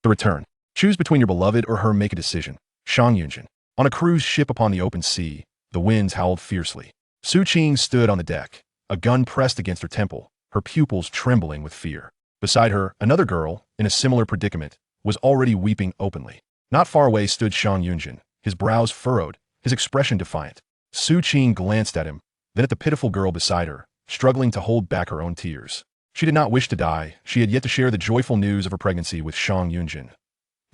The return. Choose between your beloved or her, make a decision. Shang Yunzhen. On a cruise ship upon the open sea, the winds howled fiercely. Su Qing stood on the deck, a gun pressed against her temple, her pupils trembling with fear. Beside her, another girl, in a similar predicament, was already weeping openly. Not far away stood Shang Yunzhen, his brows furrowed, his expression defiant. Su Qing glanced at him, then at the pitiful girl beside her, struggling to hold back her own tears. She did not wish to die. She had yet to share the joyful news of her pregnancy with Shang Yunzhen.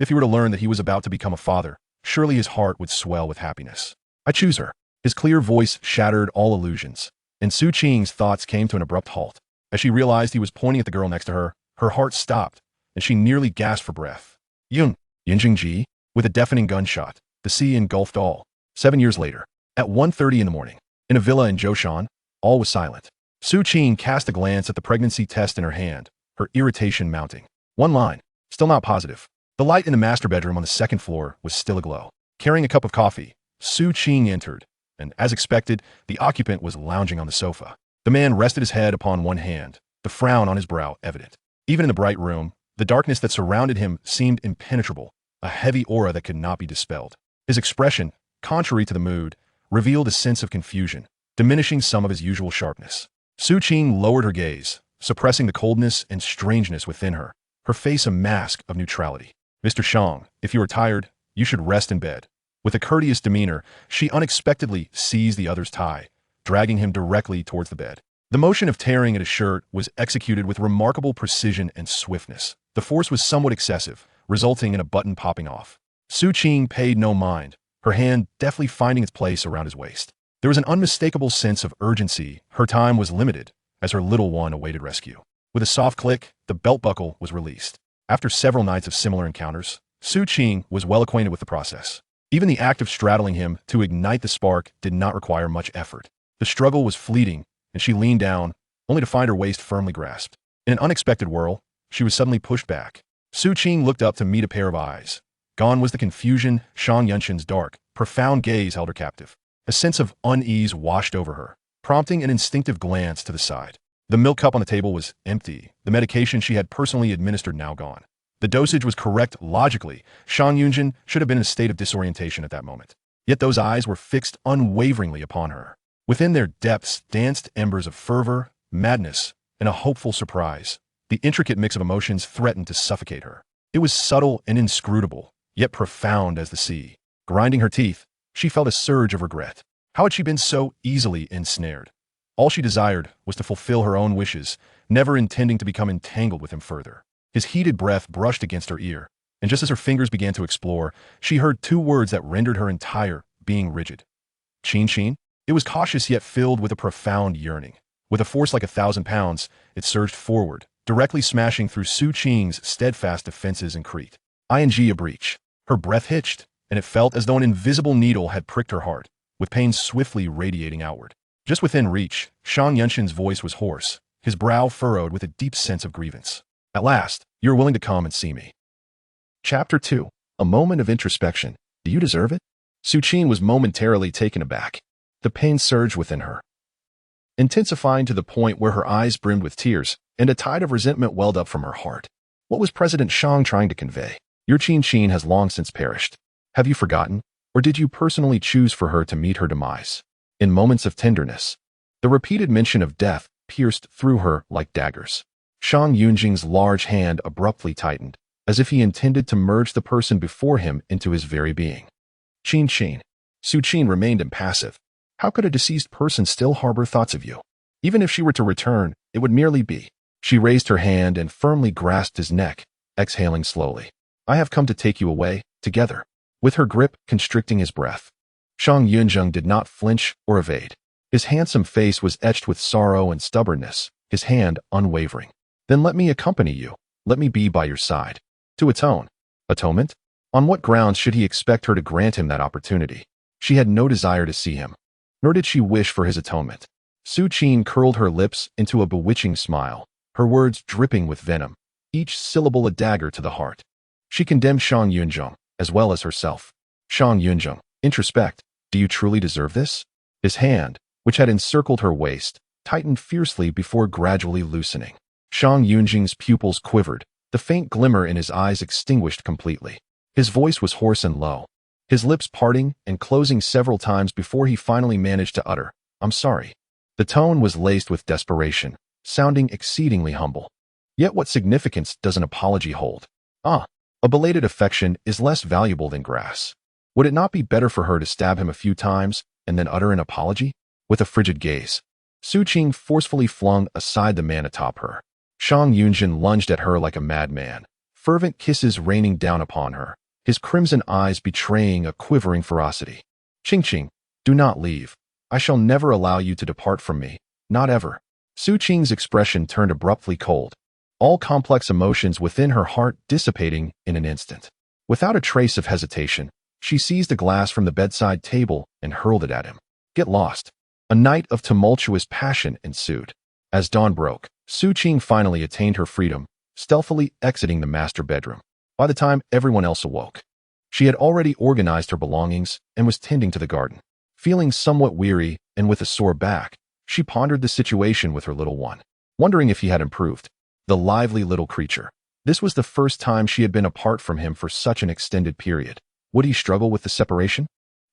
If he were to learn that he was about to become a father, surely his heart would swell with happiness. I choose her. His clear voice shattered all illusions, and Su Qing's thoughts came to an abrupt halt. As she realized he was pointing at the girl next to her, her heart stopped, and she nearly gasped for breath. Yunjingji, with a deafening gunshot, the sea engulfed all. 7 years later, at 1:30 in the morning, in a villa in Zhoushan, all was silent. Su Qing cast a glance at the pregnancy test in her hand, her irritation mounting. One line, still not positive. The light in the master bedroom on the second floor was still aglow. Carrying a cup of coffee, Su Qing entered, and as expected, the occupant was lounging on the sofa. The man rested his head upon one hand, the frown on his brow evident. Even in the bright room, the darkness that surrounded him seemed impenetrable, a heavy aura that could not be dispelled. His expression, contrary to the mood, revealed a sense of confusion, diminishing some of his usual sharpness. Su Qing lowered her gaze, suppressing the coldness and strangeness within her, her face a mask of neutrality. Mr. Shang, if you are tired, you should rest in bed. With a courteous demeanor, she unexpectedly seized the other's tie, dragging him directly towards the bed. The motion of tearing at his shirt was executed with remarkable precision and swiftness. The force was somewhat excessive, resulting in a button popping off. Su Qing paid no mind, her hand deftly finding its place around his waist. There was an unmistakable sense of urgency. Her time was limited, as her little one awaited rescue. With a soft click, the belt buckle was released. After several nights of similar encounters, Su Qing was well acquainted with the process. Even the act of straddling him to ignite the spark did not require much effort. The struggle was fleeting, and she leaned down, only to find her waist firmly grasped. In an unexpected whirl, she was suddenly pushed back. Su Qing looked up to meet a pair of eyes. Gone was the confusion. Shang Yunzhen's dark, profound gaze held her captive. A sense of unease washed over her, prompting an instinctive glance to the side. The milk cup on the table was empty, the medication she had personally administered now gone. The dosage was correct logically. Shang Yunzhen should have been in a state of disorientation at that moment. Yet those eyes were fixed unwaveringly upon her. Within their depths danced embers of fervor, madness, and a hopeful surprise. The intricate mix of emotions threatened to suffocate her. It was subtle and inscrutable, yet profound as the sea. Grinding her teeth, she felt a surge of regret. How had she been so easily ensnared? All she desired was to fulfill her own wishes, never intending to become entangled with him further. His heated breath brushed against her ear, and just as her fingers began to explore, she heard two words that rendered her entire being rigid. Qin. It was cautious yet filled with a profound yearning. With a force like 1,000 pounds, it surged forward, directly smashing through Su Qing's steadfast defenses and Crete. A breach. Her breath hitched, and it felt as though an invisible needle had pricked her heart, with pain swiftly radiating outward. Just within reach, Shang Yunzhen's voice was hoarse, his brow furrowed with a deep sense of grievance. At last, you are willing to come and see me. Chapter 2. A moment of introspection. Do you deserve it? Su Qing was momentarily taken aback. The pain surged within her, intensifying to the point where her eyes brimmed with tears, and a tide of resentment welled up from her heart. What was President Shang trying to convey? Your Qin has long since perished. Have you forgotten? Or did you personally choose for her to meet her demise? In moments of tenderness, the repeated mention of death pierced through her like daggers. Shang Yunjing's large hand abruptly tightened, as if he intended to merge the person before him into his very being. Qin. Su Qing remained impassive. How could a deceased person still harbor thoughts of you? Even if she were to return, it would merely be. She raised her hand and firmly grasped his neck, exhaling slowly. I have come to take you away, together. With her grip constricting his breath, Shang Yunzhen did not flinch or evade. His handsome face was etched with sorrow and stubbornness, his hand unwavering. Then let me accompany you. Let me be by your side. To atone. Atonement? On what grounds should he expect her to grant him that opportunity? She had no desire to see him, nor did she wish for his atonement. Su Qing curled her lips into a bewitching smile, her words dripping with venom, each syllable a dagger to the heart. She condemned Shang Yunzhen, as well as herself. Shang Yunzhen, introspect, do you truly deserve this? His hand, which had encircled her waist, tightened fiercely before gradually loosening. Shang Yunjing's pupils quivered, the faint glimmer in his eyes extinguished completely. His voice was hoarse and low, his lips parting and closing several times before he finally managed to utter, "I'm sorry." The tone was laced with desperation, sounding exceedingly humble. Yet what significance does an apology hold? A belated affection is less valuable than grass. Would it not be better for her to stab him a few times and then utter an apology? With a frigid gaze, Su Qing forcefully flung aside the man atop her. Shang Yunzhen lunged at her like a madman, fervent kisses raining down upon her, his crimson eyes betraying a quivering ferocity. "Qing, do not leave. I shall never allow you to depart from me, not ever." Su Qing's expression turned abruptly cold, all complex emotions within her heart dissipating in an instant. Without a trace of hesitation, she seized a glass from the bedside table and hurled it at him. "Get lost." A night of tumultuous passion ensued. As dawn broke, Su Qing finally attained her freedom, stealthily exiting the master bedroom. By the time everyone else awoke, she had already organized her belongings and was tending to the garden. Feeling somewhat weary and with a sore back, she pondered the situation with her little one, wondering if he had improved. The lively little creature. This was the first time she had been apart from him for such an extended period. Would he struggle with the separation?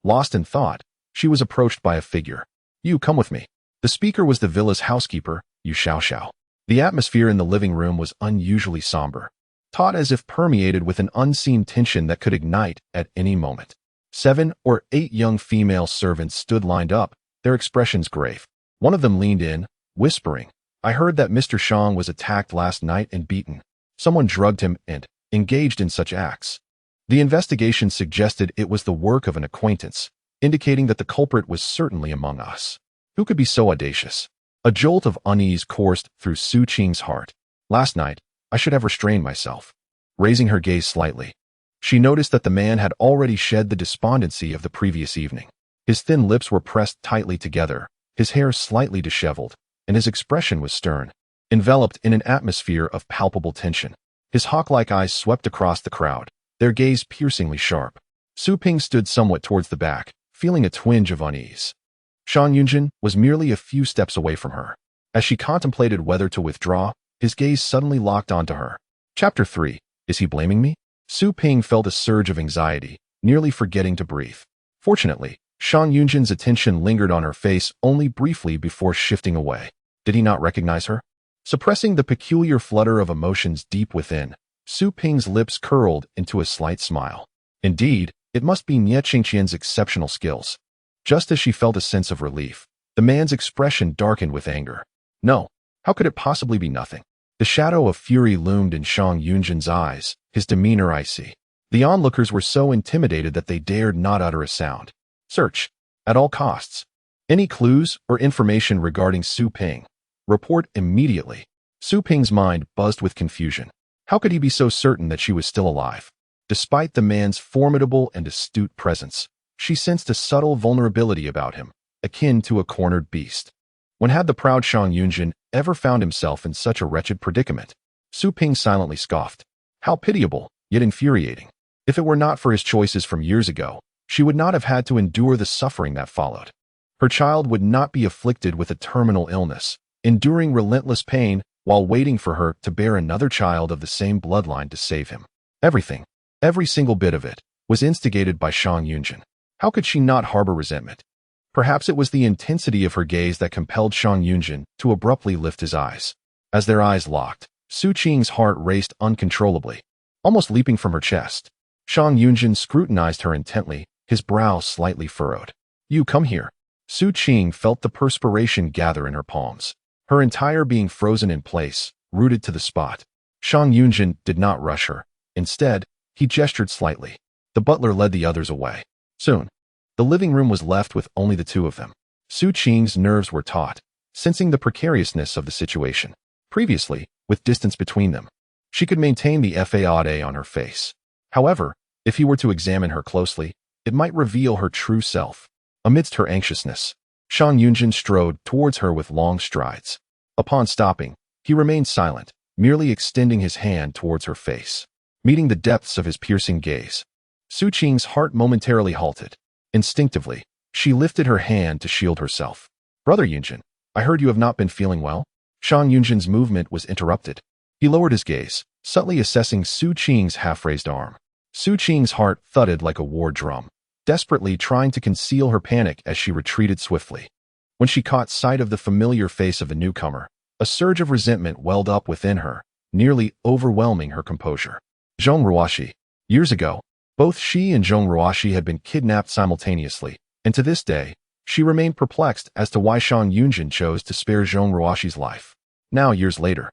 Lost in thought, she was approached by a figure. "You come with me." The speaker was the villa's housekeeper, Yu Xiao. The atmosphere in the living room was unusually somber, taut as if permeated with an unseen tension that could ignite at any moment. 7 or 8 young female servants stood lined up, their expressions grave. One of them leaned in, whispering, "I heard that Mr. Shang was attacked last night and beaten. Someone drugged him and engaged in such acts." The investigation suggested it was the work of an acquaintance, indicating that the culprit was certainly among us. Who could be so audacious? A jolt of unease coursed through Su Qing's heart. Last night, I should have restrained myself. Raising her gaze slightly, she noticed that the man had already shed the despondency of the previous evening. His thin lips were pressed tightly together, his hair slightly disheveled, and his expression was stern, enveloped in an atmosphere of palpable tension. His hawk-like eyes swept across the crowd, their gaze piercingly sharp. Su Ping stood somewhat towards the back, feeling a twinge of unease. Shang Yunzhen was merely a few steps away from her. As she contemplated whether to withdraw, his gaze suddenly locked onto her. Chapter 3. Is he blaming me? Su Ping felt a surge of anxiety, nearly forgetting to breathe. Fortunately, Shang Yunzhen's attention lingered on her face only briefly before shifting away. Did he not recognize her? Suppressing the peculiar flutter of emotions deep within, Su Ping's lips curled into a slight smile. Indeed, it must be Nie Qingqian's exceptional skills. Just as she felt a sense of relief, the man's expression darkened with anger. No, how could it possibly be nothing? The shadow of fury loomed in Shang Yunzhen's eyes, his demeanor icy. The onlookers were so intimidated that they dared not utter a sound. Search. At all costs. Any clues or information regarding Su Ping? Report immediately. Su Ping's mind buzzed with confusion. How could he be so certain that she was still alive? Despite the man's formidable and astute presence, she sensed a subtle vulnerability about him, akin to a cornered beast. When had the proud Shang Yunzhen ever found himself in such a wretched predicament? Su Ping silently scoffed. How pitiable, yet infuriating. If it were not for his choices from years ago, she would not have had to endure the suffering that followed. Her child would not be afflicted with a terminal illness, enduring relentless pain while waiting for her to bear another child of the same bloodline to save him. Everything, every single bit of it, was instigated by Shang Yunzhen. How could she not harbor resentment? Perhaps it was the intensity of her gaze that compelled Shang Yunzhen to abruptly lift his eyes. As their eyes locked, Su Qing's heart raced uncontrollably, almost leaping from her chest. Shang Yunzhen scrutinized her intently, his brow slightly furrowed. "You come here." Su Qing felt the perspiration gather in her palms, her entire being frozen in place, rooted to the spot. Shang Yunzhen did not rush her. Instead, he gestured slightly. The butler led the others away. Soon, the living room was left with only the two of them. Su Qing's nerves were taut, sensing the precariousness of the situation. Previously, with distance between them, she could maintain the faade on her face. However, if he were to examine her closely, it might reveal her true self. Amidst her anxiousness, Shang Yunzhen strode towards her with long strides. Upon stopping, he remained silent, merely extending his hand towards her face, meeting the depths of his piercing gaze. Su Qing's heart momentarily halted. Instinctively, she lifted her hand to shield herself. "Brother Yunzhen, I heard you have not been feeling well." Shang Yunzhen's movement was interrupted. He lowered his gaze, subtly assessing Su Qing's half-raised arm. Su Qing's heart thudded like a war drum, desperately trying to conceal her panic as she retreated swiftly. When she caught sight of the familiar face of the newcomer, a surge of resentment welled up within her, nearly overwhelming her composure. Zhong Ruoxi. Years ago, both she and Zhong Ruoxi had been kidnapped simultaneously, and to this day, she remained perplexed as to why Shang Yunzhen chose to spare Zhong Ruoxi's life. Now, years later,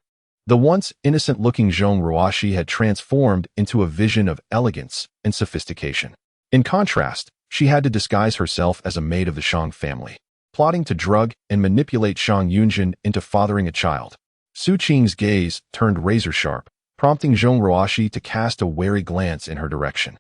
the once innocent-looking Zhong Ruoxi had transformed into a vision of elegance and sophistication. In contrast, she had to disguise herself as a maid of the Shang family, plotting to drug and manipulate Shang Yunzhen into fathering a child. Su Qing's gaze turned razor-sharp, prompting Zhong Ruoxi to cast a wary glance in her direction.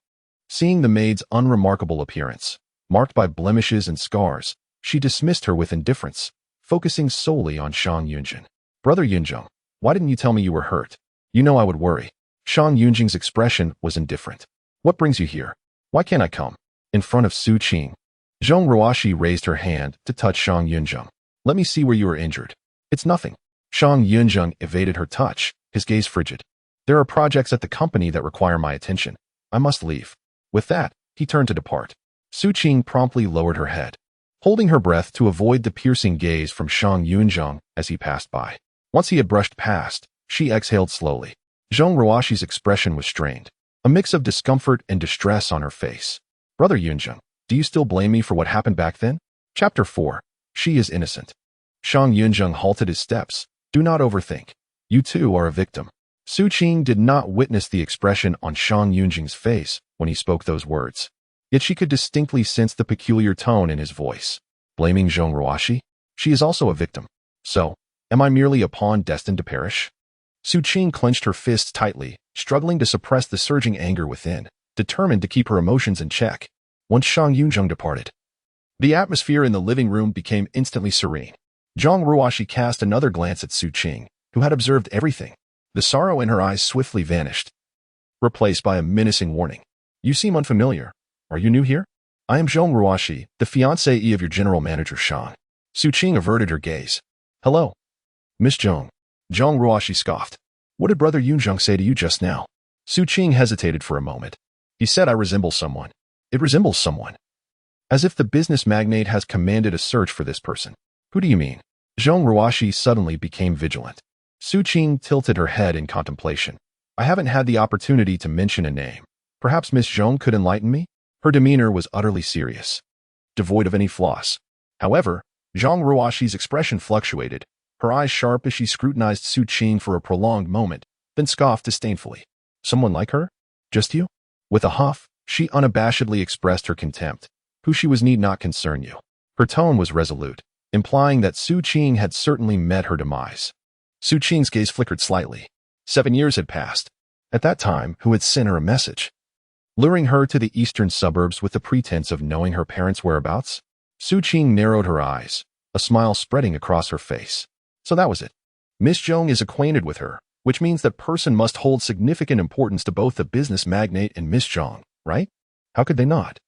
Seeing the maid's unremarkable appearance, marked by blemishes and scars, she dismissed her with indifference, focusing solely on Shang Yunzhen. "Brother Yunzheng, why didn't you tell me you were hurt? You know I would worry." Shang Yunzheng's expression was indifferent. "What brings you here? Why can't I come?" In front of Su Qing, Zhong Ruoxi raised her hand to touch Shang Yunzheng. "Let me see where you are injured." "It's nothing." Shang Yunzheng evaded her touch, his gaze frigid. "There are projects at the company that require my attention. I must leave." With that, he turned to depart. Su Qing promptly lowered her head, holding her breath to avoid the piercing gaze from Shang Yunzheng as he passed by. Once he had brushed past, she exhaled slowly. Zhong Ruoxi's expression was strained, a mix of discomfort and distress on her face. "Brother Yunzheng, do you still blame me for what happened back then?" Chapter 4. She is innocent. Shang Yunzheng halted his steps. "Do not overthink. You too are a victim." Su Qing did not witness the expression on Shang Yunzheng's face when he spoke those words. Yet she could distinctly sense the peculiar tone in his voice. Blaming Zhong Ruoxi? She is also a victim. So, am I merely a pawn destined to perish? Su Qing clenched her fists tightly, struggling to suppress the surging anger within, determined to keep her emotions in check. Once Shang Yunzheng departed, the atmosphere in the living room became instantly serene. Zhong Ruoxi cast another glance at Su Qing, who had observed everything. The sorrow in her eyes swiftly vanished, replaced by a menacing warning. "You seem unfamiliar. Are you new here?" "I am Zhong Ruoxi, the fiancée of your general manager Shang." Su Qing averted her gaze. "Hello, Miss Zhong." Zhong Ruoxi scoffed. "What did Brother Yunzheng say to you just now?" Su Qing hesitated for a moment. "He said I resemble someone." "It resembles someone?" As if the business magnate has commanded a search for this person. "Who do you mean?" Zhong Ruoxi suddenly became vigilant. Su Qing tilted her head in contemplation. "I haven't had the opportunity to mention a name. Perhaps Miss Zhong could enlighten me?" Her demeanor was utterly serious, devoid of any flaws. However, Zhong Ruoxi's expression fluctuated, her eyes sharp as she scrutinized Su Qing for a prolonged moment, then scoffed disdainfully. "Someone like her? Just you?" With a huff, she unabashedly expressed her contempt. "Who she was need not concern you." Her tone was resolute, implying that Su Qing had certainly met her demise. Su Qing's gaze flickered slightly. 7 years had passed. At that time, who had sent her a message? Luring her to the eastern suburbs with the pretense of knowing her parents' whereabouts? Su Qing narrowed her eyes, a smile spreading across her face. So that was it. Miss Zhong is acquainted with her, which means that person must hold significant importance to both the business magnate and Miss Zhong, right? How could they not?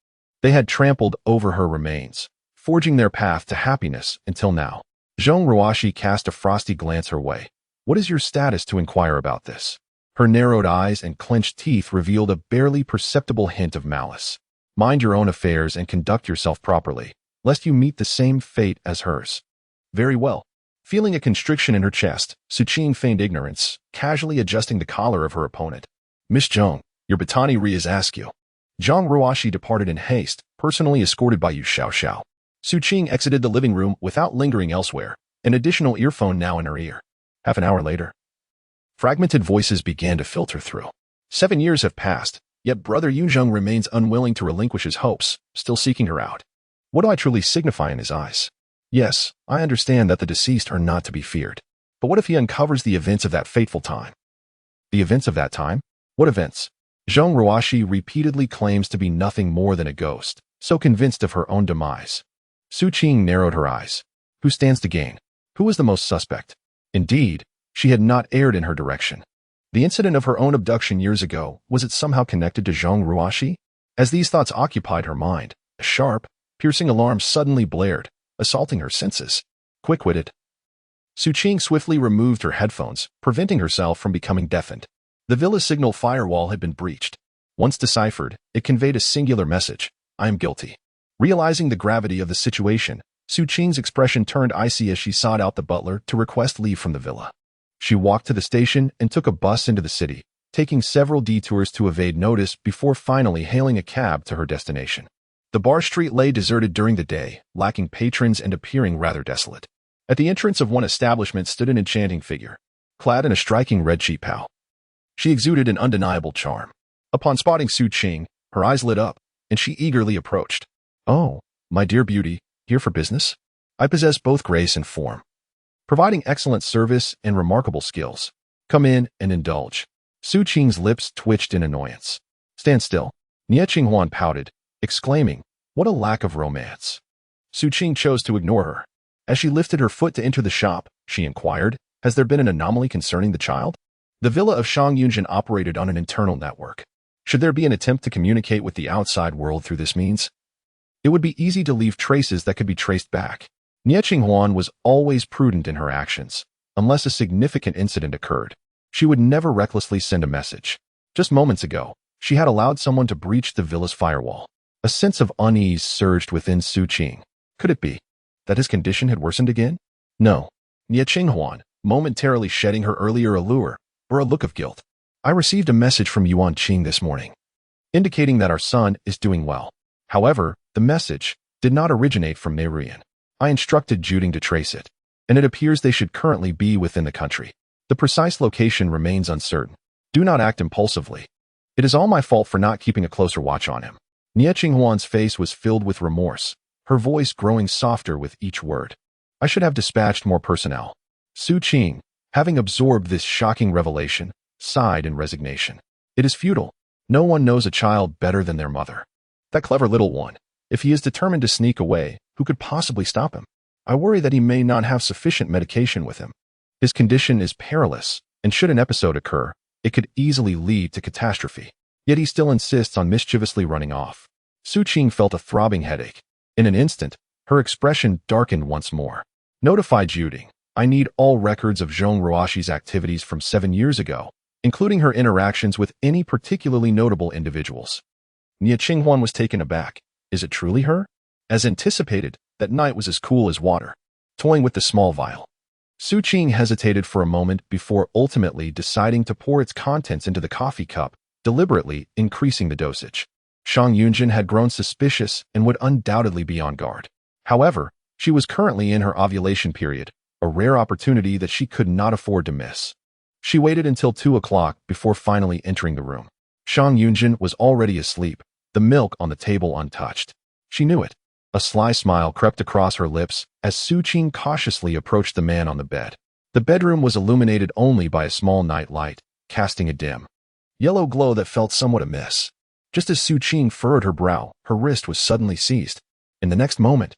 They had trampled over her remains, forging their path to happiness until now. Zhong Ruoxi cast a frosty glance her way. "What is your status to inquire about this?" Her narrowed eyes and clenched teeth revealed a barely perceptible hint of malice. "Mind your own affairs and conduct yourself properly, lest you meet the same fate as hers." "Very well." Feeling a constriction in her chest, Su Qing feigned ignorance, casually adjusting the collar of her opponent. "Miss Zhong, your Batani Ri is askew." Zhong Ruoxi departed in haste, personally escorted by Yu Xiao. Su Qing exited the living room without lingering elsewhere, an additional earphone now in her ear. Half an hour later, fragmented voices began to filter through. 7 years have passed, yet Brother Yunzheng remains unwilling to relinquish his hopes, still seeking her out. What do I truly signify in his eyes? Yes, I understand that the deceased are not to be feared. But what if he uncovers the events of that fateful time? The events of that time? What events? Zhong Ruoxi repeatedly claims to be nothing more than a ghost, so convinced of her own demise. Su Qing narrowed her eyes. Who stands to gain? Who was the most suspect? Indeed, she had not erred in her direction. The incident of her own abduction years ago, was it somehow connected to Zhong Ruoxi? As these thoughts occupied her mind, a sharp, piercing alarm suddenly blared, assaulting her senses. Quick-witted, Su Qing swiftly removed her headphones, preventing herself from becoming deafened. The villa's signal firewall had been breached. Once deciphered, it conveyed a singular message: I am guilty. Realizing the gravity of the situation, Su Qing's expression turned icy as she sought out the butler to request leave from the villa. She walked to the station and took a bus into the city, taking several detours to evade notice before finally hailing a cab to her destination. The bar street lay deserted during the day, lacking patrons and appearing rather desolate. At the entrance of one establishment stood an enchanting figure, clad in a striking red cheap pao. She exuded an undeniable charm. Upon spotting Su Qing, her eyes lit up, and she eagerly approached. Oh, my dear beauty, here for business? I possess both grace and form, providing excellent service and remarkable skills. Come in and indulge. Su Qing's lips twitched in annoyance. Stand still. Nie Qinghuan pouted, exclaiming, what a lack of romance. Su Qing chose to ignore her. As she lifted her foot to enter the shop, she inquired, has there been an anomaly concerning the child? The villa of Shang Yunzhen operated on an internal network. Should there be an attempt to communicate with the outside world through this means, it would be easy to leave traces that could be traced back. Nie Qinghuan was always prudent in her actions. Unless a significant incident occurred, she would never recklessly send a message. Just moments ago, she had allowed someone to breach the villa's firewall. A sense of unease surged within Su Qing. Could it be that his condition had worsened again? No. Nie Qinghuan, momentarily shedding her earlier allure, bore a look of guilt. I received a message from Yuan Qing this morning, indicating that our son is doing well. However, the message did not originate from Meiruyan. I instructed Juding to trace it, and it appears they should currently be within the country. The precise location remains uncertain. Do not act impulsively. It is all my fault for not keeping a closer watch on him. Nie Qinghuan's face was filled with remorse, her voice growing softer with each word. I should have dispatched more personnel. Su Qing, having absorbed this shocking revelation, sighed in resignation. It is futile. No one knows a child better than their mother. That clever little one. If he is determined to sneak away, who could possibly stop him? I worry that he may not have sufficient medication with him. His condition is perilous, and should an episode occur, it could easily lead to catastrophe. Yet he still insists on mischievously running off. Su Qing felt a throbbing headache. In an instant, her expression darkened once more. Notify Juding. I need all records of Zhong Ruoshi's activities from 7 years ago, including her interactions with any particularly notable individuals. Nie Qinghuan was taken aback. Is it truly her? As anticipated, that night was as cool as water, toying with the small vial. Su Qing hesitated for a moment before ultimately deciding to pour its contents into the coffee cup, deliberately increasing the dosage. Shang Yunzhen had grown suspicious and would undoubtedly be on guard. However, she was currently in her ovulation period, a rare opportunity that she could not afford to miss. She waited until 2 o'clock before finally entering the room. Shang Yunzhen was already asleep, the milk on the table untouched. She knew it. A sly smile crept across her lips as Su Qing cautiously approached the man on the bed. The bedroom was illuminated only by a small night light, casting a dim yellow glow that felt somewhat amiss. Just as Su Qing furrowed her brow, her wrist was suddenly seized. In the next moment,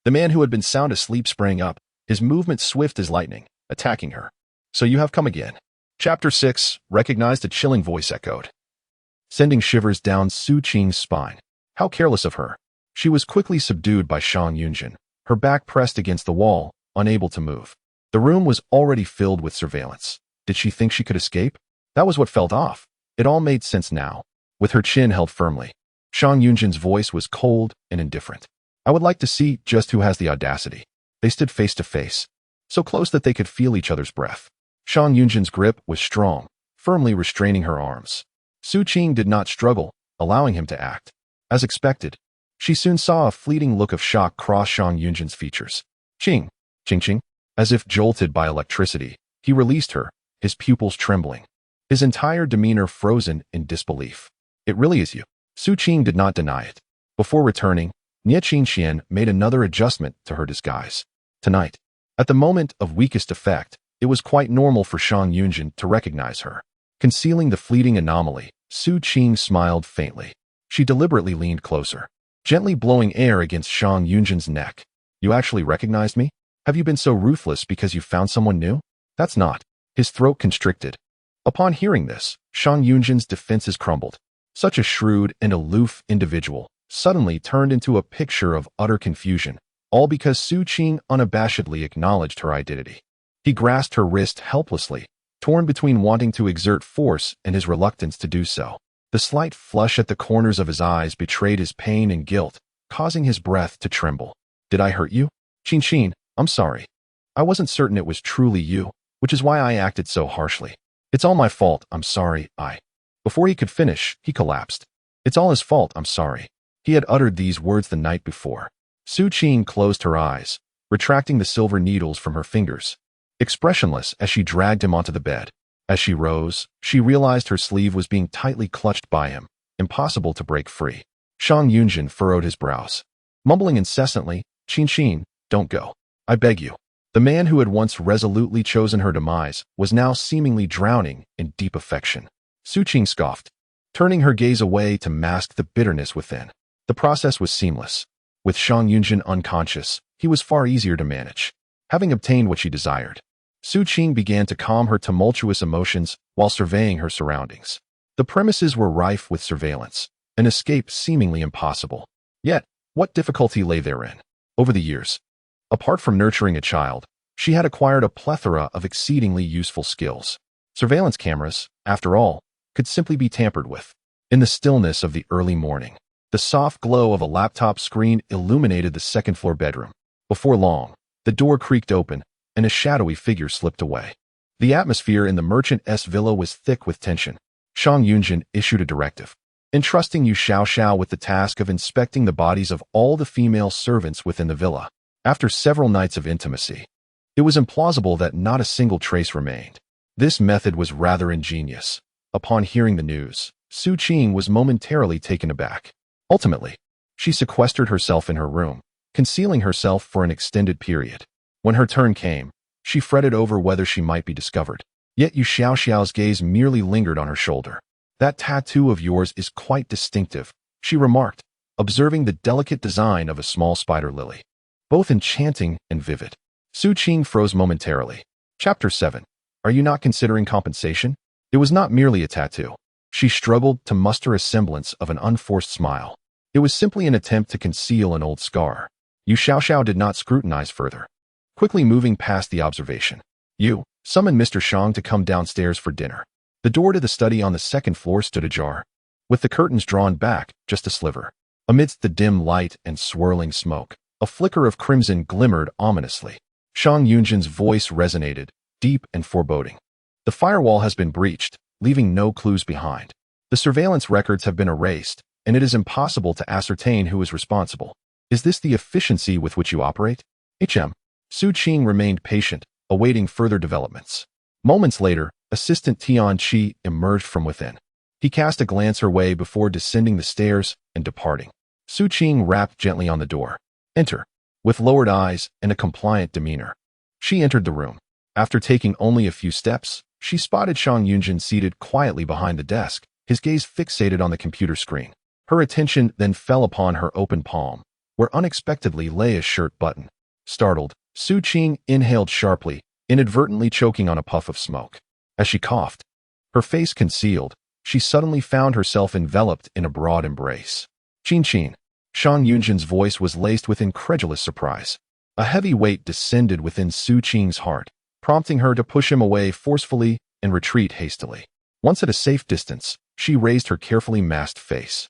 the man who had been sound asleep sprang up, his movement swift as lightning, attacking her. So you have come again. Chapter 6, recognized a chilling voice echoed, sending shivers down Su Qing's spine. How careless of her. She was quickly subdued by Shang Yunzhen, her back pressed against the wall, unable to move. The room was already filled with surveillance. Did she think she could escape? That was what felt off. It all made sense now. With her chin held firmly, Shang Yunzhen's voice was cold and indifferent. I would like to see just who has the audacity. They stood face to face, so close that they could feel each other's breath. Shang Yunzhen's grip was strong, firmly restraining her arms. Su Qing did not struggle, allowing him to act. As expected, she soon saw a fleeting look of shock cross Shang Yunzhen's features. Qing, Qing. As if jolted by electricity, he released her, his pupils trembling, his entire demeanor frozen in disbelief. It really is you. Su Qing did not deny it. Before returning, Nie Qingxian made another adjustment to her disguise. Tonight, at the moment of weakest effect, it was quite normal for Shang Yunzhen to recognize her. Concealing the fleeting anomaly, Su Qing smiled faintly. She deliberately leaned closer, gently blowing air against Shang Yunzhen's neck. You actually recognized me? Have you been so ruthless because you found someone new? That's not. His throat constricted. Upon hearing this, Shang Yunzhen's defenses crumbled. Such a shrewd and aloof individual suddenly turned into a picture of utter confusion, all because Su Qing unabashedly acknowledged her identity. He grasped her wrist helplessly, torn between wanting to exert force and his reluctance to do so. The slight flush at the corners of his eyes betrayed his pain and guilt, causing his breath to tremble. Did I hurt you? Qin, I'm sorry. I wasn't certain it was truly you, which is why I acted so harshly. It's all my fault, I'm sorry, Before he could finish, he collapsed. It's all his fault, I'm sorry. He had uttered these words the night before. Su Qing closed her eyes, retracting the silver needles from her fingers, expressionless as she dragged him onto the bed. As she rose, she realized her sleeve was being tightly clutched by him, impossible to break free. Shang Yunzhen furrowed his brows, mumbling incessantly, Qin, don't go. I beg you. The man who had once resolutely chosen her demise was now seemingly drowning in deep affection. Su Qing scoffed, turning her gaze away to mask the bitterness within. The process was seamless. With Shang Yunzhen unconscious, he was far easier to manage. Having obtained what she desired, Su Qing began to calm her tumultuous emotions while surveying her surroundings. The premises were rife with surveillance, an escape seemingly impossible. Yet, what difficulty lay therein? Over the years, apart from nurturing a child, she had acquired a plethora of exceedingly useful skills. Surveillance cameras, after all, could simply be tampered with. In the stillness of the early morning, the soft glow of a laptop screen illuminated the second-floor bedroom. Before long, the door creaked open, and a shadowy figure slipped away. The atmosphere in the merchant's villa was thick with tension. Shang Yunzhen issued a directive, entrusting Yu Xiao with the task of inspecting the bodies of all the female servants within the villa. After several nights of intimacy, it was implausible that not a single trace remained. This method was rather ingenious. Upon hearing the news, Su Qing was momentarily taken aback. Ultimately, she sequestered herself in her room, concealing herself for an extended period. When her turn came, she fretted over whether she might be discovered. Yet Yu Xiao's gaze merely lingered on her shoulder. That tattoo of yours is quite distinctive, she remarked, observing the delicate design of a small spider lily. Both enchanting and vivid. Su Qing froze momentarily. Chapter 7. Are you not considering compensation? It was not merely a tattoo. She struggled to muster a semblance of an unforced smile. It was simply an attempt to conceal an old scar. Yu Xiao did not scrutinize further, quickly moving past the observation. You, summon Mr. Shang to come downstairs for dinner. The door to the study on the second floor stood ajar, with the curtains drawn back just a sliver. Amidst the dim light and swirling smoke, a flicker of crimson glimmered ominously. Shang Yunzhen's voice resonated, deep and foreboding. The firewall has been breached, leaving no clues behind. The surveillance records have been erased, and it is impossible to ascertain who is responsible. Is this the efficiency with which you operate? Su Qing remained patient, awaiting further developments. Moments later, Assistant Tian Qi emerged from within. He cast a glance her way before descending the stairs and departing. Su Qing rapped gently on the door. Enter. With lowered eyes and a compliant demeanor, she entered the room. After taking only a few steps, she spotted Shang Yunzhen seated quietly behind the desk, his gaze fixated on the computer screen. Her attention then fell upon her open palm, where unexpectedly lay a shirt button. Startled, Su Qing inhaled sharply, inadvertently choking on a puff of smoke. As she coughed, her face concealed, she suddenly found herself enveloped in a broad embrace. Qin. Shang Yunzhen's voice was laced with incredulous surprise. A heavy weight descended within Su Qing's heart, prompting her to push him away forcefully and retreat hastily. Once at a safe distance, she raised her carefully masked face,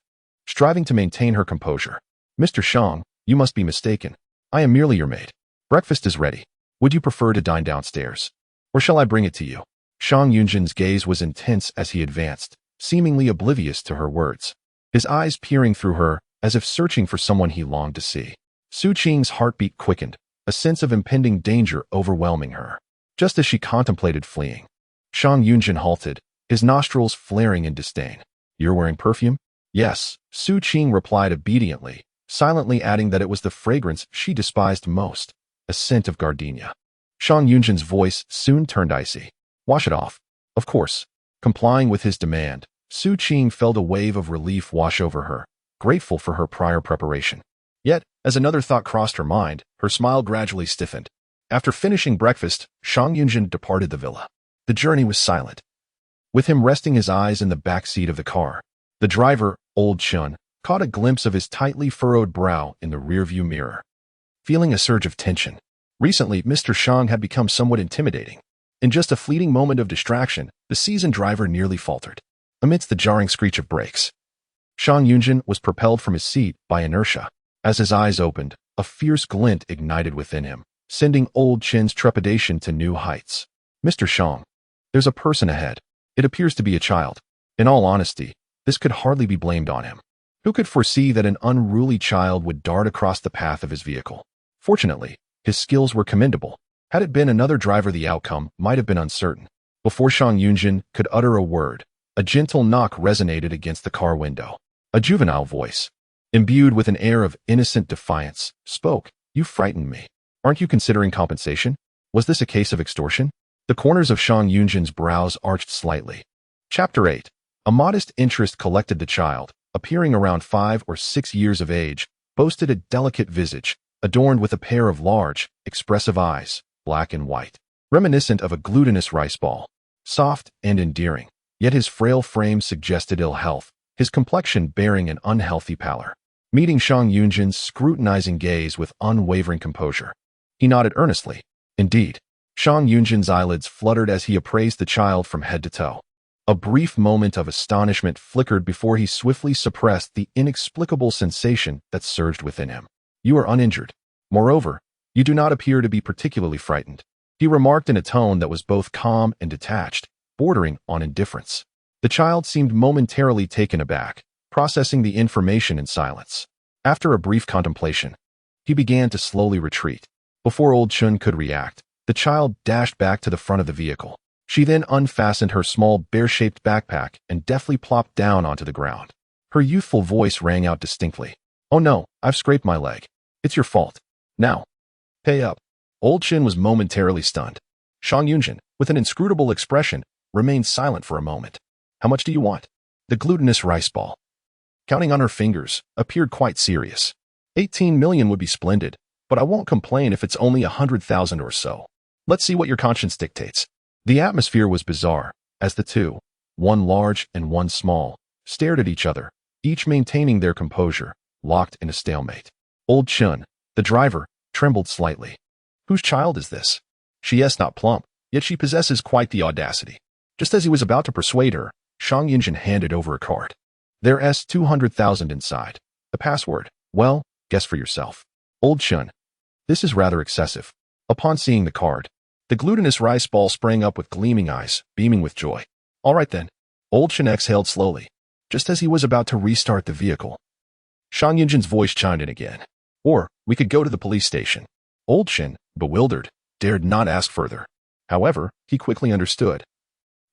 striving to maintain her composure. Mr. Shang, you must be mistaken. I am merely your maid. Breakfast is ready. Would you prefer to dine downstairs? Or shall I bring it to you? Shang Yunzhen's gaze was intense as he advanced, seemingly oblivious to her words, his eyes peering through her as if searching for someone he longed to see. Su Qing's heartbeat quickened, a sense of impending danger overwhelming her. Just as she contemplated fleeing, Shang Yunzhen halted, his nostrils flaring in disdain. You're wearing perfume? Yes, Su Qing replied obediently, silently adding that it was the fragrance she despised most, a scent of gardenia. Shang Yunzhen's voice soon turned icy. Wash it off. Of course. Complying with his demand, Su Qing felt a wave of relief wash over her, grateful for her prior preparation. Yet, as another thought crossed her mind, her smile gradually stiffened. After finishing breakfast, Shang Yunzhen departed the villa. The journey was silent, with him resting his eyes in the back seat of the car. The driver, Old Chun, caught a glimpse of his tightly furrowed brow in the rearview mirror. Feeling a surge of tension, Recently, Mr. Shang had become somewhat intimidating. In just a fleeting moment of distraction, the seasoned driver nearly faltered. Amidst the jarring screech of brakes, Shang Yunzhen was propelled from his seat by inertia. As his eyes opened, a fierce glint ignited within him, sending old Chin's trepidation to new heights. Mr. Shang, there's a person ahead. It appears to be a child. In all honesty, this could hardly be blamed on him. Who could foresee that an unruly child would dart across the path of his vehicle? Fortunately, his skills were commendable. Had it been another driver, the outcome might have been uncertain. Before Shang Yunzhen could utter a word, a gentle knock resonated against the car window. A juvenile voice, imbued with an air of innocent defiance, spoke. You frightened me. Aren't you considering compensation? Was this a case of extortion? The corners of Shang Yunzhen's brows arched slightly. Chapter 8. A modest interest collected the child, appearing around 5 or 6 years of age, boasted a delicate visage, adorned with a pair of large, expressive eyes, black and white, reminiscent of a glutinous rice ball. Soft and endearing, yet his frail frame suggested ill health, his complexion bearing an unhealthy pallor. Meeting Shang Yunzhen's scrutinizing gaze with unwavering composure, he nodded earnestly. Indeed, Shang Yunzhen's eyelids fluttered as he appraised the child from head to toe. A brief moment of astonishment flickered before he swiftly suppressed the inexplicable sensation that surged within him. You are uninjured. Moreover, you do not appear to be particularly frightened, he remarked in a tone that was both calm and detached, bordering on indifference. The child seemed momentarily taken aback, processing the information in silence. After a brief contemplation, he began to slowly retreat. Before old Chun could react, the child dashed back to the front of the vehicle. She then unfastened her small bear-shaped backpack and deftly plopped down onto the ground. Her youthful voice rang out distinctly. Oh no, I've scraped my leg. It's your fault. Now, pay up. Old Chin was momentarily stunned. Shang Yunzhen, with an inscrutable expression, remained silent for a moment. How much do you want? The glutinous rice ball, counting on her fingers, appeared quite serious. 18 million would be splendid, but I won't complain if it's only 100,000 or so. Let's see what your conscience dictates. The atmosphere was bizarre, as the two, one large and one small, stared at each other, each maintaining their composure, locked in a stalemate. Old Chun, the driver, trembled slightly. Whose child is this? She is not plump, yet she possesses quite the audacity. Just as he was about to persuade her, Shang Yunzhen handed over a card. There's 200,000 inside. The password, well, guess for yourself. Old Chun, this is rather excessive. Upon seeing the card, the glutinous rice ball sprang up with gleaming eyes, beaming with joy. All right then. Old Chun exhaled slowly, just as he was about to restart the vehicle. Shang Yunzhen's voice chimed in again. Or, we could go to the police station. Old Chin, bewildered, dared not ask further. However, he quickly understood.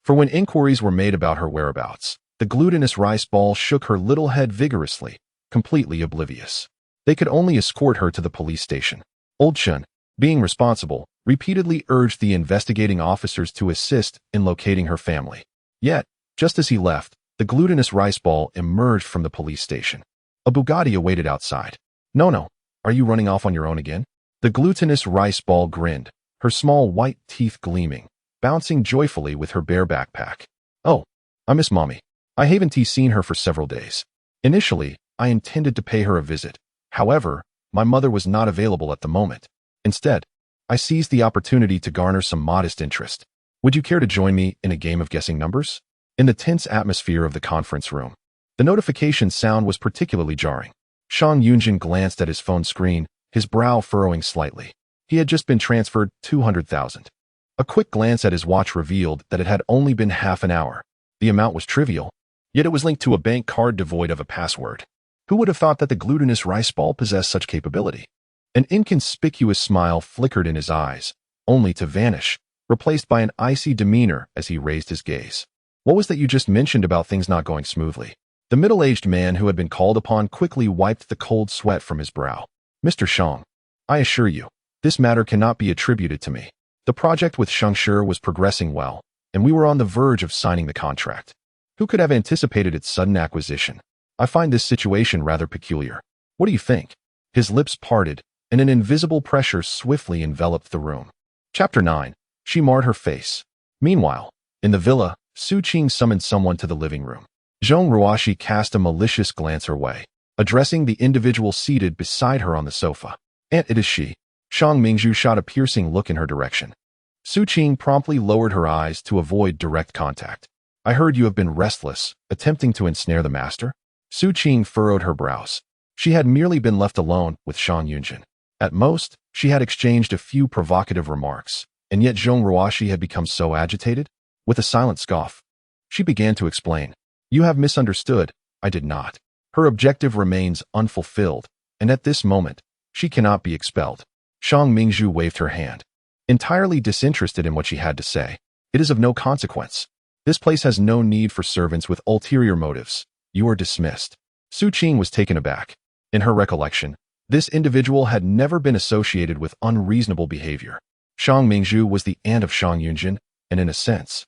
For when inquiries were made about her whereabouts, the glutinous rice ball shook her little head vigorously, completely oblivious. They could only escort her to the police station. Old Chun, being responsible, repeatedly urged the investigating officers to assist in locating her family. Yet, just as he left, the glutinous rice ball emerged from the police station. A Bugatti awaited outside. No, are you running off on your own again? The glutinous rice ball grinned, her small white teeth gleaming, bouncing joyfully with her bare backpack. Oh, I miss Mommy. I haven't seen her for several days. Initially, I intended to pay her a visit. However, my mother was not available at the moment. Instead, I seized the opportunity to garner some modest interest. Would you care to join me in a game of guessing numbers? In the tense atmosphere of the conference room, the notification sound was particularly jarring. Shang Yunzhen glanced at his phone screen, his brow furrowing slightly. He had just been transferred 200,000. A quick glance at his watch revealed that it had only been half an hour. The amount was trivial, yet it was linked to a bank card devoid of a password. Who would have thought that the glutinous rice ball possessed such capability? An inconspicuous smile flickered in his eyes, only to vanish, replaced by an icy demeanor as he raised his gaze. What was that you just mentioned about things not going smoothly? The middle-aged man who had been called upon quickly wiped the cold sweat from his brow. Mr. Shang, I assure you, this matter cannot be attributed to me. The project with Shangshi was progressing well, and we were on the verge of signing the contract. Who could have anticipated its sudden acquisition? I find this situation rather peculiar. What do you think? His lips parted, and an invisible pressure swiftly enveloped the room. Chapter 9. She marred her face. Meanwhile, in the villa, Su Qing summoned someone to the living room. Zhong Ruoshi cast a malicious glance her way, addressing the individual seated beside her on the sofa. Aunt, it is she. Shang Mingzhu shot a piercing look in her direction. Su Qing promptly lowered her eyes to avoid direct contact. I heard you have been restless, attempting to ensnare the master? Su Qing furrowed her brows. She had merely been left alone with Shang Yunzhen. At most, she had exchanged a few provocative remarks, and yet Zhong Ruoxi had become so agitated? With a silent scoff, she began to explain. You have misunderstood, I did not. Her objective remains unfulfilled, and at this moment, she cannot be expelled. Shang Mingzhu waved her hand. Entirely disinterested in what she had to say. It is of no consequence. This place has no need for servants with ulterior motives. You are dismissed. Su Qing was taken aback. In her recollection, this individual had never been associated with unreasonable behavior. Shang Mingzhu was the aunt of Shang Yunzhen, and in a sense,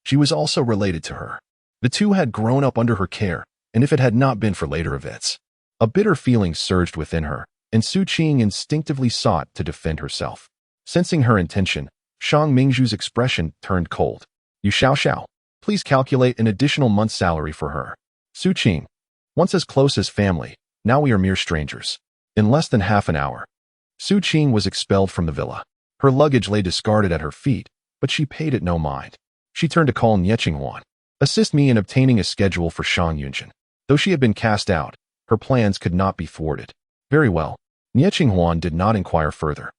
she was also related to her. The two had grown up under her care, and if it had not been for later events, a bitter feeling surged within her, and Su Qing instinctively sought to defend herself. Sensing her intention, Shang Mingzhu's expression turned cold. You shall. Please calculate an additional month's salary for her. Su Qing, once as close as family, now we are mere strangers. In less than half an hour, Su Qing was expelled from the villa. Her luggage lay discarded at her feet, but she paid it no mind. She turned to call Huan. Assist me in obtaining a schedule for Shang Yunzhen. Though she had been cast out, her plans could not be thwarted. Very well. Huan did not inquire further,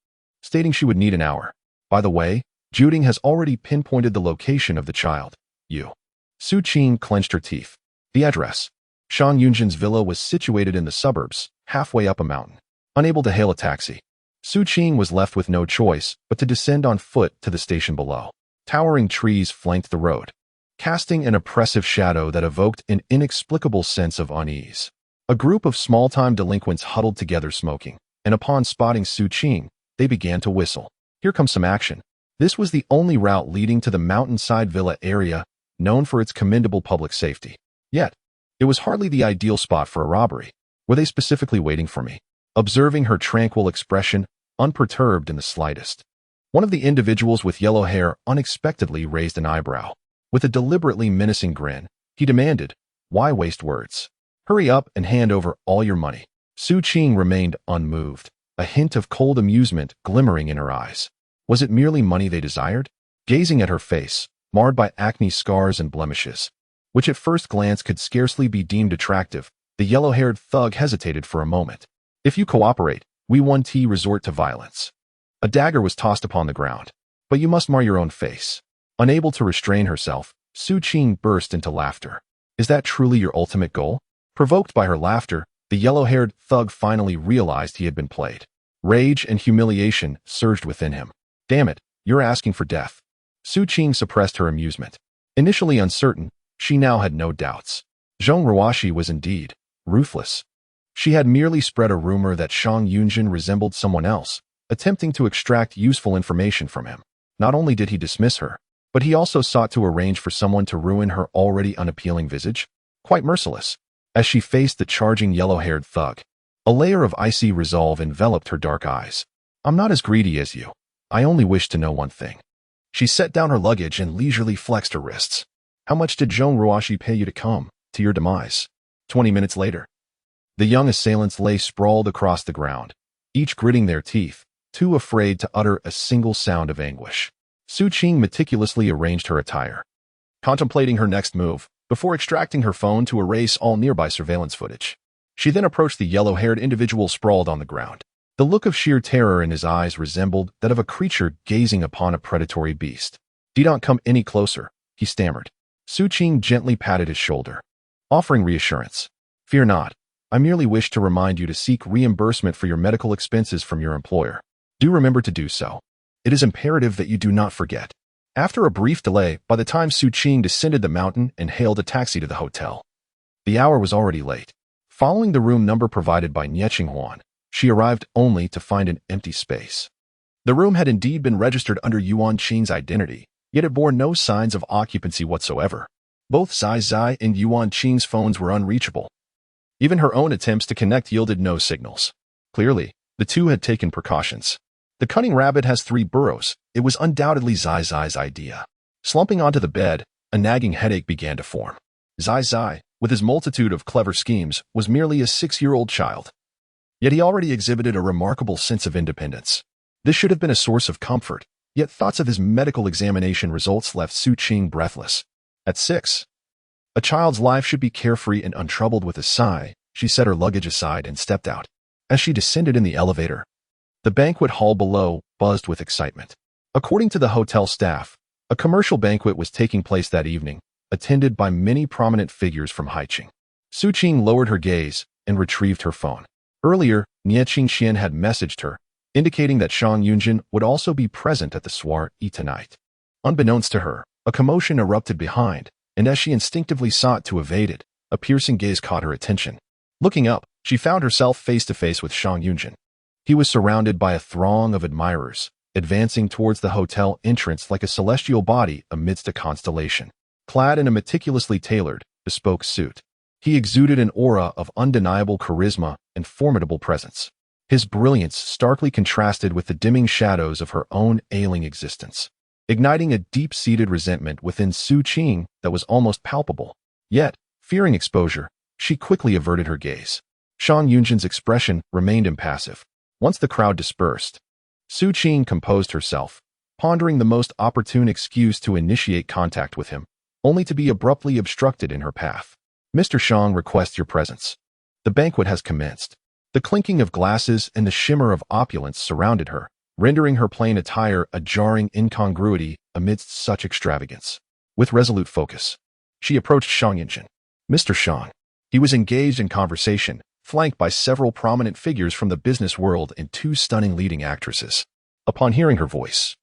stating she would need an hour. By the way, Juding has already pinpointed the location of the child. Su Qing clenched her teeth. The address. Shang Yunzhen's villa was situated in the suburbs, halfway up a mountain. Unable to hail a taxi, Su Qing was left with no choice but to descend on foot to the station below. Towering trees flanked the road, casting an oppressive shadow that evoked an inexplicable sense of unease. A group of small-time delinquents huddled together smoking, and upon spotting Su Qing, they began to whistle. Here comes some action. This was the only route leading to the mountainside villa area, known for its commendable public safety. Yet, it was hardly the ideal spot for a robbery. Were they specifically waiting for me? Observing her tranquil expression, unperturbed in the slightest, one of the individuals with yellow hair unexpectedly raised an eyebrow. With a deliberately menacing grin, he demanded, why waste words? Hurry up and hand over all your money. Su Qing remained unmoved, a hint of cold amusement glimmering in her eyes. Was it merely money they desired? Gazing at her face, marred by acne scars and blemishes, which at first glance could scarcely be deemed attractive, the yellow-haired thug hesitated for a moment. If you cooperate, we won't resort to violence. A dagger was tossed upon the ground. But you must mar your own face. Unable to restrain herself, Su Qing burst into laughter. Is that truly your ultimate goal? Provoked by her laughter, the yellow-haired thug finally realized he had been played. Rage and humiliation surged within him. Damn it, you're asking for death. Su Qing suppressed her amusement. Initially uncertain, she now had no doubts. Zhong Ruoxi was indeed ruthless. She had merely spread a rumor that Shang Yunzhen resembled someone else, attempting to extract useful information from him. Not only did he dismiss her, but he also sought to arrange for someone to ruin her already unappealing visage. Quite merciless. As she faced the charging yellow-haired thug, a layer of icy resolve enveloped her dark eyes. I'm not as greedy as you. I only wish to know one thing. She set down her luggage and leisurely flexed her wrists. How much did Zhong Ruoxi pay you to come to your demise? 20 minutes later, the young assailants lay sprawled across the ground, each gritting their teeth, too afraid to utter a single sound of anguish. Su Qing meticulously arranged her attire, contemplating her next move, before extracting her phone to erase all nearby surveillance footage. She then approached the yellow-haired individual sprawled on the ground. The look of sheer terror in his eyes resembled that of a creature gazing upon a predatory beast. Don't come any closer, he stammered. Su Qing gently patted his shoulder, offering reassurance. Fear not. I merely wish to remind you to seek reimbursement for your medical expenses from your employer. Do remember to do so. It is imperative that you do not forget. After a brief delay, by the time Su Qing descended the mountain and hailed a taxi to the hotel, the hour was already late. Following the room number provided by Huan, she arrived only to find an empty space. The room had indeed been registered under Yuan Qing's identity, yet it bore no signs of occupancy whatsoever. Both Zai and Yuan Qing's phones were unreachable. Even her own attempts to connect yielded no signals. Clearly, the two had taken precautions. The cunning rabbit has 3 burrows. It was undoubtedly Zai's idea. Slumping onto the bed, a nagging headache began to form. Zai, with his multitude of clever schemes, was merely a 6-year-old child. Yet he already exhibited a remarkable sense of independence. This should have been a source of comfort, yet thoughts of his medical examination results left Su Qing breathless. At 6. A child's life should be carefree and untroubled. With a sigh, she set her luggage aside and stepped out. As she descended in the elevator, the banquet hall below buzzed with excitement. According to the hotel staff, a commercial banquet was taking place that evening, attended by many prominent figures from Haiqing. Su Qing lowered her gaze and retrieved her phone. Earlier, Nie Qingxian had messaged her, indicating that Shang Yunzhen would also be present at the soiree tonight. Unbeknownst to her, a commotion erupted behind, and as she instinctively sought to evade it, a piercing gaze caught her attention. Looking up, she found herself face-to-face with Shang Yunzhen. He was surrounded by a throng of admirers, advancing towards the hotel entrance like a celestial body amidst a constellation. Clad in a meticulously tailored, bespoke suit, he exuded an aura of undeniable charisma and formidable presence. His brilliance starkly contrasted with the dimming shadows of her own ailing existence, igniting a deep-seated resentment within Su Qing that was almost palpable. Yet, fearing exposure, she quickly averted her gaze. Shang Yunzhen's expression remained impassive. Once the crowd dispersed, Su Qing composed herself, pondering the most opportune excuse to initiate contact with him, only to be abruptly obstructed in her path. "Mr. Shang requests your presence." The banquet has commenced. The clinking of glasses and the shimmer of opulence surrounded her, rendering her plain attire a jarring incongruity amidst such extravagance. With resolute focus, she approached Shang Yunzhen. "Mr. Shang." He was engaged in conversation, flanked by several prominent figures from the business world and 2 stunning leading actresses. Upon hearing her voice,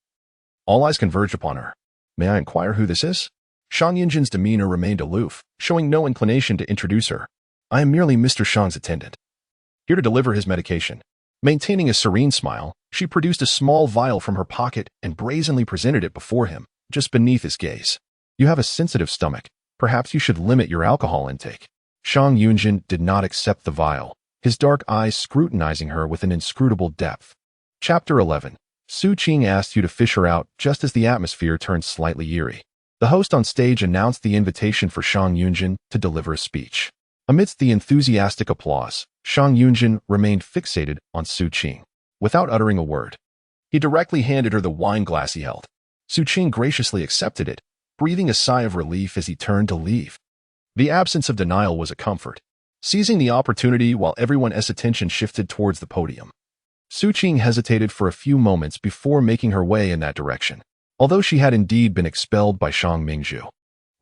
all eyes converged upon her. "May I inquire who this is?" Shang Yunzhen's demeanor remained aloof, showing no inclination to introduce her. "I am merely Mr. Shang's attendant, here to deliver his medication." Maintaining a serene smile, she produced a small vial from her pocket and brazenly presented it before him, just beneath his gaze. "You have a sensitive stomach. Perhaps you should limit your alcohol intake." Shang Yunzhen did not accept the vial, his dark eyes scrutinizing her with an inscrutable depth. Chapter 11. Su Qing asked you to fish her out just as the atmosphere turned slightly eerie. The host on stage announced the invitation for Shang Yunzhen to deliver a speech. Amidst the enthusiastic applause, Shang Yunzhen remained fixated on Su Qing. Without uttering a word, he directly handed her the wine glass he held. Su Qing graciously accepted it, breathing a sigh of relief as he turned to leave. The absence of denial was a comfort. Seizing the opportunity while everyone else's attention shifted towards the podium, Su Qing hesitated for a few moments before making her way in that direction. Although she had indeed been expelled by Shang Mingzhu,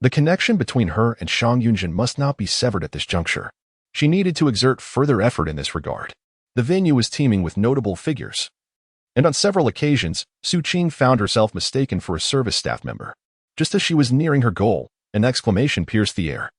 the connection between her and Shang Yunzhen must not be severed at this juncture. She needed to exert further effort in this regard. The venue was teeming with notable figures, and on several occasions, Su Qing found herself mistaken for a service staff member. Just as she was nearing her goal, an exclamation pierced the air.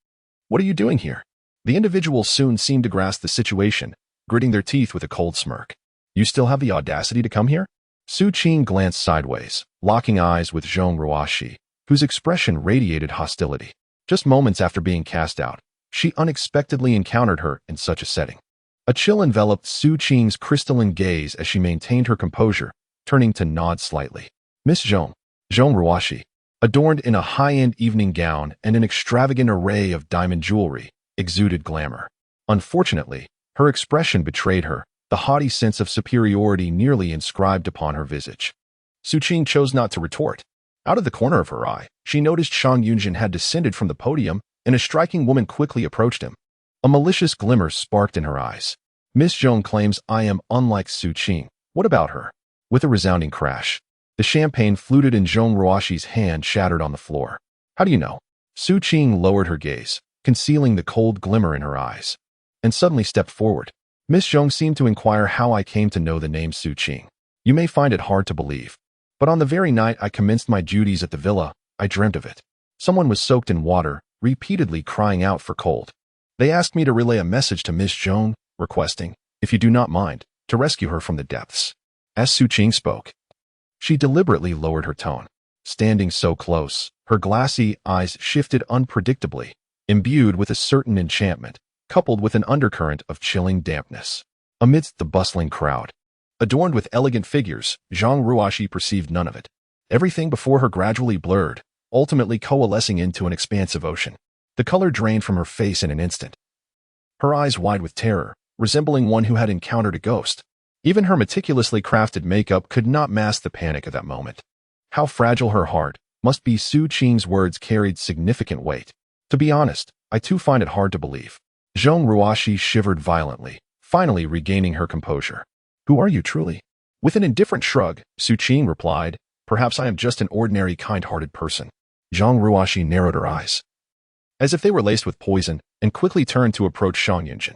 "What are you doing here?" The individuals soon seemed to grasp the situation, gritting their teeth with a cold smirk. "You still have the audacity to come here?" Su Qing glanced sideways, locking eyes with Zhong Ruoxi, whose expression radiated hostility. Just moments after being cast out, she unexpectedly encountered her in such a setting. A chill enveloped Su Qing's crystalline gaze as she maintained her composure, turning to nod slightly. "Miss Zhong Ruoxi," adorned in a high-end evening gown and an extravagant array of diamond jewelry, exuded glamour. Unfortunately, her expression betrayed her, the haughty sense of superiority nearly inscribed upon her visage. Su Qing chose not to retort. Out of the corner of her eye, she noticed Shang Yunzhen had descended from the podium, and a striking woman quickly approached him. A malicious glimmer sparked in her eyes. "Miss Zhong claims I am unlike Su Qing. What about her?" With a resounding crash, the champagne fluted in Zhong Ruoxi's hand shattered on the floor. "How do you know?" Su Qing lowered her gaze, concealing the cold glimmer in her eyes, and suddenly stepped forward. "Miss Zhong seemed to inquire how I came to know the name Su Qing. You may find it hard to believe, but on the very night I commenced my duties at the villa, I dreamt of it. Someone was soaked in water, repeatedly crying out for cold. They asked me to relay a message to Miss Zhong, requesting, if you do not mind, to rescue her from the depths." As Su Qing spoke, she deliberately lowered her tone. Standing so close, her glassy eyes shifted unpredictably, imbued with a certain enchantment, coupled with an undercurrent of chilling dampness. Amidst the bustling crowd, adorned with elegant figures, Zhang Ruoxi perceived none of it. Everything before her gradually blurred, ultimately coalescing into an expansive ocean. The color drained from her face in an instant. Her eyes wide with terror, resembling one who had encountered a ghost. Even her meticulously crafted makeup could not mask the panic at that moment. How fragile her heart must be. Su Qing's words carried significant weight. To be honest, I too find it hard to believe. Zhong Ruoxi shivered violently, finally regaining her composure. Who are you truly? With an indifferent shrug, Su Qing replied, perhaps I am just an ordinary kind-hearted person. Zhong Ruoxi narrowed her eyes, as if they were laced with poison, and quickly turned to approach Shang Yunzhen.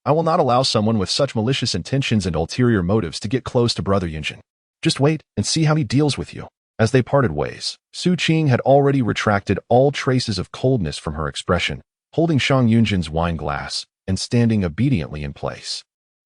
I will not allow someone with such malicious intentions and ulterior motives to get close to Brother Yunzhen. Just wait and see how he deals with you. As they parted ways, Su Qing had already retracted all traces of coldness from her expression, holding Shang Yunzhen's wine glass and standing obediently in place.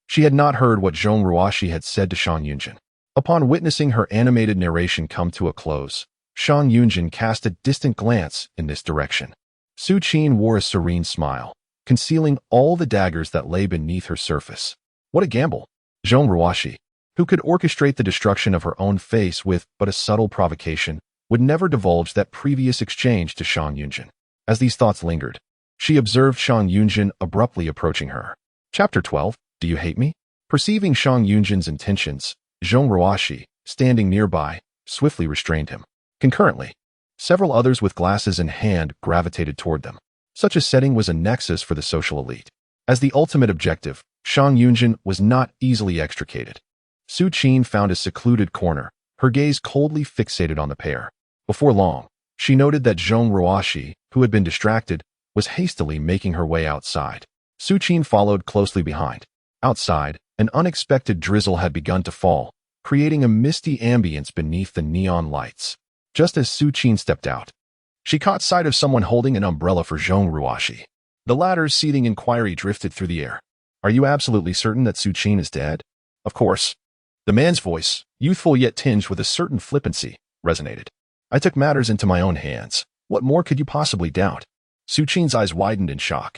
She had not heard what Zhong Ruoxi had said to Shang Yunzhen. Upon witnessing her animated narration come to a close, Shang Yunzhen cast a distant glance in this direction. Su Qing wore a serene smile, concealing all the daggers that lay beneath her surface. What a gamble! Zhong Ruoxi, who could orchestrate the destruction of her own face with but a subtle provocation, would never divulge that previous exchange to Shang Yunzhen. As these thoughts lingered, she observed Shang Yunzhen abruptly approaching her. Chapter 12, Do You Hate Me? Perceiving Shang Yunzhen's intentions, Zhong Ruoxi, standing nearby, swiftly restrained him. Concurrently, several others with glasses in hand gravitated toward them. Such a setting was a nexus for the social elite. As the ultimate objective, Shang Yunzhen was not easily extricated. Su Qing found a secluded corner, her gaze coldly fixated on the pair. Before long, she noted that Zhong Ruoxi, who had been distracted, was hastily making her way outside. Su Qing followed closely behind. Outside, an unexpected drizzle had begun to fall, creating a misty ambience beneath the neon lights. Just as Su Qing stepped out, she caught sight of someone holding an umbrella for Zhong Ruoxi. The latter's seething inquiry drifted through the air. Are you absolutely certain that Su Qing is dead? Of course. The man's voice, youthful yet tinged with a certain flippancy, resonated. I took matters into my own hands. What more could you possibly doubt? Su Qing's eyes widened in shock.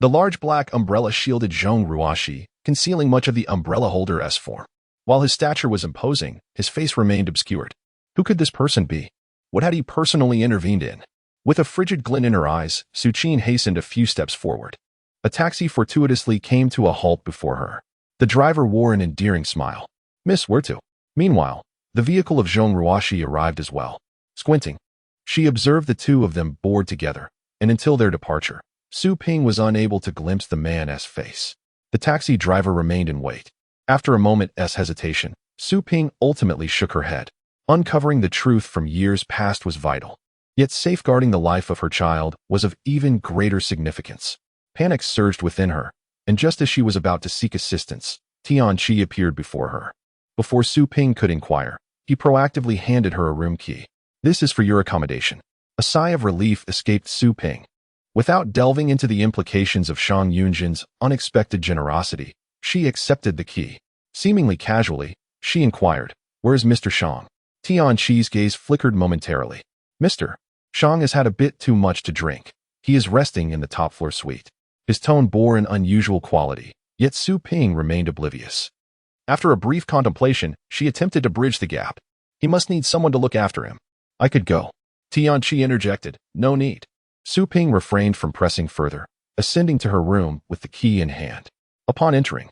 The large black umbrella shielded Zhong Ruoxi, concealing much of the umbrella holder's form. While his stature was imposing, his face remained obscured. Who could this person be? What had he personally intervened in? With a frigid glint in her eyes, Su Qing hastened a few steps forward. A taxi fortuitously came to a halt before her. The driver wore an endearing smile. Miss, where to? Meanwhile, the vehicle of Zhong Ruoxi arrived as well. Squinting, she observed the two of them board together, and until their departure, Su Ping was unable to glimpse the man's face. The taxi driver remained in wait. After a moment's hesitation, Su Ping ultimately shook her head. Uncovering the truth from years past was vital. Yet safeguarding the life of her child was of even greater significance. Panic surged within her, and just as she was about to seek assistance, Tianqi appeared before her. Before Su Ping could inquire, he proactively handed her a room key. This is for your accommodation. A sigh of relief escaped Su Ping. Without delving into the implications of Shang Yunzhen's unexpected generosity, she accepted the key. Seemingly casually, she inquired, Where is Mr. Shang? Tianqi's gaze flickered momentarily. Mr. Shang has had a bit too much to drink. He is resting in the top-floor suite. His tone bore an unusual quality, yet Su Ping remained oblivious. After a brief contemplation, she attempted to bridge the gap. He must need someone to look after him. I could go. Tianqi interjected. No need. Su Ping refrained from pressing further, ascending to her room with the key in hand. Upon entering,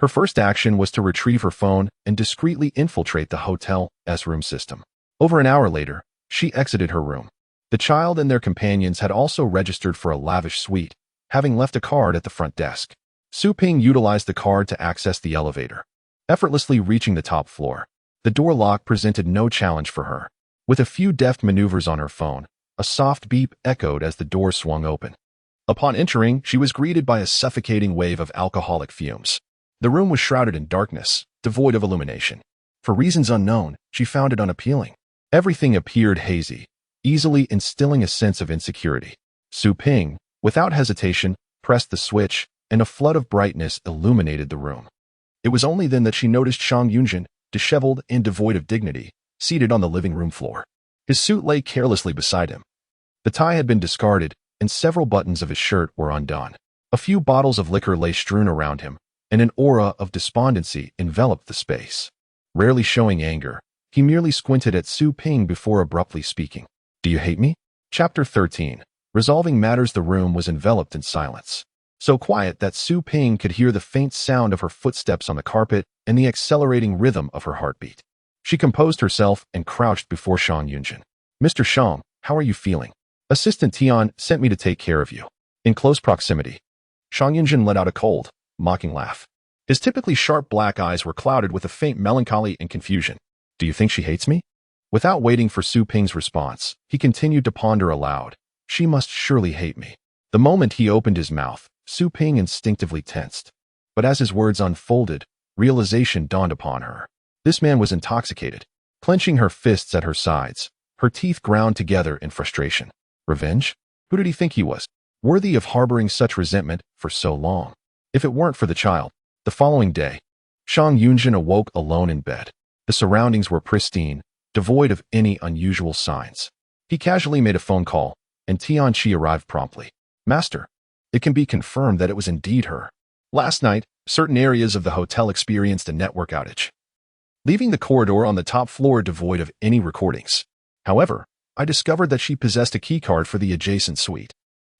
her first action was to retrieve her phone and discreetly infiltrate the hotel's room system. Over an hour later, she exited her room. The child and their companions had also registered for a lavish suite, having left a card at the front desk. Su Ping utilized the card to access the elevator. Effortlessly reaching the top floor, the door lock presented no challenge for her. With a few deft maneuvers on her phone, a soft beep echoed as the door swung open. Upon entering, she was greeted by a suffocating wave of alcoholic fumes. The room was shrouded in darkness, devoid of illumination. For reasons unknown, she found it unappealing. Everything appeared hazy, easily instilling a sense of insecurity. Su Ping, without hesitation, pressed the switch, and a flood of brightness illuminated the room. It was only then that she noticed Shang Yunzhen, disheveled and devoid of dignity, seated on the living room floor. His suit lay carelessly beside him. The tie had been discarded, and several buttons of his shirt were undone. A few bottles of liquor lay strewn around him, and an aura of despondency enveloped the space. Rarely showing anger, he merely squinted at Su Ping before abruptly speaking. Do you hate me? Chapter 13. Resolving matters. The room was enveloped in silence. so quiet that Su Qing could hear the faint sound of her footsteps on the carpet and the accelerating rhythm of her heartbeat. She composed herself and crouched before Shang Yunzhen. "Mr. Shang, how are you feeling? Assistant Tian sent me to take care of you." In close proximity, Shang Yunzhen let out a cold, mocking laugh. His typically sharp black eyes were clouded with a faint melancholy and confusion. "Do you think she hates me?" Without waiting for Su Qing's response, he continued to ponder aloud. "She must surely hate me." The moment he opened his mouth, Su Qing instinctively tensed. But as his words unfolded, realization dawned upon her. This man was intoxicated, clenching her fists at her sides, her teeth ground together in frustration. Revenge? Who did he think he was? Worthy of harboring such resentment for so long? If it weren't for the child. The following day, Shang Yunzhen awoke alone in bed. The surroundings were pristine, devoid of any unusual signs. He casually made a phone call, and Tianqi arrived promptly. "Master, it can be confirmed that it was indeed her. Last night, certain areas of the hotel experienced a network outage, leaving the corridor on the top floor devoid of any recordings. However, I discovered that she possessed a keycard for the adjacent suite.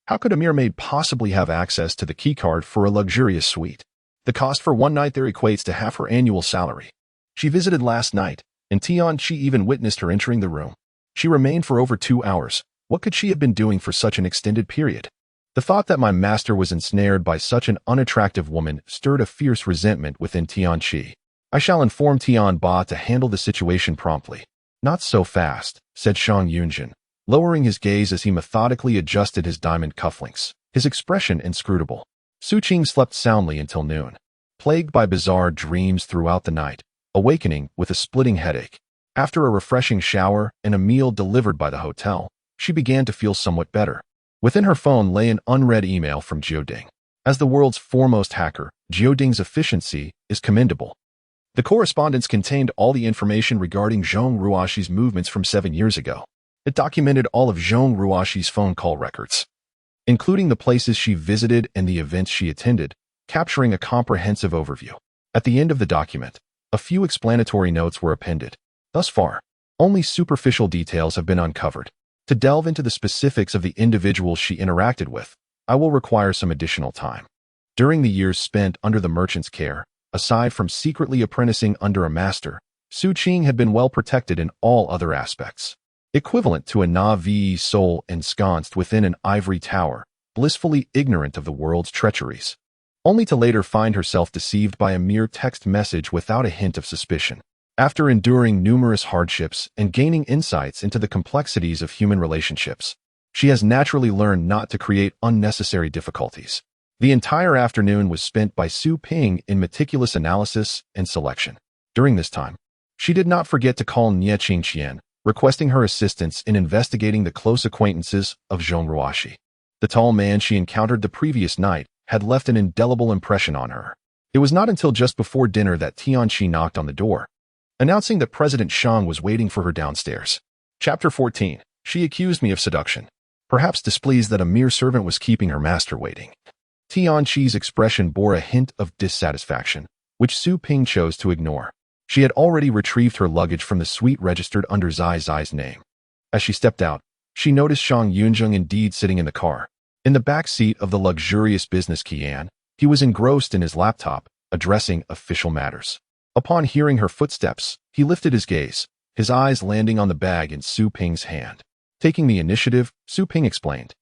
How could a mere maid possibly have access to the keycard for a luxurious suite? The cost for one night there equates to half her annual salary. She visited last night, and Tianqi even witnessed her entering the room. She remained for over 2 hours. What could she have been doing for such an extended period?" The thought that my master was ensnared by such an unattractive woman stirred a fierce resentment within Tianqi. "I shall inform Tian Ba to handle the situation promptly." "Not so fast," said Shang Yunzhen, lowering his gaze as he methodically adjusted his diamond cufflinks, his expression inscrutable. Su Qing slept soundly until noon, plagued by bizarre dreams throughout the night, awakening with a splitting headache. After a refreshing shower and a meal delivered by the hotel, she began to feel somewhat better. Within her phone lay an unread email from Jioding. As the world's foremost hacker, Jioding's efficiency is commendable. The correspondence contained all the information regarding Zhong Ruoxi's movements from 7 years ago. It documented all of Zhong Ruoxi's phone call records, including the places she visited and the events she attended, capturing a comprehensive overview. At the end of the document, a few explanatory notes were appended. Thus far, only superficial details have been uncovered. To delve into the specifics of the individuals she interacted with, I will require some additional time. During the years spent under the merchant's care, aside from secretly apprenticing under a master, Su Qing had been well protected in all other aspects. Equivalent to a Na'vi soul ensconced within an ivory tower, blissfully ignorant of the world's treacheries, only to later find herself deceived by a mere text message without a hint of suspicion. After enduring numerous hardships and gaining insights into the complexities of human relationships, she has naturally learned not to create unnecessary difficulties. The entire afternoon was spent by Su Qing in meticulous analysis and selection. During this time, she did not forget to call Nie Qingqian, requesting her assistance in investigating the close acquaintances of Zhong Ruoxi. The tall man she encountered the previous night had left an indelible impression on her. It was not until just before dinner that Tianqi knocked on the door, announcing that President Shang was waiting for her downstairs. Chapter 14. She accused me of seduction, perhaps displeased that a mere servant was keeping her master waiting. Tianqi's expression bore a hint of dissatisfaction, which Su Qing chose to ignore. She had already retrieved her luggage from the suite registered under Zai Zai's name. As she stepped out, she noticed Shang Yunzhen indeed sitting in the car. In the back seat of the luxurious business Qian, he was engrossed in his laptop, addressing official matters. Upon hearing her footsteps, he lifted his gaze, his eyes landing on the bag in Su Qing's hand. Taking the initiative, Su Qing explained,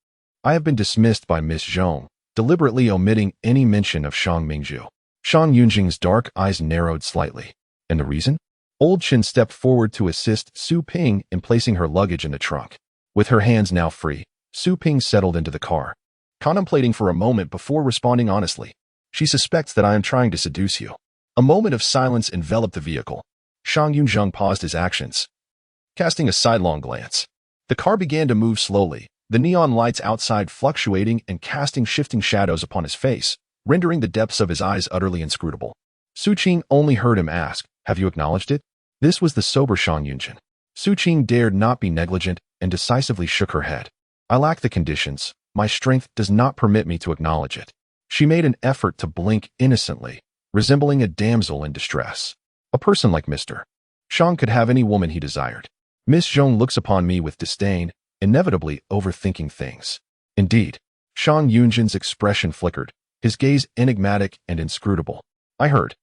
"I have been dismissed by Miss Zhong," deliberately omitting any mention of Shang Mingzhu. Shang Yunzhen's dark eyes narrowed slightly. And the reason? Old Chen stepped forward to assist Su Qing in placing her luggage in the trunk. With her hands now free, Su Qing settled into the car, contemplating for a moment before responding honestly. "She suspects that I am trying to seduce you." A moment of silence enveloped the vehicle. Shang Yunzhen paused his actions, casting a sidelong glance. The car began to move slowly, the neon lights outside fluctuating and casting shifting shadows upon his face, rendering the depths of his eyes utterly inscrutable. Su Qing only heard him ask, "Have you acknowledged it?" This was the sober Shang Yunzhen. Su Qing dared not be negligent and decisively shook her head. "I lack the conditions. My strength does not permit me to acknowledge it." She made an effort to blink innocently, resembling a damsel in distress. A person like Mr. Shang could have any woman he desired. Miss Zhong looks upon me with disdain, inevitably overthinking things. Indeed, Shang Yunzhen's expression flickered, his gaze enigmatic and inscrutable. I heard.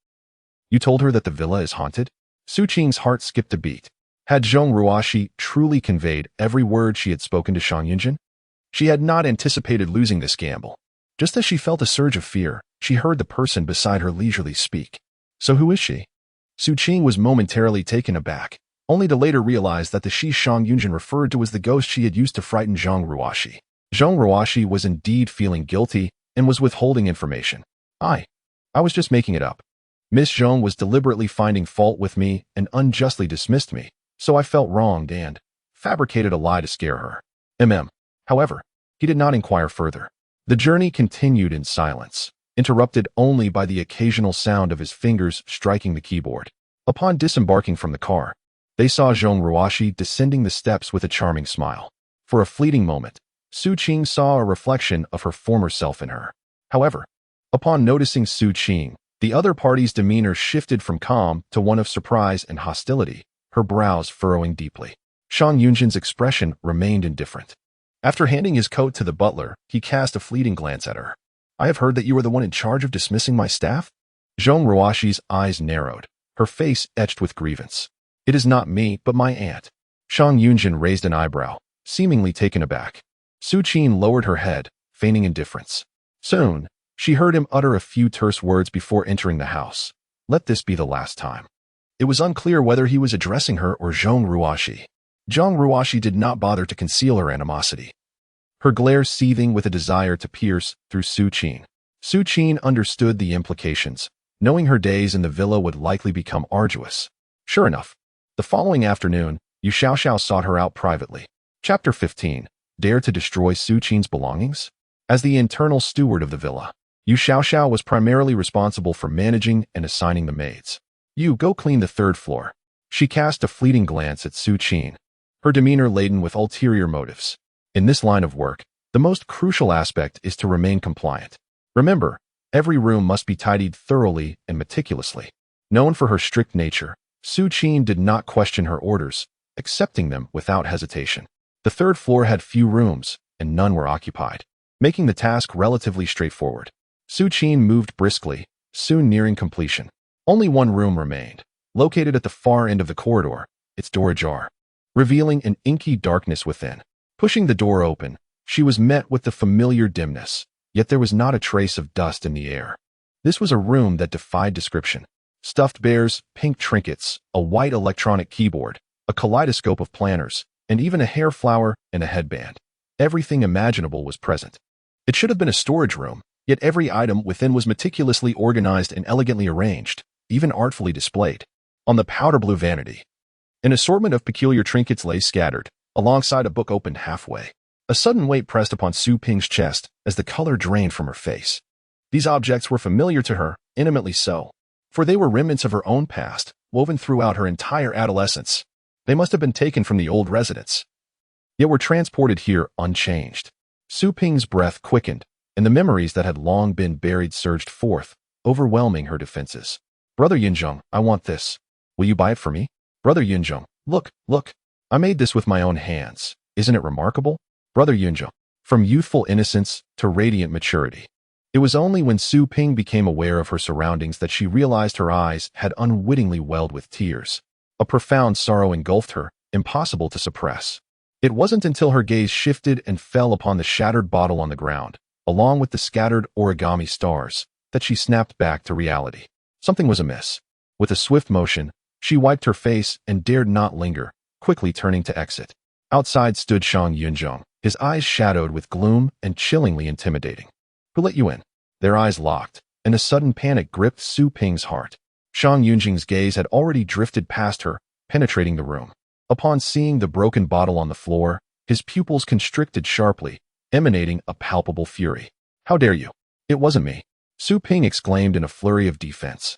You told her that the villa is haunted? Su Qing's heart skipped a beat. Had Zhong Ruoxi truly conveyed every word she had spoken to Shang Yunzhen? She had not anticipated losing this gamble. Just as she felt a surge of fear, she heard the person beside her leisurely speak. So who is she? Su Qing was momentarily taken aback, only to later realize that the she Shang Yunzhen referred to was the ghost she had used to frighten Zhong Ruoxi. Zhong Ruoxi was indeed feeling guilty and was withholding information. I was just making it up. Miss Zhong was deliberately finding fault with me and unjustly dismissed me, so I felt wronged and fabricated a lie to scare her. However, he did not inquire further. The journey continued in silence, interrupted only by the occasional sound of his fingers striking the keyboard. Upon disembarking from the car, they saw Zhong Ruoxi descending the steps with a charming smile. For a fleeting moment, Su Qing saw a reflection of her former self in her. However, upon noticing Su Qing, the other party's demeanor shifted from calm to one of surprise and hostility, her brows furrowing deeply. Shang Yunzhen's expression remained indifferent. After handing his coat to the butler, he cast a fleeting glance at her. I have heard that you are the one in charge of dismissing my staff? Zhong Ruoxi's eyes narrowed, her face etched with grievance. It is not me, but my aunt. Shang Yunzhen raised an eyebrow, seemingly taken aback. Su Qing lowered her head, feigning indifference. Soon, she heard him utter a few terse words before entering the house. Let this be the last time. It was unclear whether he was addressing her or Zhong Ruoxi. Zhong Ruoxi did not bother to conceal her animosity, her glare seething with a desire to pierce through Su Qing. Su Qing understood the implications, knowing her days in the villa would likely become arduous. Sure enough, the following afternoon, Yu Xiaoxiao sought her out privately. Chapter 15. Dare to destroy Su Qing's belongings? As the internal steward of the villa, Yu Xiaoxiao was primarily responsible for managing and assigning the maids. You go clean the third floor. She cast a fleeting glance at Su Qing, her demeanor laden with ulterior motives. In this line of work, the most crucial aspect is to remain compliant. Remember, every room must be tidied thoroughly and meticulously. Known for her strict nature, Su Qing did not question her orders, accepting them without hesitation. The third floor had few rooms, and none were occupied, making the task relatively straightforward. Su Qing moved briskly, soon nearing completion. Only one room remained, located at the far end of the corridor, its door ajar, revealing an inky darkness within. Pushing the door open, she was met with the familiar dimness, yet there was not a trace of dust in the air. This was a room that defied description. Stuffed bears, pink trinkets, a white electronic keyboard, a kaleidoscope of planners, and even a hair flower and a headband. Everything imaginable was present. It should have been a storage room, yet every item within was meticulously organized and elegantly arranged, even artfully displayed. On the powder blue vanity, an assortment of peculiar trinkets lay scattered, alongside a book opened halfway. A sudden weight pressed upon Su Ping's chest as the color drained from her face. These objects were familiar to her, intimately so, for they were remnants of her own past, woven throughout her entire adolescence. They must have been taken from the old residence, yet were transported here unchanged. Su Ping's breath quickened, and the memories that had long been buried surged forth, overwhelming her defenses. Brother Yunzheng, I want this. Will you buy it for me? Brother Yunzheng, look. I made this with my own hands. Isn't it remarkable? Brother Yunzheng, from youthful innocence to radiant maturity. It was only when Su Ping became aware of her surroundings that she realized her eyes had unwittingly welled with tears. A profound sorrow engulfed her, impossible to suppress. It wasn't until her gaze shifted and fell upon the shattered bottle on the ground, along with the scattered origami stars, that she snapped back to reality. Something was amiss. With a swift motion, she wiped her face and dared not linger, quickly turning to exit. Outside stood Shang Yunzhen, his eyes shadowed with gloom and chillingly intimidating. Who let you in? Their eyes locked, and a sudden panic gripped Su Ping's heart. Shang Yunzhen's gaze had already drifted past her, penetrating the room. Upon seeing the broken bottle on the floor, his pupils constricted sharply, emanating a palpable fury. How dare you? It wasn't me, Su Ping exclaimed in a flurry of defense,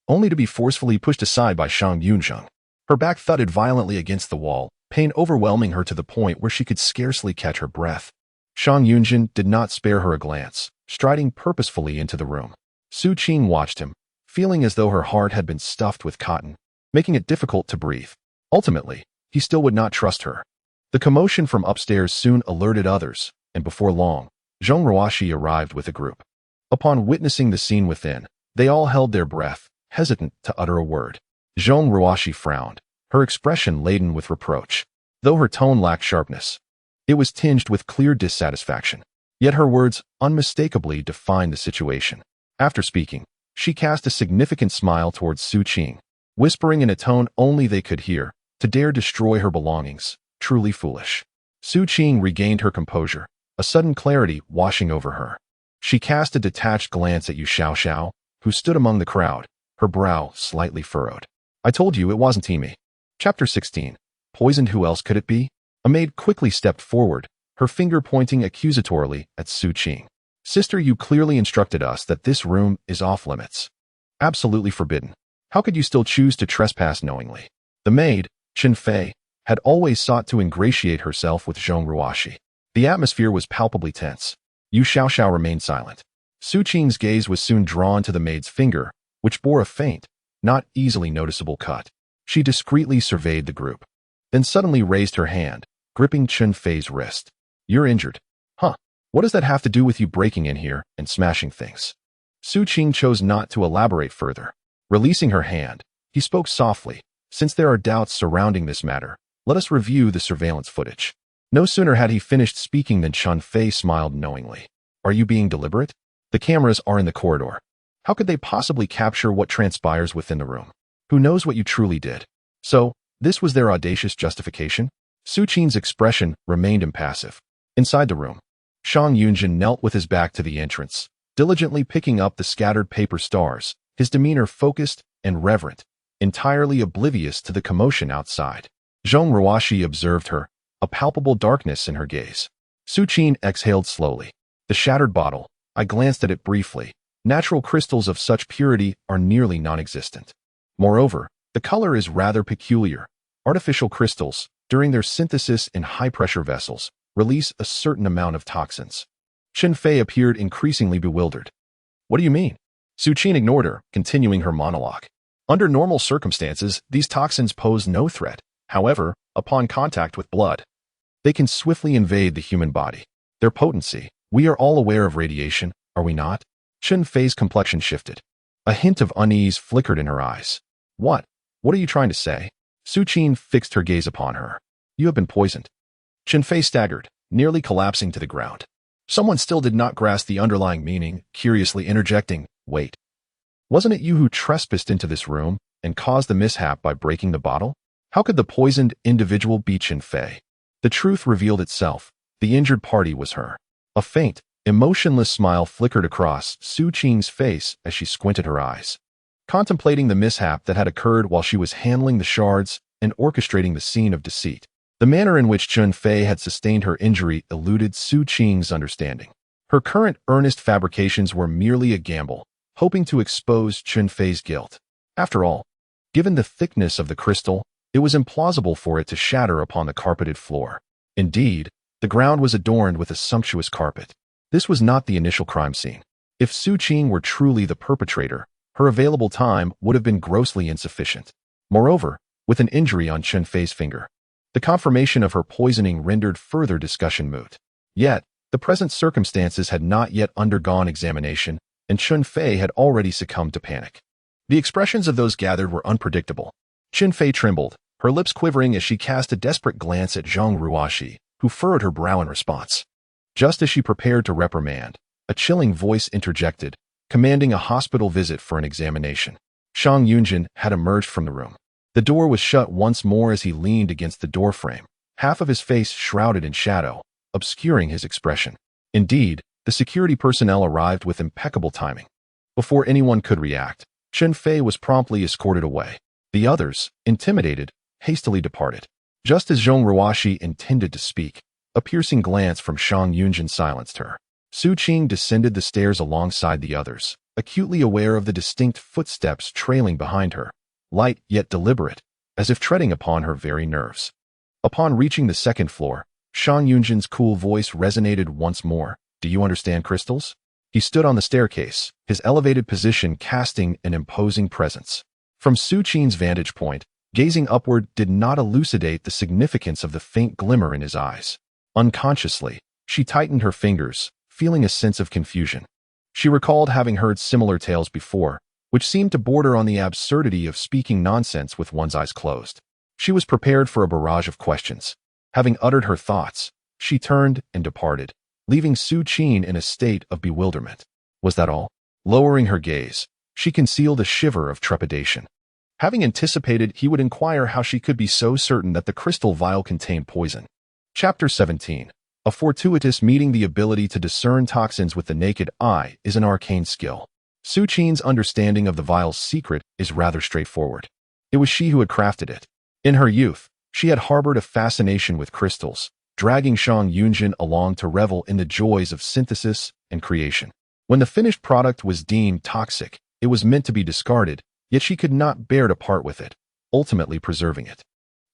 only to be forcefully pushed aside by Shang Yunzhen. Her back thudded violently against the wall, pain overwhelming her to the point where she could scarcely catch her breath. Shang Yunzhen did not spare her a glance, striding purposefully into the room. Su Qing watched him, feeling as though her heart had been stuffed with cotton, making it difficult to breathe. Ultimately, he still would not trust her. The commotion from upstairs soon alerted others, and before long, Zhong Ruoxi arrived with a group. Upon witnessing the scene within, they all held their breath, hesitant to utter a word. Zhong Ruoxi frowned, her expression laden with reproach. Though her tone lacked sharpness, it was tinged with clear dissatisfaction. Yet her words unmistakably defined the situation. After speaking, she cast a significant smile towards Su Qing, whispering in a tone only they could hear, "To dare destroy her belongings, truly foolish." Su Qing regained her composure, a sudden clarity washing over her. She cast a detached glance at Yu Xiaoxiao, who stood among the crowd, her brow slightly furrowed. "I told you it wasn't me." Chapter 16. Poisoned. Who else could it be? A maid quickly stepped forward, her finger pointing accusatorily at Su Qing. "Sister, you clearly instructed us that this room is off limits. Absolutely forbidden. How could you still choose to trespass knowingly?" The maid, Chen Fei, had always sought to ingratiate herself with Zhong Ruoxi. The atmosphere was palpably tense. Yu Xiaoxiao remained silent. Su Qing's gaze was soon drawn to the maid's finger, which bore a faint, not easily noticeable cut. She discreetly surveyed the group, then suddenly raised her hand, gripping Chen Fei's wrist. "You're injured." "Huh? What does that have to do with you breaking in here and smashing things?" Su Qing chose not to elaborate further. Releasing her hand, he spoke softly, "Since there are doubts surrounding this matter, let us review the surveillance footage." No sooner had he finished speaking than Chen Fei smiled knowingly. "Are you being deliberate? The cameras are in the corridor. How could they possibly capture what transpires within the room? Who knows what you truly did?" So, this was their audacious justification? Su Qing's expression remained impassive. Inside the room, Shang Yunzhen knelt with his back to the entrance, diligently picking up the scattered paper stars, his demeanor focused and reverent, entirely oblivious to the commotion outside. Zhong Ruoxi observed her, a palpable darkness in her gaze. Su Qing exhaled slowly. "The shattered bottle." I glanced at it briefly. "Natural crystals of such purity are nearly non-existent. Moreover, the color is rather peculiar. Artificial crystals, during their synthesis in high-pressure vessels, release a certain amount of toxins." Chen Fei appeared increasingly bewildered. "What do you mean?" Su Qing ignored her, continuing her monologue. "Under normal circumstances, these toxins pose no threat. However, upon contact with blood, they can swiftly invade the human body. Their potency, we are all aware of radiation, are we not?" Chen Fei's complexion shifted. A hint of unease flickered in her eyes. What are you trying to say?" Su Qing fixed her gaze upon her. "You have been poisoned." Chen Fei staggered, nearly collapsing to the ground. Someone still did not grasp the underlying meaning, curiously interjecting, "Wait. Wasn't it you who trespassed into this room and caused the mishap by breaking the bottle? How could the poisoned individual be Chen Fei?" The truth revealed itself. The injured party was her. A faint, emotionless smile flickered across Su Qing's face as she squinted her eyes, contemplating the mishap that had occurred while she was handling the shards and orchestrating the scene of deceit. The manner in which Chen Fei had sustained her injury eluded Su Qing's understanding. Her current earnest fabrications were merely a gamble, hoping to expose Chen Fei's guilt. After all, given the thickness of the crystal, it was implausible for it to shatter upon the carpeted floor. Indeed, the ground was adorned with a sumptuous carpet. This was not the initial crime scene. If Su Qing were truly the perpetrator, her available time would have been grossly insufficient. Moreover, with an injury on Chen Fei's finger, the confirmation of her poisoning rendered further discussion moot. Yet, the present circumstances had not yet undergone examination, and Chen Fei had already succumbed to panic. The expressions of those gathered were unpredictable. Chen Fei trembled, her lips quivering as she cast a desperate glance at Zhong Ruoxi, who furrowed her brow in response. Just as she prepared to reprimand, a chilling voice interjected, commanding a hospital visit for an examination. Shang Yunzhen had emerged from the room. The door was shut once more as he leaned against the doorframe, half of his face shrouded in shadow, obscuring his expression. Indeed, the security personnel arrived with impeccable timing. Before anyone could react, Chen Fei was promptly escorted away. The others, intimidated, hastily departed. Just as Zhong Ruoxi intended to speak, a piercing glance from Shang Yunzhen silenced her. Su Qing descended the stairs alongside the others, acutely aware of the distinct footsteps trailing behind her, light yet deliberate, as if treading upon her very nerves. Upon reaching the second floor, Shang Yunzhen's cool voice resonated once more. "Do you understand crystals?" He stood on the staircase, his elevated position casting an imposing presence. From Su Qing's vantage point, gazing upward did not elucidate the significance of the faint glimmer in his eyes. Unconsciously, she tightened her fingers, feeling a sense of confusion. She recalled having heard similar tales before, which seemed to border on the absurdity of speaking nonsense with one's eyes closed. She was prepared for a barrage of questions. Having uttered her thoughts, she turned and departed, leaving Su Qing in a state of bewilderment. Was that all? Lowering her gaze, she concealed a shiver of trepidation. Having anticipated he would inquire how she could be so certain that the crystal vial contained poison. Chapter 17. A fortuitous meeting. The ability to discern toxins with the naked eye is an arcane skill. Su Qing's understanding of the vial's secret is rather straightforward. It was she who had crafted it. In her youth, she had harbored a fascination with crystals, dragging Shang Yunzhen along to revel in the joys of synthesis and creation. When the finished product was deemed toxic, it was meant to be discarded, yet she could not bear to part with it, ultimately preserving it.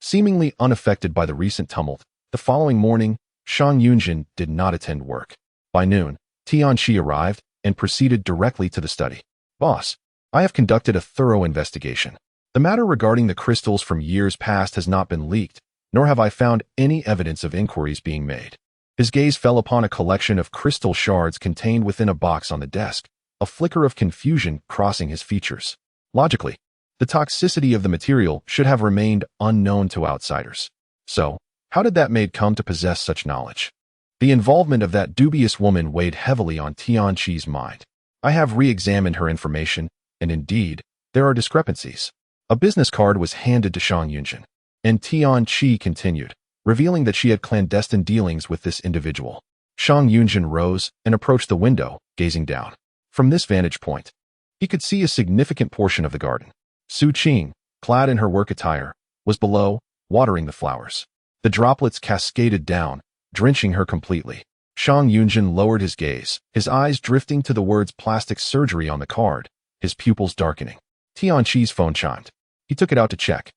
Seemingly unaffected by the recent tumult, the following morning, Shang Yunzhen did not attend work. By noon, Tianqi arrived and proceeded directly to the study. Boss, I have conducted a thorough investigation. The matter regarding the crystals from years past has not been leaked, nor have I found any evidence of inquiries being made. His gaze fell upon a collection of crystal shards contained within a box on the desk, a flicker of confusion crossing his features. Logically, the toxicity of the material should have remained unknown to outsiders. So, how did that maid come to possess such knowledge? The involvement of that dubious woman weighed heavily on Tianqi's mind. I have re-examined her information, and indeed, there are discrepancies. A business card was handed to Shang Yunzhen, and Tianqi continued, revealing that she had clandestine dealings with this individual. Shang Yunzhen rose and approached the window, gazing down. From this vantage point, he could see a significant portion of the garden. Su Qing, clad in her work attire, was below, watering the flowers. The droplets cascaded down, drenching her completely. Shang Yunzhen lowered his gaze, his eyes drifting to the words plastic surgery on the card, his pupils darkening. Tianqi's phone chimed. He took it out to check,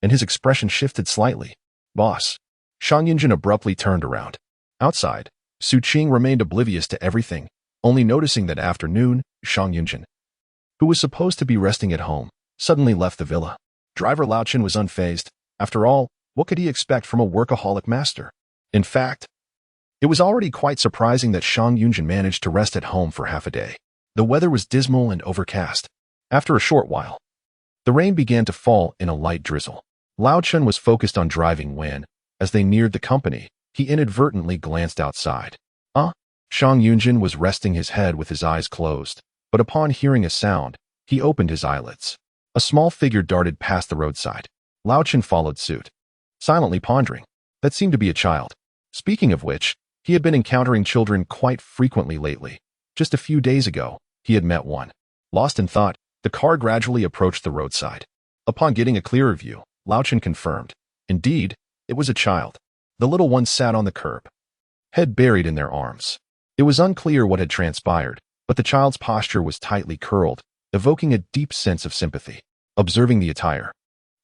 and his expression shifted slightly. Boss. Shang Yunzhen abruptly turned around. Outside, Su Qing remained oblivious to everything, only noticing that afternoon, Shang Yunzhen, who was supposed to be resting at home, suddenly left the villa. Driver Lao Chen was unfazed. After all, what could he expect from a workaholic master? In fact, it was already quite surprising that Shang Yunzhen managed to rest at home for half a day. The weather was dismal and overcast. After a short while, the rain began to fall in a light drizzle. Lao Chen was focused on driving when, as they neared the company, he inadvertently glanced outside. Shang Yunzhen was resting his head with his eyes closed, but upon hearing a sound, he opened his eyelids. A small figure darted past the roadside. Lao Chen followed suit, silently pondering. That seemed to be a child. Speaking of which, he had been encountering children quite frequently lately. Just a few days ago, he had met one. Lost in thought, the car gradually approached the roadside. Upon getting a clearer view, Lao Chen confirmed. Indeed, it was a child. The little one sat on the curb, head buried in their arms. It was unclear what had transpired, but the child's posture was tightly curled, evoking a deep sense of sympathy. Observing the attire,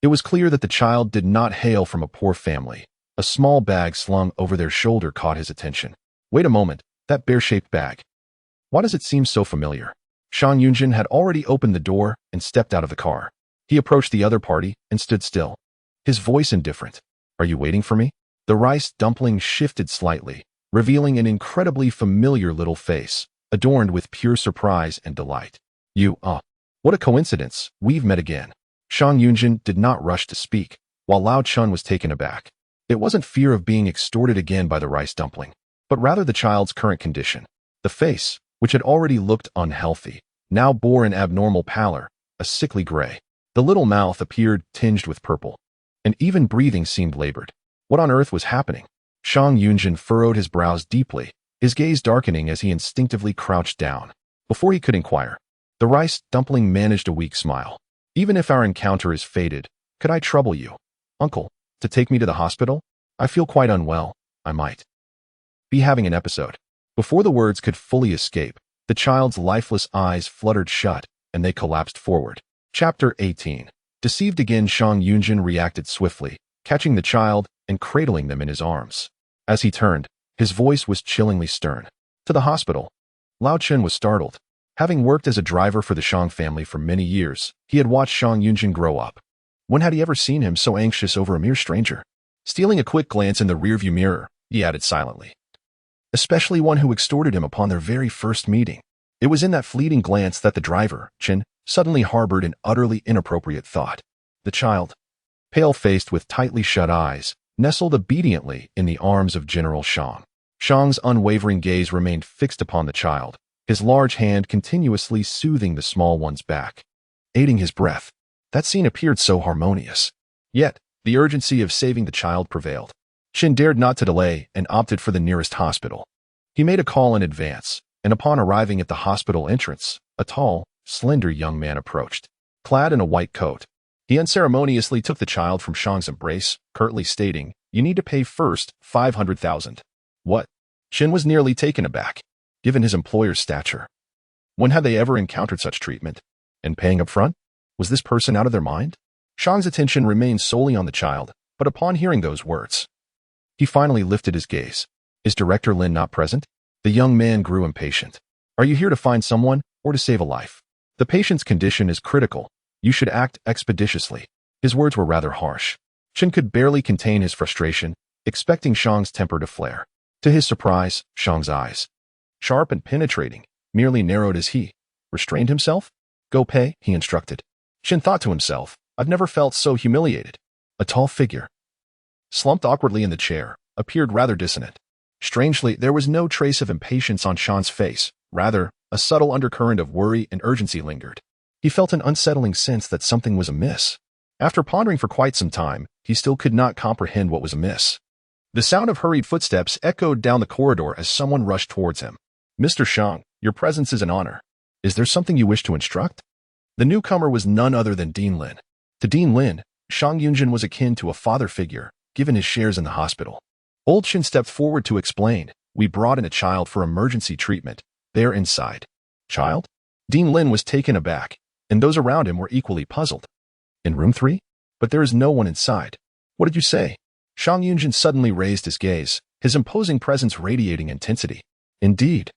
it was clear that the child did not hail from a poor family. A small bag slung over their shoulder caught his attention. Wait a moment, that bear-shaped bag. Why does it seem so familiar? Shang Yunzhen had already opened the door and stepped out of the car. He approached the other party and stood still, his voice indifferent. Are you waiting for me? The rice dumpling shifted slightly, revealing an incredibly familiar little face, adorned with pure surprise and delight. What a coincidence, we've met again. Shang Yunzhen did not rush to speak, while Lao Chen was taken aback. It wasn't fear of being extorted again by the rice dumpling, but rather the child's current condition. The face, which had already looked unhealthy, now bore an abnormal pallor, a sickly gray. The little mouth appeared tinged with purple, and even breathing seemed labored. What on earth was happening? Shang Yunzhen furrowed his brows deeply, his gaze darkening as he instinctively crouched down. Before he could inquire, the rice dumpling managed a weak smile. Even if our encounter is fated, could I trouble you, uncle, to take me to the hospital? I feel quite unwell. I might be having an episode. Before the words could fully escape, the child's lifeless eyes fluttered shut, and they collapsed forward. Chapter 18. Deceived again, Shang Yunzhen reacted swiftly, catching the child and cradling them in his arms. As he turned, his voice was chillingly stern. To the hospital. Lao Chen was startled. Having worked as a driver for the Shang family for many years, he had watched Shang Yunzhen grow up. When had he ever seen him so anxious over a mere stranger? Stealing a quick glance in the rearview mirror, he added silently. Especially one who extorted him upon their very first meeting. It was in that fleeting glance that the driver, Chen, suddenly harbored an utterly inappropriate thought. The child, pale-faced with tightly shut eyes, nestled obediently in the arms of General Shang. Shang's unwavering gaze remained fixed upon the child, his large hand continuously soothing the small one's back, aiding his breath. That scene appeared so harmonious. Yet, the urgency of saving the child prevailed. Chen dared not to delay and opted for the nearest hospital. He made a call in advance, and upon arriving at the hospital entrance, a tall, slender young man approached. Clad in a white coat, he unceremoniously took the child from Shang's embrace, curtly stating, "You need to pay first, 500,000. What? Chen was nearly taken aback, given his employer's stature. When had they ever encountered such treatment? And paying up front? Was this person out of their mind? Shang's attention remained solely on the child, but upon hearing those words, he finally lifted his gaze. Is Director Lin not present? The young man grew impatient. Are you here to find someone, or to save a life? The patient's condition is critical. You should act expeditiously. His words were rather harsh. Chen could barely contain his frustration, expecting Shang's temper to flare. To his surprise, Shang's eyes, sharp and penetrating, merely narrowed as he restrained himself. Go pay, he instructed. Chen thought to himself, I've never felt so humiliated. A tall figure, slumped awkwardly in the chair, appeared rather dissonant. Strangely, there was no trace of impatience on Shang's face. Rather, a subtle undercurrent of worry and urgency lingered. He felt an unsettling sense that something was amiss. After pondering for quite some time, he still could not comprehend what was amiss. The sound of hurried footsteps echoed down the corridor as someone rushed towards him. Mr. Shang, your presence is an honor. Is there something you wish to instruct? The newcomer was none other than Dean Lin. To Dean Lin, Shang Yunzhen was akin to a father figure, given his shares in the hospital. Old Chen stepped forward to explain, we brought in a child for emergency treatment. They're inside. Child? Dean Lin was taken aback, and those around him were equally puzzled. In room 3? But there is no one inside. What did you say? Shang Yunzhen suddenly raised his gaze, his imposing presence radiating intensity. Indeed,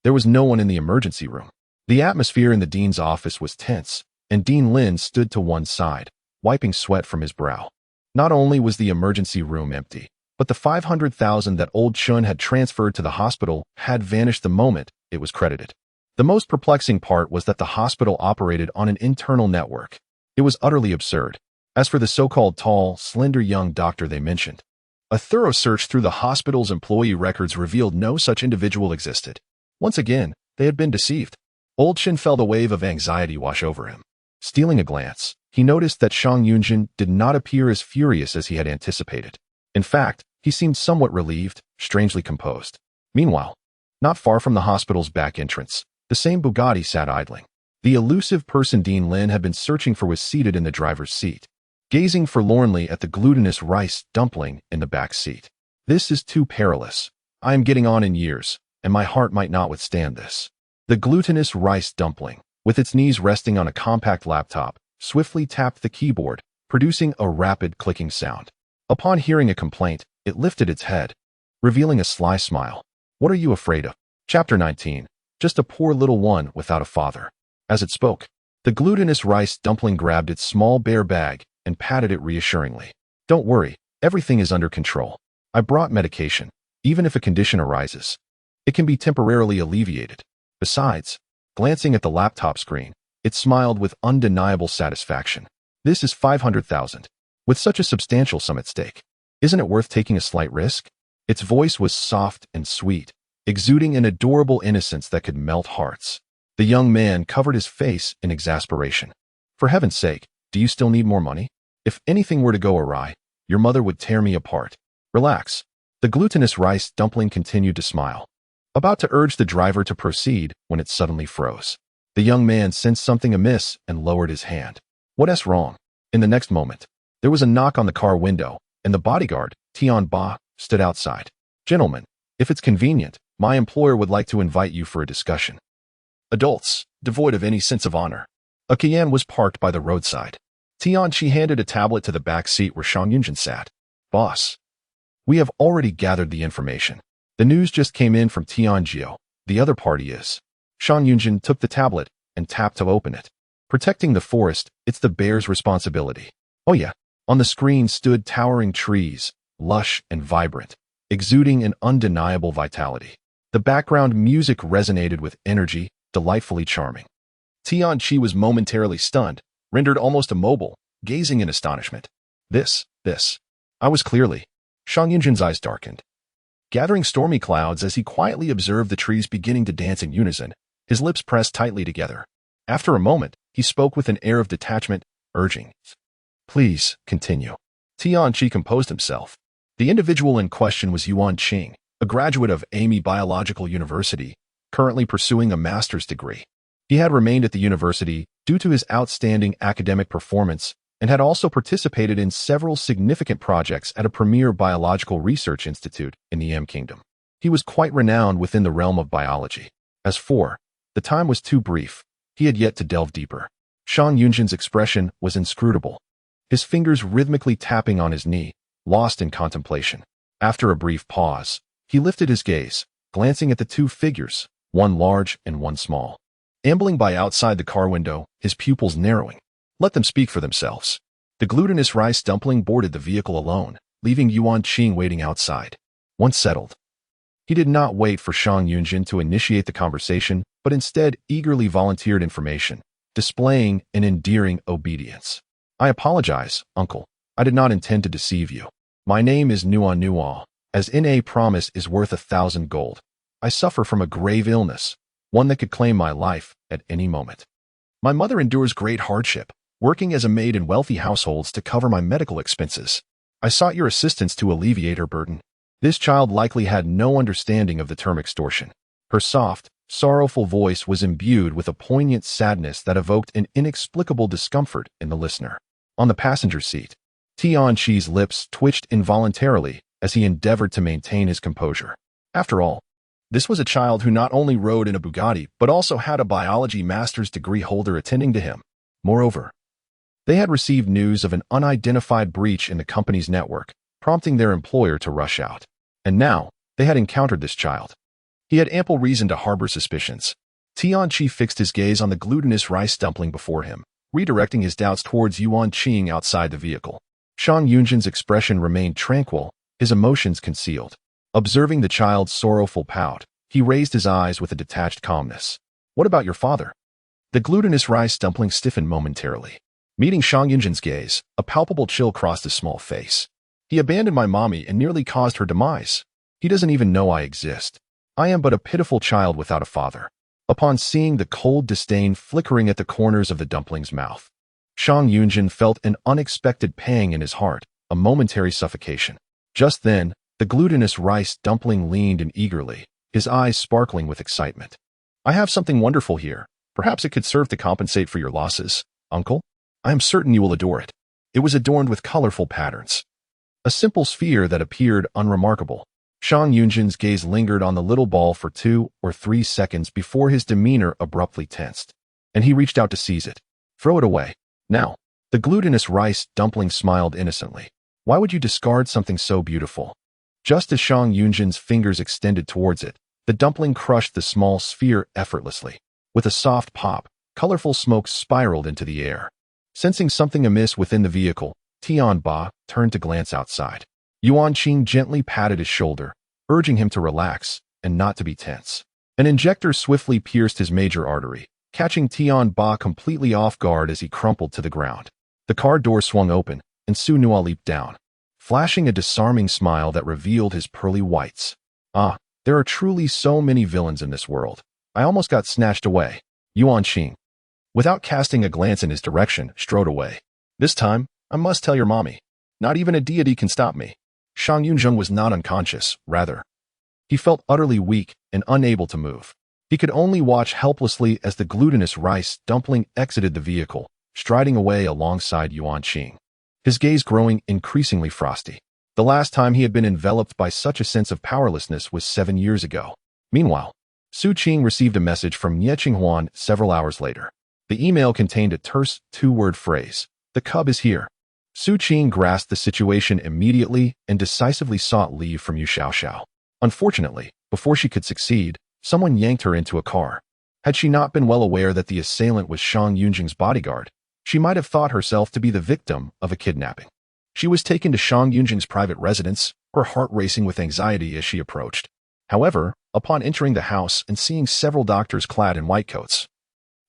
there was no one in the emergency room. The atmosphere in the dean's office was tense, and Dean Lin stood to one side, wiping sweat from his brow. Not only was the emergency room empty, but the 500,000 that old Chun had transferred to the hospital had vanished the moment it was credited. The most perplexing part was that the hospital operated on an internal network. It was utterly absurd. As for the so-called tall, slender young doctor they mentioned, a thorough search through the hospital's employee records revealed no such individual existed. Once again, they had been deceived. Old Chen felt a wave of anxiety wash over him. Stealing a glance, he noticed that Shang Yunzhen did not appear as furious as he had anticipated. In fact, he seemed somewhat relieved, strangely composed. Meanwhile, not far from the hospital's back entrance, the same Bugatti sat idling. The elusive person Dean Lin had been searching for was seated in the driver's seat, gazing forlornly at the glutinous rice dumpling in the back seat. This is too perilous. I am getting on in years, and my heart might not withstand this. The glutinous rice dumpling, with its knees resting on a compact laptop, swiftly tapped the keyboard, producing a rapid clicking sound. Upon hearing a complaint, it lifted its head, revealing a sly smile. What are you afraid of? Chapter 19. Just a poor little one without a father. As it spoke, the glutinous rice dumpling grabbed its small bare bag and patted it reassuringly. Don't worry, everything is under control. I brought medication. Even if a condition arises, it can be temporarily alleviated. Besides, glancing at the laptop screen, it smiled with undeniable satisfaction. This is 500,000. With such a substantial sum at stake, isn't it worth taking a slight risk? Its voice was soft and sweet, exuding an adorable innocence that could melt hearts. The young man covered his face in exasperation. For heaven's sake, do you still need more money? If anything were to go awry, your mother would tear me apart. Relax. The glutinous rice dumpling continued to smile, about to urge the driver to proceed when it suddenly froze. The young man sensed something amiss and lowered his hand. What's wrong? In the next moment, there was a knock on the car window, and the bodyguard, Tian Ba, stood outside. Gentlemen, if it's convenient, my employer would like to invite you for a discussion. Adults, devoid of any sense of honor. A Cayenne was parked by the roadside. Tian Chi handed a tablet to the back seat where Shang Yunzhen sat. Boss, we have already gathered the information. The news just came in from Tianjio. The other party is. Shang Yunzhen took the tablet and tapped to open it. Protecting the forest, it's the bear's responsibility. Oh yeah. On the screen stood towering trees, lush and vibrant, exuding an undeniable vitality. The background music resonated with energy, delightfully charming. Tianqi was momentarily stunned, rendered almost immobile, gazing in astonishment. This. I was clearly. Shang Yunzhen's eyes darkened, gathering stormy clouds as he quietly observed the trees beginning to dance in unison, his lips pressed tightly together. After a moment, he spoke with an air of detachment, urging, "Please, continue." Tianqi composed himself. The individual in question was Yuan Qing, a graduate of Amy Biological University, currently pursuing a master's degree. He had remained at the university due to his outstanding academic performance and had also participated in several significant projects at a premier biological research institute in the M Kingdom. He was quite renowned within the realm of biology. As for, the time was too brief. He had yet to delve deeper. Shang Yunzhen's expression was inscrutable, his fingers rhythmically tapping on his knee, lost in contemplation. After a brief pause, he lifted his gaze, glancing at the two figures, one large and one small. Ambling by outside the car window, his pupils narrowing. Let them speak for themselves. The glutinous rice dumpling boarded the vehicle alone, leaving Yuan Qing waiting outside. Once settled, he did not wait for Shang Yunzhen to initiate the conversation, but instead eagerly volunteered information, displaying an endearing obedience. "I apologize, uncle. I did not intend to deceive you. My name is Nuan, as a promise is worth 1,000 gold. I suffer from a grave illness, one that could claim my life at any moment. My mother endures great hardship, working as a maid in wealthy households to cover my medical expenses. I sought your assistance to alleviate her burden." This child likely had no understanding of the term extortion. Her soft, sorrowful voice was imbued with a poignant sadness that evoked an inexplicable discomfort in the listener. On the passenger seat, Tianqi's lips twitched involuntarily as he endeavored to maintain his composure. After all, this was a child who not only rode in a Bugatti but also had a biology master's degree holder attending to him. Moreover, they had received news of an unidentified breach in the company's network, prompting their employer to rush out. And now, they had encountered this child. He had ample reason to harbor suspicions. Tianqi fixed his gaze on the glutinous rice dumpling before him, redirecting his doubts towards Yuan Qing outside the vehicle. Shang Yunzhen's expression remained tranquil, his emotions concealed. Observing the child's sorrowful pout, he raised his eyes with a detached calmness. "What about your father?" The glutinous rice dumpling stiffened momentarily. Meeting Shang Yunzhen's gaze, a palpable chill crossed his small face. "He abandoned my mommy and nearly caused her demise. He doesn't even know I exist. I am but a pitiful child without a father." Upon seeing the cold disdain flickering at the corners of the dumpling's mouth, Shang Yunzhen felt an unexpected pang in his heart, a momentary suffocation. Just then, the glutinous rice dumpling leaned in eagerly, his eyes sparkling with excitement. "I have something wonderful here. Perhaps it could serve to compensate for your losses, uncle. I am certain you will adore it." It was adorned with colorful patterns, a simple sphere that appeared unremarkable. Shang Yunzhen's gaze lingered on the little ball for 2 or 3 seconds before his demeanor abruptly tensed, and he reached out to seize it. "Throw it away. Now." The glutinous rice dumpling smiled innocently. "Why would you discard something so beautiful?" Just as Shang Yunzhen's fingers extended towards it, the dumpling crushed the small sphere effortlessly. With a soft pop, colorful smoke spiraled into the air. Sensing something amiss within the vehicle, Tian Ba turned to glance outside. Yuan Qing gently patted his shoulder, urging him to relax and not to be tense. An injector swiftly pierced his major artery, catching Tian Ba completely off guard as he crumpled to the ground. The car door swung open, and Su Nua leaped down, flashing a disarming smile that revealed his pearly whites. "Ah, there are truly so many villains in this world. I almost got snatched away." Yuan Qing, without casting a glance in his direction, strode away. "This time, I must tell your mommy. Not even a deity can stop me." Shang Yunzhen was not unconscious, rather. He felt utterly weak and unable to move. He could only watch helplessly as the glutinous rice dumpling exited the vehicle, striding away alongside Yuan Qing, his gaze growing increasingly frosty. The last time he had been enveloped by such a sense of powerlessness was 7 years ago. Meanwhile, Su Qing received a message from Ye Qinghuan several hours later. The email contained a terse 2-word phrase: "The cub is here." Su Qing grasped the situation immediately and decisively sought leave from Yu Xiaoxiao. Unfortunately, before she could succeed, someone yanked her into a car. Had she not been well aware that the assailant was Shang Yunzhen's bodyguard, she might have thought herself to be the victim of a kidnapping. She was taken to Shang Yunzhen's private residence, her heart racing with anxiety as she approached. However, upon entering the house and seeing several doctors clad in white coats.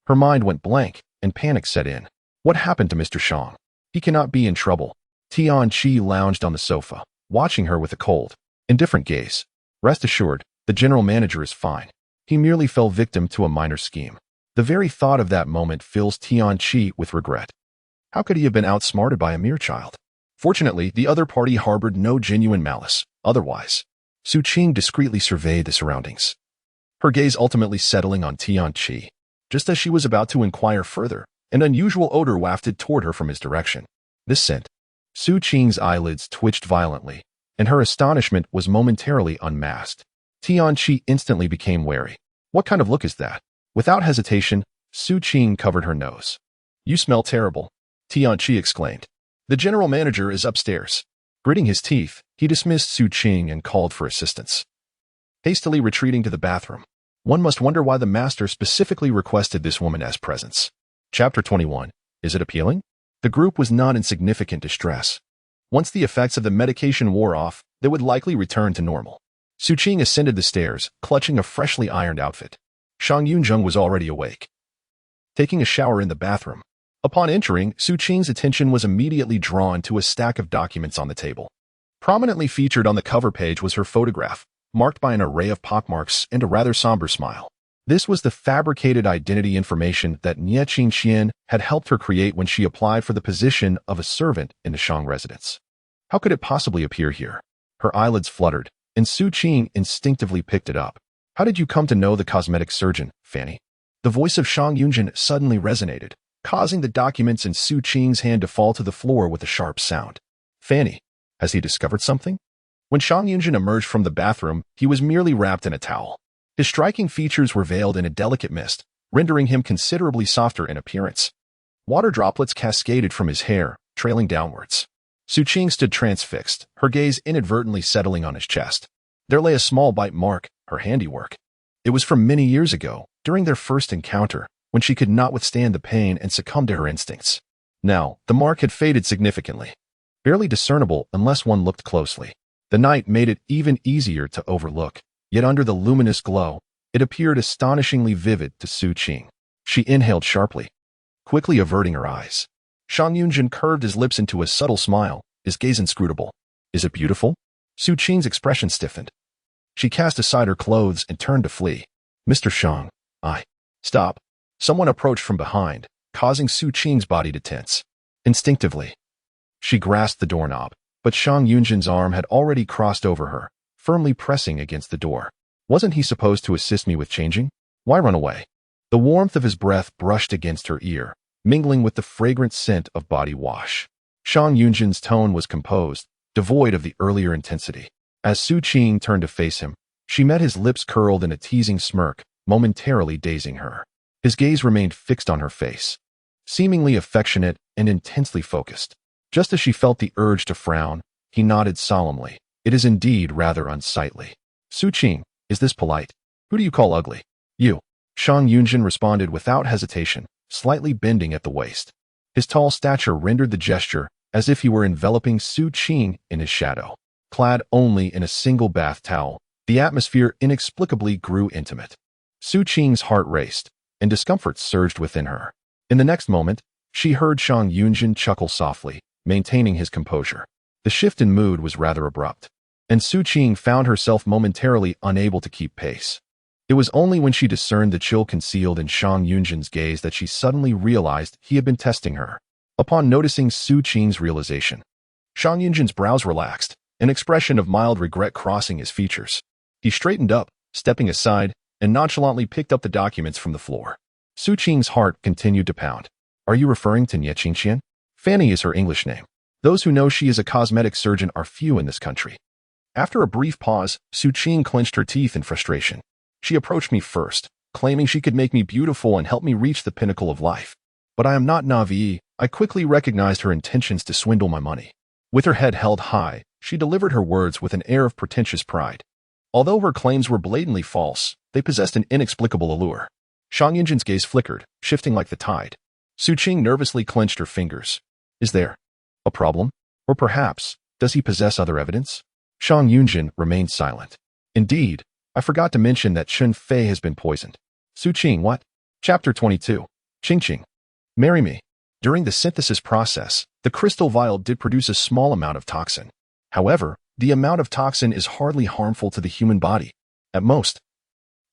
Her mind went blank, and panic set in. What happened to Mr. Shang? He cannot be in trouble. Tianqi lounged on the sofa, watching her with a cold, indifferent gaze. Rest assured, the general manager is fine. He merely fell victim to a minor scheme. The very thought of that moment fills Tianqi with regret. How could he have been outsmarted by a mere child? Fortunately, the other party harbored no genuine malice. Otherwise, Su Qing discreetly surveyed the surroundings, her gaze ultimately settling on Tianqi. Just as she was about to inquire further, an unusual odor wafted toward her from his direction. This scent. Su Qing's eyelids twitched violently, and her astonishment was momentarily unmasked. Tianqi instantly became wary. What kind of look is that? Without hesitation, Su Qing covered her nose. You smell terrible, Tianqi exclaimed. The general manager is upstairs. Gritting his teeth, he dismissed Su Qing and called for assistance. Hastily retreating to the bathroom, one must wonder why the master specifically requested this woman as presence. Chapter 21. Is it appealing? The group was not in significant distress. Once the effects of the medication wore off, they would likely return to normal. Su Qing ascended the stairs, clutching a freshly ironed outfit. Shang Yunzhen was already awake, taking a shower in the bathroom. Upon entering, Su Qing's attention was immediately drawn to a stack of documents on the table. Prominently featured on the cover page was her photograph, marked by an array of pockmarks and a rather somber smile. This was the fabricated identity information that Nie Qingxian had helped her create when she applied for the position of a servant in the Shang residence. How could it possibly appear here? Her eyelids fluttered, and Su Qing instinctively picked it up. How did you come to know the cosmetic surgeon, Fanny? The voice of Shang Yunzhen suddenly resonated, causing the documents in Su Qing's hand to fall to the floor with a sharp sound. Fanny, has he discovered something? When Shang Yunzhen emerged from the bathroom, he was merely wrapped in a towel. His striking features were veiled in a delicate mist, rendering him considerably softer in appearance. Water droplets cascaded from his hair, trailing downwards. Su Qing stood transfixed, her gaze inadvertently settling on his chest. There lay a small bite mark, her handiwork. It was from many years ago, during their first encounter, when she could not withstand the pain and succumbed to her instincts. Now, the mark had faded significantly, barely discernible unless one looked closely. The night made it even easier to overlook, yet under the luminous glow, it appeared astonishingly vivid to Su Qing. She inhaled sharply, quickly averting her eyes. Shang Yunzhen curved his lips into a subtle smile, his gaze inscrutable. Is it beautiful? Su Qing's expression stiffened. She cast aside her clothes and turned to flee. Mr. Shang, Stop. Someone approached from behind, causing Su Qing's body to tense. Instinctively, she grasped the doorknob, but Shang Yunzhen's arm had already crossed over her, firmly pressing against the door. Wasn't he supposed to assist me with changing? Why run away? The warmth of his breath brushed against her ear, mingling with the fragrant scent of body wash. Shang Yunzhen's tone was composed, devoid of the earlier intensity. As Su Qing turned to face him, she met his lips curled in a teasing smirk, momentarily dazing her. His gaze remained fixed on her face, seemingly affectionate and intensely focused. Just as she felt the urge to frown, he nodded solemnly. It is indeed rather unsightly. Su Qing, is this polite? Who do you call ugly? You. Shang Yunzhen responded without hesitation, slightly bending at the waist. His tall stature rendered the gesture as if he were enveloping Su Qing in his shadow. Clad only in a single bath towel, the atmosphere inexplicably grew intimate. Su Qing's heart raced, and discomfort surged within her. In the next moment, she heard Shang Yunzhen chuckle softly, maintaining his composure. The shift in mood was rather abrupt, and Su Qing found herself momentarily unable to keep pace. It was only when she discerned the chill concealed in Shang Yunzhen's gaze that she suddenly realized he had been testing her. Upon noticing Su Qing's realization, Shang Yunzhen's brows relaxed, an expression of mild regret crossing his features. He straightened up, stepping aside, and nonchalantly picked up the documents from the floor. Su Qing's heart continued to pound. Are you referring to Nie Qingxian? Fanny is her English name. Those who know she is a cosmetic surgeon are few in this country. After a brief pause, Su Qing clenched her teeth in frustration. She approached me first, claiming she could make me beautiful and help me reach the pinnacle of life. But I am not naive. I quickly recognized her intentions to swindle my money. With her head held high, she delivered her words with an air of pretentious pride. Although her claims were blatantly false, they possessed an inexplicable allure. Shang Yunzhen's gaze flickered, shifting like the tide. Su Qing nervously clenched her fingers. Is there a problem? Or perhaps, does he possess other evidence? Shang Yunzhen remained silent. Indeed, I forgot to mention that Chun Fei has been poisoned. Su Qing, what? Chapter 22. Qing. Marry me. During the synthesis process, the crystal vial did produce a small amount of toxin. However, the amount of toxin is hardly harmful to the human body. At most,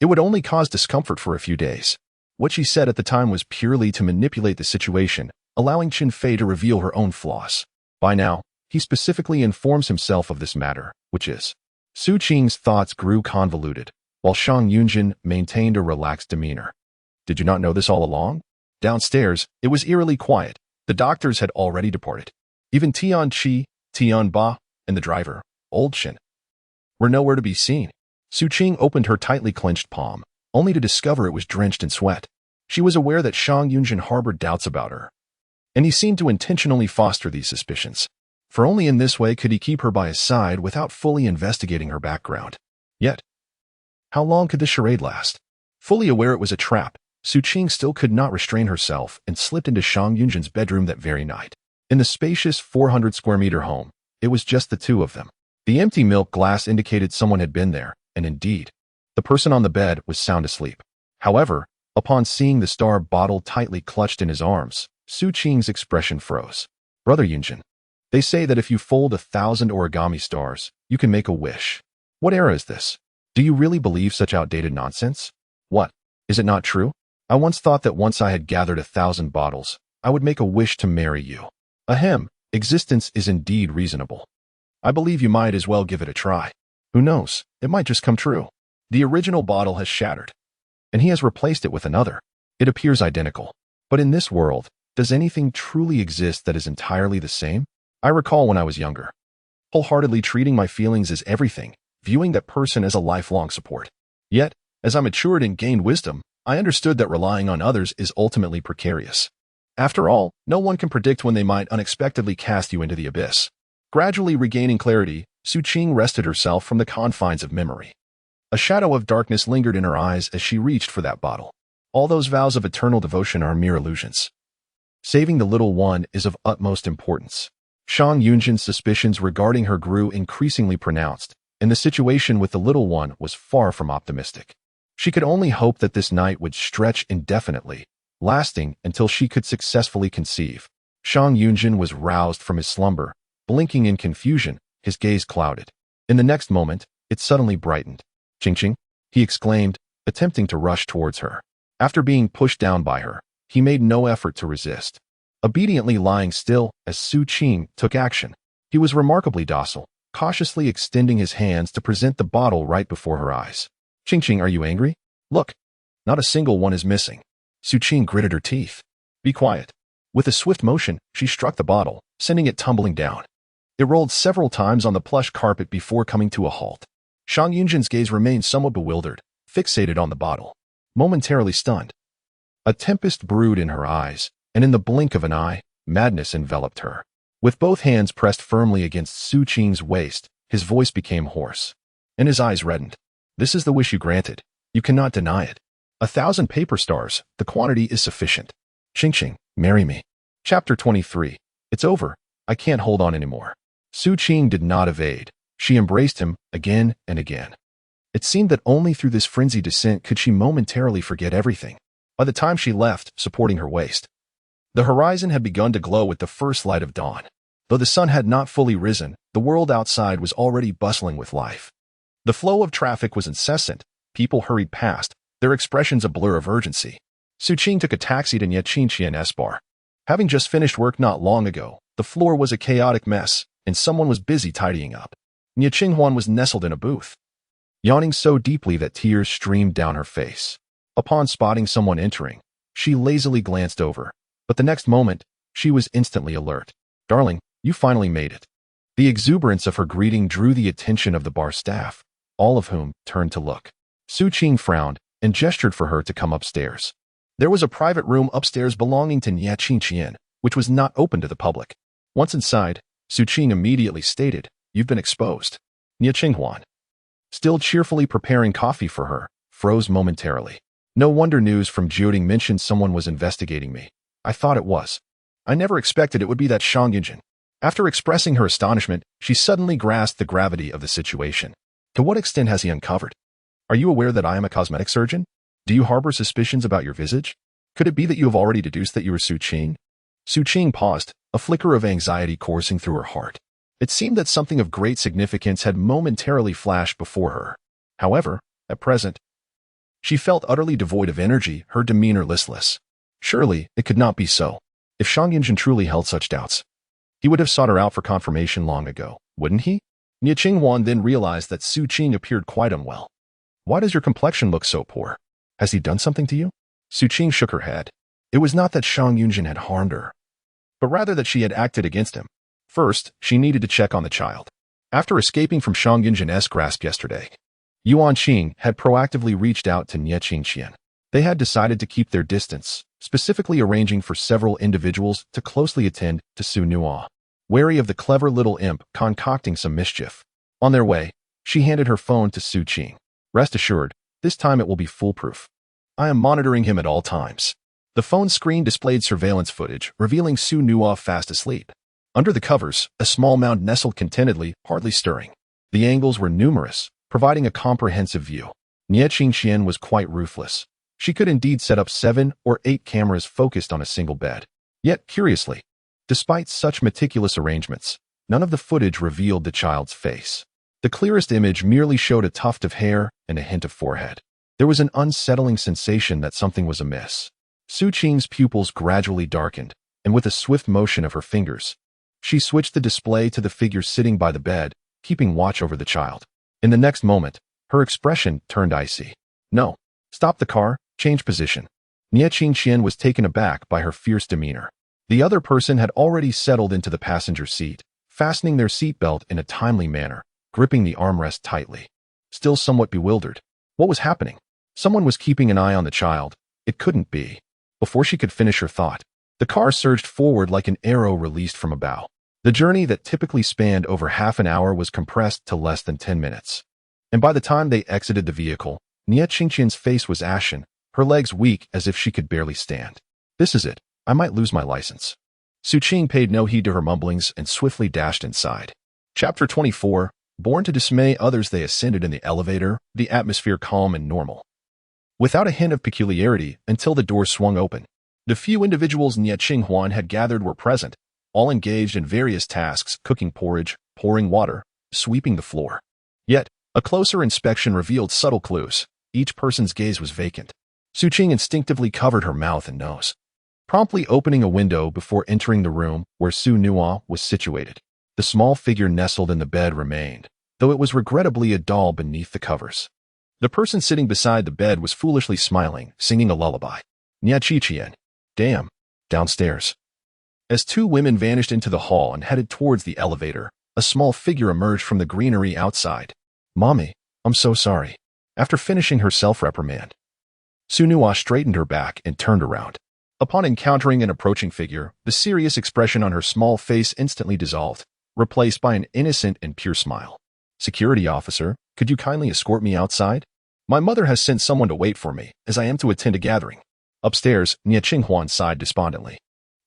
it would only cause discomfort for a few days. What she said at the time was purely to manipulate the situation, allowing Chun Fei to reveal her own flaws. By now, he specifically informs himself of this matter, which is. Su Qing's thoughts grew convoluted, while Shang Yunzhen maintained a relaxed demeanor. Did you not know this all along? Downstairs, it was eerily quiet. The doctors had already departed. Even Tian Qi, Tian Ba, and the driver, Old Shin, were nowhere to be seen. Su Qing opened her tightly clenched palm, only to discover it was drenched in sweat. She was aware that Shang Yunzhen harbored doubts about her, and he seemed to intentionally foster these suspicions. For only in this way could he keep her by his side without fully investigating her background. Yet, how long could this charade last? Fully aware it was a trap, Su Qing still could not restrain herself and slipped into Shang Yunzhen's bedroom that very night. In the spacious 400-square-meter home, it was just the two of them. The empty milk glass indicated someone had been there, and indeed, the person on the bed was sound asleep. However, upon seeing the star bottle tightly clutched in his arms, Su Qing's expression froze. Brother Yunzhen, they say that if you fold 1,000 origami stars, you can make a wish. What era is this? Do you really believe such outdated nonsense? What? Is it not true? I once thought that once I had gathered 1,000 bottles, I would make a wish to marry you. Ahem, existence is indeed reasonable. I believe you might as well give it a try. Who knows, it might just come true. The original bottle has shattered, and he has replaced it with another. It appears identical. But in this world, does anything truly exist that is entirely the same? I recall when I was younger, wholeheartedly treating my feelings as everything, viewing that person as a lifelong support. Yet, as I matured and gained wisdom, I understood that relying on others is ultimately precarious. After all, no one can predict when they might unexpectedly cast you into the abyss. Gradually regaining clarity, Su Qing rested herself from the confines of memory. A shadow of darkness lingered in her eyes as she reached for that bottle. All those vows of eternal devotion are mere illusions. Saving the little one is of utmost importance. Shang Yunzhen's suspicions regarding her grew increasingly pronounced, and the situation with the little one was far from optimistic. She could only hope that this night would stretch indefinitely, lasting until she could successfully conceive. Shang Yunzhen was roused from his slumber, blinking in confusion, his gaze clouded. In the next moment, it suddenly brightened. Qing, he exclaimed, attempting to rush towards her. After being pushed down by her, he made no effort to resist. Obediently lying still as Su Qing took action, he was remarkably docile, cautiously extending his hands to present the bottle right before her eyes. Qing, are you angry? Look, not a single one is missing. Su Qing gritted her teeth. Be quiet. With a swift motion, she struck the bottle, sending it tumbling down. It rolled several times on the plush carpet before coming to a halt. Shang Yunzhen's gaze remained somewhat bewildered, fixated on the bottle, momentarily stunned. A tempest brewed in her eyes, and in the blink of an eye, madness enveloped her. With both hands pressed firmly against Su Qing's waist, his voice became hoarse, and his eyes reddened. This is the wish you granted. You cannot deny it. 1,000 paper stars, the quantity is sufficient. Qing, marry me. Chapter 23. It's over. I can't hold on anymore. Su Qing did not evade. She embraced him again and again. It seemed that only through this frenzied descent could she momentarily forget everything. By the time she left, supporting her waist, the horizon had begun to glow with the first light of dawn. Though the sun had not fully risen, the world outside was already bustling with life. The flow of traffic was incessant. People hurried past, their expressions a blur of urgency. Su Qing took a taxi to Niaqian S-Bar. Having just finished work not long ago, the floor was a chaotic mess, and someone was busy tidying up. Niaqian was nestled in a booth, yawning so deeply that tears streamed down her face. Upon spotting someone entering, she lazily glanced over, but the next moment, she was instantly alert. Darling, you finally made it. The exuberance of her greeting drew the attention of the bar staff, all of whom turned to look. Su Qing frowned and gestured for her to come upstairs. There was a private room upstairs belonging to Niaqian, which was not open to the public. Once inside, Su Qing immediately stated, "You've been exposed." Niaqian, still cheerfully preparing coffee for her, froze momentarily. No wonder news from Jioding mentioned someone was investigating me. I thought it was. I never expected it would be that Shang Yunzhen. After expressing her astonishment, she suddenly grasped the gravity of the situation. To what extent has he uncovered? Are you aware that I am a cosmetic surgeon? Do you harbor suspicions about your visage? Could it be that you have already deduced that you are Su Qing? Su Qing paused, a flicker of anxiety coursing through her heart. It seemed that something of great significance had momentarily flashed before her. However, at present, she felt utterly devoid of energy, her demeanor listless. Surely, it could not be so. If Shang Yunzhen truly held such doubts, he would have sought her out for confirmation long ago, wouldn't he? Nie Qinghuan then realized that Su Qing appeared quite unwell. Why does your complexion look so poor? Has he done something to you? Su Qing shook her head. It was not that Shang Yunzhen had harmed her, but rather that she had acted against him. First, she needed to check on the child. After escaping from Shang Yunzhen's grasp yesterday, Yuan Qing had proactively reached out to Nie Qingxian. They had decided to keep their distance, specifically arranging for several individuals to closely attend to Su Nua, wary of the clever little imp concocting some mischief. On their way, she handed her phone to Su Qing. Rest assured, this time it will be foolproof. I am monitoring him at all times. The phone screen displayed surveillance footage, revealing Su Nua fast asleep. Under the covers, a small mound nestled contentedly, hardly stirring. The angles were numerous, providing a comprehensive view. Nie Qingxian was quite ruthless. She could indeed set up 7 or 8 cameras focused on a single bed. Yet, curiously, despite such meticulous arrangements, none of the footage revealed the child's face. The clearest image merely showed a tuft of hair and a hint of forehead. There was an unsettling sensation that something was amiss. Su Qing's pupils gradually darkened, and with a swift motion of her fingers, she switched the display to the figure sitting by the bed, keeping watch over the child. In the next moment, her expression turned icy. No. Stop the car, change position. Nie Qingxian was taken aback by her fierce demeanor. The other person had already settled into the passenger seat, fastening their seatbelt in a timely manner, gripping the armrest tightly. Still somewhat bewildered. What was happening? Someone was keeping an eye on the child. It couldn't be. Before she could finish her thought, the car surged forward like an arrow released from a bow. The journey that typically spanned over half an hour was compressed to less than 10 minutes. And by the time they exited the vehicle, Nie Qingxian's face was ashen, her legs weak as if she could barely stand. This is it. I might lose my license. Su Qing paid no heed to her mumblings and swiftly dashed inside. Chapter 24. Born to dismay others, they ascended in the elevator, the atmosphere calm and normal, without a hint of peculiarity, until the door swung open. The few individuals Nie Qinghuan had gathered were present, all engaged in various tasks, cooking porridge, pouring water, sweeping the floor. Yet, a closer inspection revealed subtle clues. Each person's gaze was vacant. Su Qing instinctively covered her mouth and nose, promptly opening a window before entering the room where Su Nua was situated. The small figure nestled in the bed remained, though it was regrettably a doll beneath the covers. The person sitting beside the bed was foolishly smiling, singing a lullaby. Nie Qingxian. Damn. Downstairs. As 2 women vanished into the hall and headed towards the elevator, a small figure emerged from the greenery outside. Mommy, I'm so sorry. After finishing her self-reprimand, Su Nua straightened her back and turned around. Upon encountering an approaching figure, the serious expression on her small face instantly dissolved, replaced by an innocent and pure smile. Security officer, could you kindly escort me outside? My mother has sent someone to wait for me, as I am to attend a gathering. Upstairs, Nie Qinghuan sighed despondently.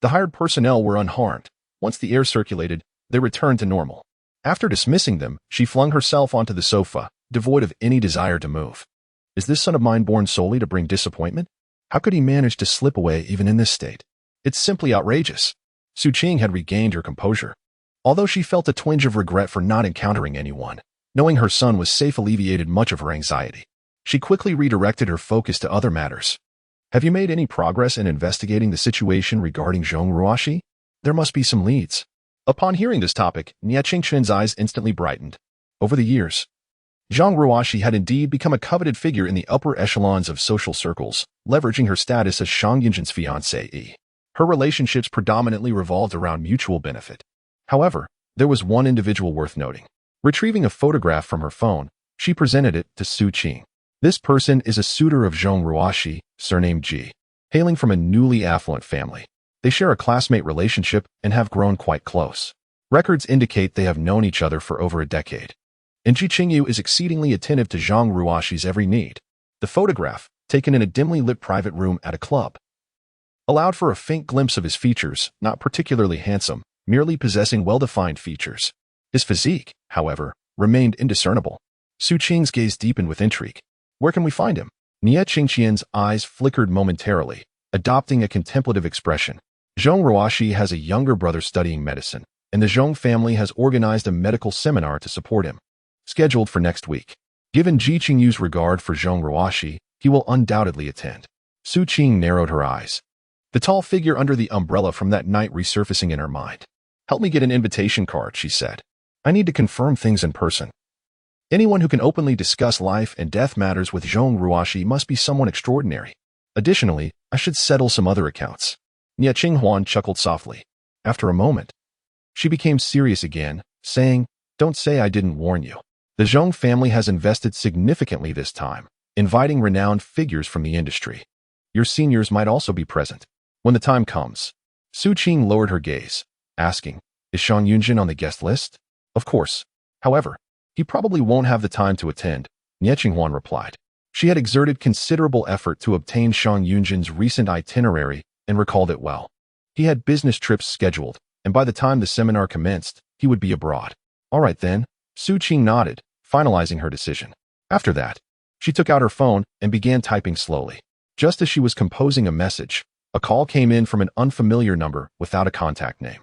The hired personnel were unharmed. Once the air circulated, they returned to normal. After dismissing them, she flung herself onto the sofa, devoid of any desire to move. Is this son of mine born solely to bring disappointment? How could he manage to slip away even in this state? It's simply outrageous. Su Qing had regained her composure. Although she felt a twinge of regret for not encountering anyone, knowing her son was safe alleviated much of her anxiety. She quickly redirected her focus to other matters. Have you made any progress in investigating the situation regarding Zhong Ruoxi? There must be some leads. Upon hearing this topic, Nie Qingxian's eyes instantly brightened. Over the years, Zhang Ruoxi had indeed become a coveted figure in the upper echelons of social circles, leveraging her status as Shang Yunzhen's fiancée. Her relationships predominantly revolved around mutual benefit. However, there was one individual worth noting. Retrieving a photograph from her phone, she presented it to Su Qing. This person is a suitor of Zhong Ruoxi, surnamed Ji, hailing from a newly affluent family. They share a classmate relationship and have grown quite close. Records indicate they have known each other for over a decade. And Ji Qingyu is exceedingly attentive to Zhang Ruoxi's every need. The photograph, taken in a dimly lit private room at a club, allowed for a faint glimpse of his features, not particularly handsome, merely possessing well-defined features. His physique, however, remained indiscernible. Su Qing's gaze deepened with intrigue. Where can we find him? Nie Qingqian's eyes flickered momentarily, adopting a contemplative expression. Zhong Ruoxi has a younger brother studying medicine, and the Zhong family has organized a medical seminar to support him, scheduled for next week. Given Ji Qingyu's regard for Zhong Ruoxi, he will undoubtedly attend. Su Qing narrowed her eyes, the tall figure under the umbrella from that night resurfacing in her mind. Help me get an invitation card, she said. I need to confirm things in person. Anyone who can openly discuss life and death matters with Zhong Ruoxi must be someone extraordinary. Additionally, I should settle some other accounts. Nie Qinghuan chuckled softly. After a moment, she became serious again, saying, Don't say I didn't warn you. The Zhong family has invested significantly this time, inviting renowned figures from the industry. Your seniors might also be present. When the time comes. Su Qing lowered her gaze, asking, Is Shang Yunzhen on the guest list? Of course. However, he probably won't have the time to attend, Nie Qinghuan replied. She had exerted considerable effort to obtain Shang Yunzhen's recent itinerary and recalled it well. He had business trips scheduled, and by the time the seminar commenced, he would be abroad. All right then, Su Qing nodded, finalizing her decision. After that, she took out her phone and began typing slowly. Just as she was composing a message, a call came in from an unfamiliar number without a contact name.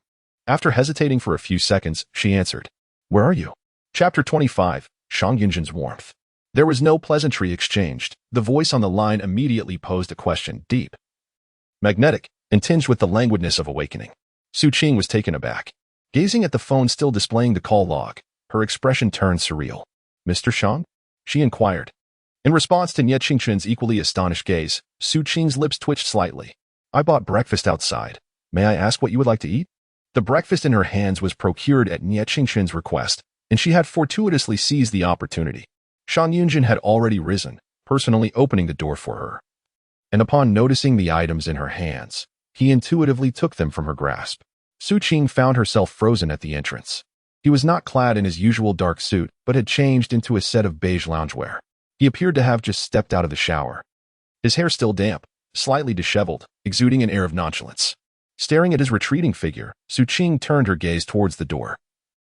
After hesitating for a few seconds, she answered. Where are you? Chapter 25, Shang Yunzhen's warmth. There was no pleasantry exchanged. The voice on the line immediately posed a question, deep, magnetic, and tinged with the languidness of awakening. Su Qing was taken aback. Gazing at the phone still displaying the call log, her expression turned surreal. Mr. Shang? She inquired. In response to Nie Qingqian's equally astonished gaze, Su Qing's lips twitched slightly. I bought breakfast outside. May I ask what you would like to eat? The breakfast in her hands was procured at Nie Qingqian's request, and she had fortuitously seized the opportunity. Shang Yunzhen had already risen, personally opening the door for her. And upon noticing the items in her hands, he intuitively took them from her grasp. Su Qing found herself frozen at the entrance. He was not clad in his usual dark suit, but had changed into a set of beige loungewear. He appeared to have just stepped out of the shower. His hair still damp, slightly disheveled, exuding an air of nonchalance. Staring at his retreating figure, Su Qing turned her gaze towards the door,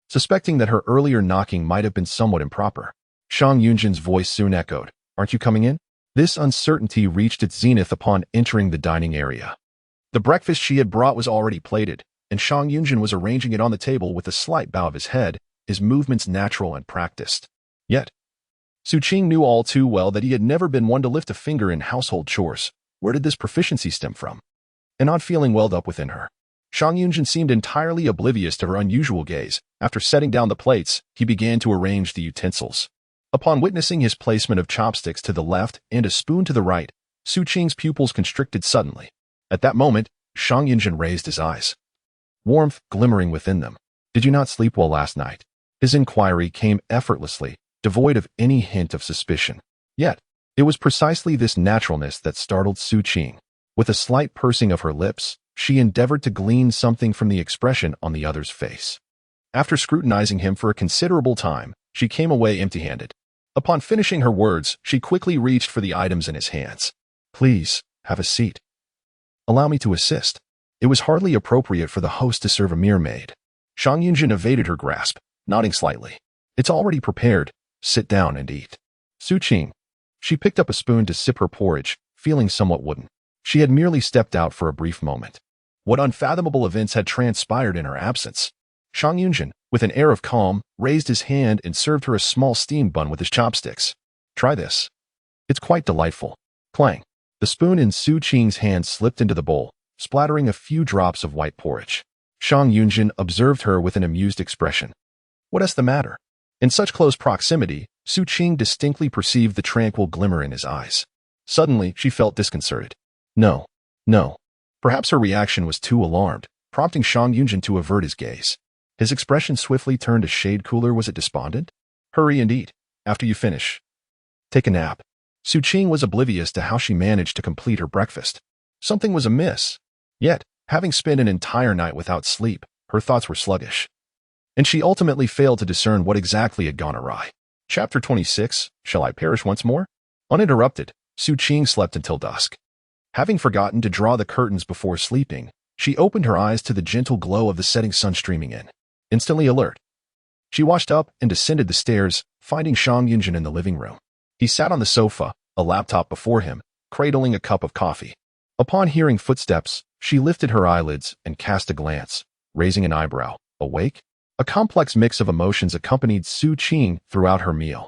suspecting that her earlier knocking might have been somewhat improper. Shang Yunzhen's voice soon echoed, Aren't you coming in? This uncertainty reached its zenith upon entering the dining area. The breakfast she had brought was already plated, and Shang Yunzhen was arranging it on the table with a slight bow of his head, his movements natural and practiced. Yet, Su Qing knew all too well that he had never been one to lift a finger in household chores. Where did this proficiency stem from? An odd feeling welled up within her. Shang Yunzhen seemed entirely oblivious to her unusual gaze. After setting down the plates, he began to arrange the utensils. Upon witnessing his placement of chopsticks to the left and a spoon to the right, Su Qing's pupils constricted suddenly. At that moment, Shang Yunzhen raised his eyes, warmth glimmering within them. Did you not sleep well last night? His inquiry came effortlessly, devoid of any hint of suspicion. Yet, it was precisely this naturalness that startled Su Qing. With a slight pursing of her lips, she endeavored to glean something from the expression on the other's face. After scrutinizing him for a considerable time, she came away empty-handed. Upon finishing her words, she quickly reached for the items in his hands. Please, have a seat. Allow me to assist. It was hardly appropriate for the host to serve a mere maid. Shang Yunzhen evaded her grasp, nodding slightly. It's already prepared. Sit down and eat. Su Qing. She picked up a spoon to sip her porridge, feeling somewhat wooden. She had merely stepped out for a brief moment. What unfathomable events had transpired in her absence? Shang Yunzhen, with an air of calm, raised his hand and served her a small steamed bun with his chopsticks. Try this. It's quite delightful. Clang. The spoon in Su Qing's hand slipped into the bowl, splattering a few drops of white porridge. Shang Yunzhen observed her with an amused expression. What is the matter? In such close proximity, Su Qing distinctly perceived the tranquil glimmer in his eyes. Suddenly, she felt disconcerted. No. Perhaps her reaction was too alarmed, prompting Shang Yunzhen to avert his gaze. His expression swiftly turned a shade cooler. Was it despondent? Hurry and eat. After you finish, take a nap. Su Qing was oblivious to how she managed to complete her breakfast. Something was amiss. Yet, having spent an entire night without sleep, her thoughts were sluggish. And she ultimately failed to discern what exactly had gone awry. Chapter 26, Shall I Perish Once More? Uninterrupted, Su Qing slept until dusk. Having forgotten to draw the curtains before sleeping, she opened her eyes to the gentle glow of the setting sun streaming in. Instantly alert, she washed up and descended the stairs, finding Shang Yunzhen in the living room. He sat on the sofa, a laptop before him, cradling a cup of coffee. Upon hearing footsteps, she lifted her eyelids and cast a glance, raising an eyebrow. Awake? A complex mix of emotions accompanied Su Qing throughout her meal.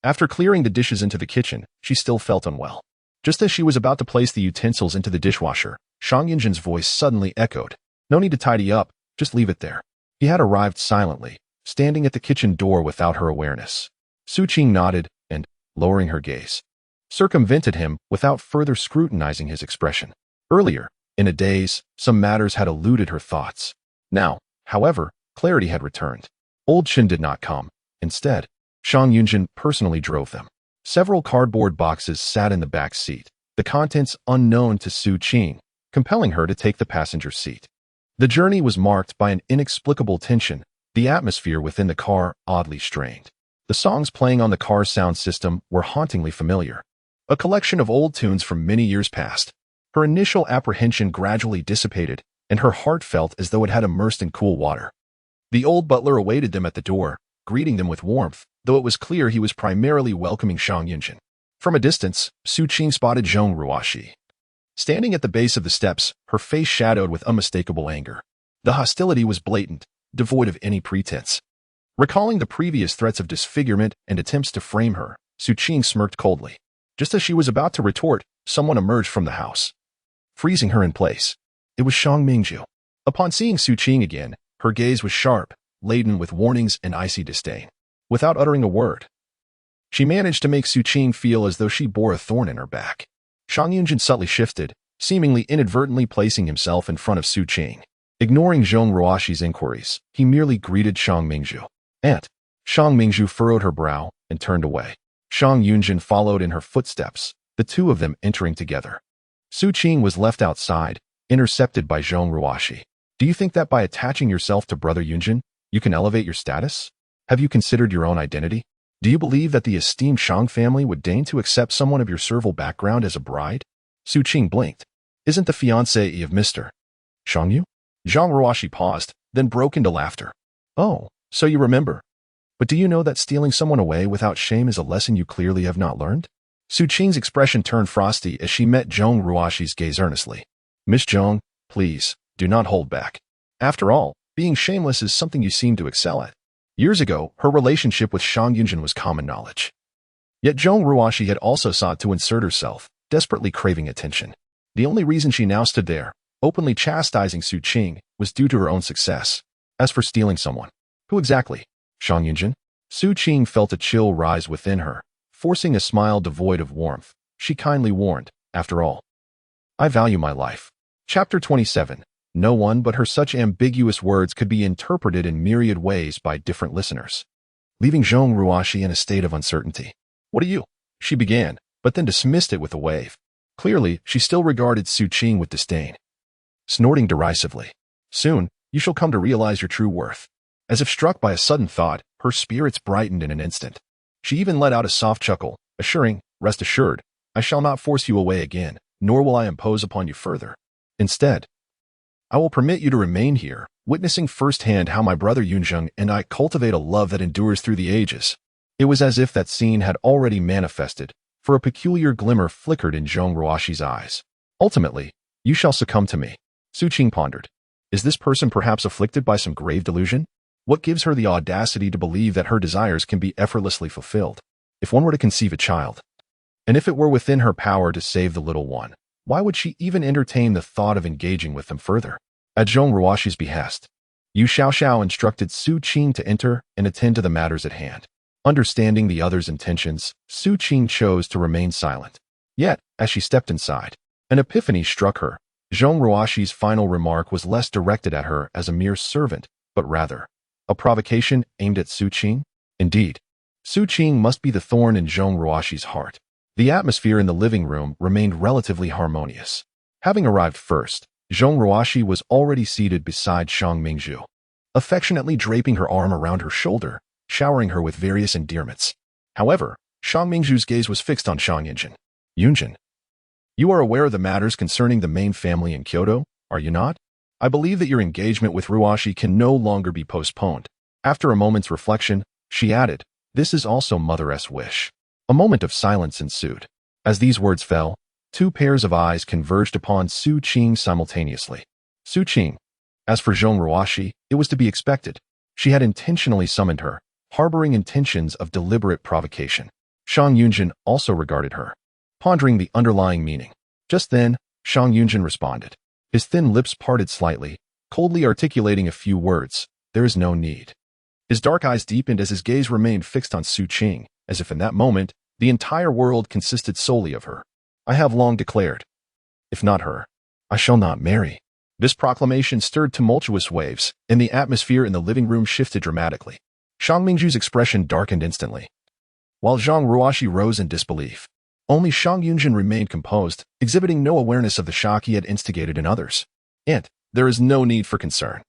After clearing the dishes into the kitchen, she still felt unwell. Just as she was about to place the utensils into the dishwasher, Shang Yunzhen's voice suddenly echoed. No need to tidy up, just leave it there. He had arrived silently, standing at the kitchen door without her awareness. Su Qing nodded and, lowering her gaze, circumvented him without further scrutinizing his expression. Earlier, in a daze, some matters had eluded her thoughts. Now, however, clarity had returned. Old Chen did not come. Instead, Shang Yunzhen personally drove them. Several cardboard boxes sat in the back seat, the contents unknown to Su Qing, compelling her to take the passenger seat. The journey was marked by an inexplicable tension, the atmosphere within the car oddly strained. The songs playing on the car's sound system were hauntingly familiar, a collection of old tunes from many years past. Her initial apprehension gradually dissipated, and her heart felt as though it had immersed in cool water. The old butler awaited them at the door, greeting them with warmth, though it was clear he was primarily welcoming Shang Yunzhen. From a distance, Su Qing spotted Zhong Ruoxi. Standing at the base of the steps, her face shadowed with unmistakable anger. The hostility was blatant, devoid of any pretense. Recalling the previous threats of disfigurement and attempts to frame her, Su Qing smirked coldly. Just as she was about to retort, someone emerged from the house, freezing her in place. It was Shang Mingzhu. Upon seeing Su Qing again, her gaze was sharp, laden with warnings and icy disdain. Without uttering a word, she managed to make Su Qing feel as though she bore a thorn in her back. Shang Yunzhen subtly shifted, seemingly inadvertently placing himself in front of Su Qing. Ignoring Zhong Ruoxi's inquiries, he merely greeted Shang Mingzhu. Aunt. Shang Mingzhu furrowed her brow and turned away. Shang Yunzhen followed in her footsteps, the two of them entering together. Su Qing was left outside, intercepted by Zhong Ruoxi. Do you think that by attaching yourself to Brother Yunzhen, you can elevate your status? Have you considered your own identity? Do you believe that the esteemed Shang family would deign to accept someone of your servile background as a bride? Su Qing blinked. Isn't the fiancée of Mr. Shang Yu? Zhong Ruoxi paused, then broke into laughter. Oh, so you remember. But do you know that stealing someone away without shame is a lesson you clearly have not learned? Su Qing's expression turned frosty as she met Zhong Ruoxi's gaze earnestly. Miss Zhong, please, do not hold back. After all, being shameless is something you seem to excel at. Years ago, her relationship with Shang Yunzhen was common knowledge. Yet Zhong Ruoxi had also sought to insert herself, desperately craving attention. The only reason she now stood there, openly chastising Su Qing, was due to her own success. As for stealing someone, who exactly? Shang Yunzhen? Su Qing felt a chill rise within her, forcing a smile devoid of warmth. She kindly warned, after all, I value my life. Chapter 27. No one but her. Such ambiguous words could be interpreted in myriad ways by different listeners, leaving Zhong Ruoxi in a state of uncertainty. What are you? She began, but then dismissed it with a wave. Clearly, she still regarded Su Qing with disdain. Snorting derisively. Soon, you shall come to realize your true worth. As if struck by a sudden thought, her spirits brightened in an instant. She even let out a soft chuckle, assuring, rest assured, I shall not force you away again, nor will I impose upon you further. Instead, I will permit you to remain here, witnessing firsthand how my brother Yunzhen and I cultivate a love that endures through the ages. It was as if that scene had already manifested, for a peculiar glimmer flickered in Zhong Ruoxi's eyes. Ultimately, you shall succumb to me. Su Qing pondered. Is this person perhaps afflicted by some grave delusion? What gives her the audacity to believe that her desires can be effortlessly fulfilled? If one were to conceive a child, and if it were within her power to save the little one, why would she even entertain the thought of engaging with them further? At Zhong Ruoxi's behest, Yu Xiaoxiao instructed Su Qing to enter and attend to the matters at hand. Understanding the other's intentions, Su Qing chose to remain silent. Yet, as she stepped inside, an epiphany struck her. Zhong Ruoxi's final remark was less directed at her as a mere servant, but rather a provocation aimed at Su Qing. Indeed, Su Qing must be the thorn in Zhong Ruoxi's heart. The atmosphere in the living room remained relatively harmonious. Having arrived first, Zhong Ruoxi was already seated beside Shang Mingzhu, affectionately draping her arm around her shoulder, showering her with various endearments. However, Shang Mingzhu's gaze was fixed on Shang Yunzhen. Yunzhen, you are aware of the matters concerning the main family in Kyoto, are you not? I believe that your engagement with Ruoxi can no longer be postponed. After a moment's reflection, she added, this is also Mother S' wish. A moment of silence ensued. As these words fell, two pairs of eyes converged upon Su Qing simultaneously. Su Qing. As for Zhong Ruoxi, it was to be expected. She had intentionally summoned her, harboring intentions of deliberate provocation. Shang Yunzhen also regarded her, pondering the underlying meaning. Just then, Shang Yunzhen responded. His thin lips parted slightly, coldly articulating a few words. There is no need. His dark eyes deepened as his gaze remained fixed on Su Qing, as if in that moment, the entire world consisted solely of her. I have long declared, if not her, I shall not marry. This proclamation stirred tumultuous waves, and the atmosphere in the living room shifted dramatically. Shang Mingzhu's expression darkened instantly, while Zhang Ruoxi rose in disbelief. Only Shang Yunzhen remained composed, exhibiting no awareness of the shock he had instigated in others. And there is no need for concern.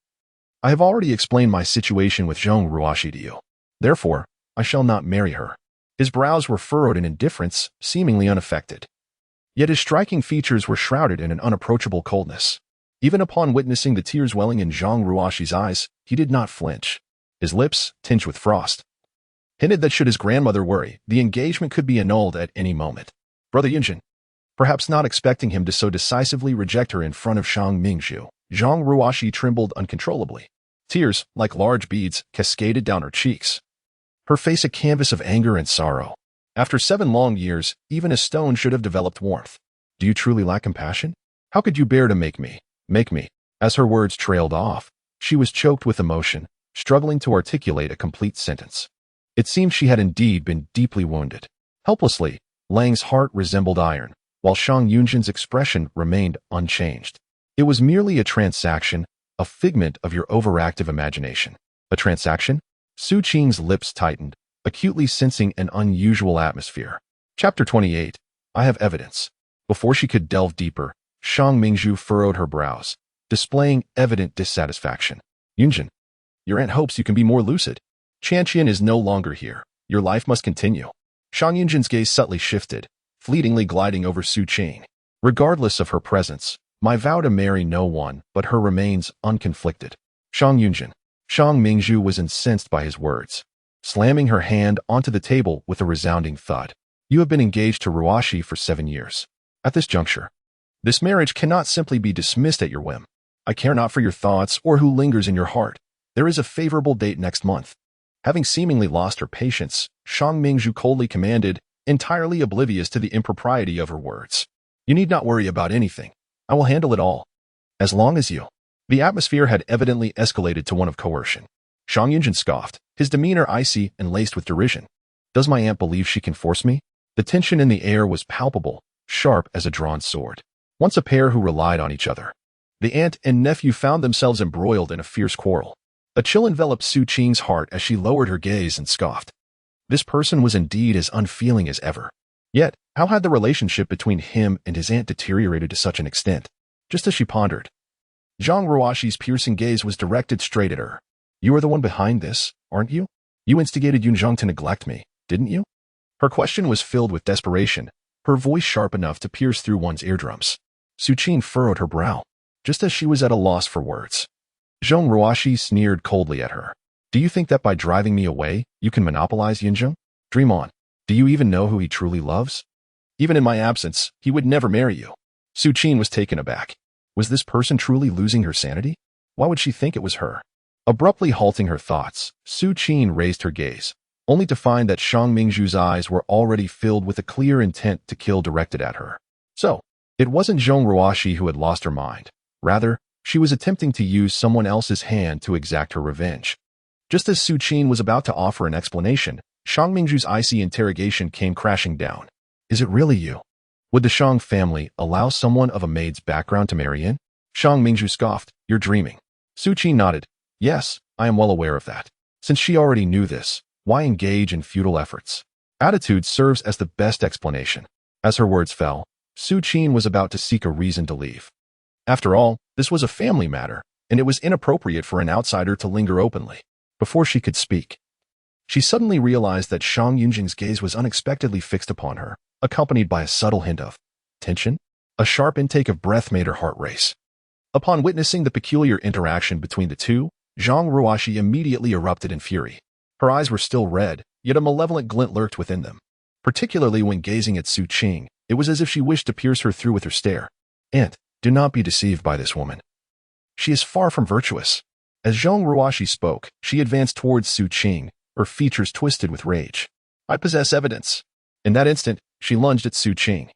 I have already explained my situation with Zhang Ruoxi to you. Therefore, I shall not marry her. His brows were furrowed in indifference, seemingly unaffected. Yet his striking features were shrouded in an unapproachable coldness. Even upon witnessing the tears welling in Zhang Ruoxi's eyes, he did not flinch. His lips, tinged with frost, hinted that should his grandmother worry, the engagement could be annulled at any moment. Brother Yunzhen, perhaps not expecting him to so decisively reject her in front of Shang Mingzhu, Zhang Ruoxi trembled uncontrollably. Tears, like large beads, cascaded down her cheeks, her face a canvas of anger and sorrow. After 7 long years, even a stone should have developed warmth. Do you truly lack compassion? How could you bear to make me? As her words trailed off, she was choked with emotion, struggling to articulate a complete sentence. It seemed she had indeed been deeply wounded. Helplessly, Lang's heart resembled iron, while Shang Yunzhen's expression remained unchanged. It was merely a transaction, a figment of your overactive imagination. A transaction? Su Qing's lips tightened, acutely sensing an unusual atmosphere. Chapter 28. I have evidence. Before she could delve deeper, Shang Mingzhu furrowed her brows, displaying evident dissatisfaction. Yunzhen, your aunt hopes you can be more lucid. Qian is no longer here. Your life must continue. Shang Yunzhen's gaze subtly shifted, fleetingly gliding over Su Qing. Regardless of her presence, my vow to marry no one but her remains unconflicted. Shang Yunzhen. Shang Mingzhu was incensed by his words, slamming her hand onto the table with a resounding thud. You have been engaged to Ruoxi for 7 years. At this juncture, this marriage cannot simply be dismissed at your whim. I care not for your thoughts or who lingers in your heart. There is a favorable date next month. Having seemingly lost her patience, Shang Mingzhu coldly commanded, entirely oblivious to the impropriety of her words. You need not worry about anything. I will handle it all. As long as you. The atmosphere had evidently escalated to one of coercion. Shang Yunzhen scoffed, his demeanor icy and laced with derision. Does my aunt believe she can force me? The tension in the air was palpable, sharp as a drawn sword. Once a pair who relied on each other, the aunt and nephew found themselves embroiled in a fierce quarrel. A chill enveloped Su Qing's heart as she lowered her gaze and scoffed. This person was indeed as unfeeling as ever. Yet, how had the relationship between him and his aunt deteriorated to such an extent? Just as she pondered, Zhang Ruoxi's piercing gaze was directed straight at her. You are the one behind this, aren't you? You instigated Yunzheng to neglect me, didn't you? Her question was filled with desperation, her voice sharp enough to pierce through one's eardrums. Su Qing furrowed her brow, just as she was at a loss for words. Zhang Ruoxi sneered coldly at her. Do you think that by driving me away, you can monopolize Yunzheng? Dream on. Do you even know who he truly loves? Even in my absence, he would never marry you. Su Qing was taken aback. Was this person truly losing her sanity? Why would she think it was her? Abruptly halting her thoughts, Su Qing raised her gaze, only to find that Shang Mingzhu's eyes were already filled with a clear intent to kill directed at her. So, it wasn't Zhang Ruoxi who had lost her mind. Rather, she was attempting to use someone else's hand to exact her revenge. Just as Su Qing was about to offer an explanation, Shang Mingzhu's icy interrogation came crashing down. Is it really you? Would the Shang family allow someone of a maid's background to marry in? Shang Mingzhu scoffed. You're dreaming. Su Qing nodded. Yes, I am well aware of that. Since she already knew this, why engage in futile efforts? Attitude serves as the best explanation. As her words fell, Su Qing was about to seek a reason to leave. After all, this was a family matter, and it was inappropriate for an outsider to linger openly. Before she could speak, she suddenly realized that Shang Yunzhen's gaze was unexpectedly fixed upon her, accompanied by a subtle hint of tension. A sharp intake of breath made her heart race. Upon witnessing the peculiar interaction between the two, Zhang Ruoxi immediately erupted in fury. Her eyes were still red, yet a malevolent glint lurked within them. particularly when gazing at Su Qing. It was as if she wished to pierce her through with her stare. And, do not be deceived by this woman. She is far from virtuous. As Zhong Ruoxi spoke, she advanced towards Su Qing, her features twisted with rage. I possess evidence. In that instant, she lunged at Su Qing,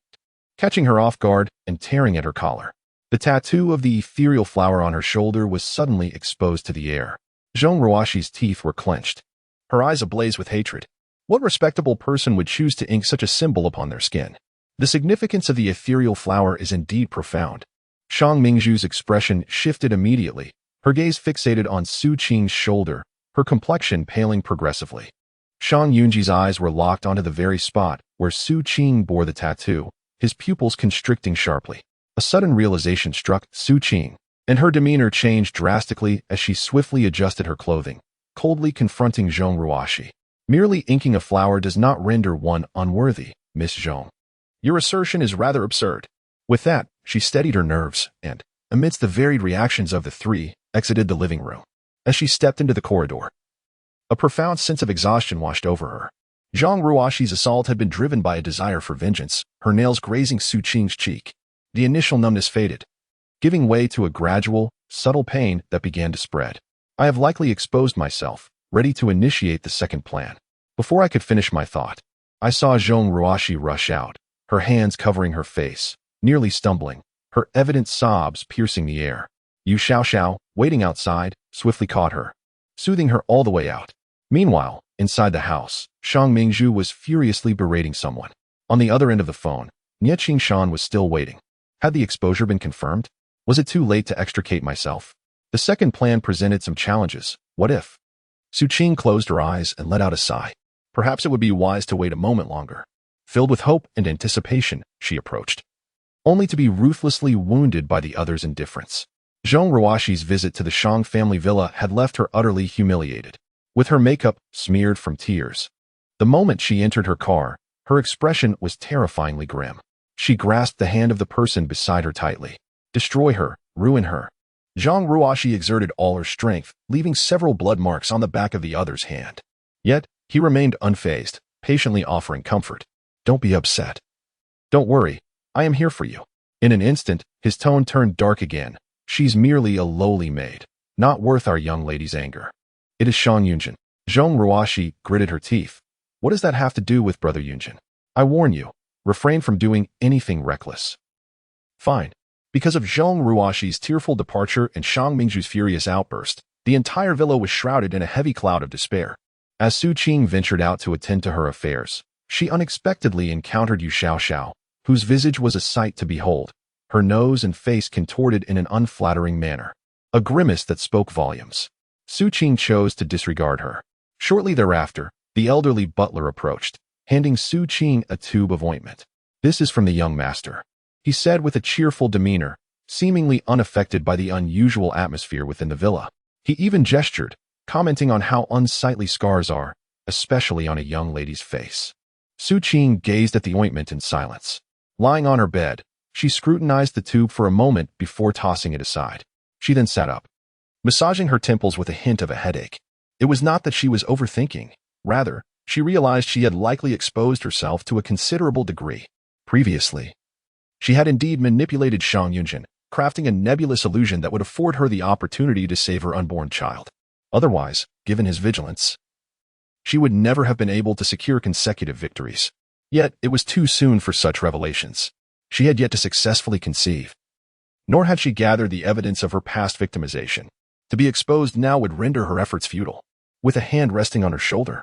catching her off guard and tearing at her collar. The tattoo of the ethereal flower on her shoulder was suddenly exposed to the air. Zhong Ruoxi's teeth were clenched, her eyes ablaze with hatred. What respectable person would choose to ink such a symbol upon their skin? The significance of the ethereal flower is indeed profound. Shang Mingzhu's expression shifted immediately, her gaze fixated on Su Qing's shoulder, her complexion paling progressively. Shang Yunzhen's eyes were locked onto the very spot where Su Qing bore the tattoo, his pupils constricting sharply. A sudden realization struck Su Qing, and her demeanor changed drastically as she swiftly adjusted her clothing, coldly confronting Zhong Ruoxi. Merely inking a flower does not render one unworthy, Miss Zhong. Your assertion is rather absurd. With that, she steadied her nerves and, amidst the varied reactions of the three, exited the living room. As she stepped into the corridor, a profound sense of exhaustion washed over her. Zhong Ruoxi's assault had been driven by a desire for vengeance, her nails grazing Su Qing's cheek. The initial numbness faded, giving way to a gradual, subtle pain that began to spread. I have likely exposed myself, ready to initiate the second plan. Before I could finish my thought, I saw Zhong Ruoxi rush out, her hands covering her face, nearly stumbling, her evident sobs piercing the air. Yu Xiaoxiao, waiting outside, swiftly caught her, soothing her all the way out. Meanwhile, inside the house, Shang Mingzhu was furiously berating someone. On the other end of the phone, Nie Qingshan was still waiting. Had the exposure been confirmed? Was it too late to extricate myself? The second plan presented some challenges. What if? Su Qing closed her eyes and let out a sigh. Perhaps it would be wise to wait a moment longer. Filled with hope and anticipation, she approached, only to be ruthlessly wounded by the other's indifference. Zhong Ruoxi's visit to the Shang family villa had left her utterly humiliated, with her makeup smeared from tears. The moment she entered her car, her expression was terrifyingly grim. She grasped the hand of the person beside her tightly. Destroy her, ruin her. Zhong Ruoxi exerted all her strength, leaving several blood marks on the back of the other's hand. Yet, he remained unfazed, patiently offering comfort. Don't be upset. Don't worry, I am here for you. In an instant, his tone turned dark again. She's merely a lowly maid, not worth our young lady's anger. It is Shang Yunzhen. Zhong Ruoxi gritted her teeth. What does that have to do with Brother Yunzhen? I warn you, refrain from doing anything reckless. Fine. Because of Zhong Ruoxi's tearful departure and Shang Mingzhu's furious outburst, the entire villa was shrouded in a heavy cloud of despair. As Su Qing ventured out to attend to her affairs, she unexpectedly encountered Yu Xiaoxiao, whose visage was a sight to behold, her nose and face contorted in an unflattering manner, a grimace that spoke volumes. Su Qing chose to disregard her. Shortly thereafter, the elderly butler approached, handing Su Qing a tube of ointment. This is from the young master, he said with a cheerful demeanor, seemingly unaffected by the unusual atmosphere within the villa. He even gestured, commenting on how unsightly scars are, especially on a young lady's face. Su Qing gazed at the ointment in silence. Lying on her bed, she scrutinized the tube for a moment before tossing it aside. She then sat up, massaging her temples with a hint of a headache. It was not that she was overthinking. Rather, she realized she had likely exposed herself to a considerable degree. Previously, she had indeed manipulated Shang Yunzhen, crafting a nebulous illusion that would afford her the opportunity to save her unborn child. Otherwise, given his vigilance, she would never have been able to secure consecutive victories. Yet, it was too soon for such revelations. She had yet to successfully conceive. Nor had she gathered the evidence of her past victimization. To be exposed now would render her efforts futile. With a hand resting on her shoulder,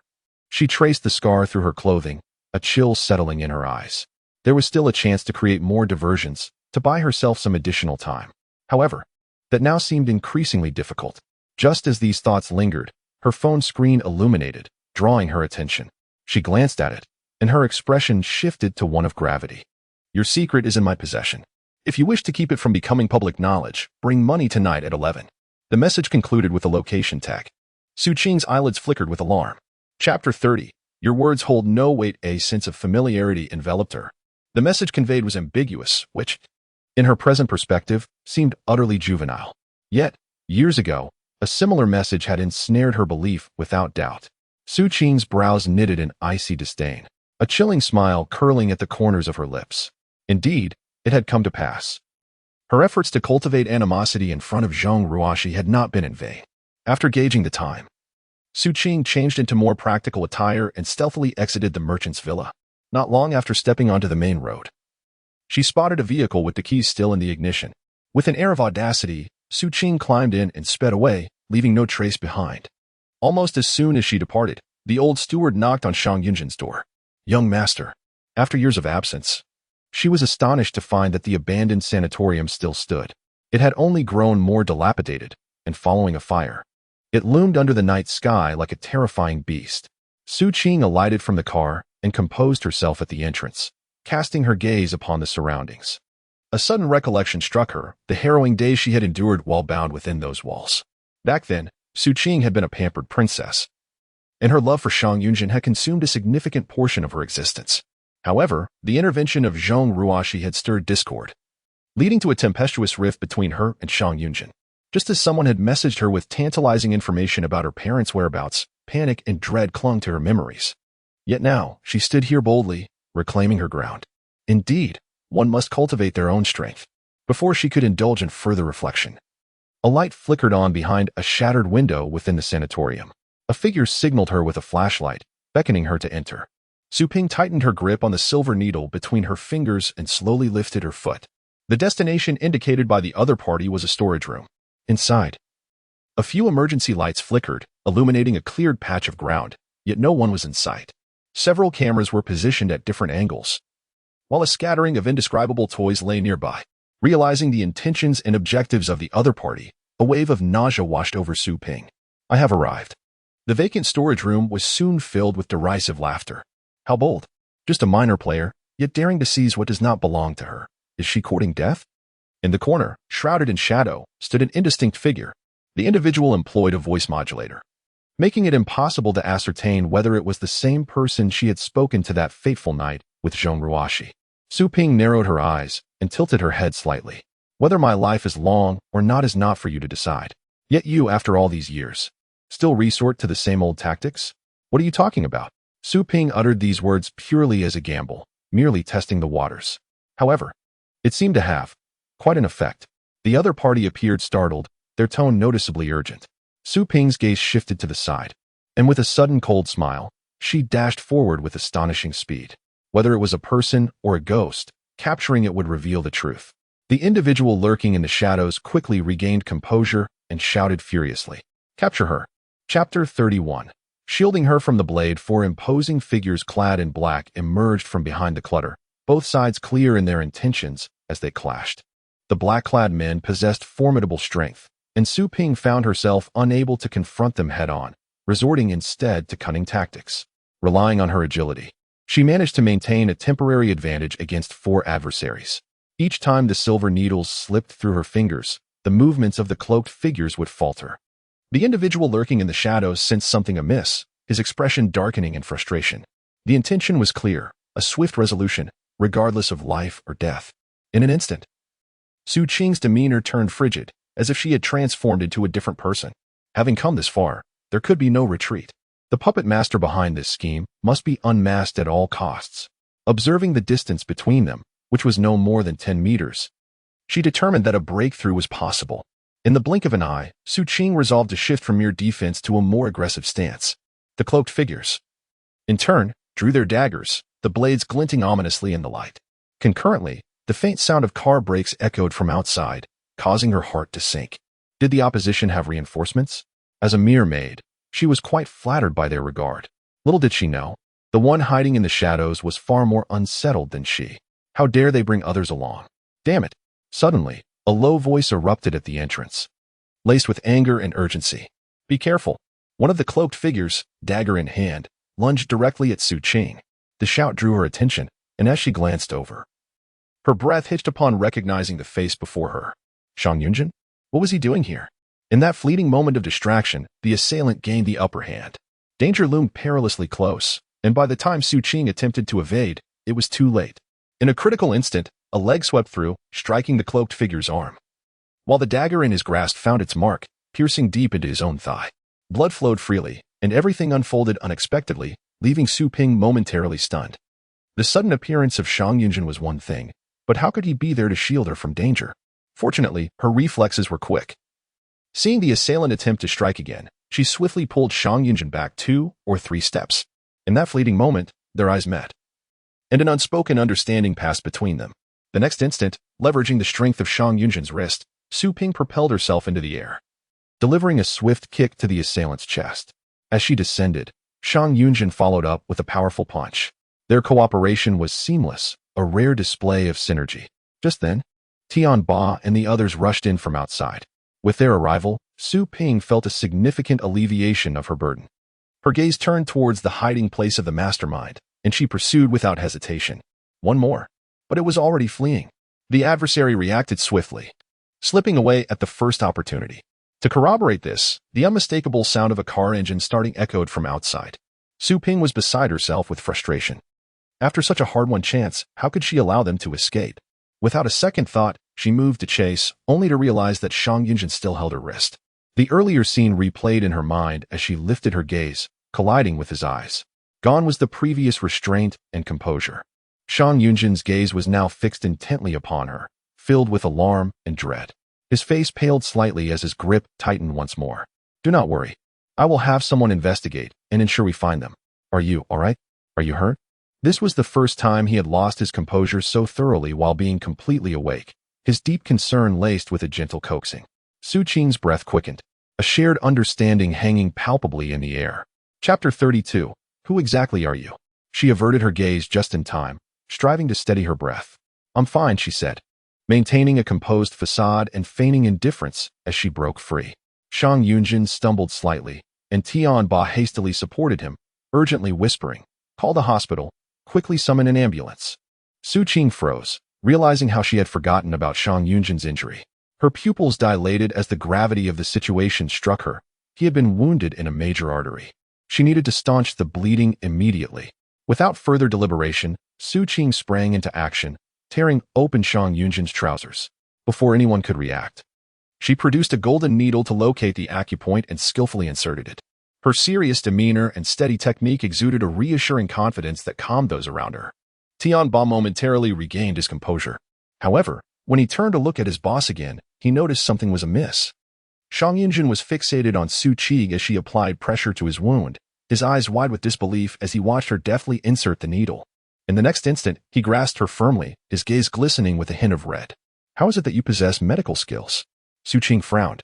she traced the scar through her clothing, a chill settling in her eyes. There was still a chance to create more diversions, to buy herself some additional time. However, that now seemed increasingly difficult. Just as these thoughts lingered, her phone screen illuminated, drawing her attention. She glanced at it, and her expression shifted to one of gravity. Your secret is in my possession. If you wish to keep it from becoming public knowledge, bring money tonight at 11. The message concluded with a location tag. Su Qing's eyelids flickered with alarm. Chapter 30. Your words hold no weight. A sense of familiarity enveloped her. The message conveyed was ambiguous, which, in her present perspective, seemed utterly juvenile. Yet, years ago, a similar message had ensnared her belief without doubt. Su Qing's brows knitted in icy disdain. a chilling smile curling at the corners of her lips. Indeed, it had come to pass. Her efforts to cultivate animosity in front of Zhang Ruoxi had not been in vain. After gauging the time, Su Qing changed into more practical attire and stealthily exited the merchant's villa. Not long after stepping onto the main road, she spotted a vehicle with the keys still in the ignition. With an air of audacity, Su Qing climbed in and sped away, leaving no trace behind. Almost as soon as she departed, the old steward knocked on Shang Yunzhen's door. "Young master." After years of absence, she was astonished to find that the abandoned sanatorium still stood. It had only grown more dilapidated and following a fire. It loomed under the night sky like a terrifying beast. Su Qing alighted from the car and composed herself at the entrance, casting her gaze upon the surroundings. A sudden recollection struck her, the harrowing days she had endured while bound within those walls. Back then, Su Qing had been a pampered princess, and her love for Shang Yunzhen had consumed a significant portion of her existence. However, the intervention of Zhang Ruoxi had stirred discord, leading to a tempestuous rift between her and Shang Yunzhen. Just as someone had messaged her with tantalizing information about her parents' whereabouts, panic and dread clung to her memories. Yet now, she stood here boldly, reclaiming her ground. Indeed, one must cultivate their own strength. Before she could indulge in further reflection, a light flickered on behind a shattered window within the sanatorium. A figure signaled her with a flashlight, beckoning her to enter. Su Qing tightened her grip on the silver needle between her fingers and slowly lifted her foot. The destination indicated by the other party was a storage room. Inside, a few emergency lights flickered, illuminating a cleared patch of ground, yet no one was in sight. Several cameras were positioned at different angles, while a scattering of indescribable toys lay nearby. Realizing the intentions and objectives of the other party, a wave of nausea washed over Su Qing. "I have arrived." The vacant storage room was soon filled with derisive laughter. How bold. Just a minor player, yet daring to seize what does not belong to her. Is she courting death? In the corner, shrouded in shadow, stood an indistinct figure. The individual employed a voice modulator, making it impossible to ascertain whether it was the same person she had spoken to that fateful night with Zhang Ruoxi. Su Qing narrowed her eyes and tilted her head slightly. "Whether my life is long or not is not for you to decide. Yet you, after all these years, still resort to the same old tactics? What are you talking about?" Su Qing uttered these words purely as a gamble, merely testing the waters. However, it seemed to have quite an effect. The other party appeared startled, their tone noticeably urgent. Su Qing's gaze shifted to the side, and with a sudden cold smile, she dashed forward with astonishing speed. Whether it was a person or a ghost, capturing it would reveal the truth. The individual lurking in the shadows quickly regained composure and shouted furiously, "Capture her!" Chapter 31. Shielding her from the blade, four imposing figures clad in black emerged from behind the clutter, both sides clear in their intentions as they clashed. The black-clad men possessed formidable strength, and Su Qing found herself unable to confront them head-on, resorting instead to cunning tactics. Relying on her agility, she managed to maintain a temporary advantage against four adversaries. Each time the silver needles slipped through her fingers, the movements of the cloaked figures would falter. The individual lurking in the shadows sensed something amiss, his expression darkening in frustration. The intention was clear, a swift resolution, regardless of life or death. In an instant, Su Qing's demeanor turned frigid, as if she had transformed into a different person. Having come this far, there could be no retreat. The puppet master behind this scheme must be unmasked at all costs. Observing the distance between them, which was no more than 10 meters, she determined that a breakthrough was possible. In the blink of an eye, Su Qing resolved to shift from mere defense to a more aggressive stance. The cloaked figures, in turn, drew their daggers, the blades glinting ominously in the light. Concurrently, the faint sound of car brakes echoed from outside, causing her heart to sink. Did the opposition have reinforcements? As a mere maid, she was quite flattered by their regard. Little did she know, the one hiding in the shadows was far more unsettled than she. How dare they bring others along? Damn it! Suddenly, a low voice erupted at the entrance, laced with anger and urgency. "Be careful!" One of the cloaked figures, dagger in hand, lunged directly at Su Qing. The shout drew her attention, and as she glanced over, her breath hitched upon recognizing the face before her. Shang Yunzhen? What was he doing here? In that fleeting moment of distraction, the assailant gained the upper hand. Danger loomed perilously close, and by the time Su Qing attempted to evade, it was too late. In a critical instant, a leg swept through, striking the cloaked figure's arm, while the dagger in his grasp found its mark, piercing deep into his own thigh. Blood flowed freely, and everything unfolded unexpectedly, leaving Su Qing momentarily stunned. The sudden appearance of Shang Yunzhen was one thing, but how could he be there to shield her from danger? Fortunately, her reflexes were quick. Seeing the assailant attempt to strike again, she swiftly pulled Shang Yunzhen back 2 or 3 steps. In that fleeting moment, their eyes met, and an unspoken understanding passed between them. The next instant, leveraging the strength of Shang Yunzhen's wrist, Su Qing propelled herself into the air, delivering a swift kick to the assailant's chest. As she descended, Shang Yunzhen followed up with a powerful punch. Their cooperation was seamless, a rare display of synergy. Just then, Tianba and the others rushed in from outside. With their arrival, Su Qing felt a significant alleviation of her burden. Her gaze turned towards the hiding place of the mastermind, and she pursued without hesitation. One more, but it was already fleeing. The adversary reacted swiftly, slipping away at the first opportunity. To corroborate this, the unmistakable sound of a car engine starting echoed from outside. Su Qing was beside herself with frustration. After such a hard-won chance, how could she allow them to escape? Without a second thought, she moved to chase, only to realize that Shang Yunzhen still held her wrist. The earlier scene replayed in her mind as she lifted her gaze, colliding with his eyes. Gone was the previous restraint and composure. Shang Yunzhen's gaze was now fixed intently upon her, filled with alarm and dread. His face paled slightly as his grip tightened once more. "Do not worry. I will have someone investigate and ensure we find them. Are you all right? Are you hurt?" This was the first time he had lost his composure so thoroughly while being completely awake, his deep concern laced with a gentle coaxing. Su Qing's breath quickened, a shared understanding hanging palpably in the air. Chapter 32. Who exactly are you? She averted her gaze just in time, striving to steady her breath. "I'm fine," she said, maintaining a composed facade and feigning indifference as she broke free. Shang Yunzhen stumbled slightly, and Tianba hastily supported him, urgently whispering, "Call the hospital. Quickly summon an ambulance." Su Qing froze, realizing how she had forgotten about Shang Yunzhen's injury. Her pupils dilated as the gravity of the situation struck her. He had been wounded in a major artery. She needed to staunch the bleeding immediately. Without further deliberation, Su Qing sprang into action, tearing open Shang Yunzhen's trousers. Before anyone could react, she produced a golden needle to locate the acupoint and skillfully inserted it. Her serious demeanor and steady technique exuded a reassuring confidence that calmed those around her. Tianba momentarily regained his composure. However, when he turned to look at his boss again, he noticed something was amiss. Shang Yunzhen was fixated on Su Qing as she applied pressure to his wound, his eyes wide with disbelief as he watched her deftly insert the needle. In the next instant, he grasped her firmly, his gaze glistening with a hint of red. "How is it that you possess medical skills?" Su Qing frowned,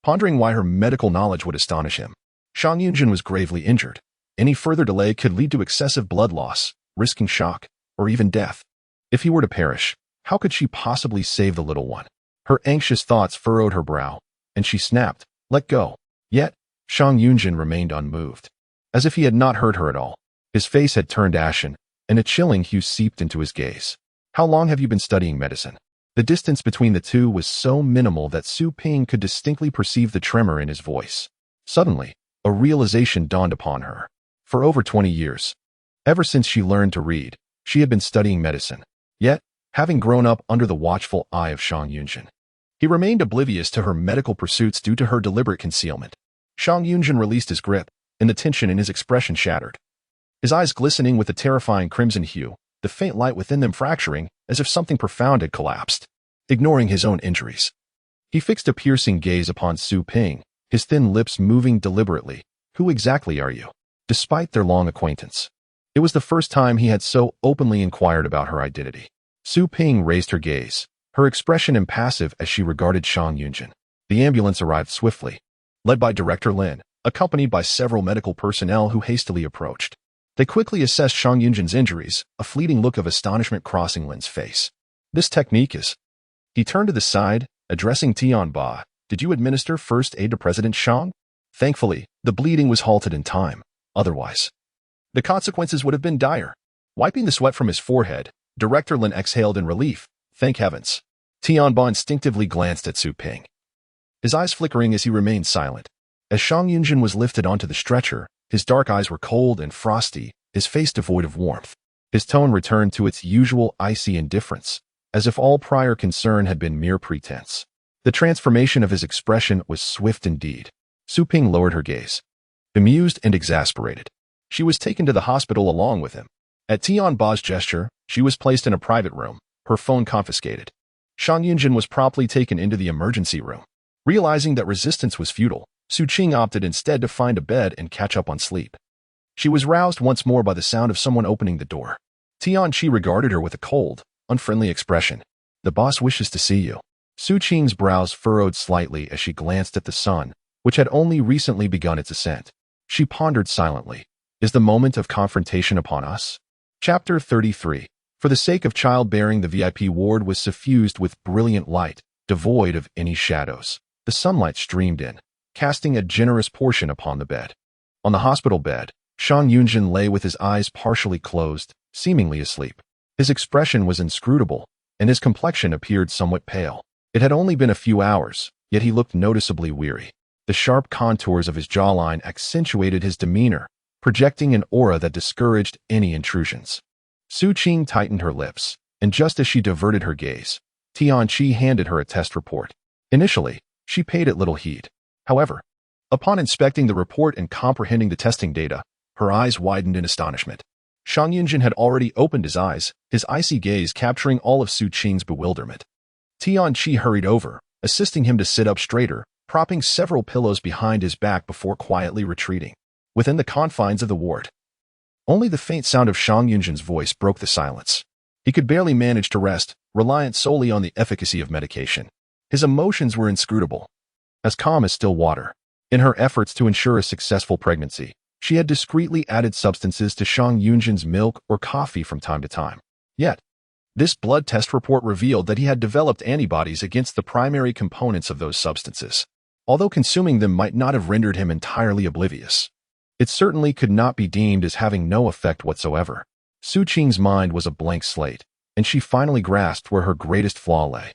pondering why her medical knowledge would astonish him. Shang Yunzhen was gravely injured. Any further delay could lead to excessive blood loss, risking shock, or even death. If he were to perish, how could she possibly save the little one? Her anxious thoughts furrowed her brow, and she snapped, "Let go." Yet, Shang Yunzhen remained unmoved, as if he had not heard her at all. His face had turned ashen, and a chilling hue seeped into his gaze. "How long have you been studying medicine?" The distance between the two was so minimal that Su Qing could distinctly perceive the tremor in his voice. Suddenly, a realization dawned upon her. For over 20 years, ever since she learned to read, she had been studying medicine. Yet, having grown up under the watchful eye of Shang Yunzhen, he remained oblivious to her medical pursuits due to her deliberate concealment. Shang Yunzhen released his grip, and the tension in his expression shattered. His eyes glistening with a terrifying crimson hue, the faint light within them fracturing as if something profound had collapsed. Ignoring his own injuries, he fixed a piercing gaze upon Su Qing, his thin lips moving deliberately. "Who exactly are you?" Despite their long acquaintance, it was the first time he had so openly inquired about her identity. Su Qing raised her gaze, her expression impassive as she regarded Shang Yunzhen. The ambulance arrived swiftly, led by Director Lin, accompanied by several medical personnel who hastily approached. They quickly assessed Shang Yunzhen's injuries, a fleeting look of astonishment crossing Lin's face. "This technique is..." He turned to the side, addressing Tianba. "Did you administer first aid to President Shang?" Thankfully, the bleeding was halted in time. Otherwise, the consequences would have been dire. Wiping the sweat from his forehead, Director Lin exhaled in relief. "Thank heavens." Tianba instinctively glanced at Su Qing, his eyes flickering as he remained silent. As Shang Yunzhen was lifted onto the stretcher, his dark eyes were cold and frosty, his face devoid of warmth. His tone returned to its usual icy indifference, as if all prior concern had been mere pretense. The transformation of his expression was swift indeed. Su Qing lowered her gaze, bemused and exasperated. She was taken to the hospital along with him. At Tian Ba's gesture, she was placed in a private room, her phone confiscated. Shang Yunzhen was promptly taken into the emergency room. Realizing that resistance was futile, Su Qing opted instead to find a bed and catch up on sleep. She was roused once more by the sound of someone opening the door. Tian Qi regarded her with a cold, unfriendly expression. "The boss wishes to see you." Su Qing's brows furrowed slightly as she glanced at the sun, which had only recently begun its ascent. She pondered silently. Is the moment of confrontation upon us? Chapter 33. For the sake of childbearing, the VIP ward was suffused with brilliant light, devoid of any shadows. The sunlight streamed in, casting a generous portion upon the bed. On the hospital bed, Shang Yunzhen lay with his eyes partially closed, seemingly asleep. His expression was inscrutable, and his complexion appeared somewhat pale. It had only been a few hours, yet he looked noticeably weary. The sharp contours of his jawline accentuated his demeanor, projecting an aura that discouraged any intrusions. Su Qing tightened her lips, and just as she diverted her gaze, Tian Qi handed her a test report. Initially, she paid it little heed. However, upon inspecting the report and comprehending the testing data, her eyes widened in astonishment. Shang Yunzhen had already opened his eyes, his icy gaze capturing all of Su Qing's bewilderment. Tian Qi hurried over, assisting him to sit up straighter, propping several pillows behind his back before quietly retreating. Within the confines of the ward, only the faint sound of Shang Yunzhen's voice broke the silence. He could barely manage to rest, reliant solely on the efficacy of medication. His emotions were inscrutable, as calm as still water. In her efforts to ensure a successful pregnancy, she had discreetly added substances to Shang Yunzhen's milk or coffee from time to time. Yet, this blood test report revealed that he had developed antibodies against the primary components of those substances. Although consuming them might not have rendered him entirely oblivious, it certainly could not be deemed as having no effect whatsoever. Su Qing's mind was a blank slate, and she finally grasped where her greatest flaw lay.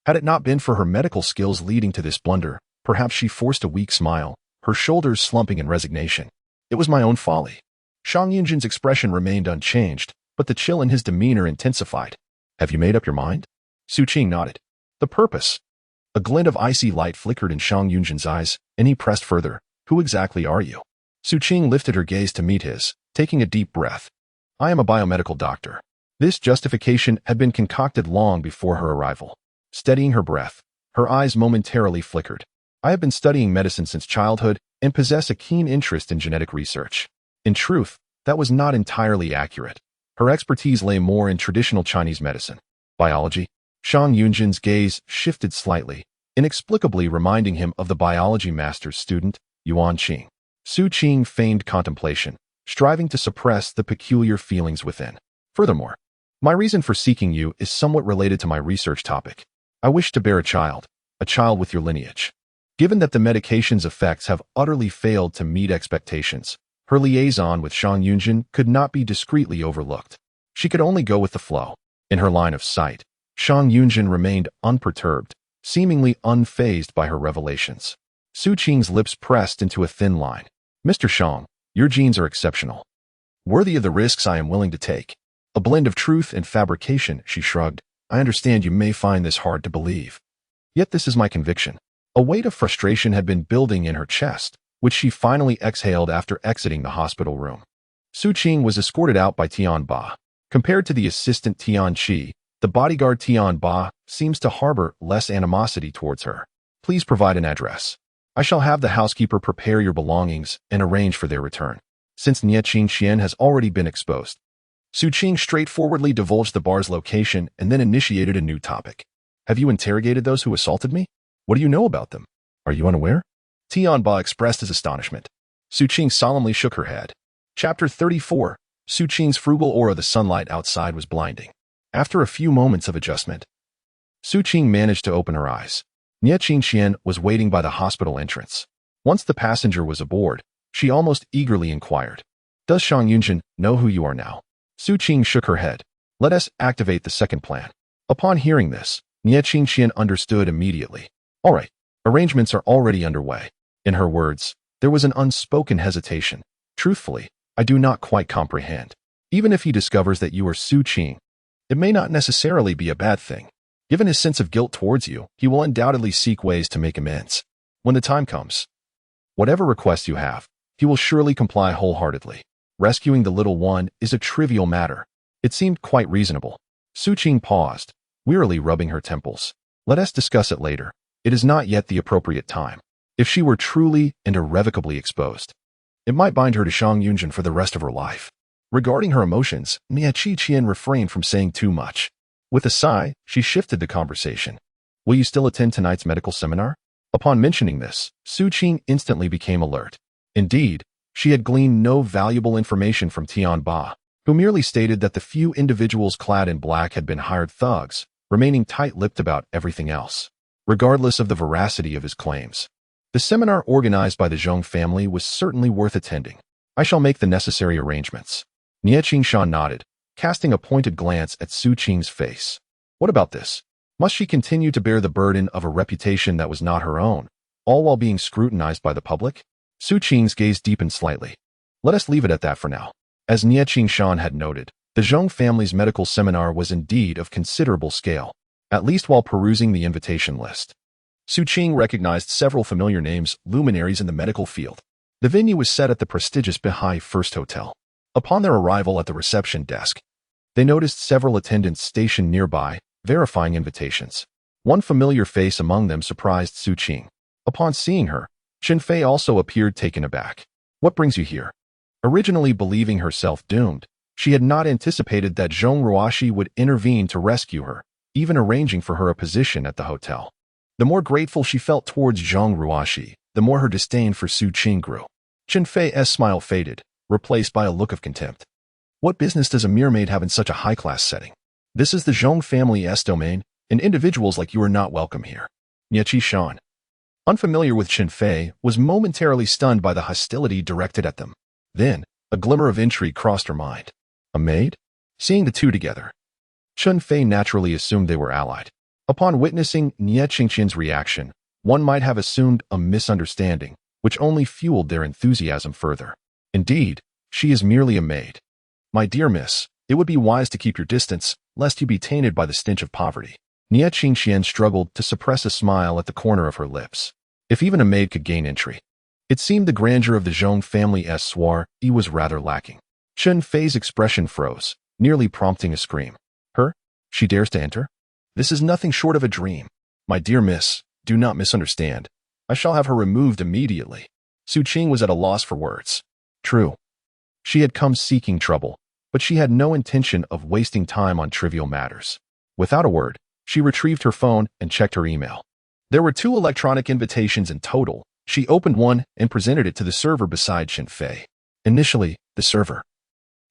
Had it not been for her medical skills leading to this blunder, perhaps she forced a weak smile, her shoulders slumping in resignation. It was my own folly. Shang Yunzhen's expression remained unchanged, but the chill in his demeanor intensified. Have you made up your mind? Su Qing nodded. The purpose? A glint of icy light flickered in Shang Yunzhen's eyes, and he pressed further. Who exactly are you? Su Qing lifted her gaze to meet his, taking a deep breath. I am a biomedical doctor. This justification had been concocted long before her arrival. Steadying her breath, her eyes momentarily flickered. I have been studying medicine since childhood and possess a keen interest in genetic research. In truth, that was not entirely accurate. Her expertise lay more in traditional Chinese medicine. Biology? Shang Yunzhen's gaze shifted slightly, inexplicably reminding him of the biology master's student, Yuan Qing. Su Qing feigned contemplation, striving to suppress the peculiar feelings within. Furthermore, my reason for seeking you is somewhat related to my research topic. I wish to bear a child with your lineage. Given that the medication's effects have utterly failed to meet expectations, her liaison with Shang Yunzhen could not be discreetly overlooked. She could only go with the flow. In her line of sight, Shang Yunzhen remained unperturbed, seemingly unfazed by her revelations. Su Qing's lips pressed into a thin line. Mr. Shang, your genes are exceptional. Worthy of the risks I am willing to take. A blend of truth and fabrication, she shrugged. I understand you may find this hard to believe. Yet this is my conviction. A weight of frustration had been building in her chest, which she finally exhaled after exiting the hospital room. Su Qing was escorted out by Tian Ba. Compared to the assistant Tian Qi, the bodyguard Tian Ba seems to harbor less animosity towards her. Please provide an address. I shall have the housekeeper prepare your belongings and arrange for their return. Since Nieching Xian has already been exposed, Su Qing straightforwardly divulged the bar's location and then initiated a new topic. Have you interrogated those who assaulted me? What do you know about them? Are you unaware? Tian Ba expressed his astonishment. Su Qing solemnly shook her head. Chapter 34. Su Qing's frugal aura. The sunlight outside was blinding. After a few moments of adjustment, Su Qing managed to open her eyes. Nieching Xian was waiting by the hospital entrance. Once the passenger was aboard, she almost eagerly inquired, Does Shang Yunzhen know who you are now? Su Qing shook her head. Let us activate the second plan. Upon hearing this, Nieching Xian understood immediately. All right, arrangements are already underway. In her words, there was an unspoken hesitation. Truthfully, I do not quite comprehend. Even if he discovers that you are Su Qing, it may not necessarily be a bad thing. Given his sense of guilt towards you, he will undoubtedly seek ways to make amends. When the time comes, whatever request you have, he will surely comply wholeheartedly. Rescuing the little one is a trivial matter. It seemed quite reasonable. Su Qing paused, wearily rubbing her temples. Let us discuss it later. It is not yet the appropriate time. If she were truly and irrevocably exposed, it might bind her to Shang Yunzhen for the rest of her life. Regarding her emotions, Nie Qiqian refrained from saying too much. With a sigh, she shifted the conversation. Will you still attend tonight's medical seminar? Upon mentioning this, Su Qing instantly became alert. Indeed, she had gleaned no valuable information from Tian Ba, who merely stated that the few individuals clad in black had been hired thugs, remaining tight-lipped about everything else, regardless of the veracity of his claims. The seminar organized by the Zhong family was certainly worth attending. I shall make the necessary arrangements. Nie Qingshan nodded, casting a pointed glance at Su Qing's face. What about this? Must she continue to bear the burden of a reputation that was not her own, all while being scrutinized by the public? Su Qing's gaze deepened slightly. Let us leave it at that for now. As Nie Qingshan had noted, the Zhong family's medical seminar was indeed of considerable scale, at least while perusing the invitation list. Su Qing recognized several familiar names, luminaries in the medical field. The venue was set at the prestigious Beihai First Hotel. Upon their arrival at the reception desk, they noticed several attendants stationed nearby, verifying invitations. One familiar face among them surprised Su Qing. Upon seeing her, Chen Fei also appeared taken aback. What brings you here? Originally believing herself doomed, she had not anticipated that Zhong Ruoxi would intervene to rescue her, even arranging for her a position at the hotel. The more grateful she felt towards Zhong Ruoxi, the more her disdain for Su Qing grew. Chen Fei's smile faded, replaced by a look of contempt. What business does a mere maid have in such a high-class setting? This is the Zhong family's domain, and individuals like you are not welcome here. Nie Qingshan, unfamiliar with Chen Fei, was momentarily stunned by the hostility directed at them. Then, a glimmer of intrigue crossed her mind. A maid? Seeing the two together, Chen Fei naturally assumed they were allied. Upon witnessing Nie Qingshan's reaction, one might have assumed a misunderstanding, which only fueled their enthusiasm further. Indeed, she is merely a maid. My dear miss, it would be wise to keep your distance, lest you be tainted by the stench of poverty. Nie Qingshan struggled to suppress a smile at the corner of her lips. If even a maid could gain entry, it seemed the grandeur of the Zhong family's soirée was rather lacking. Chen Fei's expression froze, nearly prompting a scream. Her? She dares to enter? This is nothing short of a dream. My dear miss, do not misunderstand. I shall have her removed immediately. Su Qing was at a loss for words. True. She had come seeking trouble, but she had no intention of wasting time on trivial matters. Without a word, she retrieved her phone and checked her email. There were 2 electronic invitations in total. She opened one and presented it to the server beside Chen Fei. Initially, the server,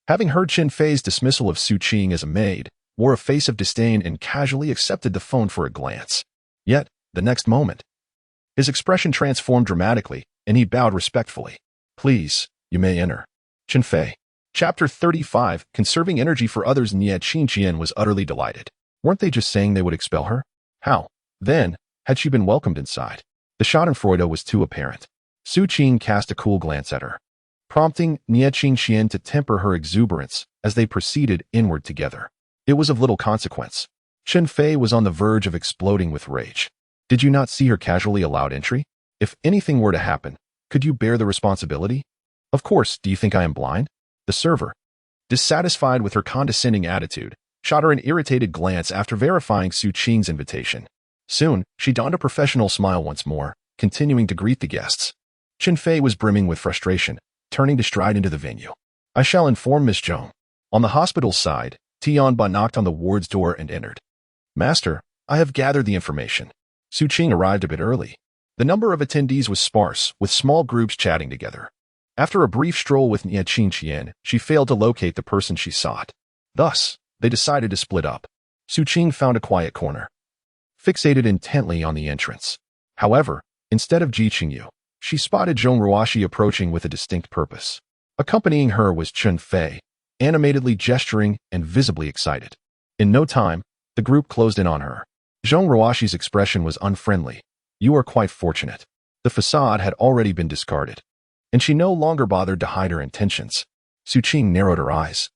having heard Chen Fei's dismissal of Su Qing as a maid, wore a face of disdain and casually accepted the phone for a glance. Yet, the next moment, his expression transformed dramatically, and he bowed respectfully. Please, you may enter. Chen Fei. Chapter 35, Conserving Energy for Others. Nie Qingshan was utterly delighted. Weren't they just saying they would expel her? How, then, had she been welcomed inside? The schadenfreude was too apparent. Su Qing cast a cool glance at her, prompting Nie Qingshan to temper her exuberance as they proceeded inward together. It was of little consequence. Chen Fei was on the verge of exploding with rage. Did you not see her casually allowed entry? If anything were to happen, could you bear the responsibility? Of course, do you think I am blind? The server, dissatisfied with her condescending attitude, shot her an irritated glance after verifying Su Qing's invitation. Soon, she donned a professional smile once more, continuing to greet the guests. Chen Fei was brimming with frustration, turning to stride into the venue. I shall inform Miss Zhong. On the hospital side, Tian Ba knocked on the ward's door and entered. Master, I have gathered the information. Su Qing arrived a bit early. The number of attendees was sparse, with small groups chatting together. After a brief stroll with Nie Qingshan, she failed to locate the person she sought. Thus, they decided to split up. Su Qing found a quiet corner, fixated intently on the entrance. However, instead of Ji Qingyu, she spotted Zhong Ruoxi approaching with a distinct purpose. Accompanying her was Chen Fei, animatedly gesturing and visibly excited. In no time, the group closed in on her. Zhong Ruoxi's expression was unfriendly. You are quite fortunate. The facade had already been discarded, and she no longer bothered to hide her intentions. Su Qing narrowed her eyes,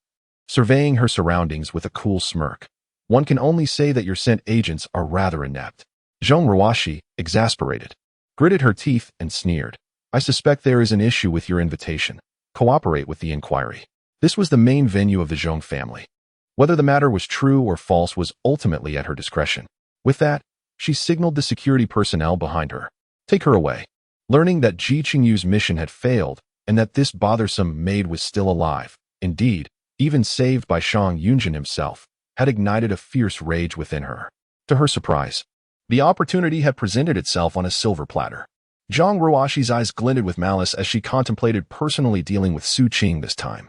surveying her surroundings with a cool smirk. One can only say that your scent agents are rather inept. Zhong Ruoxi, exasperated, gritted her teeth and sneered. I suspect there is an issue with your invitation. cooperate with the inquiry. This was the main venue of the Zhong family. Whether the matter was true or false was ultimately at her discretion. With that, she signaled the security personnel behind her. Take her away. Learning that Ji Qingyu's mission had failed and that this bothersome maid was still alive, indeed, even saved by Shang Yunzhen himself, had ignited a fierce rage within her. To her surprise, the opportunity had presented itself on a silver platter. Zhang Ruoxi's eyes glinted with malice as she contemplated personally dealing with Su Qing this time,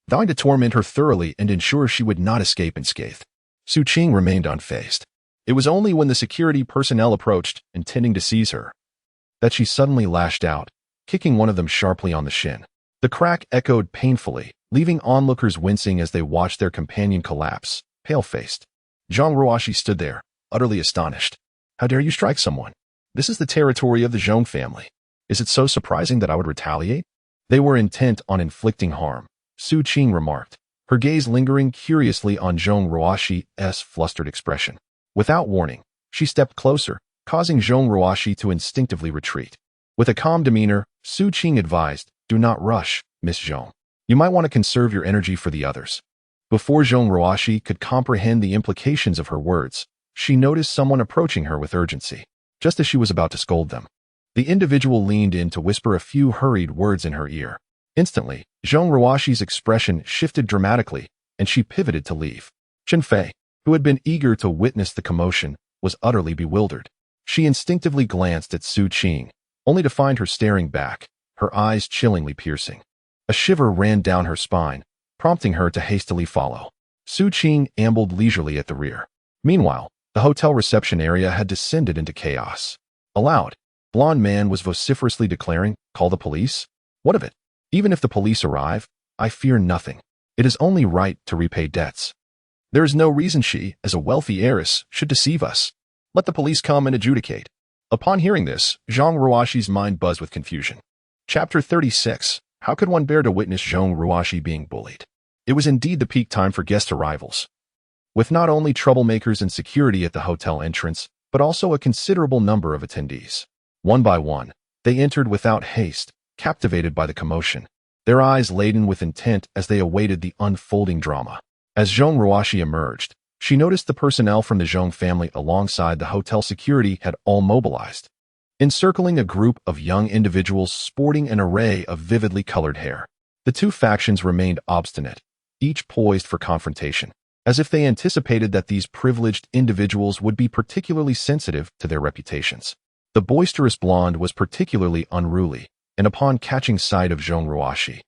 vowing to torment her thoroughly and ensure she would not escape unscathed. Su Qing remained unfazed. It was only when the security personnel approached, intending to seize her, that she suddenly lashed out, kicking one of them sharply on the shin. The crack echoed painfully, leaving onlookers wincing as they watched their companion collapse, pale-faced. Zhang Ruoxi stood there, utterly astonished. How dare you strike someone? This is the territory of the Zhong family. Is it so surprising that I would retaliate? They were intent on inflicting harm, Su Qing remarked, her gaze lingering curiously on Zhang Ruoxi's flustered expression. Without warning, she stepped closer, causing Zhang Ruoxi to instinctively retreat. With a calm demeanor, Su Qing advised, "Do not rush, Miss Zhang. You might want to conserve your energy for the others." Before Zhang Ruoxi could comprehend the implications of her words, she noticed someone approaching her with urgency. Just as she was about to scold them, the individual leaned in to whisper a few hurried words in her ear. Instantly, Zhang Ruoxi's expression shifted dramatically, and she pivoted to leave. Chen Fei, who had been eager to witness the commotion, was utterly bewildered. She instinctively glanced at Su Qing, only to find her staring back, her eyes chillingly piercing. A shiver ran down her spine, prompting her to hastily follow. Su Qing ambled leisurely at the rear. Meanwhile, the hotel reception area had descended into chaos. A loud, blonde man was vociferously declaring, "Call the police? What of it? Even if the police arrive, I fear nothing. It is only right to repay debts. There is no reason she, as a wealthy heiress, should deceive us. Let the police come and adjudicate." Upon hearing this, Zhang Ruoxi's mind buzzed with confusion. Chapter 36. How could one bear to witness Zhang Ruoxi being bullied? It was indeed the peak time for guest arrivals, with not only troublemakers and security at the hotel entrance, but also a considerable number of attendees. One by one, they entered without haste, captivated by the commotion, their eyes laden with intent as they awaited the unfolding drama. As Zhang Ruoxi emerged, she noticed the personnel from the Zhong family alongside the hotel security had all mobilized, encircling a group of young individuals sporting an array of vividly colored hair. The two factions remained obstinate, each poised for confrontation, as if they anticipated that these privileged individuals would be particularly sensitive to their reputations. The boisterous blonde was particularly unruly, and upon catching sight of Zhang Ruoxi,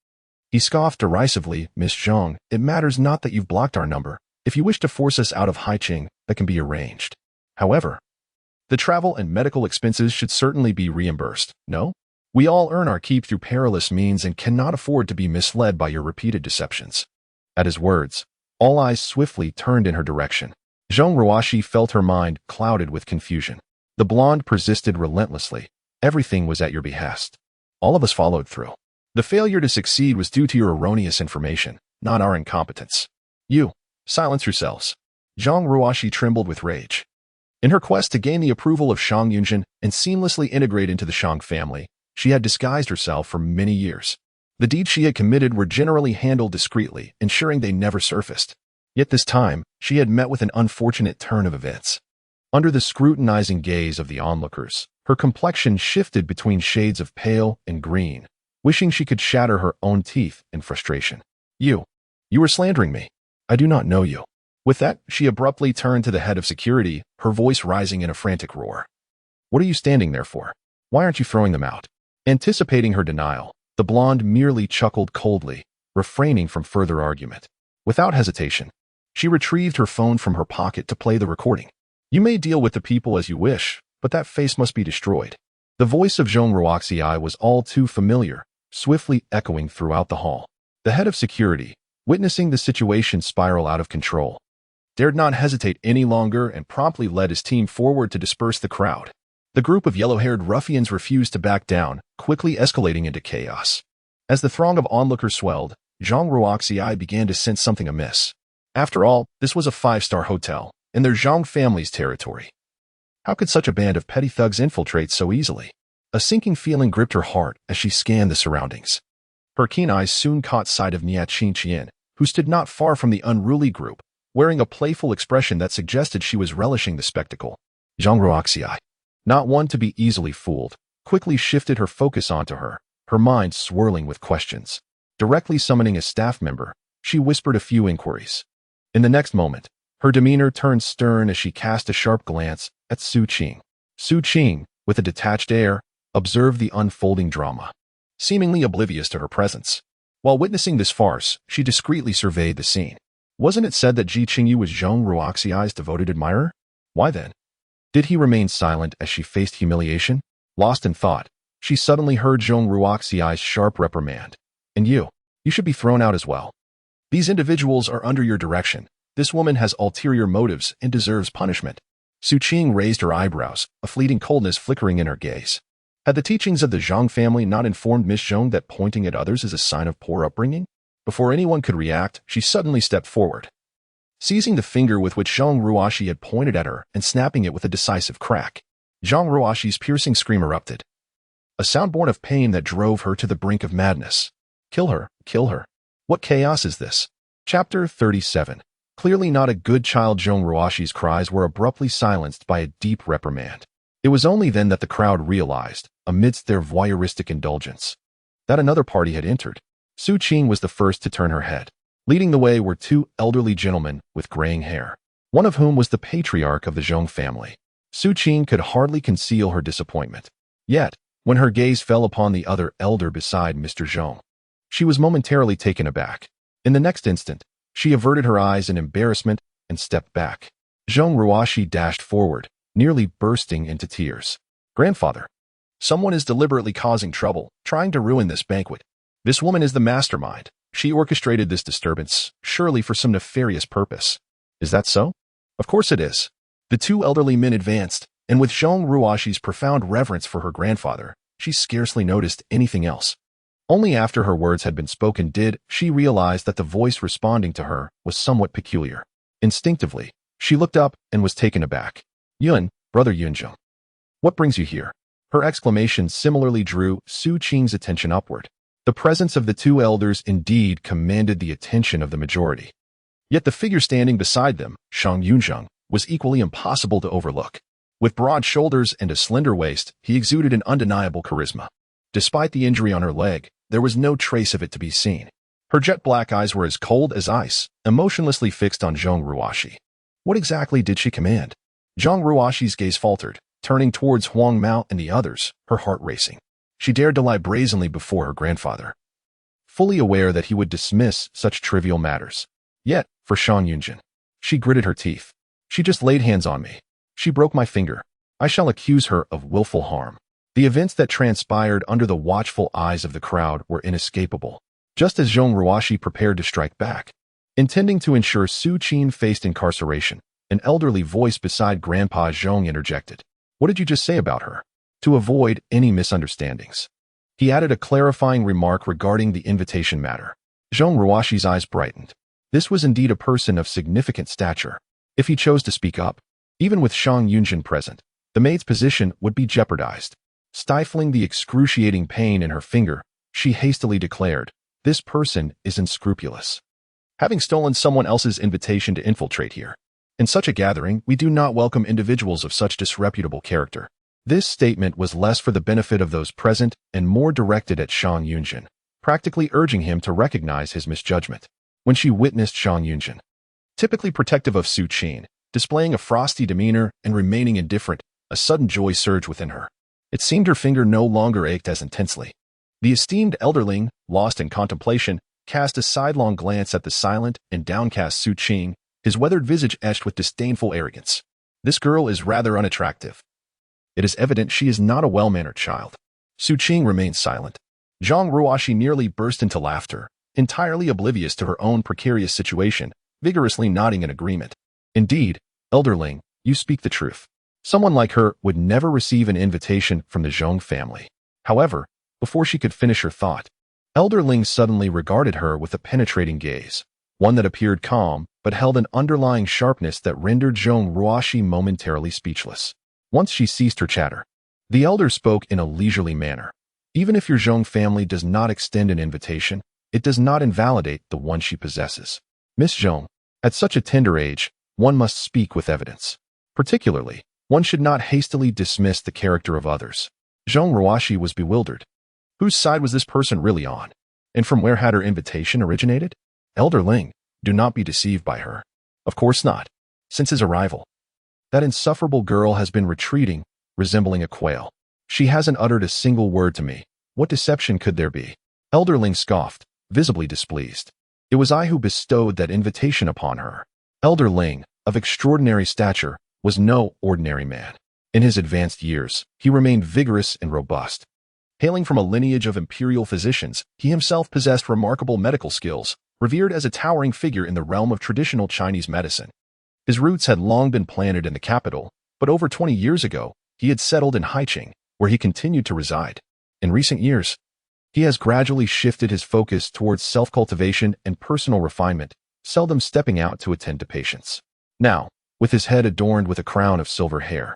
he scoffed derisively, "Miss Zhang, it matters not that you've blocked our number. If you wish to force us out of Haiqing, that can be arranged. However, the travel and medical expenses should certainly be reimbursed, no? We all earn our keep through perilous means and cannot afford to be misled by your repeated deceptions." At his words, all eyes swiftly turned in her direction. Zhang Ruoxi felt her mind clouded with confusion. The blonde persisted relentlessly. "Everything was at your behest. All of us followed through. The failure to succeed was due to your erroneous information, not our incompetence. You, silence yourselves." Zhang Ruoxi trembled with rage. In her quest to gain the approval of Shang Yunzhen and seamlessly integrate into the Shang family, she had disguised herself for many years. The deeds she had committed were generally handled discreetly, ensuring they never surfaced. Yet this time, she had met with an unfortunate turn of events. Under the scrutinizing gaze of the onlookers, her complexion shifted between shades of pale and green, wishing she could shatter her own teeth in frustration. You were slandering me. I do not know you." With that, she abruptly turned to the head of security, her voice rising in a frantic roar. "What are you standing there for? Why aren't you throwing them out?" Anticipating her denial, the blonde merely chuckled coldly, refraining from further argument. Without hesitation, she retrieved her phone from her pocket to play the recording. "You may deal with the people as you wish, but that face must be destroyed." The voice of Zhang Ruoxi was all too familiar, swiftly echoing throughout the hall. The head of security, witnessing the situation spiral out of control, dared not hesitate any longer and promptly led his team forward to disperse the crowd. The group of yellow-haired ruffians refused to back down, quickly escalating into chaos. As the throng of onlookers swelled, Zhang Ruoxi began to sense something amiss. After all, this was a five-star hotel, in their Zhang family's territory. How could such a band of petty thugs infiltrate so easily? A sinking feeling gripped her heart as she scanned the surroundings. Her keen eyes soon caught sight of Nia Qingqian, who stood not far from the unruly group, wearing a playful expression that suggested she was relishing the spectacle. Zhang Ruoxi, not one to be easily fooled, quickly shifted her focus onto her, her mind swirling with questions. Directly summoning a staff member, she whispered a few inquiries. In the next moment, her demeanor turned stern as she cast a sharp glance at Su Qing. Su Qing, with a detached air, observed the unfolding drama, seemingly oblivious to her presence. While witnessing this farce, she discreetly surveyed the scene. Wasn't it said that Ji Qingyu was Zhang Ruoxi's devoted admirer? Why then did he remain silent as she faced humiliation? Lost in thought, she suddenly heard Zhang Ruoxi's sharp reprimand. And you should be thrown out as well. These individuals are under your direction. This woman has ulterior motives and deserves punishment. Su Qing raised her eyebrows, a fleeting coldness flickering in her gaze. Had the teachings of the Zhang family not informed Miss Zhang that pointing at others is a sign of poor upbringing? Before anyone could react, she suddenly stepped forward, seizing the finger with which Zhang Ruoxi had pointed at her and snapping it with a decisive crack. Zhang Ruoxi's piercing scream erupted, a sound born of pain that drove her to the brink of madness. Kill her, kill her. What chaos is this? Chapter 37. Clearly not a good child. Zhang Ruoxi's cries were abruptly silenced by a deep reprimand. It was only then that the crowd realized, amidst their voyeuristic indulgence, that another party had entered. Su Qing was the first to turn her head. Leading the way were two elderly gentlemen with graying hair, one of whom was the patriarch of the Zhang family. Su Qing could hardly conceal her disappointment. Yet, when her gaze fell upon the other elder beside Mr. Zhang, she was momentarily taken aback. In the next instant, she averted her eyes in embarrassment and stepped back. Zhang Ruoxi dashed forward, nearly bursting into tears. Grandfather, someone is deliberately causing trouble, trying to ruin this banquet. This woman is the mastermind. She orchestrated this disturbance, surely for some nefarious purpose. Is that so? Of course it is. The two elderly men advanced, and with Zhang Ruoxi's profound reverence for her grandfather, she scarcely noticed anything else. Only after her words had been spoken did she realize that the voice responding to her was somewhat peculiar. Instinctively, she looked up and was taken aback. Yun, brother Yunzhen. What brings you here? Her exclamation similarly drew Su Qing's attention upward. The presence of the two elders indeed commanded the attention of the majority. Yet the figure standing beside them, Shang Yunzhen, was equally impossible to overlook. With broad shoulders and a slender waist, he exuded an undeniable charisma. Despite the injury on her leg, there was no trace of it to be seen. Her jet-black eyes were as cold as ice, emotionlessly fixed on Zhang Ruoxi. What exactly did she command? Zhang Ruoxi's gaze faltered, turning towards Huang Mao and the others, her heart racing. She dared to lie brazenly before her grandfather, fully aware that he would dismiss such trivial matters. Yet, for Shang Yunzhen, she gritted her teeth. She just laid hands on me. She broke my finger. I shall accuse her of willful harm. The events that transpired under the watchful eyes of the crowd were inescapable, just as Zhang Ruoxi prepared to strike back. Intending to ensure Su Qing faced incarceration, an elderly voice beside Grandpa Zhang interjected. What did you just say about her? To avoid any misunderstandings, he added a clarifying remark regarding the invitation matter. Zhang Ruoxi's eyes brightened. This was indeed a person of significant stature. If he chose to speak up, even with Shang Yunzhen present, the maid's position would be jeopardized. Stifling the excruciating pain in her finger, she hastily declared, "This person is unscrupulous, having stolen someone else's invitation to infiltrate here. In such a gathering, we do not welcome individuals of such disreputable character." This statement was less for the benefit of those present and more directed at Shang Yunzhen, practically urging him to recognize his misjudgment. When she witnessed Shang Yunzhen, typically protective of Su Qing, displaying a frosty demeanor and remaining indifferent, a sudden joy surged within her. It seemed her finger no longer ached as intensely. The esteemed elderling, lost in contemplation, cast a sidelong glance at the silent and downcast Su Qing, his weathered visage etched with disdainful arrogance. This girl is rather unattractive. It is evident she is not a well-mannered child. Su Qing remained silent. Zhang Ruoxi nearly burst into laughter, entirely oblivious to her own precarious situation, vigorously nodding in agreement. Indeed, elderling, you speak the truth. Someone like her would never receive an invitation from the Zhang family. However, before she could finish her thought, elderling suddenly regarded her with a penetrating gaze, one that appeared calm but held an underlying sharpness that rendered Zhang Ruoxi momentarily speechless. Once she ceased her chatter, the elder spoke in a leisurely manner. Even if your Zhong family does not extend an invitation, it does not invalidate the one she possesses. Miss Zhong, at such a tender age, one must speak with evidence. Particularly, one should not hastily dismiss the character of others. Zhong Ruoxi was bewildered. Whose side was this person really on? And from where had her invitation originated? Elder Ling, do not be deceived by her. Of course not. Since his arrival, that insufferable girl has been retreating, resembling a quail. She hasn't uttered a single word to me. What deception could there be? Elder Ling scoffed, visibly displeased. It was I who bestowed that invitation upon her. Elder Ling, of extraordinary stature, was no ordinary man. In his advanced years, he remained vigorous and robust. Hailing from a lineage of imperial physicians, he himself possessed remarkable medical skills, revered as a towering figure in the realm of traditional Chinese medicine. His roots had long been planted in the capital, but over 20 years ago, he had settled in Haiqing, where he continued to reside. In recent years, he has gradually shifted his focus towards self-cultivation and personal refinement, seldom stepping out to attend to patients. Now, with his head adorned with a crown of silver hair,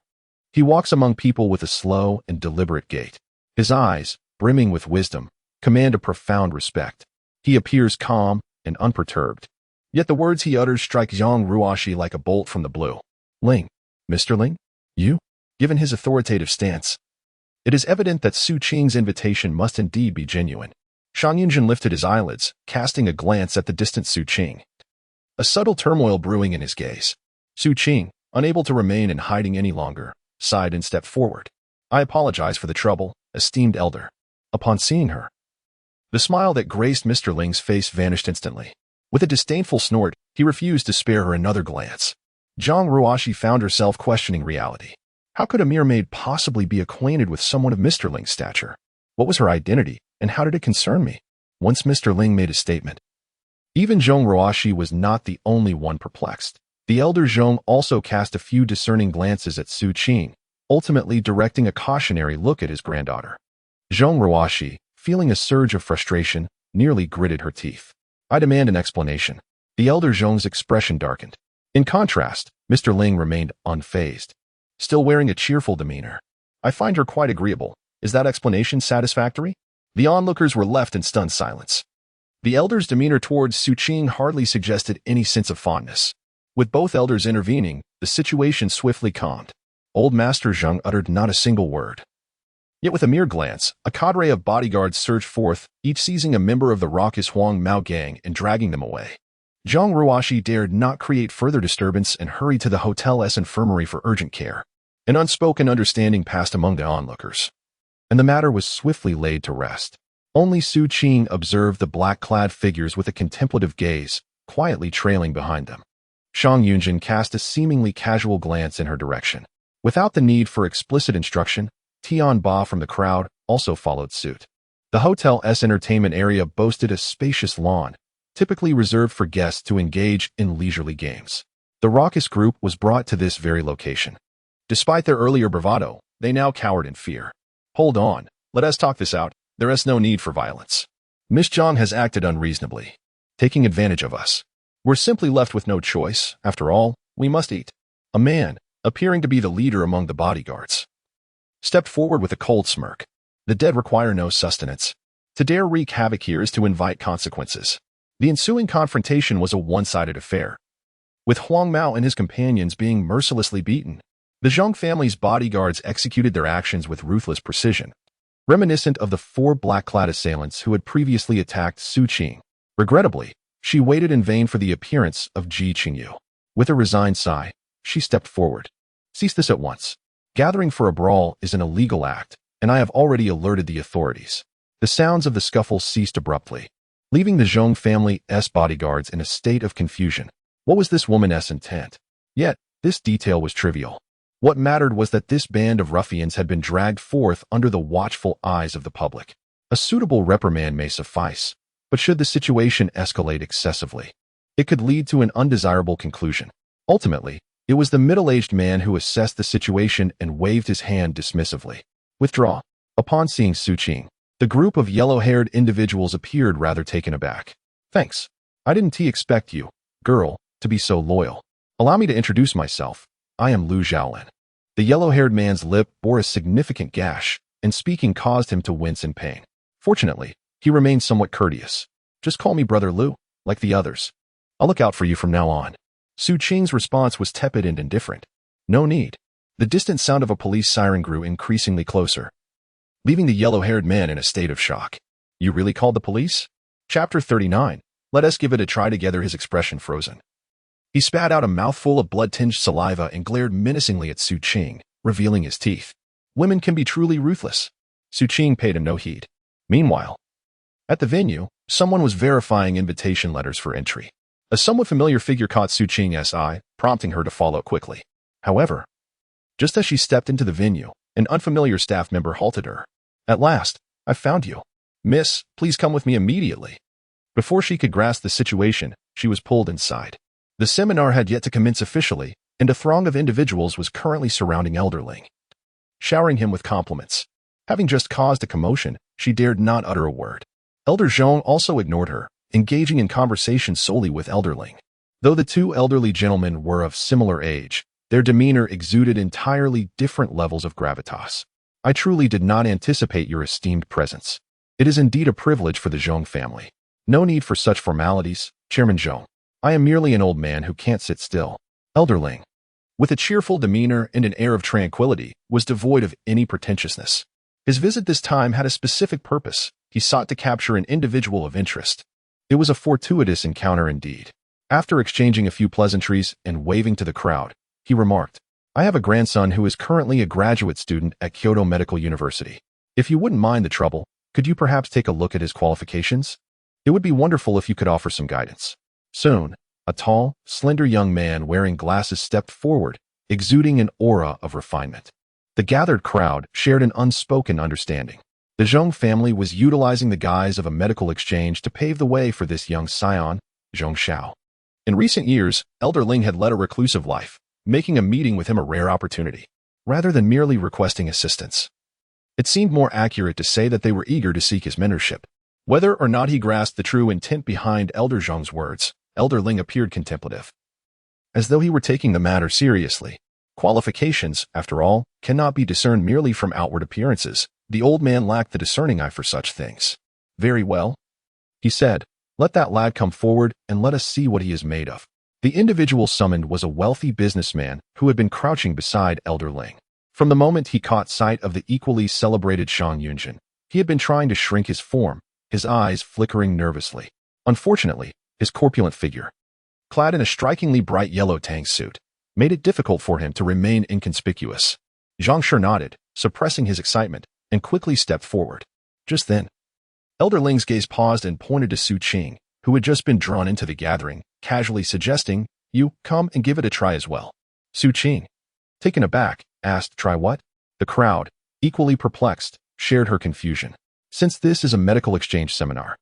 he walks among people with a slow and deliberate gait. His eyes, brimming with wisdom, command a profound respect. He appears calm and unperturbed. Yet the words he utters strike Zhong Ruoxi like a bolt from the blue. Ling, Mr. Ling? You? Given his authoritative stance, it is evident that Su Qing's invitation must indeed be genuine. Shang Yunzhen lifted his eyelids, casting a glance at the distant Su Qing. A subtle turmoil brewing in his gaze. Su Qing, unable to remain in hiding any longer, sighed and stepped forward. I apologize for the trouble, esteemed elder. Upon seeing her, the smile that graced Mr. Ling's face vanished instantly. With a disdainful snort, he refused to spare her another glance. Zhong Ruoxi found herself questioning reality. How could a mere maid possibly be acquainted with someone of Mr. Ling's stature? What was her identity, and how did it concern me? Once Mr. Ling made a statement. Even Zhong Ruoxi was not the only one perplexed. The elder Zhong also cast a few discerning glances at Su Qing, ultimately directing a cautionary look at his granddaughter. Zhong Ruoxi, feeling a surge of frustration, nearly gritted her teeth. I demand an explanation. The elder Zhong's expression darkened. In contrast, Mr. Ling remained unfazed, still wearing a cheerful demeanor. I find her quite agreeable. Is that explanation satisfactory? The onlookers were left in stunned silence. The elder's demeanor towards Su Qing hardly suggested any sense of fondness. With both elders intervening, the situation swiftly calmed. Old Master Zheng uttered not a single word. Yet with a mere glance, a cadre of bodyguards surged forth, each seizing a member of the raucous Huang Mao gang and dragging them away. Zhong Ruoxi dared not create further disturbance and hurried to the hotel's infirmary for urgent care. An unspoken understanding passed among the onlookers, and the matter was swiftly laid to rest. Only Su Qing observed the black-clad figures with a contemplative gaze, quietly trailing behind them. Shang Yunzhen cast a seemingly casual glance in her direction. Without the need for explicit instruction, Tian Ba from the crowd also followed suit. The hotel's entertainment area boasted a spacious lawn, typically reserved for guests to engage in leisurely games. The raucous group was brought to this very location. Despite their earlier bravado, they now cowered in fear. Hold on, let us talk this out. There is no need for violence. Miss Zhang has acted unreasonably, taking advantage of us. We're simply left with no choice. After all, we must eat. A man, appearing to be the leader among the bodyguards, stepped forward with a cold smirk. The dead require no sustenance. To dare wreak havoc here is to invite consequences. The ensuing confrontation was a one-sided affair, with Huang Mao and his companions being mercilessly beaten. The Zhang family's bodyguards executed their actions with ruthless precision, reminiscent of the 4 black-clad assailants who had previously attacked Su Qing. Regrettably, she waited in vain for the appearance of Ji Qingyu. With a resigned sigh, she stepped forward. Cease this at once. Gathering for a brawl is an illegal act, and I have already alerted the authorities. The sounds of the scuffle ceased abruptly, leaving the Zhong family's bodyguards in a state of confusion. What was this woman's intent? Yet, this detail was trivial. What mattered was that this band of ruffians had been dragged forth under the watchful eyes of the public. A suitable reprimand may suffice, but should the situation escalate excessively, it could lead to an undesirable conclusion. Ultimately, it was the middle-aged man who assessed the situation and waved his hand dismissively. Withdraw. Upon seeing Su Qing, the group of yellow-haired individuals appeared rather taken aback. Thanks. I didn't expect you, girl, to be so loyal. Allow me to introduce myself. I am Lu Zhaolin. The yellow-haired man's lip bore a significant gash, and speaking caused him to wince in pain. Fortunately, he remained somewhat courteous. "Just call me Brother Lu, like the others. I'll look out for you from now on." Su Qing's response was tepid and indifferent. "No need." The distant sound of a police siren grew increasingly closer, leaving the yellow-haired man in a state of shock. "You really called the police?" Chapter 39. Let us give it a try together. His expression frozen. He spat out a mouthful of blood-tinged saliva and glared menacingly at Su Qing, revealing his teeth. Women can be truly ruthless. Su Qing paid him no heed. Meanwhile, at the venue, someone was verifying invitation letters for entry. A somewhat familiar figure caught Su Qing's eye, prompting her to follow quickly. However, just as she stepped into the venue, an unfamiliar staff member halted her. "At last, I've found you. Miss, please come with me immediately." Before she could grasp the situation, she was pulled inside. The seminar had yet to commence officially, and a throng of individuals was currently surrounding Elder Ling, showering him with compliments. Having just caused a commotion, she dared not utter a word. Elder Zhong also ignored her, engaging in conversation solely with Elder Ling. Though the two elderly gentlemen were of similar age, their demeanor exuded entirely different levels of gravitas. "I truly did not anticipate your esteemed presence. It is indeed a privilege for the Zhong family. No need for such formalities, Chairman Zhong. I am merely an old man who can't sit still." Elder Ling, with a cheerful demeanor and an air of tranquility, was devoid of any pretentiousness. His visit this time had a specific purpose. He sought to capture an individual of interest. It was a fortuitous encounter indeed. After exchanging a few pleasantries and waving to the crowd, he remarked, "I have a grandson who is currently a graduate student at Kyoto Medical University. If you wouldn't mind the trouble, could you perhaps take a look at his qualifications? It would be wonderful if you could offer some guidance." Soon, a tall, slender young man wearing glasses stepped forward, exuding an aura of refinement. The gathered crowd shared an unspoken understanding. The Zhong family was utilizing the guise of a medical exchange to pave the way for this young scion, Zhong Xiao. In recent years, Elder Ling had led a reclusive life, making a meeting with him a rare opportunity. Rather than merely requesting assistance, it seemed more accurate to say that they were eager to seek his mentorship. Whether or not he grasped the true intent behind Elder Zhong's words, Elder Ling appeared contemplative, as though he were taking the matter seriously. Qualifications, after all, cannot be discerned merely from outward appearances. The old man lacked the discerning eye for such things. "Very well," he said. "Let that lad come forward and let us see what he is made of." The individual summoned was a wealthy businessman who had been crouching beside Elder Ling. From the moment he caught sight of the equally celebrated Shang Yunzhen, he had been trying to shrink his form, his eyes flickering nervously. Unfortunately, his corpulent figure, clad in a strikingly bright yellow tang suit, made it difficult for him to remain inconspicuous. Zhang Shi nodded, suppressing his excitement, and quickly stepped forward. Just then, Elder Ling's gaze paused and pointed to Su Qing, who had just been drawn into the gathering, casually suggesting, "You, come and give it a try as well." Su Qing, taken aback, asked, "Try what?" The crowd, equally perplexed, shared her confusion. Since this is a medical exchange seminar,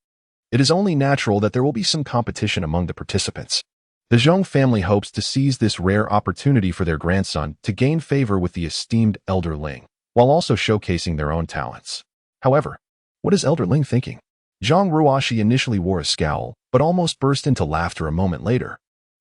it is only natural that there will be some competition among the participants. The Zhong family hopes to seize this rare opportunity for their grandson to gain favor with the esteemed Elder Ling, while also showcasing their own talents. However, what is Elder Ling thinking? Zhang Ruoshi initially wore a scowl, but almost burst into laughter a moment later.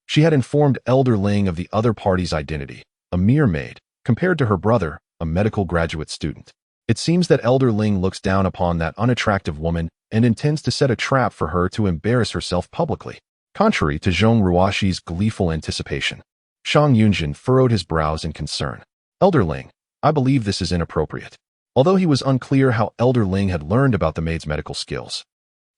She had informed Elder Ling of the other party's identity, a mere maid, compared to her brother, a medical graduate student. It seems that Elder Ling looks down upon that unattractive woman and intends to set a trap for her to embarrass herself publicly. Contrary to Zhang Ruoshi's gleeful anticipation, Shang Yunzhen furrowed his brows in concern. "Elder Ling, I believe this is inappropriate." Although he was unclear how Elder Ling had learned about the maid's medical skills,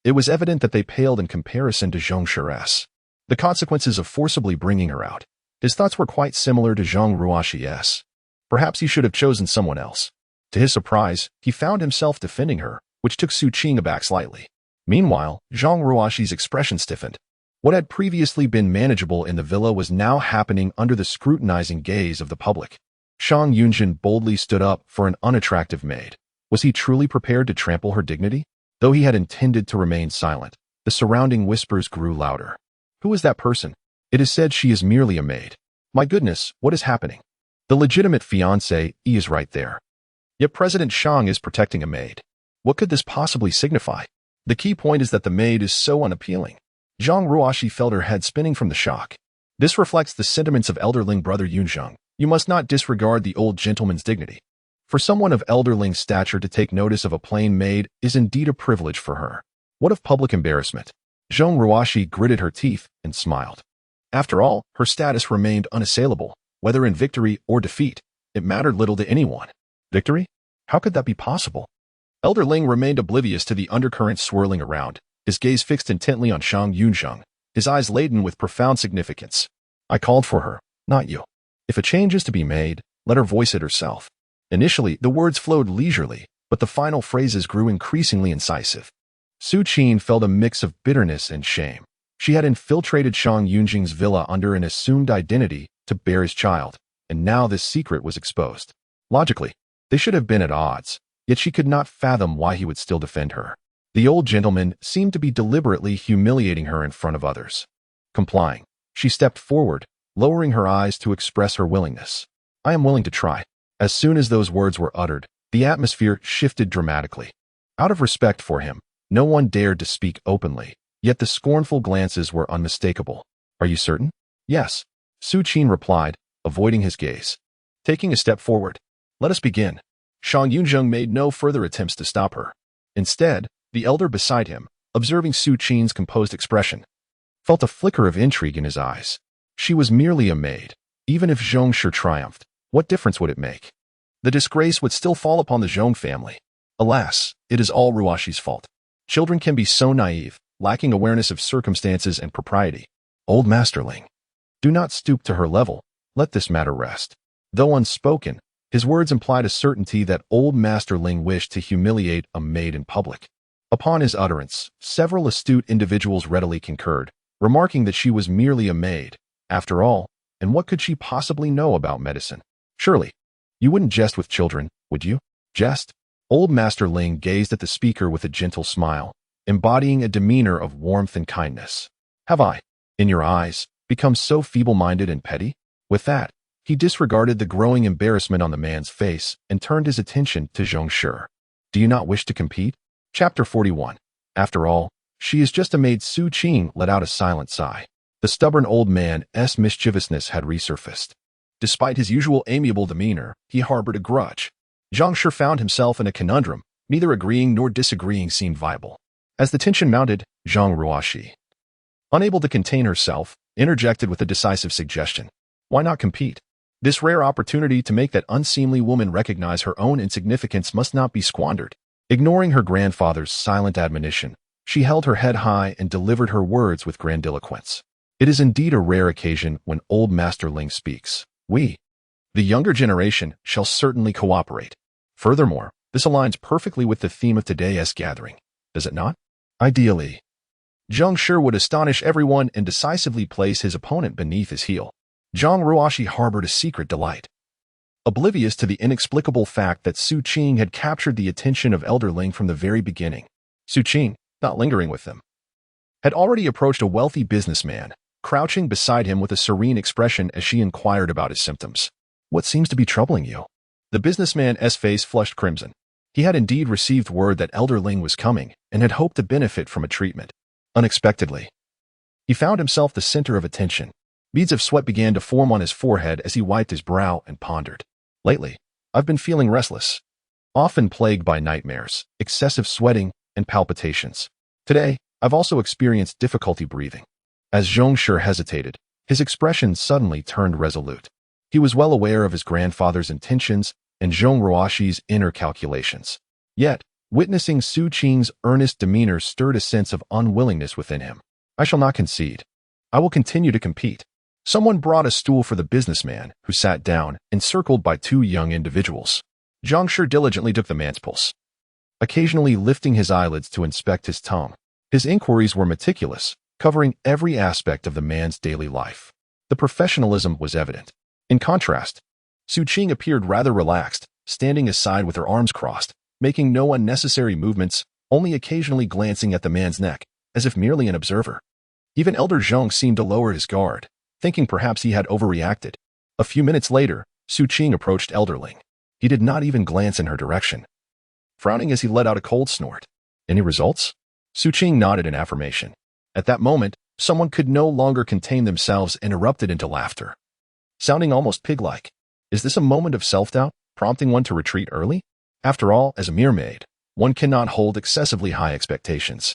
it was evident that they paled in comparison to Zhong Shi's. The consequences of forcibly bringing her out. His thoughts were quite similar to Zhang Ruoshi's. Perhaps he should have chosen someone else. To his surprise, he found himself defending her, which took Su Qing aback slightly. Meanwhile, Zhang Ruoshi's expression stiffened. What had previously been manageable in the villa was now happening under the scrutinizing gaze of the public. Shang Yunzhen boldly stood up for an unattractive maid. Was he truly prepared to trample her dignity? Though he had intended to remain silent, the surrounding whispers grew louder. "Who is that person? It is said she is merely a maid. My goodness, what is happening? The legitimate fiancé is right there. Yet President Shang is protecting a maid. What could this possibly signify? The key point is that the maid is so unappealing." Zhang Ruoshi felt her head spinning from the shock. This reflects the sentiments of Elder Ling brother Yunzheng. You must not disregard the old gentleman's dignity. For someone of elderling stature to take notice of a plain maid is indeed a privilege for her. What of public embarrassment? Zhong Ruoxi gritted her teeth and smiled. After all, her status remained unassailable. Whether in victory or defeat, it mattered little to anyone. Victory? How could that be possible? Elder Ling remained oblivious to the undercurrents swirling around, his gaze fixed intently on Shang Yunzhen, his eyes laden with profound significance. I called for her, not you. If a change is to be made, let her voice it herself. Initially, the words flowed leisurely, but the final phrases grew increasingly incisive. Su Qing felt a mix of bitterness and shame. She had infiltrated Shang Yunzhen's villa under an assumed identity to bear his child, and now this secret was exposed. Logically, they should have been at odds, yet she could not fathom why he would still defend her. The old gentleman seemed to be deliberately humiliating her in front of others. Complying, she stepped forward, lowering her eyes to express her willingness. I am willing to try. As soon as those words were uttered, the atmosphere shifted dramatically. Out of respect for him, no one dared to speak openly, yet the scornful glances were unmistakable. Are you certain? Yes, Su Qing replied, avoiding his gaze. Taking a step forward. Let us begin. Shang Yunzhen made no further attempts to stop her. Instead, the elder beside him, observing Su Qing's composed expression, felt a flicker of intrigue in his eyes. She was merely a maid. Even if Zhongshe triumphed, what difference would it make? The disgrace would still fall upon the Zhong family. Alas, it is all Ruoxi's fault. Children can be so naive, lacking awareness of circumstances and propriety. Old Masterling, do not stoop to her level. Let this matter rest. Though unspoken, his words implied a certainty that old Masterling wished to humiliate a maid in public. Upon his utterance, several astute individuals readily concurred, remarking that she was merely a maid. After all, and what could she possibly know about medicine? Surely, you wouldn't jest with children, would you? Jest? Old Master Ling gazed at the speaker with a gentle smile, embodying a demeanor of warmth and kindness. Have I, in your eyes, become so feeble-minded and petty? With that, he disregarded the growing embarrassment on the man's face and turned his attention to Zhongshe. Do you not wish to compete? Chapter 41. After all, she is just a maid. Su Qing let out a silent sigh. The stubborn old man's mischievousness had resurfaced. Despite his usual amiable demeanor, he harbored a grudge. Zhongshe found himself in a conundrum. Neither agreeing nor disagreeing seemed viable. As the tension mounted, Zhong Ruoxi, unable to contain herself, interjected with a decisive suggestion. Why not compete? This rare opportunity to make that unseemly woman recognize her own insignificance must not be squandered. Ignoring her grandfather's silent admonition, she held her head high and delivered her words with grandiloquence. It is indeed a rare occasion when old Master Ling speaks. We, the younger generation, shall certainly cooperate. Furthermore, this aligns perfectly with the theme of today's gathering, does it not? Ideally, Zhongshe would astonish everyone and decisively place his opponent beneath his heel. Zhong Ruoxi harbored a secret delight. Oblivious to the inexplicable fact that Su Qing had captured the attention of Elder Ling from the very beginning, Su Qing, not lingering with them, had already approached a wealthy businessman, crouching beside him with a serene expression as she inquired about his symptoms. What seems to be troubling you? The businessman's face flushed crimson. He had indeed received word that Elder Ling was coming and had hoped to benefit from a treatment. Unexpectedly, he found himself the center of attention. Beads of sweat began to form on his forehead as he wiped his brow and pondered. Lately, I've been feeling restless, often plagued by nightmares, excessive sweating, and palpitations. Today, I've also experienced difficulty breathing. As Zhongshe hesitated, his expression suddenly turned resolute. He was well aware of his grandfather's intentions and Zhong Ruoxi's inner calculations. Yet, witnessing Su Qing's earnest demeanor stirred a sense of unwillingness within him. I shall not concede. I will continue to compete. Someone brought a stool for the businessman, who sat down, encircled by two young individuals. Zhongshe diligently took the man's pulse, occasionally lifting his eyelids to inspect his tongue. His inquiries were meticulous, covering every aspect of the man's daily life. The professionalism was evident. In contrast, Su Qing appeared rather relaxed, standing aside with her arms crossed, making no unnecessary movements, only occasionally glancing at the man's neck, as if merely an observer. Even Elder Zhong seemed to lower his guard, thinking perhaps he had overreacted. A few minutes later, Su Qing approached Elder Ling. He did not even glance in her direction, frowning as he let out a cold snort. Any results? Su Qing nodded in affirmation. At that moment, someone could no longer contain themselves and erupted into laughter, sounding almost pig-like. Is this a moment of self-doubt? prompting one to retreat early? After all, as a mere maid, one cannot hold excessively high expectations.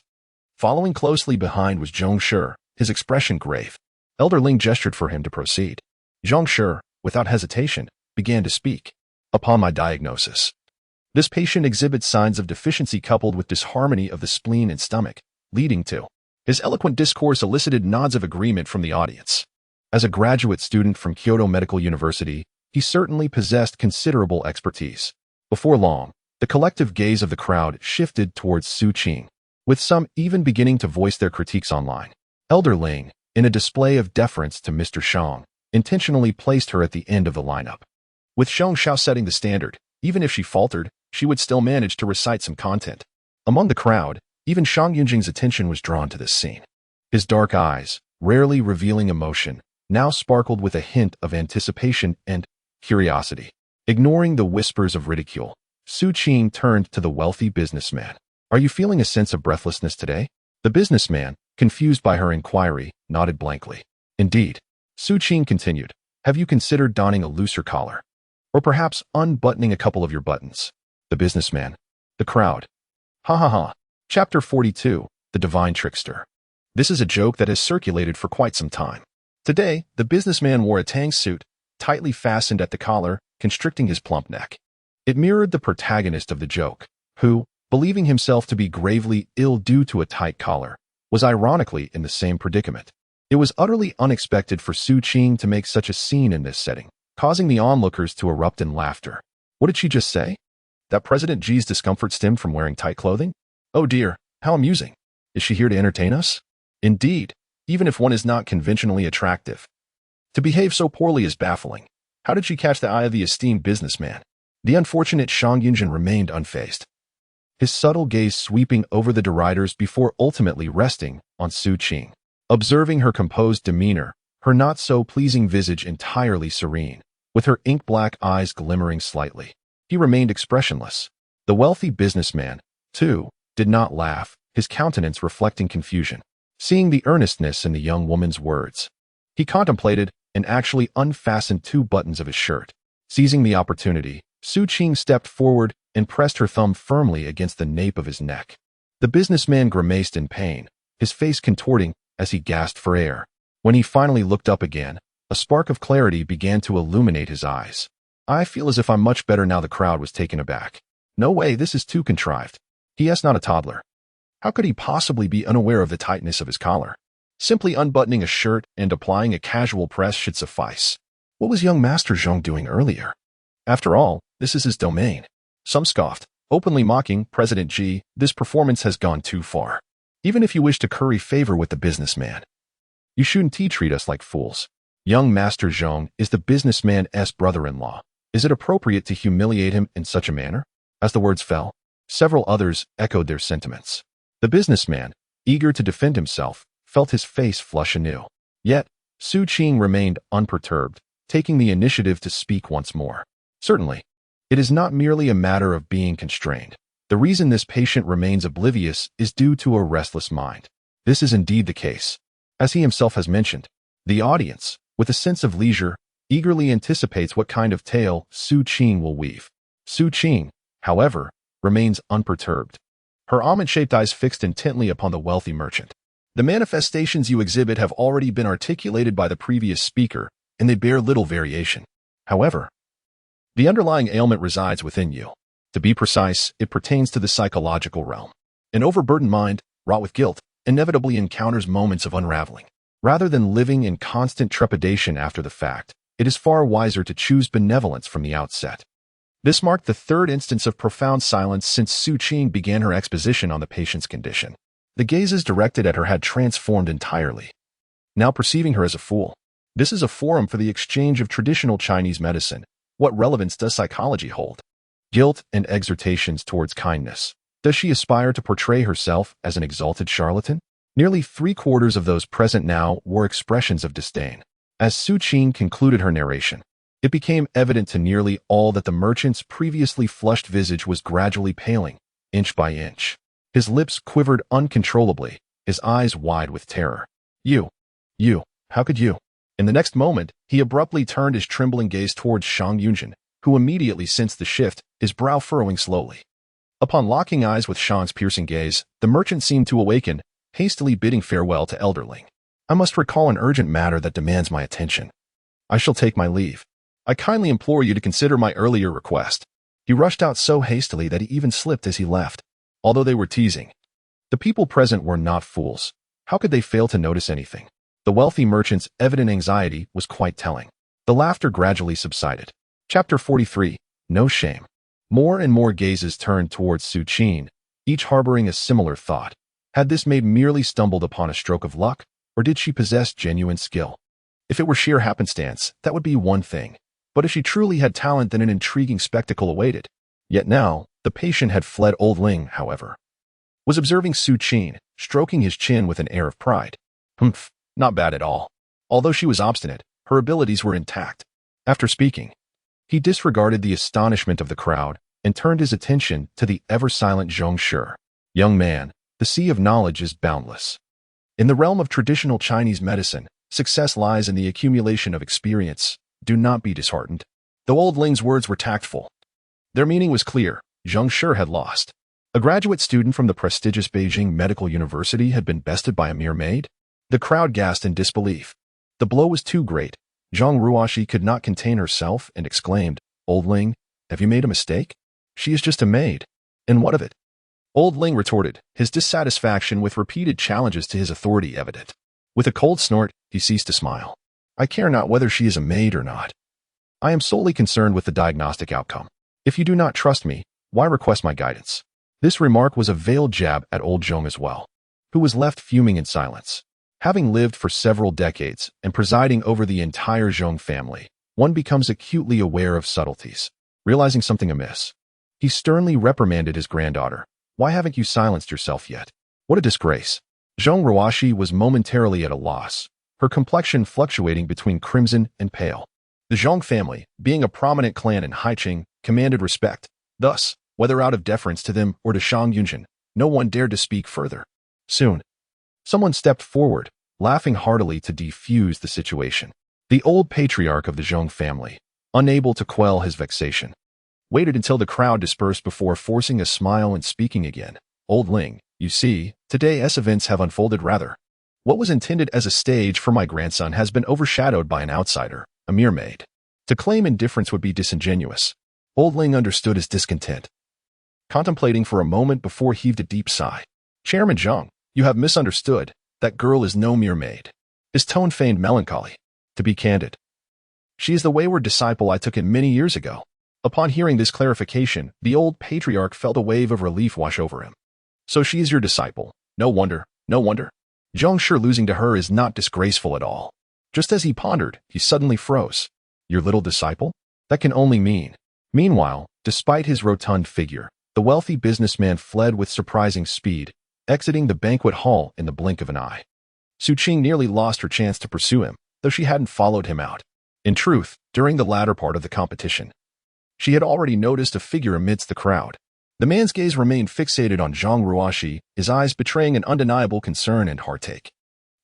Following closely behind was Juncture, his expression grave. Elder Ling gestured for him to proceed. Juncture, without hesitation, began to speak. Upon my diagnosis, this patient exhibits signs of deficiency coupled with disharmony of the spleen and stomach, leading to. His eloquent discourse elicited nods of agreement from the audience. As a graduate student from Kyoto Medical University, he certainly possessed considerable expertise. Before long, the collective gaze of the crowd shifted towards Su Qing, with some even beginning to voice their critiques online. Elder Ling, in a display of deference to Mr. Shang, intentionally placed her at the end of the lineup. With Shang Xiao setting the standard, even if she faltered, she would still manage to recite some content. Among the crowd, even Shang Yunzhen's attention was drawn to this scene. His dark eyes, rarely revealing emotion, now sparkled with a hint of anticipation and curiosity. Ignoring the whispers of ridicule, Su Qing turned to the wealthy businessman. Are you feeling a sense of breathlessness today? The businessman, confused by her inquiry, nodded blankly. Indeed. Su Qing continued. Have you considered donning a looser collar? Or perhaps unbuttoning a couple of your buttons? The businessman. The crowd. Ha ha ha. Chapter 42. The Divine Trickster. This is a joke that has circulated for quite some time. Today, the businessman wore a tang suit, tightly fastened at the collar, constricting his plump neck. It mirrored the protagonist of the joke, who, believing himself to be gravely ill due to a tight collar, was ironically in the same predicament. It was utterly unexpected for Su Qing to make such a scene in this setting, causing the onlookers to erupt in laughter. What did she just say? That President Ji's discomfort stemmed from wearing tight clothing? Oh dear, how amusing. Is she here to entertain us? Indeed, even if one is not conventionally attractive. To behave so poorly is baffling. How did she catch the eye of the esteemed businessman? The unfortunate Shang Yunzhen remained unfazed, his subtle gaze sweeping over the deriders before ultimately resting on Su Qing. Observing her composed demeanor, her not-so-pleasing visage entirely serene, with her ink-black eyes glimmering slightly, he remained expressionless. The wealthy businessman, too, did not laugh, his countenance reflecting confusion. Seeing the earnestness in the young woman's words, he contemplated and actually unfastened 2 buttons of his shirt. Seizing the opportunity, Su Qing stepped forward and pressed her thumb firmly against the nape of his neck. The businessman grimaced in pain, his face contorting as he gasped for air. When he finally looked up again, a spark of clarity began to illuminate his eyes. I feel as if I'm much better now. The crowd was taken aback. No way, this is too contrived. He is not a toddler. How could he possibly be unaware of the tightness of his collar? Simply unbuttoning a shirt and applying a casual press should suffice. What was young Master Zhong doing earlier? After all, this is his domain. Some scoffed, openly mocking President Ji. This performance has gone too far. Even if you wish to curry favor with the businessman, you shouldn't treat us like fools. Young Master Zhong is the businessman's brother-in-law. Is it appropriate to humiliate him in such a manner? As the words fell, several others echoed their sentiments. The businessman, eager to defend himself, felt his face flush anew. Yet, Su Qing remained unperturbed, taking the initiative to speak once more. Certainly, it is not merely a matter of being constrained. The reason this patient remains oblivious is due to a restless mind. This is indeed the case. As he himself has mentioned, the audience, with a sense of leisure, eagerly anticipates what kind of tale Su Qing will weave. Su Qing, however, remains unperturbed, her almond-shaped eyes fixed intently upon the wealthy merchant. The manifestations you exhibit have already been articulated by the previous speaker, and they bear little variation. However, the underlying ailment resides within you. To be precise, it pertains to the psychological realm. An overburdened mind, wrought with guilt, inevitably encounters moments of unraveling. Rather than living in constant trepidation after the fact, it is far wiser to choose benevolence from the outset. This marked the 3rd instance of profound silence since Su Qing began her exposition on the patient's condition. The gazes directed at her had transformed entirely, now perceiving her as a fool. This is a forum for the exchange of traditional Chinese medicine. What relevance does psychology hold? Guilt and exhortations towards kindness. Does she aspire to portray herself as an exalted charlatan? Nearly 3/4 of those present now wore expressions of disdain. As Su Qing concluded her narration, it became evident to nearly all that the merchant's previously flushed visage was gradually paling, inch by inch. His lips quivered uncontrollably, his eyes wide with terror. You, how could you? In the next moment, he abruptly turned his trembling gaze towards Shang Yunzhen, who immediately sensed the shift, his brow furrowing slowly. Upon locking eyes with Shang's piercing gaze, the merchant seemed to awaken, hastily bidding farewell to Elderling. I must recall an urgent matter that demands my attention. I shall take my leave. I kindly implore you to consider my earlier request. He rushed out so hastily that he even slipped as he left. Although they were teasing, the people present were not fools. How could they fail to notice anything? The wealthy merchant's evident anxiety was quite telling. The laughter gradually subsided. Chapter 43. No Shame. More and more gazes turned towards Su Qing, each harboring a similar thought. Had this maid merely stumbled upon a stroke of luck, or did she possess genuine skill? If it were sheer happenstance, that would be one thing. But if she truly had talent, then an intriguing spectacle awaited. Yet now, the patient had fled. Old Ling, however, was observing Su Qing, stroking his chin with an air of pride. Humph, not bad at all. Although she was obstinate, her abilities were intact. After speaking, he disregarded the astonishment of the crowd and turned his attention to the ever-silent juncture. Young man, the sea of knowledge is boundless. In the realm of traditional Chinese medicine, success lies in the accumulation of experience. Do not be disheartened. Though Old Ling's words were tactful, their meaning was clear. Zheng Shi had lost. A graduate student from the prestigious Beijing Medical University had been bested by a mere maid? The crowd gasped in disbelief. The blow was too great. Zhang Ruoxi could not contain herself and exclaimed, Old Ling, have you made a mistake? She is just a maid. And what of it? Old Ling retorted, his dissatisfaction with repeated challenges to his authority evident. With a cold snort, he ceased to smile. I care not whether she is a maid or not. I am solely concerned with the diagnostic outcome. If you do not trust me, why request my guidance? This remark was a veiled jab at old Zhong as well, who was left fuming in silence. Having lived for several decades and presiding over the entire Zhong family, one becomes acutely aware of subtleties. Realizing something amiss, he sternly reprimanded his granddaughter. Why haven't you silenced yourself yet? What a disgrace. Zhang Ruoxi was momentarily at a loss, her complexion fluctuating between crimson and pale. The Zhong family, being a prominent clan in Haiqing, commanded respect. Thus, whether out of deference to them or to Shang Yunzhen, no one dared to speak further. Soon, someone stepped forward, laughing heartily to defuse the situation. The old patriarch of the Zhong family, unable to quell his vexation, waited until the crowd dispersed before forcing a smile and speaking again. Old Ling, you see, today's events have unfolded rather. What was intended as a stage for my grandson has been overshadowed by an outsider, a mere maid. To claim indifference would be disingenuous. Old Ling understood his discontent, contemplating for a moment before heaved a deep sigh. Chairman Zhang, you have misunderstood. That girl is no mere maid. His tone feigned melancholy. To be candid, she is the wayward disciple I took in many years ago. Upon hearing this clarification, the old patriarch felt a wave of relief wash over him. So she is your disciple. No wonder, no wonder. Zhang Shi losing to her is not disgraceful at all. Just as he pondered, he suddenly froze. Your little disciple? That can only mean. Meanwhile, despite his rotund figure, the wealthy businessman fled with surprising speed, exiting the banquet hall in the blink of an eye. Su Qing nearly lost her chance to pursue him, though she hadn't followed him out. In truth, during the latter part of the competition, she had already noticed a figure amidst the crowd. The man's gaze remained fixated on Zhang Ruoxi, his eyes betraying an undeniable concern and heartache.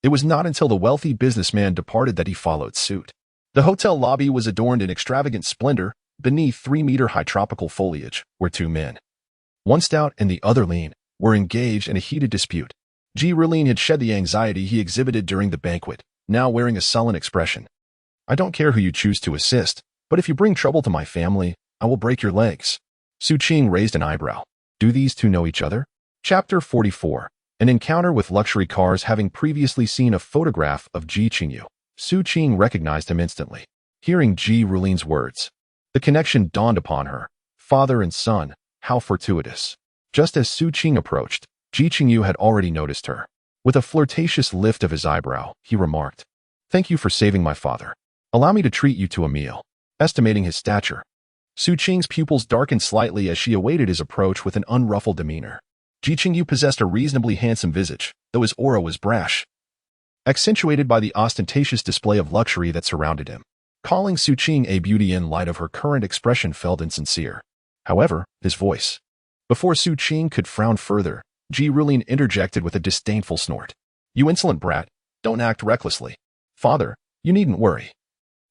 It was not until the wealthy businessman departed that he followed suit. The hotel lobby was adorned in extravagant splendor. Beneath 3-meter-high tropical foliage were two men. One stout and the other lean, were engaged in a heated dispute. Ji Rulin had shed the anxiety he exhibited during the banquet, now wearing a sullen expression. I don't care who you choose to assist, but if you bring trouble to my family, I will break your legs. Su Qing raised an eyebrow. Do these two know each other? Chapter 44. An encounter with luxury cars. Having previously seen a photograph of Ji Qingyu, Su Qing recognized him instantly. Hearing Ji Rulin's words, the connection dawned upon her. Father and son, how fortuitous. Just as Su Qing approached, Ji Qingyu had already noticed her. With a flirtatious lift of his eyebrow, he remarked, Thank you for saving my father. Allow me to treat you to a meal. Estimating his stature, Su Qing's pupils darkened slightly as she awaited his approach with an unruffled demeanor. Ji Qingyu possessed a reasonably handsome visage, though his aura was brash, accentuated by the ostentatious display of luxury that surrounded him. Calling Su Qing a beauty in light of her current expression felt insincere. However, his voice. Before Su Qing could frown further, Ji Rulin interjected with a disdainful snort. You insolent brat, don't act recklessly. Father, you needn't worry.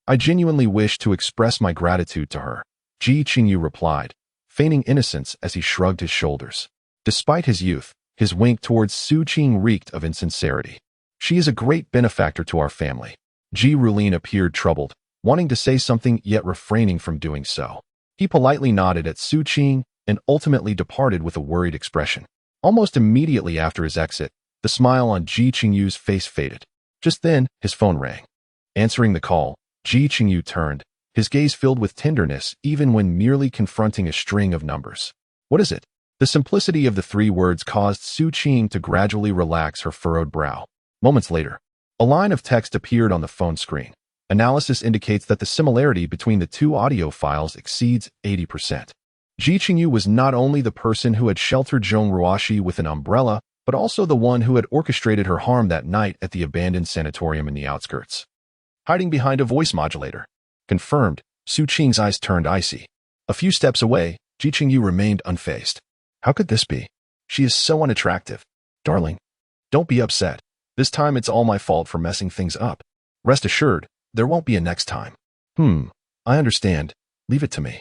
I genuinely wish to express my gratitude to her. Ji Qingyu replied, feigning innocence as he shrugged his shoulders. Despite his youth, his wink towards Su Qing reeked of insincerity. She is a great benefactor to our family. Ji Rulin appeared troubled, wanting to say something yet refraining from doing so. He politely nodded at Su Qing and ultimately departed with a worried expression. Almost immediately after his exit, the smile on Ji Qingyu's face faded. Just then, his phone rang. Answering the call, Ji Qingyu turned, his gaze filled with tenderness even when merely confronting a string of numbers. What is it? The simplicity of the 3 words caused Su Qing to gradually relax her furrowed brow. Moments later, a line of text appeared on the phone screen. Analysis indicates that the similarity between the 2 audio files exceeds 80%. Ji Qingyu was not only the person who had sheltered Zhong Ruoxi with an umbrella, but also the one who had orchestrated her harm that night at the abandoned sanatorium in the outskirts. Hiding behind a voice modulator. Confirmed, Su Qing's eyes turned icy. A few steps away, Ji Qingyu remained unfazed. How could this be? She is so unattractive. Darling, don't be upset. This time it's all my fault for messing things up. Rest assured, there won't be a next time. I understand. Leave it to me.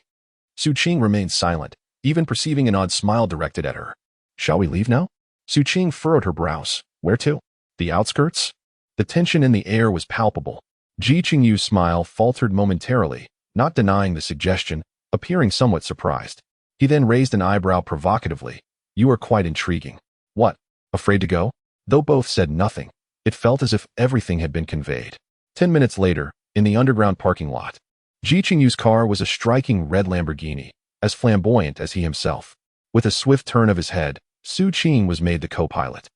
Su Qing remained silent, even perceiving an odd smile directed at her. Shall we leave now? Su Qing furrowed her brows. Where to? The outskirts? The tension in the air was palpable. Ji Qingyu's smile faltered momentarily, not denying the suggestion, appearing somewhat surprised. He then raised an eyebrow provocatively. You are quite intriguing. What? Afraid to go? Though both said nothing, it felt as if everything had been conveyed. 10 minutes later, in the underground parking lot, Ji Qingyu's car was a striking red Lamborghini, as flamboyant as he himself. With a swift turn of his head, Su Qing was made the co-pilot,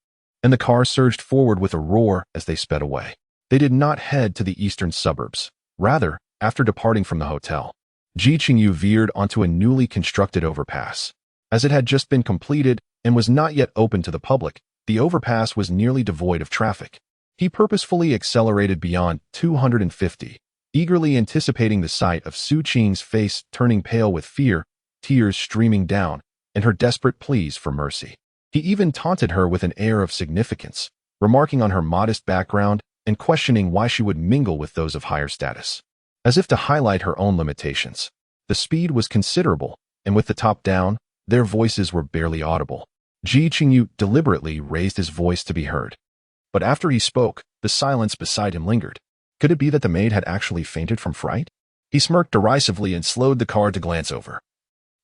and the car surged forward with a roar as they sped away. They did not head to the eastern suburbs. Rather, after departing from the hotel, Ji Qingyu veered onto a newly constructed overpass. As it had just been completed and was not yet open to the public, the overpass was nearly devoid of traffic. He purposefully accelerated beyond 250, eagerly anticipating the sight of Su Qing's face turning pale with fear, tears streaming down, and her desperate pleas for mercy. He even taunted her with an air of significance, remarking on her modest background and questioning why she would mingle with those of higher status. As if to highlight her own limitations. The speed was considerable, and with the top down, their voices were barely audible. Ji Qingyu deliberately raised his voice to be heard. But after he spoke, the silence beside him lingered. Could it be that the maid had actually fainted from fright? He smirked derisively and slowed the car to glance over,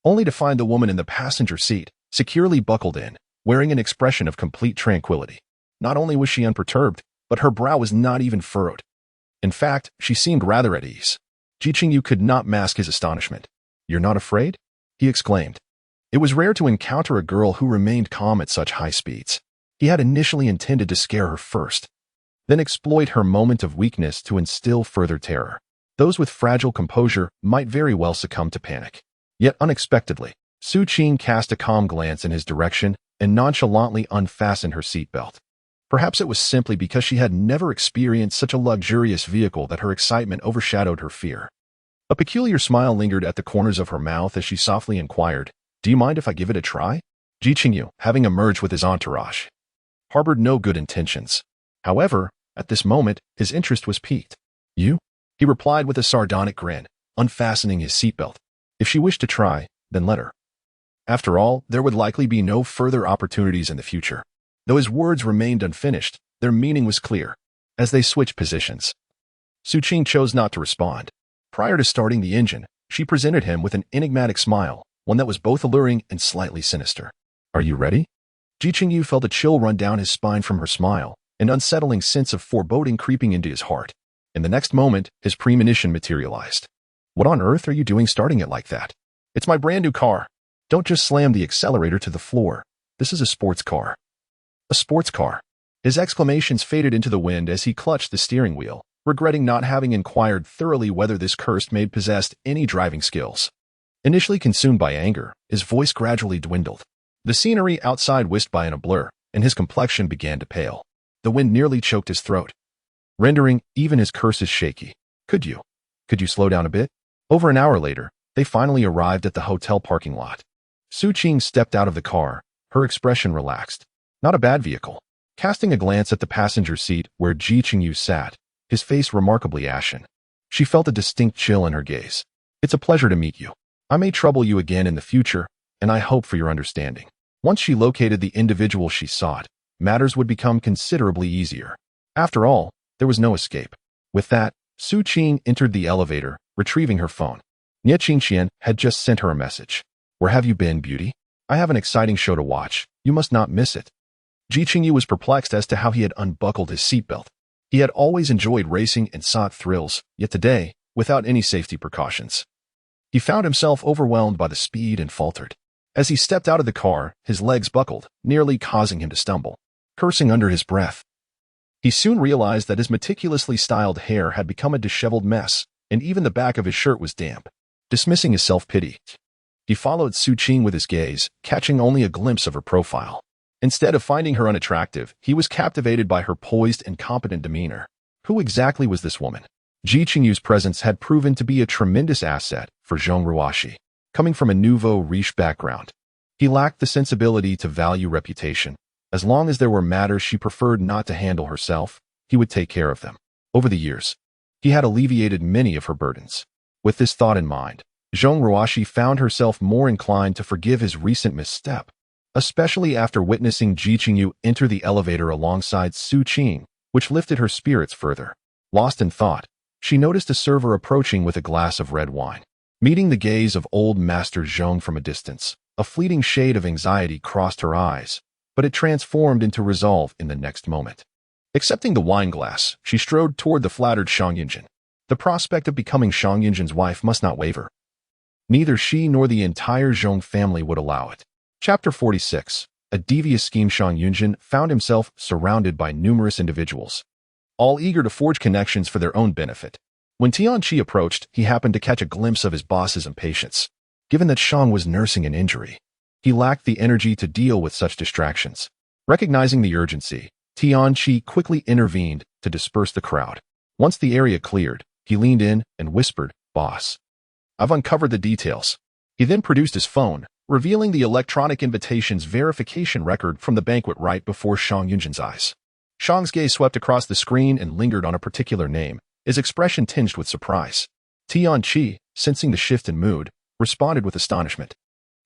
only to find the woman in the passenger seat, securely buckled in, wearing an expression of complete tranquility. Not only was she unperturbed, but her brow was not even furrowed. In fact, she seemed rather at ease. Ji Qingyu could not mask his astonishment. You're not afraid? He exclaimed. It was rare to encounter a girl who remained calm at such high speeds. He had initially intended to scare her first, then exploit her moment of weakness to instill further terror. Those with fragile composure might very well succumb to panic. Yet unexpectedly, Su Qing cast a calm glance in his direction and nonchalantly unfastened her seatbelt. Perhaps it was simply because she had never experienced such a luxurious vehicle that her excitement overshadowed her fear. A peculiar smile lingered at the corners of her mouth as she softly inquired, Do you mind if I give it a try? Ji Qingyu, having emerged with his entourage, harbored no good intentions. However, at this moment, his interest was piqued. You? He replied with a sardonic grin, unfastening his seatbelt. If she wished to try, then let her. After all, there would likely be no further opportunities in the future. Though his words remained unfinished, their meaning was clear. As they switched positions, Su Qing chose not to respond. Prior to starting the engine, she presented him with an enigmatic smile, one that was both alluring and slightly sinister. Are you ready? Ji Qingyu felt a chill run down his spine from her smile, an unsettling sense of foreboding creeping into his heart. In the next moment, his premonition materialized. What on earth are you doing starting it like that? It's my brand new car. Don't just slam the accelerator to the floor. This is a sports car. A sports car. His exclamations faded into the wind as he clutched the steering wheel, regretting not having inquired thoroughly whether this cursed maid possessed any driving skills. Initially consumed by anger, his voice gradually dwindled. The scenery outside whisked by in a blur, and his complexion began to pale. The wind nearly choked his throat, rendering even his curses shaky. Could you slow down a bit? Over an hour later, they finally arrived at the hotel parking lot. Su Qing stepped out of the car, her expression relaxed. Not a bad vehicle. Casting a glance at the passenger seat where Ji Qingyu sat, his face remarkably ashen, she felt a distinct chill in her gaze. It's a pleasure to meet you. I may trouble you again in the future, and I hope for your understanding. Once she located the individual she sought, matters would become considerably easier. After all, there was no escape. With that, Su Qing entered the elevator, retrieving her phone. Nie Qingxian had just sent her a message. Where have you been, beauty? I have an exciting show to watch. You must not miss it. Ji Qingyu was perplexed as to how he had unbuckled his seatbelt. He had always enjoyed racing and sought thrills, yet today, without any safety precautions, he found himself overwhelmed by the speed and faltered. As he stepped out of the car, his legs buckled, nearly causing him to stumble. Cursing under his breath, he soon realized that his meticulously styled hair had become a disheveled mess, and even the back of his shirt was damp. Dismissing his self-pity, he followed Su Qing with his gaze, catching only a glimpse of her profile. Instead of finding her unattractive, he was captivated by her poised and competent demeanor. Who exactly was this woman? Ji Qingyu's presence had proven to be a tremendous asset for Zhong Ruoxi. Coming from a nouveau riche background, he lacked the sensibility to value reputation. As long as there were matters she preferred not to handle herself, he would take care of them. Over the years, he had alleviated many of her burdens. With this thought in mind, Zhong Ruoxi found herself more inclined to forgive his recent misstep, especially after witnessing Ji Qingyu enter the elevator alongside Su Qing, which lifted her spirits further. Lost in thought, she noticed a server approaching with a glass of red wine. Meeting the gaze of old Master Zhong from a distance, a fleeting shade of anxiety crossed her eyes, but it transformed into resolve in the next moment. Accepting the wine glass, she strode toward the flattered Shang Yunzhen. The prospect of becoming Shang Yunzhen's wife must not waver. Neither she nor the entire Zhong family would allow it. Chapter 46. A devious scheme. Shang Yunzhen found himself surrounded by numerous individuals, all eager to forge connections for their own benefit. When Tianqi approached, he happened to catch a glimpse of his boss's impatience. Given that Shang was nursing an injury, he lacked the energy to deal with such distractions. Recognizing the urgency, Tianqi quickly intervened to disperse the crowd. Once the area cleared, he leaned in and whispered, "Boss, I've uncovered the details." He then produced his phone, revealing the electronic invitation's verification record from the banquet right before Shang Yunzhen's eyes. Shang's gaze swept across the screen and lingered on a particular name, his expression tinged with surprise. Tianqi, sensing the shift in mood, responded with astonishment.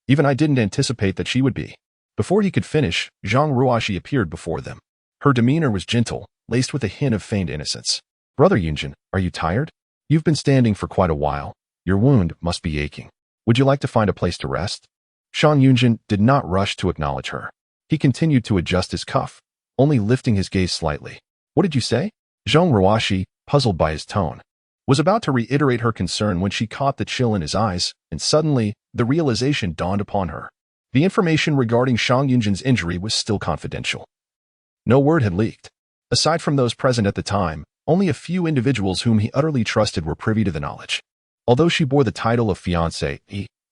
Even I didn't anticipate that she would be. Before he could finish, Zhong Ruoxi appeared before them. Her demeanor was gentle, laced with a hint of feigned innocence. "Brother Yunzhen, are you tired? You've been standing for quite a while. Your wound must be aching. Would you like to find a place to rest?" Shang Yunzhen did not rush to acknowledge her. He continued to adjust his cuff, only lifting his gaze slightly. "What did you say?" Zhong Ruoxi, puzzled by his tone, was about to reiterate her concern when she caught the chill in his eyes, and suddenly, the realization dawned upon her. The information regarding Shang Yunzhen's injury was still confidential. No word had leaked. Aside from those present at the time, only a few individuals whom he utterly trusted were privy to the knowledge. Although she bore the title of fiancée,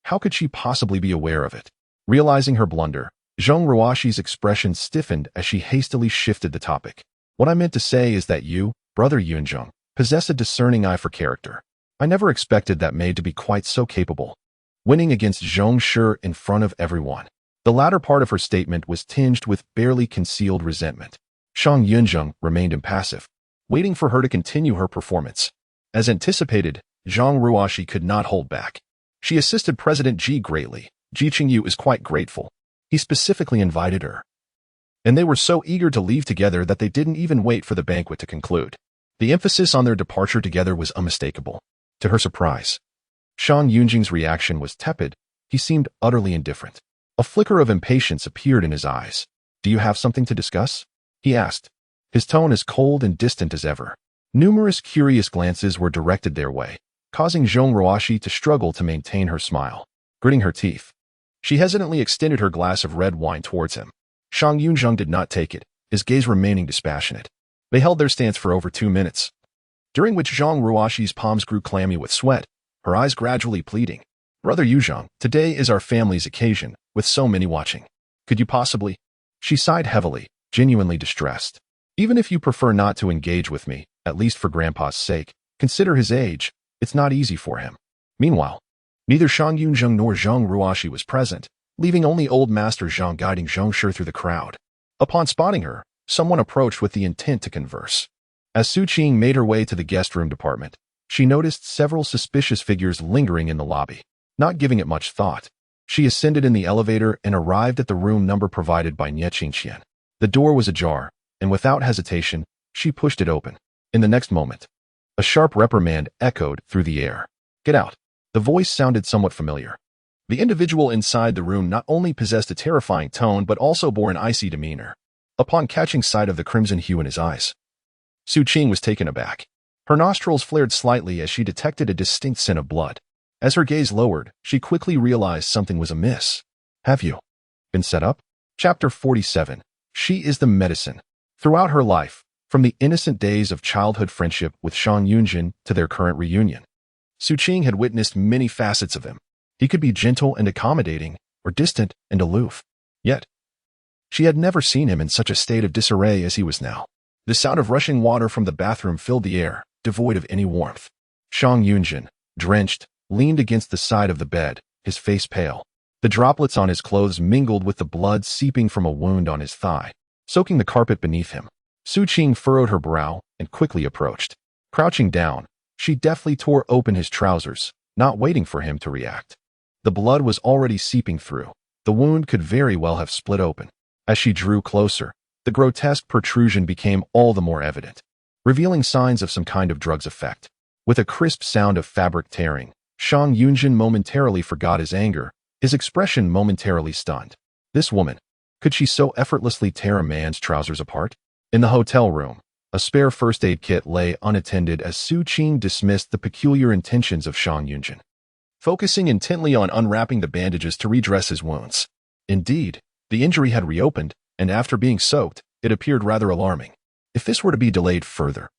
how could she possibly be aware of it? Realizing her blunder, Zhong Ruoxi's expression stiffened as she hastily shifted the topic. "What I meant to say is that you, Brother Yunzhen, possess a discerning eye for character. I never expected that maid to be quite so capable." Winning against Zhong Shi in front of everyone. The latter part of her statement was tinged with barely concealed resentment. Shang Yunzhen remained impassive, waiting for her to continue her performance. As anticipated, Zhong Ruoxi could not hold back. She assisted President Ji greatly. Ji Qingyu is quite grateful. He specifically invited her. And they were so eager to leave together that they didn't even wait for the banquet to conclude. The emphasis on their departure together was unmistakable. To her surprise, Shang Yunzhen's reaction was tepid. He seemed utterly indifferent. A flicker of impatience appeared in his eyes. "Do you have something to discuss?" he asked, his tone as cold and distant as ever. Numerous curious glances were directed their way, causing Zhong Ruoxi to struggle to maintain her smile. Gritting her teeth, she hesitantly extended her glass of red wine towards him. Shang Yunzhen did not take it, his gaze remaining dispassionate. They held their stance for over 2 minutes, during which Zhong Ruoxi's palms grew clammy with sweat, her eyes gradually pleading. "Brother Yunzhen, today is our family's occasion, with so many watching. Could you possibly?" She sighed heavily, genuinely distressed. "Even if you prefer not to engage with me, at least for Grandpa's sake, consider his age. It's not easy for him." Meanwhile, neither Shang Yunzhen nor Zhong Ruoxi was present, leaving only old Master Zhang guiding Zhong Shi through the crowd. Upon spotting her, someone approached with the intent to converse. As Su Qing made her way to the guest room department, she noticed several suspicious figures lingering in the lobby. Not giving it much thought, she ascended in the elevator and arrived at the room number provided by Nie Qingxian. The door was ajar, and without hesitation, she pushed it open. In the next moment, a sharp reprimand echoed through the air. "Get out." The voice sounded somewhat familiar. The individual inside the room not only possessed a terrifying tone but also bore an icy demeanor. Upon catching sight of the crimson hue in his eyes, Su Qing was taken aback. Her nostrils flared slightly as she detected a distinct scent of blood. As her gaze lowered, she quickly realized something was amiss. "Have you been set up?" Chapter 47. She is the medicine. Throughout her life, from the innocent days of childhood friendship with Shang Yunzhen to their current reunion, Su Qing had witnessed many facets of him. He could be gentle and accommodating, or distant and aloof. Yet, she had never seen him in such a state of disarray as he was now. The sound of rushing water from the bathroom filled the air, devoid of any warmth. Shang Yunzhen, drenched, leaned against the side of the bed, his face pale. The droplets on his clothes mingled with the blood seeping from a wound on his thigh, soaking the carpet beneath him. Su Qing furrowed her brow and quickly approached. Crouching down, she deftly tore open his trousers, not waiting for him to react. The blood was already seeping through. The wound could very well have split open. As she drew closer, the grotesque protrusion became all the more evident, revealing signs of some kind of drug's effect. With a crisp sound of fabric tearing, Shang Yunzhen momentarily forgot his anger, his expression momentarily stunned. This woman, could she so effortlessly tear a man's trousers apart? In the hotel room, a spare first aid kit lay unattended as Su Qing dismissed the peculiar intentions of Shang Yunzhen, focusing intently on unwrapping the bandages to redress his wounds. Indeed, the injury had reopened, and after being soaked, it appeared rather alarming. If this were to be delayed further,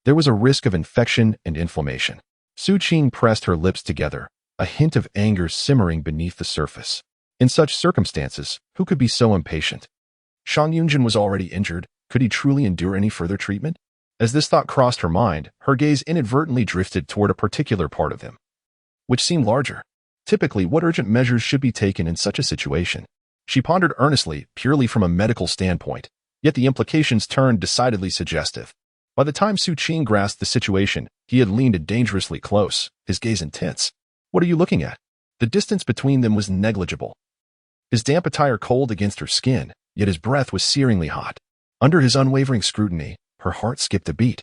there was a risk of infection and inflammation. Su Qing pressed her lips together, a hint of anger simmering beneath the surface. In such circumstances, who could be so impatient? Shang Yunzhen was already injured. Could he truly endure any further treatment? As this thought crossed her mind, her gaze inadvertently drifted toward a particular part of him, which seemed larger. Typically, what urgent measures should be taken in such a situation? She pondered earnestly, purely from a medical standpoint, yet the implications turned decidedly suggestive. By the time Su Qing grasped the situation, he had leaned dangerously close, his gaze intense. "What are you looking at?" The distance between them was negligible. His damp attire cold against her skin, yet his breath was searingly hot. Under his unwavering scrutiny, her heart skipped a beat,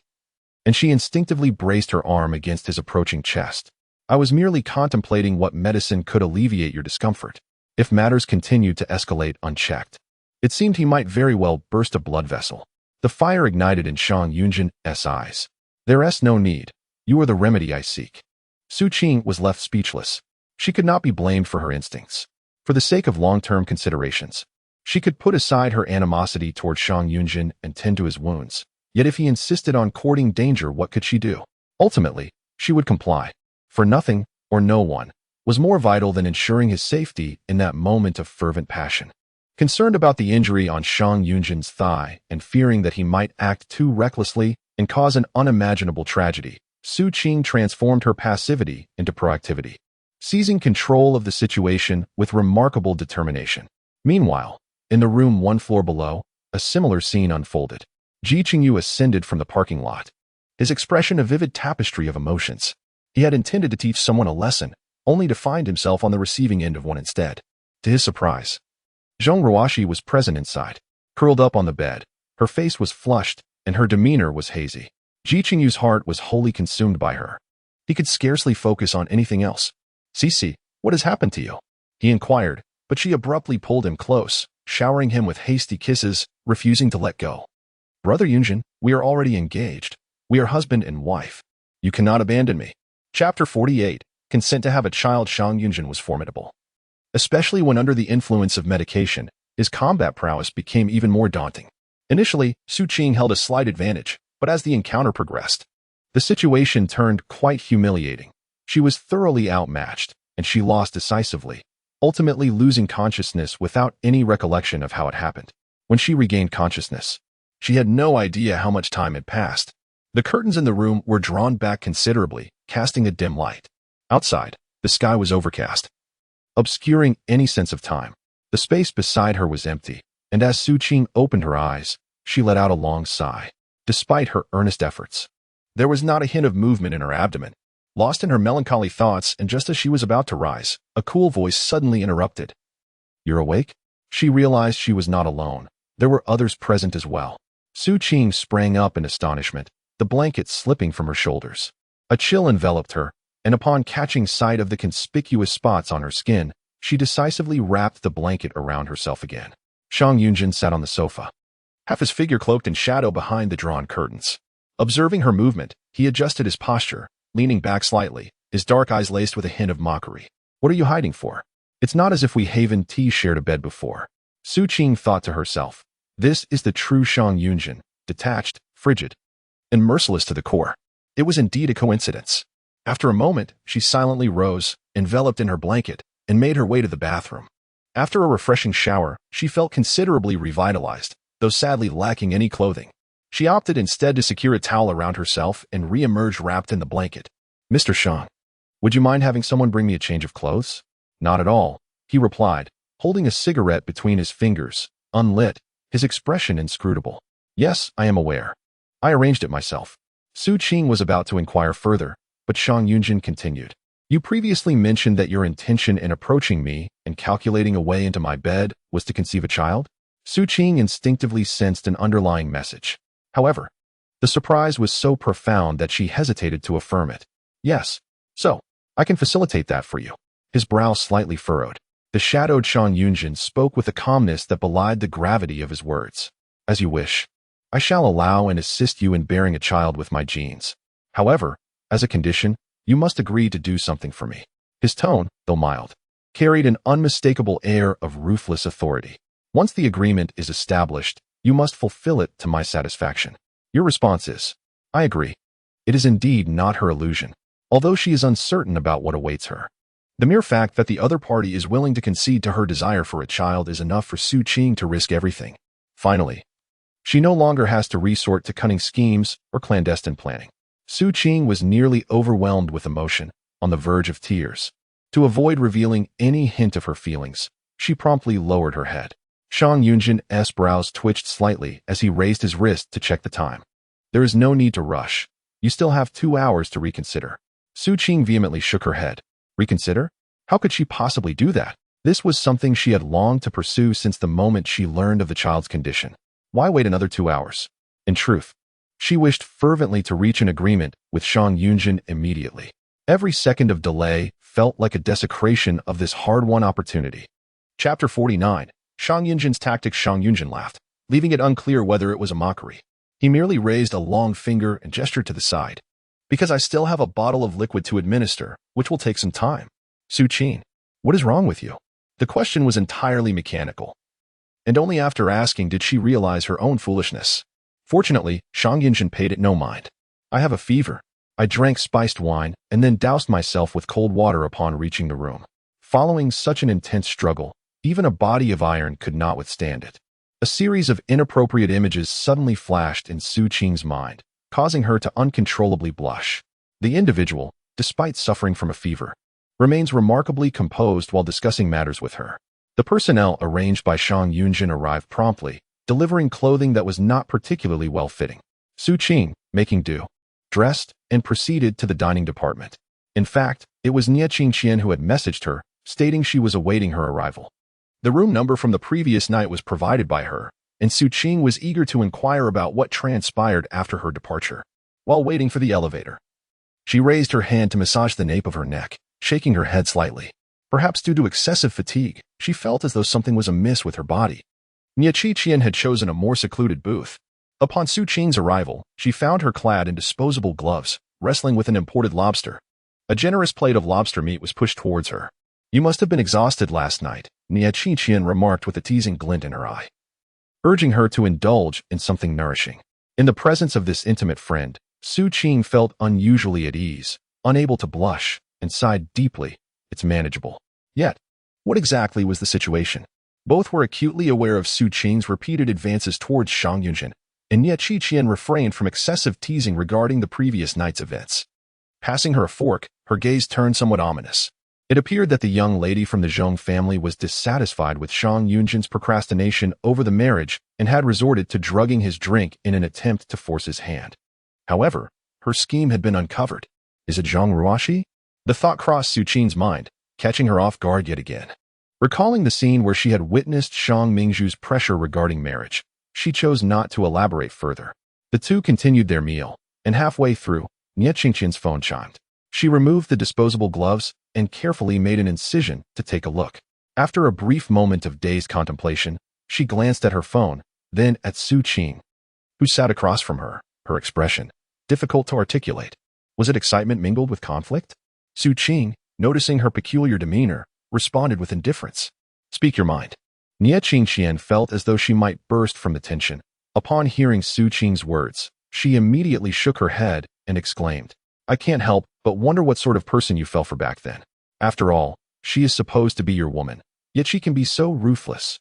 and she instinctively braced her arm against his approaching chest. "I was merely contemplating what medicine could alleviate your discomfort. If matters continued to escalate unchecked, it seemed he might very well burst a blood vessel." The fire ignited in Shang Yunzhen's eyes. "There's no need. You are the remedy I seek." Su Qing was left speechless. She could not be blamed for her instincts. For the sake of long-term considerations, she could put aside her animosity toward Shang Yunzhen and tend to his wounds. Yet if he insisted on courting danger, what could she do? Ultimately, she would comply. For nothing, or no one, was more vital than ensuring his safety in that moment of fervent passion. Concerned about the injury on Shang Yunzhen's thigh and fearing that he might act too recklessly and cause an unimaginable tragedy, Su Qing transformed her passivity into proactivity, seizing control of the situation with remarkable determination. Meanwhile, in the room one floor below, a similar scene unfolded. Ji Qingyu ascended from the parking lot, his expression a vivid tapestry of emotions. He had intended to teach someone a lesson, only to find himself on the receiving end of one instead. To his surprise, Zhong Ruoshi was present inside. Curled up on the bed, her face was flushed, and her demeanor was hazy. Ji Qingyu's heart was wholly consumed by her. He could scarcely focus on anything else. "Cici, what has happened to you?" he inquired, but she abruptly pulled him close, showering him with hasty kisses, refusing to let go. "Brother Yunzhen, we are already engaged. We are husband and wife. You cannot abandon me." Chapter 48. Consent to have a child. Shang Yunzhen was formidable. Especially when under the influence of medication, his combat prowess became even more daunting. Initially, Su Qing held a slight advantage, but as the encounter progressed, the situation turned quite humiliating. She was thoroughly outmatched, and she lost decisively, ultimately losing consciousness without any recollection of how it happened. When she regained consciousness, she had no idea how much time had passed. The curtains in the room were drawn back considerably, casting a dim light. Outside, the sky was overcast, obscuring any sense of time. The space beside her was empty, and as Su Qing opened her eyes, she let out a long sigh. Despite her earnest efforts, there was not a hint of movement in her abdomen. Lost in her melancholy thoughts, and just as she was about to rise, a cool voice suddenly interrupted. "You're awake?" She realized she was not alone. There were others present as well. Su Qing sprang up in astonishment, the blanket slipping from her shoulders. A chill enveloped her, and upon catching sight of the conspicuous spots on her skin, she decisively wrapped the blanket around herself again. Shang Yunzhen sat on the sofa, half his figure cloaked in shadow behind the drawn curtains. Observing her movement, he adjusted his posture, leaning back slightly, his dark eyes laced with a hint of mockery. "What are you hiding for? It's not as if we Haven T shared a bed before." Su Qing thought to herself. This is the true Shang Yunzhen, detached, frigid, and merciless to the core. It was indeed a coincidence. After a moment, she silently rose, enveloped in her blanket, and made her way to the bathroom. After a refreshing shower, she felt considerably revitalized, though sadly lacking any clothing. She opted instead to secure a towel around herself and re-emerged wrapped in the blanket. "Mr. Shang, would you mind having someone bring me a change of clothes?" "Not at all," he replied, holding a cigarette between his fingers, unlit, his expression inscrutable. "Yes, I am aware. I arranged it myself." Su Qing was about to inquire further, but Shang Yunzhen continued. "You previously mentioned that your intention in approaching me and calculating a way into my bed was to conceive a child?" Su Qing instinctively sensed an underlying message. However, the surprise was so profound that she hesitated to affirm it. "Yes, so, I can facilitate that for you." His brow slightly furrowed. The shadowed Shang Yunzhen spoke with a calmness that belied the gravity of his words. "As you wish. I shall allow and assist you in bearing a child with my genes. However, as a condition, you must agree to do something for me." His tone, though mild, carried an unmistakable air of ruthless authority. "Once the agreement is established, you must fulfill it to my satisfaction." Your response is, "I agree." It is indeed not her illusion, although she is uncertain about what awaits her. The mere fact that the other party is willing to concede to her desire for a child is enough for Su Qing to risk everything. Finally, she no longer has to resort to cunning schemes or clandestine planning. Su Qing was nearly overwhelmed with emotion, on the verge of tears. To avoid revealing any hint of her feelings, she promptly lowered her head. Shang Yunzhen's brows twitched slightly as he raised his wrist to check the time. "There is no need to rush. You still have 2 hours to reconsider." Su Qing vehemently shook her head. Reconsider? How could she possibly do that? This was something she had longed to pursue since the moment she learned of the child's condition. Why wait another 2 hours? In truth, she wished fervently to reach an agreement with Shang Yunzhen immediately. Every second of delay felt like a desecration of this hard-won opportunity. Chapter 49. Shang Yunzhen's tactics. Shang Yunzhen laughed, leaving it unclear whether it was a mockery. He merely raised a long finger and gestured to the side. "Because I still have a bottle of liquid to administer, which will take some time." Su Qing, what is wrong with you? The question was entirely mechanical, and only after asking did she realize her own foolishness. Fortunately, Shang Yunzhen paid it no mind. "I have a fever." I drank spiced wine and then doused myself with cold water upon reaching the room. Following such an intense struggle, even a body of iron could not withstand it. A series of inappropriate images suddenly flashed in Su Qing's mind, causing her to uncontrollably blush. The individual, despite suffering from a fever, remains remarkably composed while discussing matters with her. The personnel arranged by Shang Yunzhen arrived promptly, delivering clothing that was not particularly well-fitting. Su Qing, making do, dressed, and proceeded to the dining department. In fact, it was Nie Qingqian who had messaged her, stating she was awaiting her arrival. The room number from the previous night was provided by her, and Su Qing was eager to inquire about what transpired after her departure. While waiting for the elevator, she raised her hand to massage the nape of her neck, shaking her head slightly. Perhaps due to excessive fatigue, she felt as though something was amiss with her body. Nie Qingqian had chosen a more secluded booth. Upon Su Qing's arrival, she found her clad in disposable gloves, wrestling with an imported lobster. A generous plate of lobster meat was pushed towards her. "You must have been exhausted last night," Nie Qingqian remarked with a teasing glint in her eye, urging her to indulge in something nourishing. In the presence of this intimate friend, Su Qing felt unusually at ease, unable to blush, and sighed deeply. It's manageable. Yet, what exactly was the situation? Both were acutely aware of Su Qing's repeated advances towards Shang Yunzhen, and Nie Qingqian refrained from excessive teasing regarding the previous night's events. Passing her a fork, her gaze turned somewhat ominous. It appeared that the young lady from the Zhong family was dissatisfied with Shang Yunzhen's procrastination over the marriage and had resorted to drugging his drink in an attempt to force his hand. However, her scheme had been uncovered. Is it Zhang Ruoxi? The thought crossed Su Qing's mind, catching her off guard yet again. Recalling the scene where she had witnessed Shang Mingzhu's pressure regarding marriage, she chose not to elaborate further. The two continued their meal, and halfway through, Nie Qingqian's phone chimed. She removed the disposable gloves and carefully made an incision to take a look. After a brief moment of dazed contemplation, she glanced at her phone, then at Su Qing, who sat across from her, her expression difficult to articulate. Was it excitement mingled with conflict? Su Qing, noticing her peculiar demeanor, responded with indifference. Speak your mind. Nie Qingqian felt as though she might burst from the tension. Upon hearing Su Qing's words, she immediately shook her head and exclaimed, I can't help but wonder what sort of person you fell for back then. After all, she is supposed to be your woman, yet she can be so ruthless.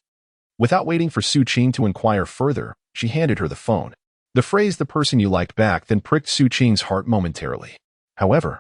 Without waiting for Su Qing to inquire further, she handed her the phone. The phrase "the person you liked back" then pricked Su Qing's heart momentarily. However,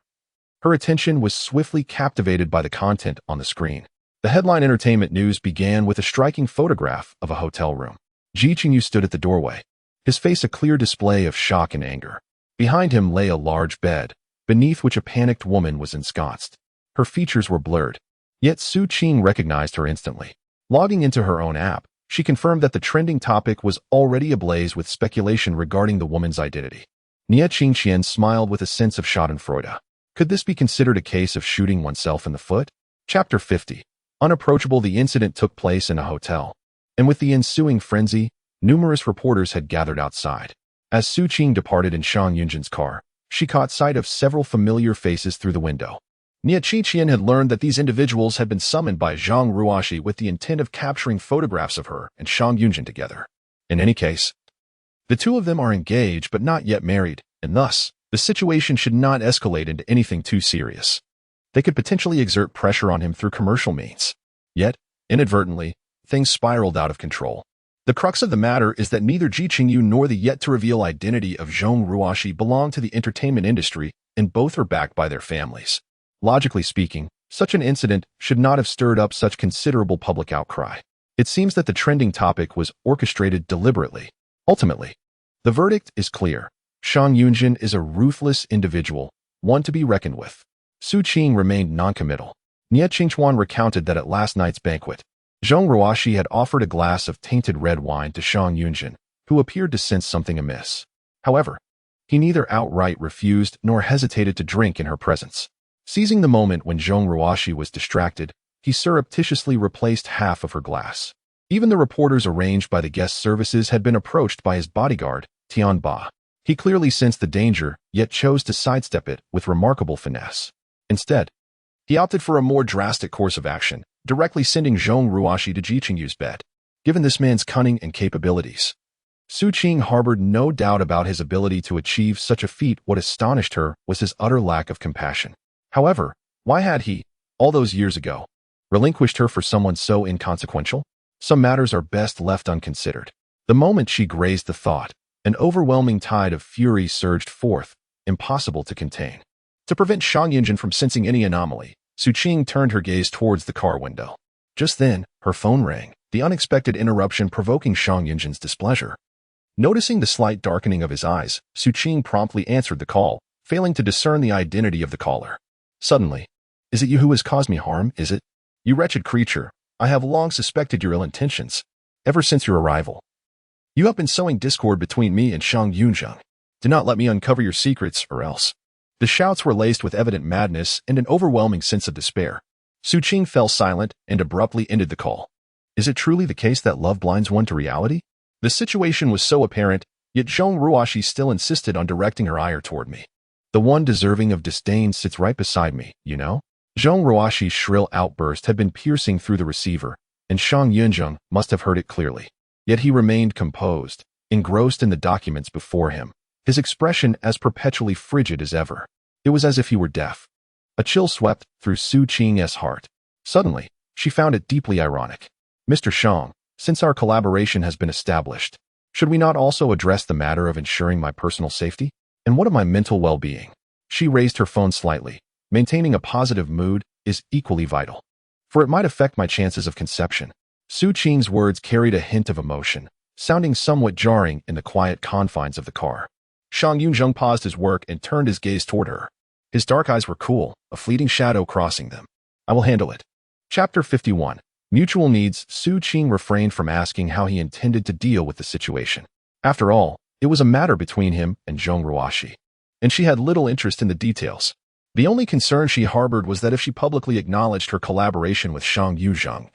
her attention was swiftly captivated by the content on the screen. The headline entertainment news began with a striking photograph of a hotel room. Ji Qingyu stood at the doorway, his face a clear display of shock and anger. Behind him lay a large bed, beneath which a panicked woman was ensconced. Her features were blurred, yet Su Qing recognized her instantly. Logging into her own app, she confirmed that the trending topic was already ablaze with speculation regarding the woman's identity. Nie Qingqian smiled with a sense of schadenfreude. Could this be considered a case of shooting oneself in the foot? Chapter 50. Unapproachable. The incident took place in a hotel, and with the ensuing frenzy, numerous reporters had gathered outside. As Su Qing departed in Shang Yunzhen's car, she caught sight of several familiar faces through the window. Nie Qingqian had learned that these individuals had been summoned by Zhang Ruoxi with the intent of capturing photographs of her and Shang Yunzhen together. In any case, the two of them are engaged but not yet married, and thus, the situation should not escalate into anything too serious. They could potentially exert pressure on him through commercial means. Yet, inadvertently, things spiraled out of control. The crux of the matter is that neither Ji Qingyu nor the yet-to-reveal identity of Zhang Ruoxi belong to the entertainment industry, and both are backed by their families. Logically speaking, such an incident should not have stirred up such considerable public outcry. It seems that the trending topic was orchestrated deliberately. Ultimately, the verdict is clear. Shang Yunzhen is a ruthless individual, one to be reckoned with. Su Qing remained noncommittal. Nie Qingqian recounted that at last night's banquet, Zhang Ruoxi had offered a glass of tainted red wine to Shang Yunzhen, who appeared to sense something amiss. However, he neither outright refused nor hesitated to drink in her presence. Seizing the moment when Zhang Ruoxi was distracted, he surreptitiously replaced half of her glass. Even the reporters arranged by the guest services had been approached by his bodyguard, Tian Ba. He clearly sensed the danger, yet chose to sidestep it with remarkable finesse. Instead, he opted for a more drastic course of action, directly sending Zhang Ruoxi to Ji Qingyu's bed. Given this man's cunning and capabilities, Su Qing harbored no doubt about his ability to achieve such a feat. What astonished her was his utter lack of compassion. However, why had he, all those years ago, relinquished her for someone so inconsequential? Some matters are best left unconsidered. The moment she grazed the thought, an overwhelming tide of fury surged forth, impossible to contain. To prevent Shang Yunzhen from sensing any anomaly, Su Qing turned her gaze towards the car window. Just then, her phone rang, the unexpected interruption provoking Shang Yunzhen's displeasure. Noticing the slight darkening of his eyes, Su Qing promptly answered the call, failing to discern the identity of the caller. Suddenly, "Is it you who has caused me harm, is it? You wretched creature, I have long suspected your ill intentions. Ever since your arrival, you have been sowing discord between me and Shang Yunzhen. Do not let me uncover your secrets, or else." The shouts were laced with evident madness and an overwhelming sense of despair. Su Qing fell silent and abruptly ended the call. Is it truly the case that love blinds one to reality? The situation was so apparent, yet Zhang Ruoxi still insisted on directing her ire toward me. The one deserving of disdain sits right beside me, you know? Zhang Ruoxi's shrill outburst had been piercing through the receiver, and Shang Yunzhen must have heard it clearly. Yet he remained composed, engrossed in the documents before him, his expression as perpetually frigid as ever. It was as if he were deaf. A chill swept through Su Qing's heart. Suddenly, she found it deeply ironic. Mr. Shang, since our collaboration has been established, should we not also address the matter of ensuring my personal safety? And what of my mental well-being? She raised her phone slightly. Maintaining a positive mood is equally vital, for it might affect my chances of conception. Su Qing's words carried a hint of emotion, sounding somewhat jarring in the quiet confines of the car. Shang Yunzhen paused his work and turned his gaze toward her. His dark eyes were cool, a fleeting shadow crossing them. I will handle it. Chapter 51. Mutual Needs. Su Qing refrained from asking how he intended to deal with the situation. After all, it was a matter between him and Zhong Ruoxi, and she had little interest in the details. The only concern she harbored was that if she publicly acknowledged her collaboration with Shang Yunzhen,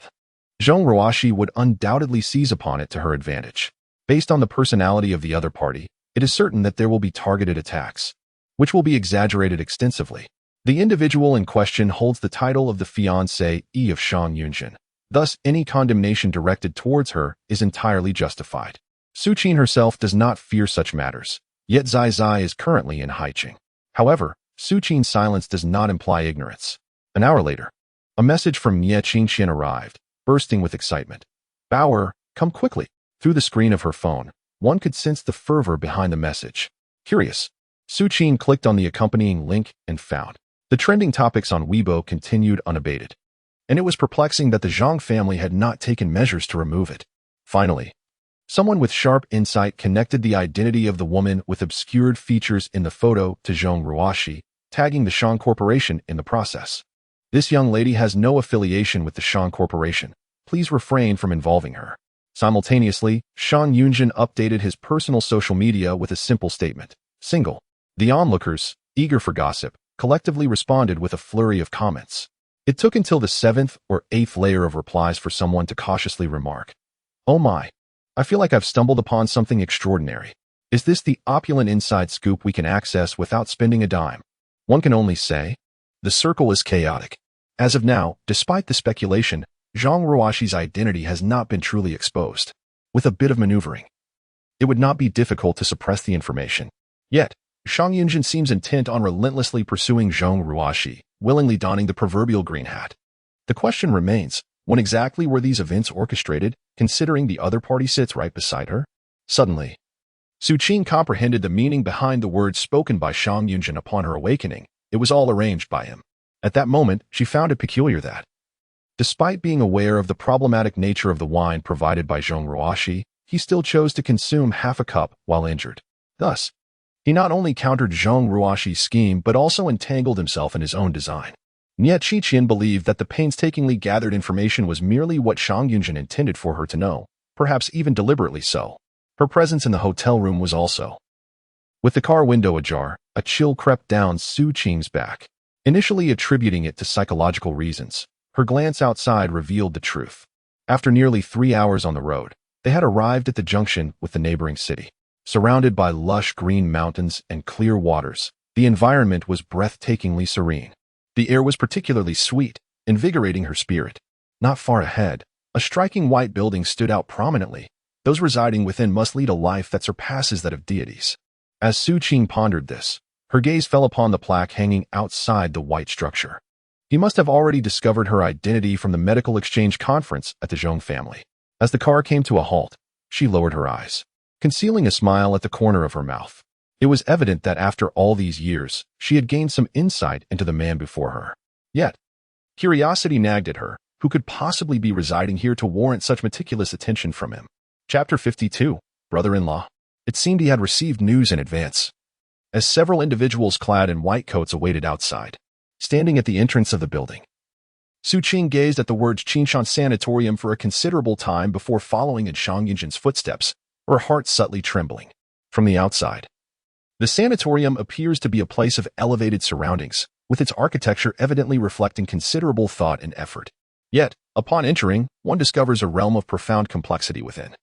Zhong Ruoxi would undoubtedly seize upon it to her advantage. Based on the personality of the other party, it is certain that there will be targeted attacks, which will be exaggerated extensively. The individual in question holds the title of the fiancé of Shang Yunzhen. Thus, any condemnation directed towards her is entirely justified. Su Qing herself does not fear such matters, yet Zai Zai is currently in Haiqing. However, Su Qing's silence does not imply ignorance. An hour later, a message from Ye Qingxian arrived, bursting with excitement. Bauer, come quickly. Through the screen of her phone, one could sense the fervor behind the message. Curious, Su Qing clicked on the accompanying link and found. The trending topics on Weibo continued unabated, and it was perplexing that the Zhang family had not taken measures to remove it. Finally, someone with sharp insight connected the identity of the woman with obscured features in the photo to Zhong Ruoxi, tagging the Shang Corporation in the process. This young lady has no affiliation with the Shang Corporation. Please refrain from involving her. Simultaneously, Shang Yunzhen updated his personal social media with a simple statement. Single. The onlookers, eager for gossip, collectively responded with a flurry of comments. It took until the 7th or 8th layer of replies for someone to cautiously remark, "Oh my, I feel like I've stumbled upon something extraordinary. Is this the opulent inside scoop we can access without spending a dime?" One can only say, the circle is chaotic. As of now, despite the speculation, Zhong Ruoxi's identity has not been truly exposed. With a bit of maneuvering, it would not be difficult to suppress the information. Yet, Shang Yunzhen seems intent on relentlessly pursuing Zhong Ruoxi, willingly donning the proverbial green hat. The question remains, when exactly were these events orchestrated, considering the other party sits right beside her? Suddenly, Su Qing comprehended the meaning behind the words spoken by Shang Yunzhen upon her awakening. It was all arranged by him. At that moment, she found it peculiar that, despite being aware of the problematic nature of the wine provided by Zhong Ruoxi, he still chose to consume half a cup while injured. Thus, he not only countered Zhong Ruoxi's scheme but also entangled himself in his own design. Ye Qingxian believed that the painstakingly gathered information was merely what Shang Yunzhen intended for her to know, perhaps even deliberately so. Her presence in the hotel room was also. With the car window ajar, a chill crept down Su Qing's back. Initially attributing it to psychological reasons, her glance outside revealed the truth. After nearly 3 hours on the road, they had arrived at the junction with the neighboring city. Surrounded by lush green mountains and clear waters, the environment was breathtakingly serene. The air was particularly sweet, invigorating her spirit. Not far ahead, a striking white building stood out prominently. Those residing within must lead a life that surpasses that of deities. As Su Qing pondered this, her gaze fell upon the plaque hanging outside the white structure. He must have already discovered her identity from the medical exchange conference at the Zhong family. As the car came to a halt, she lowered her eyes, concealing a smile at the corner of her mouth. It was evident that after all these years, she had gained some insight into the man before her. Yet, curiosity nagged at her. Who could possibly be residing here to warrant such meticulous attention from him? Chapter 52. Brother-in-law. It seemed he had received news in advance, as several individuals clad in white coats awaited outside. Standing at the entrance of the building, Su Qing gazed at the words Qingshan Sanatorium for a considerable time before following in Shang Yunzhen's footsteps, her heart subtly trembling. From the outside, the sanatorium appears to be a place of elevated surroundings, with its architecture evidently reflecting considerable thought and effort. Yet, upon entering, one discovers a realm of profound complexity within.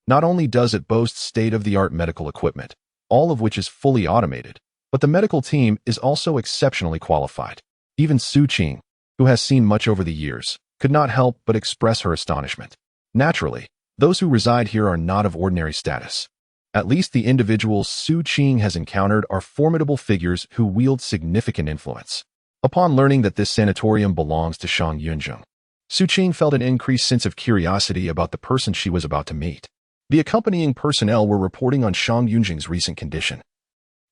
Not only does it boast state-of-the-art medical equipment, all of which is fully automated, but the medical team is also exceptionally qualified. Even Su Qing, who has seen much over the years, could not help but express her astonishment. Naturally, those who reside here are not of ordinary status. At least the individuals Su Qing has encountered are formidable figures who wield significant influence. Upon learning that this sanatorium belongs to Shang Yunzhen, Su Qing felt an increased sense of curiosity about the person she was about to meet. The accompanying personnel were reporting on Shang Yunzhen's recent condition,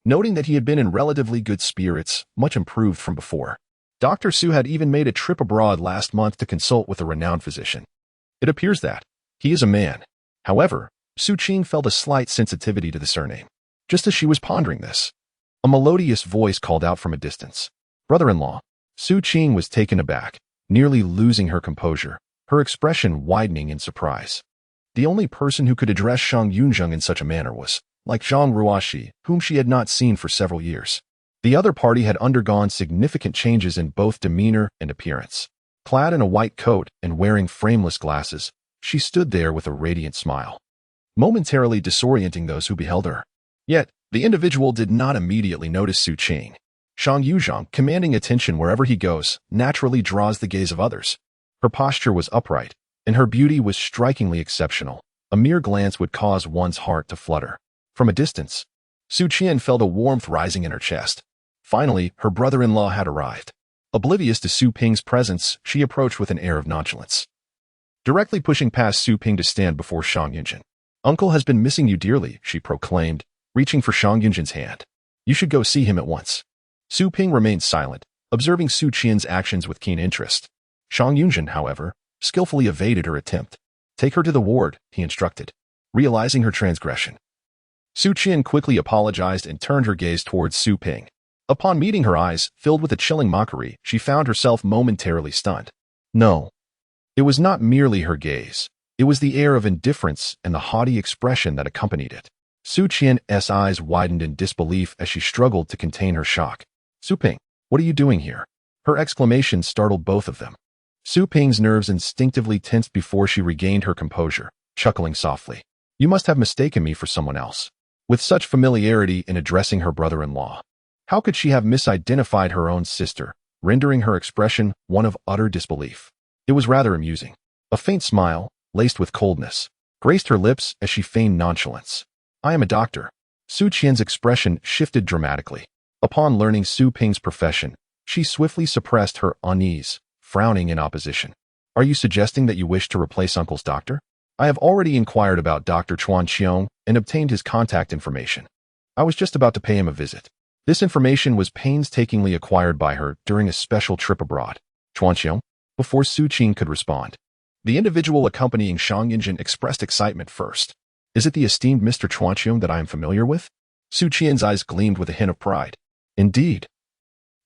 noting that he had been in relatively good spirits, much improved from before. Dr. Su had even made a trip abroad last month to consult with a renowned physician. It appears that he is a man. However, Su Qing felt a slight sensitivity to the surname. Just as she was pondering this, a melodious voice called out from a distance. Brother-in-law. Su Qing was taken aback, nearly losing her composure, her expression widening in surprise. The only person who could address Shang Yunzhen in such a manner was, like Zhang Ruoxi, whom she had not seen for several years. The other party had undergone significant changes in both demeanor and appearance. Clad in a white coat and wearing frameless glasses, she stood there with a radiant smile, momentarily disorienting those who beheld her. Yet, the individual did not immediately notice Su Qing. Shang Yunzhen, commanding attention wherever he goes, naturally draws the gaze of others. Her posture was upright, and her beauty was strikingly exceptional. A mere glance would cause one's heart to flutter. From a distance, Su Qing felt a warmth rising in her chest. Finally, her brother-in-law had arrived. Oblivious to Su Ping's presence, she approached with an air of nonchalance, directly pushing past Su Ping to stand before Shang Yunzhen. "Uncle has been missing you dearly," she proclaimed, reaching for Shang Yunzhen's hand. "You should go see him at once." Su Ping remained silent, observing Su Qing's actions with keen interest. Shang Yunzhen, however, skillfully evaded her attempt. "Take her to the ward," he instructed, realizing her transgression. Su Qing quickly apologized and turned her gaze towards Su Ping. Upon meeting her eyes, filled with a chilling mockery, she found herself momentarily stunned. No, it was not merely her gaze. It was the air of indifference and the haughty expression that accompanied it. Su Qing's eyes widened in disbelief as she struggled to contain her shock. "Su Ping, what are you doing here?" Her exclamation startled both of them. Su Ping's nerves instinctively tensed before she regained her composure, chuckling softly. "You must have mistaken me for someone else." With such familiarity in addressing her brother-in-law, how could she have misidentified her own sister, rendering her expression one of utter disbelief? It was rather amusing. A faint smile, laced with coldness, graced her lips as she feigned nonchalance. "I am a doctor." Su Qing's expression shifted dramatically. Upon learning Su Ping's profession, she swiftly suppressed her unease, frowning in opposition. "Are you suggesting that you wish to replace Uncle's doctor?" "I have already inquired about Dr. Chuan Qiong and obtained his contact information. I was just about to pay him a visit." This information was painstakingly acquired by her during a special trip abroad. "Chuan Qiong?" Before Su Qing could respond, the individual accompanying Shang Yunzhen expressed excitement first. "Is it the esteemed Mr. Chuan Qiong that I am familiar with?" Su Qing's eyes gleamed with a hint of pride. "Indeed,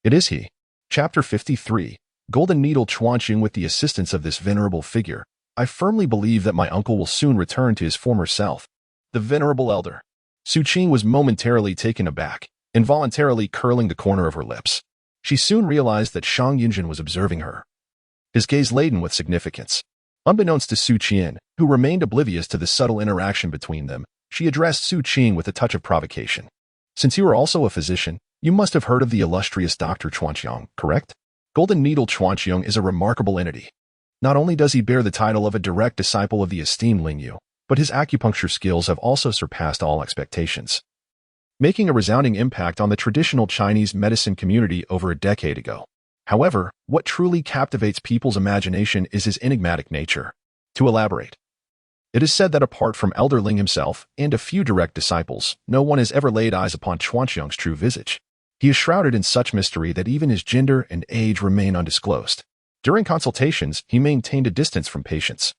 it is he." Chapter 53, Golden Needle. Chuan Qiong. With the assistance of this venerable figure, I firmly believe that my uncle will soon return to his former self. The venerable elder. Su Qing was momentarily taken aback, involuntarily curling the corner of her lips. She soon realized that Shang Yunzhen was observing her, his gaze laden with significance. Unbeknownst to Su Qing, who remained oblivious to the subtle interaction between them, she addressed Su Qing with a touch of provocation. "Since you are also a physician, you must have heard of the illustrious Dr. Chuan Qiong, correct?" Golden Needle. Chuan Qiong is a remarkable entity. Not only does he bear the title of a direct disciple of the esteemed Ling Yu, but his acupuncture skills have also surpassed all expectations, making a resounding impact on the traditional Chinese medicine community over a decade ago. However, what truly captivates people's imagination is his enigmatic nature. To elaborate, it is said that apart from Elder Ling himself and a few direct disciples, no one has ever laid eyes upon Chuan Qiong's true visage. He is shrouded in such mystery that even his gender and age remain undisclosed. During consultations, he maintained a distance from patients,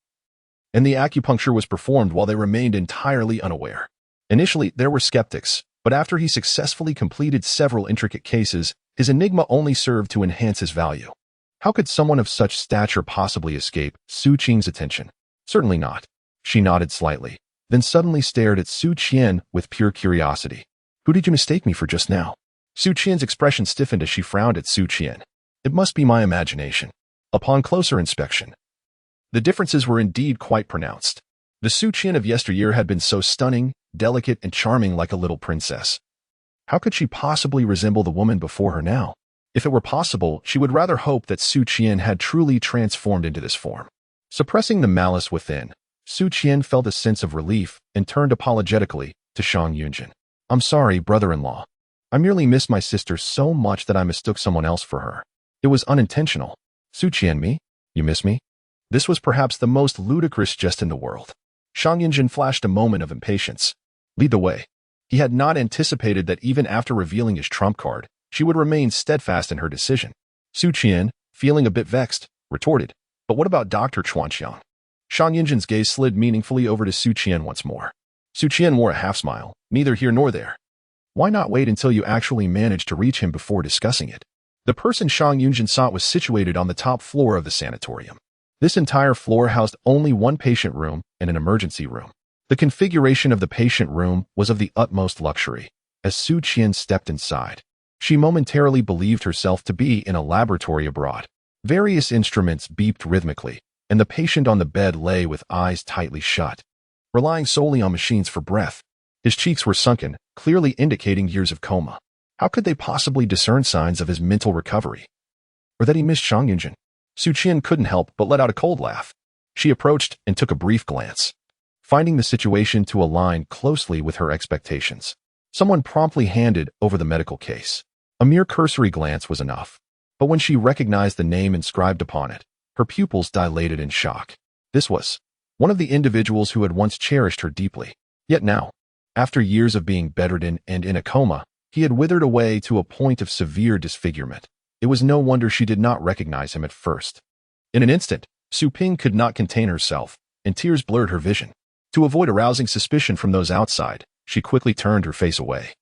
and the acupuncture was performed while they remained entirely unaware. Initially, there were skeptics, but after he successfully completed several intricate cases, his enigma only served to enhance his value. How could someone of such stature possibly escape Su Qing's attention? Certainly not. She nodded slightly, then suddenly stared at Su Qing with pure curiosity. "Who did you mistake me for just now?" Su Qing's expression stiffened as she frowned at Su Qing. "It must be my imagination." Upon closer inspection, the differences were indeed quite pronounced. The Su Qing of yesteryear had been so stunning, delicate, and charming like a little princess. How could she possibly resemble the woman before her now? If it were possible, she would rather hope that Su Qing had truly transformed into this form. Suppressing the malice within, Su Qing felt a sense of relief and turned apologetically to Shang Yunzhen. "I'm sorry, brother-in-law. I merely missed my sister so much that I mistook someone else for her. It was unintentional." "Su Qing, me? You miss me?" This was perhaps the most ludicrous jest in the world. Shang Yunzhen flashed a moment of impatience. Lead the way. He had not anticipated that even after revealing his trump card, she would remain steadfast in her decision. Su Qing, feeling a bit vexed, retorted, "But what about Dr. Chuan Qiong?" Shang Yunzhen's gaze slid meaningfully over to Su Qing once more. Su Qing wore a half-smile, neither here nor there. "Why not wait until you actually manage to reach him before discussing it?" The person Shang Yunzhen sought was situated on the top floor of the sanatorium. This entire floor housed only one patient room and an emergency room. The configuration of the patient room was of the utmost luxury. As Su Qing stepped inside, she momentarily believed herself to be in a laboratory abroad. Various instruments beeped rhythmically, and the patient on the bed lay with eyes tightly shut, relying solely on machines for breath. His cheeks were sunken, clearly indicating years of coma. How could they possibly discern signs of his mental recovery? Or that he missed Shang Yunzhen? Su Qing couldn't help but let out a cold laugh. She approached and took a brief glance, finding the situation to align closely with her expectations. Someone promptly handed over the medical case. A mere cursory glance was enough, but when she recognized the name inscribed upon it, her pupils dilated in shock. This was one of the individuals who had once cherished her deeply. Yet now, after years of being bedridden and in a coma, he had withered away to a point of severe disfigurement. It was no wonder she did not recognize him at first. In an instant, Su Qing could not contain herself, and tears blurred her vision. To avoid arousing suspicion from those outside, she quickly turned her face away,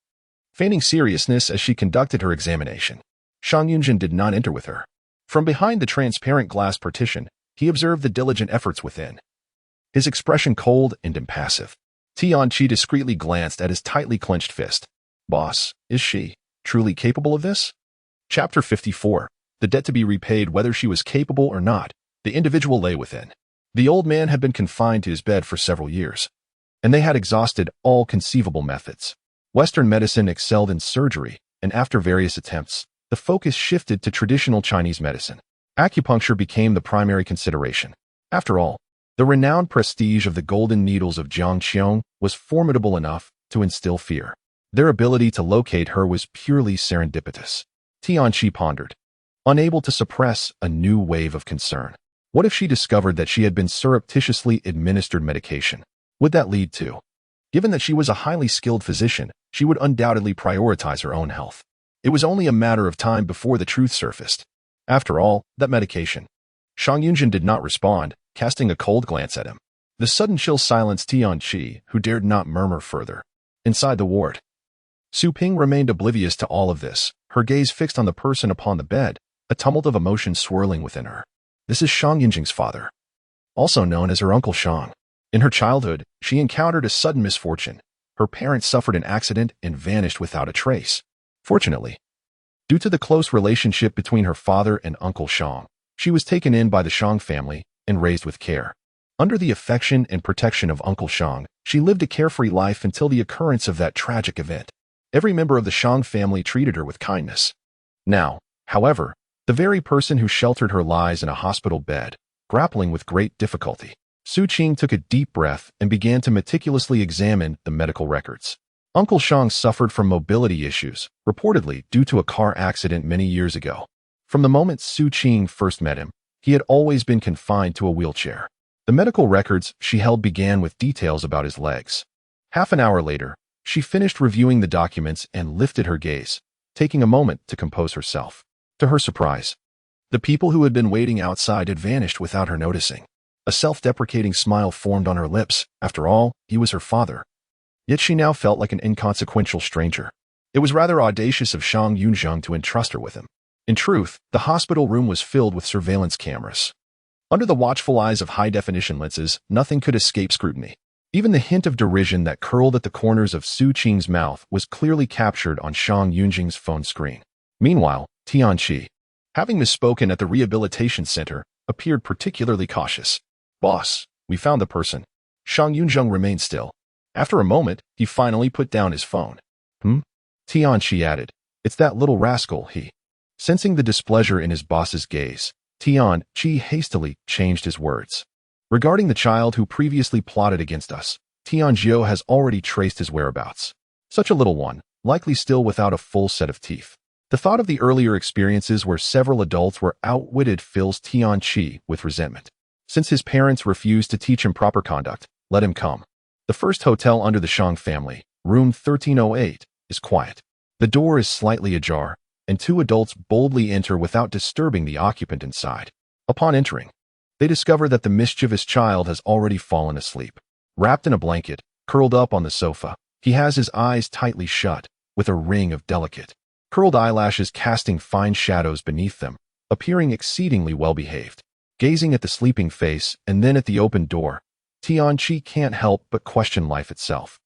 feigning seriousness as she conducted her examination. Shang Yunzhen did not enter with her. From behind the transparent glass partition, he observed the diligent efforts within, his expression cold and impassive. Tianqi discreetly glanced at his tightly clenched fist. Boss, is she truly capable of this? Chapter 54. The debt to be repaid. Whether she was capable or not, the individual lay within. The old man had been confined to his bed for several years, and they had exhausted all conceivable methods. Western medicine excelled in surgery, and after various attempts, the focus shifted to traditional Chinese medicine. Acupuncture became the primary consideration. After all, the renowned prestige of the golden needles of juncture was formidable enough to instill fear. Their ability to locate her was purely serendipitous. Tianqi pondered, unable to suppress a new wave of concern. What if she discovered that she had been surreptitiously administered medication? Would that lead to? Given that she was a highly skilled physician, she would undoubtedly prioritize her own health. It was only a matter of time before the truth surfaced. After all, that medication. Shang Yunzhen did not respond, casting a cold glance at him. The sudden chill silenced Tianqi, who dared not murmur further. Inside the ward, Su Qing remained oblivious to all of this, her gaze fixed on the person upon the bed, a tumult of emotion swirling within her. This is Shang Yunzhen's father, also known as her Uncle Shang. In her childhood, she encountered a sudden misfortune. Her parents suffered an accident and vanished without a trace. Fortunately, due to the close relationship between her father and Uncle Shang, she was taken in by the Shang family and raised with care. Under the affection and protection of Uncle Shang, she lived a carefree life until the occurrence of that tragic event. Every member of the Shang family treated her with kindness. Now, however, the very person who sheltered her lies in a hospital bed, grappling with great difficulty. Su Qing took a deep breath and began to meticulously examine the medical records. Uncle Shang suffered from mobility issues, reportedly due to a car accident many years ago. From the moment Su Qing first met him, he had always been confined to a wheelchair. The medical records she held began with details about his legs. Half an hour later, she finished reviewing the documents and lifted her gaze, taking a moment to compose herself. To her surprise, the people who had been waiting outside had vanished without her noticing. A self-deprecating smile formed on her lips. After all, he was her father. Yet she now felt like an inconsequential stranger. It was rather audacious of Shang Yunzhen to entrust her with him. In truth, the hospital room was filled with surveillance cameras. Under the watchful eyes of high-definition lenses, nothing could escape scrutiny. Even the hint of derision that curled at the corners of Su Qing's mouth was clearly captured on Shang Yunzhen's phone screen. Meanwhile, Tianqi, having misspoken at the rehabilitation center, appeared particularly cautious. Boss, we found the person. Shang Yunzhen remained still. After a moment, he finally put down his phone. Tianqi added, it's that little rascal, he. Sensing the displeasure in his boss's gaze, Tianqi hastily changed his words. Regarding the child who previously plotted against us, Tianzhou has already traced his whereabouts. Such a little one, likely still without a full set of teeth. The thought of the earlier experiences where several adults were outwitted fills Tianqi with resentment. Since his parents refused to teach him proper conduct, let him come. The first hotel under the Shang family, room 1308, is quiet. The door is slightly ajar, and two adults boldly enter without disturbing the occupant inside. Upon entering, they discover that the mischievous child has already fallen asleep. Wrapped in a blanket, curled up on the sofa, he has his eyes tightly shut, with a ring of delicate, curled eyelashes casting fine shadows beneath them, appearing exceedingly well-behaved. Gazing at the sleeping face and then at the open door, Tianqi can't help but question life itself.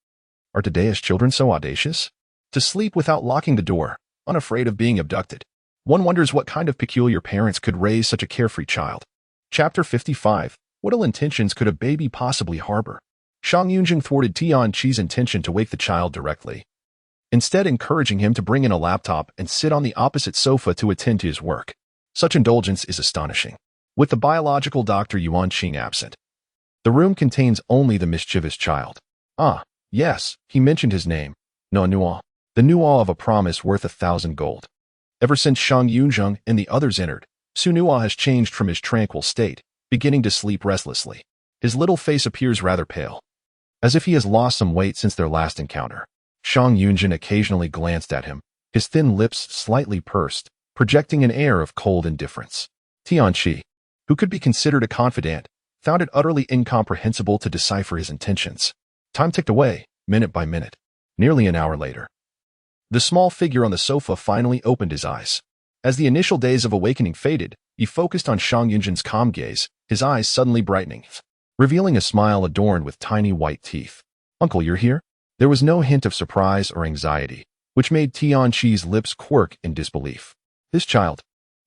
Are today's children so audacious? To sleep without locking the door, unafraid of being abducted. One wonders what kind of peculiar parents could raise such a carefree child. Chapter 55. What ill intentions could a baby possibly harbor? Shang Yunzhen thwarted Tianqi's intention to wake the child directly, instead encouraging him to bring in a laptop and sit on the opposite sofa to attend to his work. Such indulgence is astonishing. With the biological Dr. Yuan Qing absent, the room contains only the mischievous child. Ah, yes, he mentioned his name. No Nuo. The Nuo of a promise worth 1,000 gold. Ever since Shang Yunzhen and the others entered, Su Nuo has changed from his tranquil state, beginning to sleep restlessly. His little face appears rather pale, as if he has lost some weight since their last encounter. Shang Yunzhen occasionally glanced at him, his thin lips slightly pursed, projecting an air of cold indifference. Tianqi, who could be considered a confidant, found it utterly incomprehensible to decipher his intentions. Time ticked away, minute by minute. Nearly an hour later, the small figure on the sofa finally opened his eyes. As the initial days of awakening faded, he focused on Shang Yunzhen's calm gaze, his eyes suddenly brightening, revealing a smile adorned with tiny white teeth. Uncle, you're here? There was no hint of surprise or anxiety, which made Tianqi's lips quirk in disbelief. This child,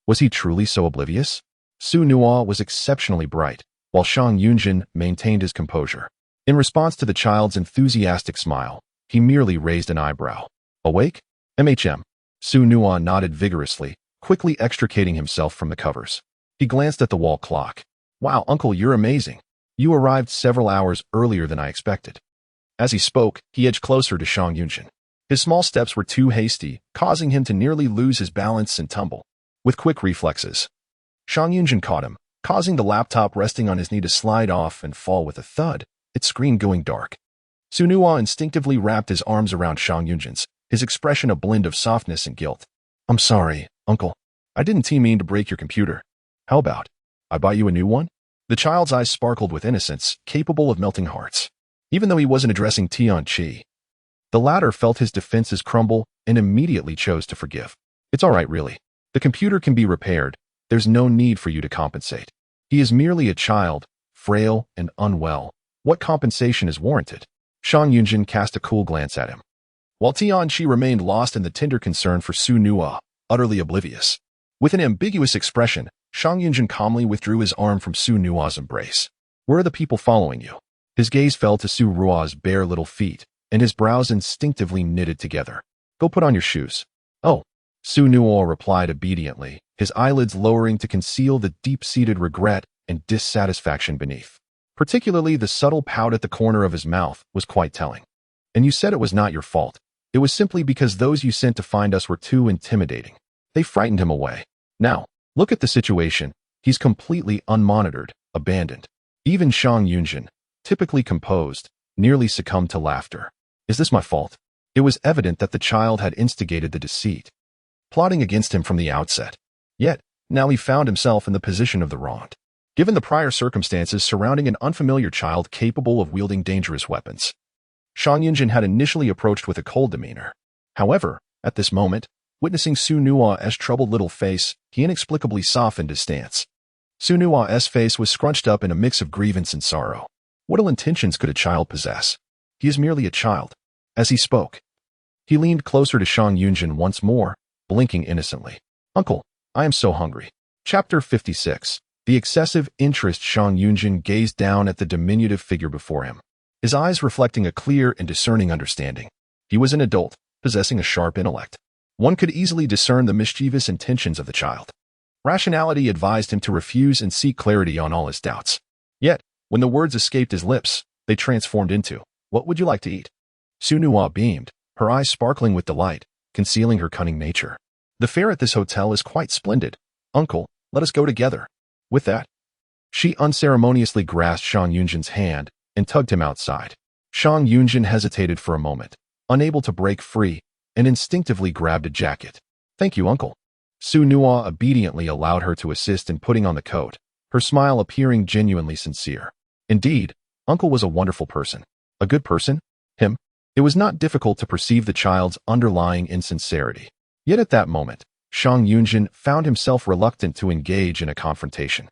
was he truly so oblivious? Su Nuo was exceptionally bright, while Shang Yunzhen maintained his composure. In response to the child's enthusiastic smile, he merely raised an eyebrow. Awake? MHM. Su Nuo nodded vigorously, quickly extricating himself from the covers. He glanced at the wall clock. Wow, Uncle, you're amazing. You arrived several hours earlier than I expected. As he spoke, he edged closer to Shang Yunzhen. His small steps were too hasty, causing him to nearly lose his balance and tumble. With quick reflexes, Shang Yunzhen caught him, causing the laptop resting on his knee to slide off and fall with a thud, its screen going dark. Su Nuo instinctively wrapped his arms around Shang Yunzhen's, his expression a blend of softness and guilt. I'm sorry, Uncle. I didn't mean to break your computer. How about I buy you a new one? The child's eyes sparkled with innocence, capable of melting hearts. Even though he wasn't addressing Tianqi, the latter felt his defenses crumble and immediately chose to forgive. It's all right, really. The computer can be repaired. There's no need for you to compensate. He is merely a child, frail and unwell. What compensation is warranted? Shang Yunzhen cast a cool glance at him, while Tianqi remained lost in the tender concern for Su Nuo, utterly oblivious. With an ambiguous expression, Shang Yunzhen calmly withdrew his arm from Su Nuo's embrace. Where are the people following you? His gaze fell to Su Nuo's bare little feet, and his brows instinctively knitted together. Go put on your shoes. Oh. Su Nuo replied obediently, his eyelids lowering to conceal the deep-seated regret and dissatisfaction beneath. Particularly the subtle pout at the corner of his mouth was quite telling. And you said it was not your fault. It was simply because those you sent to find us were too intimidating. They frightened him away. Now, look at the situation. He's completely unmonitored, abandoned. Even Shang Yunzhen, typically composed, nearly succumbed to laughter. Is this my fault? It was evident that the child had instigated the deceit, plotting against him from the outset. Yet, now he found himself in the position of the wronged. Given the prior circumstances surrounding an unfamiliar child capable of wielding dangerous weapons, Shang Yunzhen had initially approached with a cold demeanor. However, at this moment, witnessing Su Nuo's troubled little face, he inexplicably softened his stance. Su Nuo's face was scrunched up in a mix of grievance and sorrow. What ill intentions could a child possess? He is merely a child. As he spoke, he leaned closer to Shang Yunzhen once more, blinking innocently. Uncle, I am so hungry. Chapter 56. The excessive interest. Shang Yunzhen gazed down at the diminutive figure before him, his eyes reflecting a clear and discerning understanding. He was an adult, possessing a sharp intellect. One could easily discern the mischievous intentions of the child. Rationality advised him to refuse and seek clarity on all his doubts. Yet, when the words escaped his lips, they transformed into, "What would you like to eat?" Su Nuo beamed, her eyes sparkling with delight, concealing her cunning nature. The fare at this hotel is quite splendid. Uncle, let us go together. With that, she unceremoniously grasped Shang Yunzhen's hand and tugged him outside. Shang Yunzhen hesitated for a moment, unable to break free, and instinctively grabbed a jacket. Thank you, Uncle. Su Nuo obediently allowed her to assist in putting on the coat, her smile appearing genuinely sincere. Indeed, Uncle was a wonderful person. A good person? Him? It was not difficult to perceive the child's underlying insincerity. Yet at that moment, Shang Yunzhen found himself reluctant to engage in a confrontation.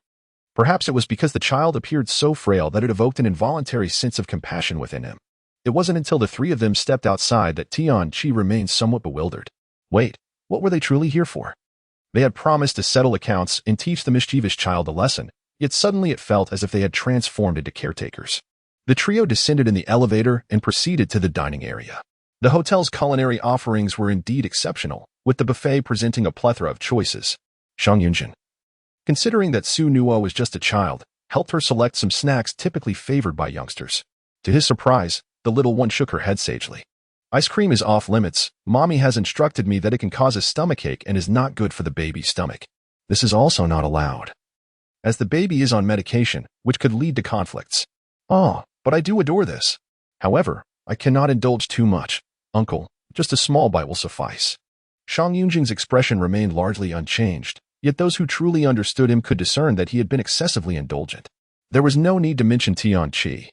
Perhaps it was because the child appeared so frail that it evoked an involuntary sense of compassion within him. It wasn't until the three of them stepped outside that Tianqi remained somewhat bewildered. Wait, what were they truly here for? They had promised to settle accounts and teach the mischievous child a lesson, yet suddenly it felt as if they had transformed into caretakers. The trio descended in the elevator and proceeded to the dining area. The hotel's culinary offerings were indeed exceptional, with the buffet presenting a plethora of choices. Shang Yunzhen, considering that Su Nuo was just a child, helped her select some snacks typically favored by youngsters. To his surprise, the little one shook her head sagely. Ice cream is off limits. Mommy has instructed me that it can cause a stomachache and is not good for the baby's stomach. This is also not allowed, as the baby is on medication, which could lead to conflicts. Oh, but I do adore this. However, I cannot indulge too much. Uncle, just a small bite will suffice. Shang Yunzhen's expression remained largely unchanged, yet those who truly understood him could discern that he had been excessively indulgent. There was no need to mention Tianqi.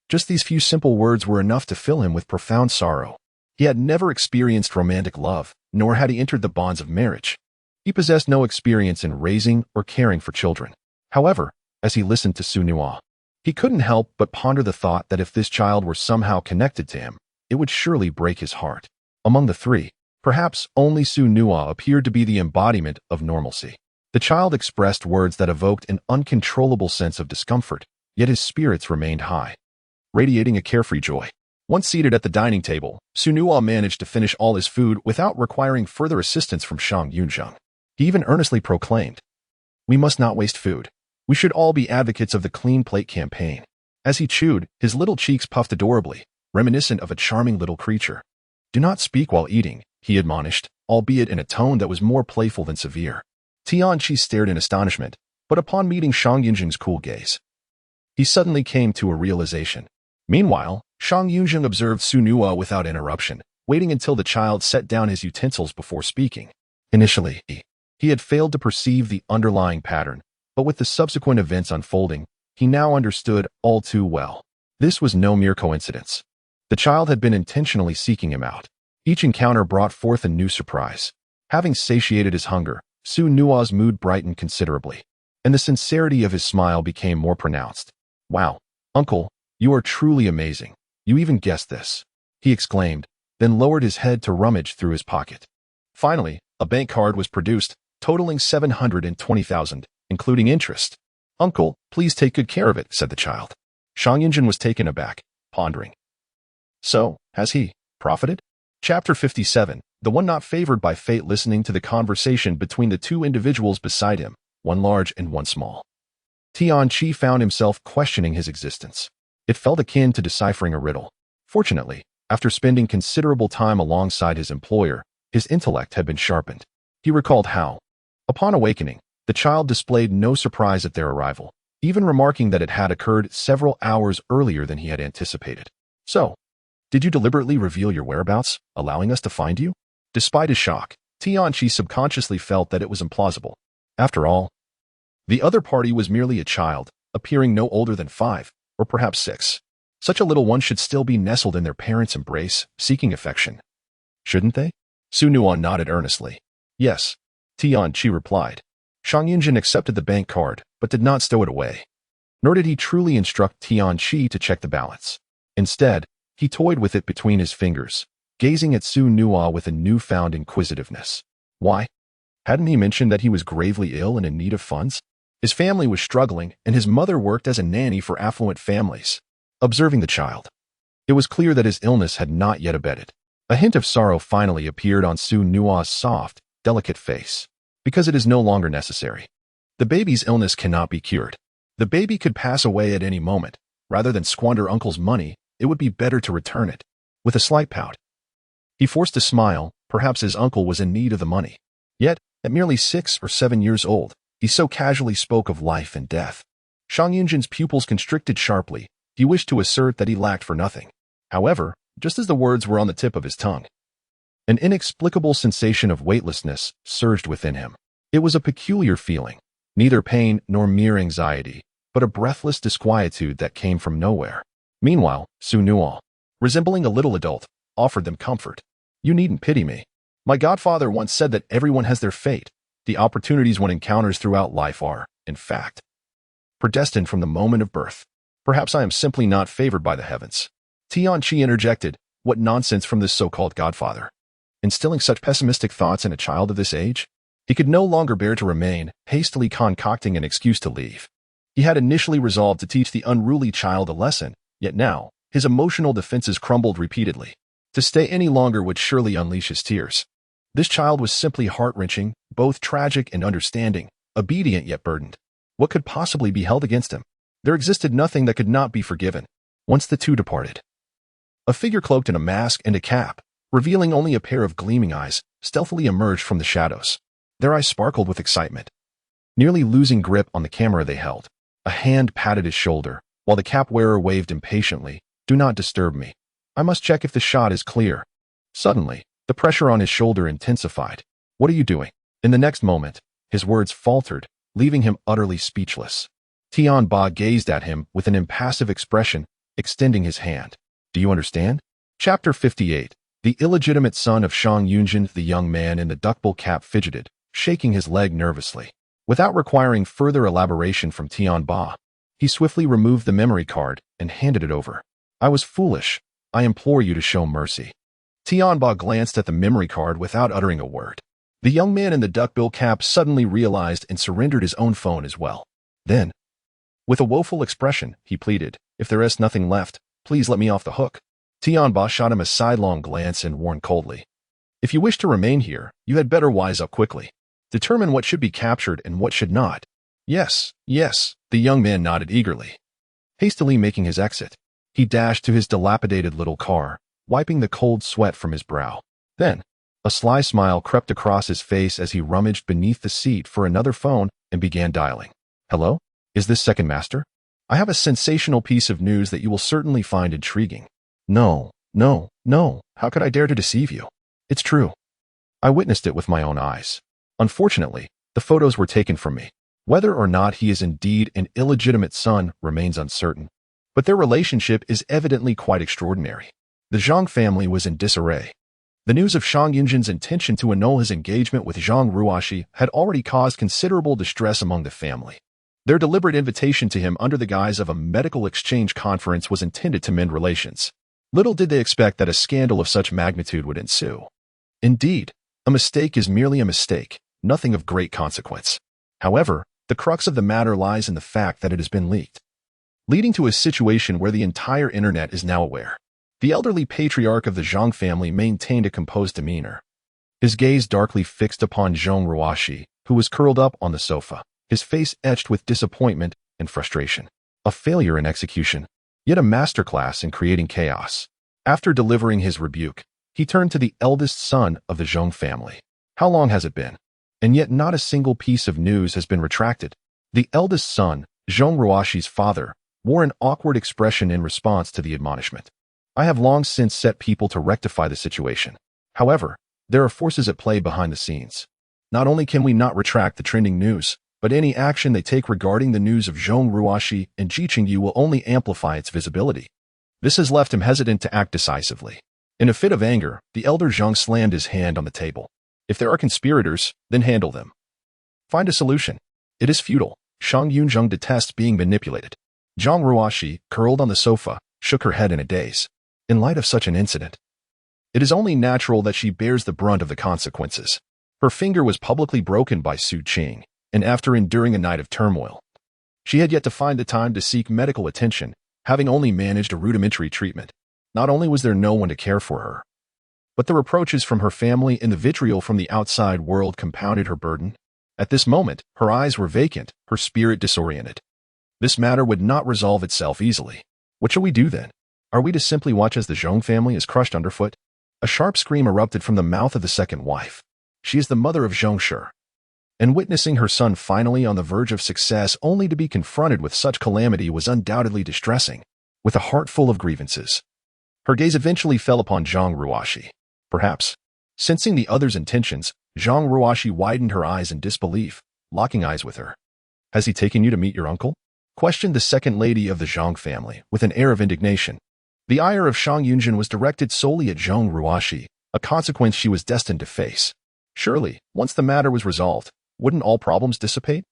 Just these few simple words were enough to fill him with profound sorrow. He had never experienced romantic love, nor had he entered the bonds of marriage. He possessed no experience in raising or caring for children. However, as he listened to Su Nuo, he couldn't help but ponder the thought that if this child were somehow connected to him, it would surely break his heart. Among the three, perhaps only Su Nuo appeared to be the embodiment of normalcy. The child expressed words that evoked an uncontrollable sense of discomfort, yet his spirits remained high, radiating a carefree joy. Once seated at the dining table, Su Nuo managed to finish all his food without requiring further assistance from Shang Yunzhen. He even earnestly proclaimed, "We must not waste food. We should all be advocates of the clean plate campaign." As he chewed, his little cheeks puffed adorably, reminiscent of a charming little creature. "Do not speak while eating," he admonished, albeit in a tone that was more playful than severe. Tianqi stared in astonishment, but upon meeting Shang Yunzhen's cool gaze, he suddenly came to a realization. Meanwhile, Shang Yunzhen observed Su Nuo without interruption, waiting until the child set down his utensils before speaking. Initially, he had failed to perceive the underlying pattern, but with the subsequent events unfolding, he now understood all too well. This was no mere coincidence. The child had been intentionally seeking him out. Each encounter brought forth a new surprise. Having satiated his hunger, Su Nuo's mood brightened considerably, and the sincerity of his smile became more pronounced. "Wow, Uncle, you are truly amazing. You even guessed this," he exclaimed, then lowered his head to rummage through his pocket. Finally, a bank card was produced, totaling 720,000, including interest. "Uncle, please take good care of it," said the child. Shang Yunzhen was taken aback, pondering. So, has he profited? Chapter 57, the one not favored by fate, listening to the conversation between the two individuals beside him, one large and one small. Tianqi found himself questioning his existence. It felt akin to deciphering a riddle. Fortunately, after spending considerable time alongside his employer, his intellect had been sharpened. He recalled how, upon awakening, the child displayed no surprise at their arrival, even remarking that it had occurred several hours earlier than he had anticipated. "So, did you deliberately reveal your whereabouts, allowing us to find you?" Despite his shock, Tianqi subconsciously felt that it was implausible. After all, the other party was merely a child, appearing no older than 5, or perhaps 6. Such a little one should still be nestled in their parents' embrace, seeking affection. Shouldn't they? Su Nuo nodded earnestly. "Yes," Tianqi replied. Shang Yunzhen accepted the bank card, but did not stow it away. Nor did he truly instruct Tianqi to check the balance. Instead, he toyed with it between his fingers, gazing at Su Nuo with a newfound inquisitiveness. Why? Hadn't he mentioned that he was gravely ill and in need of funds? His family was struggling, and his mother worked as a nanny for affluent families. Observing the child, it was clear that his illness had not yet abated. A hint of sorrow finally appeared on Su Nuo's soft, delicate face. "Because it is no longer necessary. The baby's illness cannot be cured. The baby could pass away at any moment. Rather than squander Uncle's money, it would be better to return it." With a slight pout, he forced a smile. Perhaps his uncle was in need of the money. Yet, at merely 6 or 7 years old, he so casually spoke of life and death. Shang Yunzhen's pupils constricted sharply. He wished to assert that he lacked for nothing. However, just as the words were on the tip of his tongue, an inexplicable sensation of weightlessness surged within him. It was a peculiar feeling, neither pain nor mere anxiety, but a breathless disquietude that came from nowhere. Meanwhile, Su Nuo, resembling a little adult, offered them comfort. "You needn't pity me. My godfather once said that everyone has their fate. The opportunities one encounters throughout life are, in fact, predestined from the moment of birth. Perhaps I am simply not favored by the heavens. Tianqi interjected, what nonsense from this so-called godfather. Instilling such pessimistic thoughts in a child of this age? He could no longer bear to remain, hastily concocting an excuse to leave. He had initially resolved to teach the unruly child a lesson, yet now, his emotional defenses crumbled repeatedly. To stay any longer would surely unleash his tears. This child was simply heart-wrenching, both tragic and understanding, obedient yet burdened. What could possibly be held against him? There existed nothing that could not be forgiven. Once the two departed, a figure cloaked in a mask and a cap, revealing only a pair of gleaming eyes, stealthily emerged from the shadows. Their eyes sparkled with excitement. Nearly losing grip on the camera they held, a hand patted his shoulder, while the cap wearer waved impatiently, "Do not disturb me. I must check if the shot is clear." Suddenly, the pressure on his shoulder intensified. "What are you doing?" In the next moment, his words faltered, leaving him utterly speechless. Tian Ba gazed at him with an impassive expression, extending his hand. "Do you understand?" Chapter 58. The illegitimate son of Shang Yunzhen. The young man in the duckbill cap fidgeted, shaking his leg nervously. Without requiring further elaboration from Tian Ba, he swiftly removed the memory card and handed it over. "I was foolish. I implore you to show mercy." Tian Ba glanced at the memory card without uttering a word. The young man in the duckbill cap suddenly realized and surrendered his own phone as well. Then, with a woeful expression, he pleaded, "If there is nothing left, please let me off the hook." Tian Ba shot him a sidelong glance and warned coldly, "If you wish to remain here, you had better wise up quickly. Determine what should be captured and what should not." "Yes, yes," the young man nodded eagerly. Hastily making his exit, he dashed to his dilapidated little car, wiping the cold sweat from his brow. Then, a sly smile crept across his face as he rummaged beneath the seat for another phone and began dialing. "Hello? Is this Second Master? I have a sensational piece of news that you will certainly find intriguing." "No, no, no. How could I dare to deceive you? It's true. I witnessed it with my own eyes. Unfortunately, the photos were taken from me. Whether or not he is indeed an illegitimate son remains uncertain, but their relationship is evidently quite extraordinary. The Zhang family was in disarray. The news of Shang Yunzhen's intention to annul his engagement with Zhang Ruoxi had already caused considerable distress among the family. Their deliberate invitation to him under the guise of a medical exchange conference was intended to mend relations. Little did they expect that a scandal of such magnitude would ensue. Indeed, a mistake is merely a mistake, nothing of great consequence. However, the crux of the matter lies in the fact that it has been leaked, leading to a situation where the entire internet is now aware. The elderly patriarch of the Zhang family maintained a composed demeanor. His gaze darkly fixed upon Zhang Ruoxi, who was curled up on the sofa, his face etched with disappointment and frustration. A failure in execution, yet a masterclass in creating chaos. After delivering his rebuke, he turned to the eldest son of the Zhang family. "How long has it been? And yet not a single piece of news has been retracted." The eldest son, Zhang Ruoxi's father, wore an awkward expression in response to the admonishment. "I have long since set people to rectify the situation. However, there are forces at play behind the scenes. Not only can we not retract the trending news, but any action they take regarding the news of Zhang Ruoxi and Ji Qingyu will only amplify its visibility." This has left him hesitant to act decisively. In a fit of anger, the elder Zhang slammed his hand on the table. "If there are conspirators, then handle them. Find a solution. It is futile. Shang Yunzhen detests being manipulated." Zhang Ruoxi, curled on the sofa, shook her head in a daze. In light of such an incident, it is only natural that she bears the brunt of the consequences. Her finger was publicly broken by Su Qing, and after enduring a night of turmoil, she had yet to find the time to seek medical attention, having only managed a rudimentary treatment. Not only was there no one to care for her, but the reproaches from her family and the vitriol from the outside world compounded her burden. At this moment, her eyes were vacant, her spirit disoriented. This matter would not resolve itself easily. What shall we do then? Are we to simply watch as the Zhang family is crushed underfoot? A sharp scream erupted from the mouth of the second wife. She is the mother of Juncture, and witnessing her son finally on the verge of success only to be confronted with such calamity was undoubtedly distressing. With a heart full of grievances, her gaze eventually fell upon Zhang Ruoxi. Perhaps, sensing the other's intentions, Zhang Ruoxi widened her eyes in disbelief, locking eyes with her. "Has he taken you to meet your uncle?" questioned the second lady of the Zhang family with an air of indignation. The ire of Shang Yunzhen was directed solely at Zhang Ruoxi, a consequence she was destined to face. Surely, once the matter was resolved, wouldn't all problems dissipate?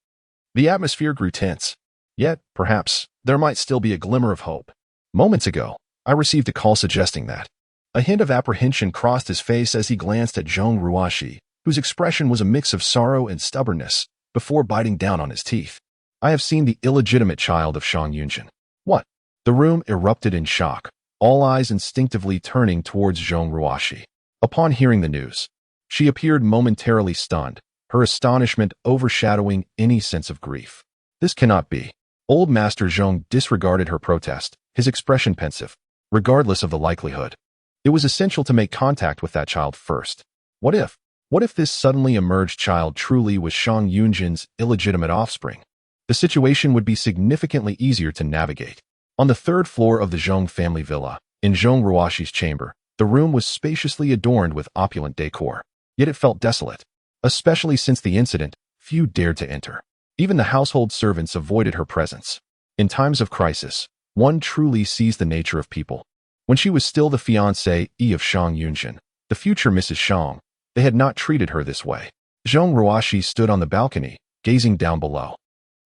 The atmosphere grew tense. Yet, perhaps, there might still be a glimmer of hope. Moments ago, I received a call suggesting that. A hint of apprehension crossed his face as he glanced at Zhong Ruoxi, whose expression was a mix of sorrow and stubbornness, before biting down on his teeth. I have seen the illegitimate child of Shang Yunzhen. What? The room erupted in shock, all eyes instinctively turning towards Zhong Ruoxi. Upon hearing the news, she appeared momentarily stunned, her astonishment overshadowing any sense of grief. This cannot be. Old Master Zhong disregarded her protest, his expression pensive, regardless of the likelihood. It was essential to make contact with that child first. What if this suddenly emerged child truly was Shang Yunzhen's illegitimate offspring? The situation would be significantly easier to navigate. On the third floor of the Zhong family villa, in Zhong Ruoxi's chamber, the room was spaciously adorned with opulent decor. Yet it felt desolate. Especially since the incident, few dared to enter. Even the household servants avoided her presence. In times of crisis, one truly sees the nature of people. When she was still the fiancée of Shang Yunzhen, the future Mrs. Shang, they had not treated her this way. Zhong Ruoxi stood on the balcony, gazing down below.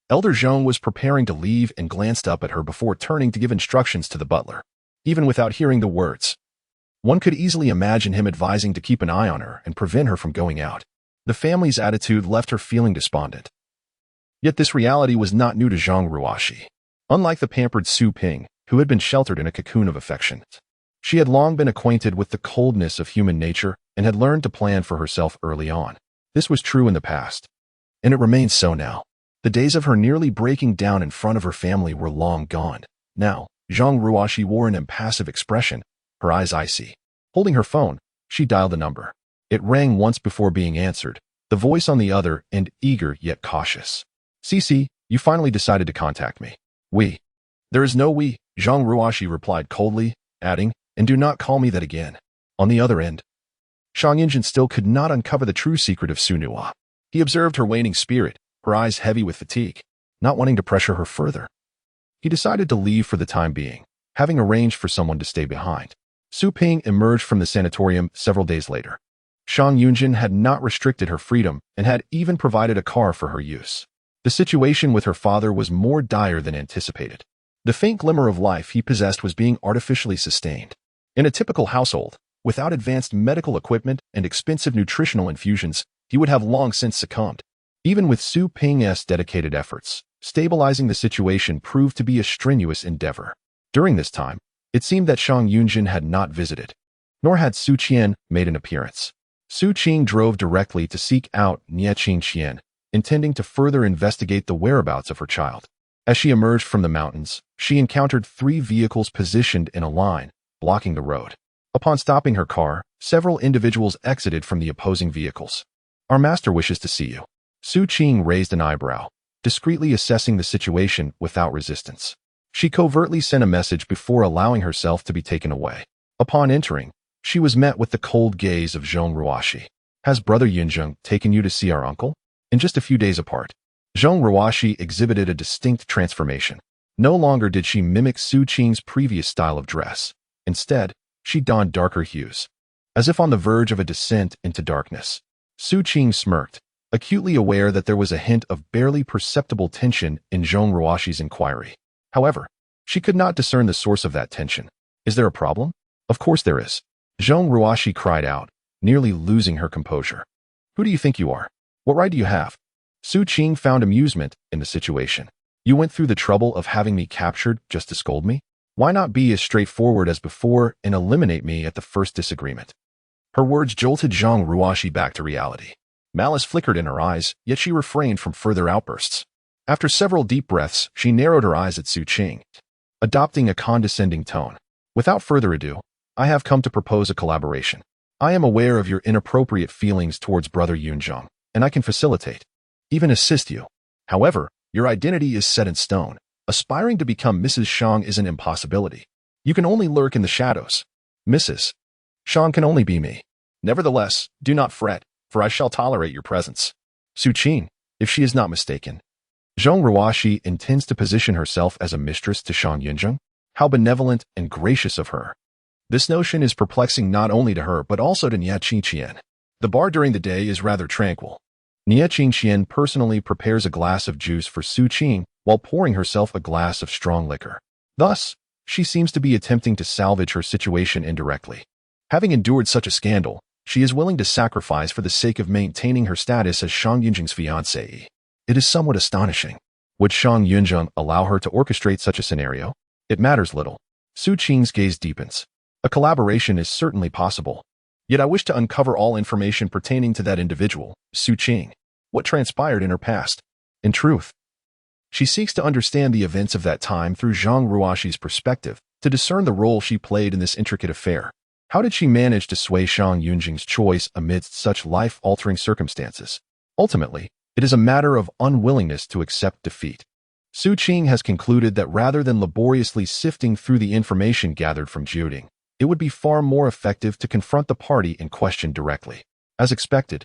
Elder Zhong was preparing to leave and glanced up at her before turning to give instructions to the butler. Even without hearing the words, one could easily imagine him advising to keep an eye on her and prevent her from going out. The family's attitude left her feeling despondent. Yet this reality was not new to Zhong Ruoxi. Unlike the pampered Su Qing, who had been sheltered in a cocoon of affection, she had long been acquainted with the coldness of human nature and had learned to plan for herself early on. This was true in the past, and it remains so now. The days of her nearly breaking down in front of her family were long gone. Now, Zhong Ruoxi wore an impassive expression, her eyes icy. Holding her phone, she dialed a number. It rang once before being answered, the voice on the other end eager yet cautious. "Cici, you finally decided to contact me." "We." "There is no we," Zhong Ruoxi replied coldly, adding, "And do not call me that again." On the other end, Shang Yunzhen still could not uncover the true secret of Su Nua. He observed her waning spirit, her eyes heavy with fatigue, not wanting to pressure her further. He decided to leave for the time being, having arranged for someone to stay behind. Su Qing emerged from the sanatorium several days later. Shang Yunzhen had not restricted her freedom and had even provided a car for her use. The situation with her father was more dire than anticipated. The faint glimmer of life he possessed was being artificially sustained. In a typical household, without advanced medical equipment and expensive nutritional infusions, he would have long since succumbed. Even with Su Qing's dedicated efforts, stabilizing the situation proved to be a strenuous endeavor. During this time, it seemed that Shang Yunzhen had not visited, nor had Su Qing made an appearance. Su Qing drove directly to seek out Nie Qingqian, intending to further investigate the whereabouts of her child. As she emerged from the mountains, she encountered 3 vehicles positioned in a line, blocking the road. Upon stopping her car, several individuals exited from the opposing vehicles. "Our master wishes to see you." Su Qing raised an eyebrow, discreetly assessing the situation without resistance. She covertly sent a message before allowing herself to be taken away. Upon entering, she was met with the cold gaze of Zhong Ruoxi. "Has Brother Yunzhen taken you to see our uncle?" In just a few days apart, Zhong Ruoxi exhibited a distinct transformation. No longer did she mimic Su Qing's previous style of dress. Instead, she donned darker hues. As if on the verge of a descent into darkness, Su Qing smirked, acutely aware that there was a hint of barely perceptible tension in Zhong Ruoxi's inquiry. However, she could not discern the source of that tension. "Is there a problem?" "Of course there is," Zhong Ruoxi cried out, nearly losing her composure. "Who do you think you are? What right do you have?" Su Qing found amusement in the situation. "You went through the trouble of having me captured just to scold me? Why not be as straightforward as before and eliminate me at the first disagreement?" Her words jolted Zhong Ruoxi back to reality. Malice flickered in her eyes, yet she refrained from further outbursts. After several deep breaths, she narrowed her eyes at Su Qing, adopting a condescending tone. "Without further ado, I have come to propose a collaboration. I am aware of your inappropriate feelings towards Brother Yunzhen, and I can facilitate, even assist you. However, your identity is set in stone. Aspiring to become Mrs. Shang is an impossibility. You can only lurk in the shadows. Mrs. Shang can only be me. Nevertheless, do not fret, for I shall tolerate your presence." Su Qing, if she is not mistaken, Zhong Ruoxi intends to position herself as a mistress to Shang Yunzhen? How benevolent and gracious of her. This notion is perplexing not only to her but also to Nie Qingqian. The bar during the day is rather tranquil. Nie Qingqian personally prepares a glass of juice for Su Qing while pouring herself a glass of strong liquor. Thus, she seems to be attempting to salvage her situation indirectly. Having endured such a scandal, she is willing to sacrifice for the sake of maintaining her status as Shang Yunzhen's fiancée. It is somewhat astonishing. Would Shang Yunzhen allow her to orchestrate such a scenario? It matters little. Su Qing's gaze deepens. A collaboration is certainly possible. Yet I wish to uncover all information pertaining to that individual, Su Qing. What transpired in her past? In truth, she seeks to understand the events of that time through Zhang Ruoxi's perspective, to discern the role she played in this intricate affair. How did she manage to sway Shang Yunzhen's choice amidst such life-altering circumstances? Ultimately, it is a matter of unwillingness to accept defeat. Su Qing has concluded that rather than laboriously sifting through the information gathered from Jiuding, it would be far more effective to confront the party in question directly. As expected,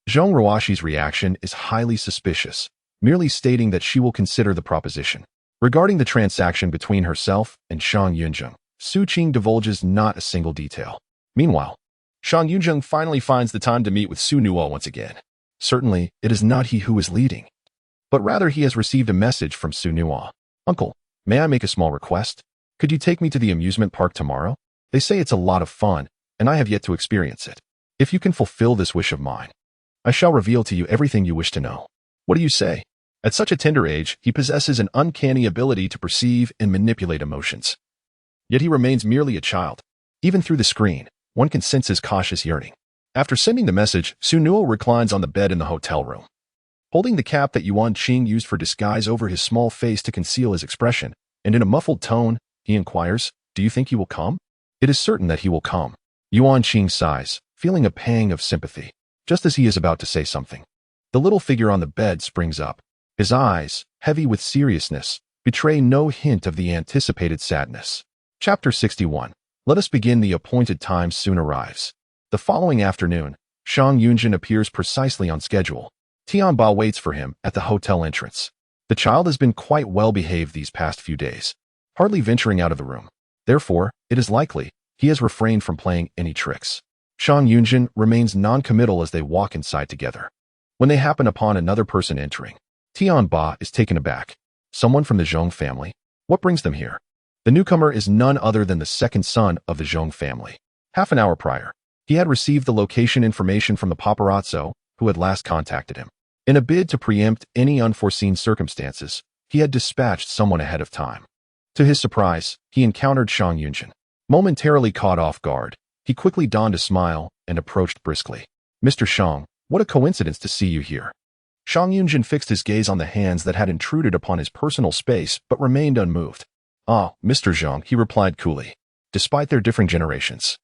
Zhang Ruoxi's reaction is highly suspicious, merely stating that she will consider the proposition. Regarding the transaction between herself and Shang Yunzhen, Su Qing divulges not a single detail. Meanwhile, Shang Yunzhen finally finds the time to meet with Su Nuo once again. Certainly, it is not he who is leading, but rather he has received a message from Su Nuo. Uncle, may I make a small request? Could you take me to the amusement park tomorrow? They say it's a lot of fun, and I have yet to experience it. If you can fulfill this wish of mine, I shall reveal to you everything you wish to know. What do you say? At such a tender age, he possesses an uncanny ability to perceive and manipulate emotions. Yet he remains merely a child. Even through the screen, one can sense his cautious yearning. After sending the message, Su Nuo reclines on the bed in the hotel room. Holding the cap that Yuan Qing used for disguise over his small face to conceal his expression, and in a muffled tone, he inquires, "Do you think he will come?" "It is certain that he will come." Yuan Qing sighs, feeling a pang of sympathy. Just as he is about to say something, the little figure on the bed springs up. His eyes, heavy with seriousness, betray no hint of the anticipated sadness. Chapter 61. Let us begin. The appointed time soon arrives. The following afternoon, Shang Yunzhen appears precisely on schedule. Tianba waits for him at the hotel entrance. The child has been quite well behaved these past few days, hardly venturing out of the room. Therefore, it is likely he has refrained from playing any tricks. Shang Yunzhen remains non-committal as they walk inside together. When they happen upon another person entering, Tianba is taken aback. Someone from the Zhong family? What brings them here? The newcomer is none other than the second son of the Zhong family. Half an hour prior, he had received the location information from the paparazzo who had last contacted him. In a bid to preempt any unforeseen circumstances, he had dispatched someone ahead of time. To his surprise, he encountered Shang Yunzhen. Momentarily caught off guard, he quickly donned a smile and approached briskly. "Mr. Shang, what a coincidence to see you here." Shang Yunzhen fixed his gaze on the hands that had intruded upon his personal space but remained unmoved. "Ah, Mr. Zhang," he replied coolly. Despite their differing generations,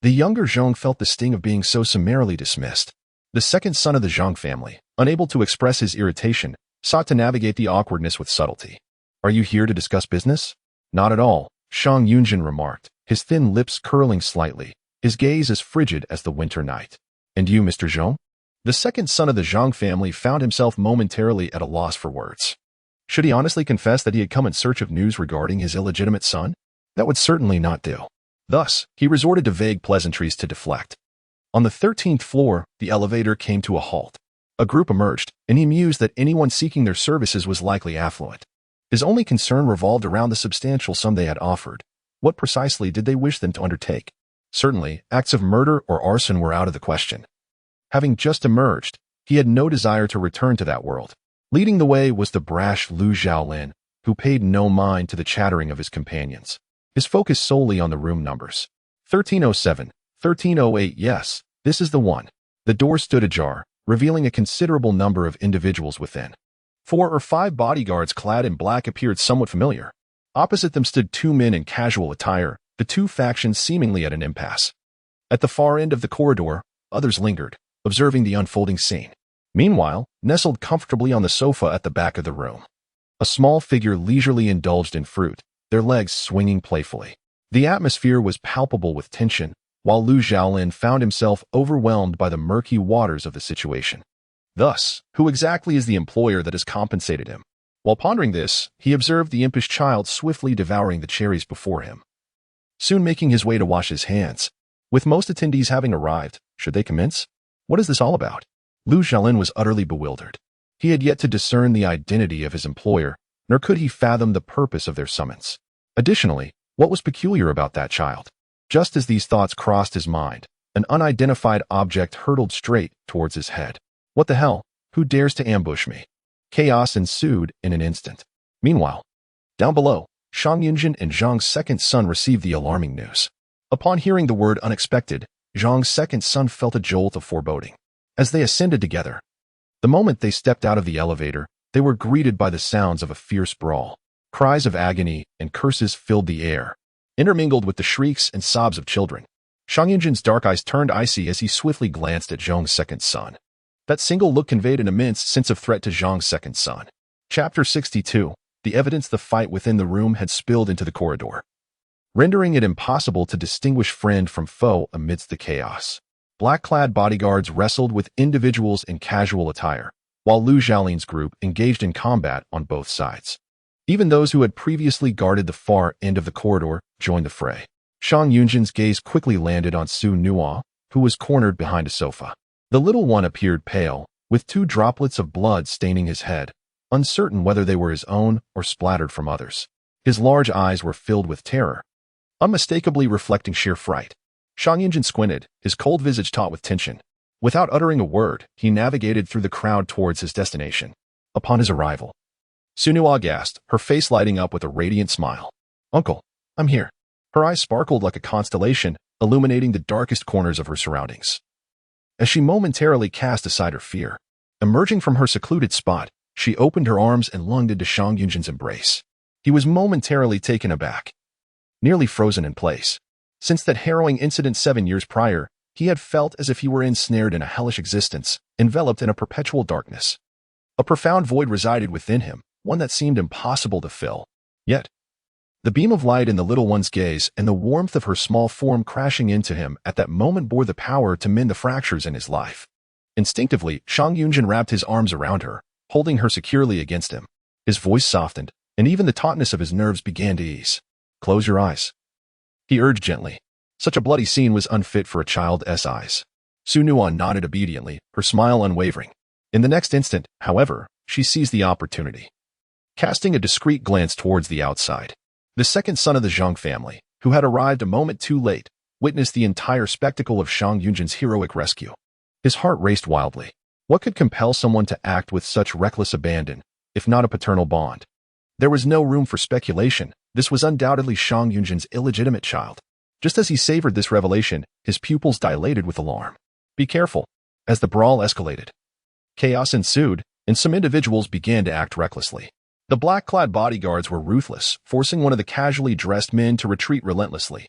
the younger Zhang felt the sting of being so summarily dismissed. The second son of the Zhang family, unable to express his irritation, sought to navigate the awkwardness with subtlety. "Are you here to discuss business?" "Not at all," Shang Yunzhen remarked, his thin lips curling slightly, his gaze as frigid as the winter night. "And you, Mr. Zhang?" The second son of the Zhang family found himself momentarily at a loss for words. Should he honestly confess that he had come in search of news regarding his illegitimate son? That would certainly not do. Thus, he resorted to vague pleasantries to deflect. On the 13th floor, the elevator came to a halt. A group emerged, and he mused that anyone seeking their services was likely affluent. His only concern revolved around the substantial sum they had offered. What precisely did they wish them to undertake? Certainly, acts of murder or arson were out of the question. Having just emerged, he had no desire to return to that world. Leading the way was the brash Lu Xiaolin, who paid no mind to the chattering of his companions. His focus solely on the room numbers. 1307, 1308, yes, this is the one. The door stood ajar, revealing a considerable number of individuals within. 4 or 5 bodyguards clad in black appeared somewhat familiar. Opposite them stood 2 men in casual attire, the two factions seemingly at an impasse. At the far end of the corridor, others lingered, observing the unfolding scene. Meanwhile, nestled comfortably on the sofa at the back of the room, a small figure leisurely indulged in fruit, their legs swinging playfully. The atmosphere was palpable with tension, while Lu Xiaolin found himself overwhelmed by the murky waters of the situation. Thus, who exactly is the employer that has compensated him? While pondering this, he observed the impish child swiftly devouring the cherries before him. soon making his way to wash his hands. With most attendees having arrived, should they commence? What is this all about? Lu Xiaolin was utterly bewildered. He had yet to discern the identity of his employer, nor could he fathom the purpose of their summons. Additionally, what was peculiar about that child? Just as these thoughts crossed his mind, an unidentified object hurtled straight towards his head. What the hell? Who dares to ambush me? Chaos ensued in an instant. Meanwhile, down below, Shang Yunzhen and Zhang's second son received the alarming news. Upon hearing the word unexpected, Zhang's second son felt a jolt of foreboding. As they ascended together, the moment they stepped out of the elevator, they were greeted by the sounds of a fierce brawl. Cries of agony and curses filled the air, intermingled with the shrieks and sobs of children. Shang Yunzhen's dark eyes turned icy as he swiftly glanced at Zhang's second son. That single look conveyed an immense sense of threat to Zhang's second son. Chapter 62. The evidence the fight within the room had spilled into the corridor, rendering it impossible to distinguish friend from foe amidst the chaos. Black-clad bodyguards wrestled with individuals in casual attire, while Lu Xiaolin's group engaged in combat on both sides. Even those who had previously guarded the far end of the corridor joined the fray. Shang Yunzhen's gaze quickly landed on Su Nuo, who was cornered behind a sofa. The little one appeared pale, with 2 droplets of blood staining his head, uncertain whether they were his own or splattered from others. His large eyes were filled with terror, unmistakably reflecting sheer fright. Shang Yunzhen squinted, his cold visage taut with tension. Without uttering a word, he navigated through the crowd towards his destination. Upon his arrival, Su Nuo gasped, her face lighting up with a radiant smile. "Uncle, I'm here." Her eyes sparkled like a constellation, illuminating the darkest corners of her surroundings. As she momentarily cast aside her fear, emerging from her secluded spot, she opened her arms and lunged into Shang Yunzhen's embrace. He was momentarily taken aback, nearly frozen in place. Since that harrowing incident 7 years prior, he had felt as if he were ensnared in a hellish existence, enveloped in a perpetual darkness. A profound void resided within him, one that seemed impossible to fill. Yet, the beam of light in the little one's gaze and the warmth of her small form crashing into him at that moment bore the power to mend the fractures in his life. Instinctively, Shang Yunzhen wrapped his arms around her, holding her securely against him. His voice softened, and even the tautness of his nerves began to ease. "Close your eyes," he urged gently. Such a bloody scene was unfit for a child's eyes. Su Nuo nodded obediently, her smile unwavering. In the next instant, however, she seized the opportunity. Casting a discreet glance towards the outside, the second son of the Zhang family, who had arrived a moment too late, witnessed the entire spectacle of Shang Yunzhen's heroic rescue. His heart raced wildly. What could compel someone to act with such reckless abandon, if not a paternal bond? There was no room for speculation. This was undoubtedly Shang Yunzhen's illegitimate child. Just as he savored this revelation, his pupils dilated with alarm. "Be careful." As the brawl escalated, chaos ensued, and some individuals began to act recklessly. The black-clad bodyguards were ruthless, forcing one of the casually dressed men to retreat relentlessly.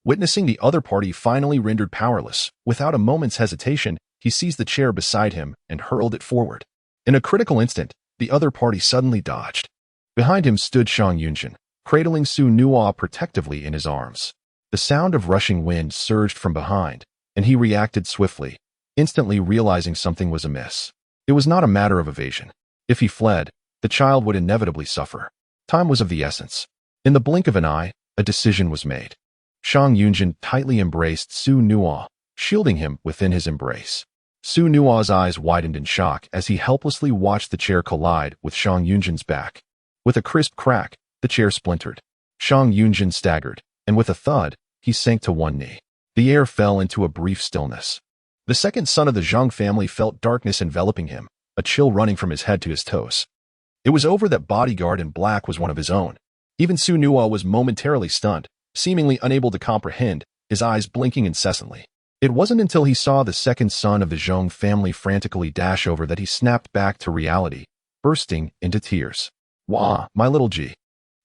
Witnessing the other party finally rendered powerless, without a moment's hesitation, he seized the chair beside him and hurled it forward. In a critical instant, the other party suddenly dodged. Behind him stood Shang Yunzhen, cradling Su Nuo protectively in his arms. The sound of rushing wind surged from behind, and he reacted swiftly, instantly realizing something was amiss. It was not a matter of evasion. If he fled, the child would inevitably suffer. Time was of the essence. In the blink of an eye, a decision was made. Shang Yunzhen tightly embraced Su Nuo, shielding him within his embrace. Su Nuo's eyes widened in shock as he helplessly watched the chair collide with Shang Yunzhen's back. With a crisp crack, the chair splintered. Shang Yunzhen staggered, and with a thud, he sank to one knee. The air fell into a brief stillness. The second son of the Zhang family felt darkness enveloping him, a chill running from his head to his toes. It was over that bodyguard in black was one of his own. Even Su Nuo was momentarily stunned, seemingly unable to comprehend, his eyes blinking incessantly. It wasn't until he saw the second son of the Zhang family frantically dash over that he snapped back to reality, bursting into tears. "Wah, my little G."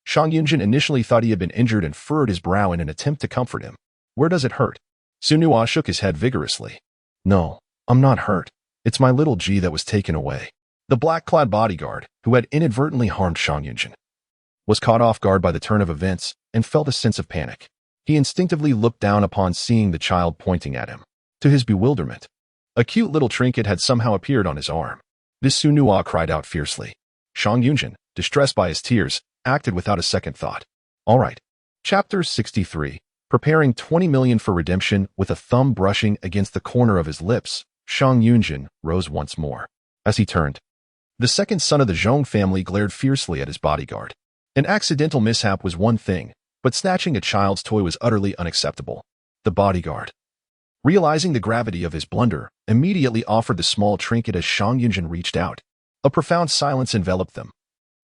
Shang Yunzhen initially thought he had been injured and furrowed his brow in an attempt to comfort him. "Where does it hurt?" Su Nuo shook his head vigorously. "No, I'm not hurt. It's my little G that was taken away." The black-clad bodyguard, who had inadvertently harmed Shang Yunzhen, was caught off guard by the turn of events and felt a sense of panic. He instinctively looked down upon seeing the child pointing at him. To his bewilderment, a cute little trinket had somehow appeared on his arm. This Su Nuo cried out fiercely. Shang Yunzhen, distressed by his tears, acted without a second thought. All right. Chapter 63. Preparing 20 million for redemption with a thumb brushing against the corner of his lips, Shang Yunzhen rose once more. As he turned, the second son of the Zhong family glared fiercely at his bodyguard. An accidental mishap was one thing, but snatching a child's toy was utterly unacceptable. The bodyguard, realizing the gravity of his blunder, immediately offered the small trinket as Shang Yunzhen reached out. A profound silence enveloped them.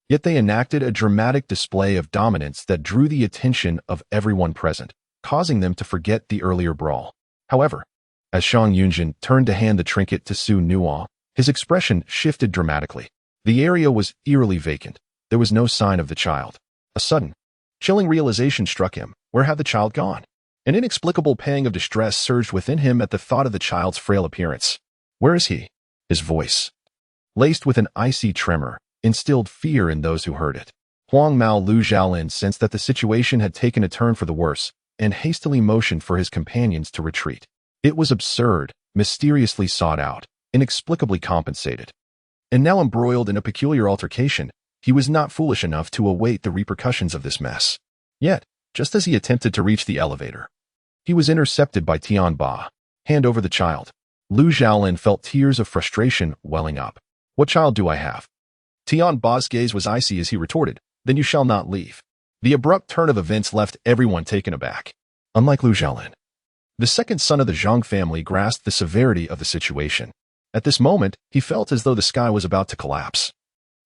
Yet they enacted a dramatic display of dominance that drew the attention of everyone present, causing them to forget the earlier brawl. However, as Shang Yunzhen turned to hand the trinket to Su Nuo, his expression shifted dramatically. The area was eerily vacant. There was no sign of the child. A sudden, chilling realization struck him. Where had the child gone? An inexplicable pang of distress surged within him at the thought of the child's frail appearance. Where is he? His voice, laced with an icy tremor, instilled fear in those who heard it. Huang Mao Lu Zhaolin sensed that the situation had taken a turn for the worse, and hastily motioned for his companions to retreat. It was absurd, mysteriously sought out, inexplicably compensated. And now embroiled in a peculiar altercation, he was not foolish enough to await the repercussions of this mess. Yet, just as he attempted to reach the elevator, he was intercepted by Tian Ba. Hand over the child. Lu Zhaolin felt tears of frustration welling up. What child do I have? Tian Ba's gaze was icy as he retorted, then you shall not leave. The abrupt turn of events left everyone taken aback. Unlike Lu Zhaolin, the second son of the Zhang family grasped the severity of the situation. At this moment, he felt as though the sky was about to collapse.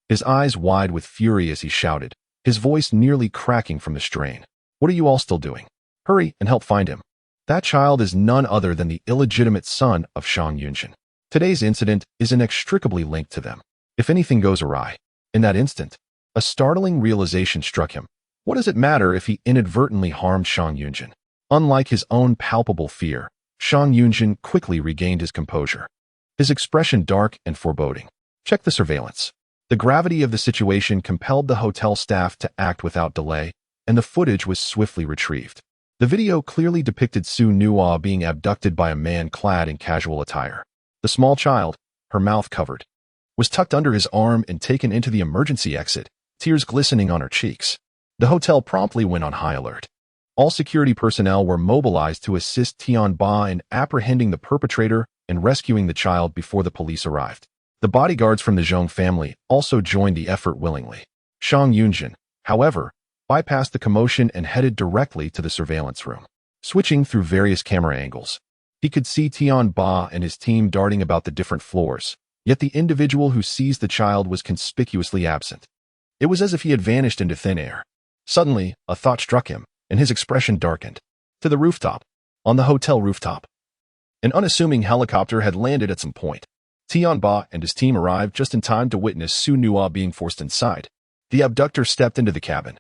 His eyes wide with fury as he shouted, his voice nearly cracking from the strain. What are you all still doing? Hurry and help find him. That child is none other than the illegitimate son of Shang Yunzhen. Today's incident is inextricably linked to them. If anything goes awry, in that instant, a startling realization struck him. What does it matter if he inadvertently harmed Shang Yunzhen? Unlike his own palpable fear, Shang Yunzhen quickly regained his composure, his expression dark and foreboding. Check the surveillance. The gravity of the situation compelled the hotel staff to act without delay, and the footage was swiftly retrieved. The video clearly depicted Su Nuo being abducted by a man clad in casual attire. The small child, her mouth covered, was tucked under his arm and taken into the emergency exit, tears glistening on her cheeks. The hotel promptly went on high alert. All security personnel were mobilized to assist Tian Ba in apprehending the perpetrator and rescuing the child before the police arrived. The bodyguards from the Zhong family also joined the effort willingly. Shang Yunzhen, however, bypassed the commotion and headed directly to the surveillance room. Switching through various camera angles, he could see Tian Ba and his team darting about the different floors, yet the individual who seized the child was conspicuously absent. It was as if he had vanished into thin air. Suddenly, a thought struck him, and his expression darkened. To the rooftop. On the hotel rooftop, an unassuming helicopter had landed at some point. Tian Ba and his team arrived just in time to witness Su Nuo being forced inside. The abductor stepped into the cabin,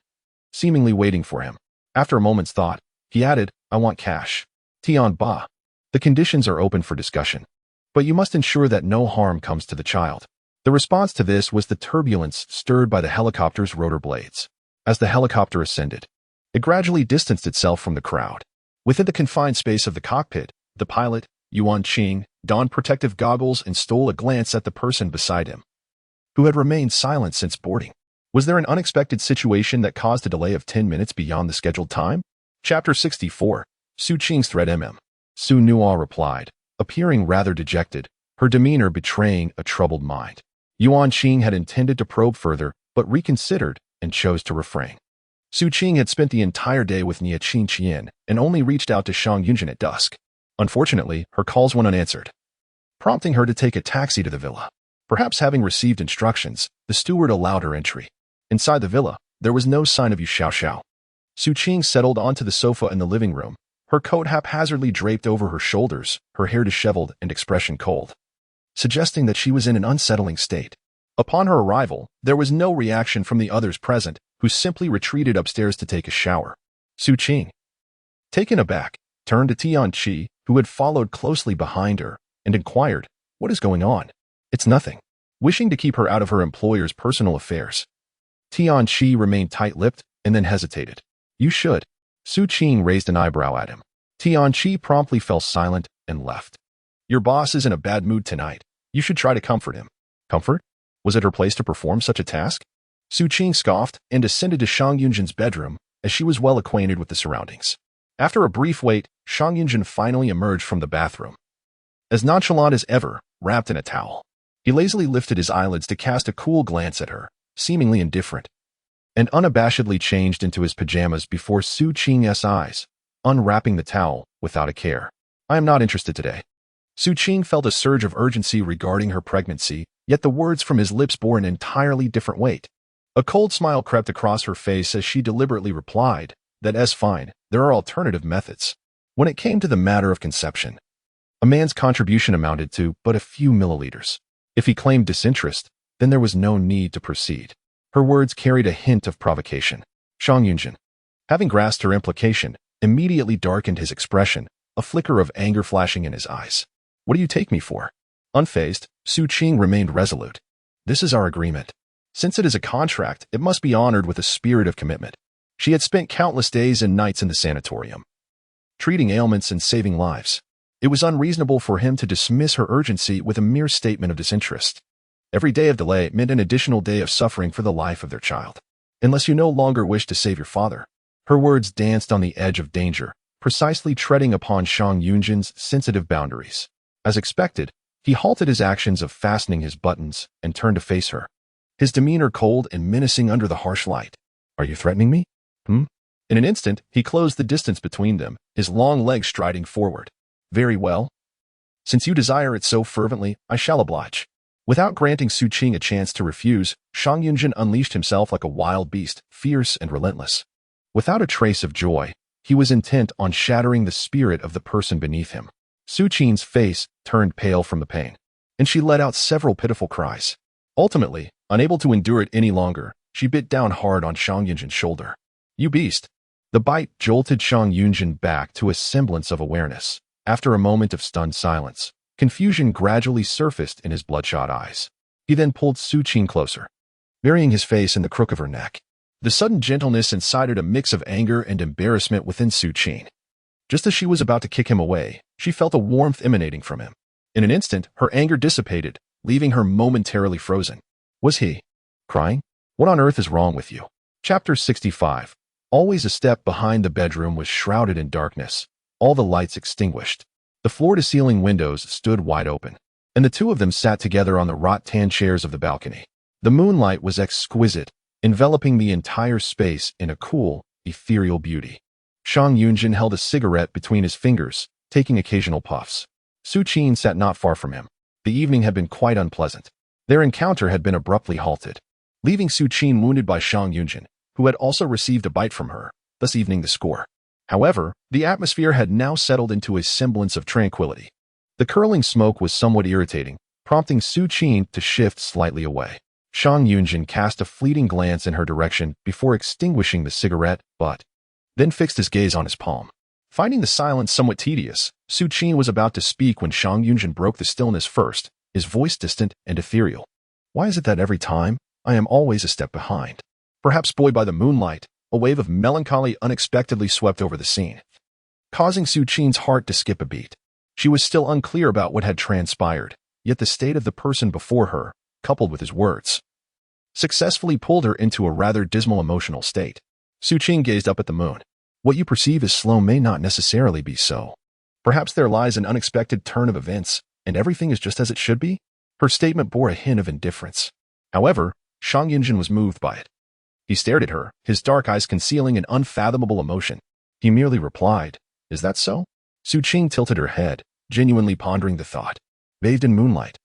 seemingly waiting for him. After a moment's thought, he added, I want cash. Tian Ba, the conditions are open for discussion, but you must ensure that no harm comes to the child. The response to this was the turbulence stirred by the helicopter's rotor blades. As the helicopter ascended, it gradually distanced itself from the crowd. Within the confined space of the cockpit, the pilot, Yuan Qing, donned protective goggles and stole a glance at the person beside him, who had remained silent since boarding. Was there an unexpected situation that caused a delay of 10 minutes beyond the scheduled time? Chapter 64. Su Qing's threat. Su Nuo replied, appearing rather dejected, her demeanor betraying a troubled mind. Yuan Qing had intended to probe further, but reconsidered and chose to refrain. Su Qing had spent the entire day with Nia Qingqian and only reached out to Shang Yunzhen at dusk. Unfortunately, her calls went unanswered, prompting her to take a taxi to the villa. Perhaps having received instructions, the steward allowed her entry. Inside the villa, there was no sign of Yu Xiaoxiao. Su Qing settled onto the sofa in the living room, her coat haphazardly draped over her shoulders, her hair disheveled and expression cold, suggesting that she was in an unsettling state. Upon her arrival, there was no reaction from the others present, who simply retreated upstairs to take a shower. Su Qing, taken aback, turned to Tian Qi, who had followed closely behind her, and inquired, what is going on? It's nothing. Wishing to keep her out of her employer's personal affairs, Tian Qi remained tight-lipped and then hesitated. You should. Su Qing raised an eyebrow at him. Tian Qi promptly fell silent and left. Your boss is in a bad mood tonight. You should try to comfort him. Comfort? Was it her place to perform such a task? Su Qing scoffed and descended to Shang Yunzhen's bedroom, as she was well acquainted with the surroundings. After a brief wait, Shang Yunzhen finally emerged from the bathroom. As nonchalant as ever, wrapped in a towel. He lazily lifted his eyelids to cast a cool glance at her, seemingly indifferent, and unabashedly changed into his pajamas before Su Qing's eyes, unwrapping the towel without a care. I am not interested today. Su Qing felt a surge of urgency regarding her pregnancy, yet the words from his lips bore an entirely different weight. A cold smile crept across her face as she deliberately replied, "That's fine, there are alternative methods." When it came to the matter of conception, a man's contribution amounted to but a few milliliters. If he claimed disinterest, then there was no need to proceed. Her words carried a hint of provocation. Shang Yunzhen, having grasped her implication, immediately darkened his expression, a flicker of anger flashing in his eyes. "What do you take me for?" Unfazed, Su Qing remained resolute. "This is our agreement. Since it is a contract, it must be honored with a spirit of commitment." She had spent countless days and nights in the sanatorium, treating ailments and saving lives. It was unreasonable for him to dismiss her urgency with a mere statement of disinterest. Every day of delay meant an additional day of suffering for the life of their child. "Unless you no longer wish to save your father." Her words danced on the edge of danger, precisely treading upon Shang Yunzhen's sensitive boundaries. As expected, he halted his actions of fastening his buttons and turned to face her, his demeanor cold and menacing under the harsh light. "Are you threatening me?" In an instant, he closed the distance between them, his long legs striding forward. "Very well. Since you desire it so fervently, I shall oblige." Without granting Su Qing a chance to refuse, Shang Yunzhen unleashed himself like a wild beast, fierce and relentless. Without a trace of joy, he was intent on shattering the spirit of the person beneath him. Su Qing's face turned pale from the pain, and she let out several pitiful cries. Ultimately, unable to endure it any longer, she bit down hard on Shang Yunzhen's shoulder. "You beast!" The bite jolted Shang Yunzhen back to a semblance of awareness. After a moment of stunned silence, confusion gradually surfaced in his bloodshot eyes. He then pulled Su Qing closer, burying his face in the crook of her neck. The sudden gentleness incited a mix of anger and embarrassment within Su Qing. Just as she was about to kick him away, she felt a warmth emanating from him. In an instant, her anger dissipated, leaving her momentarily frozen. Was he crying? What on earth is wrong with you? Chapter 65. Always a step behind the bedroom was shrouded in darkness, all the lights extinguished. The floor-to-ceiling windows stood wide open, and the two of them sat together on the wrought-tan chairs of the balcony. The moonlight was exquisite, enveloping the entire space in a cool, ethereal beauty. Shang Yunzhen held a cigarette between his fingers, taking occasional puffs. Su Qing sat not far from him. The evening had been quite unpleasant. Their encounter had been abruptly halted, leaving Su Qing wounded by Shang Yunzhen, who had also received a bite from her, thus evening the score. However, the atmosphere had now settled into a semblance of tranquility. The curling smoke was somewhat irritating, prompting Su Qing to shift slightly away. Shang Yunzhen cast a fleeting glance in her direction before extinguishing the cigarette, but then fixed his gaze on his palm. Finding the silence somewhat tedious, Su Qing was about to speak when Shang Yunzhen broke the stillness first, his voice distant and ethereal. "Why is it that every time, I am always a step behind?" Perhaps buoyed by the moonlight, a wave of melancholy unexpectedly swept over the scene, causing Su Qing's heart to skip a beat. She was still unclear about what had transpired, yet the state of the person before her, coupled with his words, successfully pulled her into a rather dismal emotional state. Su Qing gazed up at the moon. "What you perceive as slow may not necessarily be so. Perhaps there lies an unexpected turn of events, and everything is just as it should be?" Her statement bore a hint of indifference. However, Shang Yunzhen was moved by it. He stared at her, his dark eyes concealing an unfathomable emotion. He merely replied, "Is that so?" Su Qing tilted her head, genuinely pondering the thought. Bathed in moonlight,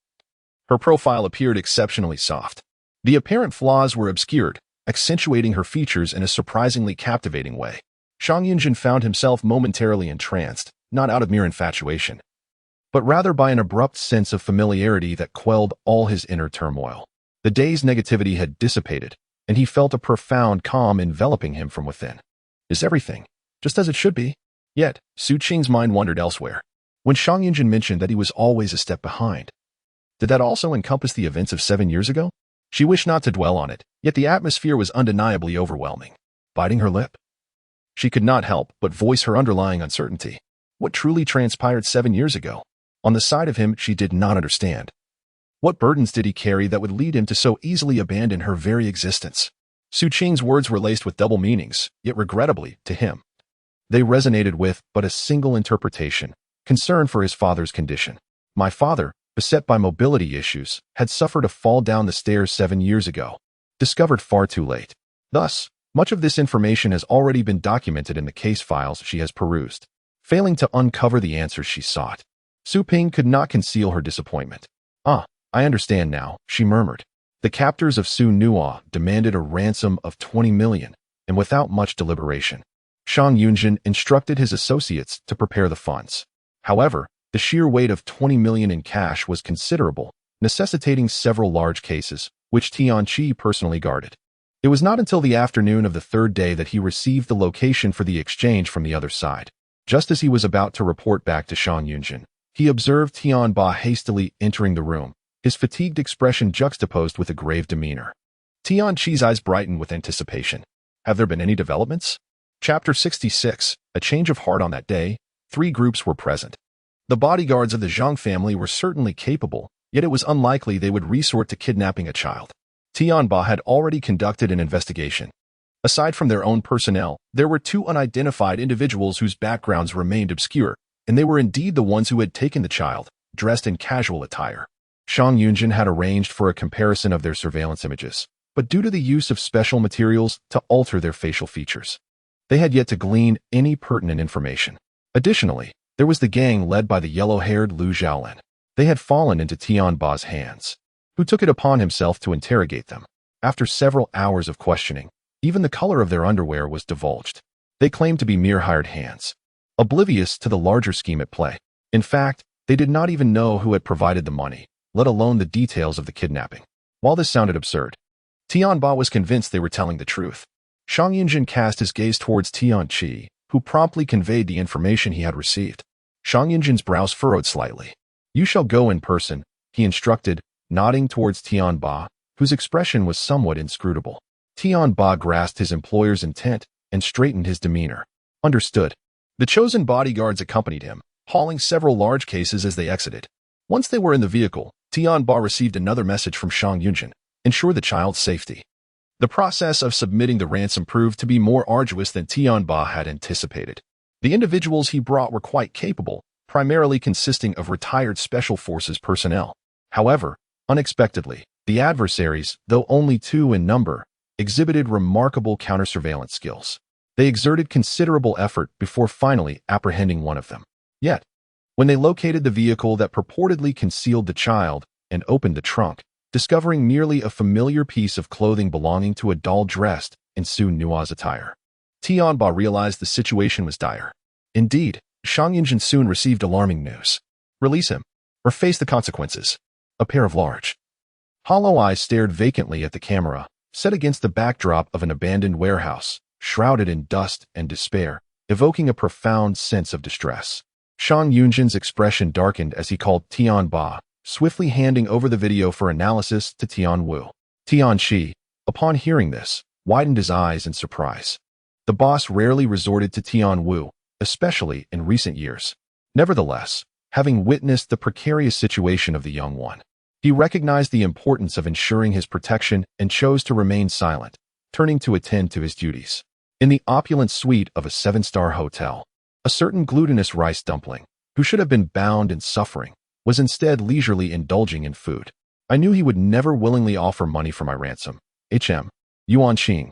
her profile appeared exceptionally soft. The apparent flaws were obscured, accentuating her features in a surprisingly captivating way. Shang Yunzhen found himself momentarily entranced, not out of mere infatuation, but rather by an abrupt sense of familiarity that quelled all his inner turmoil. The day's negativity had dissipated, and he felt a profound calm enveloping him from within. Is everything just as it should be? Yet, Su Qing's mind wandered elsewhere. When Shang Yunzhen mentioned that he was always a step behind, did that also encompass the events of 7 years ago? She wished not to dwell on it, yet the atmosphere was undeniably overwhelming. Biting her lip, she could not help but voice her underlying uncertainty. What truly transpired 7 years ago? On the side of him, she did not understand. What burdens did he carry that would lead him to so easily abandon her very existence? Su Qing's words were laced with double meanings, yet regrettably, to him, They resonated with but a single interpretation: concern for his father's condition. My father, beset by mobility issues, had suffered a fall down the stairs 7 years ago. Discovered far too late. Thus, much of this information has already been documented in the case files she has perused. Failing to uncover the answers she sought, Su Qing could not conceal her disappointment. "Ah, I understand now," she murmured. The captors of Su Nuo demanded a ransom of 20 million, and without much deliberation, Shang Yunzhen instructed his associates to prepare the funds. However, the sheer weight of 20 million in cash was considerable, necessitating several large cases, which Tianqi personally guarded. It was not until the afternoon of the third day that he received the location for the exchange from the other side. Just as he was about to report back to Shang Yunzhen, he observed Tianba hastily entering the room, his fatigued expression juxtaposed with a grave demeanor. Tianqi's eyes brightened with anticipation. Have there been any developments? Chapter 66. A change of heart. On that day, 3 groups were present. The bodyguards of the Zhang family were certainly capable, yet it was unlikely they would resort to kidnapping a child. Tianba had already conducted an investigation. Aside from their own personnel, there were 2 unidentified individuals whose backgrounds remained obscure, and they were indeed the ones who had taken the child, dressed in casual attire. Shang Yunzhen had arranged for a comparison of their surveillance images, but due to the use of special materials to alter their facial features, they had yet to glean any pertinent information. Additionally, there was the gang led by the yellow-haired Lu Xiaolin. They had fallen into Tianba's hands, who took it upon himself to interrogate them. After several hours of questioning, even the color of their underwear was divulged. They claimed to be mere hired hands, oblivious to the larger scheme at play. In fact, they did not even know who had provided the money, let alone the details of the kidnapping. While this sounded absurd, Tianba was convinced they were telling the truth. Shang Yunzhen cast his gaze towards Tianqi, who promptly conveyed the information he had received. Shang Yunzhen's brows furrowed slightly. "You shall go in person," he instructed, nodding towards Tianba, whose expression was somewhat inscrutable. Tianba grasped his employer's intent and straightened his demeanor. "Understood." The chosen bodyguards accompanied him, hauling several large cases as they exited. Once they were in the vehicle, Tianba received another message from Shang Yunzhen: ensure the child's safety. The process of submitting the ransom proved to be more arduous than Tianba had anticipated. The individuals he brought were quite capable, primarily consisting of retired Special Forces personnel. However, unexpectedly, the adversaries, though only 2 in number, exhibited remarkable counter-surveillance skills. They exerted considerable effort before finally apprehending one of them. Yet, when they located the vehicle that purportedly concealed the child and opened the trunk, discovering merely a familiar piece of clothing belonging to a doll dressed in Su Nuo's attire, Tianba realized the situation was dire. Indeed, Shang Yunzhen soon received alarming news. Release him, or face the consequences. A pair of large, hollow eyes stared vacantly at the camera, set against the backdrop of an abandoned warehouse, shrouded in dust and despair, evoking a profound sense of distress. Shang Yunzhen's expression darkened as he called Tianba, swiftly handing over the video for analysis to Tian Wu. Tianqi, upon hearing this, widened his eyes in surprise. The boss rarely resorted to Tian Wu, especially in recent years. Nevertheless, having witnessed the precarious situation of the young one, he recognized the importance of ensuring his protection and chose to remain silent, turning to attend to his duties. In the opulent suite of a 7-star hotel, a certain glutinous rice dumpling, who should have been bound and suffering, was instead leisurely indulging in food. I knew he would never willingly offer money for my ransom. Yuan Qing.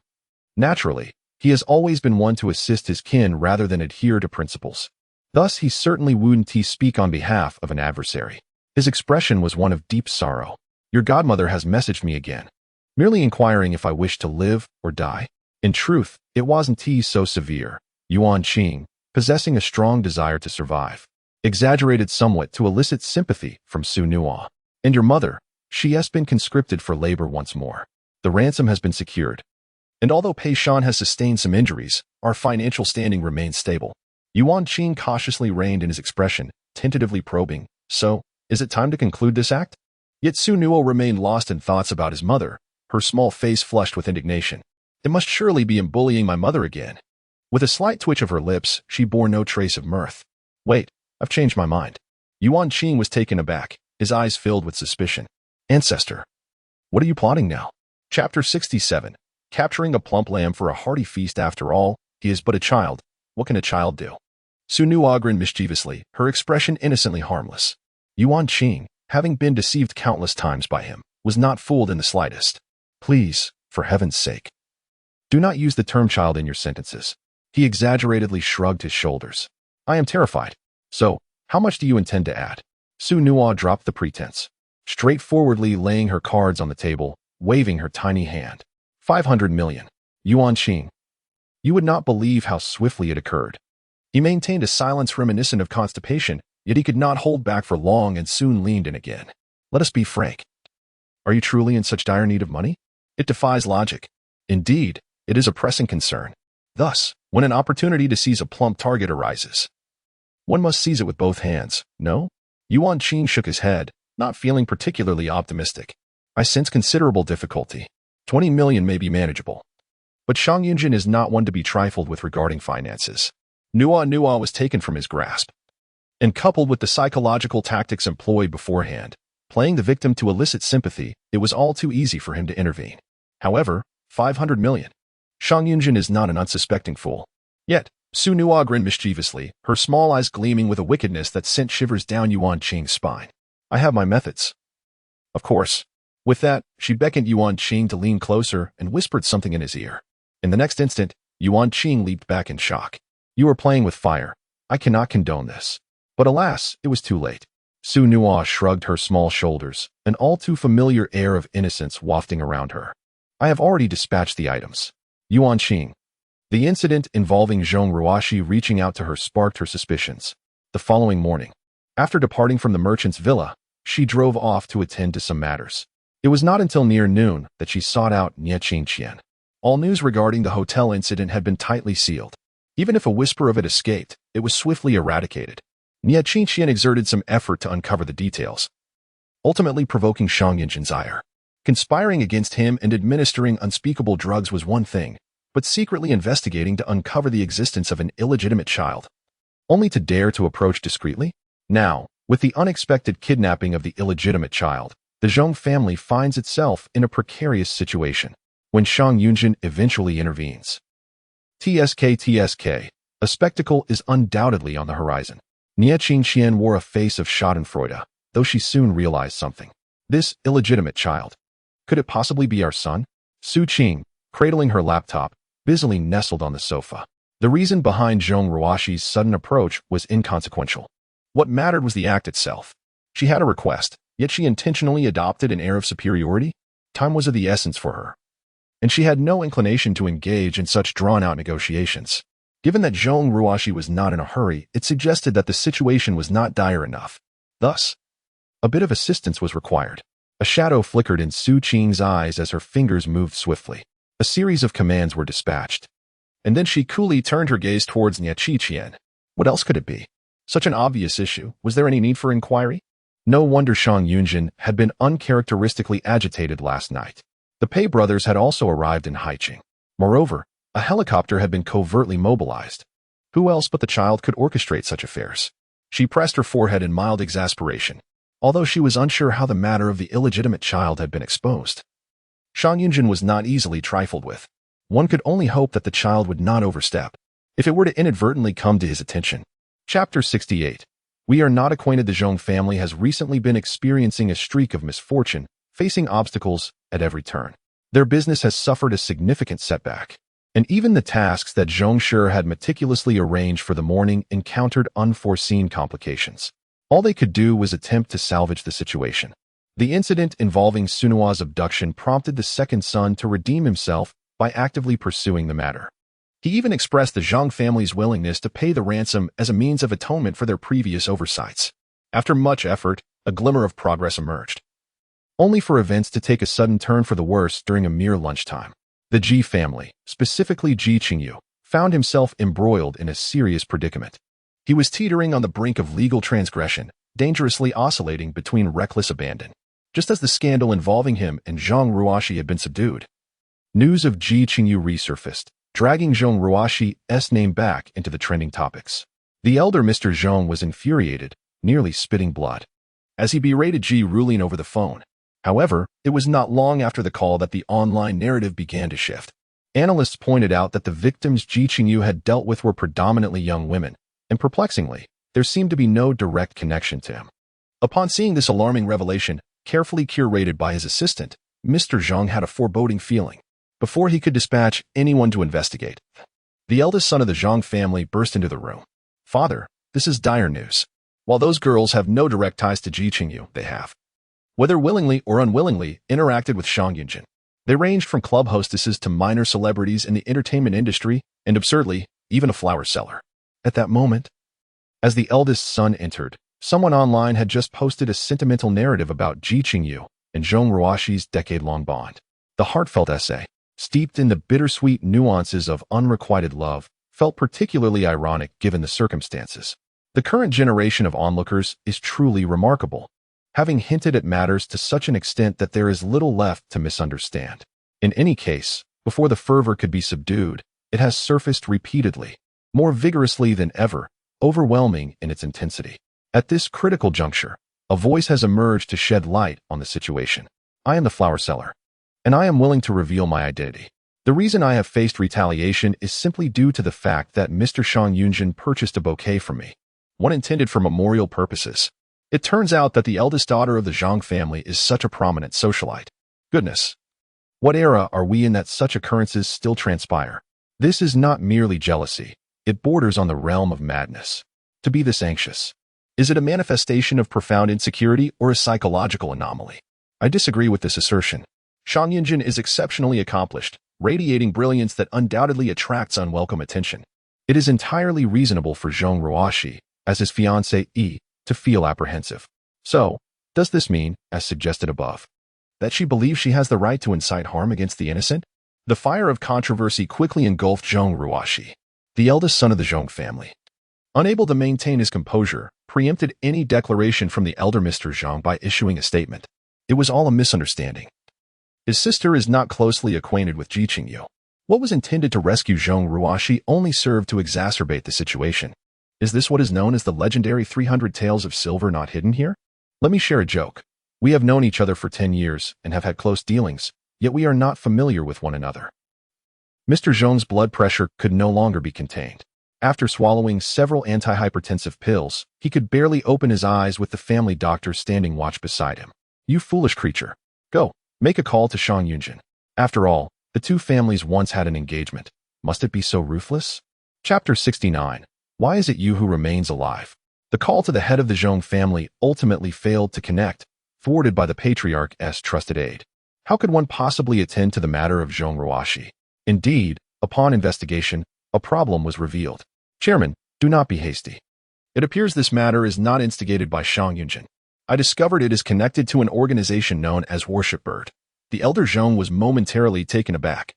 Naturally, he has always been one to assist his kin rather than adhere to principles. Thus, he certainly wouldn't speak on behalf of an adversary. His expression was one of deep sorrow. Your godmother has messaged me again, merely inquiring if I wish to live or die. In truth, it wasn't so severe. Yuan Qing, possessing a strong desire to survive, exaggerated somewhat to elicit sympathy from Su Nuo. And your mother, she has been conscripted for labor once more. The ransom has been secured. And although Pei Shan has sustained some injuries, our financial standing remains stable. Yuan Qing cautiously reined in his expression, tentatively probing. So, is it time to conclude this act? Yet Su Nuo remained lost in thoughts about his mother, her small face flushed with indignation. It must surely be bullying my mother again. With a slight twitch of her lips, she bore no trace of mirth. Wait, I've changed my mind. Yuan Qing was taken aback, his eyes filled with suspicion. Ancestor, what are you plotting now? Chapter 67. Capturing a plump lamb for a hearty feast. After all, he is but a child, What can a child do? Su Nuo grinned mischievously, her expression innocently harmless. Yuan Qing, having been deceived countless times by him, was not fooled in the slightest. Please, for heaven's sake, do not use the term child in your sentences. He exaggeratedly shrugged his shoulders. I am terrified. So, how much do you intend to add? Su Nuo dropped the pretense, straightforwardly laying her cards on the table, waving her tiny hand. 500 million. Yuan Qing. You would not believe how swiftly it occurred. He maintained a silence reminiscent of constipation, yet he could not hold back for long and soon leaned in again. Let us be frank. Are you truly in such dire need of money? It defies logic. Indeed, it is a pressing concern. Thus, when an opportunity to seize a plump target arises, one must seize it with both hands, no? Yuan Qing shook his head, not feeling particularly optimistic. I sense considerable difficulty. 20 million may be manageable. But Shang Yunzhen is not one to be trifled with regarding finances. Nuo was taken from his grasp. And coupled with the psychological tactics employed beforehand, playing the victim to elicit sympathy, it was all too easy for him to intervene. However, 500 million. Shang Yunzhen is not an unsuspecting fool. Yet, Su Nuo grinned mischievously, her small eyes gleaming with a wickedness that sent shivers down Yuan Qing's spine. I have my methods. Of course. With that, she beckoned Yuan Qing to lean closer and whispered something in his ear. In the next instant, Yuan Qing leaped back in shock. You are playing with fire. I cannot condone this. But alas, it was too late. Su Nuo shrugged her small shoulders, an all too familiar air of innocence wafting around her. I have already dispatched the items. Yuan Qing. The incident involving Zhong Ruoxi reaching out to her sparked her suspicions. The following morning, after departing from the merchant's villa, she drove off to attend to some matters. It was not until near noon that she sought out Nie Qingqian. All news regarding the hotel incident had been tightly sealed. Even if a whisper of it escaped, it was swiftly eradicated. Nie Qingqian exerted some effort to uncover the details, ultimately provoking Shang Yunzhen's ire. Conspiring against him and administering unspeakable drugs was one thing, but secretly investigating to uncover the existence of an illegitimate child, only to dare to approach discreetly? Now, with the unexpected kidnapping of the illegitimate child, the Zhong family finds itself in a precarious situation when Shang Yunzhen eventually intervenes. TSK, a spectacle is undoubtedly on the horizon. Nie Qingqian wore a face of schadenfreude, though she soon realized something. This illegitimate child. Could it possibly be our son? Su Qing, cradling her laptop, busily nestled on the sofa. The reason behind Zhong Ruoxi's sudden approach was inconsequential. What mattered was the act itself. She had a request, yet she intentionally adopted an air of superiority. Time was of the essence for her, and she had no inclination to engage in such drawn-out negotiations. Given that Zhong Ruoxi was not in a hurry, it suggested that the situation was not dire enough. Thus, a bit of assistance was required. A shadow flickered in Su Qing's eyes as her fingers moved swiftly. A series of commands were dispatched. And then she coolly turned her gaze towards Nie Qingqian. What else could it be? Such an obvious issue. Was there any need for inquiry? No wonder Shang Yunzhen had been uncharacteristically agitated last night. The Pei brothers had also arrived in Haiqing. Moreover, a helicopter had been covertly mobilized. Who else but the child could orchestrate such affairs? She pressed her forehead in mild exasperation, although she was unsure how the matter of the illegitimate child had been exposed. Shang Yunzhen was not easily trifled with. One could only hope that the child would not overstep, if it were to inadvertently come to his attention. Chapter 68. We are not acquainted. The Zhong family has recently been experiencing a streak of misfortune, facing obstacles at every turn. Their business has suffered a significant setback, and even the tasks that Juncture had meticulously arranged for the morning encountered unforeseen complications. All they could do was attempt to salvage the situation. The incident involving Su Nuo's abduction prompted the second son to redeem himself by actively pursuing the matter. He even expressed the Zhang family's willingness to pay the ransom as a means of atonement for their previous oversights. After much effort, a glimmer of progress emerged, only for events to take a sudden turn for the worse during a mere lunchtime. The Ji family, specifically Ji Qingyu, found himself embroiled in a serious predicament. He was teetering on the brink of legal transgression, dangerously oscillating between reckless abandon, just as the scandal involving him and Zhong Ruoxi had been subdued. News of Ji Qingyu resurfaced, dragging Zhong Ruoxi's name back into the trending topics. The elder Mr. Zhong was infuriated, nearly spitting blood, as he berated Ji Rulin over the phone. However, it was not long after the call that the online narrative began to shift. Analysts pointed out that the victims Ji Qingyu had dealt with were predominantly young women, and perplexingly, there seemed to be no direct connection to him. Upon seeing this alarming revelation, carefully curated by his assistant, Mr. Zhang had a foreboding feeling. Before he could dispatch anyone to investigate, the eldest son of the Zhang family burst into the room. "Father, this is dire news. While those girls have no direct ties to Ji Qingyu, they have, whether willingly or unwillingly, interacted with Shang Yunzhen. They ranged from club hostesses to minor celebrities in the entertainment industry, and absurdly, even a flower seller." At that moment, as the eldest son entered, someone online had just posted a sentimental narrative about Ji Qingyu and Zhong Ruoxi's decade-long bond. The heartfelt essay, steeped in the bittersweet nuances of unrequited love, felt particularly ironic given the circumstances. The current generation of onlookers is truly remarkable, having hinted at matters to such an extent that there is little left to misunderstand. In any case, before the fervor could be subdued, it has surfaced repeatedly, more vigorously than ever, overwhelming in its intensity. At this critical juncture, a voice has emerged to shed light on the situation. "I am the flower seller, and I am willing to reveal my identity. The reason I have faced retaliation is simply due to the fact that Mr. Shang Yunzhen purchased a bouquet from me, one intended for memorial purposes. It turns out that the eldest daughter of the Zhang family is such a prominent socialite. Goodness, what era are we in that such occurrences still transpire? This is not merely jealousy. It borders on the realm of madness. To be this anxious, is it a manifestation of profound insecurity or a psychological anomaly? I disagree with this assertion. Shang Yunzhen is exceptionally accomplished, radiating brilliance that undoubtedly attracts unwelcome attention. It is entirely reasonable for Zhong Ruoxi, as his fiancée, to feel apprehensive. So, does this mean, as suggested above, that she believes she has the right to incite harm against the innocent? The fire of controversy quickly engulfed Zhong Ruoxi, the eldest son of the Zhong family. Unable to maintain his composure, preempted any declaration from the elder Mr. Zhang by issuing a statement. It was all a misunderstanding. His sister is not closely acquainted with Ji Qingyu. What was intended to rescue Zhong Ruoxi only served to exacerbate the situation. Is this what is known as the legendary 300 tales of silver not hidden here? Let me share a joke. We have known each other for 10 years and have had close dealings, yet we are not familiar with one another. Mr. Zhong's blood pressure could no longer be contained. After swallowing several antihypertensive pills, he could barely open his eyes with the family doctor standing watch beside him. "You foolish creature. Go, make a call to Shang Yunzhen. After all, the two families once had an engagement. Must it be so ruthless?" Chapter 69. Why is it you who remains alive? The call to the head of the Zhong family ultimately failed to connect, thwarted by the patriarch's trusted aide. How could one possibly attend to the matter of Zhong Ruoxi? Indeed, upon investigation, a problem was revealed. "Chairman, do not be hasty. It appears this matter is not instigated by Shang Yunzhen. I discovered it is connected to an organization known as Worship Bird." The elder Zhong was momentarily taken aback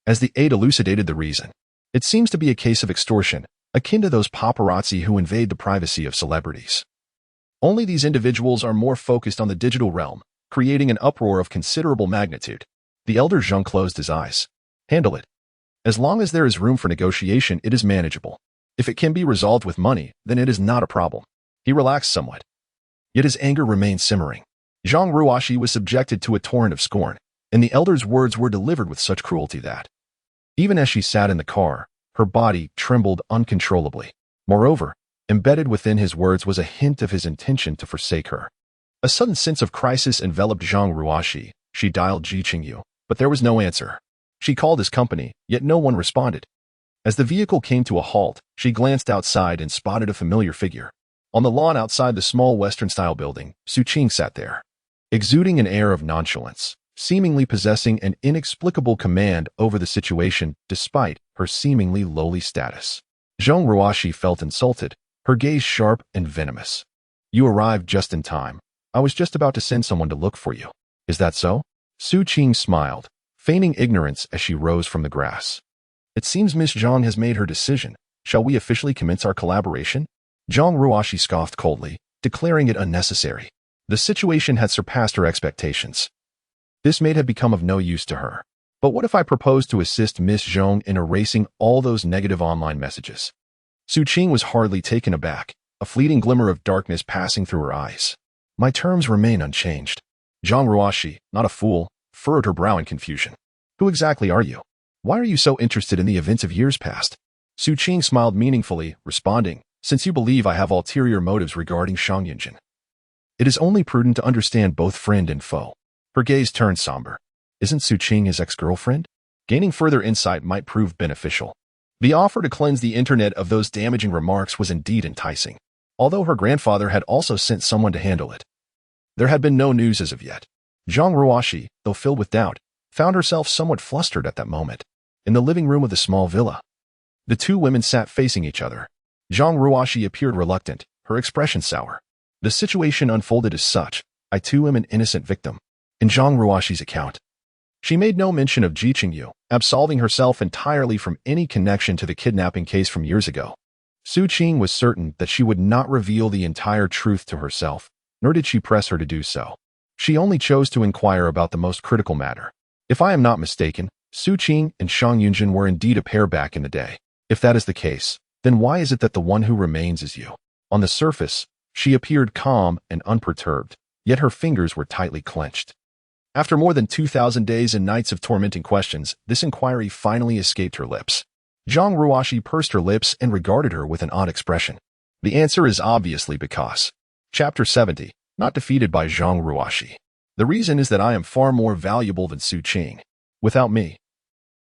as the aide elucidated the reason. "It seems to be a case of extortion, akin to those paparazzi who invade the privacy of celebrities. Only these individuals are more focused on the digital realm, creating an uproar of considerable magnitude." The elder Zhong closed his eyes. "Handle it. As long as there is room for negotiation, it is manageable. If it can be resolved with money, then it is not a problem." He relaxed somewhat, yet his anger remained simmering. Zhong Ruoxi was subjected to a torrent of scorn, and the elder's words were delivered with such cruelty that, even as she sat in the car, her body trembled uncontrollably. Moreover, embedded within his words was a hint of his intention to forsake her. A sudden sense of crisis enveloped Zhong Ruoxi. She dialed Ji Qingyu, but there was no answer. She called his company, yet no one responded. As the vehicle came to a halt, she glanced outside and spotted a familiar figure. On the lawn outside the small Western-style building, Su Qing sat there, exuding an air of nonchalance, seemingly possessing an inexplicable command over the situation despite her seemingly lowly status. Zhong Ruoxi felt insulted, her gaze sharp and venomous. "You arrived just in time. I was just about to send someone to look for you. Is that so?" Su Qing smiled, feigning ignorance as she rose from the grass. "It seems Miss Zhang has made her decision. Shall we officially commence our collaboration?" Zhong Ruoxi scoffed coldly, declaring it unnecessary. The situation had surpassed her expectations. This may have become of no use to her. But what if I proposed to assist Miss Zhong in erasing all those negative online messages? Su Qing was hardly taken aback, a fleeting glimmer of darkness passing through her eyes. "My terms remain unchanged." Zhong Ruoxi, not a fool, furrowed her brow in confusion. "Who exactly are you? Why are you so interested in the events of years past? Su Qing smiled meaningfully, responding, since you believe I have ulterior motives regarding Shang Yunzhen. It is only prudent to understand both friend and foe. Her gaze turned somber. Isn't Su Qing his ex-girlfriend? Gaining further insight might prove beneficial. The offer to cleanse the internet of those damaging remarks was indeed enticing, although her grandfather had also sent someone to handle it. There had been no news as of yet. Zhang Ruoxi, though filled with doubt, found herself somewhat flustered at that moment. In the living room of the small villa, the two women sat facing each other. Zhang Ruoxi appeared reluctant, her expression sour. The situation unfolded as such. I too am an innocent victim. In Zhang Ruoxi's account, she made no mention of Ji Qingyu, absolving herself entirely from any connection to the kidnapping case from years ago. Su Qing was certain that she would not reveal the entire truth to herself, nor did she press her to do so. She only chose to inquire about the most critical matter. If I am not mistaken, Su Qing and Shang Yunzhen were indeed a pair back in the day. If that is the case, then why is it that the one who remains is you? On the surface, she appeared calm and unperturbed, yet her fingers were tightly clenched. After more than 2,000 days and nights of tormenting questions, this inquiry finally escaped her lips. Zhang Ruoxi pursed her lips and regarded her with an odd expression. The answer is obviously because. Chapter 70. Not defeated by Zhang Ruoxi. The reason is that I am far more valuable than Su Qing. Without me,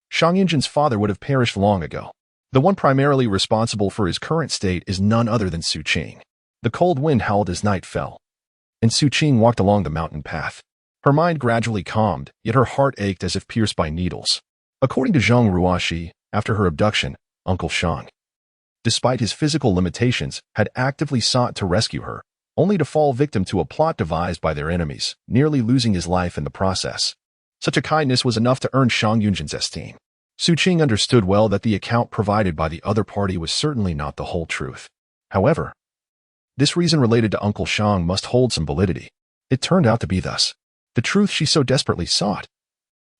Shang Yunzhen's father would have perished long ago. The one primarily responsible for his current state is none other than Su Qing. The cold wind howled as night fell, and Su Qing walked along the mountain path. Her mind gradually calmed, yet her heart ached as if pierced by needles. According to Zhang Ruoxi, after her abduction, Uncle Shang, despite his physical limitations, had actively sought to rescue her, only to fall victim to a plot devised by their enemies, nearly losing his life in the process. Such a kindness was enough to earn Shang Yunzhen's esteem. Su Qing understood well that the account provided by the other party was certainly not the whole truth. However, this reason related to Uncle Shang must hold some validity. It turned out to be thus. The truth she so desperately sought.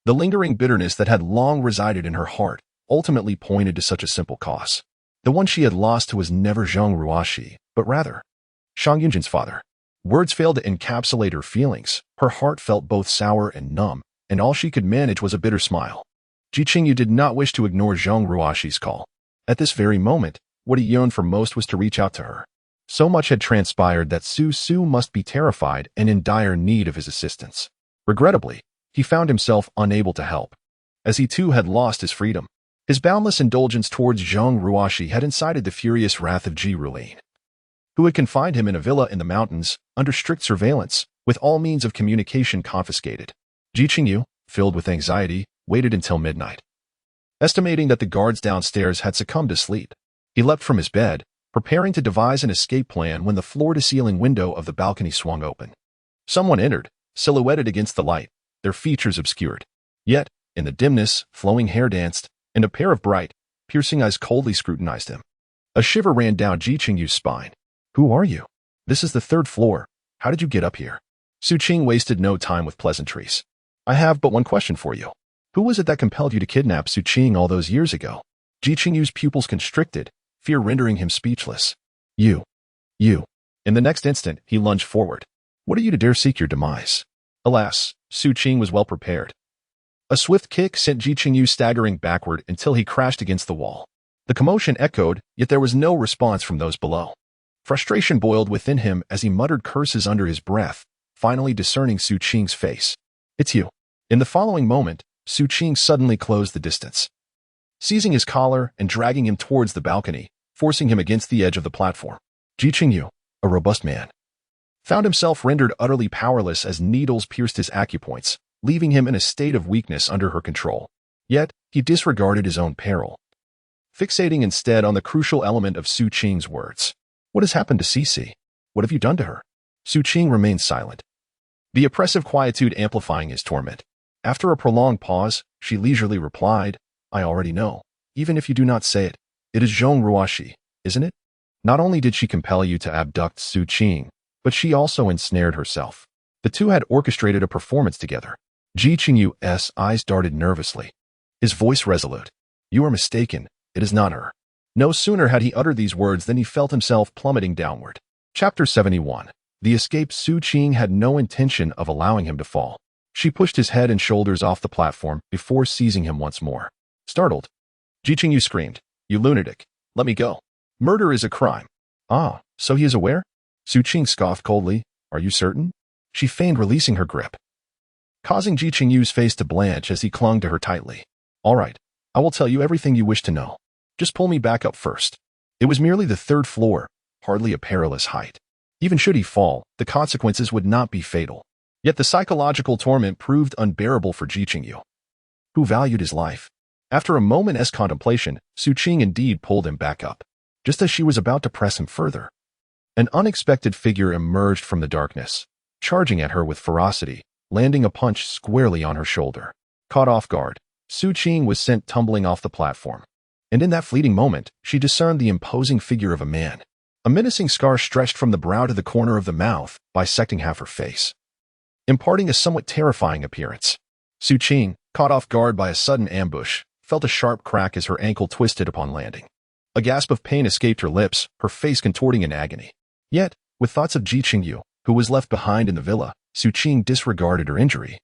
The lingering bitterness that had long resided in her heart ultimately pointed to such a simple cause. The one she had lost to was never Zhang Ruoxi, but rather Shang Yunzhen's father. Words failed to encapsulate her feelings. Her heart felt both sour and numb, and all she could manage was a bitter smile. Ji Qingyu did not wish to ignore Zhang Ruoxi's call. At this very moment, what he yearned for most was to reach out to her. So much had transpired that Su must be terrified and in dire need of his assistance. Regrettably, he found himself unable to help, as he too had lost his freedom. His boundless indulgence towards Zhang Ruoxi had incited the furious wrath of Ji Rulin, who had confined him in a villa in the mountains, under strict surveillance, with all means of communication confiscated. Ji Qingyu, filled with anxiety, waited until midnight. Estimating that the guards downstairs had succumbed to sleep, he leapt from his bed, preparing to devise an escape plan when the floor-to-ceiling window of the balcony swung open. Someone entered, silhouetted against the light, their features obscured. Yet, in the dimness, flowing hair danced, and a pair of bright, piercing eyes coldly scrutinized him. A shiver ran down Ji Qingyu's spine. Who are you? This is the third floor. How did you get up here? Su Qing wasted no time with pleasantries. I have but one question for you. Who was it that compelled you to kidnap Su Qing all those years ago? Ji Qingyu's pupils constricted, fear rendering him speechless. You. In the next instant, he lunged forward. What are you to dare seek your demise? Alas, Su Qing was well prepared. A swift kick sent Ji Qingyu staggering backward until he crashed against the wall. The commotion echoed, yet there was no response from those below. Frustration boiled within him as he muttered curses under his breath, finally discerning Su Qing's face. It's you. In the following moment, Su Qing suddenly closed the distance, seizing his collar and dragging him towards the balcony, forcing him against the edge of the platform. Ji Qingyu, a robust man, found himself rendered utterly powerless as needles pierced his acupoints, leaving him in a state of weakness under her control. Yet, he disregarded his own peril, fixating instead on the crucial element of Su Qing's words. What has happened to Cici? What have you done to her? Su Qing remained silent, the oppressive quietude amplifying his torment. After a prolonged pause, she leisurely replied, I already know. Even if you do not say it, it is Zhang Ruoxi, isn't it? Not only did she compel you to abduct Su Qing, but she also ensnared herself. The two had orchestrated a performance together. Ji Qingyu's eyes darted nervously, his voice resolute. You are mistaken, it is not her. No sooner had he uttered these words than he felt himself plummeting downward. Chapter 71. The escaped Su Qing had no intention of allowing him to fall. She pushed his head and shoulders off the platform before seizing him once more. Startled, Ji Qingyu screamed, "You lunatic! Let me go! Murder is a crime!" "Ah, so he is aware?" Su Qing scoffed coldly. "Are you certain?" She feigned releasing her grip, causing Ji Qingyu's face to blanch as he clung to her tightly. "All right, I will tell you everything you wish to know. Just pull me back up first." It was merely the third floor, hardly a perilous height. Even should he fall, the consequences would not be fatal. Yet the psychological torment proved unbearable for Ji Qingyu, who valued his life. After a moment's contemplation, Su Qing indeed pulled him back up. Just as she was about to press him further, an unexpected figure emerged from the darkness, charging at her with ferocity, landing a punch squarely on her shoulder. Caught off guard, Su Qing was sent tumbling off the platform. And in that fleeting moment, she discerned the imposing figure of a man. A menacing scar stretched from the brow to the corner of the mouth, bisecting half her face, imparting a somewhat terrifying appearance. Su Qing, caught off guard by a sudden ambush, felt a sharp crack as her ankle twisted upon landing. A gasp of pain escaped her lips, her face contorting in agony. Yet, with thoughts of Ji Qingyu, who was left behind in the villa, Su Qing disregarded her injury,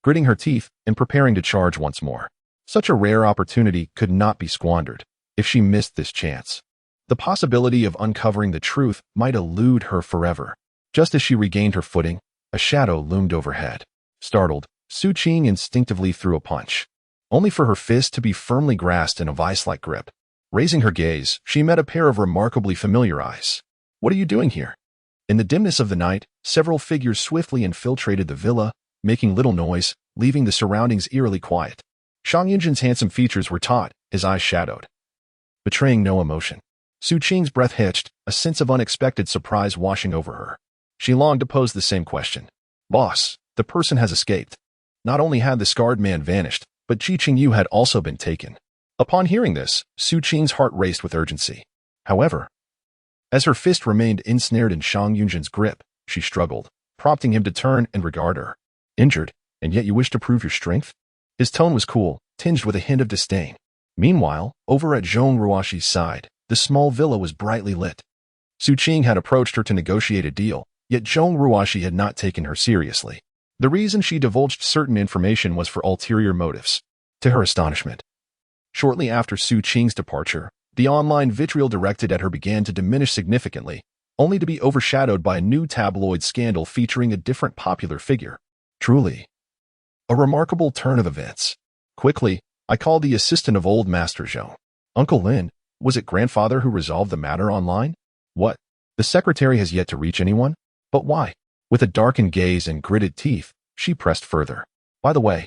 gritting her teeth and preparing to charge once more. Such a rare opportunity could not be squandered. If she missed this chance, the possibility of uncovering the truth might elude her forever. Just as she regained her footing, a shadow loomed overhead. Startled, Su Qing instinctively threw a punch, only for her fist to be firmly grasped in a vice-like grip. Raising her gaze, she met a pair of remarkably familiar eyes. "What are you doing here?" In the dimness of the night, several figures swiftly infiltrated the villa, making little noise, leaving the surroundings eerily quiet. Shang Yunzhen's handsome features were taut, his eyes shadowed, betraying no emotion. Su Qing's breath hitched, a sense of unexpected surprise washing over her. She longed to pose the same question. "Boss, the person has escaped." Not only had the scarred man vanished, but Ji Qingyu had also been taken. Upon hearing this, Su Qing's heart raced with urgency. However, as her fist remained ensnared in Shang Yunzhen's grip, she struggled, prompting him to turn and regard her. "Injured, and yet you wish to prove your strength?" His tone was cool, tinged with a hint of disdain. Meanwhile, over at Zhong Ruoshi's side, the small villa was brightly lit. Su Qing had approached her to negotiate a deal, yet Zhong Ruoshi had not taken her seriously. The reason she divulged certain information was for ulterior motives. To her astonishment, shortly after Su Qing's departure, the online vitriol directed at her began to diminish significantly, only to be overshadowed by a new tabloid scandal featuring a different popular figure. Truly, a remarkable turn of events. Quickly, I called the assistant of old Master Zhou. "Uncle Lin, was it grandfather who resolved the matter online?" "What? The secretary has yet to reach anyone? But why?" With a darkened gaze and gritted teeth, she pressed further. "By the way,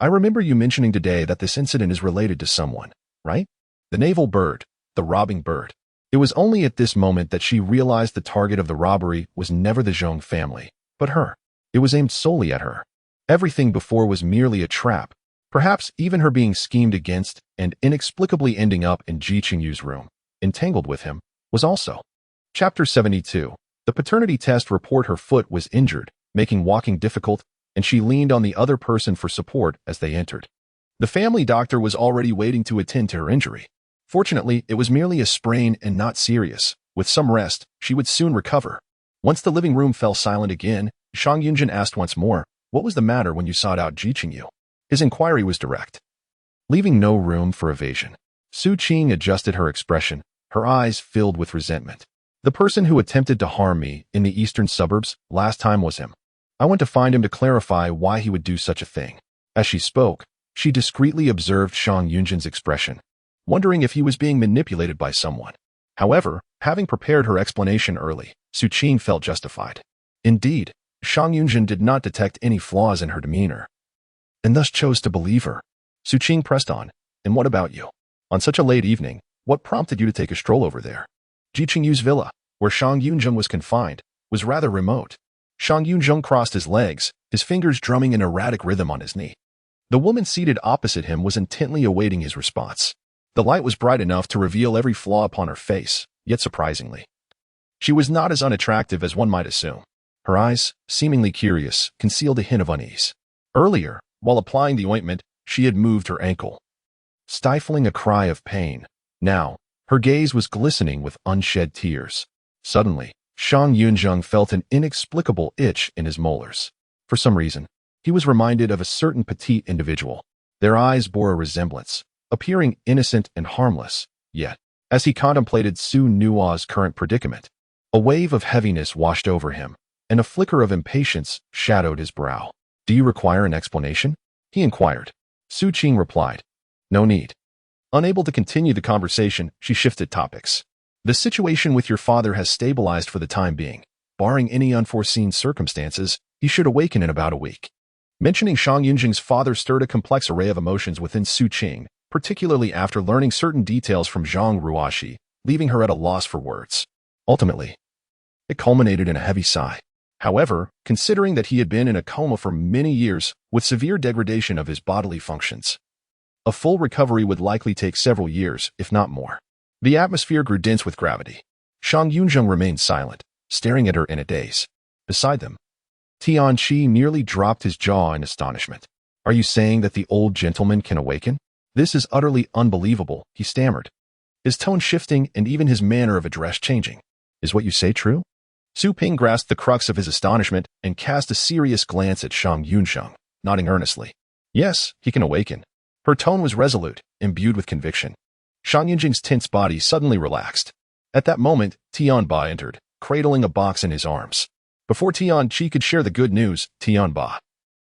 I remember you mentioning today that this incident is related to someone, right? The naval bird, the robbing bird." It was only at this moment that she realized the target of the robbery was never the Zhong family, but her. It was aimed solely at her. Everything before was merely a trap. Perhaps even her being schemed against and inexplicably ending up in Ji Qingyu's room, entangled with him, was also. Chapter 72. The paternity test report her foot was injured, making walking difficult, and she leaned on the other person for support as they entered. The family doctor was already waiting to attend to her injury. Fortunately, it was merely a sprain and not serious. With some rest, she would soon recover. Once the living room fell silent again, Shang Yunzhen asked once more, "What was the matter when you sought out Ji Qingyu?" His inquiry was direct, leaving no room for evasion. Su Qing adjusted her expression, her eyes filled with resentment. "The person who attempted to harm me in the eastern suburbs last time was him. I went to find him to clarify why he would do such a thing." As she spoke, she discreetly observed Shang Yunzhen's expression, wondering if he was being manipulated by someone. However, having prepared her explanation early, Su Qing felt justified. Indeed, Shang Yunzhen did not detect any flaws in her demeanor, and thus chose to believe her. Su Qing pressed on, "And what about you? On such a late evening, what prompted you to take a stroll over there?" Ji Qingyu's villa, where Shang Yunzhen was confined, was rather remote. Shang Yunzhen crossed his legs, his fingers drumming an erratic rhythm on his knee. The woman seated opposite him was intently awaiting his response. The light was bright enough to reveal every flaw upon her face, yet surprisingly, she was not as unattractive as one might assume. Her eyes, seemingly curious, concealed a hint of unease. Earlier, while applying the ointment, she had moved her ankle, stifling a cry of pain. Now, her gaze was glistening with unshed tears. Suddenly, Shang Yunzhen felt an inexplicable itch in his molars. For some reason, he was reminded of a certain petite individual. Their eyes bore a resemblance, appearing innocent and harmless. Yet, as he contemplated Su Nua's current predicament, a wave of heaviness washed over him, and a flicker of impatience shadowed his brow. "Do you require an explanation?" he inquired. Su Qing replied, "No need." Unable to continue the conversation, she shifted topics. "The situation with your father has stabilized for the time being. Barring any unforeseen circumstances, he should awaken in about a week." Mentioning Shang Yunzhen's father stirred a complex array of emotions within Su Qing, particularly after learning certain details from Zhang Ruoxi, leaving her at a loss for words. Ultimately, it culminated in a heavy sigh. However, considering that he had been in a coma for many years with severe degradation of his bodily functions, a full recovery would likely take several years, if not more. The atmosphere grew dense with gravity. Shang Yunzhen remained silent, staring at her in a daze. Beside them, Tianqi nearly dropped his jaw in astonishment. "Are you saying that the old gentleman can awaken? This is utterly unbelievable," he stammered, his tone shifting and even his manner of address changing. "Is what you say true?" Su Ping grasped the crux of his astonishment and cast a serious glance at Shang Yunzhen, nodding earnestly. "Yes, he can awaken." Her tone was resolute, imbued with conviction. Shang Yunzhen's tense body suddenly relaxed. At that moment, Tianba entered, cradling a box in his arms. Before Tianqi could share the good news, Tianba,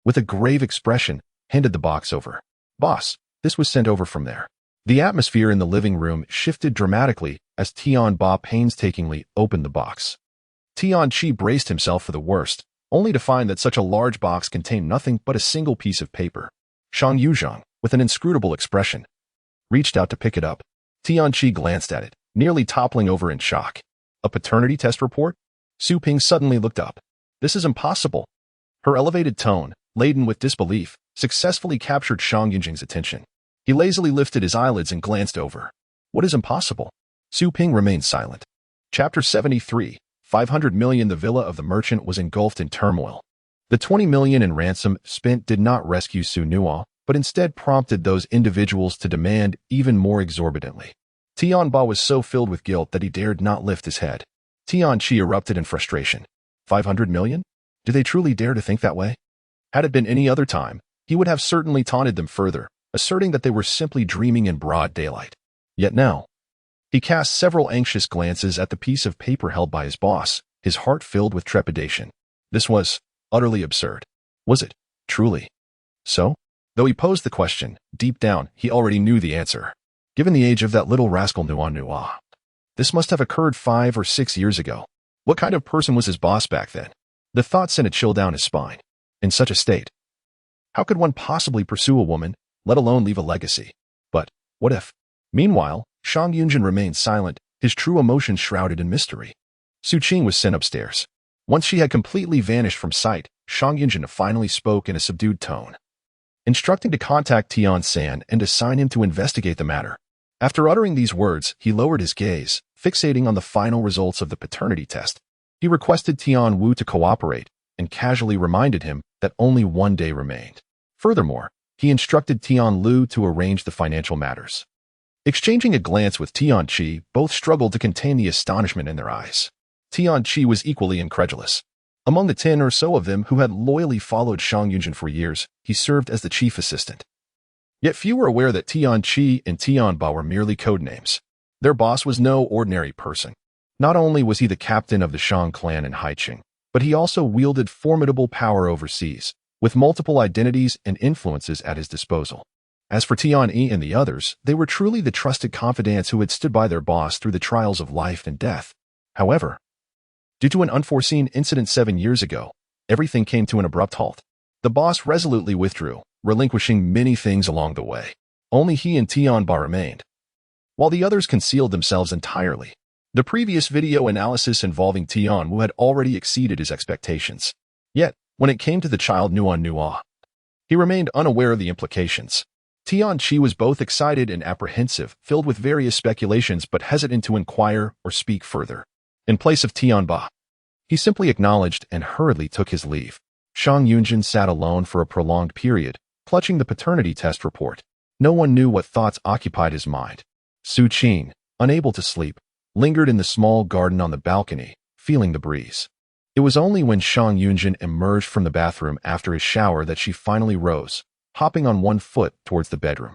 with a grave expression, handed the box over. "Boss, this was sent over from there." The atmosphere in the living room shifted dramatically as Tianba painstakingly opened the box. Tianqi braced himself for the worst, only to find that such a large box contained nothing but a single piece of paper. Shang Yunzhen, with an inscrutable expression, reached out to pick it up. Tianqi glanced at it, nearly toppling over in shock. "A paternity test report?" Su Ping suddenly looked up. "This is impossible." Her elevated tone, laden with disbelief, successfully captured Shang Yunzhen's attention. He lazily lifted his eyelids and glanced over. "What is impossible?" Su Ping remained silent. Chapter 73, 500 million. The villa of the merchant was engulfed in turmoil. The 20 million in ransom spent did not rescue Su Nua, but instead prompted those individuals to demand even more exorbitantly. Tianba was so filled with guilt that he dared not lift his head. Tianqi erupted in frustration. 500 million? Do they truly dare to think that way? Had it been any other time, he would have certainly taunted them further, asserting that they were simply dreaming in broad daylight. Yet now, he cast several anxious glances at the piece of paper held by his boss, his heart filled with trepidation. This was utterly absurd. Was it, truly, so? Though he posed the question, deep down, he already knew the answer. Given the age of that little rascal Nua, this must have occurred 5 or 6 years ago. What kind of person was his boss back then? The thought sent a chill down his spine. In such a state, how could one possibly pursue a woman, let alone leave a legacy? But what if? Meanwhile, Shang Yunzhen remained silent, his true emotions shrouded in mystery. Su Qing was sent upstairs. Once she had completely vanished from sight, Shang Yunzhen finally spoke in a subdued tone, instructing to contact Tian San and assign him to investigate the matter. After uttering these words, he lowered his gaze, fixating on the final results of the paternity test. He requested Tian Wu to cooperate and casually reminded him that only 1 day remained. Furthermore, he instructed Tian Lu to arrange the financial matters. Exchanging a glance with Tianqi, both struggled to contain the astonishment in their eyes. Tianqi was equally incredulous. Among the 10 or so of them who had loyally followed Shang Yunzhen for years, he served as the chief assistant. Yet few were aware that Tianqi and Tianba were merely code names. Their boss was no ordinary person. Not only was he the captain of the Shang clan in Haiqing, but he also wielded formidable power overseas, with multiple identities and influences at his disposal. As for Tian Yi and the others, they were truly the trusted confidants who had stood by their boss through the trials of life and death. However, due to an unforeseen incident 7 years ago, everything came to an abrupt halt. The boss resolutely withdrew, relinquishing many things along the way. Only he and Tianba remained, while the others concealed themselves entirely. The previous video analysis involving Tian Wu had already exceeded his expectations. Yet, when it came to the child Nua, he remained unaware of the implications. Tianqi was both excited and apprehensive, filled with various speculations but hesitant to inquire or speak further. In place of Tianba, he simply acknowledged and hurriedly took his leave. Shang Yunzhen sat alone for a prolonged period, clutching the paternity test report. No one knew what thoughts occupied his mind. Su Qing, unable to sleep, lingered in the small garden on the balcony, feeling the breeze. It was only when Shang Yunzhen emerged from the bathroom after his shower that she finally rose, hopping on one foot towards the bedroom.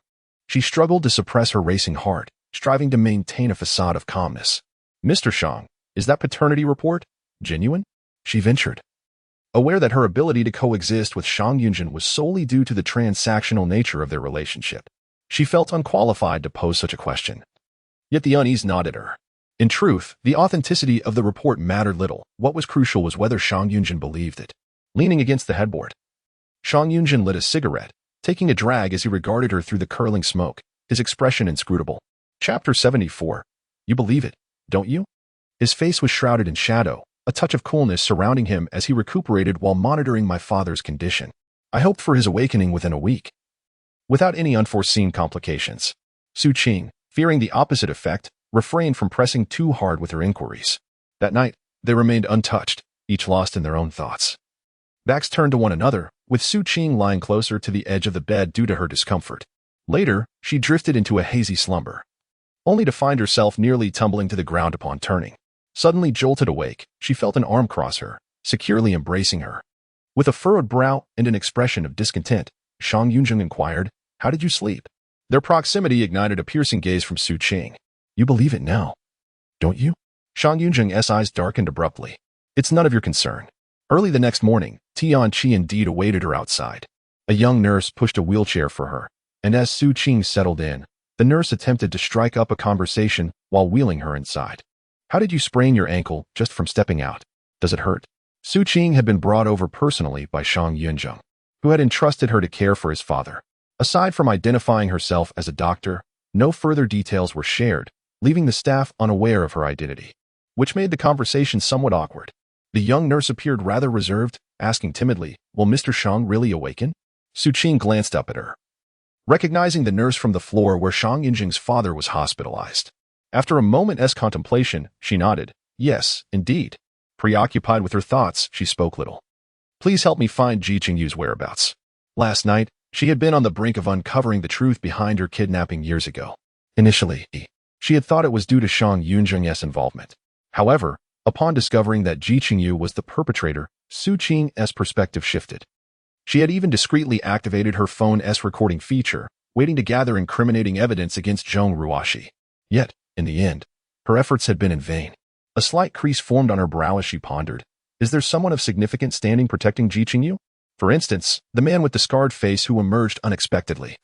She struggled to suppress her racing heart, striving to maintain a facade of calmness. "Mr. Shang, is that paternity report genuine?" she ventured, aware that her ability to coexist with Shang Yunzhen was solely due to the transactional nature of their relationship. She felt unqualified to pose such a question. Yet the unease gnawed at her. In truth, the authenticity of the report mattered little. What was crucial was whether Shang Yunzhen believed it. Leaning against the headboard, Shang Yunzhen lit a cigarette, taking a drag as he regarded her through the curling smoke, his expression inscrutable. Chapter 74. You believe it, don't you? His face was shrouded in shadow, a touch of coolness surrounding him as he recuperated while monitoring my father's condition. I hoped for his awakening within a week, without any unforeseen complications. Su Qing, fearing the opposite effect, refrained from pressing too hard with her inquiries. That night, they remained untouched, each lost in their own thoughts. Backs turned to one another, with Su Qing lying closer to the edge of the bed due to her discomfort. Later, she drifted into a hazy slumber, only to find herself nearly tumbling to the ground upon turning. Suddenly jolted awake, she felt an arm cross her, securely embracing her. With a furrowed brow and an expression of discontent, Shang Yunzhen inquired, "How did you sleep?" Their proximity ignited a piercing gaze from Su Qing. "You believe it now, don't you?" Shang Yunzhen's eyes darkened abruptly. "It's none of your concern." Early the next morning, Tian Qi indeed awaited her outside. A young nurse pushed a wheelchair for her, and as Su Qing settled in, the nurse attempted to strike up a conversation while wheeling her inside. "How did you sprain your ankle just from stepping out? Does it hurt?" Su Qing had been brought over personally by Shang Yunzhen, who had entrusted her to care for his father. Aside from identifying herself as a doctor, no further details were shared, leaving the staff unaware of her identity, which made the conversation somewhat awkward. The young nurse appeared rather reserved, asking timidly, "Will Mr. Shang really awaken?" Su Qing glanced up at her, recognizing the nurse from the floor where Shang Yunzhen's father was hospitalized. After a moment's contemplation, she nodded. "Yes, indeed." Preoccupied with her thoughts, she spoke little. "Please help me find Ji Qingyu's whereabouts." Last night, she had been on the brink of uncovering the truth behind her kidnapping years ago. Initially, she had thought it was due to Shang Yunzhen's involvement. However, upon discovering that Ji Qingyu was the perpetrator, Su Qing's perspective shifted. She had even discreetly activated her phone's recording feature, waiting to gather incriminating evidence against Zhong Ruoxi. Yet, in the end, her efforts had been in vain. A slight crease formed on her brow as she pondered. Is there someone of significant standing protecting Ji Qingyu? For instance, the man with the scarred face who emerged unexpectedly.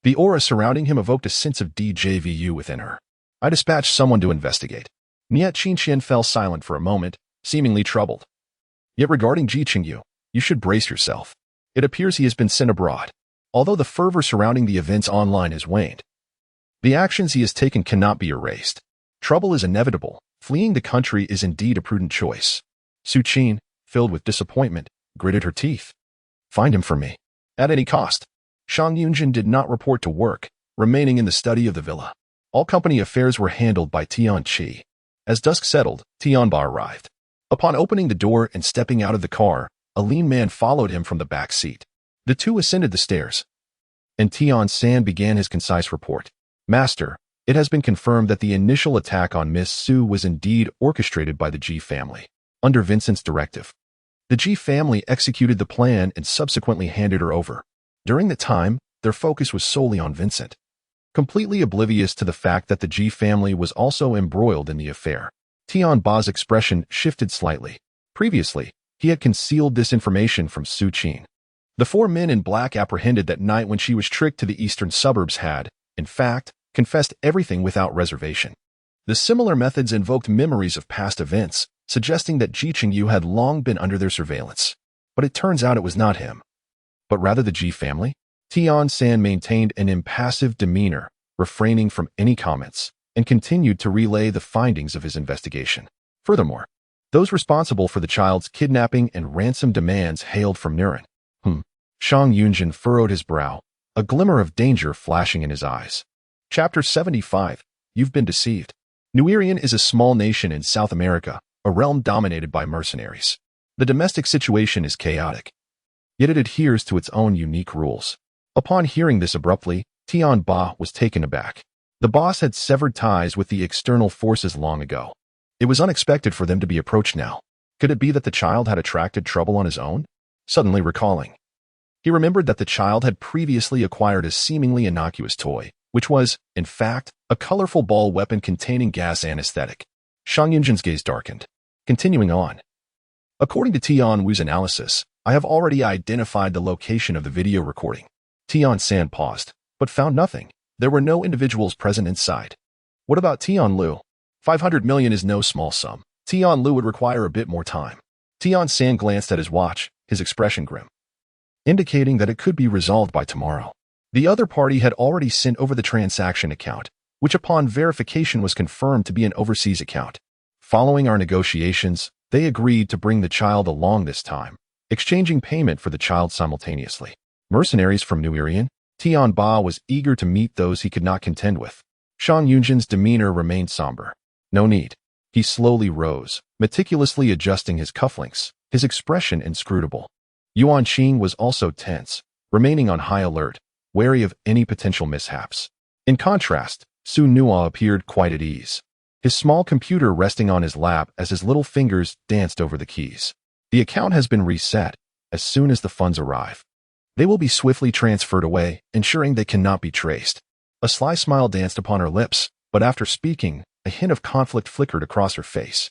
The aura surrounding him evoked a sense of déjà vu within her. I dispatched someone to investigate. Niet Qinqian fell silent for a moment, seemingly troubled. Yet regarding Ji Qingyu, you should brace yourself. It appears he has been sent abroad. Although the fervor surrounding the events online has waned, the actions he has taken cannot be erased. Trouble is inevitable. Fleeing the country is indeed a prudent choice. Su Qing, filled with disappointment, gritted her teeth. Find him for me, at any cost. Shang Yunzhen did not report to work, remaining in the study of the villa. All company affairs were handled by Tian Qi. As dusk settled, Tian Ba arrived. Upon opening the door and stepping out of the car, a lean man followed him from the back seat. The two ascended the stairs, and Tian San began his concise report. "Master, it has been confirmed that the initial attack on Miss Su was indeed orchestrated by the Ji family, under Vincent's directive. The Ji family executed the plan and subsequently handed her over. During the time, their focus was solely on Vincent, completely oblivious to the fact that the Ji family was also embroiled in the affair." Tian Ba's expression shifted slightly. Previously, he had concealed this information from Su Qing. The four men in black apprehended that night when she was tricked to the eastern suburbs had, in fact, confessed everything without reservation. The similar methods invoked memories of past events, suggesting that Ji Qingyu had long been under their surveillance. But it turns out it was not him, but rather the Ji family. Tian San maintained an impassive demeanor, refraining from any comments, and continued to relay the findings of his investigation. Furthermore, those responsible for the child's kidnapping and ransom demands hailed from Nuren. Shang Yunzhen furrowed his brow, a glimmer of danger flashing in his eyes. Chapter 75. You've been deceived. Nuerian is a small nation in South America, a realm dominated by mercenaries. The domestic situation is chaotic, yet it adheres to its own unique rules. Upon hearing this abruptly, Tian Ba was taken aback. The boss had severed ties with the external forces long ago. It was unexpected for them to be approached now. Could it be that the child had attracted trouble on his own? Suddenly recalling, he remembered that the child had previously acquired a seemingly innocuous toy, which was, in fact, a colorful ball weapon containing gas anesthetic. Shang Yunzhen's gaze darkened. Continuing on. According to Tian Wu's analysis, I have already identified the location of the video recording. Tian San paused, but found nothing. There were no individuals present inside. What about Tian Lu? 500 million is no small sum. Tian Lu would require a bit more time. Tian San glanced at his watch, his expression grim, indicating that it could be resolved by tomorrow. The other party had already sent over the transaction account, which upon verification was confirmed to be an overseas account. Following our negotiations, they agreed to bring the child along this time, exchanging payment for the child simultaneously. Mercenaries from New Irian, Tian Ba was eager to meet those he could not contend with. Shang Yunzhen's demeanor remained somber. No need. He slowly rose, meticulously adjusting his cufflinks, his expression inscrutable. Yuan Qing was also tense, remaining on high alert, wary of any potential mishaps. In contrast, Su Nua appeared quite at ease, his small computer resting on his lap as his little fingers danced over the keys. The account has been reset. As soon as the funds arrive, they will be swiftly transferred away, ensuring they cannot be traced. A sly smile danced upon her lips, but after speaking, a hint of conflict flickered across her face.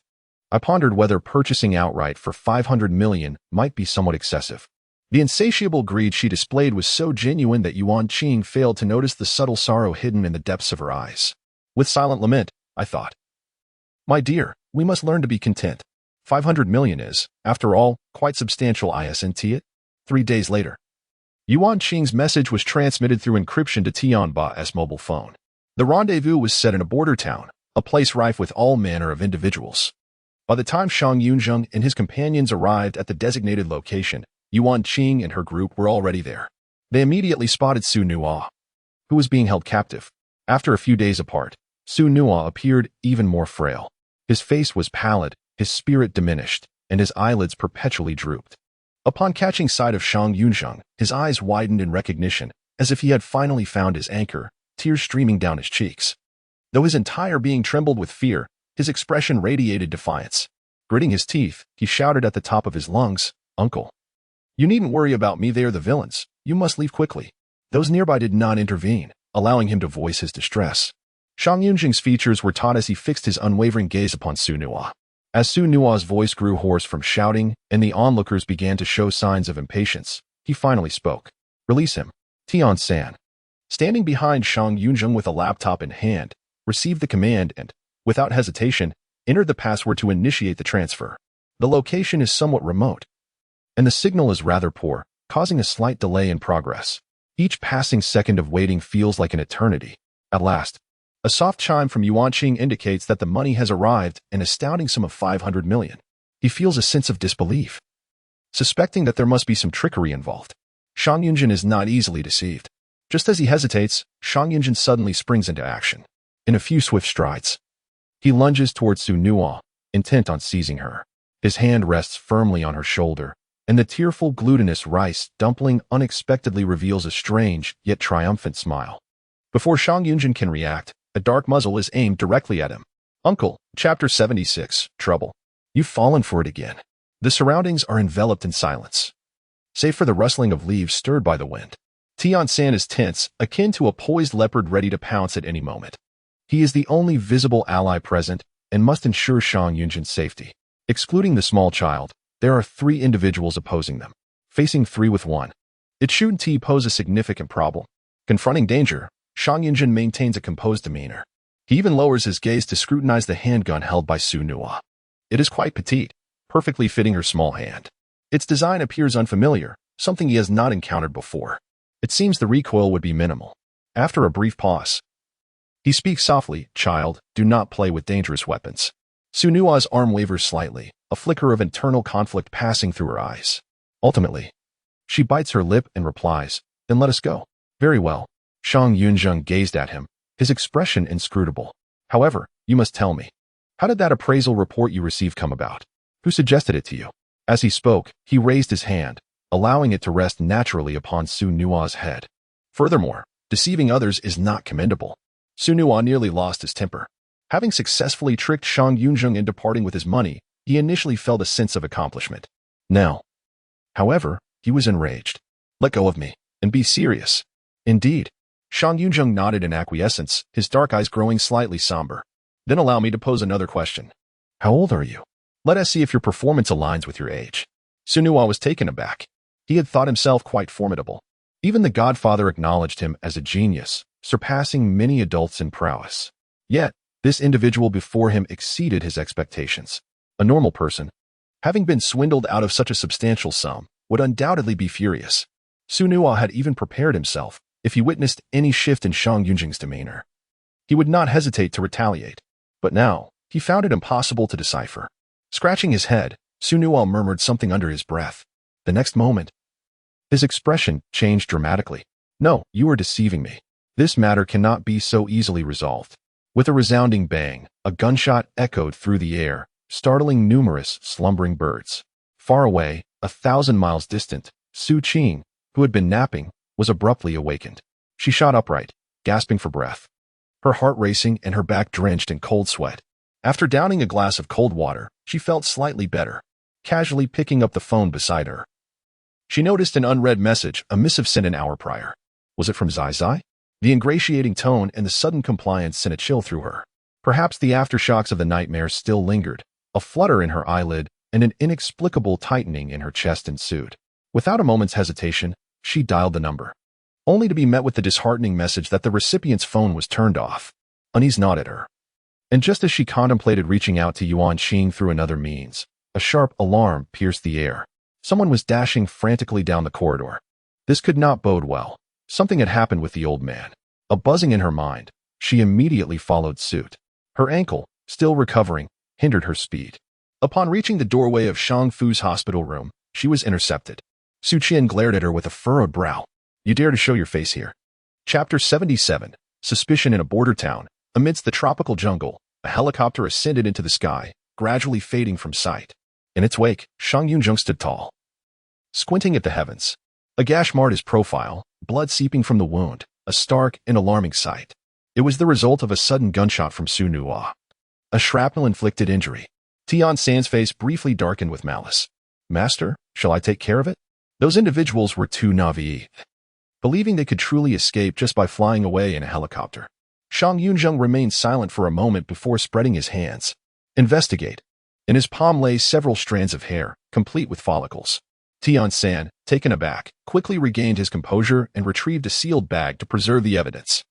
I pondered whether purchasing outright for 500 million might be somewhat excessive. The insatiable greed she displayed was so genuine that Yuan Qing failed to notice the subtle sorrow hidden in the depths of her eyes. With silent lament, I thought, "My dear, we must learn to be content. 500 million is, after all, quite substantial, isn't it?" 3 days later, Yuan Qing's message was transmitted through encryption to Tian Ba's mobile phone. The rendezvous was set in a border town, a place rife with all manner of individuals. By the time Shang Yunzhen and his companions arrived at the designated location, Yuan Qing and her group were already there. They immediately spotted Su Nua, who was being held captive. After a few days apart, Su Nua appeared even more frail. His face was pallid, his spirit diminished, and his eyelids perpetually drooped. Upon catching sight of Shang Yunzhen, his eyes widened in recognition, as if he had finally found his anchor, tears streaming down his cheeks. Though his entire being trembled with fear, his expression radiated defiance. Gritting his teeth, he shouted at the top of his lungs, "Uncle, you needn't worry about me, they are the villains. You must leave quickly." Those nearby did not intervene, allowing him to voice his distress. Shang Yunzhen's features were taut as he fixed his unwavering gaze upon Su Nua. As Su Nua's voice grew hoarse from shouting and the onlookers began to show signs of impatience, he finally spoke. "Release him." Tian San, standing behind Shang Yunzhen with a laptop in hand, received the command and, without hesitation, entered the password to initiate the transfer. The location is somewhat remote, and the signal is rather poor, causing a slight delay in progress. Each passing second of waiting feels like an eternity. At last, a soft chime from Yuan Qing indicates that the money has arrived, an astounding sum of 500 million. He feels a sense of disbelief, suspecting that there must be some trickery involved. Shang Yunzhen is not easily deceived. Just as he hesitates, Shang Yunzhen suddenly springs into action. In a few swift strides, he lunges towards Su Nua, intent on seizing her. His hand rests firmly on her shoulder, and the tearful glutinous rice dumpling unexpectedly reveals a strange yet triumphant smile. Before Shang Yunzhen can react, a dark muzzle is aimed directly at him. "Uncle," Chapter 76, Trouble. You've fallen for it again. The surroundings are enveloped in silence, save for the rustling of leaves stirred by the wind. Tian San is tense, akin to a poised leopard ready to pounce at any moment. He is the only visible ally present and must ensure Shang Yunzhen's safety. Excluding the small child, there are 3 individuals opposing them, facing 3 with 1. It shouldn't pose a significant problem. Confronting danger, Shang Yunzhen maintains a composed demeanor. He even lowers his gaze to scrutinize the handgun held by Su Nua. It is quite petite, perfectly fitting her small hand. Its design appears unfamiliar, something he has not encountered before. It seems the recoil would be minimal. After a brief pause, he speaks softly, "Child, do not play with dangerous weapons." Su Nua's arm wavers slightly, a flicker of internal conflict passing through her eyes. Ultimately, she bites her lip and replies, "Then let us go." "Very well." Shang Yunzhen gazed at him, his expression inscrutable. "However, you must tell me, how did that appraisal report you received come about? Who suggested it to you?" As he spoke, he raised his hand, allowing it to rest naturally upon Su Nua's head. Furthermore, deceiving others is not commendable. Su Nua nearly lost his temper. Having successfully tricked Shang Yunzhen into parting with his money, he initially felt a sense of accomplishment. Now, however, he was enraged. "Let go of me, and be serious." "Indeed." Shang Yunzhen nodded in acquiescence, his dark eyes growing slightly somber. Then allow me to pose another question. How old are you? Let us see if your performance aligns with your age. Su Nuo was taken aback. He had thought himself quite formidable. Even the godfather acknowledged him as a genius, surpassing many adults in prowess. Yet, this individual before him exceeded his expectations. A normal person, having been swindled out of such a substantial sum, would undoubtedly be furious. Su Nuo had even prepared himself. If he witnessed any shift in Shang Yunzhen's demeanor, he would not hesitate to retaliate. But now, he found it impossible to decipher. Scratching his head, Su Nuo murmured something under his breath. The next moment, his expression changed dramatically. No, you are deceiving me. This matter cannot be so easily resolved. With a resounding bang, a gunshot echoed through the air, startling numerous slumbering birds. Far away, 1,000 miles distant, Su Qing, who had been napping, was abruptly awakened. She shot upright, gasping for breath, her heart racing and her back drenched in cold sweat. After downing a glass of cold water, she felt slightly better, casually picking up the phone beside her. She noticed an unread message, a missive sent an hour prior. Was it from Zai Zai? The ingratiating tone and the sudden compliance sent a chill through her. Perhaps the aftershocks of the nightmare still lingered. A flutter in her eyelid and an inexplicable tightening in her chest ensued. Without a moment's hesitation, she dialed the number, only to be met with the disheartening message that the recipient's phone was turned off. Unease gnawed at her. And just as she contemplated reaching out to Yuan Qing through another means, a sharp alarm pierced the air. Someone was dashing frantically down the corridor. This could not bode well. Something had happened with the old man. A buzzing in her mind, she immediately followed suit. Her ankle, still recovering, hindered her speed. Upon reaching the doorway of Shang Fu's hospital room, she was intercepted. Su Qing glared at her with a furrowed brow. You dare to show your face here? Chapter 77. Suspicion in a border town. Amidst the tropical jungle, a helicopter ascended into the sky, gradually fading from sight. In its wake, Shang Yunzhen stood tall, squinting at the heavens. A gash marred his profile, blood seeping from the wound, a stark and alarming sight. It was the result of a sudden gunshot from Su Nuo. A shrapnel-inflicted injury. Tian San's face briefly darkened with malice. Master, shall I take care of it? Those individuals were too naive, believing they could truly escape just by flying away in a helicopter. Shang Yunzhen remained silent for a moment before spreading his hands. Investigate. In his palm lay several strands of hair, complete with follicles. Tian San, taken aback, quickly regained his composure and retrieved a sealed bag to preserve the evidence.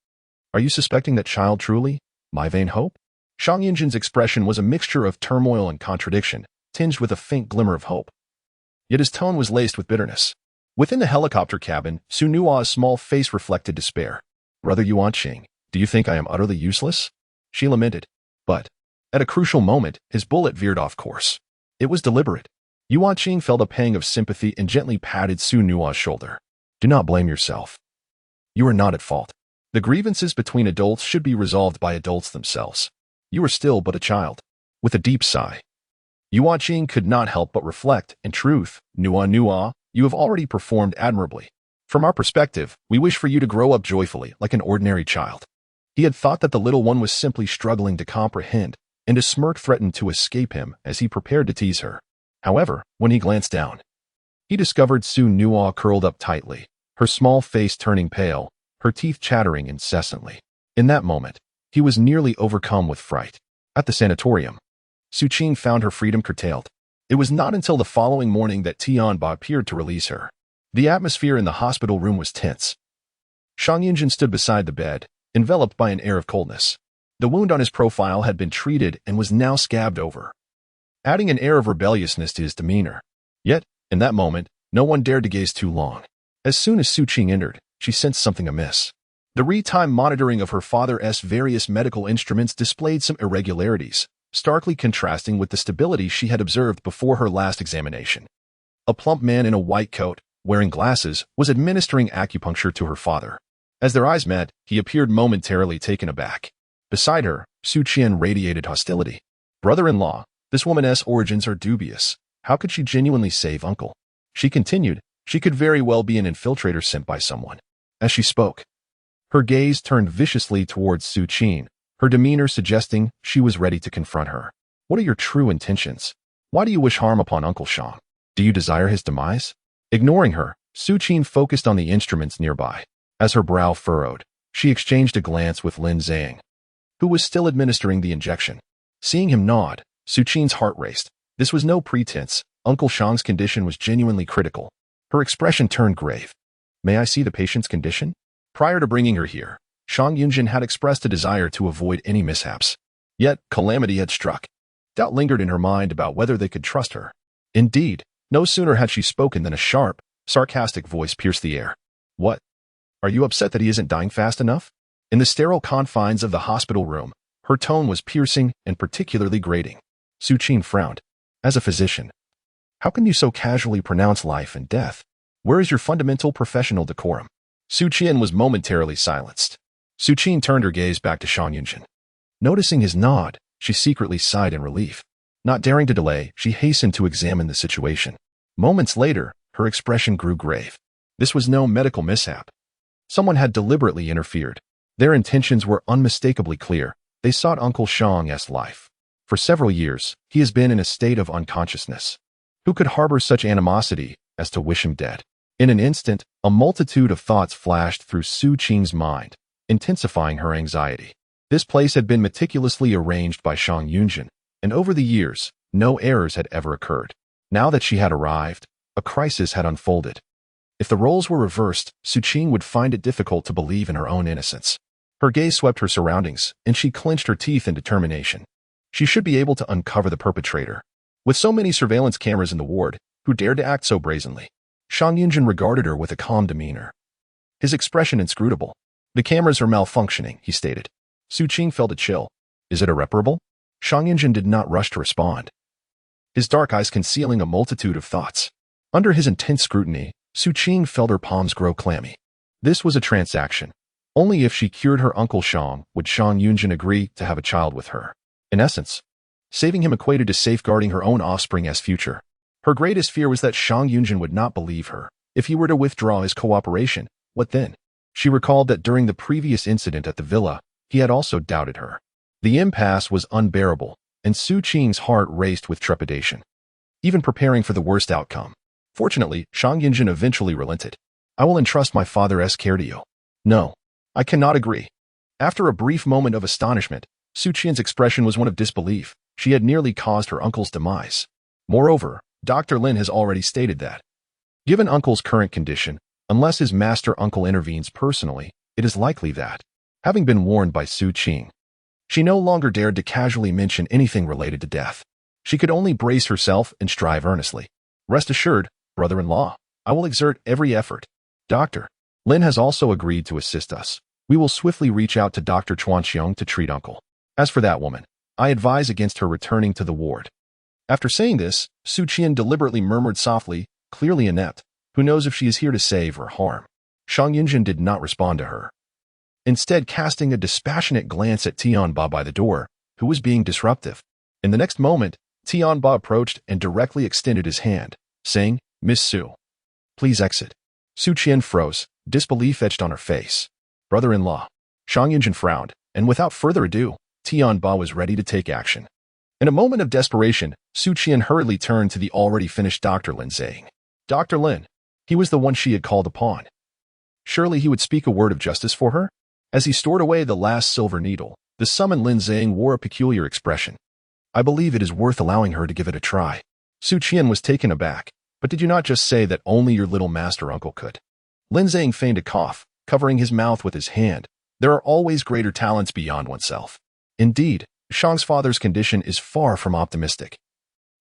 Are you suspecting that child truly? My vain hope? Shang Yunzhen's expression was a mixture of turmoil and contradiction, tinged with a faint glimmer of hope. Yet his tone was laced with bitterness. Within the helicopter cabin, Su Nuo's small face reflected despair. Brother Yuan Qing, do you think I am utterly useless? She lamented. But, at a crucial moment, his bullet veered off course. It was deliberate. Yuan Qing felt a pang of sympathy and gently patted Su Nuo's shoulder. Do not blame yourself. You are not at fault. The grievances between adults should be resolved by adults themselves. You are still but a child. With a deep sigh, Yuan Qing could not help but reflect. In truth, Nuo, you have already performed admirably. From our perspective, we wish for you to grow up joyfully, like an ordinary child. He had thought that the little one was simply struggling to comprehend, and a smirk threatened to escape him as he prepared to tease her. However, when he glanced down, he discovered Su Nuo curled up tightly, her small face turning pale, her teeth chattering incessantly. In that moment, he was nearly overcome with fright. At the sanatorium, Su Qing found her freedom curtailed. It was not until the following morning that Tian Ba appeared to release her. The atmosphere in the hospital room was tense. Shang Yunzhen stood beside the bed, enveloped by an air of coldness. The wound on his profile had been treated and was now scabbed over, adding an air of rebelliousness to his demeanor. Yet, in that moment, no one dared to gaze too long. As soon as Su Qing entered, she sensed something amiss. The real-time monitoring of her father's various medical instruments displayed some irregularities, starkly contrasting with the stability she had observed before her last examination. A plump man in a white coat, wearing glasses, was administering acupuncture to her father. As their eyes met, he appeared momentarily taken aback. Beside her, Su Qing radiated hostility. Brother-in-law, this woman's origins are dubious. How could she genuinely save uncle? She continued, she could very well be an infiltrator sent by someone. As she spoke, her gaze turned viciously towards Su Qing, her demeanor suggesting she was ready to confront her. What are your true intentions? Why do you wish harm upon Uncle Shang? Do you desire his demise? Ignoring her, Su Qing focused on the instruments nearby. As her brow furrowed, She exchanged a glance with Lin Zhang, who was still administering the injection. Seeing him nod, Su Qing's heart raced. This was no pretense. Uncle Shang's condition was genuinely critical. Her expression turned grave. May I see the patient's condition? Prior to bringing her here, Shang Yunzhen had expressed a desire to avoid any mishaps. Yet, calamity had struck. Doubt lingered in her mind about whether they could trust her. Indeed, no sooner had she spoken than a sharp, sarcastic voice pierced the air. What? Are you upset that he isn't dying fast enough? In the sterile confines of the hospital room, her tone was piercing and particularly grating. Su Qing frowned. As a physician, how can you so casually pronounce life and death? Where is your fundamental professional decorum? Su Qing was momentarily silenced. Su Qing turned her gaze back to Shang Yunzhen. Noticing his nod, she secretly sighed in relief. Not daring to delay, she hastened to examine the situation. Moments later, her expression grew grave. This was no medical mishap. Someone had deliberately interfered. Their intentions were unmistakably clear. They sought Uncle Shang's life. For several years, he has been in a state of unconsciousness. Who could harbor such animosity as to wish him dead? In an instant, a multitude of thoughts flashed through Su Qing's mind, intensifying her anxiety. This place had been meticulously arranged by Shang Yunzhen, and over the years, no errors had ever occurred. Now that she had arrived, a crisis had unfolded. If the roles were reversed, Su Qing would find it difficult to believe in her own innocence. Her gaze swept her surroundings, and she clenched her teeth in determination. She should be able to uncover the perpetrator. With so many surveillance cameras in the ward, who dared to act so brazenly? Shang Yunzhen regarded her with a calm demeanor. His expression inscrutable. The cameras are malfunctioning, he stated. Su Qing felt a chill. Is it irreparable? Shang Yunzhen did not rush to respond, his dark eyes concealing a multitude of thoughts. Under his intense scrutiny, Su Qing felt her palms grow clammy. This was a transaction. Only if she cured her Uncle Shang would Shang Yunzhen agree to have a child with her. In essence, saving him equated to safeguarding her own offspring's future. Her greatest fear was that Shang Yunzhen would not believe her. If he were to withdraw his cooperation, what then? She recalled that during the previous incident at the villa, he had also doubted her. The impasse was unbearable, and Su Qing's heart raced with trepidation, even preparing for the worst outcome. Fortunately, Shang Yunzhen eventually relented. I will entrust my father's care to you. No, I cannot agree. After a brief moment of astonishment, Su Qing's expression was one of disbelief. She had nearly caused her uncle's demise. Moreover, Dr. Lin has already stated that, given Uncle's current condition, unless his master uncle intervenes personally, it is likely that, having been warned by Su Qing, she no longer dared to casually mention anything related to death. She could only brace herself and strive earnestly. Rest assured, brother-in-law, I will exert every effort. Dr. Lin has also agreed to assist us. We will swiftly reach out to Dr. Chuanxiong to treat Uncle. As for that woman, I advise against her returning to the ward. After saying this, Su Qing deliberately murmured softly, clearly inept. Who knows if she is here to save or harm? Shang Yunzhen did not respond to her, instead casting a dispassionate glance at Tianba by the door, who was being disruptive. In the next moment, Tianba approached and directly extended his hand, saying, Miss Su, please exit. Su Qing froze, disbelief etched on her face. Brother-in-law. Shang Yunzhen frowned, and without further ado, Tianba was ready to take action. In a moment of desperation, Su Qing hurriedly turned to the already finished Dr. Lin, saying, Dr. Lin. He was the one she had called upon. Surely he would speak a word of justice for her? As he stored away the last silver needle, the summoned Lin Zhang wore a peculiar expression. I believe it is worth allowing her to give it a try. Su Qing was taken aback. But did you not just say that only your little master uncle could? Lin Zhang feigned a cough, covering his mouth with his hand. There are always greater talents beyond oneself. Indeed, Shang's father's condition is far from optimistic.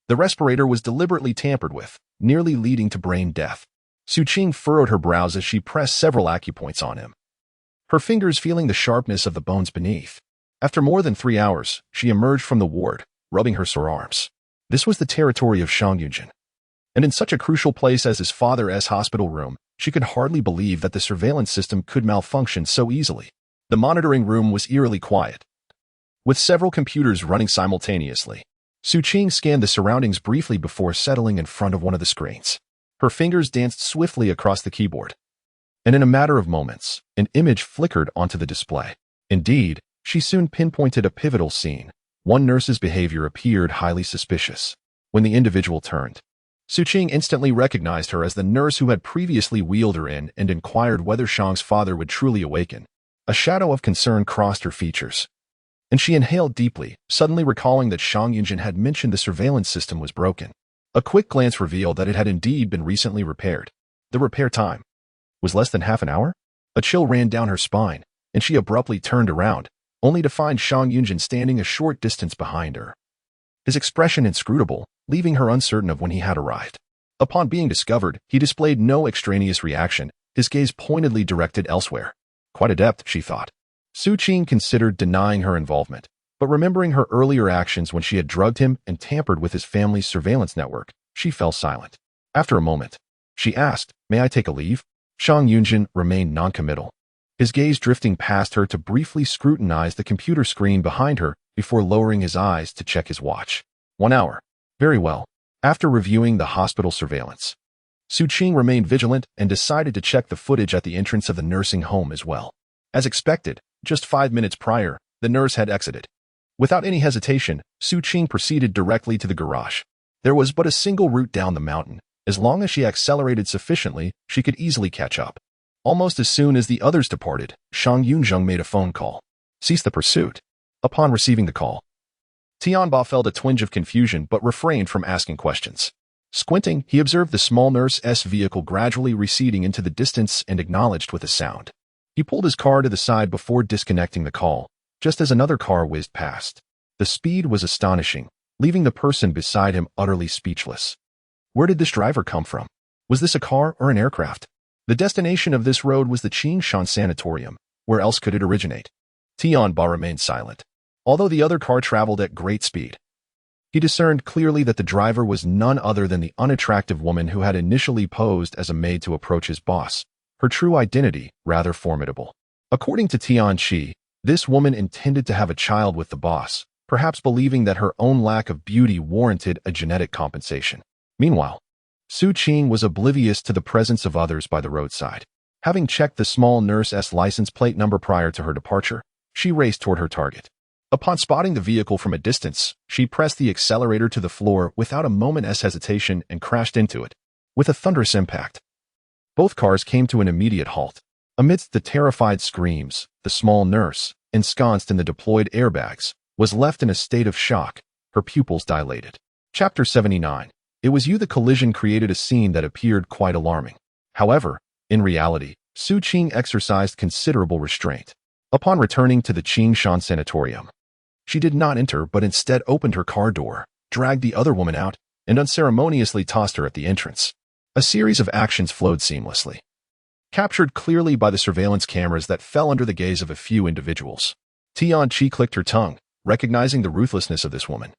The respirator was deliberately tampered with, nearly leading to brain death. Su Qing furrowed her brows as she pressed several acupoints on him, her fingers feeling the sharpness of the bones beneath. After more than 3 hours, she emerged from the ward, rubbing her sore arms. This was the territory of Shang Yunzhen. And in such a crucial place as his father's hospital room, she could hardly believe that the surveillance system could malfunction so easily. The monitoring room was eerily quiet, with several computers running simultaneously. Su Qing scanned the surroundings briefly before settling in front of one of the screens. Her fingers danced swiftly across the keyboard, and in a matter of moments, an image flickered onto the display. Indeed, she soon pinpointed a pivotal scene. One nurse's behavior appeared highly suspicious. When the individual turned, Su Qing instantly recognized her as the nurse who had previously wheeled her in and inquired whether Shang's father would truly awaken. A shadow of concern crossed her features, and she inhaled deeply, suddenly recalling that Shang Yunzhen had mentioned the surveillance system was broken. A quick glance revealed that it had indeed been recently repaired. The repair time was less than half an hour? A chill ran down her spine, and she abruptly turned around, only to find Shang Yunzhen standing a short distance behind her. His expression inscrutable, leaving her uncertain of when he had arrived. Upon being discovered, he displayed no extraneous reaction, his gaze pointedly directed elsewhere. Quite adept, she thought. Su Qing considered denying her involvement, but remembering her earlier actions when she had drugged him and tampered with his family's surveillance network, she fell silent. After a moment, she asked, "May I take a leave?" Shang Yunzhen remained noncommittal, his gaze drifting past her to briefly scrutinize the computer screen behind her before lowering his eyes to check his watch. 1 hour. Very well. After reviewing the hospital surveillance, Su Qing remained vigilant and decided to check the footage at the entrance of the nursing home as well. As expected, just 5 minutes prior, the nurse had exited. Without any hesitation, Su Qing proceeded directly to the garage. There was but a single route down the mountain. As long as she accelerated sufficiently, she could easily catch up. Almost as soon as the others departed, Shang Yunzhen made a phone call. Cease the pursuit. Upon receiving the call, Tianba felt a twinge of confusion but refrained from asking questions. Squinting, he observed the small nurse's vehicle gradually receding into the distance and acknowledged with a sound. He pulled his car to the side before disconnecting the call, just as another car whizzed past. The speed was astonishing, leaving the person beside him utterly speechless. Where did this driver come from? Was this a car or an aircraft? The destination of this road was the Qingshan Sanatorium. Where else could it originate? Tianba remained silent, although the other car traveled at great speed. He discerned clearly that the driver was none other than the unattractive woman who had initially posed as a maid to approach his boss, her true identity rather formidable. According to Tianqi, this woman intended to have a child with the boss, perhaps believing that her own lack of beauty warranted a genetic compensation. Meanwhile, Su Qing was oblivious to the presence of others by the roadside. Having checked the small nurse's license plate number prior to her departure, she raced toward her target. Upon spotting the vehicle from a distance, she pressed the accelerator to the floor without a moment's hesitation and crashed into it. With a thunderous impact, both cars came to an immediate halt. Amidst the terrified screams, the small nurse, ensconced in the deployed airbags, was left in a state of shock, her pupils dilated. Chapter 79. It was you. The collision created a scene that appeared quite alarming. However, in reality, Su Qing exercised considerable restraint. Upon returning to the Qingshan Sanatorium, she did not enter but instead opened her car door, dragged the other woman out, and unceremoniously tossed her at the entrance. A series of actions flowed seamlessly, captured clearly by the surveillance cameras that fell under the gaze of a few individuals. Tianqi clicked her tongue, recognizing the ruthlessness of this woman.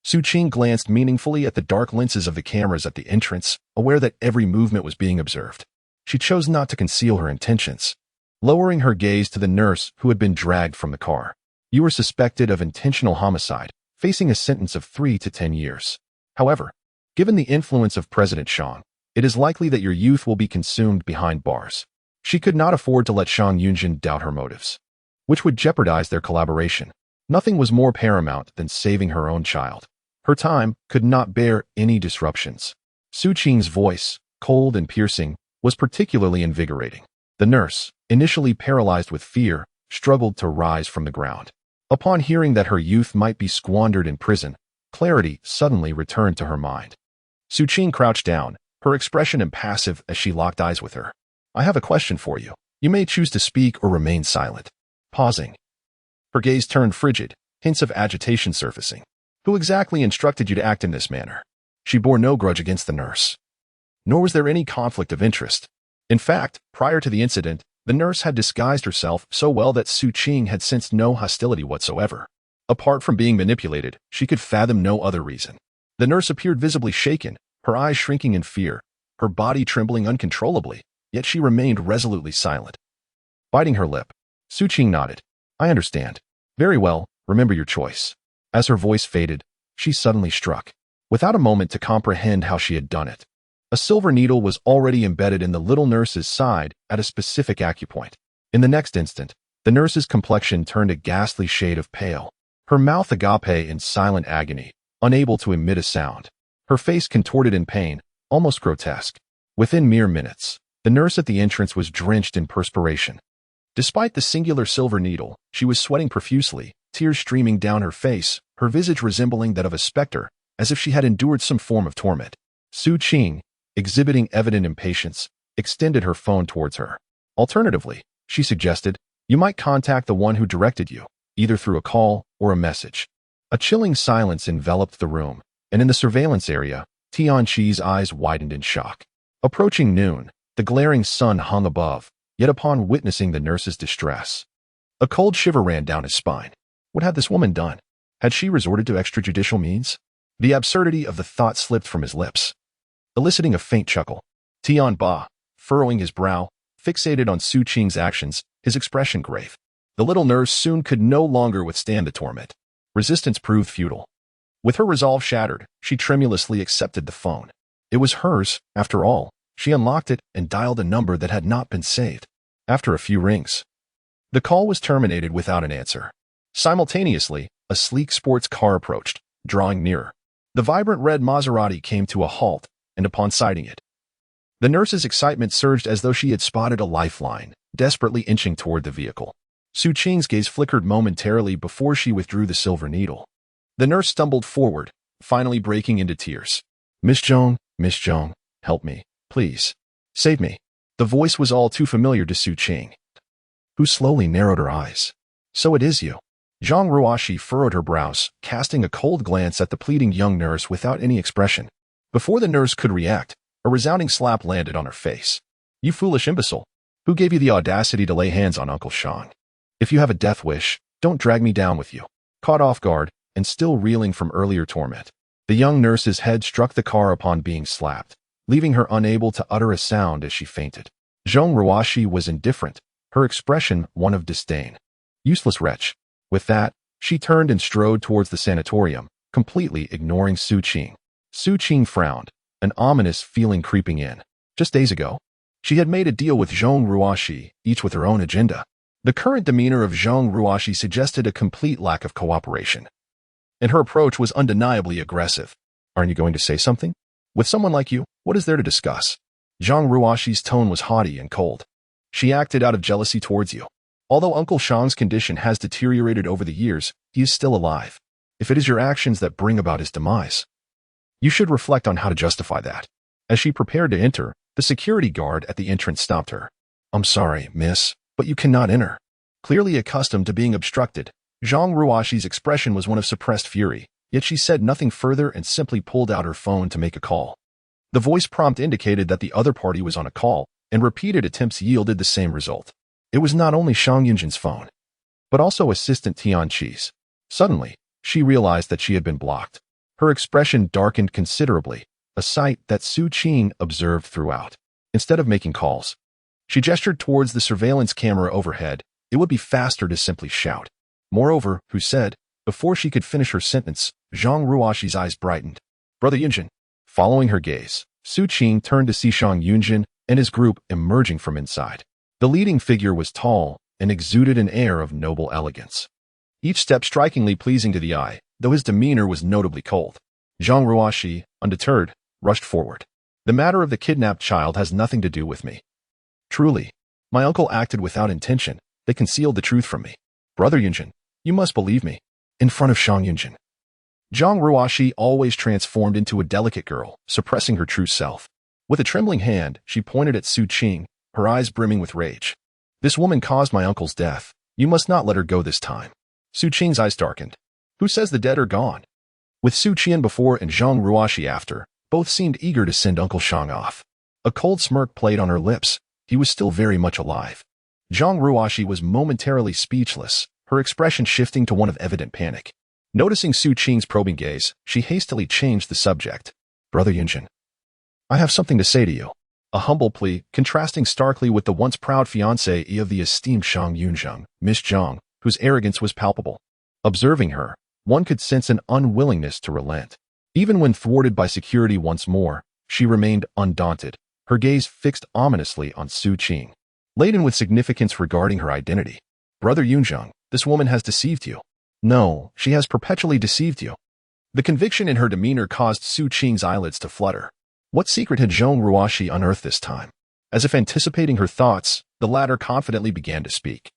Su Qing glanced meaningfully at the dark lenses of the cameras at the entrance, aware that every movement was being observed. She chose not to conceal her intentions, lowering her gaze to the nurse who had been dragged from the car. You are suspected of intentional homicide, facing a sentence of 3 to 10 years. However, given the influence of President Shang, it is likely that your youth will be consumed behind bars. She could not afford to let Shang Yunzhen doubt her motives, which would jeopardize their collaboration. Nothing was more paramount than saving her own child. Her time could not bear any disruptions. Su Qing's voice, cold and piercing, was particularly invigorating. The nurse, initially paralyzed with fear, struggled to rise from the ground. Upon hearing that her youth might be squandered in prison, clarity suddenly returned to her mind. Su Qing crouched down, her expression impassive as she locked eyes with her. I have a question for you. You may choose to speak or remain silent. Pausing. Her gaze turned frigid, hints of agitation surfacing. Who exactly instructed you to act in this manner? She bore no grudge against the nurse, nor was there any conflict of interest. In fact, prior to the incident, the nurse had disguised herself so well that Su Qing had sensed no hostility whatsoever. Apart from being manipulated, she could fathom no other reason. The nurse appeared visibly shaken, her eyes shrinking in fear, her body trembling uncontrollably, yet she remained resolutely silent. Biting her lip, Su Qing nodded. I understand. Very well, remember your choice. As her voice faded, she suddenly struck, without a moment to comprehend how she had done it. A silver needle was already embedded in the little nurse's side at a specific acupoint. In the next instant, the nurse's complexion turned a ghastly shade of pale, her mouth agape in silent agony, unable to emit a sound. Her face contorted in pain, almost grotesque. Within mere minutes, the nurse at the entrance was drenched in perspiration. Despite the singular silver needle, she was sweating profusely, tears streaming down her face, her visage resembling that of a specter, as if she had endured some form of torment. Su Qing, exhibiting evident impatience, extended her phone towards her. Alternatively, she suggested, you might contact the one who directed you, either through a call or a message. A chilling silence enveloped the room, and in the surveillance area, Tianqi's eyes widened in shock. Approaching noon, the glaring sun hung above, yet upon witnessing the nurse's distress, a cold shiver ran down his spine. What had this woman done? Had she resorted to extrajudicial means? The absurdity of the thought slipped from his lips, eliciting a faint chuckle. Tian Ba, furrowing his brow, fixated on Su Qing's actions, his expression grave. The little nurse soon could no longer withstand the torment. Resistance proved futile. With her resolve shattered, she tremulously accepted the phone. It was hers, after all. She unlocked it and dialed a number that had not been saved. After a few rings, the call was terminated without an answer. Simultaneously, a sleek sports car approached, drawing nearer. The vibrant red Maserati came to a halt, and upon sighting it, the nurse's excitement surged as though she had spotted a lifeline, desperately inching toward the vehicle. Su Qing's gaze flickered momentarily before she withdrew the silver needle. The nurse stumbled forward, finally breaking into tears. Miss Zhong, help me. Please, save me. The voice was all too familiar to Su Qing, who slowly narrowed her eyes. So it is you. Zhang Ruoxi furrowed her brows, casting a cold glance at the pleading young nurse without any expression. Before the nurse could react, a resounding slap landed on her face. You foolish imbecile. Who gave you the audacity to lay hands on Uncle Shang? If you have a death wish, don't drag me down with you. Caught off guard, and still reeling from earlier torment, the young nurse's head struck the car upon being slapped, leaving her unable to utter a sound as she fainted. Zhang Ruoxi was indifferent, her expression one of disdain. Useless wretch. With that, she turned and strode towards the sanatorium, completely ignoring Su Qing. Su Qing frowned, an ominous feeling creeping in. Just days ago, she had made a deal with Zhang Ruoxi, each with her own agenda. The current demeanor of Zhang Ruoxi suggested a complete lack of cooperation, and her approach was undeniably aggressive. Aren't you going to say something? With someone like you, what is there to discuss? Zhang Ruoxi's tone was haughty and cold. She acted out of jealousy towards you. Although Uncle Shang's condition has deteriorated over the years, he is still alive. If it is your actions that bring about his demise, you should reflect on how to justify that. As she prepared to enter, the security guard at the entrance stopped her. I'm sorry, miss, but you cannot enter. Clearly accustomed to being obstructed, Zhang Ruoxi's expression was one of suppressed fury, yet she said nothing further and simply pulled out her phone to make a call. The voice prompt indicated that the other party was on a call, and repeated attempts yielded the same result. It was not only Shang Yunzhen's phone, but also assistant Tianqi's. Suddenly, she realized that she had been blocked. Her expression darkened considerably, a sight that Su Qing observed throughout. Instead of making calls, she gestured towards the surveillance camera overhead. It would be faster to simply shout. Moreover, who said, before she could finish her sentence, Zhang Ruoxi's eyes brightened. Brother Yunzhen. Following her gaze, Su Qing turned to see Shang Yunzhen and his group emerging from inside. The leading figure was tall and exuded an air of noble elegance, each step strikingly pleasing to the eye, though his demeanor was notably cold. Zhang Ruoxi, undeterred, rushed forward. The matter of the kidnapped child has nothing to do with me. Truly, my uncle acted without intention. They concealed the truth from me. Brother Yunzhen, you must believe me. In front of Shang Yunzhen, Zhang Ruoxi always transformed into a delicate girl, suppressing her true self. With a trembling hand, she pointed at Su Qing, her eyes brimming with rage. This woman caused my uncle's death. You must not let her go this time. Su Qing's eyes darkened. Who says the dead are gone? With Su Qing before and Zhang Ruoxi after, both seemed eager to send Uncle Shang off. A cold smirk played on her lips. He was still very much alive. Zhang Ruoxi was momentarily speechless, her expression shifting to one of evident panic. Noticing Su Qing's probing gaze, she hastily changed the subject. Brother Yunzhen, I have something to say to you. A humble plea, contrasting starkly with the once proud fiancée of the esteemed Shang Yunzhen, Miss Zhang, whose arrogance was palpable. Observing her, one could sense an unwillingness to relent. Even when thwarted by security once more, she remained undaunted, her gaze fixed ominously on Su Qing, laden with significance regarding her identity. Brother Yunzhen, this woman has deceived you. No, she has perpetually deceived you. The conviction in her demeanor caused Su Qing's eyelids to flutter. What secret had Zhang Ruoxi unearthed this time? As if anticipating her thoughts, the latter confidently began to speak.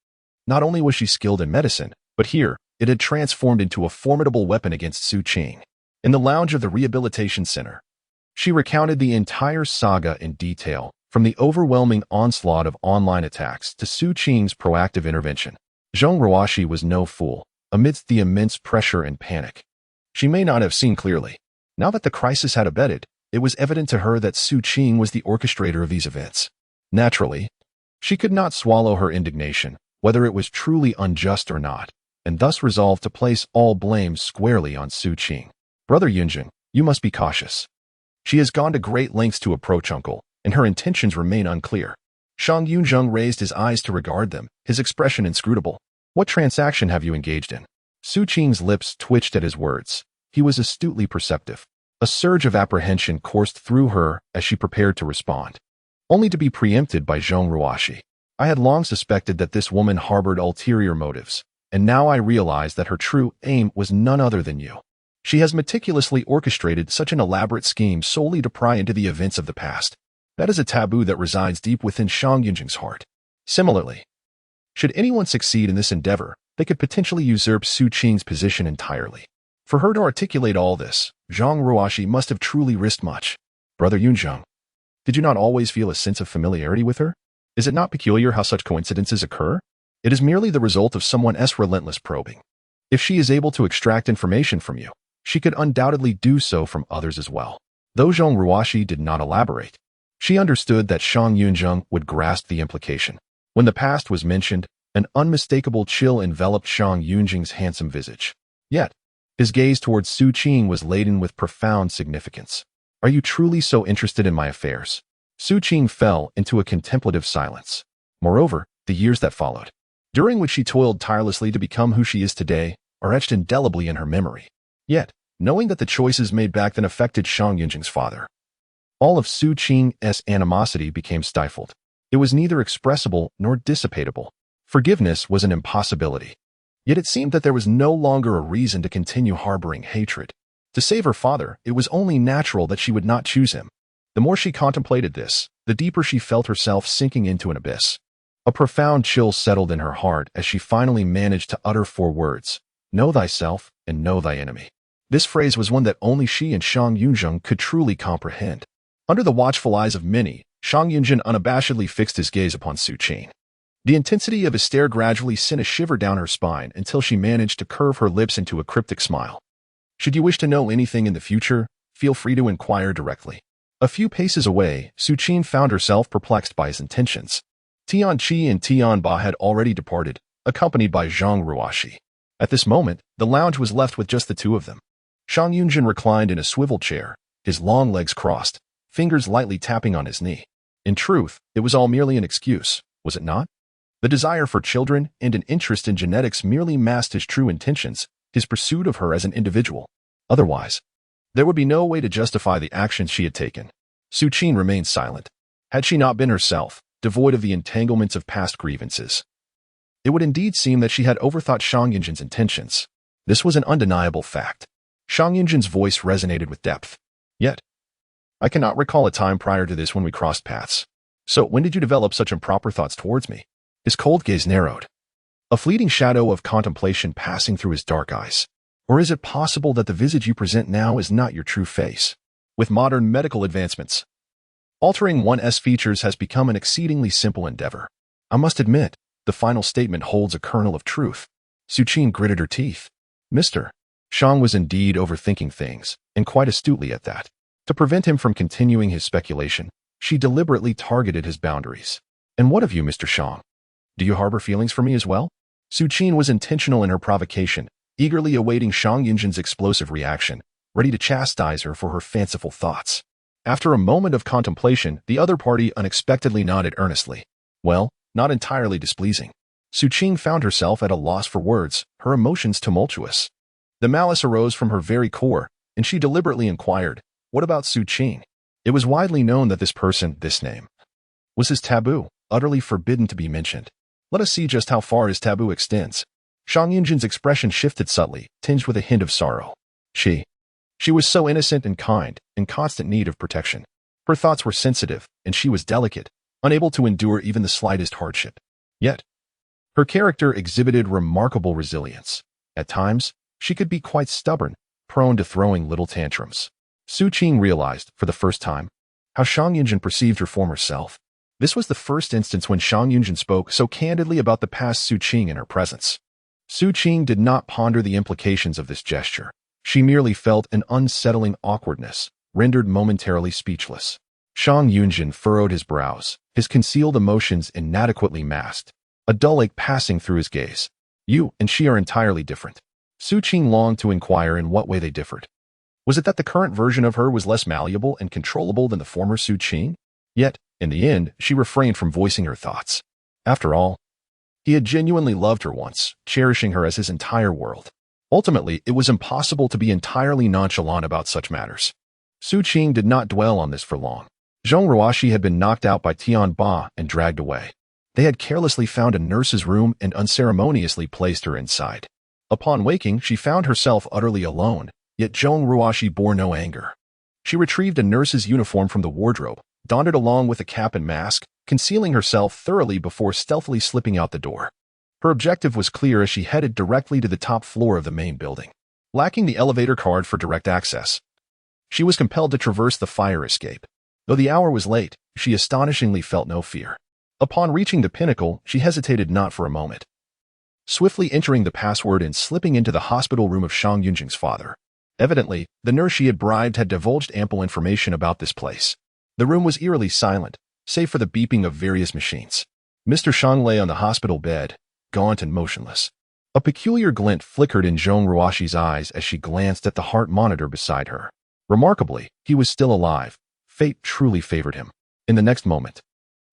Not only was she skilled in medicine, but here, it had transformed into a formidable weapon against Su Qing. In the lounge of the rehabilitation center, she recounted the entire saga in detail, from the overwhelming onslaught of online attacks to Su Qing's proactive intervention. Zhang Ruoxi was no fool, amidst the immense pressure and panic. She may not have seen clearly. Now that the crisis had abated, it was evident to her that Su Qing was the orchestrator of these events. Naturally, she could not swallow her indignation, whether it was truly unjust or not, and thus resolved to place all blame squarely on Su Qing. Brother Yunzhen, you must be cautious. She has gone to great lengths to approach uncle, and her intentions remain unclear. Shang Yunzhen raised his eyes to regard them, his expression inscrutable. What transaction have you engaged in? Su Qing's lips twitched at his words. He was astutely perceptive. A surge of apprehension coursed through her as she prepared to respond, only to be preempted by Zhang Ruoxi. I had long suspected that this woman harbored ulterior motives, and now I realized that her true aim was none other than you. She has meticulously orchestrated such an elaborate scheme solely to pry into the events of the past. That is a taboo that resides deep within Shang Yunzhen's heart. Similarly, should anyone succeed in this endeavor, they could potentially usurp Su Qing's position entirely. For her to articulate all this, Zhang Ruoxi must have truly risked much. Brother Yunzhen, did you not always feel a sense of familiarity with her? Is it not peculiar how such coincidences occur? It is merely the result of someone's relentless probing. If she is able to extract information from you, she could undoubtedly do so from others as well. Though Zhang Ruoxi did not elaborate, she understood that Shang Yunzhen would grasp the implication. When the past was mentioned, an unmistakable chill enveloped Shang Yunzhen's handsome visage. Yet, his gaze towards Su Qing was laden with profound significance. Are you truly so interested in my affairs? Su Qing fell into a contemplative silence. Moreover, the years that followed, during which she toiled tirelessly to become who she is today, are etched indelibly in her memory. Yet, knowing that the choices made back then affected Shang Yunzhen's father, all of Su Qing's animosity became stifled. It was neither expressible nor dissipatable. Forgiveness was an impossibility. Yet it seemed that there was no longer a reason to continue harboring hatred. To save her father, it was only natural that she would not choose him. The more she contemplated this, the deeper she felt herself sinking into an abyss. A profound chill settled in her heart as she finally managed to utter 4 words: know thyself and know thy enemy. This phrase was one that only she and Shang Yunzhen could truly comprehend. Under the watchful eyes of many, Shang Yunzhen unabashedly fixed his gaze upon Su Qing. The intensity of his stare gradually sent a shiver down her spine until she managed to curve her lips into a cryptic smile. Should you wish to know anything in the future, feel free to inquire directly. A few paces away, Su Qing found herself perplexed by his intentions. Tian Qi and Tian Ba had already departed, accompanied by Zhang Ruoxi. At this moment, the lounge was left with just the two of them. Shang Yunzhen reclined in a swivel chair, his long legs crossed, fingers lightly tapping on his knee. In truth, it was all merely an excuse, was it not? The desire for children and an interest in genetics merely masked his true intentions, his pursuit of her as an individual. Otherwise, there would be no way to justify the actions she had taken. Su Qing remained silent. Had she not been herself, devoid of the entanglements of past grievances, it would indeed seem that she had overthought Shang Yunzhen's intentions. This was an undeniable fact. Shang Yunzhen's voice resonated with depth. Yet, I cannot recall a time prior to this when we crossed paths. So when did you develop such improper thoughts towards me? His cold gaze narrowed, a fleeting shadow of contemplation passing through his dark eyes. Or is it possible that the visage you present now is not your true face? With modern medical advancements, altering one's features has become an exceedingly simple endeavor. I must admit, the final statement holds a kernel of truth. Su Qing gritted her teeth. Mr. Shang was indeed overthinking things, and quite astutely at that. To prevent him from continuing his speculation, she deliberately targeted his boundaries. And what of you, Mr. Shang? Do you harbor feelings for me as well? Su Qing was intentional in her provocation, eagerly awaiting Shang Yunzhen's explosive reaction, ready to chastise her for her fanciful thoughts. After a moment of contemplation, the other party unexpectedly nodded earnestly. Well, not entirely displeasing. Su Qing found herself at a loss for words, her emotions tumultuous. The malice arose from her very core, and she deliberately inquired, what about Su Qing? It was widely known that this person, this name, was his taboo, utterly forbidden to be mentioned. Let us see just how far his taboo extends. Shang Yunzhen's expression shifted subtly, tinged with a hint of sorrow. She was so innocent and kind, in constant need of protection. Her thoughts were sensitive, and she was delicate, unable to endure even the slightest hardship. Yet, her character exhibited remarkable resilience. At times, she could be quite stubborn, prone to throwing little tantrums. Su Qing realized, for the first time, how Shang Yunzhen perceived her former self. This was the first instance when Shang Yunzhen spoke so candidly about the past Su Qing in her presence. Su Qing did not ponder the implications of this gesture. She merely felt an unsettling awkwardness, rendered momentarily speechless. Shang Yunzhen furrowed his brows, his concealed emotions inadequately masked, a dull ache passing through his gaze. You and she are entirely different. Su Qing longed to inquire in what way they differed. Was it that the current version of her was less malleable and controllable than the former Su Qing? Yet, in the end, she refrained from voicing her thoughts. After all, he had genuinely loved her once, cherishing her as his entire world. Ultimately, it was impossible to be entirely nonchalant about such matters. Su Qing did not dwell on this for long. Zhong Ruoxi had been knocked out by Tian Ba and dragged away. They had carelessly found a nurse's room and unceremoniously placed her inside. Upon waking, she found herself utterly alone, yet Zhong Ruoxi bore no anger. She retrieved a nurse's uniform from the wardrobe, donned it along with a cap and mask, concealing herself thoroughly before stealthily slipping out the door. Her objective was clear as she headed directly to the top floor of the main building. Lacking the elevator card for direct access, she was compelled to traverse the fire escape. Though the hour was late, she astonishingly felt no fear. Upon reaching the pinnacle, she hesitated not for a moment, swiftly entering the password and slipping into the hospital room of Shang Yunzhen's father. Evidently, the nurse she had bribed had divulged ample information about this place. The room was eerily silent, save for the beeping of various machines. Mr. Shang lay on the hospital bed, gaunt and motionless. A peculiar glint flickered in Zhong Ruoxi's eyes as she glanced at the heart monitor beside her. Remarkably, he was still alive. Fate truly favored him. In the next moment,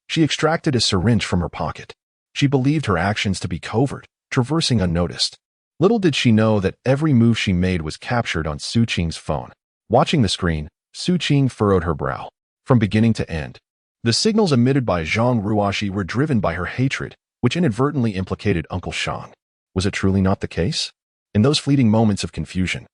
she extracted a syringe from her pocket. She believed her actions to be covert, traversing unnoticed. Little did she know that every move she made was captured on Su Qing's phone. Watching the screen, Su Qing furrowed her brow. From beginning to end, the signals emitted by Zhong Ruoxi were driven by her hatred, which inadvertently implicated Uncle Shang. Was it truly not the case? In those fleeting moments of confusion,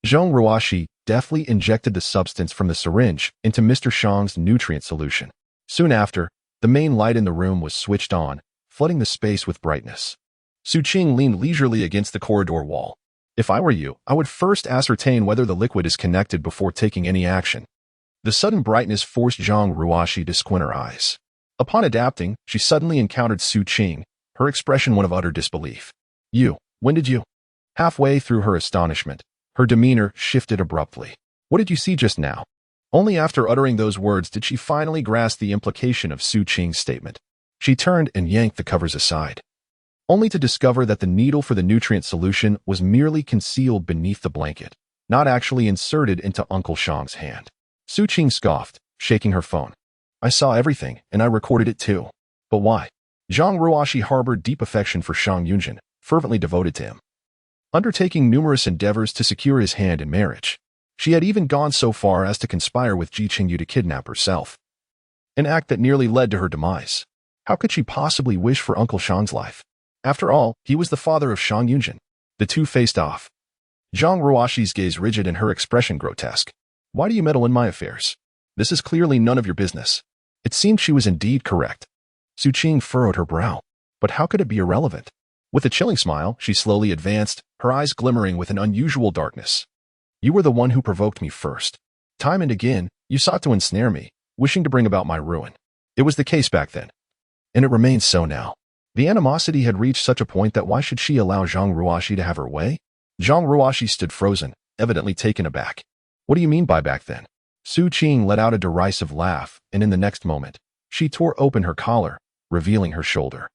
Zhong Ruoxi deftly injected the substance from the syringe into Mr. Shang's nutrient solution. Soon after, the main light in the room was switched on, flooding the space with brightness. Su Qing leaned leisurely against the corridor wall. If I were you, I would first ascertain whether the liquid is connected before taking any action. The sudden brightness forced Zhong Ruoxi to squint her eyes. Upon adapting, she suddenly encountered Su Qing, her expression one of utter disbelief. When did you? Halfway through her astonishment, her demeanor shifted abruptly. What did you see just now? Only after uttering those words did she finally grasp the implication of Su Qing's statement. She turned and yanked the covers aside, only to discover that the needle for the nutrient solution was merely concealed beneath the blanket, not actually inserted into Uncle Shang's hand. Su Qing scoffed, shaking her phone. I saw everything, and I recorded it too. But why? Zhong Ruoxi harbored deep affection for Shang Yunzhen, fervently devoted to him, undertaking numerous endeavors to secure his hand in marriage. She had even gone so far as to conspire with Ji Qingyu to kidnap herself, an act that nearly led to her demise. How could she possibly wish for Uncle Shang's life? After all, he was the father of Shang Yunzhen. The two faced off, Zhong Ruoxi's gaze rigid and her expression grotesque. Why do you meddle in my affairs? This is clearly none of your business. It seemed she was indeed correct. Su Qing furrowed her brow. But how could it be irrelevant? With a chilling smile, she slowly advanced, her eyes glimmering with an unusual darkness. You were the one who provoked me first. Time and again, you sought to ensnare me, wishing to bring about my ruin. It was the case back then, and it remains so now. The animosity had reached such a point that why should she allow Zhong Ruoxi to have her way? Zhong Ruoxi stood frozen, evidently taken aback. What do you mean by back then? Su Qing let out a derisive laugh, and in the next moment, she tore open her collar, revealing her shoulder.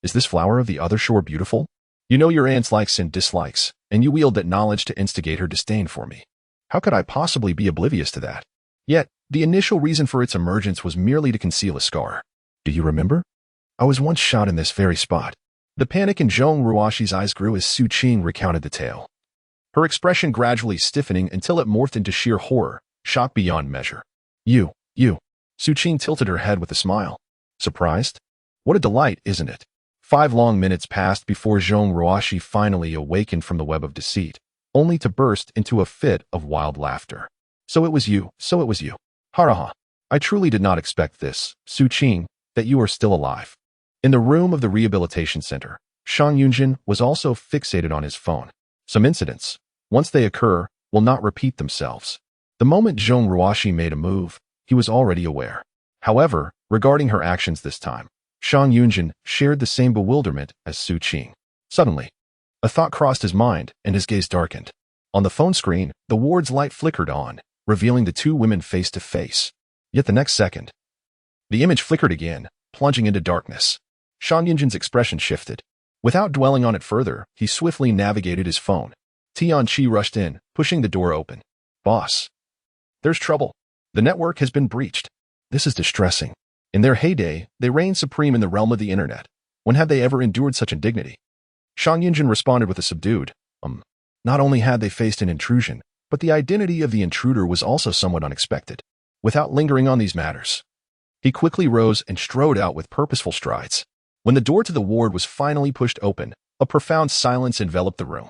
Is this flower of the other shore beautiful? You know your aunt's likes and dislikes, and you wield that knowledge to instigate her disdain for me. How could I possibly be oblivious to that? Yet, the initial reason for its emergence was merely to conceal a scar. Do you remember? I was once shot in this very spot. The panic in Zhong Ruoxi's eyes grew as Su Qing recounted the tale, her expression gradually stiffening until it morphed into sheer horror, shock beyond measure. You. Su Qing tilted her head with a smile. Surprised? What a delight, isn't it? 5 long minutes passed before Zhong Ruoxi finally awakened from the web of deceit, only to burst into a fit of wild laughter. So it was you. Ha ha ha. I truly did not expect this, Su Qing, that you are still alive. In the room of the rehabilitation center, Shang Yunzhen was also fixated on his phone. Some incidents, once they occur, will not repeat themselves. The moment Zhong Ruoxi made a move, he was already aware. However, regarding her actions this time, Shang Yunzhen shared the same bewilderment as Su Qing. Suddenly, a thought crossed his mind and his gaze darkened. On the phone screen, the ward's light flickered on, revealing the two women face to face. Yet the next second, the image flickered again, plunging into darkness. Shang Yunzhen's expression shifted. Without dwelling on it further, he swiftly navigated his phone. Tianqi rushed in, pushing the door open. "Boss, there's trouble. The network has been breached. This is distressing." In their heyday, they reigned supreme in the realm of the internet. When had they ever endured such indignity? Shang Yunzhen responded with a subdued, Not only had they faced an intrusion, but the identity of the intruder was also somewhat unexpected. Without lingering on these matters, he quickly rose and strode out with purposeful strides. When the door to the ward was finally pushed open, a profound silence enveloped the room.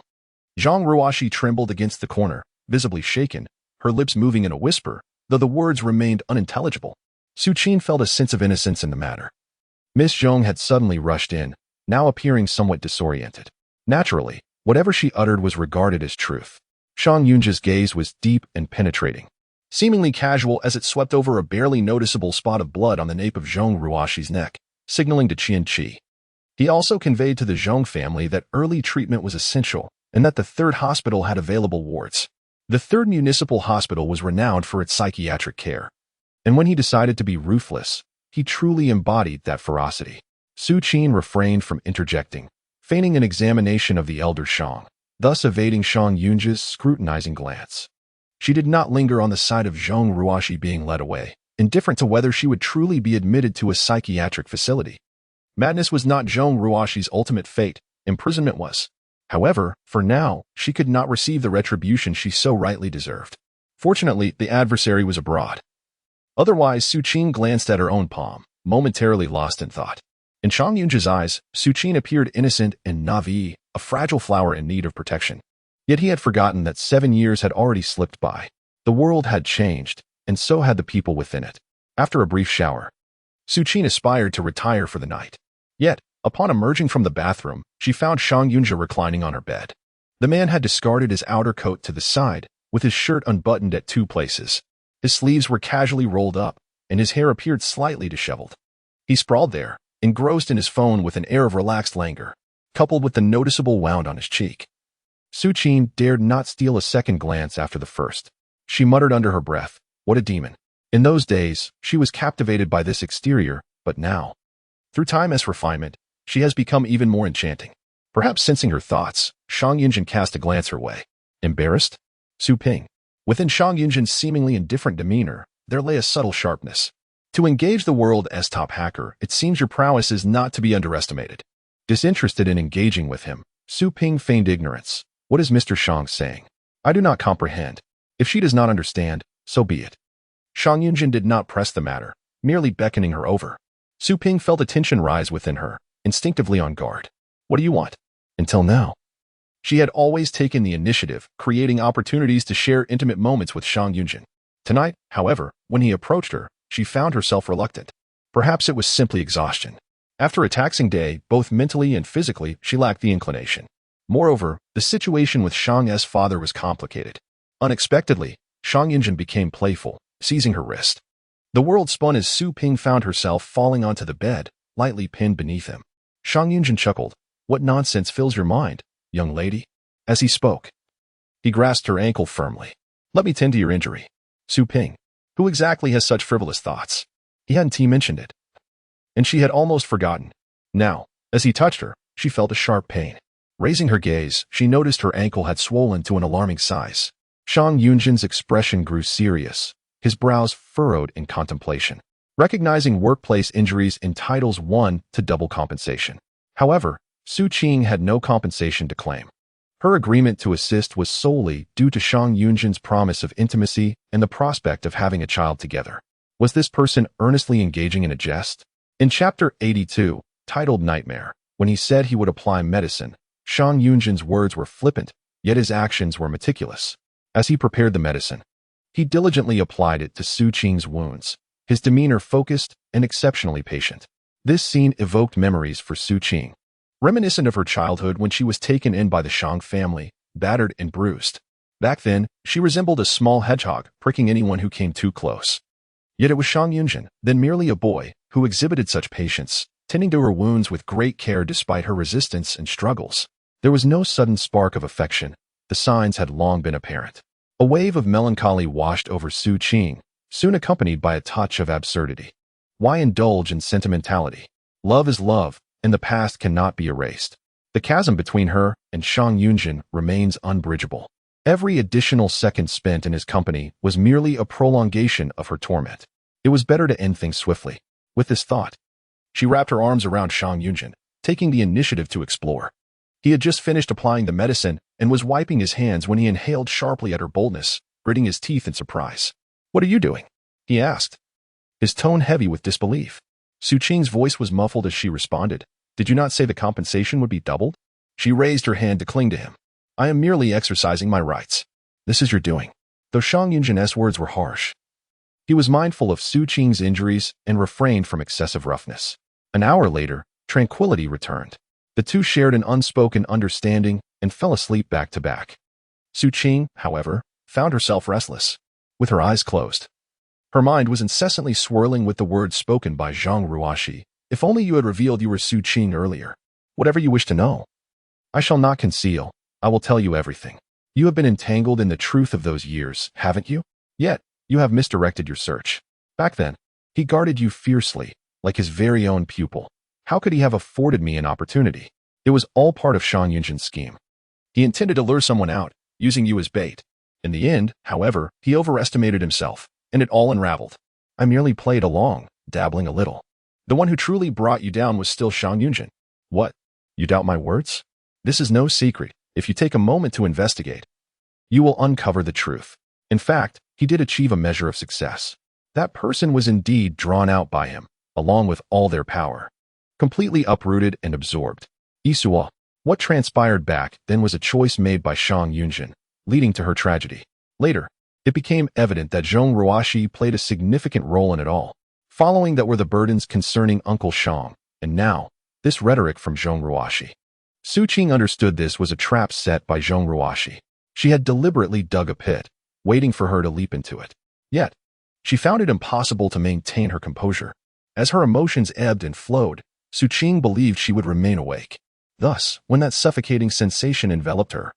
Zhang Ruoxi trembled against the corner, visibly shaken, her lips moving in a whisper, though the words remained unintelligible. Su Qing felt a sense of innocence in the matter. Miss Zhong had suddenly rushed in, now appearing somewhat disoriented. Naturally, whatever she uttered was regarded as truth. Shang Yunzhen's gaze was deep and penetrating, seemingly casual as it swept over a barely noticeable spot of blood on the nape of Zhong Ruoxi's neck, signaling to Qianqi. He also conveyed to the Zhong family that early treatment was essential and that the third hospital had available wards. The third municipal hospital was renowned for its psychiatric care. And when he decided to be ruthless, he truly embodied that ferocity. Su Qing refrained from interjecting, feigning an examination of the elder Shang, thus evading Shang Yunzhen's scrutinizing glance. She did not linger on the side of Zhong Ruoxi being led away, indifferent to whether she would truly be admitted to a psychiatric facility. Madness was not Zhong Ruoxi's ultimate fate, imprisonment was. However, for now, she could not receive the retribution she so rightly deserved. Fortunately, the adversary was abroad. Otherwise, Su Qing glanced at her own palm, momentarily lost in thought. In Shang Yunzhen's eyes, Su Qing appeared innocent and naive, a fragile flower in need of protection. Yet he had forgotten that 7 years had already slipped by. The world had changed, and so had the people within it. After a brief shower, Su Qing aspired to retire for the night. Yet, upon emerging from the bathroom, she found Shang Yunzhen reclining on her bed. The man had discarded his outer coat to the side, with his shirt unbuttoned at 2 places. His sleeves were casually rolled up, and his hair appeared slightly disheveled. He sprawled there, engrossed in his phone with an air of relaxed languor, coupled with the noticeable wound on his cheek. Su Qing dared not steal a second glance after the first. She muttered under her breath, "What a demon." In those days, she was captivated by this exterior, but now, through time as refinement, she has become even more enchanting. Perhaps sensing her thoughts, Shang Yunzhen cast a glance her way. Embarrassed? Su Ping. Within Shang Yunzhen's seemingly indifferent demeanor, there lay a subtle sharpness. To engage the world as top hacker, it seems your prowess is not to be underestimated. Disinterested in engaging with him, Su Ping feigned ignorance. What is Mr. Shang saying? I do not comprehend. If she does not understand, so be it. Shang Yunzhen did not press the matter, merely beckoning her over. Su Ping felt a tension rise within her, instinctively on guard. What do you want? Until now, she had always taken the initiative, creating opportunities to share intimate moments with Shang Yunzhen. Tonight, however, when he approached her, she found herself reluctant. Perhaps it was simply exhaustion. After a taxing day, both mentally and physically, she lacked the inclination. Moreover, the situation with Shang's father was complicated. Unexpectedly, Shang Yunzhen became playful, seizing her wrist. The world spun as Su Ping found herself falling onto the bed, lightly pinned beneath him. Shang Yunzhen chuckled. What nonsense fills your mind, young lady? As he spoke, he grasped her ankle firmly. Let me tend to your injury. Su Ping. Who exactly has such frivolous thoughts? He hadn't mentioned it. And she had almost forgotten. Now, as he touched her, she felt a sharp pain. Raising her gaze, she noticed her ankle had swollen to an alarming size. Shang Yunzhen's expression grew serious, his brows furrowed in contemplation. Recognizing workplace injuries entitles one to double compensation. However, Su Qing had no compensation to claim. Her agreement to assist was solely due to Shang Yunzhen's promise of intimacy and the prospect of having a child together. Was this person earnestly engaging in a jest? In Chapter 82, titled Nightmare, when he said he would apply medicine, Shang Yunzhen's words were flippant, yet his actions were meticulous. As he prepared the medicine, he diligently applied it to Su Qing's wounds, his demeanor focused and exceptionally patient. This scene evoked memories for Su Qing, reminiscent of her childhood when she was taken in by the Shang family, battered and bruised. Back then, she resembled a small hedgehog, pricking anyone who came too close. Yet it was Shang Yunzhen, then merely a boy, who exhibited such patience, tending to her wounds with great care despite her resistance and struggles. There was no sudden spark of affection. The signs had long been apparent. A wave of melancholy washed over Su Qing, soon accompanied by a touch of absurdity. Why indulge in sentimentality? Love is love, and the past cannot be erased. The chasm between her and Shang Yunzhen remains unbridgeable. Every additional second spent in his company was merely a prolongation of her torment. It was better to end things swiftly. With this thought, she wrapped her arms around Shang Yunzhen, taking the initiative to explore. He had just finished applying the medicine and was wiping his hands when he inhaled sharply at her boldness, gritting his teeth in surprise. "What are you doing?" he asked, his tone heavy with disbelief. Su Qing's voice was muffled as she responded, "Did you not say the compensation would be doubled?" She raised her hand to cling to him. "I am merely exercising my rights. This is your doing." Though Shang Yunzhen's words were harsh, he was mindful of Su Qing's injuries and refrained from excessive roughness. An hour later, tranquility returned. The two shared an unspoken understanding and fell asleep back to back. Su Qing, however, found herself restless, with her eyes closed. Her mind was incessantly swirling with the words spoken by Zhang Ruoxi. "If only you had revealed you were Su Qing earlier. Whatever you wish to know. I shall not conceal. I will tell you everything. You have been entangled in the truth of those years, haven't you? Yet, you have misdirected your search. Back then, he guarded you fiercely, like his very own pupil. How could he have afforded me an opportunity? It was all part of Shang Yunzhen's scheme. He intended to lure someone out, using you as bait. In the end, however, he overestimated himself, and it all unraveled. I merely played along, dabbling a little. The one who truly brought you down was still Shang Yunzhen. What? You doubt my words? This is no secret. If you take a moment to investigate, you will uncover the truth. In fact, he did achieve a measure of success. That person was indeed drawn out by him, along with all their power, completely uprooted and absorbed. Isua. What transpired back then was a choice made by Shang Yunzhen, leading to her tragedy. Later, it became evident that Zhang Ruoxi played a significant role in it all. Following that were the burdens concerning Uncle Shang, and now, this rhetoric from Zhang Ruoxi. Su Qing understood this was a trap set by Zhang Ruoxi. She had deliberately dug a pit, waiting for her to leap into it. Yet, she found it impossible to maintain her composure. As her emotions ebbed and flowed, Su Qing believed she would remain awake. Thus, when that suffocating sensation enveloped her,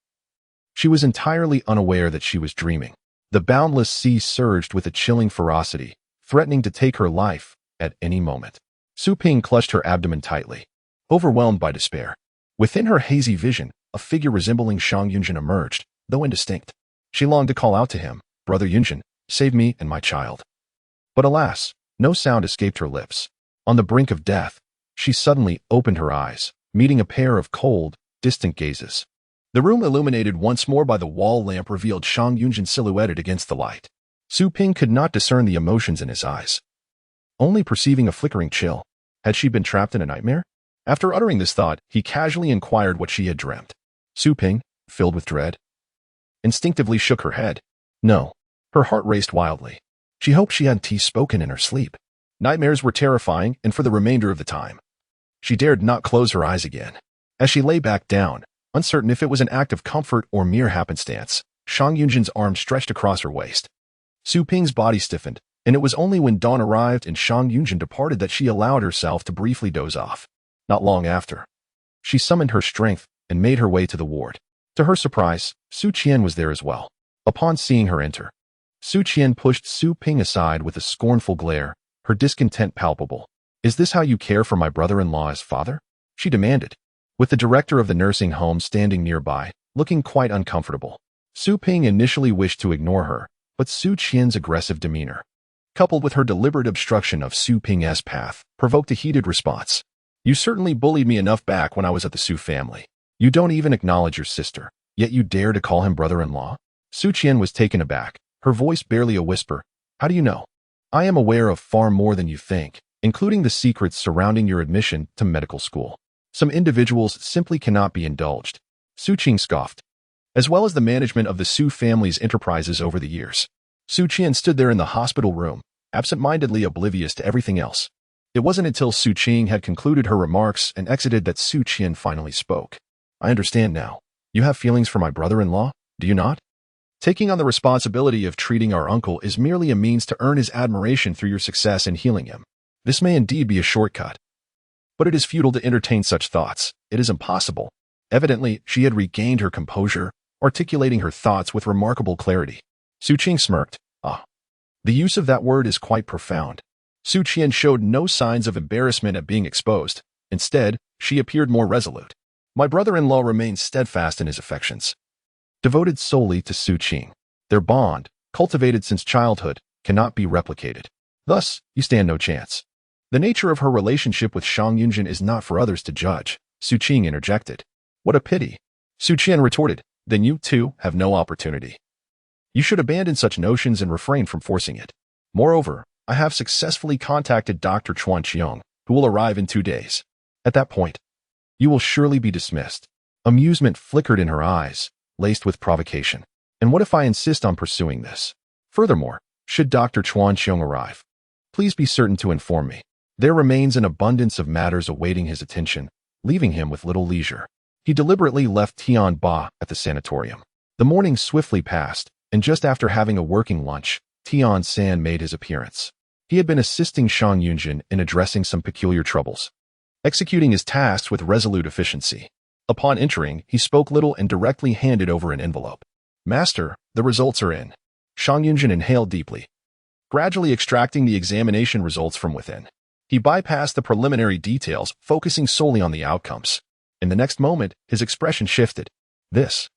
she was entirely unaware that she was dreaming. The boundless sea surged with a chilling ferocity, threatening to take her life at any moment. Su Ping clutched her abdomen tightly, overwhelmed by despair. Within her hazy vision, a figure resembling Shang Yunzhen emerged, though indistinct. She longed to call out to him, "Brother Yunzhen, save me and my child." But alas, no sound escaped her lips. On the brink of death, she suddenly opened her eyes, meeting a pair of cold, distant gazes. The room illuminated once more by the wall lamp revealed Shang Yunzhen silhouetted against the light. Su Ping could not discern the emotions in his eyes, only perceiving a flickering chill. Had she been trapped in a nightmare? After uttering this thought, he casually inquired what she had dreamt. Su Ping, filled with dread, instinctively shook her head. No. Her heart raced wildly. She hoped she hadn't spoken in her sleep. Nightmares were terrifying, and for the remainder of the time, she dared not close her eyes again. As she lay back down, uncertain if it was an act of comfort or mere happenstance, Shang Yunzhen's arm stretched across her waist. Su Ping's body stiffened, and it was only when dawn arrived and Shang Yunzhen departed that she allowed herself to briefly doze off. Not long after, she summoned her strength and made her way to the ward. To her surprise, Su Qian was there as well. Upon seeing her enter, Su Qian pushed Su Ping aside with a scornful glare, her discontent palpable. "Is this how you care for my brother-in-law as father?" she demanded, with the director of the nursing home standing nearby, looking quite uncomfortable. Su Ping initially wished to ignore her, but Su Qian's aggressive demeanor, coupled with her deliberate obstruction of Su Ping's path, provoked a heated response. "You certainly bullied me enough back when I was at the Su family. You don't even acknowledge your sister, yet you dare to call him brother-in-law?" Su Qian was taken aback, her voice barely a whisper. "How do you know? I am aware of far more than you think, including the secrets surrounding your admission to medical school. Some individuals simply cannot be indulged." Su Qing scoffed, as well as the management of the Su family's enterprises over the years. Su Qian stood there in the hospital room, absent-mindedly oblivious to everything else. It wasn't until Su Qing had concluded her remarks and exited that Su Qian finally spoke. I understand now. You have feelings for my brother-in-law, do you not? Taking on the responsibility of treating our uncle is merely a means to earn his admiration through your success in healing him. This may indeed be a shortcut. But it is futile to entertain such thoughts. It is impossible. Evidently, she had regained her composure, articulating her thoughts with remarkable clarity. Su Qing smirked. Ah. The use of that word is quite profound. Su Qian showed no signs of embarrassment at being exposed. Instead, she appeared more resolute. My brother-in-law remains steadfast in his affections, devoted solely to Su Qing. Their bond, cultivated since childhood, cannot be replicated. Thus, you stand no chance. The nature of her relationship with Shang Yunzhen is not for others to judge, Su Qing interjected. What a pity. Su Qian retorted. Then you, too, have no opportunity. You should abandon such notions and refrain from forcing it. Moreover, I have successfully contacted Dr. Chuan Qiong, who will arrive in 2 days. At that point, you will surely be dismissed. Amusement flickered in her eyes, laced with provocation. And what if I insist on pursuing this? Furthermore, should Dr. Chuan Qiong arrive, please be certain to inform me. There remains an abundance of matters awaiting his attention, leaving him with little leisure. He deliberately left Tian Ba at the sanatorium. The morning swiftly passed, and just after having a working lunch, Tian San made his appearance. He had been assisting Shang Yunzhen in addressing some peculiar troubles, executing his tasks with resolute efficiency. Upon entering, he spoke little and directly handed over an envelope. Master, the results are in. Shang Yunzhen inhaled deeply, gradually extracting the examination results from within. He bypassed the preliminary details, focusing solely on the outcomes. In the next moment, his expression shifted. The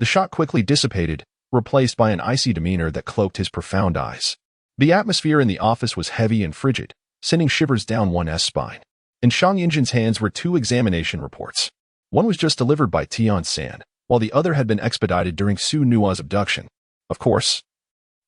shock quickly dissipated, replaced by an icy demeanor that cloaked his profound eyes. The atmosphere in the office was heavy and frigid, sending shivers down one's spine. In Shang Yunzhen's hands were 2 examination reports. One was just delivered by Tian San, while the other had been expedited during Su Nua's abduction. Of course,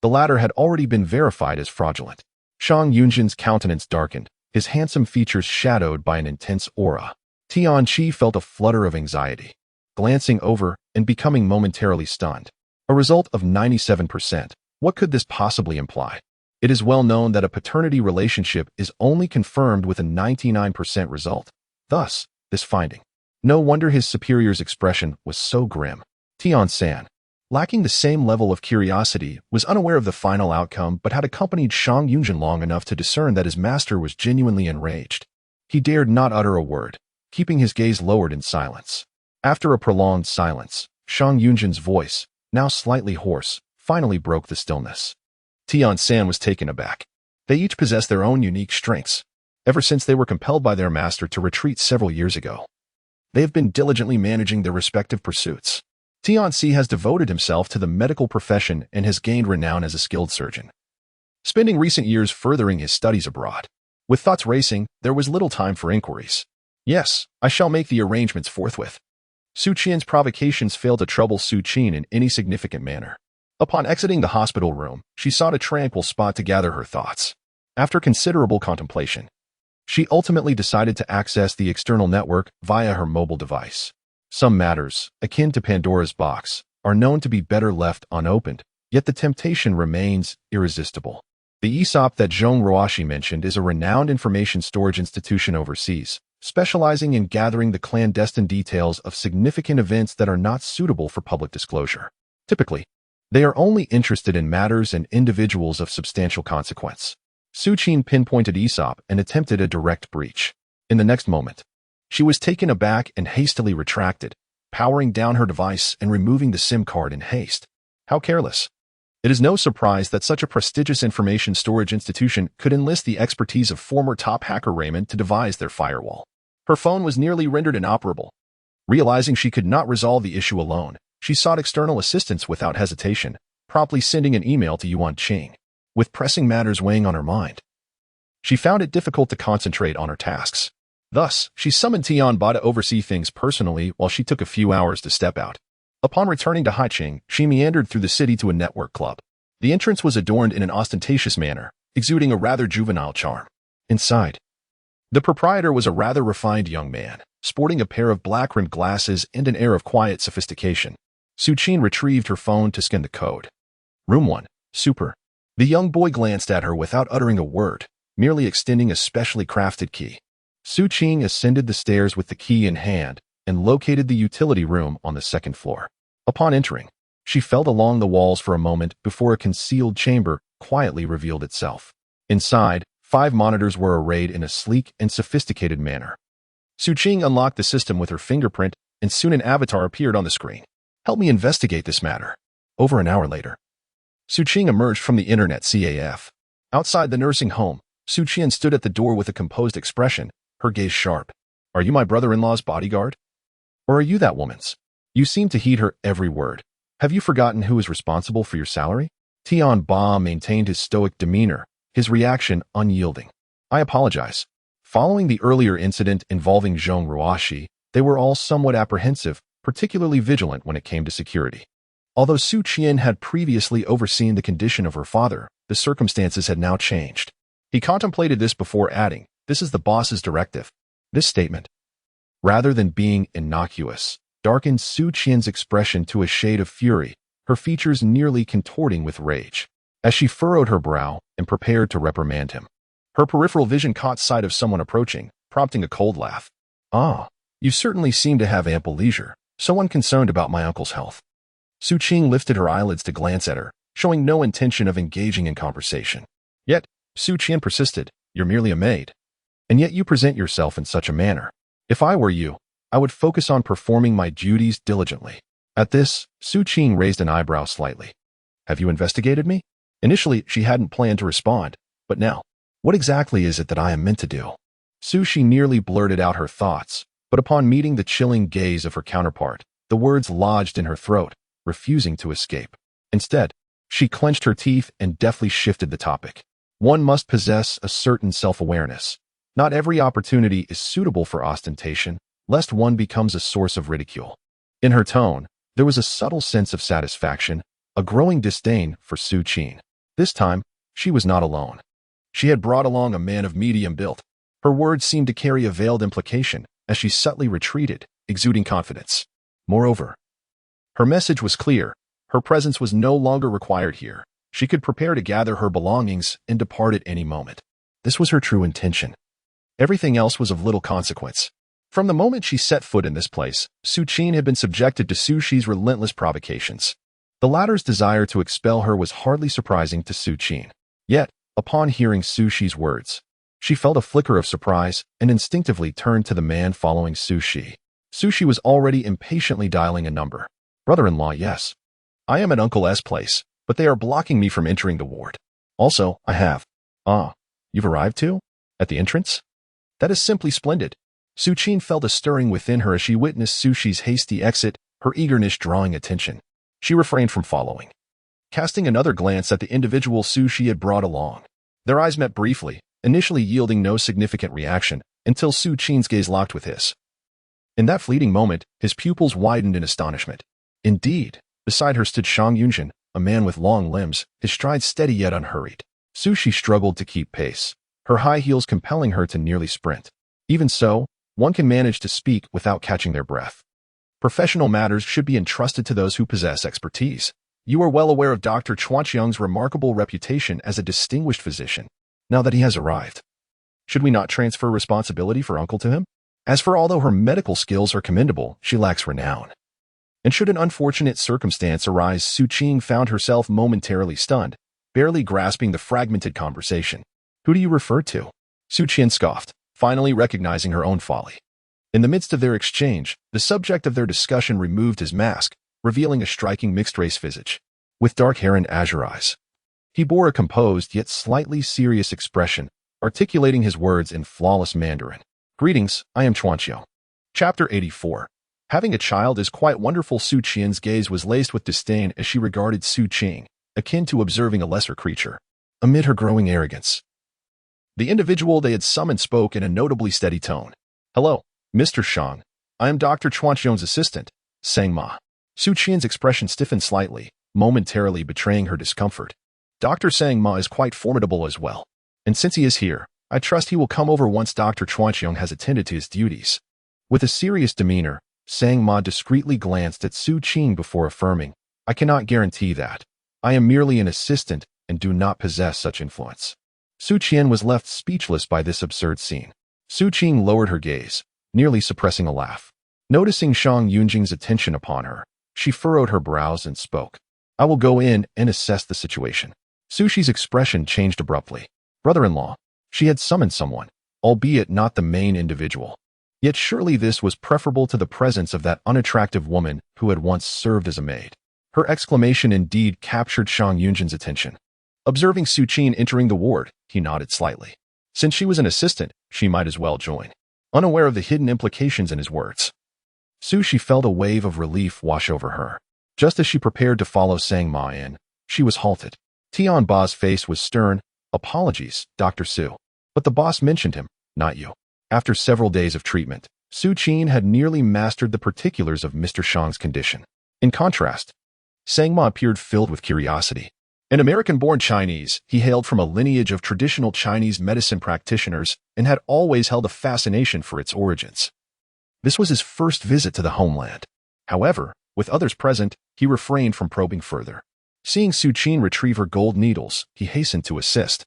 the latter had already been verified as fraudulent. Shang Yunzhen's countenance darkened, his handsome features shadowed by an intense aura. Tian Qi felt a flutter of anxiety, glancing over and becoming momentarily stunned. A result of 97%. What could this possibly imply? It is well known that a paternity relationship is only confirmed with a 99% result. Thus, this finding. No wonder his superior's expression was so grim. Tian San, lacking the same level of curiosity, was unaware of the final outcome but had accompanied Shang Yunzhen long enough to discern that his master was genuinely enraged. He dared not utter a word, keeping his gaze lowered in silence. After a prolonged silence, Shang Yunzhen's voice, now slightly hoarse, finally broke the stillness. Tian San was taken aback. They each possessed their own unique strengths, ever since they were compelled by their master to retreat several years ago. They have been diligently managing their respective pursuits. Tian Si has devoted himself to the medical profession and has gained renown as a skilled surgeon, spending recent years furthering his studies abroad. With thoughts racing, there was little time for inquiries. Yes, I shall make the arrangements forthwith. Su Qian's provocations failed to trouble Su Qing in any significant manner. Upon exiting the hospital room, she sought a tranquil spot to gather her thoughts. After considerable contemplation, she ultimately decided to access the external network via her mobile device. Some matters, akin to Pandora's box, are known to be better left unopened, yet the temptation remains irresistible. The ESOP that Zhong Ruoxi mentioned is a renowned information storage institution overseas, specializing in gathering the clandestine details of significant events that are not suitable for public disclosure. Typically, they are only interested in matters and individuals of substantial consequence. Su Qing pinpointed ESOP and attempted a direct breach. In the next moment, she was taken aback and hastily retracted, powering down her device and removing the SIM card in haste. How careless. It is no surprise that such a prestigious information storage institution could enlist the expertise of former top hacker Raymond to devise their firewall. Her phone was nearly rendered inoperable. Realizing she could not resolve the issue alone, she sought external assistance without hesitation, promptly sending an email to Yuan Qing. With pressing matters weighing on her mind, she found it difficult to concentrate on her tasks. Thus, she summoned Tian Ba to oversee things personally while she took a few hours to step out. Upon returning to Haiqing, she meandered through the city to a network club. The entrance was adorned in an ostentatious manner, exuding a rather juvenile charm. Inside, the proprietor was a rather refined young man, sporting a pair of black-rimmed glasses and an air of quiet sophistication. Su Qing retrieved her phone to scan the code. Room 1, Super. The young boy glanced at her without uttering a word, merely extending a specially crafted key. Su Qing ascended the stairs with the key in hand and located the utility room on the second floor. Upon entering, she felt along the walls for a moment before a concealed chamber quietly revealed itself. Inside, 5 monitors were arrayed in a sleek and sophisticated manner. Su Qing unlocked the system with her fingerprint, and soon an avatar appeared on the screen. "Help me investigate this matter." Over an hour later, Su Qing emerged from the internet CAF. Outside the nursing home, Su Qing stood at the door with a composed expression, her gaze sharp. "Are you my brother-in-law's bodyguard? Or are you that woman's? You seem to heed her every word. Have you forgotten who is responsible for your salary?" Tian Ba maintained his stoic demeanor, his reaction unyielding. "I apologize. Following the earlier incident involving Zhong Ruoxi, they were all somewhat apprehensive, particularly vigilant when it came to security." Although Su Qing had previously overseen the condition of her father, the circumstances had now changed. He contemplated this before adding, "This is the boss's directive." This statement, rather than being innocuous, darkened Su Qing's expression to a shade of fury, her features nearly contorting with rage. As she furrowed her brow and prepared to reprimand him, her peripheral vision caught sight of someone approaching, prompting a cold laugh. "Ah, you certainly seem to have ample leisure, so unconcerned about my uncle's health." Su Qing lifted her eyelids to glance at her, showing no intention of engaging in conversation. Yet, Su Qing persisted, "You're merely a maid. And yet you present yourself in such a manner. If I were you, I would focus on performing my duties diligently." At this, Su Qing raised an eyebrow slightly. "Have you investigated me?" Initially, she hadn't planned to respond, but now, "What exactly is it that I am meant to do?" Su Qing nearly blurted out her thoughts, but upon meeting the chilling gaze of her counterpart, the words lodged in her throat, refusing to escape. Instead, she clenched her teeth and deftly shifted the topic. "One must possess a certain self-awareness. Not every opportunity is suitable for ostentation, lest one becomes a source of ridicule." In her tone, there was a subtle sense of satisfaction, a growing disdain for Su Qing. This time, she was not alone. She had brought along a man of medium build. Her words seemed to carry a veiled implication as she subtly retreated, exuding confidence. Moreover, her message was clear. Her presence was no longer required here. She could prepare to gather her belongings and depart at any moment. This was her true intention. Everything else was of little consequence. From the moment she set foot in this place, Su Qing had been subjected to Su Shi's relentless provocations. The latter's desire to expel her was hardly surprising to Su Qing. Yet, upon hearing Su Shi's words, she felt a flicker of surprise and instinctively turned to the man following Su Shi. Su Shi was already impatiently dialing a number. "Brother-in-law, yes. I am at Uncle S' place, but they are blocking me from entering the ward. Also, I have." "Ah, you've arrived too? At the entrance? That is simply splendid." Su Qing felt a stirring within her as she witnessed Su Shi's hasty exit, her eagerness drawing attention. She refrained from following. Casting another glance at the individual Su Shi had brought along, their eyes met briefly, initially yielding no significant reaction, until Su Qing's gaze locked with his. In that fleeting moment, his pupils widened in astonishment. Indeed, beside her stood Shang Yunzhen, a man with long limbs, his stride steady yet unhurried. Su Shi struggled to keep pace, her high heels compelling her to nearly sprint. Even so, one can manage to speak without catching their breath. Professional matters should be entrusted to those who possess expertise. You are well aware of Dr. Chuanqiang's remarkable reputation as a distinguished physician. Now that he has arrived, should we not transfer responsibility for Uncle to him? As for although her medical skills are commendable, she lacks renown. And should an unfortunate circumstance arise, Su Qing found herself momentarily stunned, barely grasping the fragmented conversation. "Who do you refer to?" Su Qing scoffed, finally recognizing her own folly. In the midst of their exchange, the subject of their discussion removed his mask, revealing a striking mixed-race visage, with dark hair and azure eyes. He bore a composed yet slightly serious expression, articulating his words in flawless Mandarin. "Greetings, I am Chuanqiang." Chapter 84. Having a child is quite wonderful. Su Qing's gaze was laced with disdain as she regarded Su Qing, akin to observing a lesser creature. Amid her growing arrogance, the individual they had summoned spoke in a notably steady tone. "Hello, Mr. Shang. I am Dr. Chuanqiang's assistant, Sang Ma." Su Qing's expression stiffened slightly, momentarily betraying her discomfort. "Dr. Sang Ma is quite formidable as well. And since he is here, I trust he will come over once Dr. Chuanqiang has attended to his duties." With a serious demeanor, Sang Ma discreetly glanced at Su Qing before affirming, "I cannot guarantee that. I am merely an assistant and do not possess such influence." Su Qian was left speechless by this absurd scene. Su Qing lowered her gaze, nearly suppressing a laugh. Noticing Shang Yunjing's attention upon her, she furrowed her brows and spoke. I will go in and assess the situation. Su Qi's expression changed abruptly. Brother-in-law. She had summoned someone, albeit not the main individual. Yet surely this was preferable to the presence of that unattractive woman who had once served as a maid. Her exclamation indeed captured Shang Yunjin's attention. Observing Su Qing entering the ward, he nodded slightly. Since she was an assistant, she might as well join. Unaware of the hidden implications in his words, Su Qi felt a wave of relief wash over her. Just as she prepared to follow Sang Ma in, she was halted. Tian Ba's face was stern. Apologies, Dr. Su. But the boss mentioned him, not you. After several days of treatment, Su Qing had nearly mastered the particulars of Mr. Shang's condition. In contrast, Sang Ma appeared filled with curiosity. An American-born Chinese, he hailed from a lineage of traditional Chinese medicine practitioners and had always held a fascination for its origins. This was his first visit to the homeland. However, with others present, he refrained from probing further. Seeing Su Qing retrieve her gold needles, he hastened to assist.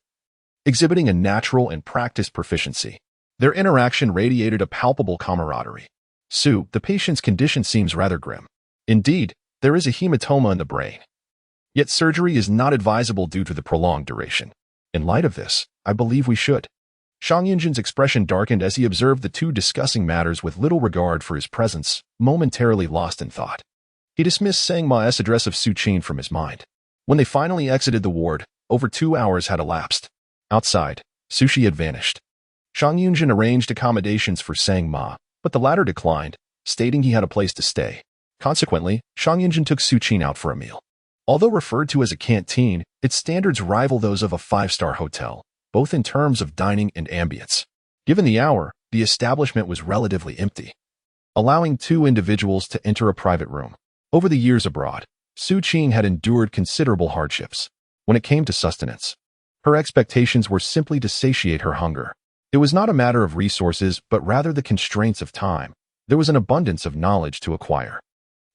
Exhibiting a natural and practiced proficiency, their interaction radiated a palpable camaraderie. Su, the patient's condition seems rather grim. Indeed, there is a hematoma in the brain. Yet surgery is not advisable due to the prolonged duration. In light of this, I believe we should. Shang Yunjin's expression darkened as he observed the two discussing matters with little regard for his presence, momentarily lost in thought. He dismissed Sang Ma's address of Su Qing from his mind. When they finally exited the ward, over 2 hours had elapsed. Outside, Su Qi had vanished. Shang Yunjin arranged accommodations for Sang Ma, but the latter declined, stating he had a place to stay. Consequently, Shang Yunjin took Su Qing out for a meal. Although referred to as a canteen, its standards rival those of a 5-star hotel, both in terms of dining and ambience. Given the hour, the establishment was relatively empty, allowing 2 individuals to enter a private room. Over the years abroad, Su Qing had endured considerable hardships. When it came to sustenance, her expectations were simply to satiate her hunger. It was not a matter of resources, but rather the constraints of time. There was an abundance of knowledge to acquire.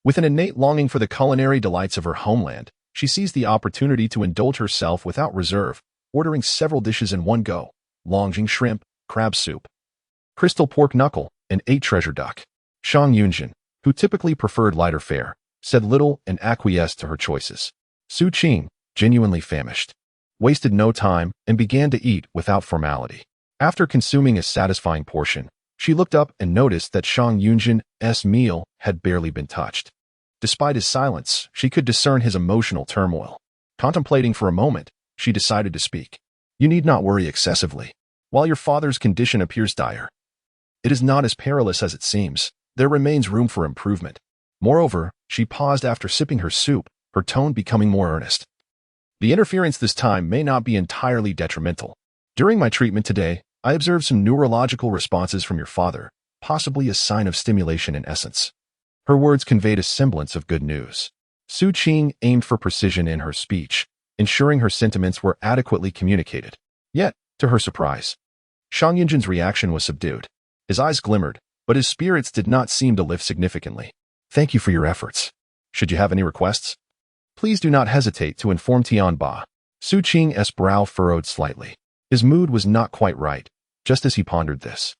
With an innate longing for the culinary delights of her homeland, she seized the opportunity to indulge herself without reserve, ordering several dishes in one go: Longjing shrimp, crab soup, crystal pork knuckle, and 8 treasure duck. Shang Yunjin, who typically preferred lighter fare, said little and acquiesced to her choices. Su Qing, genuinely famished, wasted no time and began to eat without formality. After consuming a satisfying portion, she looked up and noticed that Shang Yunjin's meal had barely been touched. Despite his silence, she could discern his emotional turmoil. Contemplating for a moment, she decided to speak. You need not worry excessively. While your father's condition appears dire, it is not as perilous as it seems. There remains room for improvement. Moreover, she paused after sipping her soup, her tone becoming more earnest. The interference this time may not be entirely detrimental. During my treatment today, I observed some neurological responses from your father, possibly a sign of stimulation in essence. Her words conveyed a semblance of good news. Su Qing aimed for precision in her speech, ensuring her sentiments were adequately communicated. Yet, to her surprise, Shang Yunjin's reaction was subdued. His eyes glimmered, but his spirits did not seem to lift significantly. Thank you for your efforts. Should you have any requests, please do not hesitate to inform Tian Ba. Su Qing's brow furrowed slightly. His mood was not quite right, just as he pondered this.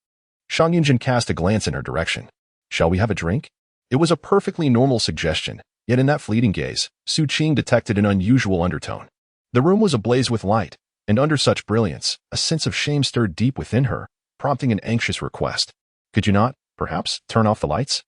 Shang Yunjin cast a glance in her direction. Shall we have a drink? It was a perfectly normal suggestion, yet in that fleeting gaze, Su Qing detected an unusual undertone. The room was ablaze with light, and under such brilliance, a sense of shame stirred deep within her, prompting an anxious request. Could you not, perhaps, turn off the lights?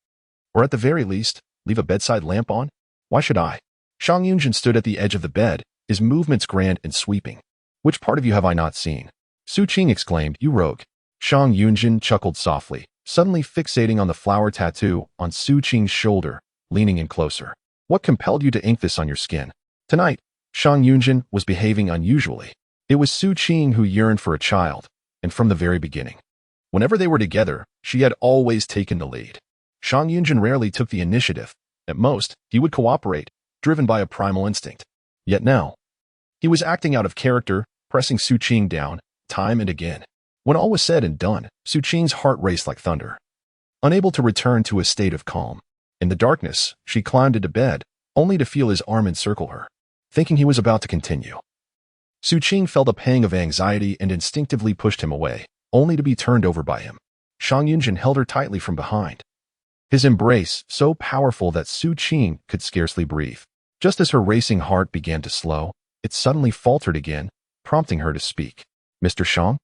Or at the very least, leave a bedside lamp on? Why should I? Shang Yunjin stood at the edge of the bed, his movements grand and sweeping. Which part of you have I not seen? Su Qing exclaimed, you rogue. Shang Yunjin chuckled softly, suddenly fixating on the flower tattoo on Su Qing's shoulder, leaning in closer. What compelled you to ink this on your skin? Tonight, Shang Yunjin was behaving unusually. It was Su Qing who yearned for a child, and from the very beginning. Whenever they were together, she had always taken the lead. Shang Yunjin rarely took the initiative. At most, he would cooperate, driven by a primal instinct. Yet now, he was acting out of character, pressing Su Qing down, time and again. When all was said and done, Su Qing's heart raced like thunder. Unable to return to a state of calm, in the darkness, she climbed into bed, only to feel his arm encircle her. Thinking he was about to continue, Su Qing felt a pang of anxiety and instinctively pushed him away, only to be turned over by him. Shang Yunzhen held her tightly from behind. His embrace so powerful that Su Qing could scarcely breathe. Just as her racing heart began to slow, it suddenly faltered again, prompting her to speak. Mr. Shang?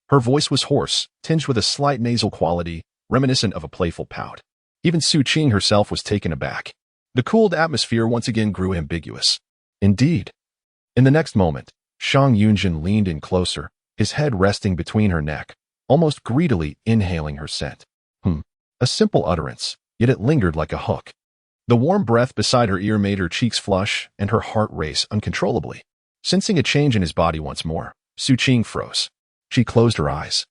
Her voice was hoarse, tinged with a slight nasal quality, reminiscent of a playful pout. Even Su Qing herself was taken aback. The cooled atmosphere once again grew ambiguous. Indeed. In the next moment, Shang Yunzhen leaned in closer, his head resting between her neck, almost greedily inhaling her scent. A simple utterance, yet it lingered like a hook. The warm breath beside her ear made her cheeks flush and her heart race uncontrollably. Sensing a change in his body once more, Su Qing froze. She closed her eyes.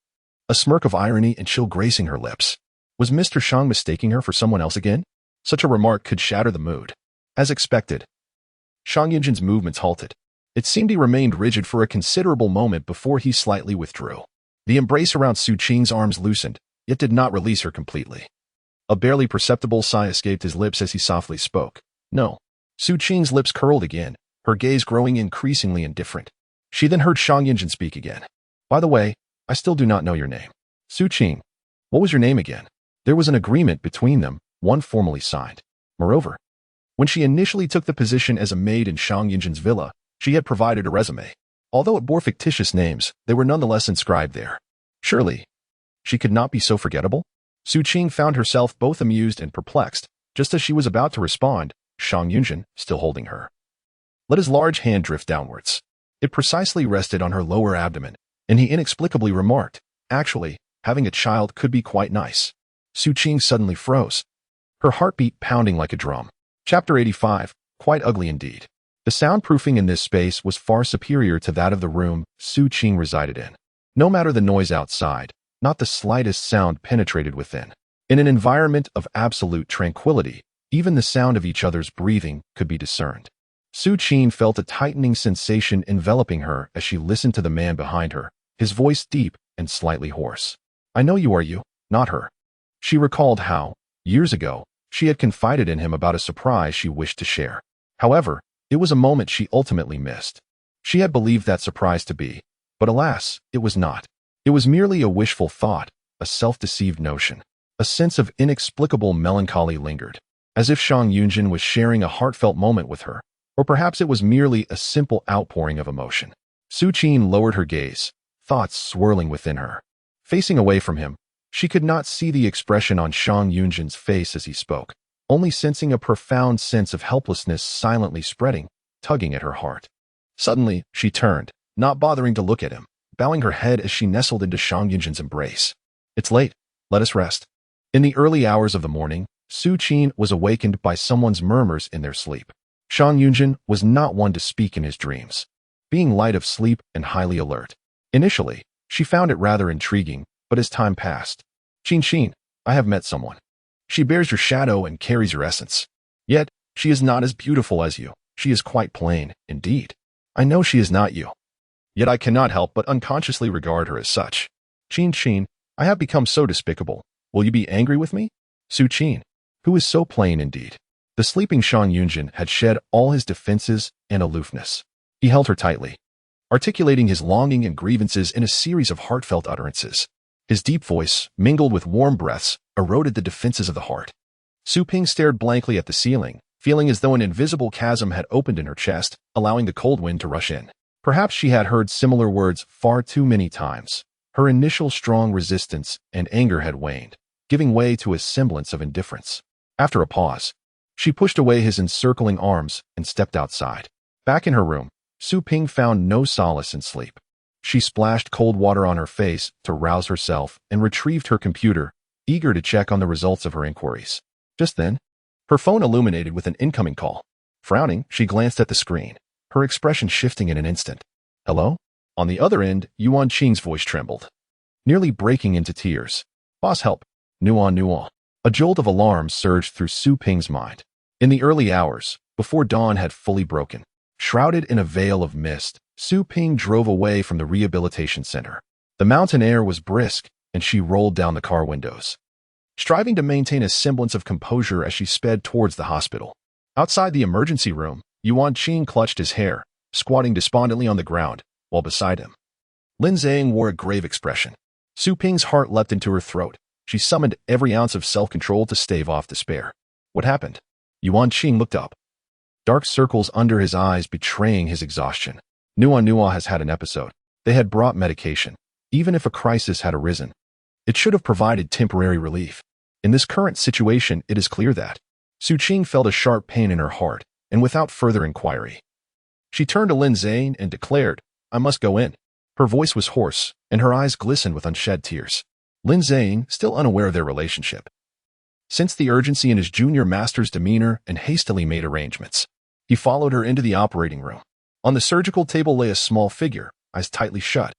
A smirk of irony and chill gracing her lips. Was Mr. Shang mistaking her for someone else again? Such a remark could shatter the mood. As expected, Shang Yunzhen's movements halted. It seemed he remained rigid for a considerable moment before he slightly withdrew. The embrace around Su Qing's arms loosened, yet did not release her completely. A barely perceptible sigh escaped his lips as he softly spoke. No. Su Qing's lips curled again, her gaze growing increasingly indifferent. She then heard Shang Yunzhen speak again. By the way, I still do not know your name. Su Qing, what was your name again? There was an agreement between them, one formally signed. Moreover, when she initially took the position as a maid in Shang Yunzhen's villa, she had provided a resume. Although it bore fictitious names, they were nonetheless inscribed there. Surely, she could not be so forgettable? Su Qing found herself both amused and perplexed. Just as she was about to respond, Shang Yunzhen, still holding her, let his large hand drift downwards. It precisely rested on her lower abdomen, and he inexplicably remarked, actually, having a child could be quite nice. Su Qing suddenly froze, her heartbeat pounding like a drum. Chapter 85, quite ugly indeed. The soundproofing in this space was far superior to that of the room Su Qing resided in. No matter the noise outside, not the slightest sound penetrated within. In an environment of absolute tranquility, even the sound of each other's breathing could be discerned. Su Qing felt a tightening sensation enveloping her as she listened to the man behind her, his voice deep and slightly hoarse. I know you are you, not her. She recalled how, years ago, she had confided in him about a surprise she wished to share. However, it was a moment she ultimately missed. She had believed that surprise to be, but alas, it was not. It was merely a wishful thought, a self-deceived notion. A sense of inexplicable melancholy lingered, as if Shang Yunzhen was sharing a heartfelt moment with her, or perhaps it was merely a simple outpouring of emotion. Su Qing lowered her gaze, thoughts swirling within her. Facing away from him, she could not see the expression on Shang Yunzhen's face as he spoke, only sensing a profound sense of helplessness silently spreading, tugging at her heart. Suddenly, she turned, not bothering to look at him, bowing her head as she nestled into Shang Yunzhen's embrace. It's late. Let us rest. In the early hours of the morning, Su Qing was awakened by someone's murmurs in their sleep. Shang Yunzhen was not one to speak in his dreams, being light of sleep and highly alert. Initially, she found it rather intriguing, but as time passed, Qing, I have met someone. She bears your shadow and carries your essence. Yet, she is not as beautiful as you. She is quite plain, indeed. I know she is not you. Yet I cannot help but unconsciously regard her as such. Qing, I have become so despicable. Will you be angry with me? Su Qing, who is so plain indeed. The sleeping Shang Yunzhen had shed all his defenses and aloofness. He held her tightly, articulating his longing and grievances in a series of heartfelt utterances. His deep voice, mingled with warm breaths, eroded the defenses of the heart. Su Ping stared blankly at the ceiling, feeling as though an invisible chasm had opened in her chest, allowing the cold wind to rush in. Perhaps she had heard similar words far too many times. Her initial strong resistance and anger had waned, giving way to a semblance of indifference. After a pause, she pushed away his encircling arms and stepped outside. Back in her room, Su Ping found no solace in sleep. She splashed cold water on her face to rouse herself and retrieved her computer, eager to check on the results of her inquiries. Just then, her phone illuminated with an incoming call. Frowning, she glanced at the screen, her expression shifting in an instant. Hello? On the other end, Yuan Qing's voice trembled, nearly breaking into tears. Boss, help. Nuan. A jolt of alarm surged through Su Ping's mind. In the early hours, before dawn had fully broken, shrouded in a veil of mist, Su Ping drove away from the rehabilitation center. The mountain air was brisk, and she rolled down the car windows, striving to maintain a semblance of composure as she sped towards the hospital. Outside the emergency room, Yuan Qing clutched his hair, squatting despondently on the ground, while beside him, Lin Zhang wore a grave expression. Su Ping's heart leapt into her throat. She summoned every ounce of self-control to stave off despair. What happened? Yuan Qing looked up, dark circles under his eyes betraying his exhaustion. Nua has had an episode. They had brought medication. Even if a crisis had arisen, it should have provided temporary relief. In this current situation, it is clear that Su Qing felt a sharp pain in her heart, and without further inquiry, she turned to Lin Zhang and declared, I must go in. Her voice was hoarse, and her eyes glistened with unshed tears. Lin Zhang, still unaware of their relationship, sensed the urgency in his junior master's demeanor and hastily made arrangements. He followed her into the operating room. On the surgical table lay a small figure, eyes tightly shut,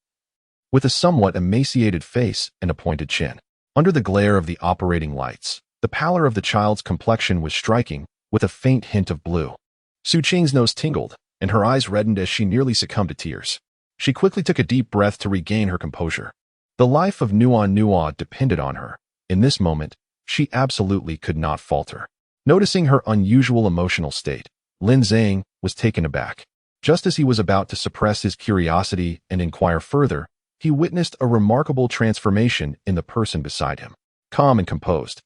with a somewhat emaciated face and a pointed chin. Under the glare of the operating lights, the pallor of the child's complexion was striking, with a faint hint of blue. Su Qing's nose tingled, and her eyes reddened as she nearly succumbed to tears. She quickly took a deep breath to regain her composure. The life of Nua depended on her. In this moment, she absolutely could not falter. Noticing her unusual emotional state, Lin Zhang was taken aback. Just as he was about to suppress his curiosity and inquire further, he witnessed a remarkable transformation in the person beside him. Calm and composed,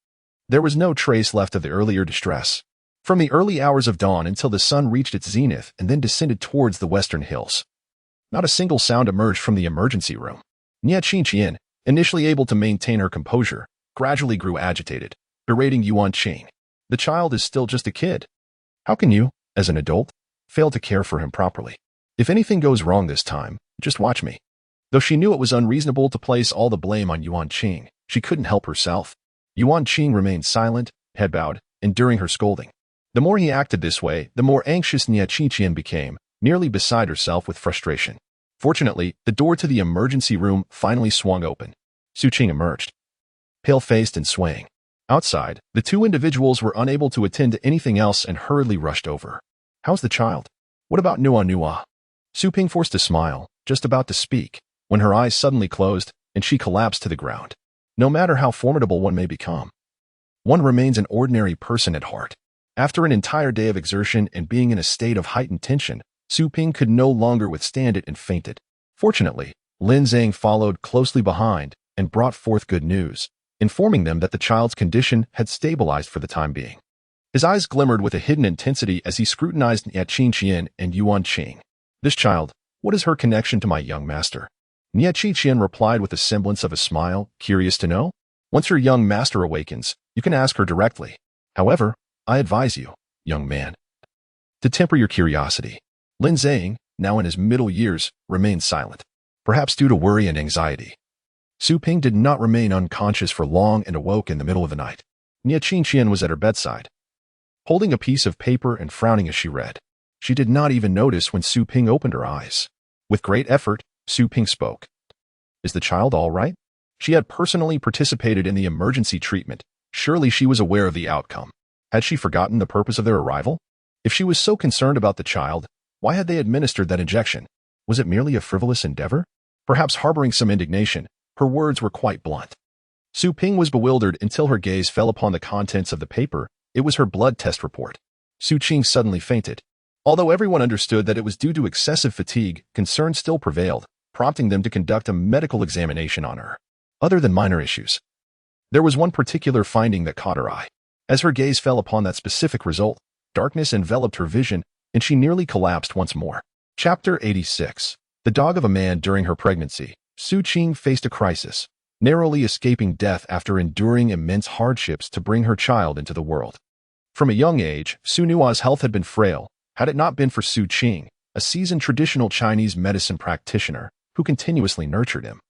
there was no trace left of the earlier distress. From the early hours of dawn until the sun reached its zenith and then descended towards the western hills, not a single sound emerged from the emergency room. Nie Qingqian, initially able to maintain her composure, gradually grew agitated, berating Yuan Qing. The child is still just a kid. How can you, as an adult, fail to care for him properly? If anything goes wrong this time, just watch me. Though she knew it was unreasonable to place all the blame on Yuan Qing, she couldn't help herself. Yuan Qing remained silent, head bowed, enduring her scolding. The more he acted this way, the more anxious Nie Qingqian became, nearly beside herself with frustration. Fortunately, the door to the emergency room finally swung open. Su Qing emerged, pale-faced and swaying. Outside, the two individuals were unable to attend to anything else and hurriedly rushed over. How's the child? What about Nua? Su Ping forced a smile, just about to speak, when her eyes suddenly closed and she collapsed to the ground. No matter how formidable one may become, one remains an ordinary person at heart. After an entire day of exertion and being in a state of heightened tension, Su Ping could no longer withstand it and fainted. Fortunately, Lin Zhang followed closely behind and brought forth good news, informing them that the child's condition had stabilized for the time being. His eyes glimmered with a hidden intensity as he scrutinized Nie Qingqian and Yuan Qing. This child, what is her connection to my young master? Nie Qingqian replied with a semblance of a smile, curious to know. Once your young master awakens, you can ask her directly. However, I advise you, young man, to temper your curiosity. Lin Zhang, now in his middle years, remained silent, perhaps due to worry and anxiety. Su Ping did not remain unconscious for long and awoke in the middle of the night. Nie Qingqian was at her bedside, holding a piece of paper and frowning as she read. She did not even notice when Su Ping opened her eyes. With great effort, Su Ping spoke. Is the child all right? She had personally participated in the emergency treatment. Surely she was aware of the outcome. Had she forgotten the purpose of their arrival? If she was so concerned about the child, why had they administered that injection? Was it merely a frivolous endeavor? Perhaps harboring some indignation, her words were quite blunt. Su Ping was bewildered until her gaze fell upon the contents of the paper. It was her blood test report. Su Qing suddenly fainted. Although everyone understood that it was due to excessive fatigue, concern still prevailed, prompting them to conduct a medical examination on her. Other than minor issues, there was one particular finding that caught her eye. As her gaze fell upon that specific result, darkness enveloped her vision, and she nearly collapsed once more. Chapter 86. The dog of a man during her pregnancy. Su Qing faced a crisis, narrowly escaping death after enduring immense hardships to bring her child into the world. From a young age, Su Nua's health had been frail. Had it not been for Su Qing, a seasoned traditional Chinese medicine practitioner who continuously nurtured him,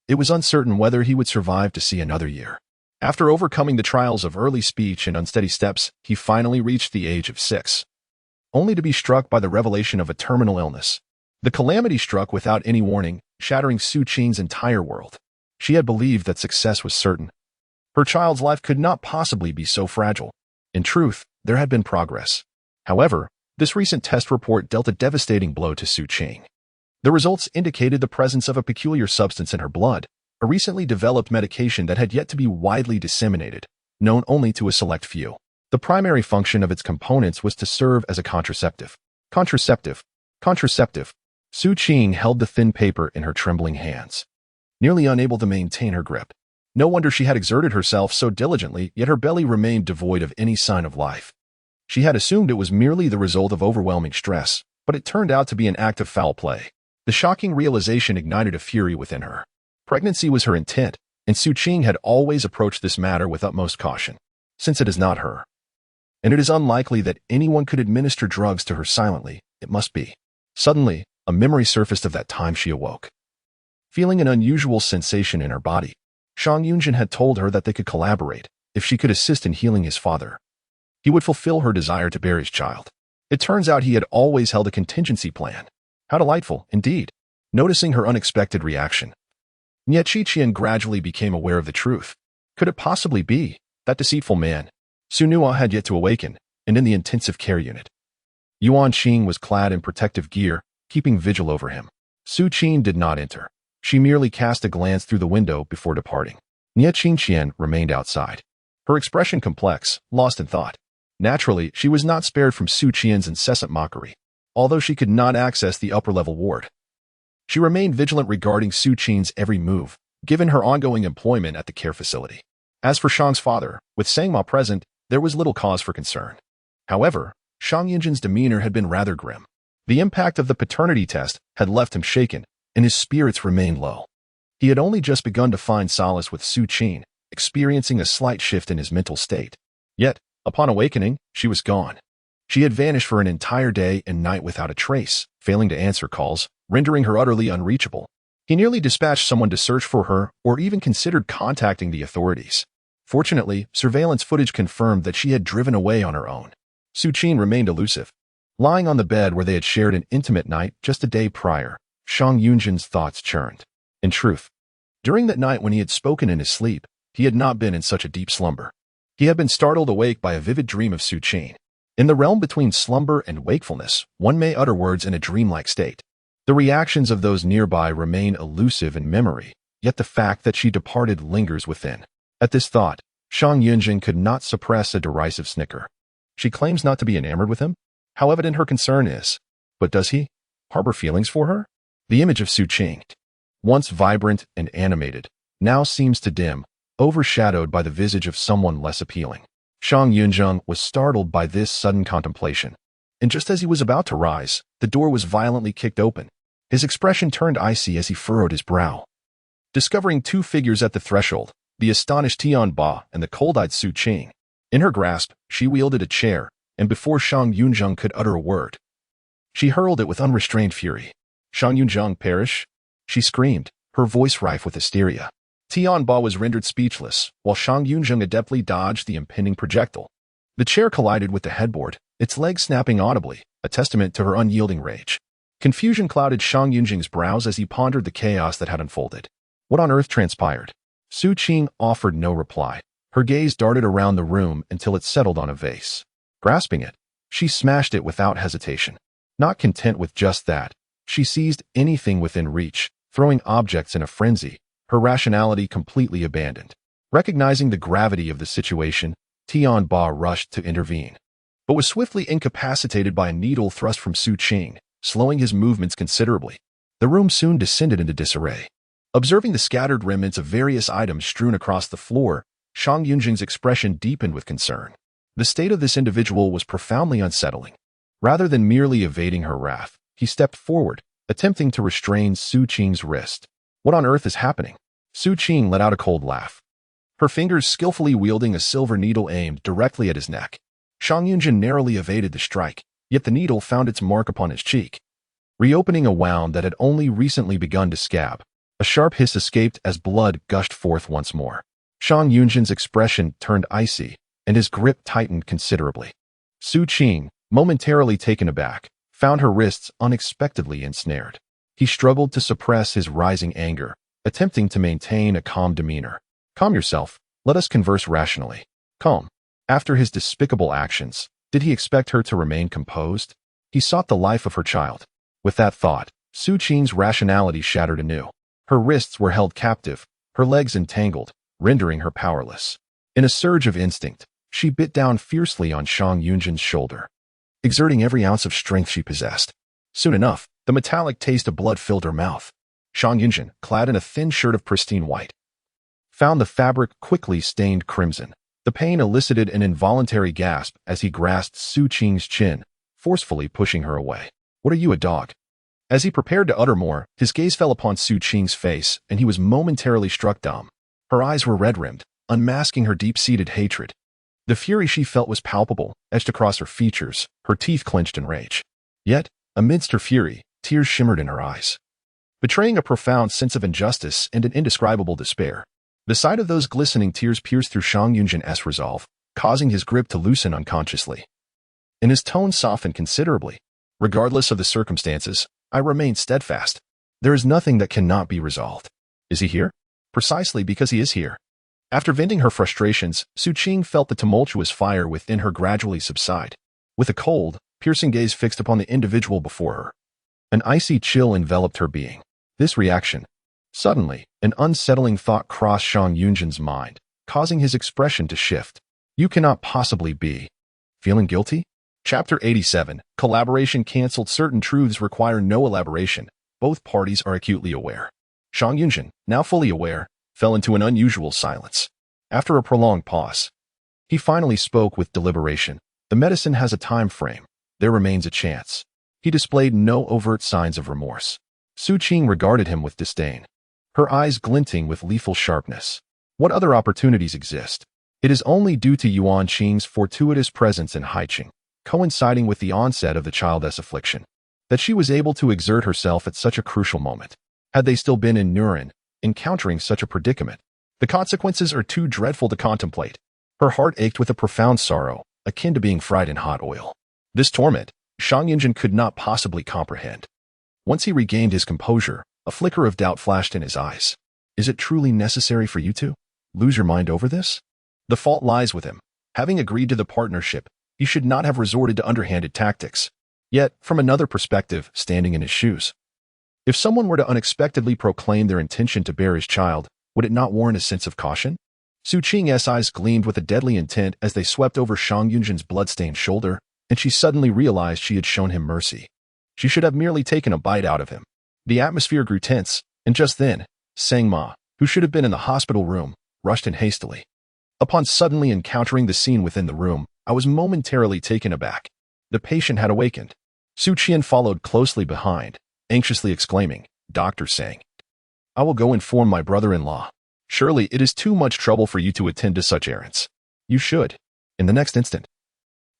it was uncertain whether he would survive to see another year. After overcoming the trials of early speech and unsteady steps, he finally reached the age of 6, only to be struck by the revelation of a terminal illness. The calamity struck without any warning, shattering Su Qing's entire world. She had believed that success was certain. Her child's life could not possibly be so fragile. In truth, there had been progress. However, this recent test report dealt a devastating blow to Su Qing. The results indicated the presence of a peculiar substance in her blood, a recently developed medication that had yet to be widely disseminated, known only to a select few. The primary function of its components was to serve as a contraceptive. Contraceptive. Su Qing held the thin paper in her trembling hands, nearly unable to maintain her grip. No wonder she had exerted herself so diligently, yet her belly remained devoid of any sign of life. She had assumed it was merely the result of overwhelming stress, but it turned out to be an act of foul play. The shocking realization ignited a fury within her. Pregnancy was her intent, and Su Qing had always approached this matter with utmost caution, since it is not her. And it is unlikely that anyone could administer drugs to her silently, it must be. Suddenly, a memory surfaced of that time she awoke. Feeling an unusual sensation in her body, Shang Yunzhen had told her that they could collaborate if she could assist in healing his father. He would fulfill her desire to bear his child. It turns out he had always held a contingency plan. How delightful, indeed. Noticing her unexpected reaction, Nye Qiqian gradually became aware of the truth. Could it possibly be that deceitful man? Su Nua had yet to awaken, and in the intensive care unit. Yuan Qing was clad in protective gear, keeping vigil over him. Su Qing did not enter. She merely cast a glance through the window before departing. Nye Qiqian remained outside, her expression complex, lost in thought. Naturally, she was not spared from Su Qian's incessant mockery, although she could not access the upper-level ward. She remained vigilant regarding Su Qing's every move, given her ongoing employment at the care facility. As for Shang's father, with Sangma present, there was little cause for concern. However, Shang Yunzhen's demeanor had been rather grim. The impact of the paternity test had left him shaken, and his spirits remained low. He had only just begun to find solace with Su Qing, experiencing a slight shift in his mental state. Yet, upon awakening, she was gone. She had vanished for an entire day and night without a trace, failing to answer calls, rendering her utterly unreachable. He nearly dispatched someone to search for her or even considered contacting the authorities. Fortunately, surveillance footage confirmed that she had driven away on her own. Su Qing remained elusive. Lying on the bed where they had shared an intimate night just a day prior, Shang Yunzhen's thoughts churned. In truth, during that night when he had spoken in his sleep, he had not been in such a deep slumber. He had been startled awake by a vivid dream of Su Qing. In the realm between slumber and wakefulness, one may utter words in a dreamlike state. The reactions of those nearby remain elusive in memory, yet the fact that she departed lingers within. At this thought, Shang Yunzhen could not suppress a derisive snicker. She claims not to be enamored with him? How evident her concern is. But does he harbor feelings for her? The image of Su Qing, once vibrant and animated, now seems to dim, overshadowed by the visage of someone less appealing. Shang Yunzhen was startled by this sudden contemplation, and just as he was about to rise, the door was violently kicked open. His expression turned icy as he furrowed his brow. Discovering two figures at the threshold, the astonished Tian Ba and the cold-eyed Su Qing. In her grasp, she wielded a chair, and before Shang Yunzhen could utter a word, she hurled it with unrestrained fury. "Shang Yunzhen perish!" she screamed, her voice rife with hysteria. Tian Ba was rendered speechless, while Shang Yunzhen adeptly dodged the impending projectile. The chair collided with the headboard, its legs snapping audibly, a testament to her unyielding rage. Confusion clouded Shang Yunzhen's brows as he pondered the chaos that had unfolded. What on earth transpired? Su Qing offered no reply. Her gaze darted around the room until it settled on a vase. Grasping it, she smashed it without hesitation. Not content with just that, she seized anything within reach, throwing objects in a frenzy, her rationality completely abandoned. Recognizing the gravity of the situation, Tian Ba rushed to intervene, but was swiftly incapacitated by a needle thrust from Su Qing, slowing his movements considerably. The room soon descended into disarray. Observing the scattered remnants of various items strewn across the floor, Shang Yunzhen's expression deepened with concern. The state of this individual was profoundly unsettling. Rather than merely evading her wrath, he stepped forward, attempting to restrain Su Qing's wrist. What on earth is happening? Su Qing let out a cold laugh, her fingers skillfully wielding a silver needle aimed directly at his neck. Shang Yunzhen narrowly evaded the strike, yet the needle found its mark upon his cheek, reopening a wound that had only recently begun to scab. A sharp hiss escaped as blood gushed forth once more. Shang Yunzhen's expression turned icy, and his grip tightened considerably. Su Qing, momentarily taken aback, found her wrists unexpectedly ensnared. He struggled to suppress his rising anger, attempting to maintain a calm demeanor. "Calm yourself. Let us converse rationally." Calm. After his despicable actions, did he expect her to remain composed? He sought the life of her child. With that thought, Su Qing's rationality shattered anew. Her wrists were held captive, her legs entangled, rendering her powerless. In a surge of instinct, she bit down fiercely on Shang Yunzhen's shoulder, exerting every ounce of strength she possessed. Soon enough, The metallic taste of blood filled her mouth. Shang Yunzhen, clad in a thin shirt of pristine white, found the fabric quickly stained crimson. The pain elicited an involuntary gasp as he grasped Su Qing's chin, forcefully pushing her away. "What are you, a dog?" As he prepared to utter more, his gaze fell upon Su Qing's face, and he was momentarily struck dumb. Her eyes were red-rimmed, unmasking her deep-seated hatred. The fury she felt was palpable, etched across her features, her teeth clenched in rage. Yet, amidst her fury, tears shimmered in her eyes, betraying a profound sense of injustice and an indescribable despair. The sight of those glistening tears pierced through Shang Yunzhen's resolve, causing his grip to loosen unconsciously. And his tone softened considerably. "Regardless of the circumstances, I remain steadfast. There is nothing that cannot be resolved." "Is he here?" "Precisely because he is here." After venting her frustrations, Su Qing felt the tumultuous fire within her gradually subside. With a cold, piercing gaze fixed upon the individual before her, an icy chill enveloped her being. This reaction. Suddenly, an unsettling thought crossed Shang Yunzhen's mind, causing his expression to shift. "You cannot possibly be feeling guilty?" Chapter 87. Collaboration cancelled. Certain truths require no elaboration. Both parties are acutely aware. Shang Yunzhen, now fully aware, fell into an unusual silence. After a prolonged pause, he finally spoke with deliberation. "The medicine has a time frame. There remains a chance." He displayed no overt signs of remorse. Su Qing regarded him with disdain, her eyes glinting with lethal sharpness. "What other opportunities exist? It is only due to Yuan Qing's fortuitous presence in Haiqing, coinciding with the onset of the child's affliction, that she was able to exert herself at such a crucial moment. Had they still been in Nuren, encountering such a predicament, the consequences are too dreadful to contemplate." Her heart ached with a profound sorrow, akin to being fried in hot oil. This torment, Shang Yunzhen could not possibly comprehend. Once he regained his composure, a flicker of doubt flashed in his eyes. "Is it truly necessary for you to lose your mind over this?" The fault lies with him. Having agreed to the partnership, he should not have resorted to underhanded tactics. Yet, from another perspective, standing in his shoes, if someone were to unexpectedly proclaim their intention to bear his child, would it not warrant a sense of caution? Su Qing's eyes gleamed with a deadly intent as they swept over Shang Yunzhen's blood-stained shoulder, and she suddenly realized she had shown him mercy. She should have merely taken a bite out of him. The atmosphere grew tense, and just then, Sang Ma, who should have been in the hospital room, rushed in hastily. Upon suddenly encountering the scene within the room, I was momentarily taken aback. The patient had awakened. Su Qing followed closely behind, anxiously exclaiming, "Dr. Sang, I will go inform my brother-in-law. Surely it is too much trouble for you to attend to such errands." "You should." In the next instant,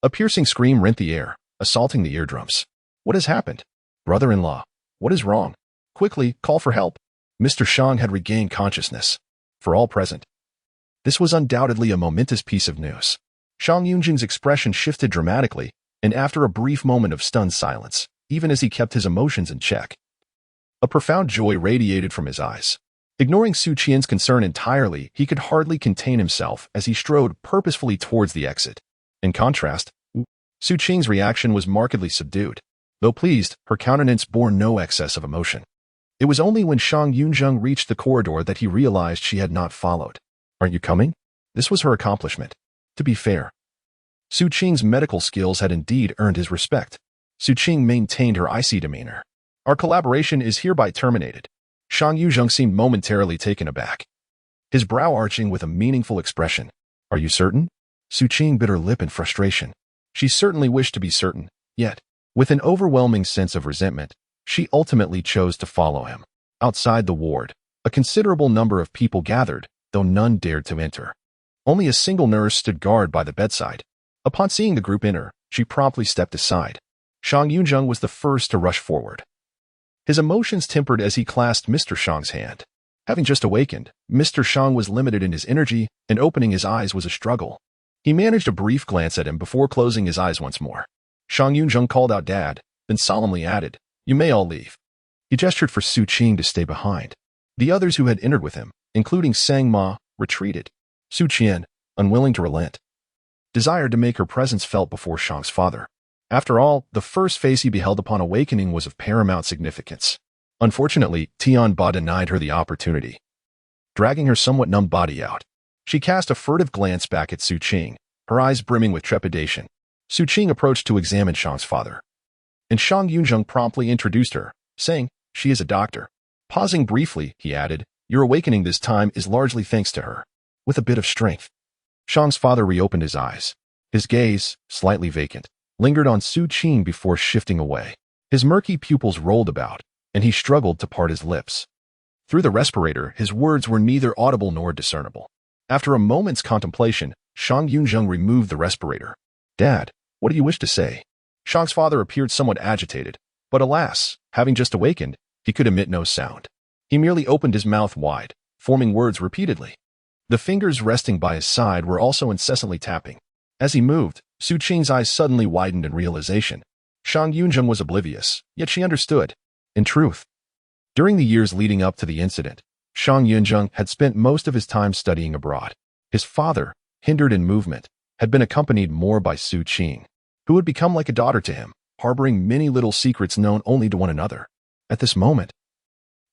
a piercing scream rent the air, assaulting the eardrums. "What has happened? Brother-in-law, what is wrong? Quickly, call for help." Mr. Shang had regained consciousness. For all present, this was undoubtedly a momentous piece of news. Shang Yunzhen's expression shifted dramatically, and after a brief moment of stunned silence, even as he kept his emotions in check, a profound joy radiated from his eyes. Ignoring Su Qing's concern entirely, he could hardly contain himself as he strode purposefully towards the exit. In contrast, Su Qing's reaction was markedly subdued. Though pleased, her countenance bore no excess of emotion. It was only when Shang Yunzhen reached the corridor that he realized she had not followed. "Aren't you coming?" This was her accomplishment. To be fair, Su Qing's medical skills had indeed earned his respect. Su Qing maintained her icy demeanor. "Our collaboration is hereby terminated." Shang Yunzhen seemed momentarily taken aback, his brow arching with a meaningful expression. "Are you certain?" Su Qing bit her lip in frustration. She certainly wished to be certain, yet, with an overwhelming sense of resentment, she ultimately chose to follow him. Outside the ward, a considerable number of people gathered, though none dared to enter. Only a single nurse stood guard by the bedside. Upon seeing the group enter, she promptly stepped aside. Shang Yunzhen was the first to rush forward, his emotions tempered as he clasped Mr. Shang's hand. Having just awakened, Mr. Shang was limited in his energy, and opening his eyes was a struggle. He managed a brief glance at him before closing his eyes once more. Shang Yunzhen called out "Dad," then solemnly added, "You may all leave." He gestured for Su Qing to stay behind. The others who had entered with him, including Sang Ma, retreated. Su Qing, unwilling to relent, desired to make her presence felt before Shang's father. After all, the first face he beheld upon awakening was of paramount significance. Unfortunately, Tian Ba denied her the opportunity, dragging her somewhat numb body out. She cast a furtive glance back at Su Qing, her eyes brimming with trepidation. Su Qing approached to examine Shang's father. and Shang Yunzhen promptly introduced her, saying, "She is a doctor." Pausing briefly, he added, "Your awakening this time is largely thanks to her." With a bit of strength, Shang's father reopened his eyes. His gaze, slightly vacant, lingered on Su Qing before shifting away. His murky pupils rolled about, and he struggled to part his lips. Through the respirator, his words were neither audible nor discernible. After a moment's contemplation, Shang Yunzhen removed the respirator. "Dad, what do you wish to say?" Shang's father appeared somewhat agitated, but alas, having just awakened, he could emit no sound. He merely opened his mouth wide, forming words repeatedly. The fingers resting by his side were also incessantly tapping. As he moved, Su Qing's eyes suddenly widened in realization. Shang Yunzhen was oblivious, yet she understood. In truth, during the years leading up to the incident, Shang Yunzhen had spent most of his time studying abroad. His father, hindered in movement, had been accompanied more by Su Qing, who had become like a daughter to him, harboring many little secrets known only to one another. At this moment,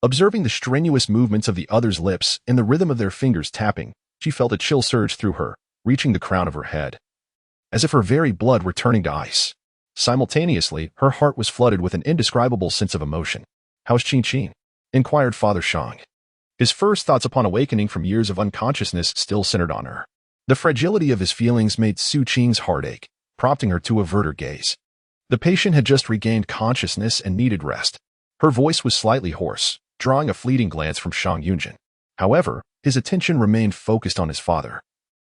observing the strenuous movements of the other's lips and the rhythm of their fingers tapping, she felt a chill surge through her, reaching the crown of her head, as if her very blood were turning to ice. Simultaneously, her heart was flooded with an indescribable sense of emotion. "How's Qing?" inquired Father Shang. His first thoughts upon awakening from years of unconsciousness still centered on her. The fragility of his feelings made Su Qing's heart ache, prompting her to avert her gaze. The patient had just regained consciousness and needed rest. Her voice was slightly hoarse, drawing a fleeting glance from Shang Yunzhen. However, his attention remained focused on his father,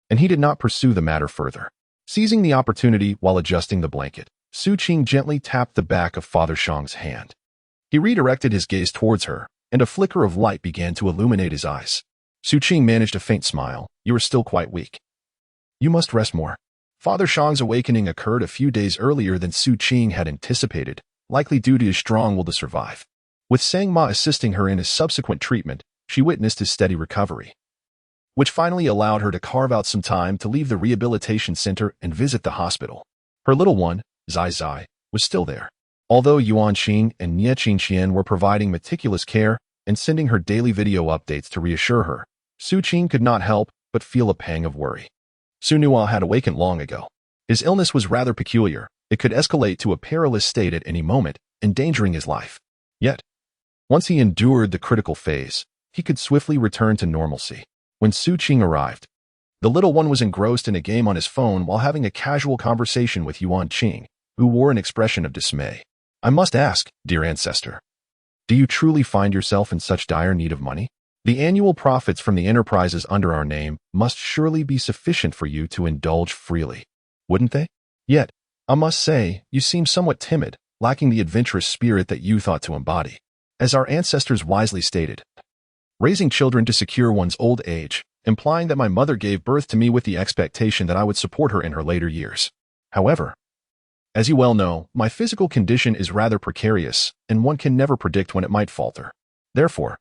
and he did not pursue the matter further. Seizing the opportunity while adjusting the blanket, Su Qing gently tapped the back of Father Shang's hand. He redirected his gaze towards her, and a flicker of light began to illuminate his eyes. Su Qing managed a faint smile. "You are still quite weak. You must rest more." Father Shang's awakening occurred a few days earlier than Su Qing had anticipated, likely due to his strong will to survive. With Sang Ma assisting her in his subsequent treatment, she witnessed his steady recovery, which finally allowed her to carve out some time to leave the rehabilitation center and visit the hospital. Her little one, Zai Zai, was still there. Although Yuan Qing and Nie Qingqian were providing meticulous care and sending her daily video updates to reassure her, Su Qing could not help but feel a pang of worry. Su Nuo had awakened long ago. His illness was rather peculiar. It could escalate to a perilous state at any moment, endangering his life. Yet, once he endured the critical phase, he could swiftly return to normalcy. When Su Qing arrived, the little one was engrossed in a game on his phone while having a casual conversation with Yuan Qing, who wore an expression of dismay. "I must ask, dear ancestor, do you truly find yourself in such dire need of money? The annual profits from the enterprises under our name must surely be sufficient for you to indulge freely, wouldn't they? Yet, I must say, you seem somewhat timid, lacking the adventurous spirit that you thought to embody. As our ancestors wisely stated, raising children to secure one's old age, implying that my mother gave birth to me with the expectation that I would support her in her later years. However, as you well know, my physical condition is rather precarious, and one can never predict when it might falter. Therefore,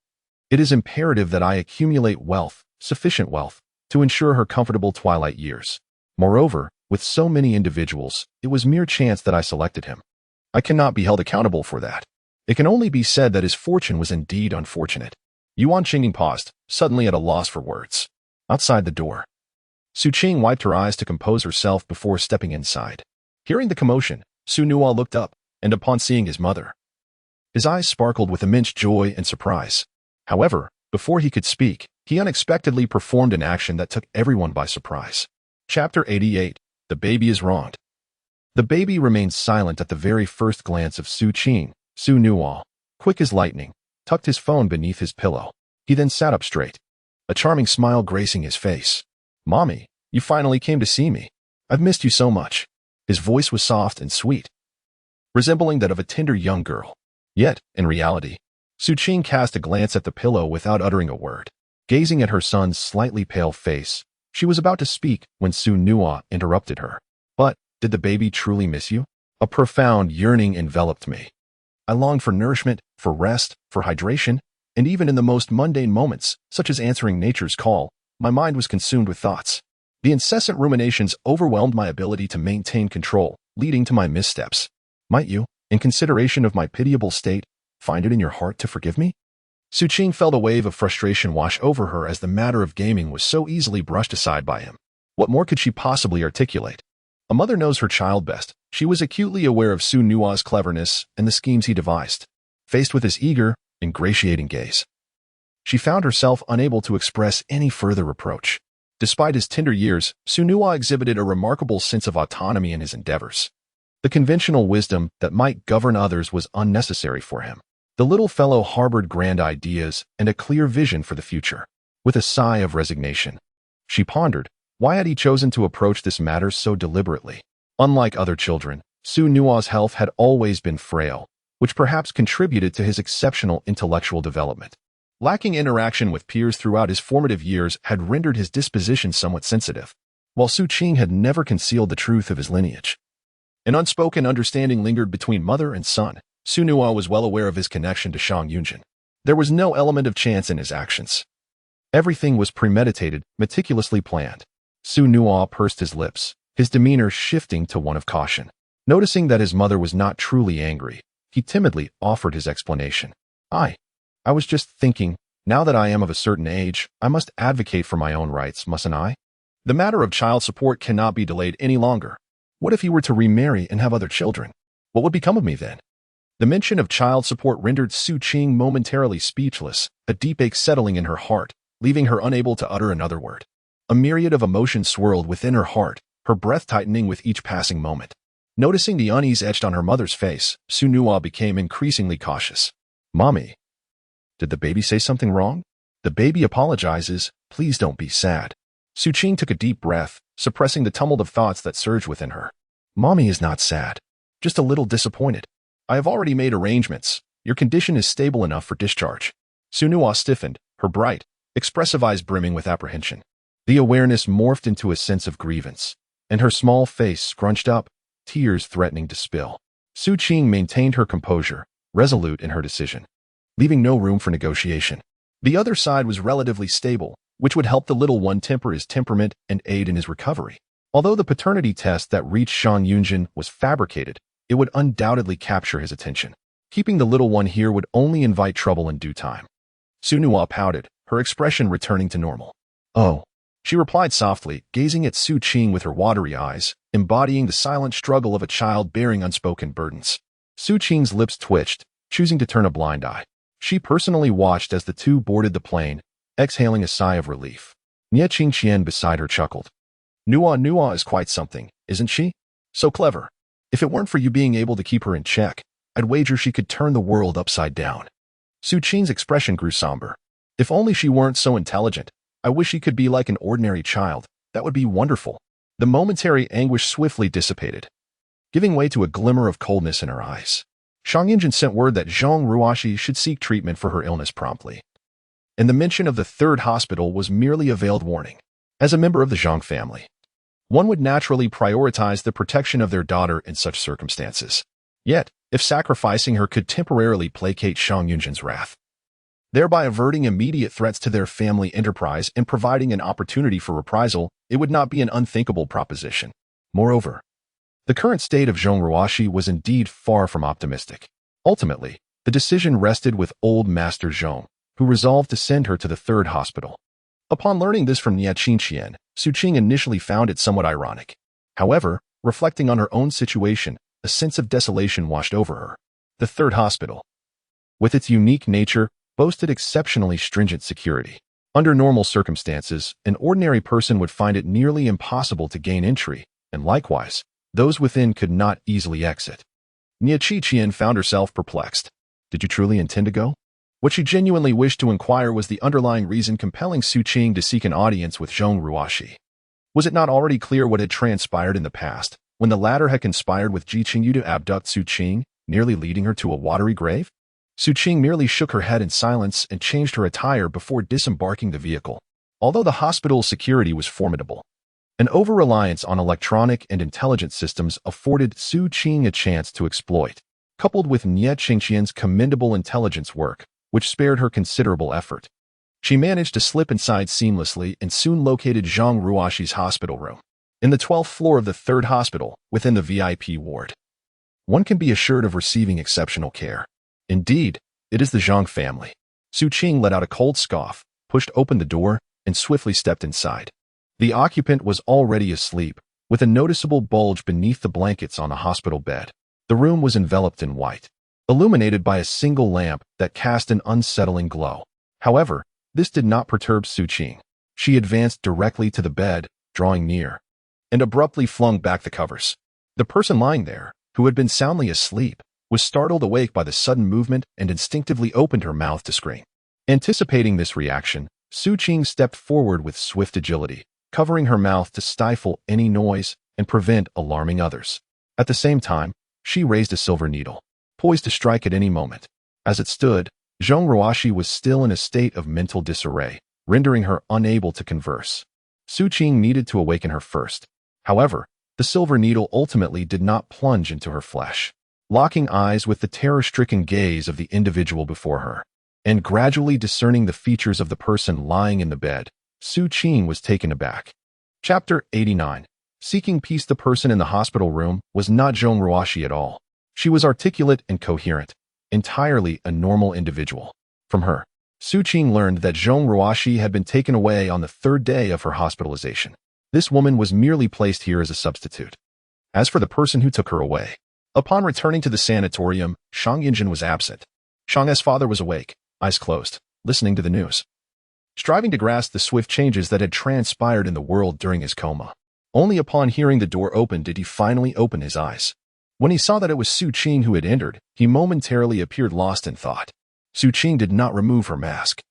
it is imperative that I accumulate wealth, sufficient wealth, to ensure her comfortable twilight years. Moreover, with so many individuals, it was mere chance that I selected him. I cannot be held accountable for that. It can only be said that his fortune was indeed unfortunate." Yuan Qing paused, suddenly at a loss for words. Outside the door, Su Qing wiped her eyes to compose herself before stepping inside. Hearing the commotion, Su Nuo looked up, and upon seeing his mother, his eyes sparkled with immense joy and surprise. However, before he could speak, he unexpectedly performed an action that took everyone by surprise. Chapter 88. The baby is wronged. The baby remained silent at the very first glance of Su Qing. Su Nuo, quick as lightning, tucked his phone beneath his pillow. He then sat up straight, a charming smile gracing his face. "Mommy, you finally came to see me. I've missed you so much." His voice was soft and sweet, resembling that of a tender young girl. Yet, in reality, Su Qing cast a glance at the pillow without uttering a word. Gazing at her son's slightly pale face, she was about to speak when Su Nuo interrupted her. "But, did the baby truly miss you?" A profound yearning enveloped me. I longed for nourishment, for rest, for hydration, and even in the most mundane moments, such as answering nature's call, my mind was consumed with thoughts. The incessant ruminations overwhelmed my ability to maintain control, leading to my missteps. "Might you, in consideration of my pitiable state, find it in your heart to forgive me?" Su Qing felt a wave of frustration wash over her as the matter of gaming was so easily brushed aside by him. What more could she possibly articulate? A mother knows her child best. She was acutely aware of Su Nua's cleverness and the schemes he devised. Faced with his eager, ingratiating gaze, she found herself unable to express any further reproach. Despite his tender years, Su Nua exhibited a remarkable sense of autonomy in his endeavors. The conventional wisdom that might govern others was unnecessary for him. The little fellow harbored grand ideas and a clear vision for the future. With a sigh of resignation, she pondered, why had he chosen to approach this matter so deliberately? Unlike other children, Su Nua's health had always been frail, which perhaps contributed to his exceptional intellectual development. Lacking interaction with peers throughout his formative years had rendered his disposition somewhat sensitive, while Su Qing had never concealed the truth of his lineage. An unspoken understanding lingered between mother and son. Su Nua was well aware of his connection to Shang Yunzhen. There was no element of chance in his actions. Everything was premeditated, meticulously planned. Su Nua pursed his lips, his demeanor shifting to one of caution. Noticing that his mother was not truly angry, he timidly offered his explanation. I was just thinking, now that I am of a certain age, I must advocate for my own rights, mustn't I? The matter of child support cannot be delayed any longer. What if he were to remarry and have other children? What would become of me then? The mention of child support rendered Su Qing momentarily speechless, a deep ache settling in her heart, leaving her unable to utter another word. A myriad of emotions swirled within her heart, her breath tightening with each passing moment. Noticing the unease etched on her mother's face, Su Nua became increasingly cautious. Mommy, did the baby say something wrong? The baby apologizes, please don't be sad. Su Qing took a deep breath, suppressing the tumult of thoughts that surged within her. Mommy is not sad, just a little disappointed. I have already made arrangements. Your condition is stable enough for discharge. Su Nua stiffened, her bright, expressive eyes brimming with apprehension. The awareness morphed into a sense of grievance, and her small face scrunched up, tears threatening to spill. Su Qing maintained her composure, resolute in her decision, leaving no room for negotiation. The other side was relatively stable, which would help the little one temper his temperament and aid in his recovery. Although the paternity test that reached Shang Yunzhen was fabricated, it would undoubtedly capture his attention. Keeping the little one here would only invite trouble in due time. Su Nua pouted, her expression returning to normal. Oh, she replied softly, gazing at Su Qing with her watery eyes, embodying the silent struggle of a child bearing unspoken burdens. Su Qing's lips twitched, choosing to turn a blind eye. She personally watched as the two boarded the plane, exhaling a sigh of relief. Nie Qingqian beside her chuckled. Nua is quite something, isn't she? So clever. If it weren't for you being able to keep her in check, I'd wager she could turn the world upside down. Su Qing's expression grew somber. If only she weren't so intelligent. I wish she could be like an ordinary child. That would be wonderful. The momentary anguish swiftly dissipated, giving way to a glimmer of coldness in her eyes. Shang Yunzhen sent word that Zhang Ruoxi should seek treatment for her illness promptly, and the mention of the third hospital was merely a veiled warning. As a member of the Zhang family, one would naturally prioritize the protection of their daughter in such circumstances. Yet, if sacrificing her could temporarily placate Shang Yunzhen's wrath, thereby averting immediate threats to their family enterprise and providing an opportunity for reprisal, it would not be an unthinkable proposition. Moreover, the current state of Zhang Ruoxi was indeed far from optimistic. Ultimately, the decision rested with old Master Zhang, who resolved to send her to the third hospital. Upon learning this from Nie Qingqian, Su Qing initially found it somewhat ironic. However, reflecting on her own situation, a sense of desolation washed over her. The third hospital, with its unique nature, boasted exceptionally stringent security. Under normal circumstances, an ordinary person would find it nearly impossible to gain entry, and likewise, those within could not easily exit. Nie Qingqian found herself perplexed. Did you truly intend to go? What she genuinely wished to inquire was the underlying reason compelling Su Qing to seek an audience with Zhang Ruoxi. Was it not already clear what had transpired in the past, when the latter had conspired with Ji Qingyu to abduct Su Qing, nearly leading her to a watery grave? Su Qing merely shook her head in silence and changed her attire before disembarking the vehicle. Although the hospital's security was formidable, an over-reliance on electronic and intelligence systems afforded Su Qing a chance to exploit, coupled with Nie Qingqian's commendable intelligence work, which spared her considerable effort. She managed to slip inside seamlessly and soon located Zhang Ruoxi's hospital room. In the 12th floor of the third hospital, within the VIP ward, one can be assured of receiving exceptional care. Indeed, it is the Zhang family. Su Qing let out a cold scoff, pushed open the door, and swiftly stepped inside. The occupant was already asleep, with a noticeable bulge beneath the blankets on the hospital bed. The room was enveloped in white, illuminated by a single lamp that cast an unsettling glow. However, this did not perturb Su Qing. She advanced directly to the bed, drawing near, and abruptly flung back the covers. The person lying there, who had been soundly asleep, was startled awake by the sudden movement and instinctively opened her mouth to scream. Anticipating this reaction, Su Qing stepped forward with swift agility, covering her mouth to stifle any noise and prevent alarming others. At the same time, she raised a silver needle, poised to strike at any moment. As it stood, Zhong Ruoxi was still in a state of mental disarray, rendering her unable to converse. Su Qing needed to awaken her first. However, the silver needle ultimately did not plunge into her flesh. Locking eyes with the terror-stricken gaze of the individual before her, and gradually discerning the features of the person lying in the bed, Su Qing was taken aback. Chapter 89. Seeking peace. The person in the hospital room was not Zhong Ruoxi at all. She was articulate and coherent, entirely a normal individual. From her, Su Qing learned that Zhong Ruoxi had been taken away on the third day of her hospitalization. This woman was merely placed here as a substitute. As for the person who took her away, upon returning to the sanatorium, Shang Yunzhen was absent. Shang's father was awake, eyes closed, listening to the news, striving to grasp the swift changes that had transpired in the world during his coma. Only upon hearing the door open did he finally open his eyes. When he saw that it was Su Qing who had entered, he momentarily appeared lost in thought. Su Qing did not remove her mask.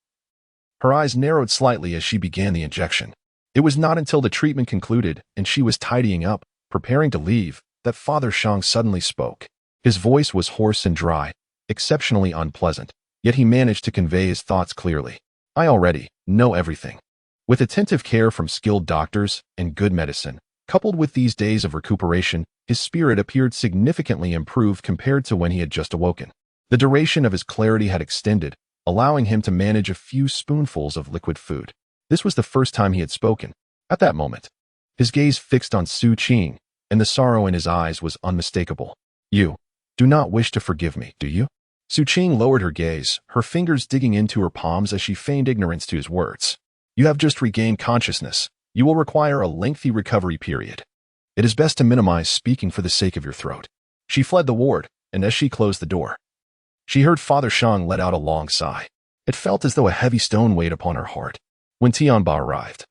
Her eyes narrowed slightly as she began the injection. It was not until the treatment concluded and she was tidying up, preparing to leave, that Father Shang suddenly spoke. His voice was hoarse and dry, exceptionally unpleasant, yet he managed to convey his thoughts clearly. I already know everything. With attentive care from skilled doctors and good medicine, coupled with these days of recuperation, his spirit appeared significantly improved compared to when he had just awoken. The duration of his clarity had extended, allowing him to manage a few spoonfuls of liquid food. This was the first time he had spoken. At that moment, his gaze fixed on Su Qing, and the sorrow in his eyes was unmistakable. You do not wish to forgive me, do you? Su Qing lowered her gaze, her fingers digging into her palms as she feigned ignorance to his words. You have just regained consciousness. You will require a lengthy recovery period. It is best to minimize speaking for the sake of your throat. She fled the ward, and as she closed the door, she heard Father Shang let out a long sigh. It felt as though a heavy stone weighed upon her heart. When Tianba arrived,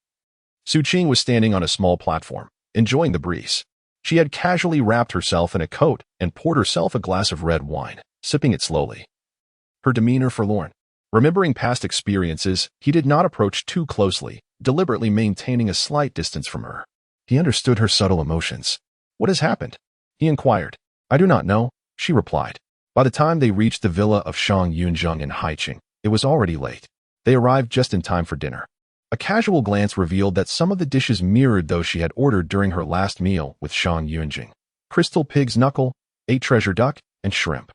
Su Qing was standing on a small platform, enjoying the breeze. She had casually wrapped herself in a coat and poured herself a glass of red wine, sipping it slowly. Her demeanor forlorn. Remembering past experiences, he did not approach too closely, deliberately maintaining a slight distance from her. He understood her subtle emotions. What has happened? He inquired. I do not know, she replied. By the time they reached the villa of Shang Yunzhen in Haiqing, it was already late. They arrived just in time for dinner. A casual glance revealed that some of the dishes mirrored those she had ordered during her last meal with Shang Yunzhen. Crystal pig's knuckle, 8 treasure duck, and shrimp.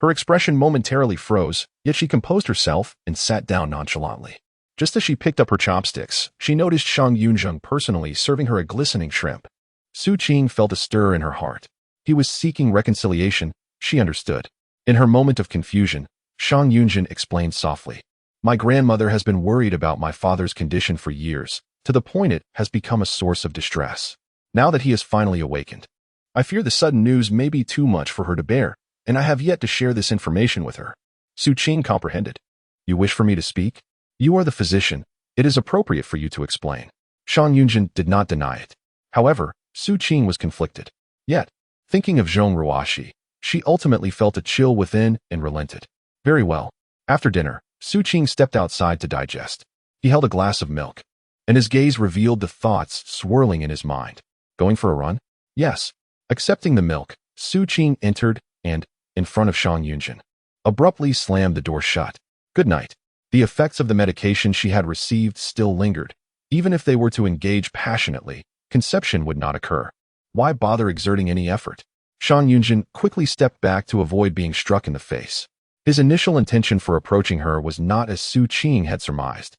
Her expression momentarily froze, yet she composed herself and sat down nonchalantly. Just as she picked up her chopsticks, she noticed Shang Yunzhen personally serving her a glistening shrimp. Su Qing felt a stir in her heart. He was seeking reconciliation, she understood. In her moment of confusion, Shang Yunzhen explained softly. My grandmother has been worried about my father's condition for years, to the point it has become a source of distress. Now that he has finally awakened, I fear the sudden news may be too much for her to bear, and I have yet to share this information with her. Su Qing comprehended. You wish for me to speak? You are the physician. It is appropriate for you to explain. Shang Yunzhen did not deny it. However, Su Qing was conflicted. Yet, thinking of Zhong Ruoxi, she ultimately felt a chill within and relented. Very well. After dinner, Su Qing stepped outside to digest. He held a glass of milk, and his gaze revealed the thoughts swirling in his mind. Going for a run? Yes. Accepting the milk, Su Qing entered and, in front of Shang Yunzhen, abruptly slammed the door shut. Good night. The effects of the medication she had received still lingered. Even if they were to engage passionately, conception would not occur. Why bother exerting any effort? Shang Yunzhen quickly stepped back to avoid being struck in the face. His initial intention for approaching her was not as Su Qing had surmised.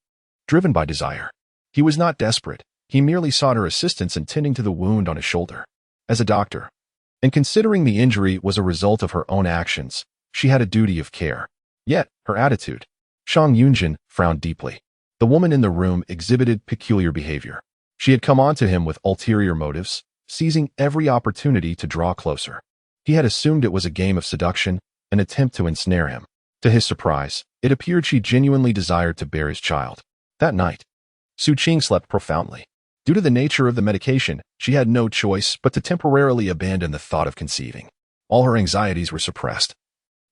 Driven by desire. He was not desperate. He merely sought her assistance in tending to the wound on his shoulder. As a doctor, and considering the injury was a result of her own actions, she had a duty of care. Yet, her attitude. Shang Yunzhen frowned deeply. The woman in the room exhibited peculiar behavior. She had come on to him with ulterior motives, seizing every opportunity to draw closer. He had assumed it was a game of seduction, an attempt to ensnare him. To his surprise, it appeared she genuinely desired to bear his child. That night, Su Qing slept profoundly. Due to the nature of the medication, she had no choice but to temporarily abandon the thought of conceiving. All her anxieties were suppressed,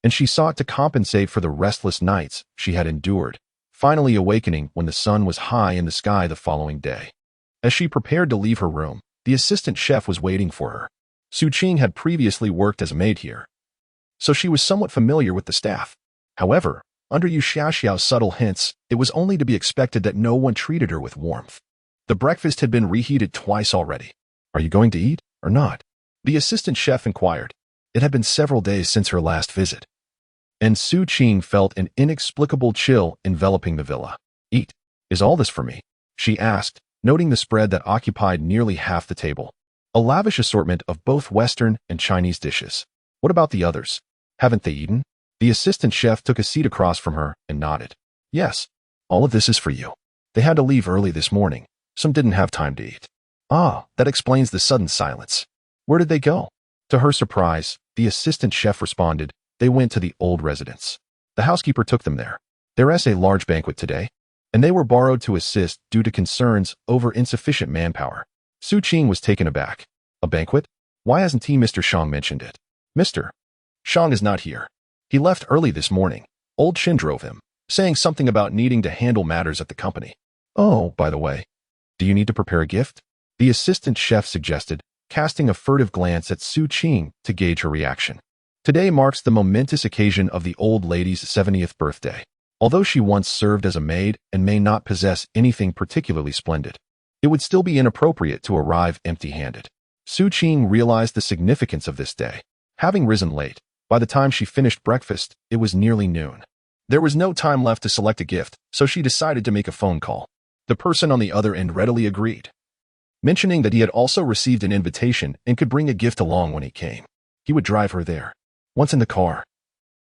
and she sought to compensate for the restless nights she had endured, finally awakening when the sun was high in the sky the following day. As she prepared to leave her room, the assistant chef was waiting for her. Su Qing had previously worked as a maid here, so she was somewhat familiar with the staff. However, under Yu Xiaoxiao's subtle hints, it was only to be expected that no one treated her with warmth. The breakfast had been reheated twice already. "Are you going to eat, or not?" the assistant chef inquired. It had been several days since her last visit, and Su Qing felt an inexplicable chill enveloping the villa. "Eat. Is all this for me?" she asked, noting the spread that occupied nearly half the table. A lavish assortment of both Western and Chinese dishes. "What about the others? Haven't they eaten?" The assistant chef took a seat across from her and nodded. "Yes, all of this is for you. They had to leave early this morning. Some didn't have time to eat." "Ah, that explains the sudden silence. Where did they go?" To her surprise, the assistant chef responded, "They went to the old residence. The housekeeper took them there. There's a large banquet today, and they were borrowed to assist due to concerns over insufficient manpower." Su Qing was taken aback. "A banquet? Why hasn't Mr. Shang mentioned it?" "Mr. Shang is not here. He left early this morning. Old Chin drove him, saying something about needing to handle matters at the company." "Oh, by the way, do you need to prepare a gift?" the assistant chef suggested, casting a furtive glance at Su Qing to gauge her reaction. Today marks the momentous occasion of the old lady's 70th birthday. Although she once served as a maid and may not possess anything particularly splendid, it would still be inappropriate to arrive empty-handed. Su Qing realized the significance of this day. Having risen late, by the time she finished breakfast, it was nearly noon. There was no time left to select a gift, so she decided to make a phone call. The person on the other end readily agreed, mentioning that he had also received an invitation and could bring a gift along when he came. He would drive her there. Once in the car,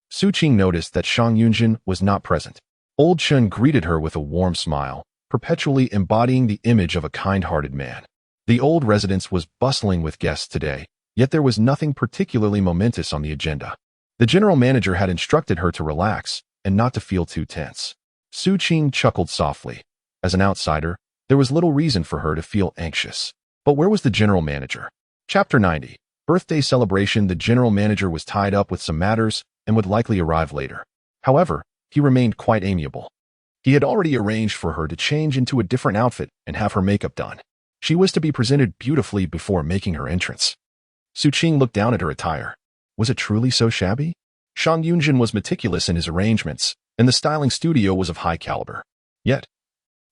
Su Qing noticed that Shang Yunzhen was not present. Old Chen greeted her with a warm smile, perpetually embodying the image of a kind-hearted man. The old residence was bustling with guests today, yet there was nothing particularly momentous on the agenda. The general manager had instructed her to relax and not to feel too tense. Su Qing chuckled softly. As an outsider, there was little reason for her to feel anxious. But where was the general manager? Chapter 90. Birthday celebration. The general manager was tied up with some matters and would likely arrive later. However, he remained quite amiable. He had already arranged for her to change into a different outfit and have her makeup done. She was to be presented beautifully before making her entrance. Su Qing looked down at her attire. Was it truly so shabby? Shang Yunzhen was meticulous in his arrangements, and the styling studio was of high caliber. Yet,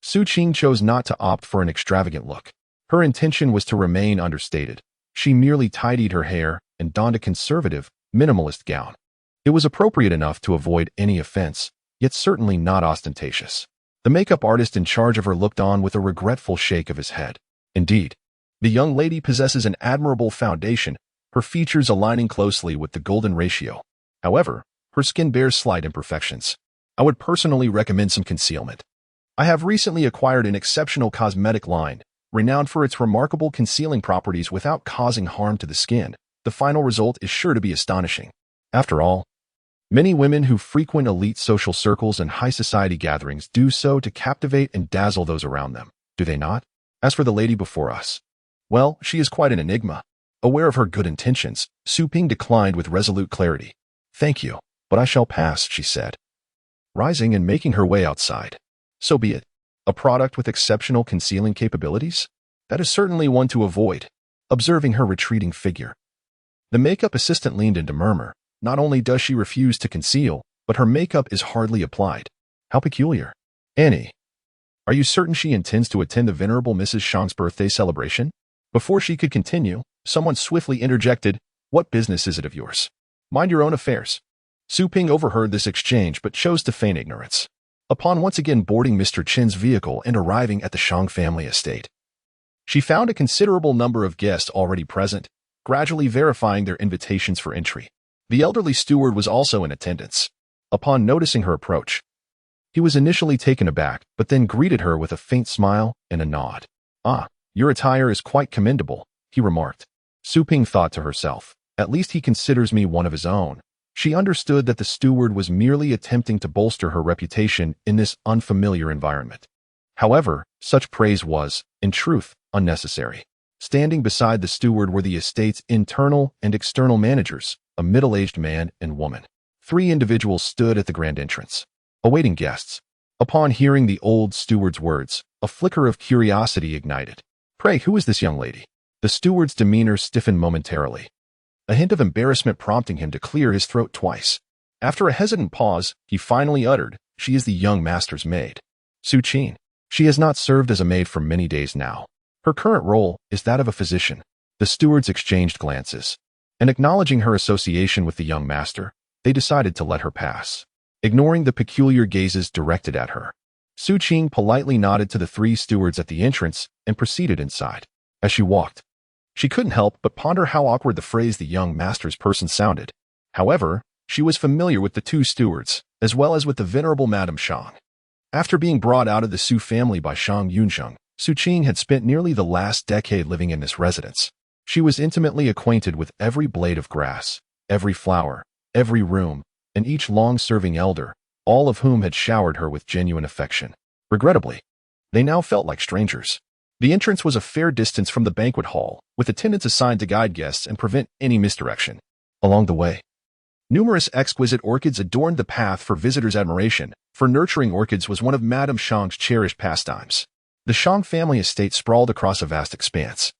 Su Qing chose not to opt for an extravagant look. Her intention was to remain understated. She merely tidied her hair and donned a conservative, minimalist gown. It was appropriate enough to avoid any offense, yet certainly not ostentatious. The makeup artist in charge of her looked on with a regretful shake of his head. Indeed, the young lady possesses an admirable foundation, her features aligning closely with the golden ratio. However, her skin bears slight imperfections. I would personally recommend some concealment. I have recently acquired an exceptional cosmetic line, renowned for its remarkable concealing properties without causing harm to the skin. The final result is sure to be astonishing. After all, many women who frequent elite social circles and high society gatherings do so to captivate and dazzle those around them, do they not? As for the lady before us, well, she is quite an enigma. Aware of her good intentions, Su Ping declined with resolute clarity. "Thank you, but I shall pass," she said, rising and making her way outside. So be it. A product with exceptional concealing capabilities? That is certainly one to avoid. Observing her retreating figure, the makeup assistant leaned in to murmur, "Not only does she refuse to conceal, but her makeup is hardly applied. How peculiar. Annie, are you certain she intends to attend the venerable Mrs. Shang's birthday celebration?" Before she could continue, someone swiftly interjected, "What business is it of yours? Mind your own affairs." Su Ping overheard this exchange but chose to feign ignorance. Upon once again boarding Mr. Chin's vehicle and arriving at the Shang family estate, she found a considerable number of guests already present, gradually verifying their invitations for entry. The elderly steward was also in attendance. Upon noticing her approach, he was initially taken aback, but then greeted her with a faint smile and a nod. "Ah, your attire is quite commendable," he remarked. Su Qing thought to herself, at least he considers me one of his own. She understood that the steward was merely attempting to bolster her reputation in this unfamiliar environment. However, such praise was, in truth, unnecessary. Standing beside the steward were the estate's internal and external managers, a middle-aged man and woman. 3 individuals stood at the grand entrance, awaiting guests. Upon hearing the old steward's words, a flicker of curiosity ignited. "Pray, who is this young lady?" The steward's demeanor stiffened momentarily, a hint of embarrassment prompting him to clear his throat twice. After a hesitant pause, he finally uttered, "She is the young master's maid, Su Qing. She has not served as a maid for many days now. Her current role is that of a physician." The stewards exchanged glances, and acknowledging her association with the young master, they decided to let her pass. Ignoring the peculiar gazes directed at her, Su Qing politely nodded to the 3 stewards at the entrance and proceeded inside. As she walked, she couldn't help but ponder how awkward the phrase "the young master's person" sounded. However, she was familiar with the 2 stewards, as well as with the venerable Madame Shang. After being brought out of the Su family by Shang Yunzhen, Su Qing had spent nearly the last decade living in this residence. She was intimately acquainted with every blade of grass, every flower, every room, and each long-serving elder, all of whom had showered her with genuine affection. Regrettably, they now felt like strangers. The entrance was a fair distance from the banquet hall, with attendants assigned to guide guests and prevent any misdirection. Along the way, numerous exquisite orchids adorned the path for visitors' admiration, for nurturing orchids was one of Madame Shang's cherished pastimes. The Shang family estate sprawled across a vast expanse,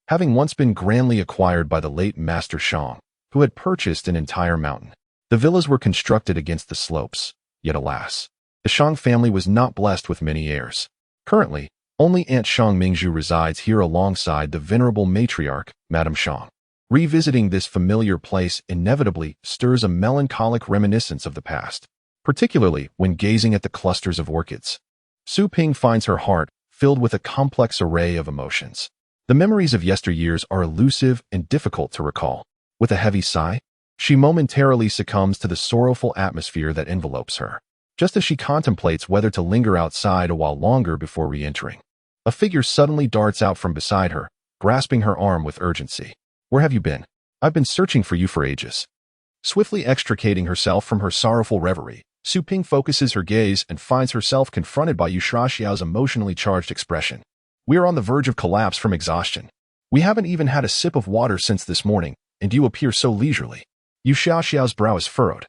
having once been grandly acquired by the late Master Shang, who had purchased an entire mountain. The villas were constructed against the slopes, yet alas, the Shang family was not blessed with many heirs. Currently, only Aunt Shang Mingzhu resides here alongside the venerable matriarch, Madame Shang. Revisiting this familiar place inevitably stirs a melancholic reminiscence of the past, particularly when gazing at the clusters of orchids. Su Qing finds her heart filled with a complex array of emotions. The memories of yesteryears are elusive and difficult to recall. With a heavy sigh, she momentarily succumbs to the sorrowful atmosphere that envelopes her, just as she contemplates whether to linger outside a while longer before re-entering. A figure suddenly darts out from beside her, grasping her arm with urgency. "Where have you been? I've been searching for you for ages." Swiftly extricating herself from her sorrowful reverie, Su Qing focuses her gaze and finds herself confronted by Yu Xiaoxiao's emotionally charged expression. "We are on the verge of collapse from exhaustion. We haven't even had a sip of water since this morning, and you appear so leisurely." Yu Xiaoxiao's brow is furrowed,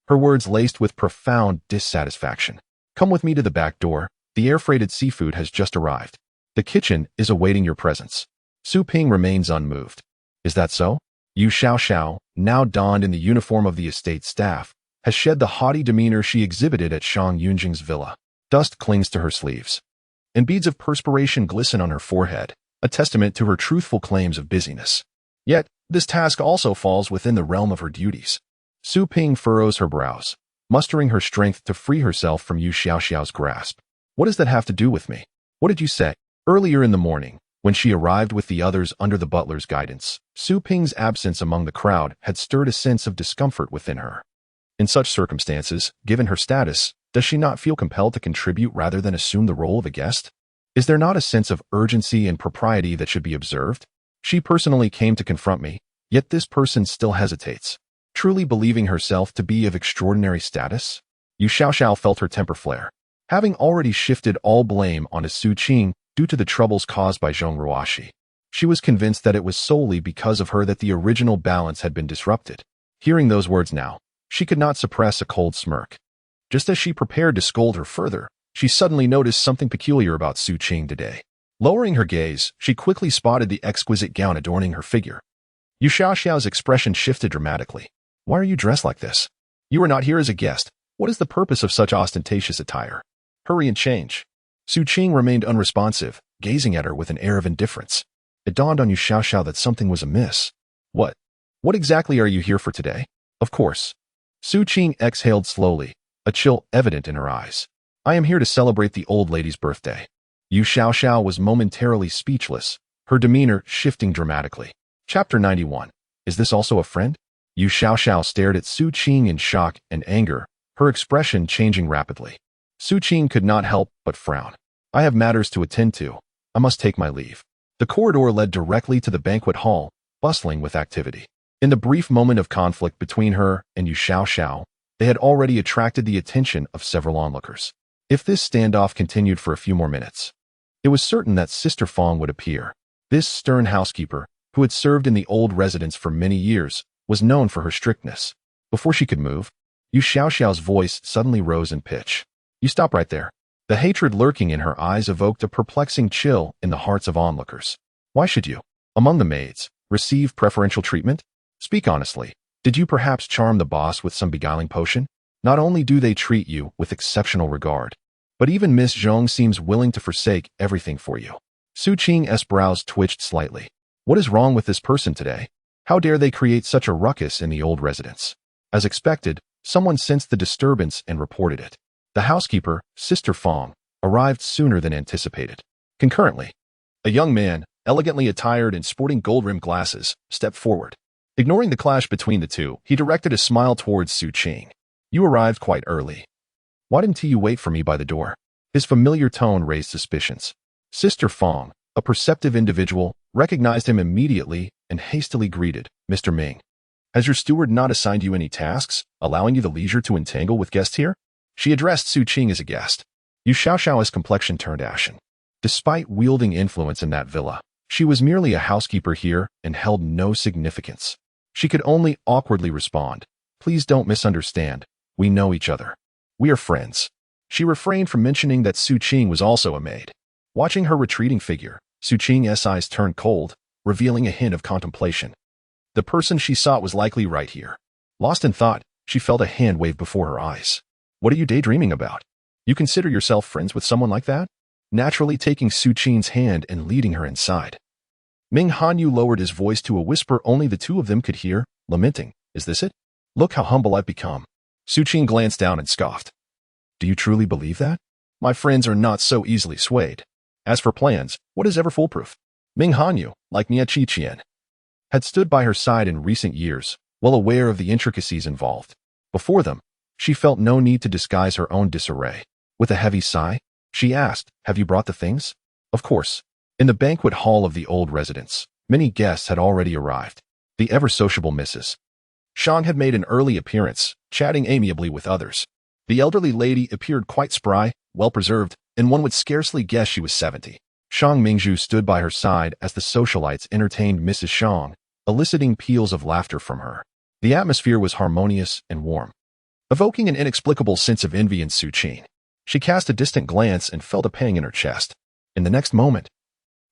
her words laced with profound dissatisfaction. "Come with me to the back door. The air-freighted seafood has just arrived. The kitchen is awaiting your presence." Su Qing remains unmoved. "Is that so?" Yu Xiaoxiao, now donned in the uniform of the estate staff, has shed the haughty demeanor she exhibited at Shang Yunzhen's villa. Dust clings to her sleeves, and beads of perspiration glisten on her forehead, a testament to her truthful claims of busyness. Yet, this task also falls within the realm of her duties. Su Qing furrows her brows, mustering her strength to free herself from Yu Xiaoxiao's grasp. "What does that have to do with me? What did you say?" Earlier in the morning, when she arrived with the others under the butler's guidance, Su Qing's absence among the crowd had stirred a sense of discomfort within her. In such circumstances, given her status, does she not feel compelled to contribute rather than assume the role of a guest? Is there not a sense of urgency and propriety that should be observed? She personally came to confront me, yet this person still hesitates, truly believing herself to be of extraordinary status? Yu Xiaoxiao felt her temper flare. Having already shifted all blame onto Su Qing due to the troubles caused by Zhong Ruoxi, she was convinced that it was solely because of her that the original balance had been disrupted. Hearing those words now, she could not suppress a cold smirk. Just as she prepared to scold her further, she suddenly noticed something peculiar about Su Qing today. Lowering her gaze, she quickly spotted the exquisite gown adorning her figure. Yu Xiaoxiao's expression shifted dramatically. "Why are you dressed like this? You are not here as a guest. What is the purpose of such ostentatious attire? Hurry and change." Su Qing remained unresponsive, gazing at her with an air of indifference. It dawned on Yu Xiaoxiao that something was amiss. What exactly are you here for today?" "Of course." Su Qing exhaled slowly, a chill evident in her eyes. "I am here to celebrate the old lady's birthday." Yu Xiaoxiao was momentarily speechless, her demeanor shifting dramatically. Chapter 91. Is this also a friend? Yu Xiaoxiao stared at Su Qing in shock and anger, her expression changing rapidly. Su Qing could not help but frown. "I have matters to attend to. I must take my leave." The corridor led directly to the banquet hall, bustling with activity. In the brief moment of conflict between her and Yu Xiaoxiao, they had already attracted the attention of several onlookers. If this standoff continued for a few more minutes, it was certain that Sister Fong would appear. This stern housekeeper, who had served in the old residence for many years, was known for her strictness. Before she could move, Yu Xiaoxiao's voice suddenly rose in pitch. "You stop right there." The hatred lurking in her eyes evoked a perplexing chill in the hearts of onlookers. "Why should you, among the maids, receive preferential treatment? Speak honestly. Did you perhaps charm the boss with some beguiling potion? Not only do they treat you with exceptional regard, but even Miss Zhong seems willing to forsake everything for you." Su Qing's brows twitched slightly. What is wrong with this person today? How dare they create such a ruckus in the old residence? As expected, someone sensed the disturbance and reported it. The housekeeper, Sister Fong, arrived sooner than anticipated. Concurrently, a young man, elegantly attired and sporting gold-rimmed glasses, stepped forward. Ignoring the clash between the two, he directed a smile towards Su Qing. "You arrived quite early. Why didn't you wait for me by the door?" His familiar tone raised suspicions. Sister Fong, a perceptive individual, recognized him immediately and hastily greeted, "Mr. Ming, has your steward not assigned you any tasks, allowing you the leisure to entangle with guests here?" She addressed Su Qing as a guest. Yu Xiaoxiao's complexion turned ashen. Despite wielding influence in that villa, she was merely a housekeeper here and held no significance. She could only awkwardly respond, "Please don't misunderstand. We know each other. We are friends." She refrained from mentioning that Su Qing was also a maid. Watching her retreating figure, Su Qing's eyes turned cold, revealing a hint of contemplation. The person she sought was likely right here. Lost in thought, she felt a hand wave before her eyes. "What are you daydreaming about? You consider yourself friends with someone like that?" Naturally taking Su Qing's hand and leading her inside, Ming Hanyu lowered his voice to a whisper only the two of them could hear, lamenting, "Is this it? Look how humble I've become." Su Qing glanced down and scoffed. "Do you truly believe that? My friends are not so easily swayed. As for plans, what is ever foolproof?" Ming Hanyu, like Nie Qiqian, had stood by her side in recent years, well aware of the intricacies involved. Before them, she felt no need to disguise her own disarray. With a heavy sigh, she asked, "Have you brought the things?" Of course. In the banquet hall of the old residence, many guests had already arrived. The ever-sociable Mrs. Shang had made an early appearance, chatting amiably with others. The elderly lady appeared quite spry, well-preserved, and one would scarcely guess she was 70. Shang Mingzhu stood by her side as the socialites entertained Mrs. Shang, eliciting peals of laughter from her. The atmosphere was harmonious and warm, evoking an inexplicable sense of envy in Su Qing. She cast a distant glance and felt a pang in her chest. In the next moment,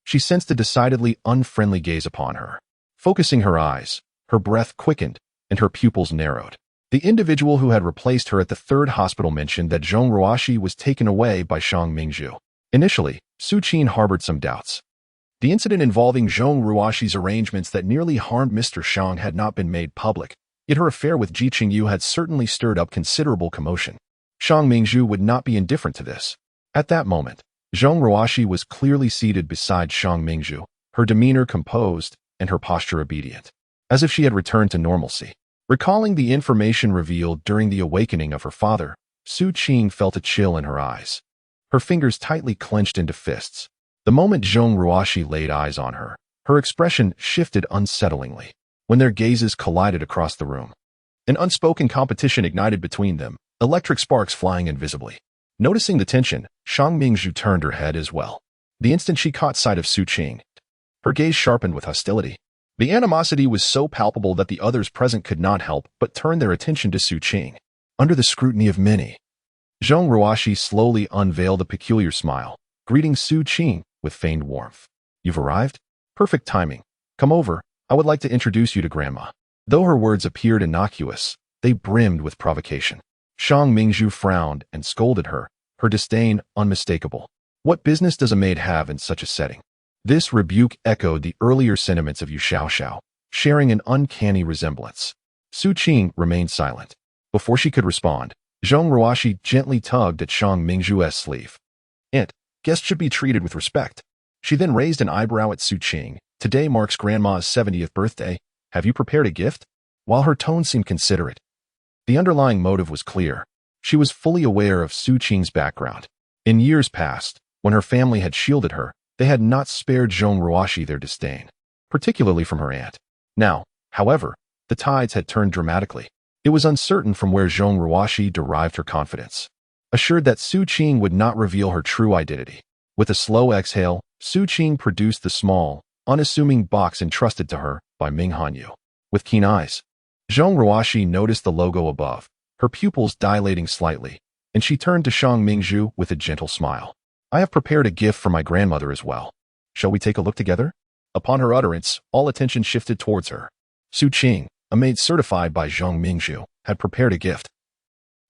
she sensed a decidedly unfriendly gaze upon her. Focusing her eyes, her breath quickened and her pupils narrowed. The individual who had replaced her at the third hospital mentioned that Zhong Ruoxi was taken away by Shang Mingzhu. Initially, Su Qing harbored some doubts. The incident involving Zhong Ruoxi's arrangements that nearly harmed Mr. Shang had not been made public, yet her affair with Ji Qingyu had certainly stirred up considerable commotion. Shang Mingzhu would not be indifferent to this. At that moment, Zhong Ruoxi was clearly seated beside Shang Mingzhu, her demeanor composed and her posture obedient, as if she had returned to normalcy. Recalling the information revealed during the awakening of her father, Su Qing felt a chill in her eyes. Her fingers tightly clenched into fists. The moment Zhong Ruoxi laid eyes on her, her expression shifted unsettlingly. When their gazes collided across the room, an unspoken competition ignited between them, electric sparks flying invisibly. Noticing the tension, Shang Mingzhu turned her head as well. The instant she caught sight of Su Qing, her gaze sharpened with hostility. The animosity was so palpable that the others present could not help but turn their attention to Su Qing. Under the scrutiny of many, Zhong Ruoxi slowly unveiled a peculiar smile, greeting Su Qing with feigned warmth. "You've arrived? Perfect timing. Come over, I would like to introduce you to Grandma." Though her words appeared innocuous, they brimmed with provocation. Shang Mingzhu frowned and scolded her, her disdain unmistakable. What business does a maid have in such a setting? This rebuke echoed the earlier sentiments of Yu Xiaoxiao, sharing an uncanny resemblance. Su Qing remained silent. Before she could respond, Zhong Ruoxi gently tugged at Shang Mingzhu's sleeve. "Aunt, guests should be treated with respect." She then raised an eyebrow at Su Qing. "Today marks Grandma's 70th birthday. Have you prepared a gift?" While her tone seemed considerate, the underlying motive was clear. She was fully aware of Su Qing's background. In years past, when her family had shielded her, They had not spared Zhong Ruoxi their disdain, particularly from her aunt. Now, however, the tides had turned dramatically. It was uncertain from where Zhong Ruoxi derived her confidence. Assured that Su Qing would not reveal her true identity, with a slow exhale, Su Qing produced the small, unassuming box entrusted to her by Ming Hanyu. With keen eyes, Zhong Ruoxi noticed the logo above, her pupils dilating slightly, and she turned to Shang Mingzhu with a gentle smile. I have prepared a gift for my grandmother as well. Shall we take a look together? Upon her utterance, all attention shifted towards her. Su Qing, a maid certified by Zhang Mingzhu, had prepared a gift.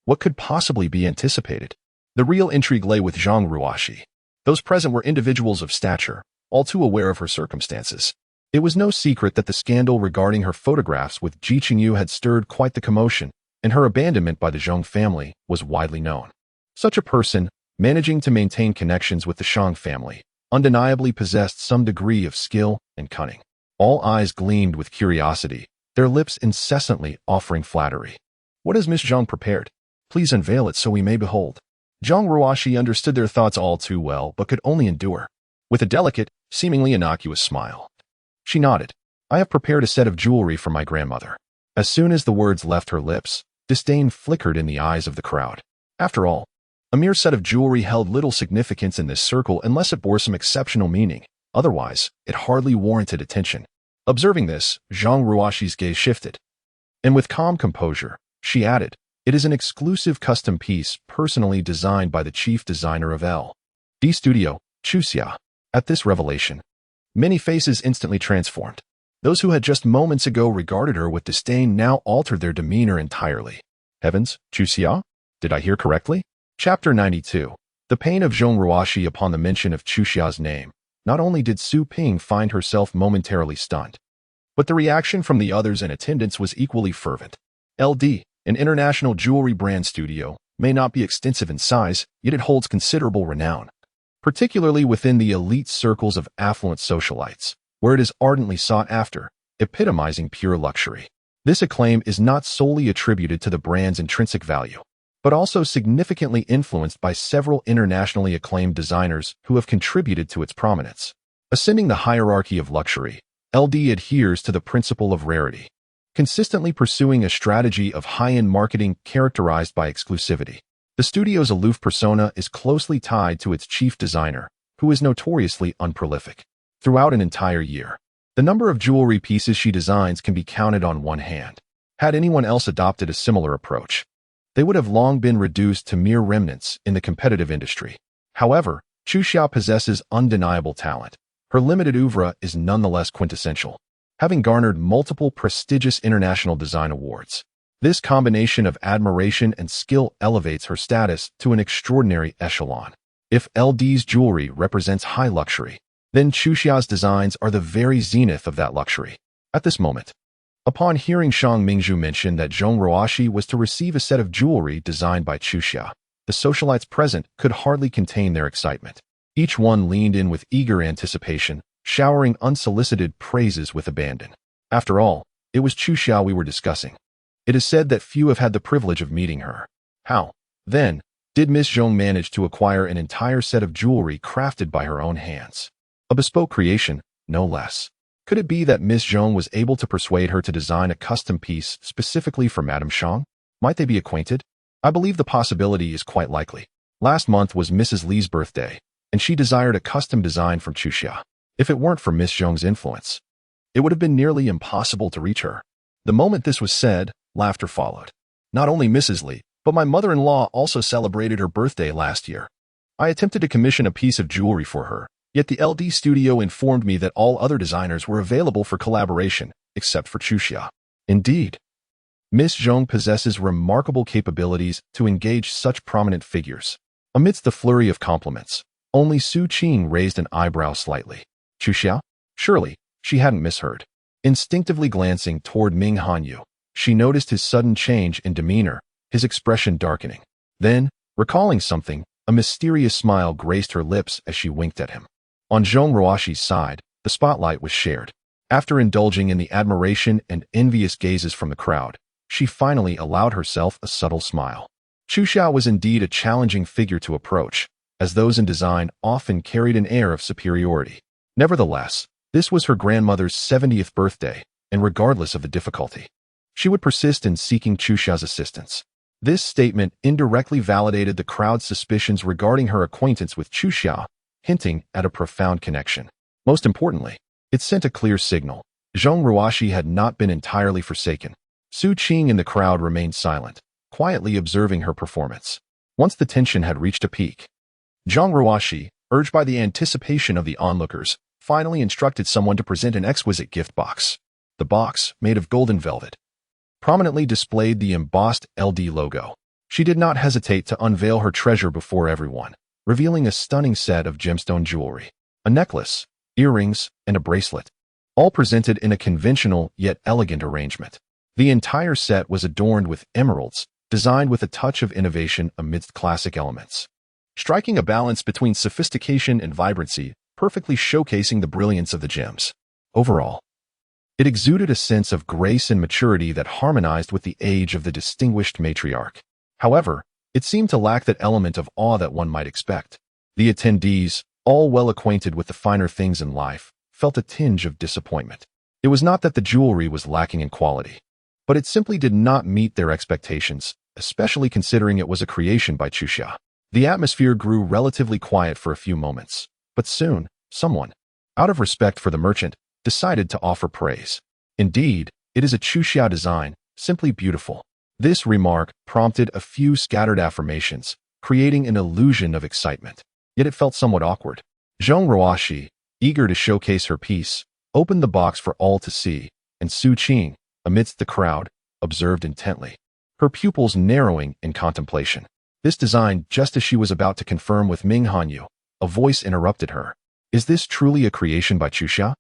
What could possibly be anticipated? The real intrigue lay with Zhong Ruoxi. Those present were individuals of stature, all too aware of her circumstances. It was no secret that the scandal regarding her photographs with Ji Qingyu had stirred quite the commotion, and her abandonment by the Zhong family was widely known. Such a person, managing to maintain connections with the Shang family, undeniably possessed some degree of skill and cunning. All eyes gleamed with curiosity, their lips incessantly offering flattery. What has Miss Zhang prepared? Please unveil it so we may behold. Zhong Ruoxi understood their thoughts all too well, but could only endure. With a delicate, seemingly innocuous smile, she nodded. I have prepared a set of jewelry for my grandmother. As soon as the words left her lips, disdain flickered in the eyes of the crowd. After all, a mere set of jewelry held little significance in this circle unless it bore some exceptional meaning. Otherwise, it hardly warranted attention. Observing this, Zhong Ruoxi's gaze shifted. And with calm composure, she added, it is an exclusive custom piece personally designed by the chief designer of L.D. Studio, Chuxia. At this revelation, many faces instantly transformed. Those who had just moments ago regarded her with disdain now altered their demeanor entirely. Heavens, Chuxia? Did I hear correctly? Chapter 92. The pain of Zhong Ruoxi upon the mention of Chuxia's name. Not only did Su Qing find herself momentarily stunned, but the reaction from the others in attendance was equally fervent. LD, an international jewelry brand studio, may not be extensive in size, yet it holds considerable renown, particularly within the elite circles of affluent socialites, where it is ardently sought after, epitomizing pure luxury. This acclaim is not solely attributed to the brand's intrinsic value, but also significantly influenced by several internationally acclaimed designers who have contributed to its prominence. Ascending the hierarchy of luxury, LD adheres to the principle of rarity, consistently pursuing a strategy of high-end marketing characterized by exclusivity. The studio's aloof persona is closely tied to its chief designer, who is notoriously unprolific. Throughout an entire year, the number of jewelry pieces she designs can be counted on one hand. Had anyone else adopted a similar approach, they would have long been reduced to mere remnants in the competitive industry. However, Chuxia possesses undeniable talent. Her limited oeuvre is nonetheless quintessential, having garnered multiple prestigious international design awards. This combination of admiration and skill elevates her status to an extraordinary echelon. If LD's jewelry represents high luxury, then Chuxia's designs are the very zenith of that luxury. At this moment, upon hearing Shang Mingzhu mention that Zhong Ruoxi was to receive a set of jewelry designed by Chuxia, the socialites present could hardly contain their excitement. Each one leaned in with eager anticipation, showering unsolicited praises with abandon. After all, it was Chuxia we were discussing. It is said that few have had the privilege of meeting her. How, then, did Miss Zhong manage to acquire an entire set of jewelry crafted by her own hands? A bespoke creation, no less. Could it be that Miss Zhong was able to persuade her to design a custom piece specifically for Madame Shang? Might they be acquainted? I believe the possibility is quite likely. Last month was Mrs. Li's birthday, and she desired a custom design from Chuxia. If it weren't for Miss Zhong's influence, it would have been nearly impossible to reach her. The moment this was said, laughter followed. Not only Mrs. Li, but my mother-in-law also celebrated her birthday last year. I attempted to commission a piece of jewelry for her, yet the LD studio informed me that all other designers were available for collaboration, except for Chuxia. Indeed, Miss Zhong possesses remarkable capabilities to engage such prominent figures. Amidst the flurry of compliments, only Su Qing raised an eyebrow slightly. Chuxia? Surely, she hadn't misheard. Instinctively glancing toward Ming Hanyu, she noticed his sudden change in demeanor, his expression darkening. Then, recalling something, a mysterious smile graced her lips as she winked at him. On Zhong Ruoxi's side, the spotlight was shared. After indulging in the admiration and envious gazes from the crowd, she finally allowed herself a subtle smile. Chuxia was indeed a challenging figure to approach, as those in design often carried an air of superiority. Nevertheless, this was her grandmother's 70th birthday, and regardless of the difficulty, she would persist in seeking Chuxia's assistance. This statement indirectly validated the crowd's suspicions regarding her acquaintance with Chuxia, hinting at a profound connection. Most importantly, it sent a clear signal. Zhong Ruoxi had not been entirely forsaken. Su Qing in the crowd remained silent, quietly observing her performance. Once the tension had reached a peak, Zhong Ruoxi, urged by the anticipation of the onlookers, finally instructed someone to present an exquisite gift box. The box, made of golden velvet, prominently displayed the embossed LD logo. She did not hesitate to unveil her treasure before everyone, revealing a stunning set of gemstone jewelry, a necklace, earrings, and a bracelet, all presented in a conventional yet elegant arrangement. The entire set was adorned with emeralds, designed with a touch of innovation amidst classic elements, striking a balance between sophistication and vibrancy, perfectly showcasing the brilliance of the gems. Overall, it exuded a sense of grace and maturity that harmonized with the age of the distinguished matriarch. However, it seemed to lack that element of awe that one might expect. The attendees, all well acquainted with the finer things in life, felt a tinge of disappointment. It was not that the jewelry was lacking in quality, but it simply did not meet their expectations, especially considering it was a creation by Chuxia. The atmosphere grew relatively quiet for a few moments, but soon, someone, out of respect for the merchant, decided to offer praise. Indeed, it is a Chuxia design, simply beautiful. This remark prompted a few scattered affirmations, creating an illusion of excitement. Yet it felt somewhat awkward. Zhong Ruoxi, eager to showcase her piece, opened the box for all to see, and Su Qing, amidst the crowd, observed intently, her pupils narrowing in contemplation. This design, just as she was about to confirm with Ming Hanyu, a voice interrupted her. Is this truly a creation by Chuxia?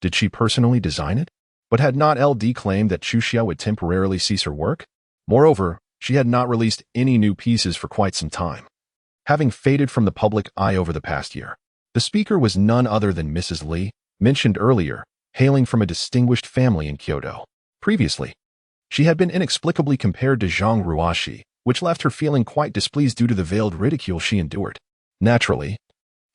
Did she personally design it? But had not LD claimed that Chuxia would temporarily cease her work? Moreover, she had not released any new pieces for quite some time, having faded from the public eye over the past year. The speaker was none other than Mrs. Li, mentioned earlier, hailing from a distinguished family in Kyoto. Previously, she had been inexplicably compared to Zhang Ruoxi, which left her feeling quite displeased due to the veiled ridicule she endured. Naturally,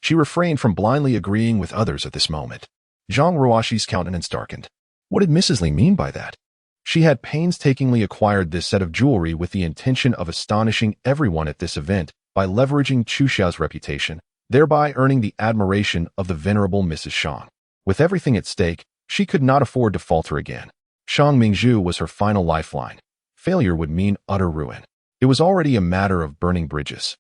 she refrained from blindly agreeing with others at this moment. Zhang Ruoxi's countenance darkened. What did Mrs. Li mean by that? She had painstakingly acquired this set of jewelry with the intention of astonishing everyone at this event by leveraging Chuxia's reputation, thereby earning the admiration of the venerable Mrs. Shang. With everything at stake, she could not afford to falter again. Shang Mingzhu was her final lifeline. Failure would mean utter ruin. It was already a matter of burning bridges.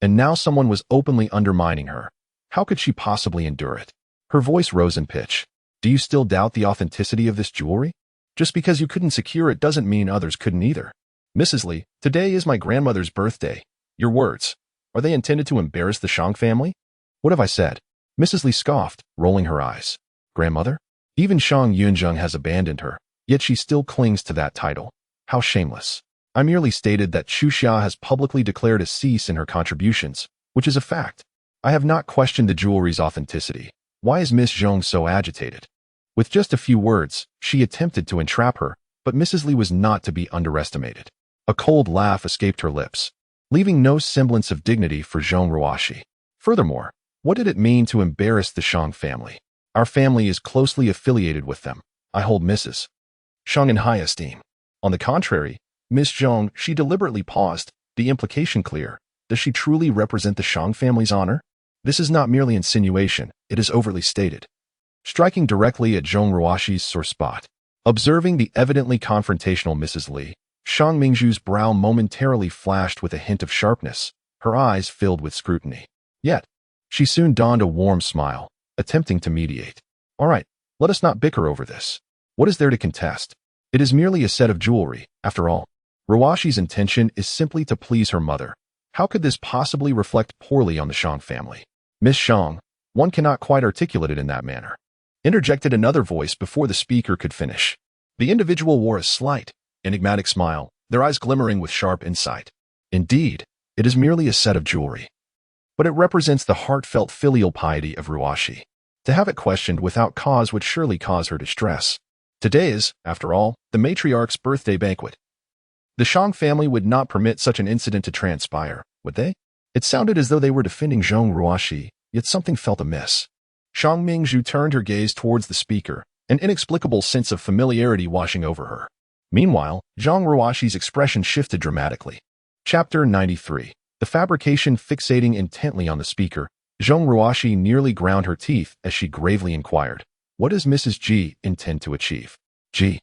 And now someone was openly undermining her. How could she possibly endure it? Her voice rose in pitch. Do you still doubt the authenticity of this jewelry? Just because you couldn't secure it doesn't mean others couldn't either. Mrs. Li, today is my grandmother's birthday. Your words, are they intended to embarrass the Shang family? What have I said? Mrs. Li scoffed, rolling her eyes. Grandmother? Even Shang Yunzhen has abandoned her, yet she still clings to that title. How shameless. I merely stated that Chuxia has publicly declared a cease in her contributions, which is a fact. I have not questioned the jewelry's authenticity. Why is Miss Zhong so agitated? With just a few words, she attempted to entrap her, but Mrs. Li was not to be underestimated. A cold laugh escaped her lips, leaving no semblance of dignity for Zhong Ruoxi. Furthermore, what did it mean to embarrass the Shang family? Our family is closely affiliated with them. I hold Mrs. Shang in high esteem. On the contrary, Miss Zhong, she deliberately paused, the implication clear. Does she truly represent the Shang family's honor? This is not merely insinuation, it is overtly stated. Striking directly at Zhong Ruoxi's sore spot. Observing the evidently confrontational Mrs. Li, Shang Mingzhu's brow momentarily flashed with a hint of sharpness, her eyes filled with scrutiny. Yet, she soon donned a warm smile, attempting to mediate. All right, let us not bicker over this. What is there to contest? It is merely a set of jewelry, after all. Ruoxi's intention is simply to please her mother. How could this possibly reflect poorly on the Shang family? Miss Shang, one cannot quite articulate it in that manner. Interjected another voice before the speaker could finish. The individual wore a slight, enigmatic smile, their eyes glimmering with sharp insight. Indeed, it is merely a set of jewelry. But it represents the heartfelt filial piety of Ruoxi. To have it questioned without cause would surely cause her distress. Today is, after all, the matriarch's birthday banquet. The Shang family would not permit such an incident to transpire, would they? It sounded as though they were defending Zhong Ruoxi, yet something felt amiss. Shang Mingzhu turned her gaze towards the speaker, an inexplicable sense of familiarity washing over her. Meanwhile, Zhong Ruoxi's expression shifted dramatically. Chapter 93. The fabrication fixating intently on the speaker, Zhong Ruoxi nearly ground her teeth as she gravely inquired, "What does Mrs. G intend to achieve?" G.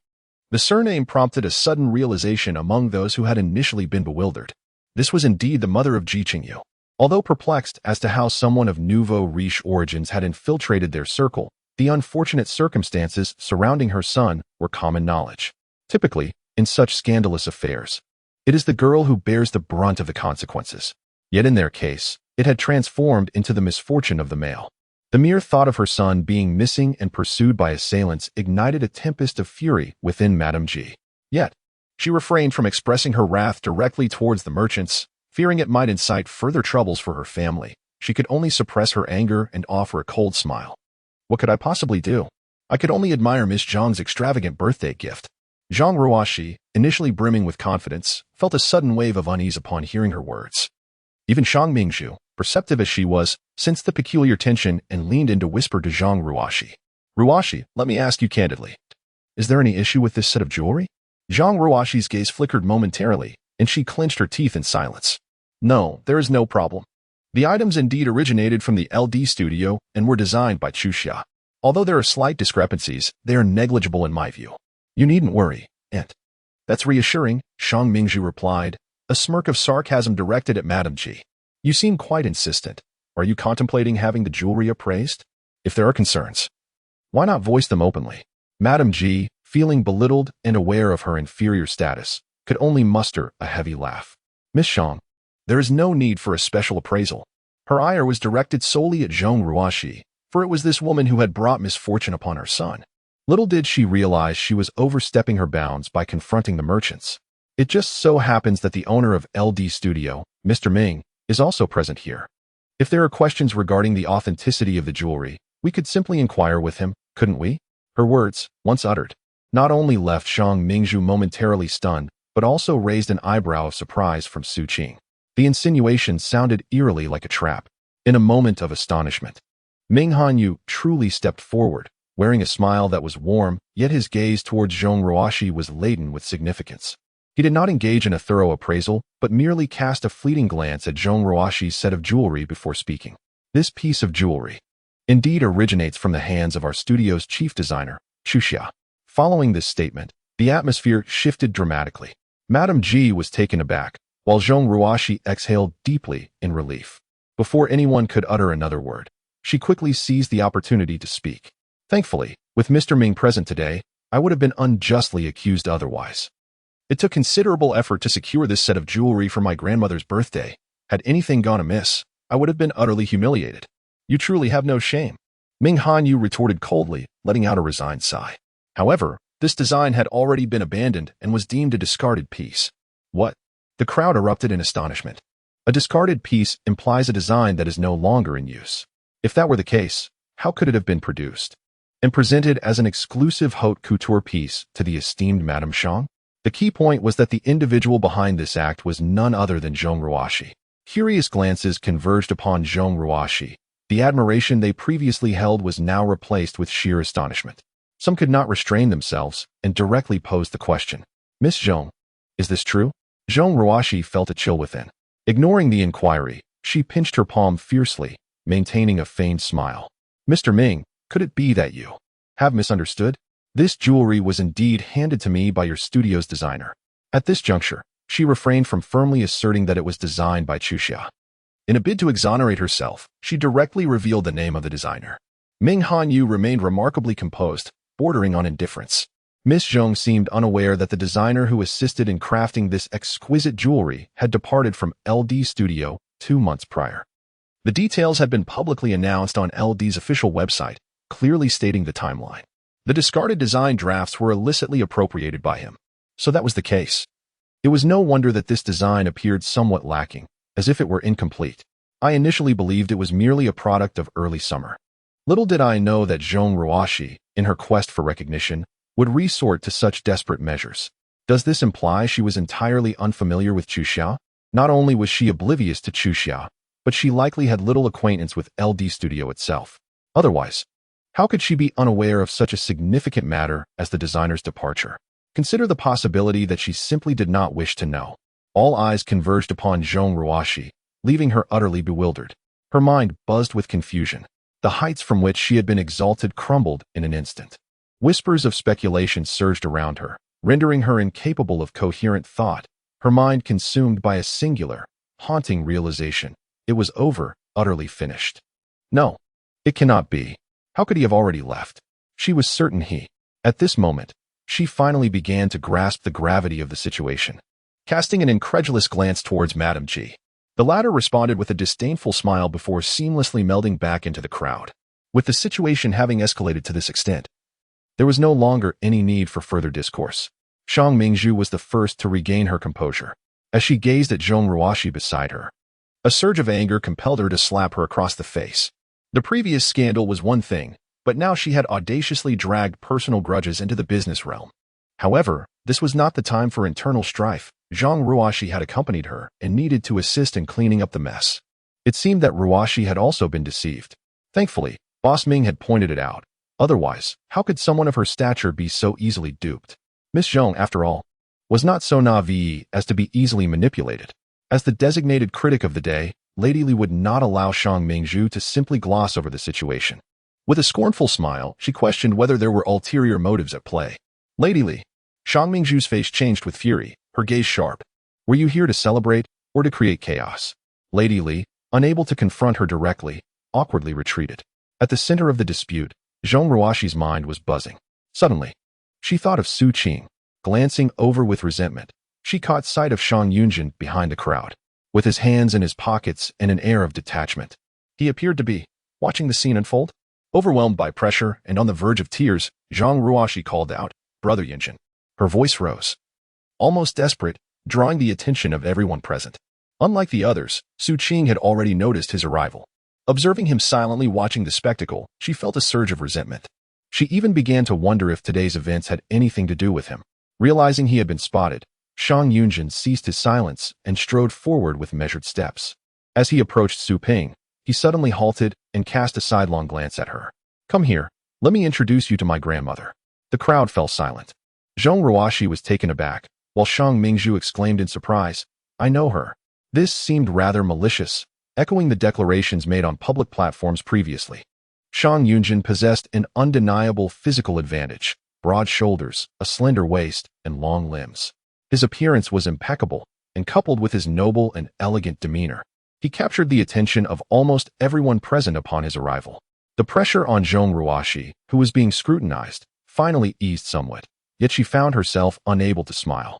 The surname prompted a sudden realization among those who had initially been bewildered. This was indeed the mother of Ji Qingyu. Although perplexed as to how someone of nouveau riche origins had infiltrated their circle, the unfortunate circumstances surrounding her son were common knowledge. Typically, in such scandalous affairs, it is the girl who bears the brunt of the consequences. Yet in their case, it had transformed into the misfortune of the male. The mere thought of her son being missing and pursued by assailants ignited a tempest of fury within Madame Ji. Yet, she refrained from expressing her wrath directly towards the merchants, fearing it might incite further troubles for her family. She could only suppress her anger and offer a cold smile. What could I possibly do? I could only admire Miss Zhang's extravagant birthday gift. Zhang Ruoxi, initially brimming with confidence, felt a sudden wave of unease upon hearing her words. Even Shang Mingzhu, perceptive as she was, sensed the peculiar tension and leaned in to whisper to Zhang Ruoxi. "Ruoxi, let me ask you candidly. Is there any issue with this set of jewelry?" Zhang Ruoxi's gaze flickered momentarily, and she clenched her teeth in silence. "No, there is no problem. The items indeed originated from the LD studio and were designed by Chuxia. Although there are slight discrepancies, they are negligible in my view. You needn't worry, Aunt." "That's reassuring," Shang Mingzhu replied, a smirk of sarcasm directed at Madame Ji. "You seem quite insistent. Are you contemplating having the jewelry appraised? If there are concerns, why not voice them openly?" Madame Ji, feeling belittled and aware of her inferior status, could only muster a heavy laugh. "Miss Shang, there is no need for a special appraisal." Her ire was directed solely at Zhong Ruoxi, for it was this woman who had brought misfortune upon her son. Little did she realize she was overstepping her bounds by confronting the merchants. It just so happens that the owner of LD Studio, Mr. Ming, is also present here. If there are questions regarding the authenticity of the jewelry, we could simply inquire with him, couldn't we? Her words, once uttered, not only left Shang Mingzhu momentarily stunned, but also raised an eyebrow of surprise from Su Qing. The insinuation sounded eerily like a trap. In a moment of astonishment, Ming Hanyu truly stepped forward, wearing a smile that was warm, yet his gaze towards Zhong Ruoxi was laden with significance. He did not engage in a thorough appraisal, but merely cast a fleeting glance at Zhong Ruoxi's set of jewelry before speaking. "This piece of jewelry indeed originates from the hands of our studio's chief designer, Chuxia." Following this statement, the atmosphere shifted dramatically. Madame Ji was taken aback, while Zhong Ruoxi exhaled deeply in relief. Before anyone could utter another word, she quickly seized the opportunity to speak. "Thankfully, with Mr. Ming present today, I would have been unjustly accused otherwise. It took considerable effort to secure this set of jewelry for my grandmother's birthday. Had anything gone amiss, I would have been utterly humiliated." "You truly have no shame," Ming Hanyu retorted coldly, letting out a resigned sigh. However, this design had already been abandoned and was deemed a discarded piece. "What?" The crowd erupted in astonishment. A discarded piece implies a design that is no longer in use. If that were the case, how could it have been produced and presented as an exclusive haute couture piece to the esteemed Madame Shang? The key point was that the individual behind this act was none other than Zhong Ruoxi. Curious glances converged upon Zhong Ruoxi. The admiration they previously held was now replaced with sheer astonishment. Some could not restrain themselves and directly posed the question, "Miss Zhong, is this true?" Zhong Ruoxi felt a chill within. Ignoring the inquiry, she pinched her palm fiercely, maintaining a feigned smile. "Mr. Ming, could it be that you have misunderstood? This jewelry was indeed handed to me by your studio's designer." At this juncture, she refrained from firmly asserting that it was designed by Chuxia. In a bid to exonerate herself, she directly revealed the name of the designer. Ming Hanyu remained remarkably composed, bordering on indifference. Miss Zhong seemed unaware that the designer who assisted in crafting this exquisite jewelry had departed from LD Studio 2 months prior. The details had been publicly announced on LD's official website, clearly stating the timeline. The discarded design drafts were illicitly appropriated by him. So that was the case. It was no wonder that this design appeared somewhat lacking, as if it were incomplete. I initially believed it was merely a product of early summer. Little did I know that Zhong Ruoxi, in her quest for recognition, would resort to such desperate measures. Does this imply she was entirely unfamiliar with Chuxia? Not only was she oblivious to Chuxia, but she likely had little acquaintance with LD Studio itself. Otherwise, how could she be unaware of such a significant matter as the designer's departure? Consider the possibility that she simply did not wish to know. All eyes converged upon Zhong Ruoxi, leaving her utterly bewildered. Her mind buzzed with confusion. The heights from which she had been exalted crumbled in an instant. Whispers of speculation surged around her, rendering her incapable of coherent thought, her mind consumed by a singular, haunting realization. It was over, utterly finished. No, it cannot be. How could he have already left? She was certain he. At this moment, she finally began to grasp the gravity of the situation. Casting an incredulous glance towards Madame G, the latter responded with a disdainful smile before seamlessly melding back into the crowd. With the situation having escalated to this extent, there was no longer any need for further discourse. Shang Mingzhu was the first to regain her composure. As she gazed at Zhong Ruoxi beside her, a surge of anger compelled her to slap her across the face. The previous scandal was one thing, but now she had audaciously dragged personal grudges into the business realm. However, this was not the time for internal strife. Zhong Ruoxi had accompanied her and needed to assist in cleaning up the mess. It seemed that Ruoxi had also been deceived. Thankfully, Boss Ming had pointed it out. Otherwise, how could someone of her stature be so easily duped? Miss Zhong, after all, was not so naive as to be easily manipulated. As the designated critic of the day, Lady Li would not allow Shang Mingzhu to simply gloss over the situation. With a scornful smile, she questioned whether there were ulterior motives at play. Lady Li. Shang Mingzhu's face changed with fury, her gaze sharp. Were you here to celebrate or to create chaos? Lady Li, unable to confront her directly, awkwardly retreated. At the center of the dispute, Zhong Ruoxi's mind was buzzing. Suddenly, she thought of Su Qing. Glancing over with resentment, she caught sight of Shang Yunzhen behind the crowd, with his hands in his pockets and an air of detachment. He appeared to be watching the scene unfold. Overwhelmed by pressure and on the verge of tears, Zhong Ruoxi called out, "Brother Yunzhen." Her voice rose, almost desperate, drawing the attention of everyone present. Unlike the others, Su Qing had already noticed his arrival. Observing him silently watching the spectacle, she felt a surge of resentment. She even began to wonder if today's events had anything to do with him. Realizing he had been spotted, Shang Yunzhen ceased his silence and strode forward with measured steps. As he approached Su Ping, he suddenly halted and cast a sidelong glance at her. "Come here, let me introduce you to my grandmother." The crowd fell silent. Zhong Ruoxi was taken aback, while Shang Mingzhu exclaimed in surprise, "I know her." This seemed rather malicious, echoing the declarations made on public platforms previously. Shang Yunzhen possessed an undeniable physical advantage: broad shoulders, a slender waist, and long limbs. His appearance was impeccable, and coupled with his noble and elegant demeanor, he captured the attention of almost everyone present upon his arrival. The pressure on Zhong Ruoxi, who was being scrutinized, finally eased somewhat, yet she found herself unable to smile.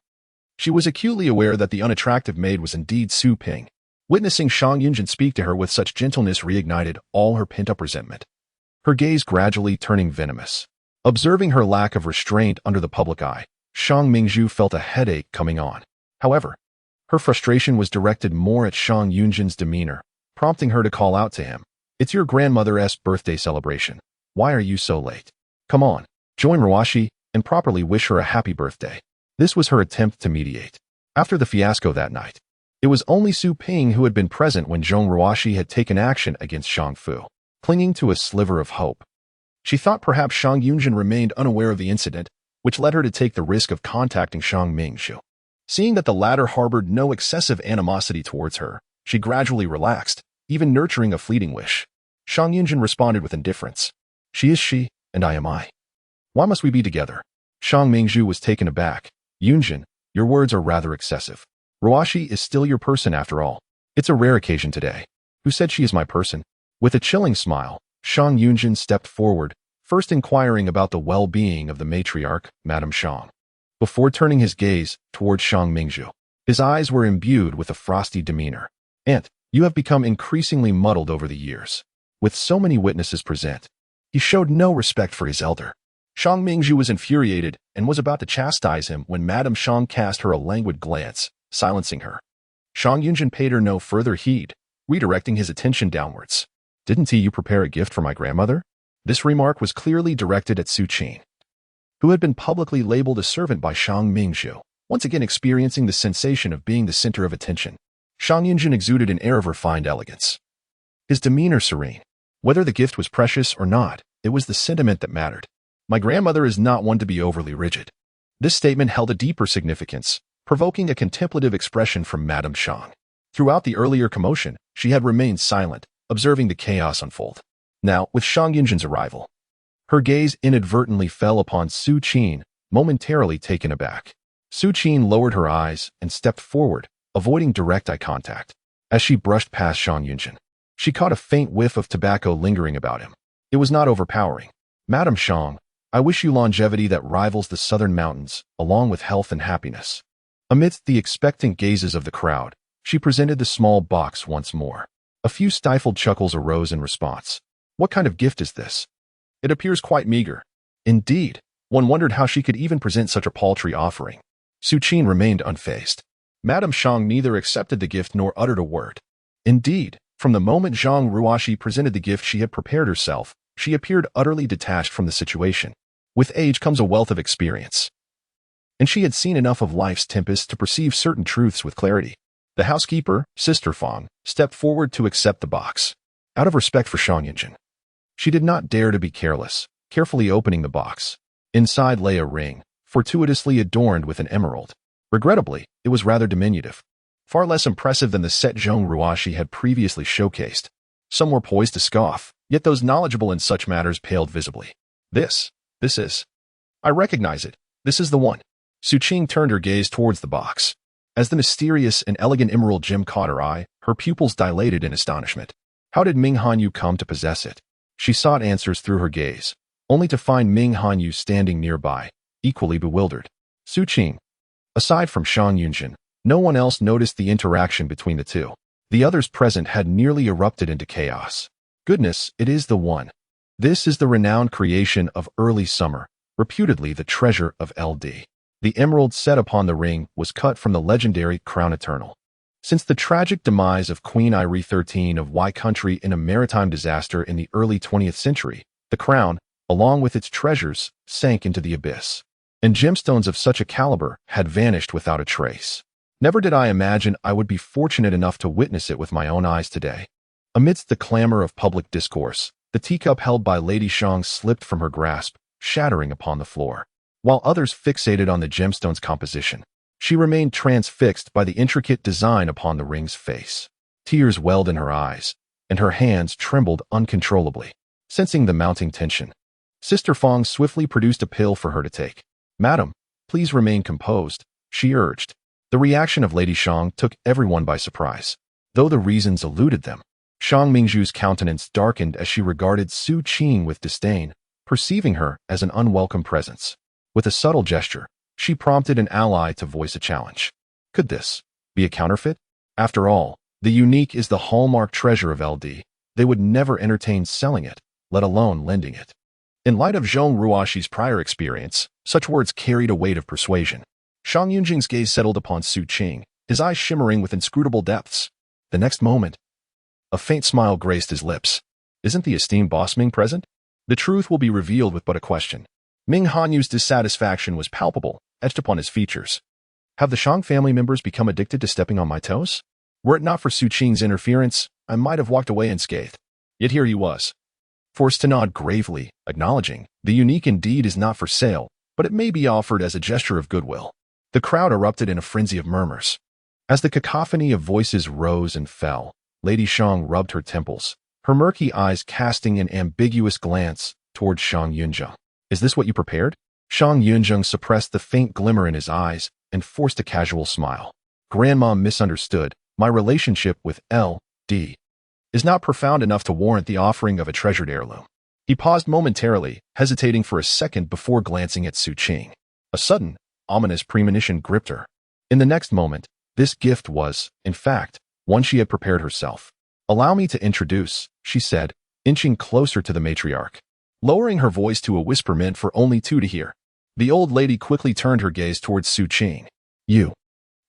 She was acutely aware that the unattractive maid was indeed Su Ping. Witnessing Shang Yunzhen speak to her with such gentleness reignited all her pent-up resentment, her gaze gradually turning venomous. Observing her lack of restraint under the public eye, Shang Mingzhu felt a headache coming on. However, her frustration was directed more at Shang Yunzhen's demeanor, prompting her to call out to him, "It's your grandmother's birthday celebration. Why are you so late? Come on, join Ruoxi and properly wish her a happy birthday." This was her attempt to mediate. After the fiasco that night, it was only Su Ping who had been present when Zhong Ruoxi had taken action against Shang Fu. Clinging to a sliver of hope, she thought perhaps Shang Yunzhen remained unaware of the incident, which led her to take the risk of contacting Shang Mingzhu. Seeing that the latter harbored no excessive animosity towards her, she gradually relaxed, even nurturing a fleeting wish. Shang Yunzhen responded with indifference. "She is she, and I am I. Why must we be together?" Shang Mingzhu was taken aback. "Yunzhen, your words are rather excessive. Ruoxi is still your person after all. It's a rare occasion today." "Who said she is my person?" With a chilling smile, Shang Yunzhen stepped forward, first inquiring about the well-being of the matriarch, Madame Shang, before turning his gaze towards Shang Mingzhu. His eyes were imbued with a frosty demeanor. "Aunt, you have become increasingly muddled over the years. With so many witnesses present, he showed no respect for his elder." Shang Mingzhu was infuriated and was about to chastise him when Madame Shang cast her a languid glance, silencing her. Shang Yunzhen paid her no further heed, redirecting his attention downwards. "Didn't you prepare a gift for my grandmother?" This remark was clearly directed at Su Qing, who had been publicly labeled a servant by Shang Mingzhu, once again experiencing the sensation of being the center of attention. Shang Yunzhen exuded an air of refined elegance. His demeanor serene. Whether the gift was precious or not, it was the sentiment that mattered. My grandmother is not one to be overly rigid. This statement held a deeper significance, provoking a contemplative expression from Madame Shang. Throughout the earlier commotion, she had remained silent, observing the chaos unfold. Now, with Shang Yunzhen's arrival, her gaze inadvertently fell upon Su Qing, momentarily taken aback. Su Qing lowered her eyes and stepped forward, avoiding direct eye contact. As she brushed past Shang Yunzhen, she caught a faint whiff of tobacco lingering about him. It was not overpowering. Madame Shang, I wish you longevity that rivals the southern mountains, along with health and happiness. Amidst the expectant gazes of the crowd, she presented the small box once more. A few stifled chuckles arose in response. What kind of gift is this? It appears quite meager. Indeed, one wondered how she could even present such a paltry offering. Su Qing remained unfazed. Madame Shang neither accepted the gift nor uttered a word. Indeed, from the moment Zhang Ruoxi presented the gift she had prepared herself, she appeared utterly detached from the situation. With age comes a wealth of experience, and she had seen enough of life's tempests to perceive certain truths with clarity. The housekeeper, Sister Fang, stepped forward to accept the box. Out of respect for Shang Yunzhen, she did not dare to be careless, carefully opening the box. Inside lay a ring, fortuitously adorned with an emerald. Regrettably, it was rather diminutive, far less impressive than the set Zhang Ruoxi had previously showcased. Some were poised to scoff, yet those knowledgeable in such matters paled visibly. This is. I recognize it. This is the one. Su Qing turned her gaze towards the box. As the mysterious and elegant emerald gem caught her eye, her pupils dilated in astonishment. How did Ming Hanyu come to possess it? She sought answers through her gaze, only to find Ming Hanyu standing nearby, equally bewildered. Su Qing. Aside from Shang Yunzhen, no one else noticed the interaction between the two. The others present had nearly erupted into chaos. Goodness, it is the one. This is the renowned creation of early summer, reputedly the treasure of LD. The emerald set upon the ring was cut from the legendary Crown Eternal. Since the tragic demise of Queen Iri XIII of Y country in a maritime disaster in the early 20th century, the crown, along with its treasures, sank into the abyss, and gemstones of such a caliber had vanished without a trace. Never did I imagine I would be fortunate enough to witness it with my own eyes today. Amidst the clamor of public discourse, the teacup held by Lady Shang slipped from her grasp, shattering upon the floor. While others fixated on the gemstone's composition, she remained transfixed by the intricate design upon the ring's face. Tears welled in her eyes, and her hands trembled uncontrollably. Sensing the mounting tension, Sister Fang swiftly produced a pill for her to take. Madam, please remain composed, she urged. The reaction of Lady Shang took everyone by surprise, though the reasons eluded them. Shang Mingzhu's countenance darkened as she regarded Su Qing with disdain, perceiving her as an unwelcome presence. With a subtle gesture, she prompted an ally to voice a challenge. Could this be a counterfeit? After all, the unique is the hallmark treasure of LD. They would never entertain selling it, let alone lending it. In light of Zhang Ruoxi's prior experience, such words carried a weight of persuasion. Shang Yunzhen's gaze settled upon Su Qing, his eyes shimmering with inscrutable depths. The next moment, a faint smile graced his lips. Isn't the esteemed boss Ming present? The truth will be revealed with but a question. Ming Hanyu's dissatisfaction was palpable, etched upon his features. Have the Shang family members become addicted to stepping on my toes? Were it not for Su Qing's interference, I might have walked away unscathed. Yet here he was, forced to nod gravely, acknowledging, the unique indeed is not for sale, but it may be offered as a gesture of goodwill. The crowd erupted in a frenzy of murmurs. As the cacophony of voices rose and fell, Lady Shang rubbed her temples, her murky eyes casting an ambiguous glance toward Shang Yunzhen. Is this what you prepared? Shang Yunzhen suppressed the faint glimmer in his eyes and forced a casual smile. Grandma misunderstood. My relationship with L.D. is not profound enough to warrant the offering of a treasured heirloom. He paused momentarily, hesitating for a second before glancing at Su Qing. A sudden, ominous premonition gripped her. In the next moment, this gift was, in fact, one she had prepared herself. Allow me to introduce, she said, inching closer to the matriarch. Lowering her voice to a whisper meant for only two to hear. The old lady quickly turned her gaze towards Su Qing. You.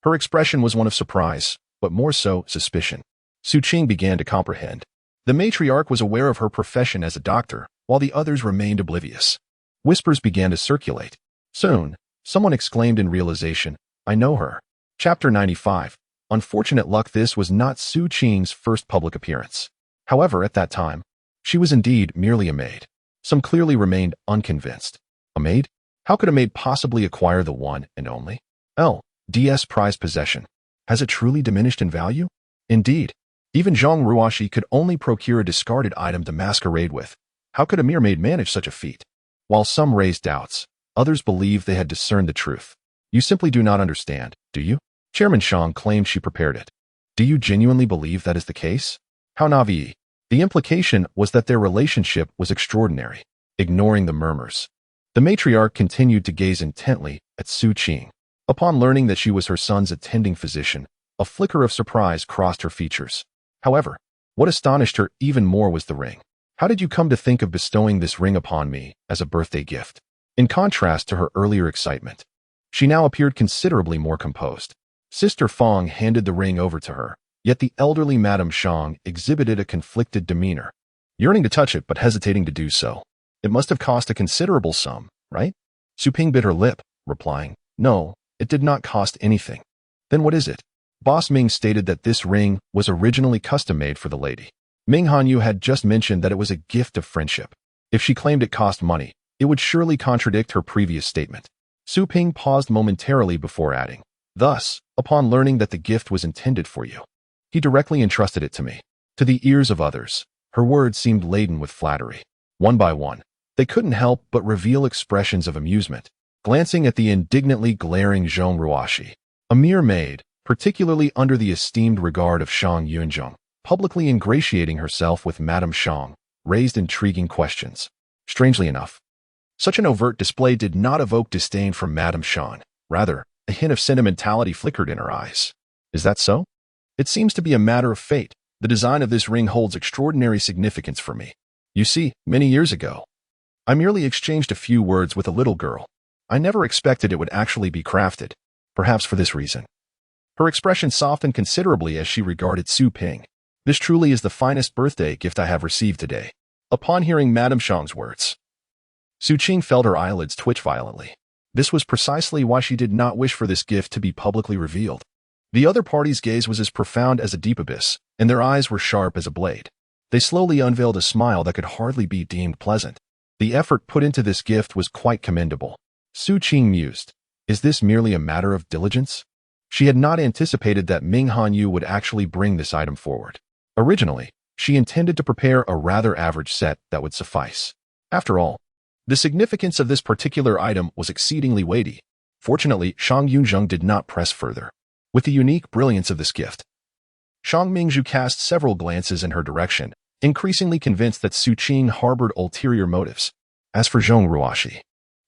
Her expression was one of surprise, but more so, suspicion. Su Qing began to comprehend. The matriarch was aware of her profession as a doctor, while the others remained oblivious. Whispers began to circulate. Soon, someone exclaimed in realization, I know her. Chapter 95. Unfortunate luck, this was not Su Qing's first public appearance. However, at that time, she was indeed merely a maid. Some clearly remained unconvinced. A maid? How could a maid possibly acquire the one and only LDS prized possession? Has it truly diminished in value? Indeed, even Zhang Ruoxi could only procure a discarded item to masquerade with. How could a mere maid manage such a feat? While some raised doubts, others believed they had discerned the truth. You simply do not understand, do you? Chairman Shang claimed she prepared it. Do you genuinely believe that is the case? How naive. The implication was that their relationship was extraordinary. Ignoring the murmurs, the matriarch continued to gaze intently at Su Qing. Upon learning that she was her son's attending physician, a flicker of surprise crossed her features. However, what astonished her even more was the ring. How did you come to think of bestowing this ring upon me as a birthday gift? In contrast to her earlier excitement, she now appeared considerably more composed. Sister Fang handed the ring over to her, yet the elderly Madame Shang exhibited a conflicted demeanor, yearning to touch it but hesitating to do so. It must have cost a considerable sum, right? Su Ping bit her lip, replying, No, it did not cost anything. Then what is it? Boss Ming stated that this ring was originally custom-made for the lady. Ming Hanyu had just mentioned that it was a gift of friendship. If she claimed it cost money, it would surely contradict her previous statement. Su Ping paused momentarily before adding, Thus, upon learning that the gift was intended for you, he directly entrusted it to me. To the ears of others, her words seemed laden with flattery. One by one, they couldn't help but reveal expressions of amusement, glancing at the indignantly glaring Zhang Ruoxi. A mere maid, particularly under the esteemed regard of Shang Yunzhen, publicly ingratiating herself with Madame Shang, raised intriguing questions. Strangely enough, such an overt display did not evoke disdain from Madame Shang. Rather, a hint of sentimentality flickered in her eyes. Is that so? It seems to be a matter of fate. The design of this ring holds extraordinary significance for me. You see, many years ago, I merely exchanged a few words with a little girl. I never expected it would actually be crafted, perhaps for this reason. Her expression softened considerably as she regarded Su Ping. This truly is the finest birthday gift I have received today. Upon hearing Madame Shang's words, Su Qing felt her eyelids twitch violently. This was precisely why she did not wish for this gift to be publicly revealed. The other party's gaze was as profound as a deep abyss, and their eyes were sharp as a blade. They slowly unveiled a smile that could hardly be deemed pleasant. The effort put into this gift was quite commendable. Su Qing mused, Is this merely a matter of diligence? She had not anticipated that Ming Hanyu would actually bring this item forward. Originally, she intended to prepare a rather average set that would suffice. After all, the significance of this particular item was exceedingly weighty. Fortunately, Shang Yunzhen did not press further. With the unique brilliance of this gift, Shang Mingzhu cast several glances in her direction, increasingly convinced that Su Qing harbored ulterior motives. As for Zhang Ruoxi,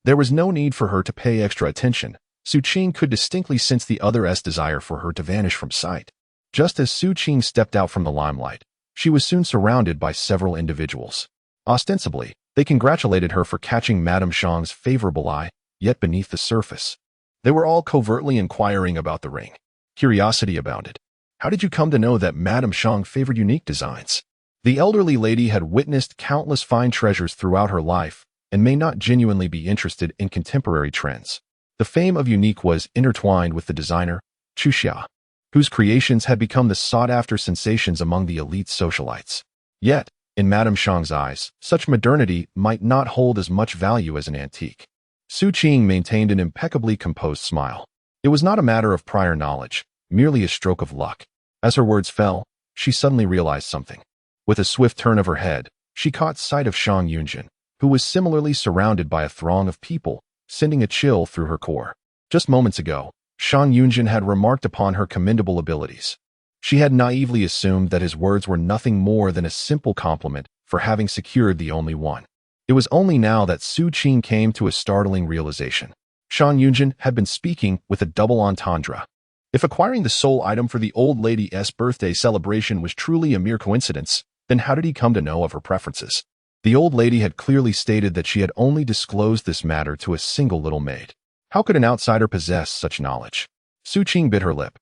there was no need for her to pay extra attention. Su Qing could distinctly sense the other's desire for her to vanish from sight. Just as Su Qing stepped out from the limelight, she was soon surrounded by several individuals. Ostensibly, they congratulated her for catching Madame Shang's favorable eye, yet beneath the surface, they were all covertly inquiring about the ring. Curiosity abounded. How did you come to know that Madame Shang favored unique designs? The elderly lady had witnessed countless fine treasures throughout her life and may not genuinely be interested in contemporary trends. The fame of unique was intertwined with the designer, Chu Xia, whose creations had become the sought-after sensations among the elite socialites. Yet, in Madame Shang's eyes, such modernity might not hold as much value as an antique. Su Qing maintained an impeccably composed smile. It was not a matter of prior knowledge, merely a stroke of luck. As her words fell, she suddenly realized something. With a swift turn of her head, she caught sight of Shang Yunzhen, who was similarly surrounded by a throng of people, sending a chill through her core. Just moments ago, Shang Yunzhen had remarked upon her commendable abilities. She had naively assumed that his words were nothing more than a simple compliment for having secured the only one. It was only now that Su Qing came to a startling realization. Shang Yunzhen had been speaking with a double entendre. If acquiring the sole item for the old lady's birthday celebration was truly a mere coincidence, then how did he come to know of her preferences? The old lady had clearly stated that she had only disclosed this matter to a single little maid. How could an outsider possess such knowledge? Su Qing bit her lip,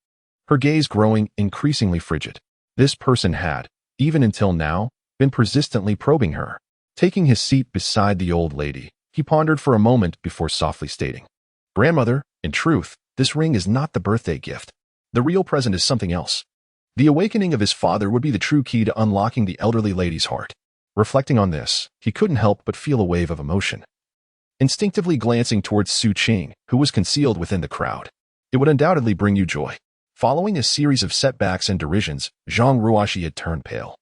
her gaze growing increasingly frigid. This person had, even until now, been persistently probing her. Taking his seat beside the old lady, he pondered for a moment before softly stating, "Grandmother, in truth, this ring is not the birthday gift. The real present is something else. The awakening of his father would be the true key to unlocking the elderly lady's heart. Reflecting on this, he couldn't help but feel a wave of emotion. Instinctively glancing towards Su Qing, who was concealed within the crowd. It would undoubtedly bring you joy. Following a series of setbacks and derisions, Zhang Ruoxi had turned pale,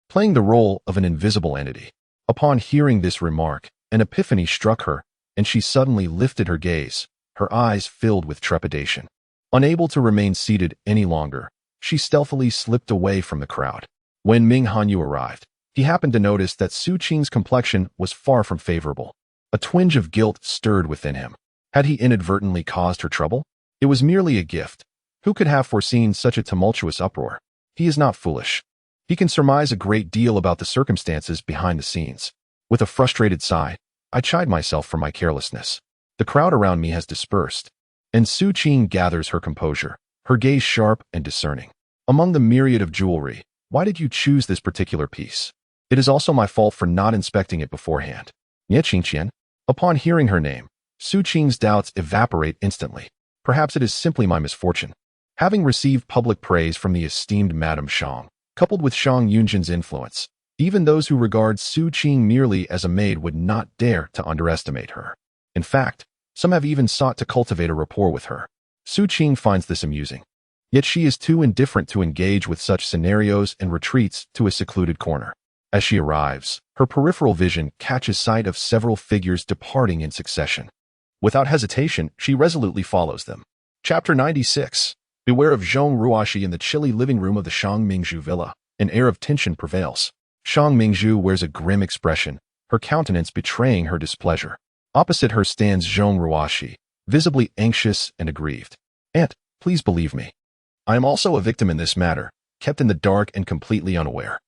playing the role of an invisible entity. Upon hearing this remark, an epiphany struck her, and she suddenly lifted her gaze, her eyes filled with trepidation. Unable to remain seated any longer, she stealthily slipped away from the crowd. When Ming Hanyu arrived, he happened to notice that Su Qing's complexion was far from favorable. A twinge of guilt stirred within him. Had he inadvertently caused her trouble? It was merely a gift. Who could have foreseen such a tumultuous uproar? He is not foolish. He can surmise a great deal about the circumstances behind the scenes. With a frustrated sigh, I chide myself for my carelessness. The crowd around me has dispersed, and Su Qing gathers her composure, her gaze sharp and discerning. Among the myriad of jewelry, why did you choose this particular piece? It is also my fault for not inspecting it beforehand. Nie Qingqian. Upon hearing her name, Su Qing's doubts evaporate instantly. Perhaps it is simply my misfortune. Having received public praise from the esteemed Madame Shang, coupled with Shang Yunzhen's influence, even those who regard Su Qing merely as a maid would not dare to underestimate her. In fact, some have even sought to cultivate a rapport with her. Su Qing finds this amusing. Yet she is too indifferent to engage with such scenarios and retreats to a secluded corner. As she arrives, her peripheral vision catches sight of several figures departing in succession. Without hesitation, she resolutely follows them. Chapter 96. Beware of Zhang Ruoxi. In the chilly living room of the Shang Mingzhu villa, an air of tension prevails. Shang Mingzhu wears a grim expression, her countenance betraying her displeasure. Opposite her stands Zhang Ruoxi, visibly anxious and aggrieved. "Aunt, please believe me. I am also a victim in this matter, kept in the dark and completely unaware."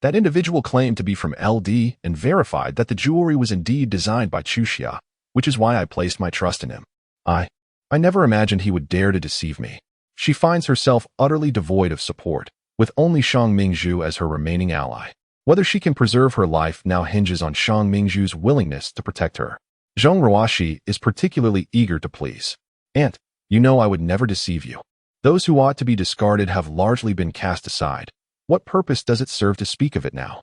That individual claimed to be from LD and verified that the jewelry was indeed designed by Chu Xia, which is why I placed my trust in him. I never imagined he would dare to deceive me. She finds herself utterly devoid of support, with only Shang Mingzhu as her remaining ally. Whether she can preserve her life now hinges on Shang Mingzhu's willingness to protect her. Zhang Ruoxi is particularly eager to please. "Aunt, you know I would never deceive you. Those who ought to be discarded have largely been cast aside. What purpose does it serve to speak of it now?"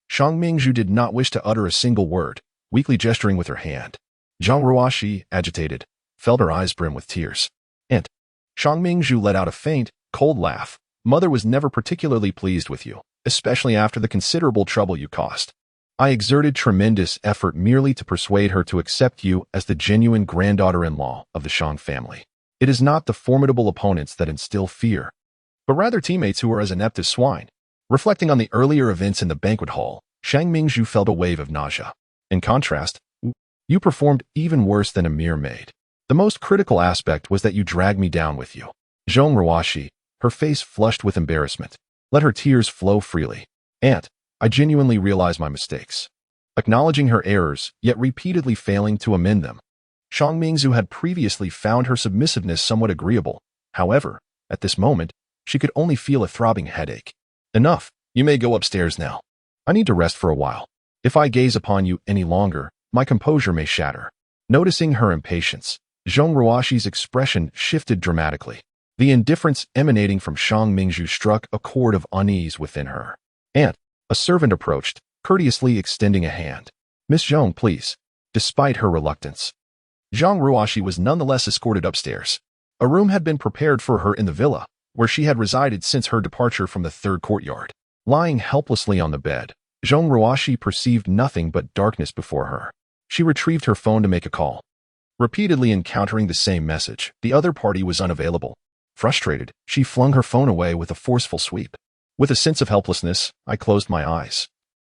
Shang Mingzhu did not wish to utter a single word, weakly gesturing with her hand. Zhang Ruoxi, agitated, felt her eyes brim with tears. "Aunt." Shang Mingzhu let out a faint, cold laugh. "Mother was never particularly pleased with you, especially after the considerable trouble you caused. I exerted tremendous effort merely to persuade her to accept you as the genuine granddaughter-in-law of the Shang family. It is not the formidable opponents that instill fear, but rather teammates who are as inept as swine." Reflecting on the earlier events in the banquet hall, Shang Mingzhu felt a wave of nausea. "In contrast, you performed even worse than a mere maid. The most critical aspect was that you dragged me down with you." Zhang Ruoxi, her face flushed with embarrassment, let her tears flow freely. "Aunt, I genuinely realize my mistakes." Acknowledging her errors, yet repeatedly failing to amend them. Shang Mingzhu had previously found her submissiveness somewhat agreeable. However, at this moment, she could only feel a throbbing headache. "Enough. You may go upstairs now. I need to rest for a while. If I gaze upon you any longer, my composure may shatter." Noticing her impatience, Zhang Ruoxi's expression shifted dramatically. The indifference emanating from Shang Mingzhu struck a chord of unease within her. "Aunt," a servant approached, courteously extending a hand. "Miss Zhang, please." Despite her reluctance, Zhang Ruoxi was nonetheless escorted upstairs. A room had been prepared for her in the villa, where she had resided since her departure from the third courtyard. Lying helplessly on the bed, Zhang Ruoxi perceived nothing but darkness before her. She retrieved her phone to make a call. Repeatedly encountering the same message, the other party was unavailable. Frustrated, she flung her phone away with a forceful sweep. With a sense of helplessness, I closed my eyes,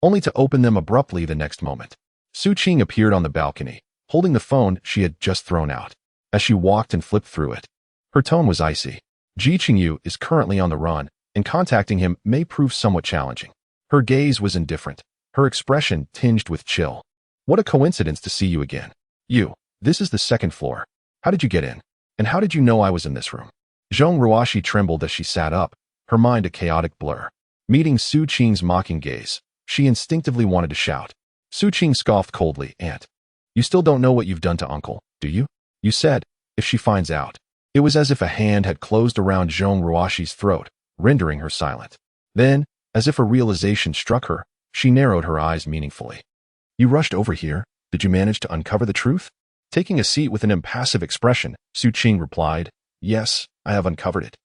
only to open them abruptly the next moment. Su Qing appeared on the balcony, holding the phone she had just thrown out. As she walked and flipped through it, her tone was icy. "Ji Qingyu is currently on the run, and contacting him may prove somewhat challenging." Her gaze was indifferent, her expression tinged with chill. "What a coincidence to see you again. This is the second floor. How did you get in? And how did you know I was in this room?" Zhang Ruoxi trembled as she sat up, her mind a chaotic blur. Meeting Su Qing's mocking gaze, she instinctively wanted to shout. Su Qing scoffed coldly. "Aunt, you still don't know what you've done to Uncle, do you? You said, if she finds out, It was as if a hand had closed around Zhong Ruoshi's throat, rendering her silent. Then, as if a realization struck her, she narrowed her eyes meaningfully. You rushed over here. Did you manage to uncover the truth? Taking a seat with an impassive expression, Su Qing replied, Yes, I have uncovered it.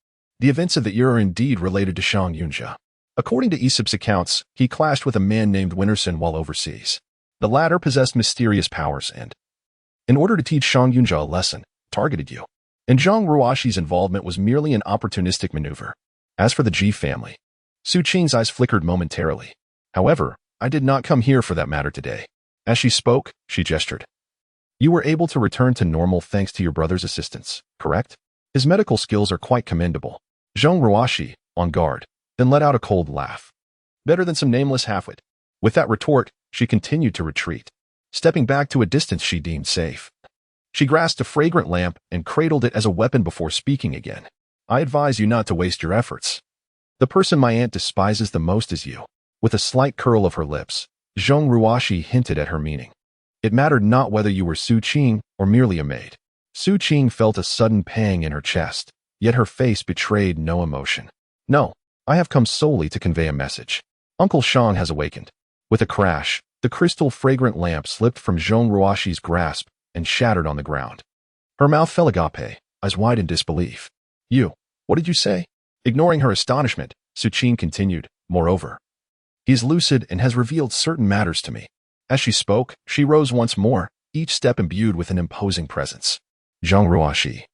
The events of the year are indeed related to Shang Yunzhen. According to Aesop's accounts, he clashed with a man named Winterson while overseas. The latter possessed mysterious powers and, in order to teach Shang Yunzhen a lesson, targeted you. And Zhang Ruoshi's involvement was merely an opportunistic maneuver. As for the Ji family, Su Qing's eyes flickered momentarily. However, I did not come here for that matter today. As she spoke, she gestured. You were able to return to normal thanks to your brother's assistance, correct? His medical skills are quite commendable. Zhang Ruoshi, on guard, then let out a cold laugh. Better than some nameless halfwit. With that retort, she continued to retreat, stepping back to a distance she deemed safe. She grasped a fragrant lamp and cradled it as a weapon before speaking again. I advise you not to waste your efforts. The person my aunt despises the most is you. With a slight curl of her lips, Zhang Ruoshi hinted at her meaning. It mattered not whether you were Su Qing or merely a maid. Su Qing felt a sudden pang in her chest, yet her face betrayed no emotion. No, I have come solely to convey a message. Uncle Shang has awakened. With a crash, the crystal fragrant lamp slipped from Zhang Ruoshi's grasp and shattered on the ground. Her mouth fell agape, eyes wide in disbelief. You, what did you say? Ignoring her astonishment, Su Qing continued, Moreover, he is lucid and has revealed certain matters to me. As she spoke, she rose once more, each step imbued with an imposing presence. Zhang Ruoshi,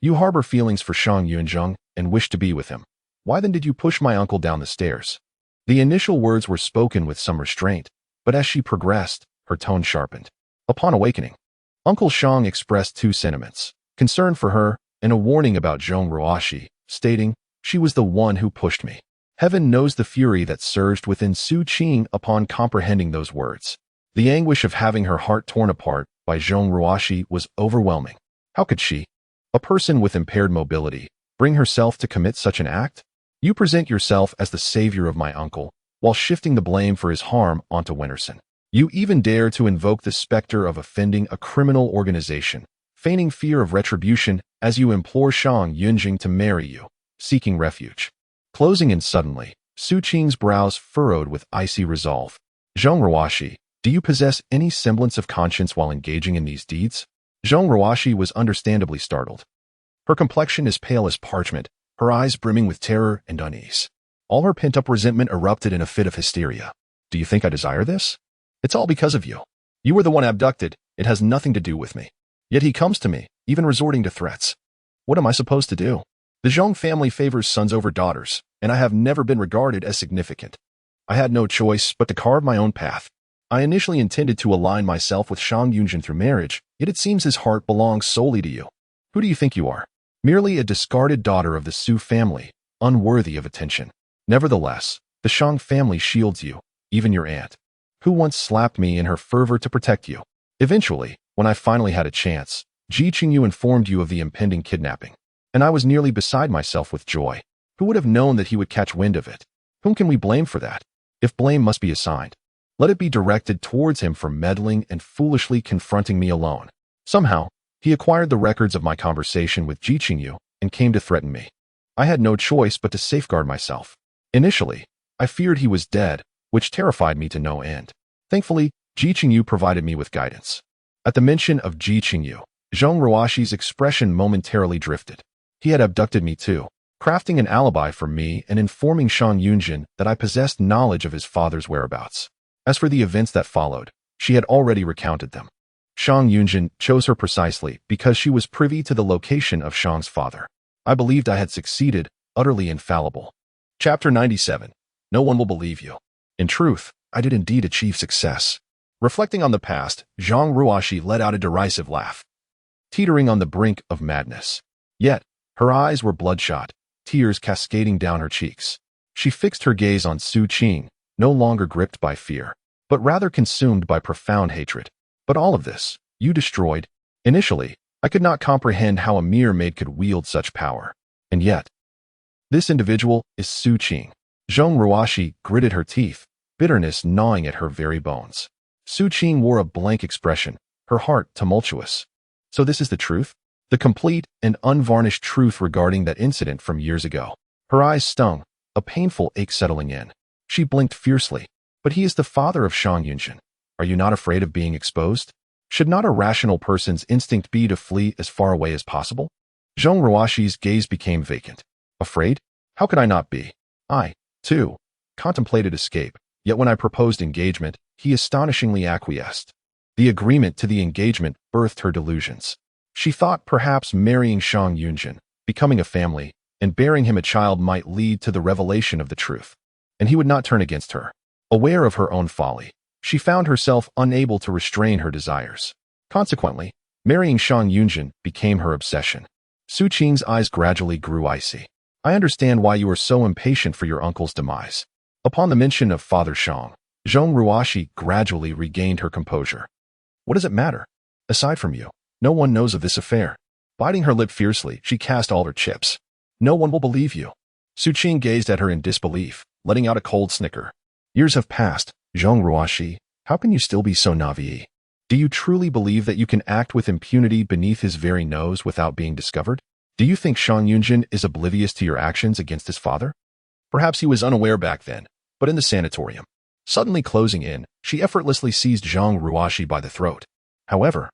you harbor feelings for Shang Yunzhen and wish to be with him. Why then did you push my uncle down the stairs? The initial words were spoken with some restraint, but as she progressed, her tone sharpened. Upon awakening, Uncle Shang expressed two sentiments, concern for her and a warning about Zhang Ruoshi, stating, She was the one who pushed me. Heaven knows the fury that surged within Su Qing upon comprehending those words. The anguish of having her heart torn apart by Zhang Ruoshi was overwhelming. How could she, a person with impaired mobility, bring herself to commit such an act? You present yourself as the savior of my uncle, while shifting the blame for his harm onto Winterson. You even dare to invoke the specter of offending a criminal organization, feigning fear of retribution as you implore Shang Yunzhen to marry you, seeking refuge. Closing in suddenly, Su Qing's brows furrowed with icy resolve. Zhang Ruoshi, do you possess any semblance of conscience while engaging in these deeds? Zhang Ruoshi was understandably startled. Her complexion as pale as parchment, her eyes brimming with terror and unease. All her pent-up resentment erupted in a fit of hysteria. Do you think I desire this? It's all because of you. You were the one abducted. It has nothing to do with me. Yet he comes to me, even resorting to threats. What am I supposed to do? The Zhong family favors sons over daughters, and I have never been regarded as significant. I had no choice but to carve my own path. I initially intended to align myself with Shang Yunzhen through marriage, yet it seems his heart belongs solely to you. Who do you think you are? Merely a discarded daughter of the Su family, unworthy of attention. Nevertheless, the Shang family shields you, even your aunt, who once slapped me in her fervor to protect you. Eventually, when I finally had a chance, Ji Qingyu informed you of the impending kidnapping, and I was nearly beside myself with joy. Who would have known that he would catch wind of it? Whom can we blame for that? If blame must be assigned, let it be directed towards him for meddling and foolishly confronting me alone. Somehow, he acquired the records of my conversation with Ji Qingyu and came to threaten me. I had no choice but to safeguard myself. Initially, I feared he was dead, which terrified me to no end. Thankfully, Ji Qingyu provided me with guidance. At the mention of Ji Qingyu, Zhang Ruoshi's expression momentarily drifted. He had abducted me too, crafting an alibi for me and informing Shang Yunzhen that I possessed knowledge of his father's whereabouts. As for the events that followed, she had already recounted them. Shang Yunzhen chose her precisely because she was privy to the location of Shang's father. I believed I had succeeded, utterly infallible. Chapter 97. No one will believe you. In truth, I did indeed achieve success. Reflecting on the past, Zhang Ruoshi let out a derisive laugh, teetering on the brink of madness. Yet, her eyes were bloodshot, tears cascading down her cheeks. She fixed her gaze on Su Qing, no longer gripped by fear, but rather consumed by profound hatred. But all of this, you destroyed. Initially, I could not comprehend how a mere maid could wield such power. And yet, this individual is Su Qing. Zhang Ruoshi gritted her teeth, bitterness gnawing at her very bones. Su Qing wore a blank expression, her heart tumultuous. So this is the truth? The complete and unvarnished truth regarding that incident from years ago. Her eyes stung, a painful ache settling in. She blinked fiercely. But he is the father of Shang Yunzhen. Are you not afraid of being exposed? Should not a rational person's instinct be to flee as far away as possible? Zhong Ruoxi's gaze became vacant. Afraid? How could I not be? I, too, contemplated escape, yet when I proposed engagement, he astonishingly acquiesced. The agreement to the engagement birthed her delusions. She thought perhaps marrying Shang Yunzhen, becoming a family, and bearing him a child might lead to the revelation of the truth, and he would not turn against her. Aware of her own folly, she found herself unable to restrain her desires. Consequently, marrying Shang Yunzhen became her obsession. Su Qing's eyes gradually grew icy. I understand why you are so impatient for your uncle's demise. Upon the mention of Father Shang, Zhong Ruoxi gradually regained her composure. What does it matter? Aside from you, no one knows of this affair. Biting her lip fiercely, she cast all her chips. No one will believe you. Su Qing gazed at her in disbelief, letting out a cold snicker. Years have passed, Zhong Ruoxi. How can you still be so naive? Do you truly believe that you can act with impunity beneath his very nose without being discovered? Do you think Shang Yunzhen is oblivious to your actions against his father? Perhaps he was unaware back then, but in the sanatorium. Suddenly closing in, she effortlessly seized Zhong Ruoxi by the throat. However,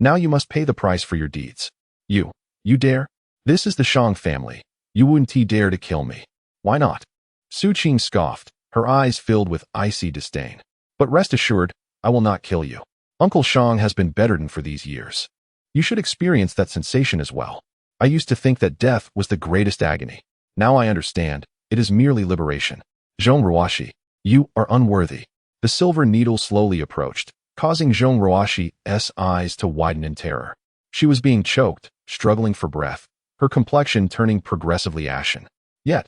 now you must pay the price for your deeds. You dare? This is the Shang family. You wouldn't dare to kill me. Why not? Su Qing scoffed, her eyes filled with icy disdain. But rest assured, I will not kill you. Uncle Shang has been bedridden for these years. You should experience that sensation as well. I used to think that death was the greatest agony. Now I understand, it is merely liberation. Zhong Ruoxi, you are unworthy. The silver needle slowly approached, causing Zhong Ruoxi's eyes to widen in terror. She was being choked, struggling for breath, her complexion turning progressively ashen. Yet,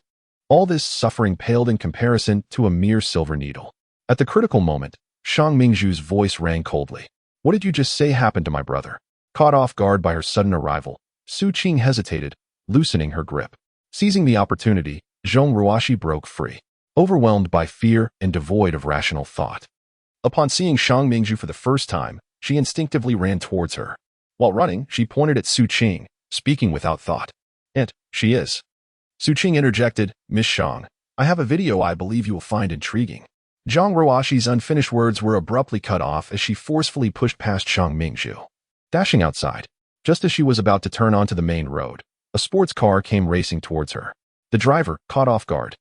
all this suffering paled in comparison to a mere silver needle. At the critical moment, Shang Mingzhu's voice rang coldly. What did you just say happened to my brother? Caught off guard by her sudden arrival, Su Qing hesitated, loosening her grip. Seizing the opportunity, Zhong Ruoxi broke free, overwhelmed by fear and devoid of rational thought. Upon seeing Shang Mingzhu for the first time, she instinctively ran towards her. While running, she pointed at Su Qing, speaking without thought. She is. Su Qing interjected, Miss Shang, I have a video I believe you will find intriguing. Zhong Ruoxi's unfinished words were abruptly cut off as she forcefully pushed past Shang Mingzhu. Dashing outside, just as she was about to turn onto the main road, a sports car came racing towards her. The driver, caught off guard,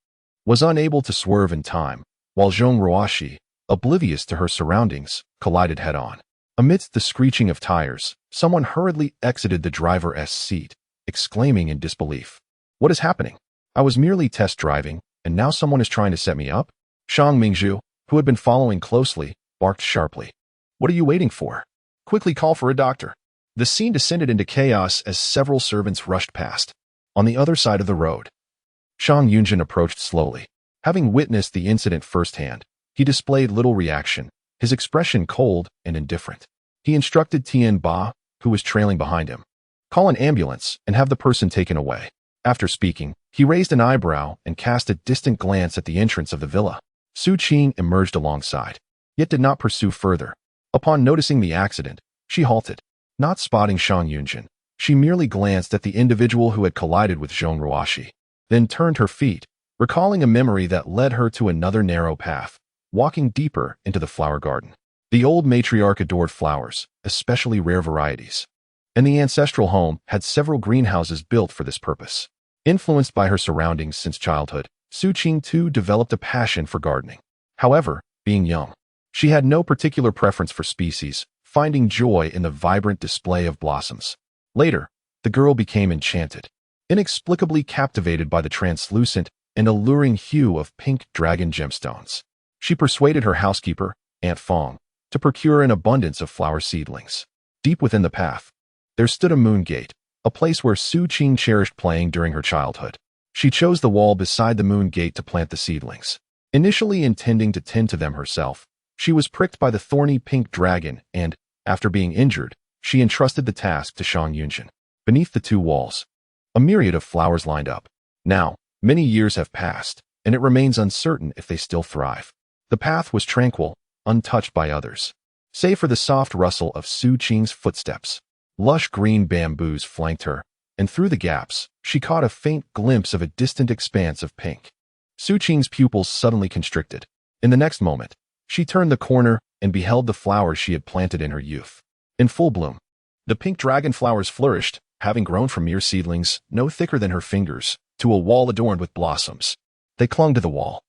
was unable to swerve in time, while Zhong Ruoxi, oblivious to her surroundings, collided head-on. Amidst the screeching of tires, someone hurriedly exited the driver's seat, exclaiming in disbelief. What is happening? I was merely test driving, and now someone is trying to set me up? Shang Mingzhu, who had been following closely, barked sharply. What are you waiting for? Quickly call for a doctor. The scene descended into chaos as several servants rushed past. On the other side of the road, Shang Yunzhen approached slowly. Having witnessed the incident firsthand, he displayed little reaction, his expression cold and indifferent. He instructed Tian Ba, who was trailing behind him. Call an ambulance and have the person taken away. After speaking, he raised an eyebrow and cast a distant glance at the entrance of the villa. Su Qing emerged alongside, yet did not pursue further. Upon noticing the accident, she halted. Not spotting Shang Yunzhen, she merely glanced at the individual who had collided with Zhong Ruoxi, then turned her feet, recalling a memory that led her to another narrow path, walking deeper into the flower garden. The old matriarch adored flowers, especially rare varieties, and the ancestral home had several greenhouses built for this purpose. Influenced by her surroundings since childhood, Su Qing too developed a passion for gardening. However, being young, she had no particular preference for species, finding joy in the vibrant display of blossoms. Later, the girl became enchanted, inexplicably captivated by the translucent and alluring hue of pink dragon gemstones. She persuaded her housekeeper, Aunt Fong, to procure an abundance of flower seedlings. Deep within the path, there stood a moon gate, a place where Su Qing cherished playing during her childhood. She chose the wall beside the moon gate to plant the seedlings. Initially intending to tend to them herself, she was pricked by the thorny pink dragon and, after being injured, she entrusted the task to Shang Yunzhen. Beneath the two walls, a myriad of flowers lined up. Now, many years have passed, and it remains uncertain if they still thrive. The path was tranquil, untouched by others, save for the soft rustle of Su Qing's footsteps. Lush green bamboos flanked her, and through the gaps, she caught a faint glimpse of a distant expanse of pink. Su Qing's pupils suddenly constricted. In the next moment, she turned the corner and beheld the flowers she had planted in her youth. In full bloom, the pink dragon flowers flourished, having grown from mere seedlings, no thicker than her fingers, to a wall adorned with blossoms. They clung to the wall,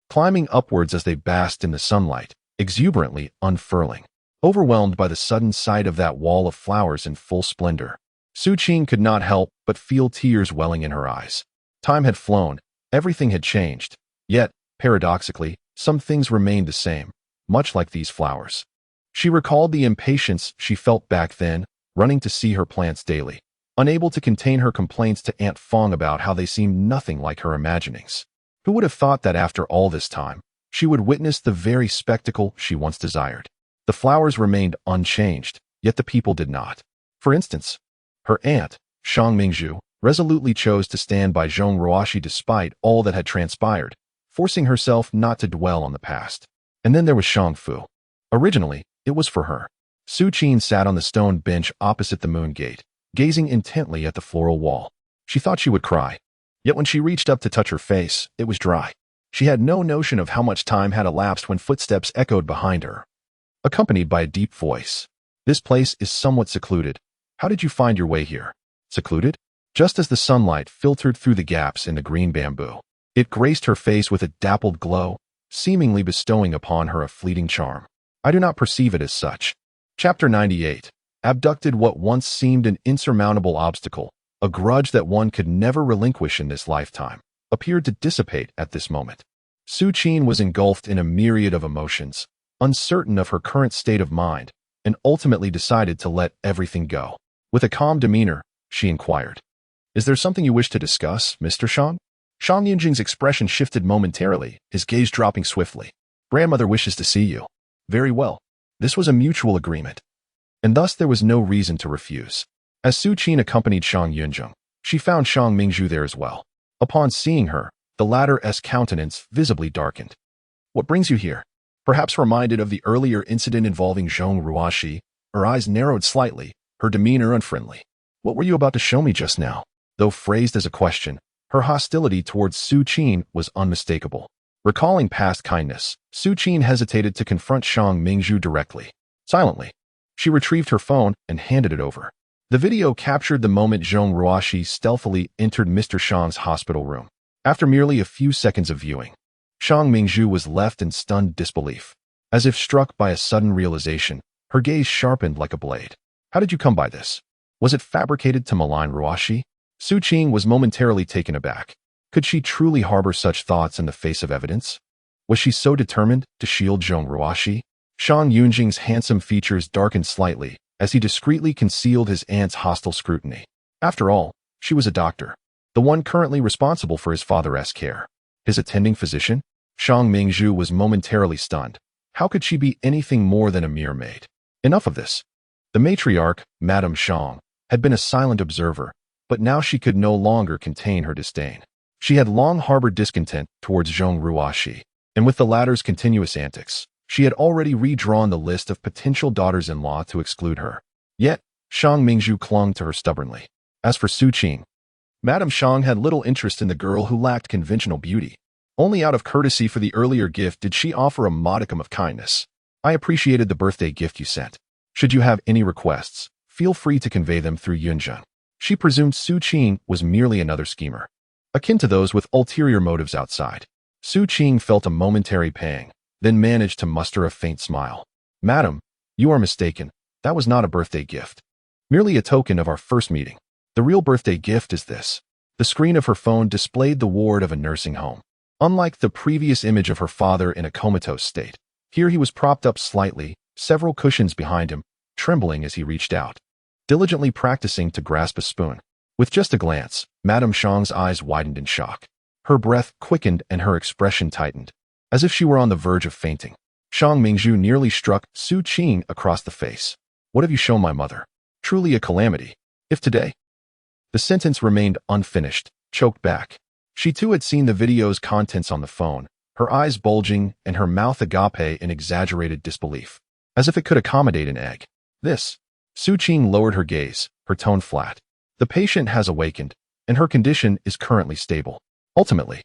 climbing upwards as they basked in the sunlight, exuberantly unfurling. Overwhelmed by the sudden sight of that wall of flowers in full splendor, Su Qing could not help but feel tears welling in her eyes. Time had flown, everything had changed, yet, paradoxically, some things remained the same, much like these flowers. She recalled the impatience she felt back then, running to see her plants daily, unable to contain her complaints to Aunt Fong about how they seemed nothing like her imaginings. Who would have thought that after all this time, she would witness the very spectacle she once desired? The flowers remained unchanged, yet the people did not. For instance, her aunt, Shang Mingzhu, resolutely chose to stand by Zhong Ruoxi despite all that had transpired, forcing herself not to dwell on the past. And then there was Shang Fu. Originally, it was for her. Su Qing sat on the stone bench opposite the moon gate, gazing intently at the floral wall. She thought she would cry. Yet when she reached up to touch her face, it was dry. She had no notion of how much time had elapsed when footsteps echoed behind her, accompanied by a deep voice. "This place is somewhat secluded. How did you find your way here?" Secluded? Just as the sunlight filtered through the gaps in the green bamboo, it graced her face with a dappled glow, seemingly bestowing upon her a fleeting charm. I do not perceive it as such. Chapter 98. Abducted. What once seemed an insurmountable obstacle, a grudge that one could never relinquish in this lifetime, appeared to dissipate at this moment. Su Qing was engulfed in a myriad of emotions, uncertain of her current state of mind, and ultimately decided to let everything go. With a calm demeanor, she inquired, "Is there something you wish to discuss, Mr. Shang?" Shang Yunzhen's expression shifted momentarily, his gaze dropping swiftly. "Grandmother wishes to see you." Very well. This was a mutual agreement, and thus there was no reason to refuse. As Su Qing accompanied Shang Yunzhen, she found Shang Mingzhu there as well. Upon seeing her, the latter's countenance visibly darkened. "What brings you here?" Perhaps reminded of the earlier incident involving Zhong Ruoxi, her eyes narrowed slightly, her demeanor unfriendly. "What were you about to show me just now?" Though phrased as a question, her hostility towards Su Qing was unmistakable. Recalling past kindness, Su Qing hesitated to confront Shang Mingzhu directly. Silently, she retrieved her phone and handed it over. The video captured the moment Zhong Ruoxi stealthily entered Mr. Shang's hospital room. After merely a few seconds of viewing, Shang Mingzhu was left in stunned disbelief. As if struck by a sudden realization, her gaze sharpened like a blade. "How did you come by this? Was it fabricated to malign Ruoxi?" Su Qing was momentarily taken aback. Could she truly harbor such thoughts in the face of evidence? Was she so determined to shield Zhong Ruoxi? Shang Yunzhen's handsome features darkened slightly as he discreetly concealed his aunt's hostile scrutiny. After all, she was a doctor, the one currently responsible for his father's care. His attending physician? Shang Mingzhu was momentarily stunned. How could she be anything more than a mere maid? Enough of this. The matriarch, Madame Shang, had been a silent observer, but now she could no longer contain her disdain. She had long harbored discontent towards Zhong Ruoxi, and with the latter's continuous antics, she had already redrawn the list of potential daughters-in-law to exclude her. Yet, Shang Mingzhu clung to her stubbornly. As for Su Qing, Madame Shang had little interest in the girl who lacked conventional beauty. Only out of courtesy for the earlier gift did she offer a modicum of kindness. "I appreciated the birthday gift you sent. Should you have any requests, feel free to convey them through Yunzhen." She presumed Su Qing was merely another schemer, akin to those with ulterior motives outside. Su Qing felt a momentary pang, then managed to muster a faint smile. "Madam, you are mistaken. That was not a birthday gift. Merely a token of our first meeting. The real birthday gift is this." The screen of her phone displayed the ward of a nursing home. Unlike the previous image of her father in a comatose state, here he was propped up slightly, several cushions behind him, trembling as he reached out, diligently practicing to grasp a spoon. With just a glance, Madame Shang's eyes widened in shock. Her breath quickened and her expression tightened, as if she were on the verge of fainting. Shang Mingzhu nearly struck Su Qing across the face. "What have you shown my mother? Truly a calamity. If today—" The sentence remained unfinished, choked back. She too had seen the video's contents on the phone, her eyes bulging and her mouth agape in exaggerated disbelief, as if it could accommodate an egg. "This." Su Qing lowered her gaze, her tone flat. The patient has awakened, and her condition is currently stable. Ultimately,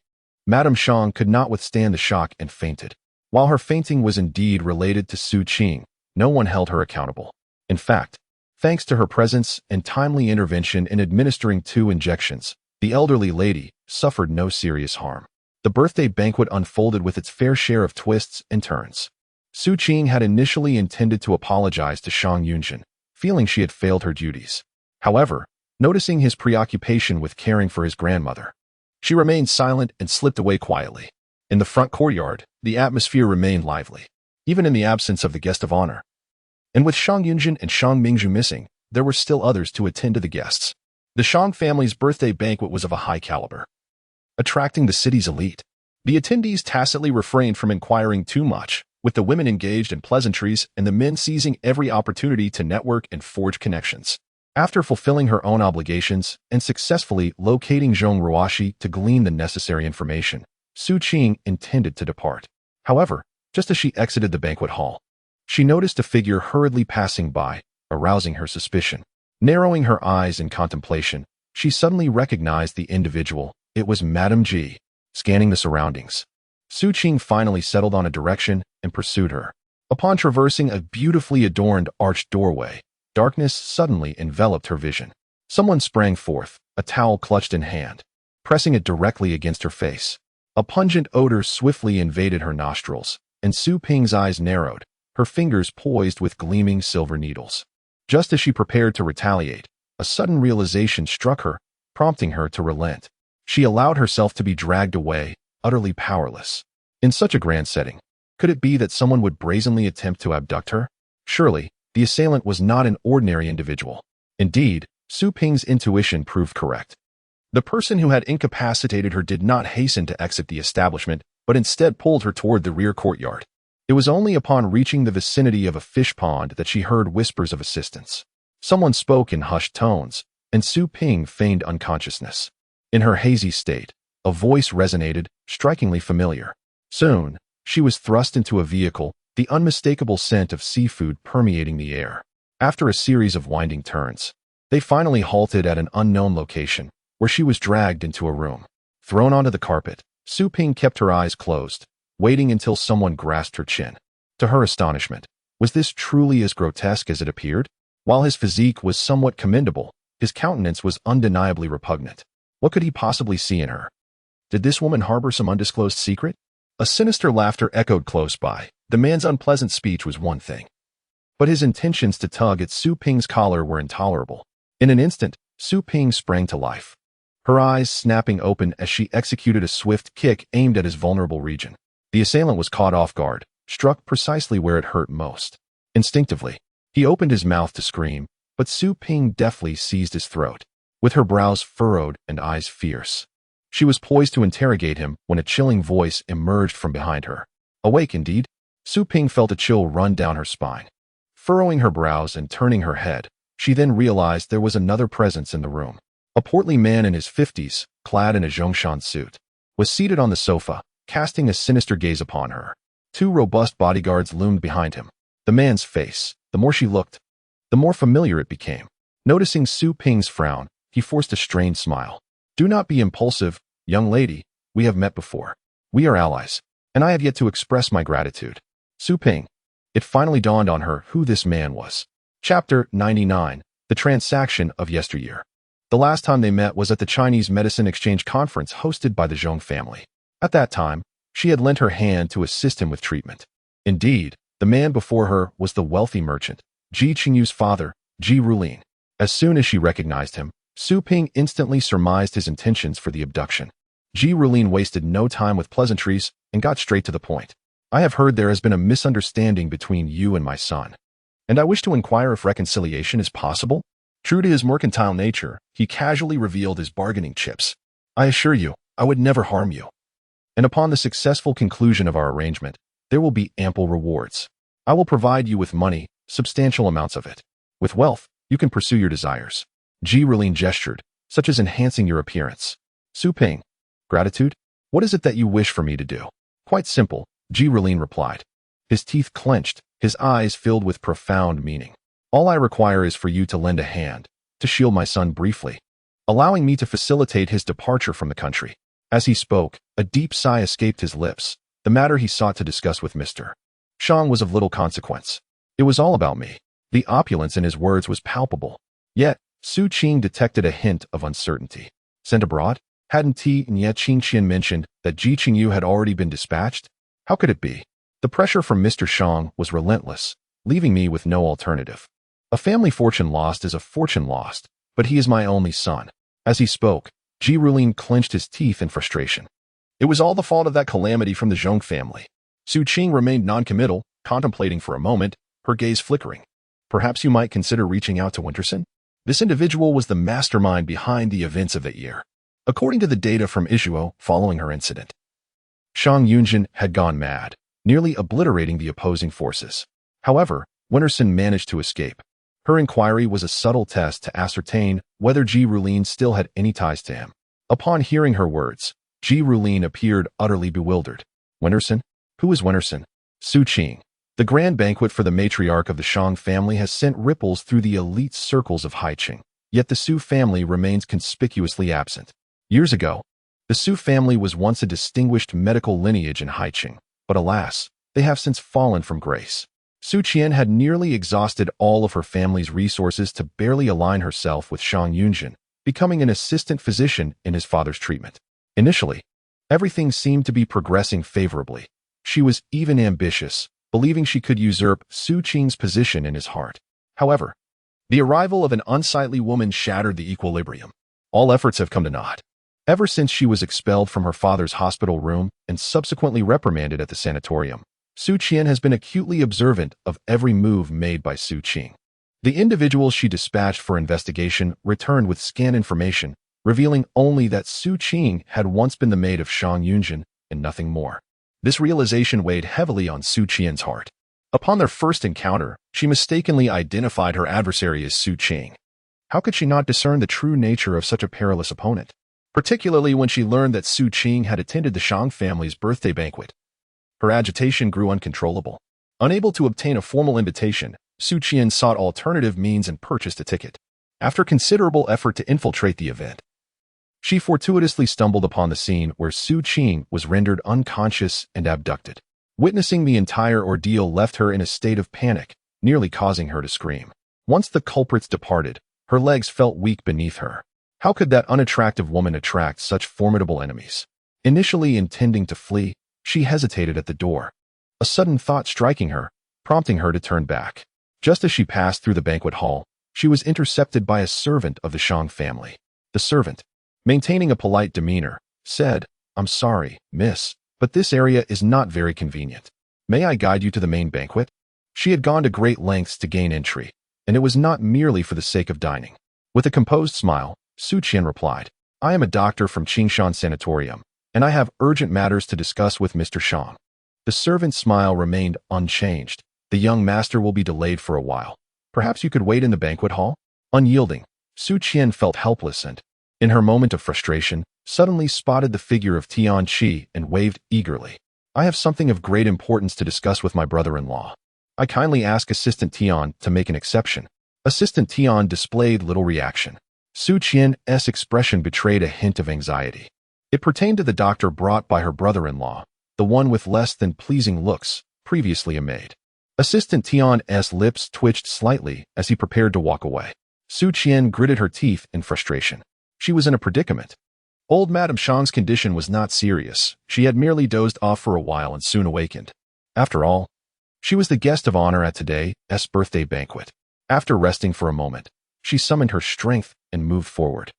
Madame Shang could not withstand the shock and fainted. While her fainting was indeed related to Su Qing, no one held her accountable. In fact, thanks to her presence and timely intervention in administering 2 injections, the elderly lady suffered no serious harm. The birthday banquet unfolded with its fair share of twists and turns. Su Qing had initially intended to apologize to Shang Yunzhen, feeling she had failed her duties. However, noticing his preoccupation with caring for his grandmother, she remained silent and slipped away quietly. In the front courtyard, the atmosphere remained lively, even in the absence of the guest of honor. And with Shang Yunzhen and Shang Mingzhu missing, there were still others to attend to the guests. The Shang family's birthday banquet was of a high caliber, attracting the city's elite. The attendees tacitly refrained from inquiring too much, with the women engaged in pleasantries and the men seizing every opportunity to network and forge connections. After fulfilling her own obligations and successfully locating Zhong Ruoxi to glean the necessary information, Su Qing intended to depart. However, just as she exited the banquet hall, she noticed a figure hurriedly passing by, arousing her suspicion. Narrowing her eyes in contemplation, she suddenly recognized the individual. It was Madame Ji. Scanning the surroundings, Su Qing finally settled on a direction and pursued her. Upon traversing a beautifully adorned arched doorway, darkness suddenly enveloped her vision. Someone sprang forth, a towel clutched in hand, pressing it directly against her face. A pungent odor swiftly invaded her nostrils, and Su Ping's eyes narrowed, her fingers poised with gleaming silver needles. Just as she prepared to retaliate, a sudden realization struck her, prompting her to relent. She allowed herself to be dragged away, utterly powerless. In such a grand setting, could it be that someone would brazenly attempt to abduct her? Surely, the assailant was not an ordinary individual. Indeed, Su Ping's intuition proved correct. The person who had incapacitated her did not hasten to exit the establishment, but instead pulled her toward the rear courtyard. It was only upon reaching the vicinity of a fish pond that she heard whispers of assistance. Someone spoke in hushed tones, and Su Ping feigned unconsciousness. In her hazy state, a voice resonated, strikingly familiar. Soon, she was thrust into a vehicle, the unmistakable scent of seafood permeating the air. After a series of winding turns, they finally halted at an unknown location, where she was dragged into a room. Thrown onto the carpet, Su Ping kept her eyes closed, waiting until someone grasped her chin. To her astonishment, was this truly as grotesque as it appeared? While his physique was somewhat commendable, his countenance was undeniably repugnant. What could he possibly see in her? Did this woman harbor some undisclosed secret? A sinister laughter echoed close by. The man's unpleasant speech was one thing, but his intentions to tug at Su Ping's collar were intolerable. In an instant, Su Ping sprang to life, her eyes snapping open as she executed a swift kick aimed at his vulnerable region. The assailant was caught off guard, struck precisely where it hurt most. Instinctively, he opened his mouth to scream, but Su Ping deftly seized his throat. With her brows furrowed and eyes fierce, she was poised to interrogate him when a chilling voice emerged from behind her. Awake indeed, Su Ping felt a chill run down her spine. Furrowing her brows and turning her head, she then realized there was another presence in the room. A portly man in his 50s, clad in a Zhongshan suit, was seated on the sofa, casting a sinister gaze upon her. 2 robust bodyguards loomed behind him. The man's face, the more she looked, the more familiar it became. Noticing Su Ping's frown, he forced a strained smile. Do not be impulsive, young lady. We have met before. We are allies, and I have yet to express my gratitude. Su Ping. It finally dawned on her who this man was. Chapter 99. The Transaction of Yesteryear. The last time they met was at the Chinese Medicine Exchange Conference hosted by the Zhong family. At that time, she had lent her hand to assist him with treatment. Indeed, the man before her was the wealthy merchant, Ji Qingyu's father, Ji Rulin. As soon as she recognized him, Su Ping instantly surmised his intentions for the abduction. Ji Rulin wasted no time with pleasantries and got straight to the point. I have heard there has been a misunderstanding between you and my son, and I wish to inquire if reconciliation is possible. True to his mercantile nature, he casually revealed his bargaining chips. I assure you, I would never harm you. And upon the successful conclusion of our arrangement, there will be ample rewards. I will provide you with money, substantial amounts of it. With wealth, you can pursue your desires. Ji Rulin gestured, such as enhancing your appearance. Su Ping. Gratitude? What is it that you wish for me to do? Quite simple, Ji Rulin replied. His teeth clenched, his eyes filled with profound meaning. All I require is for you to lend a hand, to shield my son briefly, allowing me to facilitate his departure from the country." As he spoke, a deep sigh escaped his lips. The matter he sought to discuss with Mr. Shang was of little consequence. It was all about me. The opulence in his words was palpable. Yet, Su Qing detected a hint of uncertainty. Sent abroad? Hadn't Ti and Ye Qingqian mentioned that Ji Qingyu had already been dispatched? How could it be? The pressure from Mr. Shang was relentless, leaving me with no alternative. A family fortune lost is a fortune lost, but he is my only son. As he spoke, Ji Rulin clenched his teeth in frustration. It was all the fault of that calamity from the Zhong family. Su Qing remained noncommittal, contemplating for a moment, her gaze flickering. Perhaps you might consider reaching out to Winterson? This individual was the mastermind behind the events of that year. According to the data from Izuo following her incident, Shang Yunzhen had gone mad, nearly obliterating the opposing forces. However, Winterson managed to escape. Her inquiry was a subtle test to ascertain whether Ji Rulin still had any ties to him. Upon hearing her words, Ji Rulin appeared utterly bewildered. Winterson? Who is Winterson? Su Qing. The grand banquet for the matriarch of the Shang family has sent ripples through the elite circles of Haiqing, yet the Su family remains conspicuously absent. Years ago, the Su family was once a distinguished medical lineage in Haiqing, but alas, they have since fallen from grace. Su Qian had nearly exhausted all of her family's resources to barely align herself with Shang Yunzhen, becoming an assistant physician in his father's treatment. Initially, everything seemed to be progressing favorably. She was even ambitious, believing she could usurp Su Qing's position in his heart. However, the arrival of an unsightly woman shattered the equilibrium. All efforts have come to naught. Ever since she was expelled from her father's hospital room and subsequently reprimanded at the sanatorium, Su Qian has been acutely observant of every move made by Su Qing. The individuals she dispatched for investigation returned with scant information, revealing only that Su Qing had once been the maid of Shang Yunzhen and nothing more. This realization weighed heavily on Su Qian's heart. Upon their first encounter, she mistakenly identified her adversary as Su Qing. How could she not discern the true nature of such a perilous opponent? Particularly when she learned that Su Qing had attended the Shang family's birthday banquet. Her agitation grew uncontrollable. Unable to obtain a formal invitation, Su Qian sought alternative means and purchased a ticket. After considerable effort to infiltrate the event, she fortuitously stumbled upon the scene where Su Qing was rendered unconscious and abducted. Witnessing the entire ordeal left her in a state of panic, nearly causing her to scream. Once the culprits departed, her legs felt weak beneath her. How could that unattractive woman attract such formidable enemies? Initially intending to flee, she hesitated at the door, a sudden thought striking her, prompting her to turn back. Just as she passed through the banquet hall, she was intercepted by a servant of the Shang family. The servant, maintaining a polite demeanor, said, "I'm sorry, miss, but this area is not very convenient. May I guide you to the main banquet?" She had gone to great lengths to gain entry, and it was not merely for the sake of dining. With a composed smile, Su Qian replied, "I am a doctor from Qingshan Sanatorium, and I have urgent matters to discuss with Mr. Shang." The servant's smile remained unchanged. "The young master will be delayed for a while. Perhaps you could wait in the banquet hall?" Unyielding, Su Qian felt helpless and, in her moment of frustration, suddenly spotted the figure of Tian Qi and waved eagerly. "I have something of great importance to discuss with my brother-in-law. I kindly ask Assistant Tian to make an exception." Assistant Tian displayed little reaction. Su Qian's expression betrayed a hint of anxiety. It pertained to the doctor brought by her brother-in-law, the one with less than pleasing looks, previously a maid. Assistant Tian's lips twitched slightly as he prepared to walk away. Su Qian gritted her teeth in frustration. She was in a predicament. Old Madame Shang's condition was not serious. She had merely dozed off for a while and soon awakened. After all, she was the guest of honor at today's birthday banquet. After resting for a moment, she summoned her strength and moved forward.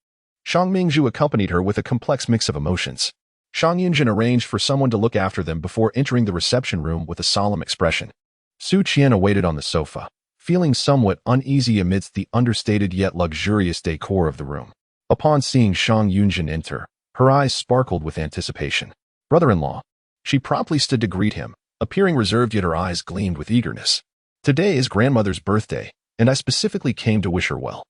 Shang Mingzhu accompanied her with a complex mix of emotions. Shang Yunzhen arranged for someone to look after them before entering the reception room with a solemn expression. Su Qian awaited on the sofa, feeling somewhat uneasy amidst the understated yet luxurious decor of the room. Upon seeing Shang Yunzhen enter, her eyes sparkled with anticipation. "Brother-in-law." She promptly stood to greet him, appearing reserved yet her eyes gleamed with eagerness. "Today is grandmother's birthday, and I specifically came to wish her well.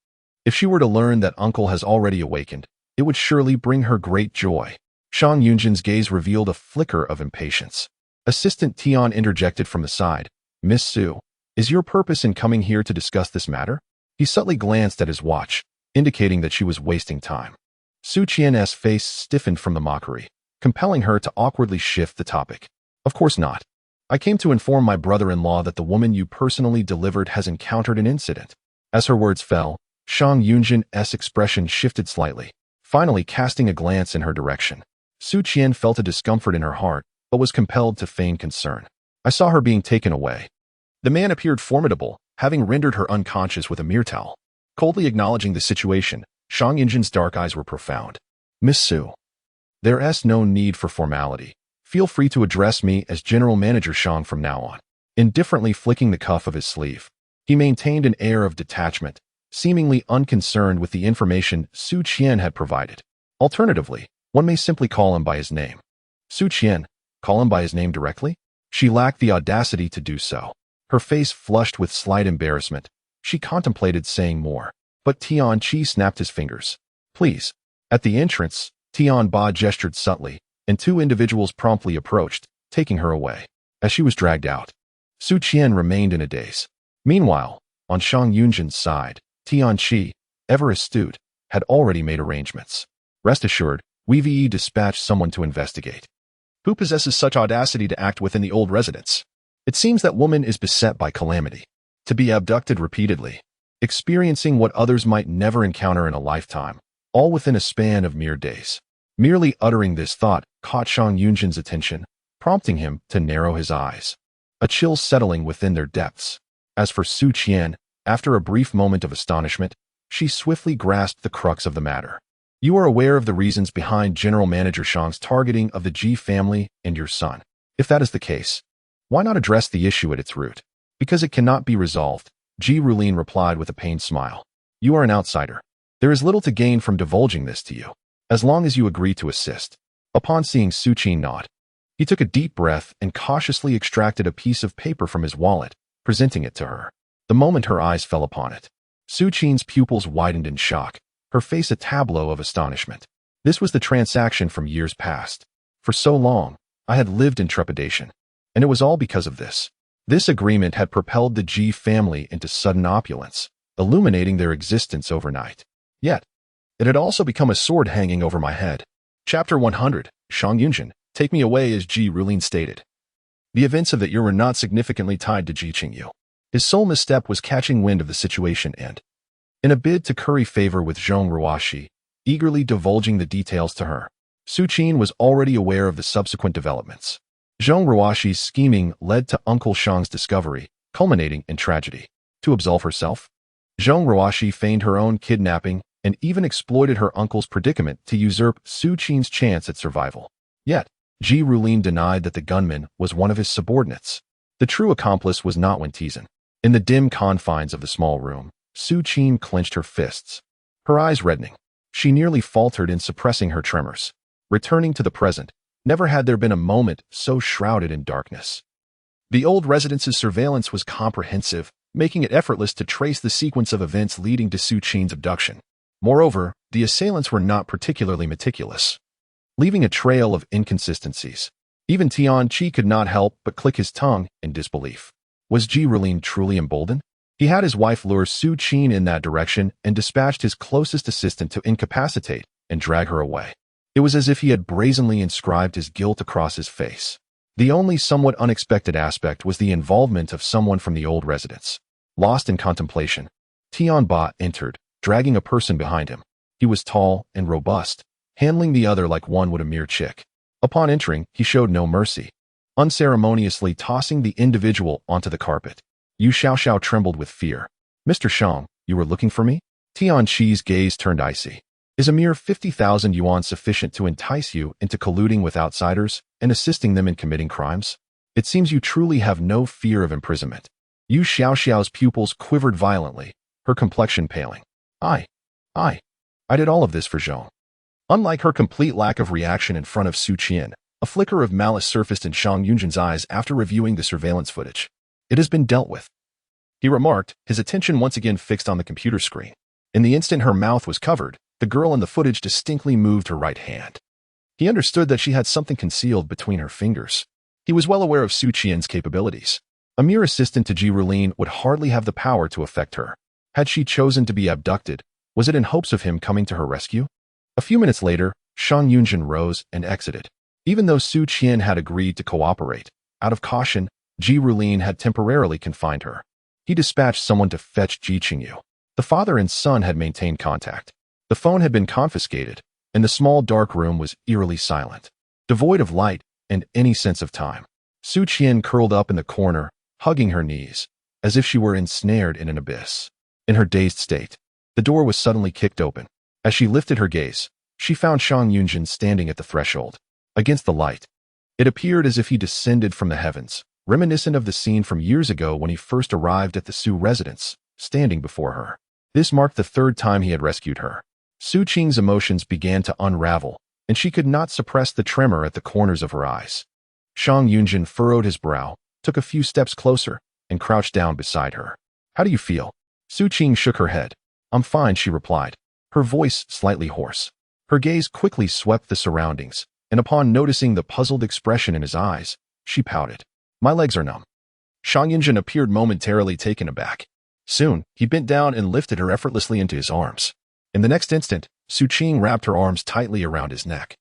If she were to learn that uncle has already awakened, it would surely bring her great joy." Shang Yunzhen's gaze revealed a flicker of impatience. Assistant Tian interjected from the side, "Miss Su, Is your purpose in coming here to discuss this matter? He subtly glanced at his watch, indicating that she was wasting time. Su Qian's face stiffened from the mockery, compelling her to awkwardly shift the topic. Of course not. I came to inform my brother-in-law that the woman you personally delivered has encountered an incident. As her words fell, Shang Yunzhen's expression shifted slightly, finally casting a glance in her direction. Su Qian felt a discomfort in her heart, but was compelled to feign concern. I saw her being taken away. The man appeared formidable, having rendered her unconscious with a mere towel. Coldly acknowledging the situation, Shang Yunzhen's dark eyes were profound. Miss Su. There's no need for formality. Feel free to address me as General Manager Shang from now on. Indifferently flicking the cuff of his sleeve, he maintained an air of detachment, seemingly unconcerned with the information Su Qian had provided. Alternatively, one may simply call him by his name. Su Qian, call him by his name directly? She lacked the audacity to do so. Her face flushed with slight embarrassment. She contemplated saying more, but Tian Qi snapped his fingers. Please. At the entrance, Tian Ba gestured subtly, and two individuals promptly approached, taking her away. As she was dragged out, Su Qian remained in a daze. Meanwhile, on Shang Yunzhen's side, Tian Qi, ever astute, had already made arrangements. Rest assured, we've dispatched someone to investigate. Who possesses such audacity to act within the old residence? It seems that woman is beset by calamity. To be abducted repeatedly, experiencing what others might never encounter in a lifetime, all within a span of mere days. Merely uttering this thought caught Shang Yunzhen's attention, prompting him to narrow his eyes, a chill settling within their depths. As for Su Qian, after a brief moment of astonishment, she swiftly grasped the crux of the matter. You are aware of the reasons behind General Manager Shang's targeting of the Ji family and your son. If that is the case, why not address the issue at its root? Because it cannot be resolved, Ji Rulin replied with a pained smile. You are an outsider. There is little to gain from divulging this to you, as long as you agree to assist. Upon seeing Su Qing nod, he took a deep breath and cautiously extracted a piece of paper from his wallet, presenting it to her. The moment her eyes fell upon it, Su Qing's pupils widened in shock, her face a tableau of astonishment. This was the transaction from years past. For so long, I had lived in trepidation, and it was all because of this. This agreement had propelled the Ji family into sudden opulence, illuminating their existence overnight. Yet, it had also become a sword hanging over my head. Chapter 100, Shang Yunzhen, take me away as Ji Rulin stated. The events of that year were not significantly tied to Ji Qingyu. His sole misstep was catching wind of the situation and, in a bid to curry favor with Zhong Ruoxi, eagerly divulging the details to her. Su Qing was already aware of the subsequent developments. Zhong Ruoxi's scheming led to Uncle Shang's discovery, culminating in tragedy. To absolve herself, Zhong Ruoxi feigned her own kidnapping and even exploited her uncle's predicament to usurp Su Qing's chance at survival. Yet, Ji Rulin denied that the gunman was one of his subordinates. The true accomplice was not Wen Tizhen. In the dim confines of the small room, Su Qing clenched her fists, her eyes reddening. She nearly faltered in suppressing her tremors. Returning to the present, never had there been a moment so shrouded in darkness. The old residence's surveillance was comprehensive, making it effortless to trace the sequence of events leading to Su Qing's abduction. Moreover, the assailants were not particularly meticulous, leaving a trail of inconsistencies. Even Tian Qi could not help but click his tongue in disbelief. Was Ji Rulin truly emboldened? He had his wife lure Su Qing in that direction and dispatched his closest assistant to incapacitate and drag her away. It was as if he had brazenly inscribed his guilt across his face. The only somewhat unexpected aspect was the involvement of someone from the old residence. Lost in contemplation, Tian Ba entered, dragging a person behind him. He was tall and robust, handling the other like one would a mere chick. Upon entering, he showed no mercy, unceremoniously tossing the individual onto the carpet. Yu Xiaoxiao trembled with fear. Mr. Shang, you were looking for me? Tian Qi's gaze turned icy. Is a mere 50,000 yuan sufficient to entice you into colluding with outsiders and assisting them in committing crimes? It seems you truly have no fear of imprisonment. Yu Xiaoxiao's pupils quivered violently, her complexion paling. I did all of this for Zhong. Unlike her complete lack of reaction in front of Su Qian, a flicker of malice surfaced in Shang Yunzhen's eyes after reviewing the surveillance footage. It has been dealt with, he remarked, his attention once again fixed on the computer screen. In the instant her mouth was covered, the girl in the footage distinctly moved her right hand. He understood that she had something concealed between her fingers. He was well aware of Su Qian's capabilities. A mere assistant to Ji Rulin would hardly have the power to affect her. Had she chosen to be abducted, was it in hopes of him coming to her rescue? A few minutes later, Shang Yunzhen rose and exited. Even though Su Qing had agreed to cooperate, out of caution, Ji Rulin had temporarily confined her. He dispatched someone to fetch Ji Qingyu. The father and son had maintained contact. The phone had been confiscated, and the small dark room was eerily silent, devoid of light and any sense of time. Su Qing curled up in the corner, hugging her knees, as if she were ensnared in an abyss. In her dazed state, the door was suddenly kicked open. As she lifted her gaze, she found Shang Yunzhen standing at the threshold, against the light. It appeared as if he descended from the heavens, reminiscent of the scene from years ago when he first arrived at the Su residence, standing before her. This marked the third time he had rescued her. Su Qing's emotions began to unravel, and she could not suppress the tremor at the corners of her eyes. Shang Yunzhen furrowed his brow, took a few steps closer, and crouched down beside her. "How do you feel?" Su Qing shook her head. "I'm fine," she replied, her voice slightly hoarse. Her gaze quickly swept the surroundings, and upon noticing the puzzled expression in his eyes, she pouted. "My legs are numb." Shang Yunzhen appeared momentarily taken aback. Soon, he bent down and lifted her effortlessly into his arms. In the next instant, Su Qing wrapped her arms tightly around his neck,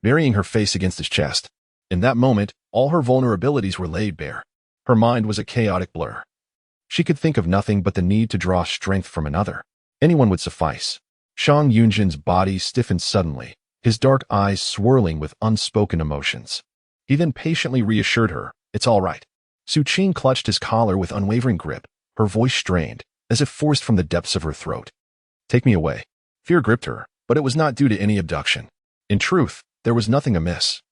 burying her face against his chest. In that moment, all her vulnerabilities were laid bare. Her mind was a chaotic blur. She could think of nothing but the need to draw strength from another. Anyone would suffice. Shang Yunzhen's body stiffened suddenly, his dark eyes swirling with unspoken emotions. He then patiently reassured her, "It's all right." Su Qing clutched his collar with unwavering grip, her voice strained, as if forced from the depths of her throat. "Take me away." Fear gripped her, but it was not due to any abduction. In truth, there was nothing amiss.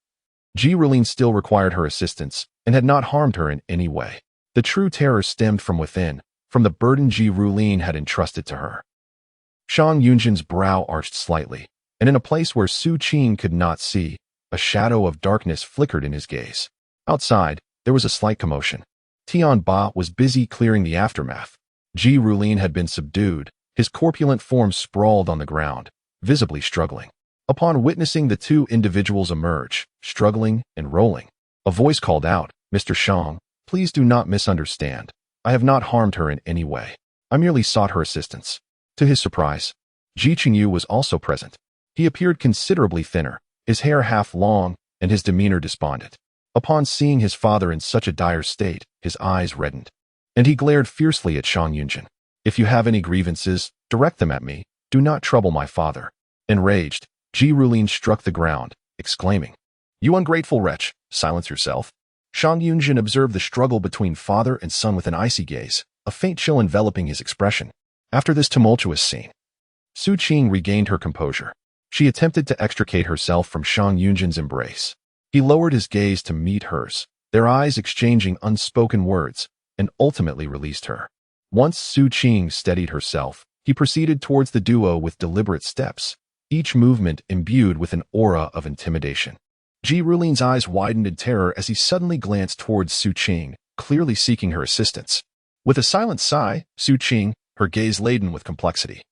Ji Rulin still required her assistance and had not harmed her in any way. The true terror stemmed from within, from the burden Ji Rulin had entrusted to her. Shang Yunzhen's brow arched slightly, and in a place where Su Qing could not see, a shadow of darkness flickered in his gaze. Outside, there was a slight commotion. Tian Ba was busy clearing the aftermath. Ji Rulin had been subdued, his corpulent form sprawled on the ground, visibly struggling. Upon witnessing the two individuals emerge, struggling and rolling, a voice called out, "Mr. Shang, please do not misunderstand. I have not harmed her in any way. I merely sought her assistance." To his surprise, Ji Qingyu was also present. He appeared considerably thinner, his hair half long, and his demeanor despondent. Upon seeing his father in such a dire state, his eyes reddened, and he glared fiercely at Shang Yunzhen. "If you have any grievances, direct them at me. Do not trouble my father." Enraged, Ji Rulin struck the ground, exclaiming, "You ungrateful wretch, silence yourself." Shang Yunzhen observed the struggle between father and son with an icy gaze, a faint chill enveloping his expression. After this tumultuous scene, Su Qing regained her composure. She attempted to extricate herself from Shang Yunzhen's embrace. He lowered his gaze to meet hers, their eyes exchanging unspoken words, and ultimately released her. Once Su Qing steadied herself, he proceeded towards the duo with deliberate steps, each movement imbued with an aura of intimidation. Ji Rulin's eyes widened in terror as he suddenly glanced towards Su Qing, clearly seeking her assistance. With a silent sigh, Su Qing, her gaze laden with complexity,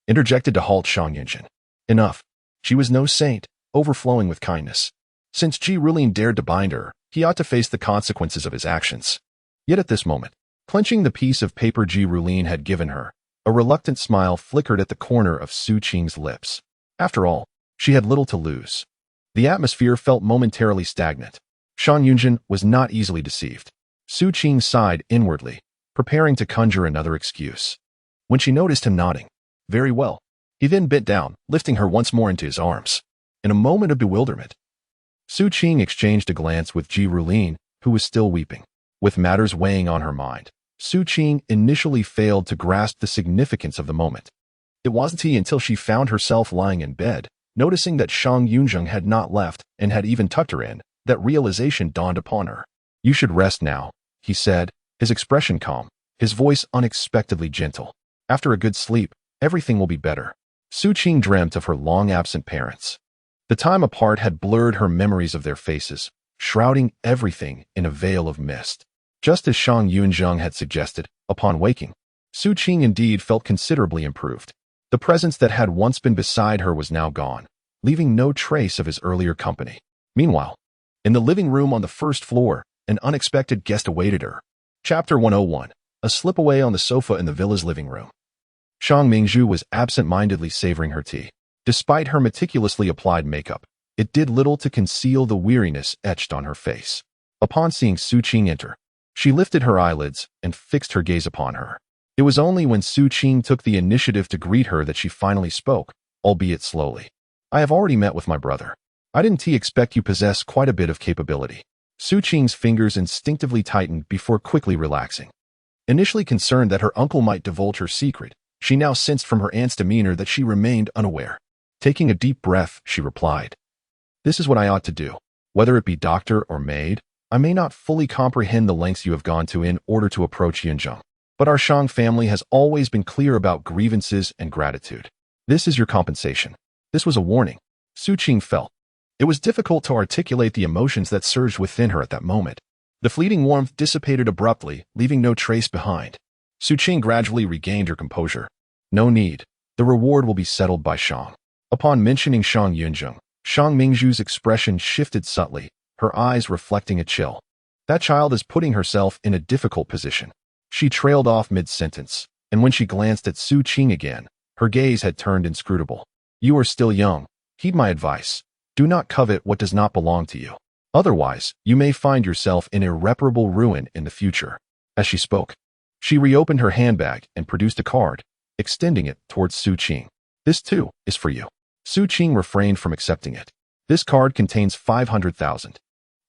interjected to halt Shang Yunzhen. Enough. She was no saint, overflowing with kindness. Since Ji Rulin dared to bind her, he ought to face the consequences of his actions. Yet at this moment, clenching the piece of paper Ji Rulin had given her, a reluctant smile flickered at the corner of Su Qing's lips. After all, she had little to lose. The atmosphere felt momentarily stagnant. Shang Yunzhen was not easily deceived. Su Qing sighed inwardly, preparing to conjure another excuse, when she noticed him nodding. "Very well." He then bent down, lifting her once more into his arms. In a moment of bewilderment, Su Qing exchanged a glance with Ji Rulin, who was still weeping. With matters weighing on her mind, Su Qing initially failed to grasp the significance of the moment. It wasn't until she found herself lying in bed, noticing that Shang Yunzhen had not left and had even tucked her in, that realization dawned upon her. "You should rest now," he said, his expression calm, his voice unexpectedly gentle. "After a good sleep, everything will be better." Su Qing dreamt of her long-absent parents. The time apart had blurred her memories of their faces, shrouding everything in a veil of mist. Just as Shang Yunzhen had suggested, upon waking, Su Qing indeed felt considerably improved. The presence that had once been beside her was now gone, leaving no trace of his earlier company. Meanwhile, in the living room on the first floor, an unexpected guest awaited her. Chapter 101. A slip away on the sofa in the villa's living room. Shang Mingzhu was absent-mindedly savoring her tea. Despite her meticulously applied makeup, it did little to conceal the weariness etched on her face. Upon seeing Su Qing enter, she lifted her eyelids and fixed her gaze upon her. It was only when Su Qing took the initiative to greet her that she finally spoke, albeit slowly. "I have already met with my brother. I didn't expect you possess quite a bit of capability." Su Qing's fingers instinctively tightened before quickly relaxing. Initially concerned that her uncle might divulge her secret, she now sensed from her aunt's demeanor that she remained unaware. Taking a deep breath, she replied, "This is what I ought to do. Whether it be doctor or maid, I may not fully comprehend the lengths you have gone to in order to approach Yunzhen. But our Shang family has always been clear about grievances and gratitude. This is your compensation." This was a warning. Su Qing felt. It was difficult to articulate the emotions that surged within her at that moment. The fleeting warmth dissipated abruptly, leaving no trace behind. Su Qing gradually regained her composure. "No need. The reward will be settled by Shang." Upon mentioning Shang Yunzhen, Shang Mingzhu's expression shifted subtly, her eyes reflecting a chill. That child is putting herself in a difficult position. She trailed off mid-sentence, and when she glanced at Su Qing again, her gaze had turned inscrutable. "You are still young. Heed my advice. Do not covet what does not belong to you. Otherwise, you may find yourself in irreparable ruin in the future." As she spoke, she reopened her handbag and produced a card, extending it towards Su Qing. "This, too, is for you." Su Qing refrained from accepting it. "This card contains 500,000.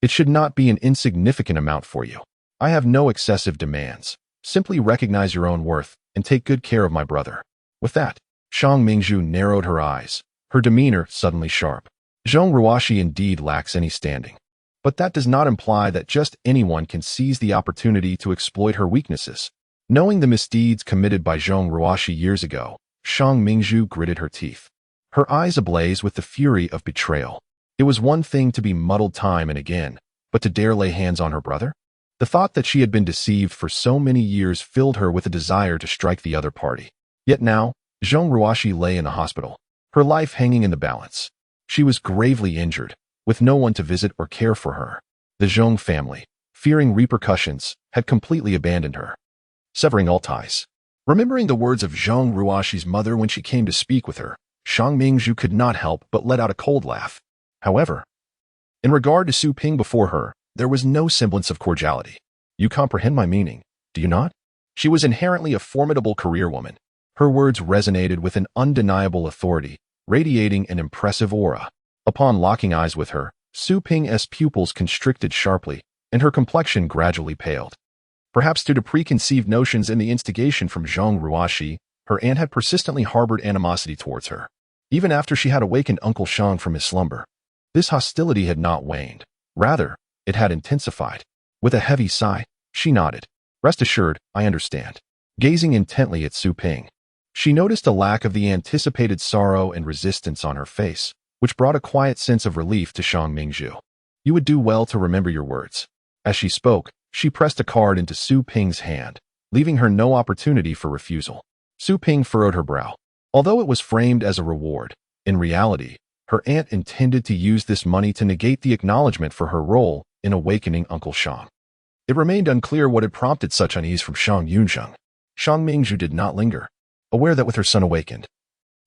It should not be an insignificant amount for you. I have no excessive demands. Simply recognize your own worth and take good care of my brother." With that, Shang Mingzhu narrowed her eyes, her demeanor suddenly sharp. Zhong Ruoxi indeed lacks any standing. But that does not imply that just anyone can seize the opportunity to exploit her weaknesses. Knowing the misdeeds committed by Zhong Ruoxi years ago, Shang Mingzhu gritted her teeth. Her eyes ablaze with the fury of betrayal. It was one thing to be muddled time and again, but to dare lay hands on her brother? The thought that she had been deceived for so many years filled her with a desire to strike the other party. Yet now, Zhong Ruoxi lay in a hospital, her life hanging in the balance. She was gravely injured, with no one to visit or care for her. The Zhong family, fearing repercussions, had completely abandoned her, severing all ties. Remembering the words of Zhong Ruoxi's mother when she came to speak with her, Shang Mingzhu could not help but let out a cold laugh. However, in regard to Su Ping before her, there was no semblance of cordiality. "You comprehend my meaning, do you not?" She was inherently a formidable career woman. Her words resonated with an undeniable authority, radiating an impressive aura. Upon locking eyes with her, Su Ping's pupils constricted sharply, and her complexion gradually paled. Perhaps due to preconceived notions and the instigation from Zhong Ruoxi, her aunt had persistently harbored animosity towards her. Even after she had awakened Uncle Shang from his slumber, this hostility had not waned. Rather, it had intensified. With a heavy sigh, she nodded. "Rest assured, I understand." Gazing intently at Su Ping, she noticed a lack of the anticipated sorrow and resistance on her face, which brought a quiet sense of relief to Shang Mingzhu. "You would do well to remember your words." As she spoke, she pressed a card into Su Ping's hand, leaving her no opportunity for refusal. Su Ping furrowed her brow. Although it was framed as a reward, in reality, her aunt intended to use this money to negate the acknowledgement for her role in awakening Uncle Shang. It remained unclear what had prompted such unease from Shang Yunzhen. Shang Mingzhu did not linger, aware that with her son awakened,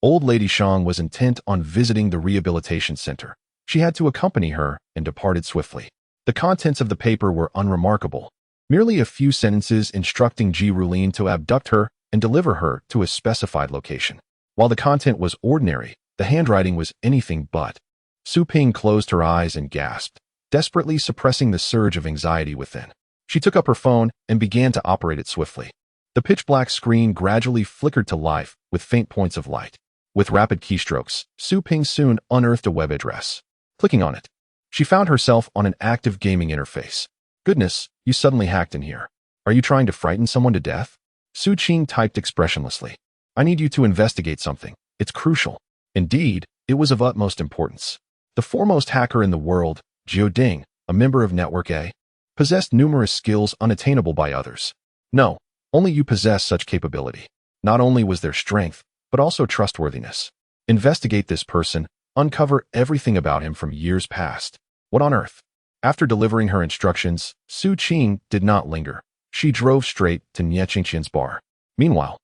old Lady Shang was intent on visiting the rehabilitation center. She had to accompany her and departed swiftly. The contents of the paper were unremarkable, merely a few sentences instructing Ji Rulin to abduct her and deliver her to a specified location. While the content was ordinary, the handwriting was anything but. Su Ping closed her eyes and gasped, desperately suppressing the surge of anxiety within. She took up her phone and began to operate it swiftly. The pitch-black screen gradually flickered to life with faint points of light. With rapid keystrokes, Su Ping soon unearthed a web address. Clicking on it, she found herself on an active gaming interface. "Goodness, you suddenly hacked in here. Are you trying to frighten someone to death?" Su Qing typed expressionlessly. "I need you to investigate something. It's crucial." Indeed, it was of utmost importance. The foremost hacker in the world, Jiu Ding, a member of Network A, possessed numerous skills unattainable by others. No, only you possess such capability. Not only was there strength, but also trustworthiness. Investigate this person, uncover everything about him from years past. What on earth? After delivering her instructions, Su Qing did not linger. She drove straight to Nie Qingqian's bar. Meanwhile,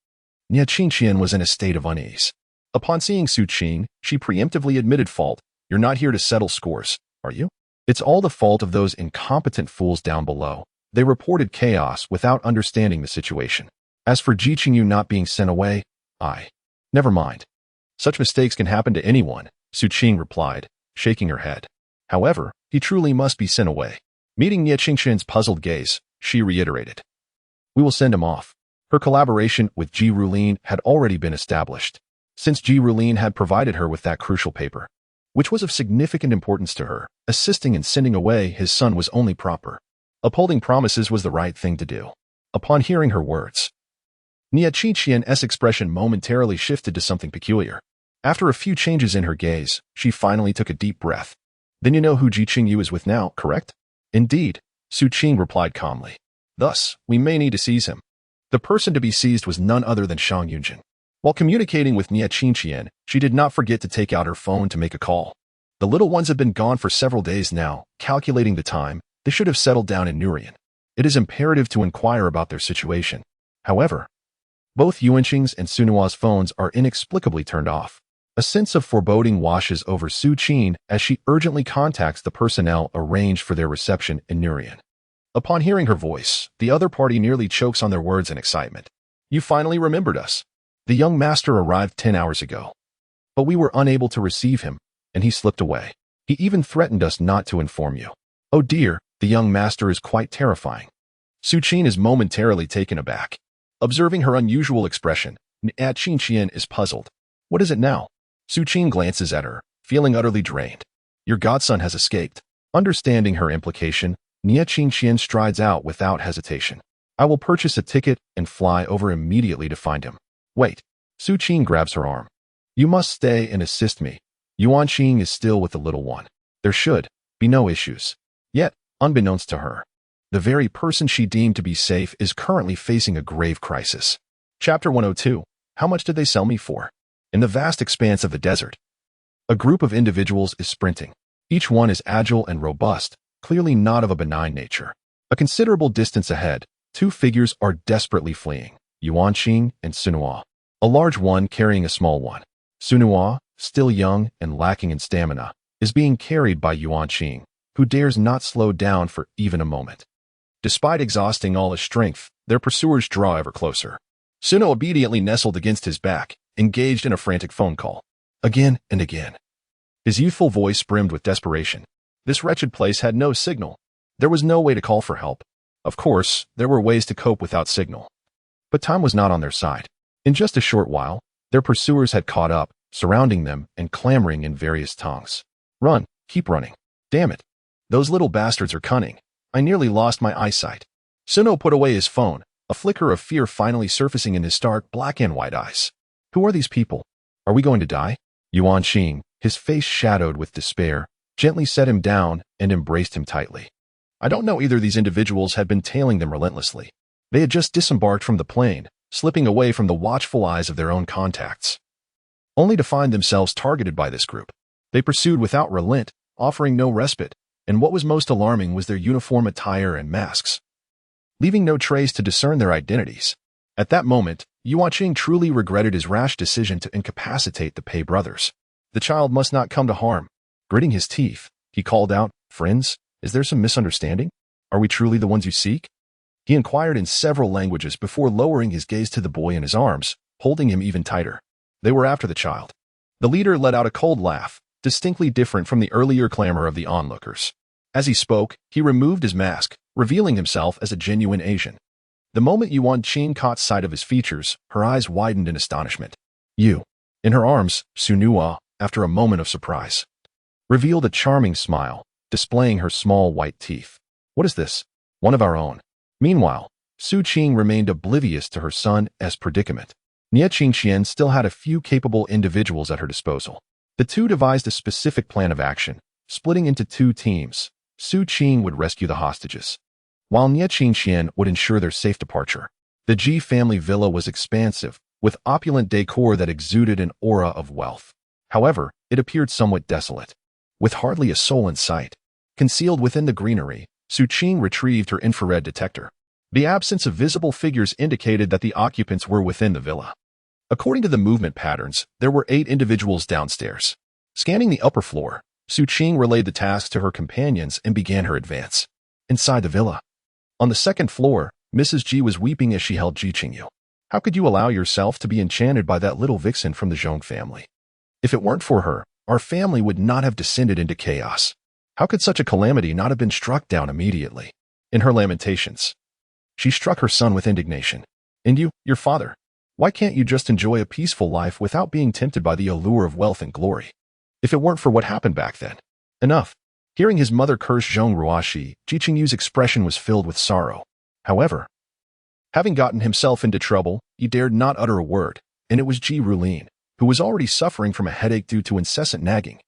Nie Qingqian was in a state of unease. Upon seeing Su Qing, she preemptively admitted fault. You're not here to settle scores, are you? It's all the fault of those incompetent fools down below. They reported chaos without understanding the situation. As for Ji Qingyu not being sent away, never mind. Such mistakes can happen to anyone, Su Qing replied, shaking her head. However, he truly must be sent away. Meeting Nie Qingqian's puzzled gaze, she reiterated. We will send him off. Her collaboration with Ji Rulin had already been established, since Ji Rulin had provided her with that crucial paper, which was of significant importance to her. Assisting in sending away his son was only proper. Upholding promises was the right thing to do. Upon hearing her words, Nie Qingqian's expression momentarily shifted to something peculiar. After a few changes in her gaze, she finally took a deep breath. Then you know who Ji Qingyu is with now, correct? Indeed, Su Qing replied calmly. Thus, we may need to seize him. The person to be seized was none other than Shang Yunzhen. While communicating with Nie Qingqian, she did not forget to take out her phone to make a call. The little ones have been gone for several days now. Calculating the time, they should have settled down in Nurian. It is imperative to inquire about their situation. However, both Yuanqing's and Sunua's phones are inexplicably turned off. A sense of foreboding washes over Su Qing as she urgently contacts the personnel arranged for their reception in Nurian. Upon hearing her voice, the other party nearly chokes on their words in excitement. You finally remembered us. The young master arrived 10 hours ago, but we were unable to receive him, and he slipped away. He even threatened us not to inform you. Oh dear, the young master is quite terrifying. Su Qing is momentarily taken aback. Observing her unusual expression, Nie Qingqian is puzzled. What is it now? Su Qing glances at her, feeling utterly drained. Your godson has escaped. Understanding her implication, Nie Qingqian strides out without hesitation. I will purchase a ticket and fly over immediately to find him. Wait. Su Qing grabs her arm. You must stay and assist me. Yuanqing is still with the little one. There should be no issues. Yet, unbeknownst to her, the very person she deemed to be safe is currently facing a grave crisis. Chapter 102. How much did they sell me for? In the vast expanse of the desert, a group of individuals is sprinting. Each one is agile and robust, clearly not of a benign nature. A considerable distance ahead, two figures are desperately fleeing, Yuanqing and Sunua. A large one carrying a small one. Sunua, still young and lacking in stamina, is being carried by Yuanqing, who dares not slow down for even a moment. Despite exhausting all his strength, their pursuers draw ever closer. Sunua obediently nestled against his back, engaged in a frantic phone call. Again and again. His youthful voice brimmed with desperation. This wretched place had no signal. There was no way to call for help. Of course, there were ways to cope without signal. But time was not on their side. In just a short while, their pursuers had caught up, surrounding them and clamoring in various tongues. Run, keep running. Damn it. Those little bastards are cunning. I nearly lost my eyesight. Suno put away his phone, a flicker of fear finally surfacing in his stark black and white eyes. Who are these people? Are we going to die? Yuanqing, his face shadowed with despair, gently set him down and embraced him tightly. I don't know, either these individuals had been tailing them relentlessly. They had just disembarked from the plane, slipping away from the watchful eyes of their own contacts, only to find themselves targeted by this group. They pursued without relent, offering no respite, and what was most alarming was their uniform attire and masks, leaving no trace to discern their identities. At that moment, Yuanqing truly regretted his rash decision to incapacitate the Pei brothers. The child must not come to harm. Gritting his teeth, he called out, Friends, is there some misunderstanding? Are we truly the ones you seek? He inquired in several languages before lowering his gaze to the boy in his arms, holding him even tighter. They were after the child. The leader let out a cold laugh, distinctly different from the earlier clamor of the onlookers. As he spoke, he removed his mask, revealing himself as a genuine Asian. The moment Yuanqing caught sight of his features, her eyes widened in astonishment. You. In her arms, Sunua, after a moment of surprise, revealed a charming smile, displaying her small white teeth. What is this? One of our own. Meanwhile, Su Qing remained oblivious to her son's predicament. Nie Qingqian still had a few capable individuals at her disposal. The two devised a specific plan of action, splitting into two teams. Su Qing would rescue the hostages, while Nie Qingqian would ensure their safe departure. The Ji family villa was expansive, with opulent decor that exuded an aura of wealth. However, it appeared somewhat desolate, with hardly a soul in sight. Concealed within the greenery, Su Qing retrieved her infrared detector. The absence of visible figures indicated that the occupants were within the villa. According to the movement patterns, there were 8 individuals downstairs. Scanning the upper floor, Su Qing relayed the task to her companions and began her advance. Inside the villa. On the second floor, Mrs. Ji was weeping as she held Ji Qingyu. How could you allow yourself to be enchanted by that little vixen from the Zhong family? If it weren't for her, our family would not have descended into chaos. How could such a calamity not have been struck down immediately? In her lamentations, she struck her son with indignation. And you, your father, why can't you just enjoy a peaceful life without being tempted by the allure of wealth and glory? If it weren't for what happened back then. Enough. Hearing his mother curse Zhong Ruoxi, Ji Qingyu's expression was filled with sorrow. However, having gotten himself into trouble, he dared not utter a word, and it was Ji Rulin, who was already suffering from a headache due to incessant nagging,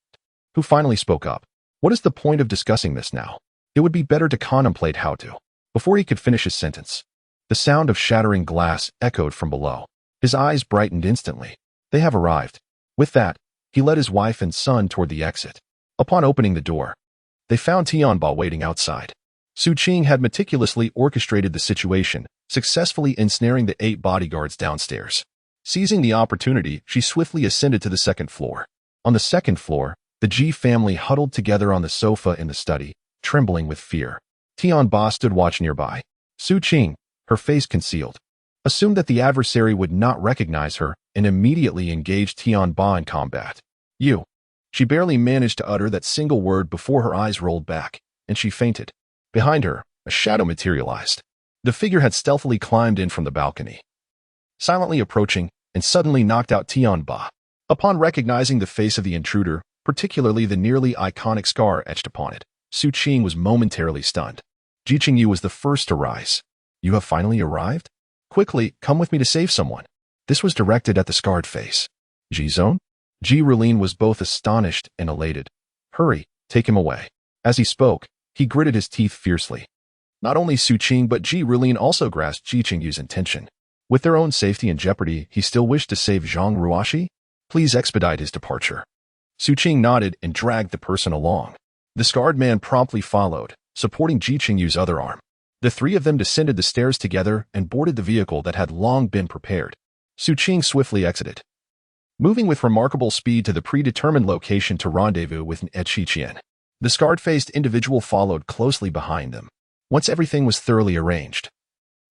who finally spoke up. What is the point of discussing this now? It would be better to contemplate how to. Before he could finish his sentence, the sound of shattering glass echoed from below. His eyes brightened instantly. They have arrived. With that, he led his wife and son toward the exit. Upon opening the door, they found Tianba waiting outside. Su Qing had meticulously orchestrated the situation, successfully ensnaring the 8 bodyguards downstairs. Seizing the opportunity, she swiftly ascended to the second floor. On the second floor, the Ji family huddled together on the sofa in the study, trembling with fear. Tianba stood watch nearby. Su Qing, her face concealed, assumed that the adversary would not recognize her and immediately engaged Tianba in combat. You. She barely managed to utter that single word before her eyes rolled back, and she fainted. Behind her, a shadow materialized. The figure had stealthily climbed in from the balcony, silently approaching, and suddenly knocked out Tianba. Upon recognizing the face of the intruder, particularly the nearly iconic scar etched upon it, Su Qing was momentarily stunned. Ji Qingyu was the first to rise. You have finally arrived? Quickly, come with me to save someone. This was directed at the scarred face. Ji-zone? Ji Rulin was both astonished and elated. Hurry, take him away. As he spoke, he gritted his teeth fiercely. Not only Su Qing but Ji Rulin also grasped Ji Qingyu's intention. With their own safety in jeopardy, he still wished to save Zhang Ruoxi? Please expedite his departure. Su Qing nodded and dragged the person along. The scarred man promptly followed, supporting Ji Qingyu's other arm. The 3 of them descended the stairs together and boarded the vehicle that had long been prepared. Su Qing swiftly exited, moving with remarkable speed to the predetermined location to rendezvous with Echiqian. The scarred-faced individual followed closely behind them. Once everything was thoroughly arranged,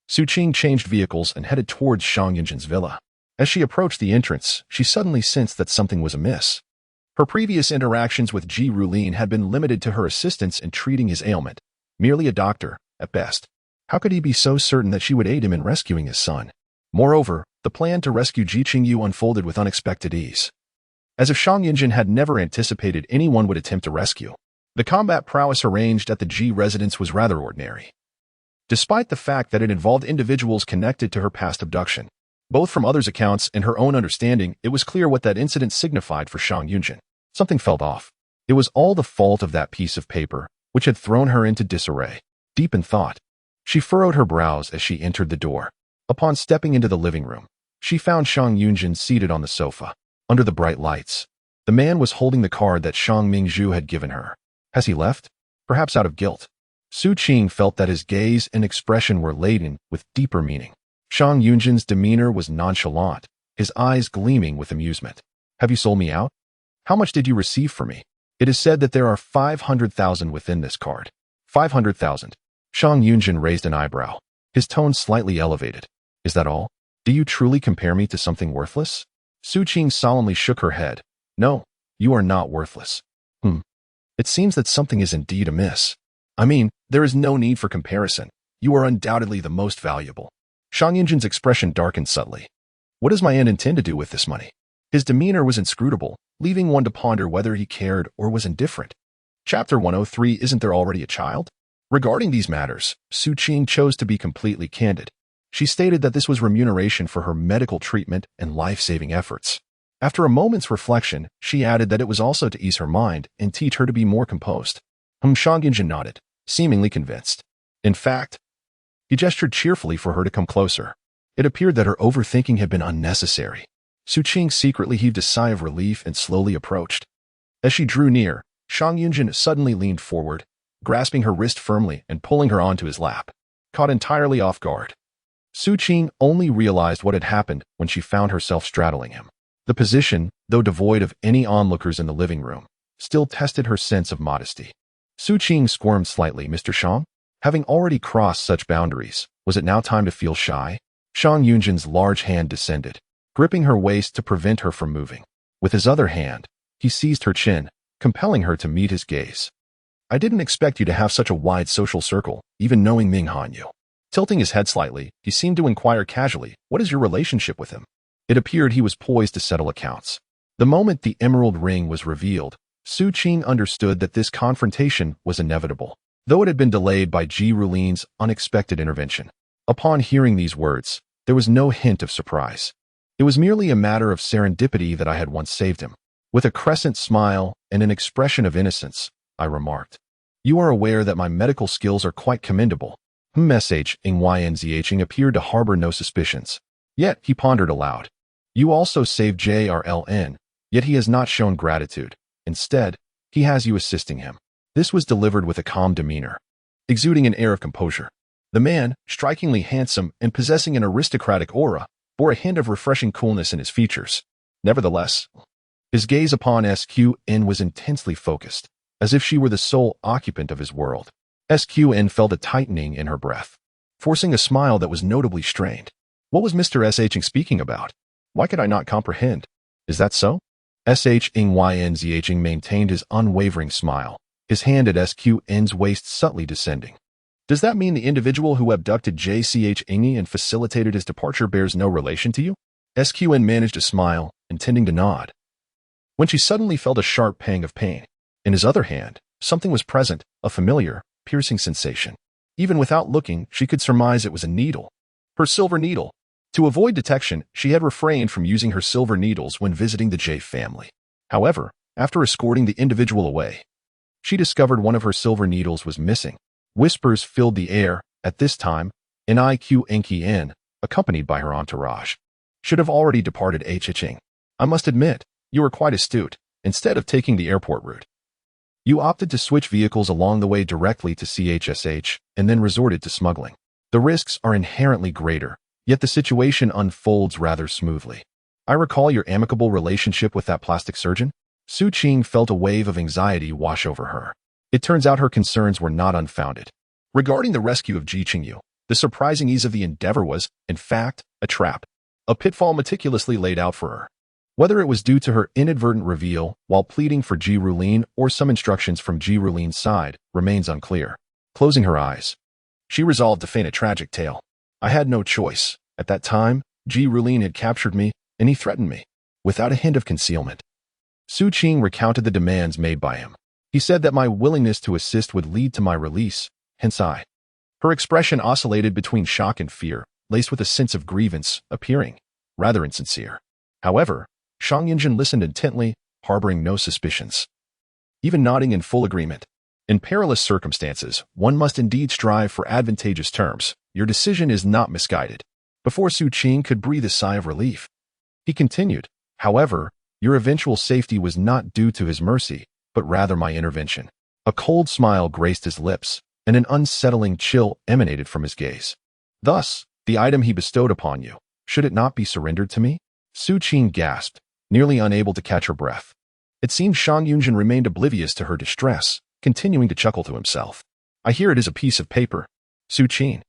Su Qing changed vehicles and headed towards Shang Yunzhen's villa. As she approached the entrance, she suddenly sensed that something was amiss. Her previous interactions with Ji Rulin had been limited to her assistance in treating his ailment, merely a doctor, at best. How could he be so certain that she would aid him in rescuing his son? Moreover, the plan to rescue Ji Qingyu unfolded with unexpected ease. As if Shang Yunzhen had never anticipated anyone would attempt to rescue, the combat prowess arranged at the Ji residence was rather ordinary. Despite the fact that it involved individuals connected to her past abduction, both from others' accounts and her own understanding, it was clear what that incident signified for Shang Yunzhen. Something felt off. It was all the fault of that piece of paper, which had thrown her into disarray. Deep in thought, she furrowed her brows as she entered the door. Upon stepping into the living room, she found Shang Yunzhen seated on the sofa, under the bright lights. The man was holding the card that Shang Mingzhu had given her. Has he left? Perhaps out of guilt. Su Qing felt that his gaze and expression were laden with deeper meaning. Shang Yunzhen's demeanor was nonchalant, his eyes gleaming with amusement. Have you sold me out? How much did you receive for me? It is said that there are 500,000 within this card. 500,000. Shang Yunzhen raised an eyebrow, his tone slightly elevated. Is that all? Do you truly compare me to something worthless? Su Qing solemnly shook her head. No, you are not worthless. It seems that something is indeed amiss. I mean, there is no need for comparison. You are undoubtedly the most valuable. Shang Yunzhen's expression darkened subtly. What does my aunt intend to do with this money? His demeanor was inscrutable, leaving one to ponder whether he cared or was indifferent. Chapter 103. Isn't there already a child? Regarding these matters, Su Qing chose to be completely candid. She stated that this was remuneration for her medical treatment and life-saving efforts. After a moment's reflection, she added that it was also to ease her mind and teach her to be more composed. Shang Yunzhen nodded, seemingly convinced. In fact, he gestured cheerfully for her to come closer. It appeared that her overthinking had been unnecessary. Su Qing secretly heaved a sigh of relief and slowly approached. As she drew near, Shang Yunzhen suddenly leaned forward, grasping her wrist firmly and pulling her onto his lap. caught entirely off guard. Su Qing only realized what had happened when she found herself straddling him. The position, though devoid of any onlookers in the living room, still tested her sense of modesty. Su Qing squirmed slightly. Mr. Shang? Having already crossed such boundaries, was it now time to feel shy? Shang Yunzhen's large hand descended, gripping her waist to prevent her from moving. With his other hand, he seized her chin, compelling her to meet his gaze. I didn't expect you to have such a wide social circle, even knowing Ming Hanyu. Tilting his head slightly, he seemed to inquire casually, what is your relationship with him? It appeared he was poised to settle accounts. The moment the emerald ring was revealed, Su Qing understood that this confrontation was inevitable, though it had been delayed by Ji Rulin's unexpected intervention. Upon hearing these words, there was no hint of surprise. It was merely a matter of serendipity that I had once saved him. With a crescent smile and an expression of innocence, I remarked, you are aware that my medical skills are quite commendable. Yunzhen appeared to harbor no suspicions. Yet, he pondered aloud. You also saved JRLN, yet he has not shown gratitude. Instead, he has you assisting him. This was delivered with a calm demeanor, exuding an air of composure. The man, strikingly handsome and possessing an aristocratic aura, bore a hint of refreshing coolness in his features. Nevertheless, his gaze upon SQN was intensely focused, as if she were the sole occupant of his world. SQN felt a tightening in her breath, forcing a smile that was notably strained. What was Mr. Shing speaking about? Why could I not comprehend? Is that so? Yunzhen maintained his unwavering smile, his hand at SQN's waist subtly descending. Does that mean the individual who abducted JCH and facilitated his departure bears no relation to you? SQN managed a smile, intending to nod, when she suddenly felt a sharp pang of pain. In his other hand, something was present, a familiar, piercing sensation. Even without looking, she could surmise it was a needle. Her silver needle. To avoid detection, she had refrained from using her silver needles when visiting the J family. However, after escorting the individual away, she discovered one of her silver needles was missing. Whispers filled the air. At this time, N, accompanied by her entourage, should have already departed Qing. I must admit, you were quite astute. Instead of taking the airport route, you opted to switch vehicles along the way directly to CHSH and then resorted to smuggling. The risks are inherently greater, yet the situation unfolds rather smoothly. I recall your amicable relationship with that plastic surgeon. Su Qing felt a wave of anxiety wash over her. It turns out her concerns were not unfounded. Regarding the rescue of Ji Qingyu, the surprising ease of the endeavor was, in fact, a trap, a pitfall meticulously laid out for her. Whether it was due to her inadvertent reveal while pleading for Ji Rulin or some instructions from Ji Rulin's side remains unclear. Closing her eyes, she resolved to feign a tragic tale. I had no choice. At that time, Ji Rulin had captured me, and he threatened me, without a hint of concealment. Su Qing recounted the demands made by him. He said that my willingness to assist would lead to my release, hence I. Her expression oscillated between shock and fear, laced with a sense of grievance, appearing rather insincere. However, Shang Yunzhen listened intently, harboring no suspicions, even nodding in full agreement. In perilous circumstances, one must indeed strive for advantageous terms. Your decision is not misguided. Before Su Qing could breathe a sigh of relief, he continued, however, your eventual safety was not due to his mercy, but rather my intervention. A cold smile graced his lips, and an unsettling chill emanated from his gaze. Thus, the item he bestowed upon you, should it not be surrendered to me? Su Qing gasped, nearly unable to catch her breath. It seemed Shang Yunzhen remained oblivious to her distress, continuing to chuckle to himself. I hear it is a piece of paper. Su Qing.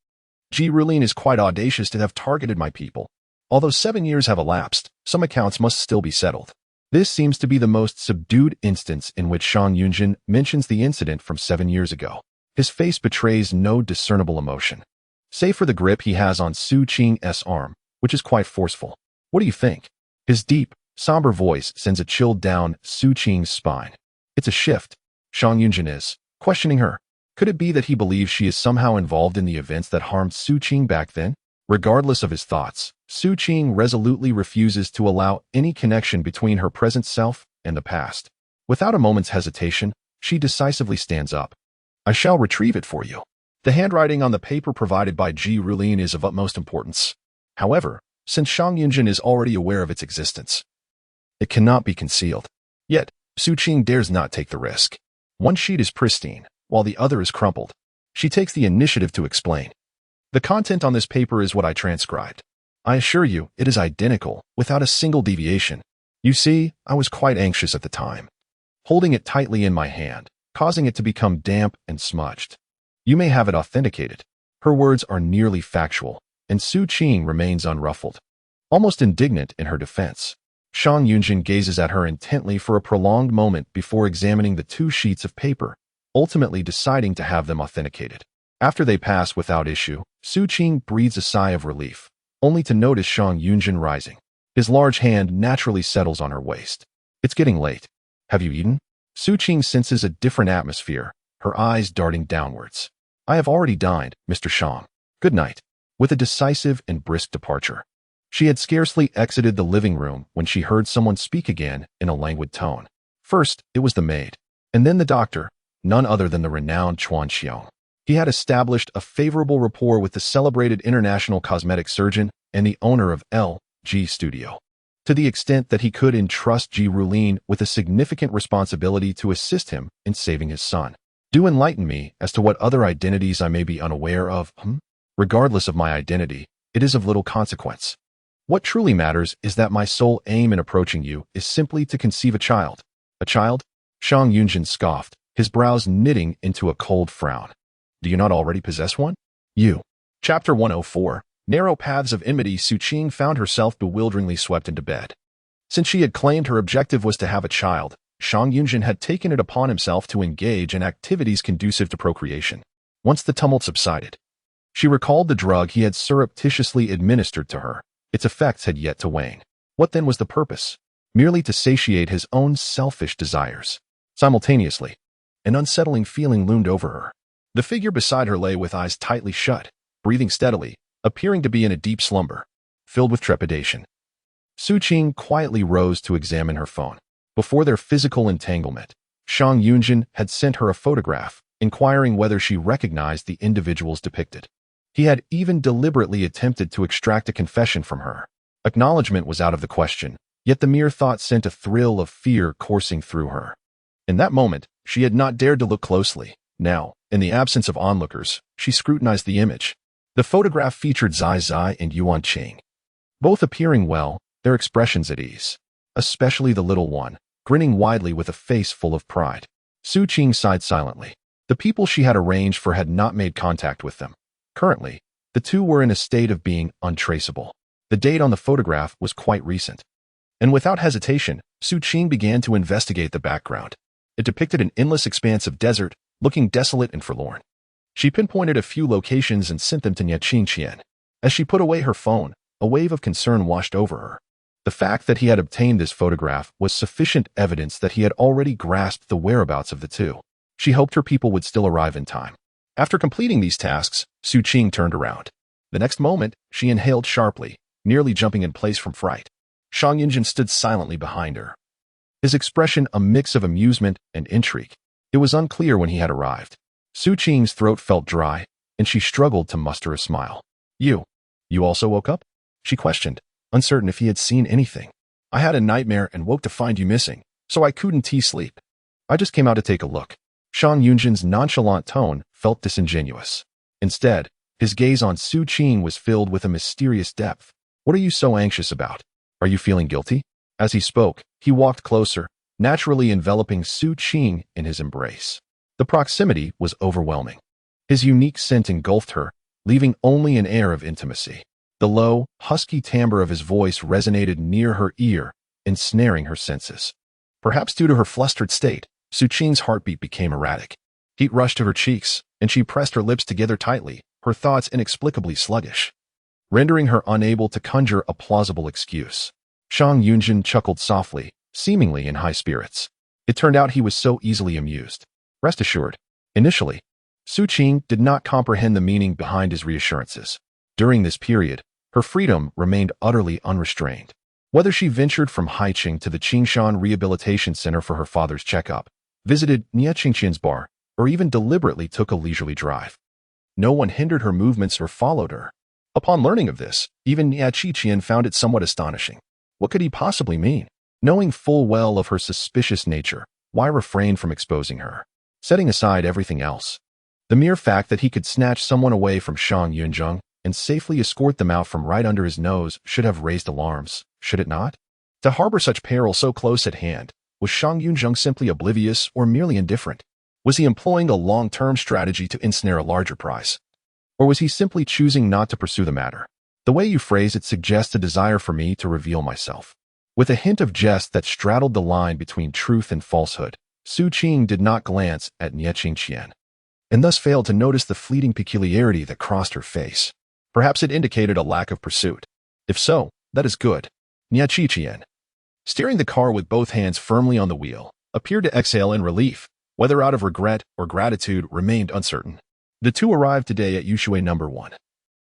Ji Rulin is quite audacious to have targeted my people. Although 7 years have elapsed, some accounts must still be settled. This seems to be the most subdued instance in which Shang Yunzhen mentions the incident from 7 years ago. His face betrays no discernible emotion, save for the grip he has on Su Qing's arm, which is quite forceful. What do you think? His deep, somber voice sends a chill down Su Qing's spine. It's a shift. Shang Yunzhen is questioning her. Could it be that he believes she is somehow involved in the events that harmed Su Qing back then? Regardless of his thoughts, Su Qing resolutely refuses to allow any connection between her present self and the past. Without a moment's hesitation, she decisively stands up. I shall retrieve it for you. The handwriting on the paper provided by Ji Rulin is of utmost importance. However, since Shang Yunzhen is already aware of its existence, it cannot be concealed. Yet, Su Qing dares not take the risk. One sheet is pristine, while the other is crumpled. She takes the initiative to explain. The content on this paper is what I transcribed. I assure you, it is identical, without a single deviation. You see, I was quite anxious at the time, holding it tightly in my hand, causing it to become damp and smudged. You may have it authenticated. Her words are nearly factual, and Su Qing remains unruffled, almost indignant in her defense. Shang Yunzhen gazes at her intently for a prolonged moment before examining the 2 sheets of paper, ultimately deciding to have them authenticated. After they pass without issue, Su Qing breathes a sigh of relief, only to notice Shang Yunzhen rising. His large hand naturally settles on her waist. It's getting late. Have you eaten? Su Qing senses a different atmosphere, her eyes darting downwards. I have already dined, Mr. Shang. Good night. With a decisive and brisk departure. She had scarcely exited the living room when she heard someone speak again in a languid tone. First, it was the maid, and then the doctor, none other than the renowned Chuan Xiong. He had established a favorable rapport with the celebrated international cosmetic surgeon and the owner of L.G. Studio, to the extent that he could entrust Ji Rulin with a significant responsibility to assist him in saving his son. Do enlighten me as to what other identities I may be unaware of. Regardless of my identity, it is of little consequence. What truly matters is that my sole aim in approaching you is simply to conceive a child. A child? Shang Yunzhen scoffed, his brows knitting into a cold frown. Do you not already possess one? You. Chapter 104. Narrow paths of enmity. Su Qing found herself bewilderingly swept into bed. Since she had claimed her objective was to have a child, Shang Yunzhen had taken it upon himself to engage in activities conducive to procreation. Once the tumult subsided, she recalled the drug he had surreptitiously administered to her. Its effects had yet to wane. What then was the purpose? Merely to satiate his own selfish desires. Simultaneously, an unsettling feeling loomed over her. The figure beside her lay with eyes tightly shut, breathing steadily, appearing to be in a deep slumber, filled with trepidation. Su Qing quietly rose to examine her phone. Before their physical entanglement, Shang Yunzhen had sent her a photograph, inquiring whether she recognized the individuals depicted. He had even deliberately attempted to extract a confession from her. Acknowledgement was out of the question, yet the mere thought sent a thrill of fear coursing through her. In that moment, she had not dared to look closely. Now, in the absence of onlookers, she scrutinized the image. The photograph featured Zai Zai and Yuan Qing, both appearing well, their expressions at ease. Especially the little one, grinning widely with a face full of pride. Su Qing sighed silently. The people she had arranged for had not made contact with them. Currently, the two were in a state of being untraceable. The date on the photograph was quite recent. And without hesitation, Su Qing began to investigate the background. It depicted an endless expanse of desert, looking desolate and forlorn. She pinpointed a few locations and sent them to Nie Qingqian. As she put away her phone, a wave of concern washed over her. The fact that he had obtained this photograph was sufficient evidence that he had already grasped the whereabouts of the two. She hoped her people would still arrive in time. After completing these tasks, Su Qing turned around. The next moment, she inhaled sharply, nearly jumping in place from fright. Shang Yunzhen stood silently behind her, his expression a mix of amusement and intrigue. It was unclear when he had arrived. Su Qing's throat felt dry, and she struggled to muster a smile. You also woke up? She questioned, uncertain if he had seen anything. I had a nightmare and woke to find you missing, so I couldn't sleep. I just came out to take a look. Shang Yunzhen's nonchalant tone felt disingenuous. Instead, his gaze on Su Qing was filled with a mysterious depth. What are you so anxious about? Are you feeling guilty? As he spoke, he walked closer, naturally enveloping Su Qing in his embrace. The proximity was overwhelming. His unique scent engulfed her, leaving only an air of intimacy. The low, husky timbre of his voice resonated near her ear, ensnaring her senses. Perhaps due to her flustered state, Su Qing's heartbeat became erratic. Heat rushed to her cheeks, and she pressed her lips together tightly, her thoughts inexplicably sluggish, rendering her unable to conjure a plausible excuse. Shang Yunzhen chuckled softly, seemingly in high spirits. It turned out he was so easily amused. Rest assured, initially, Su Qing did not comprehend the meaning behind his reassurances. During this period, her freedom remained utterly unrestrained. Whether she ventured from Haiqing to the Qingshan Rehabilitation Center for her father's checkup, visited Nie Qingqian's bar, or even deliberately took a leisurely drive, no one hindered her movements or followed her. Upon learning of this, even Nie Qingqian found it somewhat astonishing. What could he possibly mean? Knowing full well of her suspicious nature, why refrain from exposing her? Setting aside everything else, The mere fact that he could snatch someone away from Shang Yunzhen and safely escort them out from right under his nose should have raised alarms, should it not? To harbor such peril so close at hand, was Shang Yunzhen simply oblivious or merely indifferent? Was he employing a long-term strategy to ensnare a larger prize? Or was he simply choosing not to pursue the matter? The way you phrase it suggests a desire for me to reveal myself. With a hint of jest that straddled the line between truth and falsehood, Su Qing did not glance at Nie Qingqian, and thus failed to notice the fleeting peculiarity that crossed her face. Perhaps it indicated a lack of pursuit. If so, that is good. Nie Qingqian, steering the car with both hands firmly on the wheel, appeared to exhale in relief, whether out of regret or gratitude remained uncertain. The two arrived today at Yushui No. 1,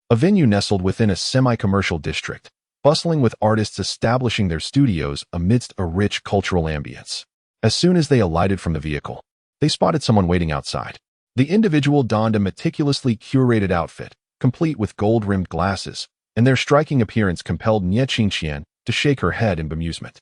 a venue nestled within a semi-commercial district, bustling with artists establishing their studios amidst a rich cultural ambience. As soon as they alighted from the vehicle, they spotted someone waiting outside. The individual donned a meticulously curated outfit, complete with gold-rimmed glasses, and their striking appearance compelled Nie Qingqian to shake her head in bemusement.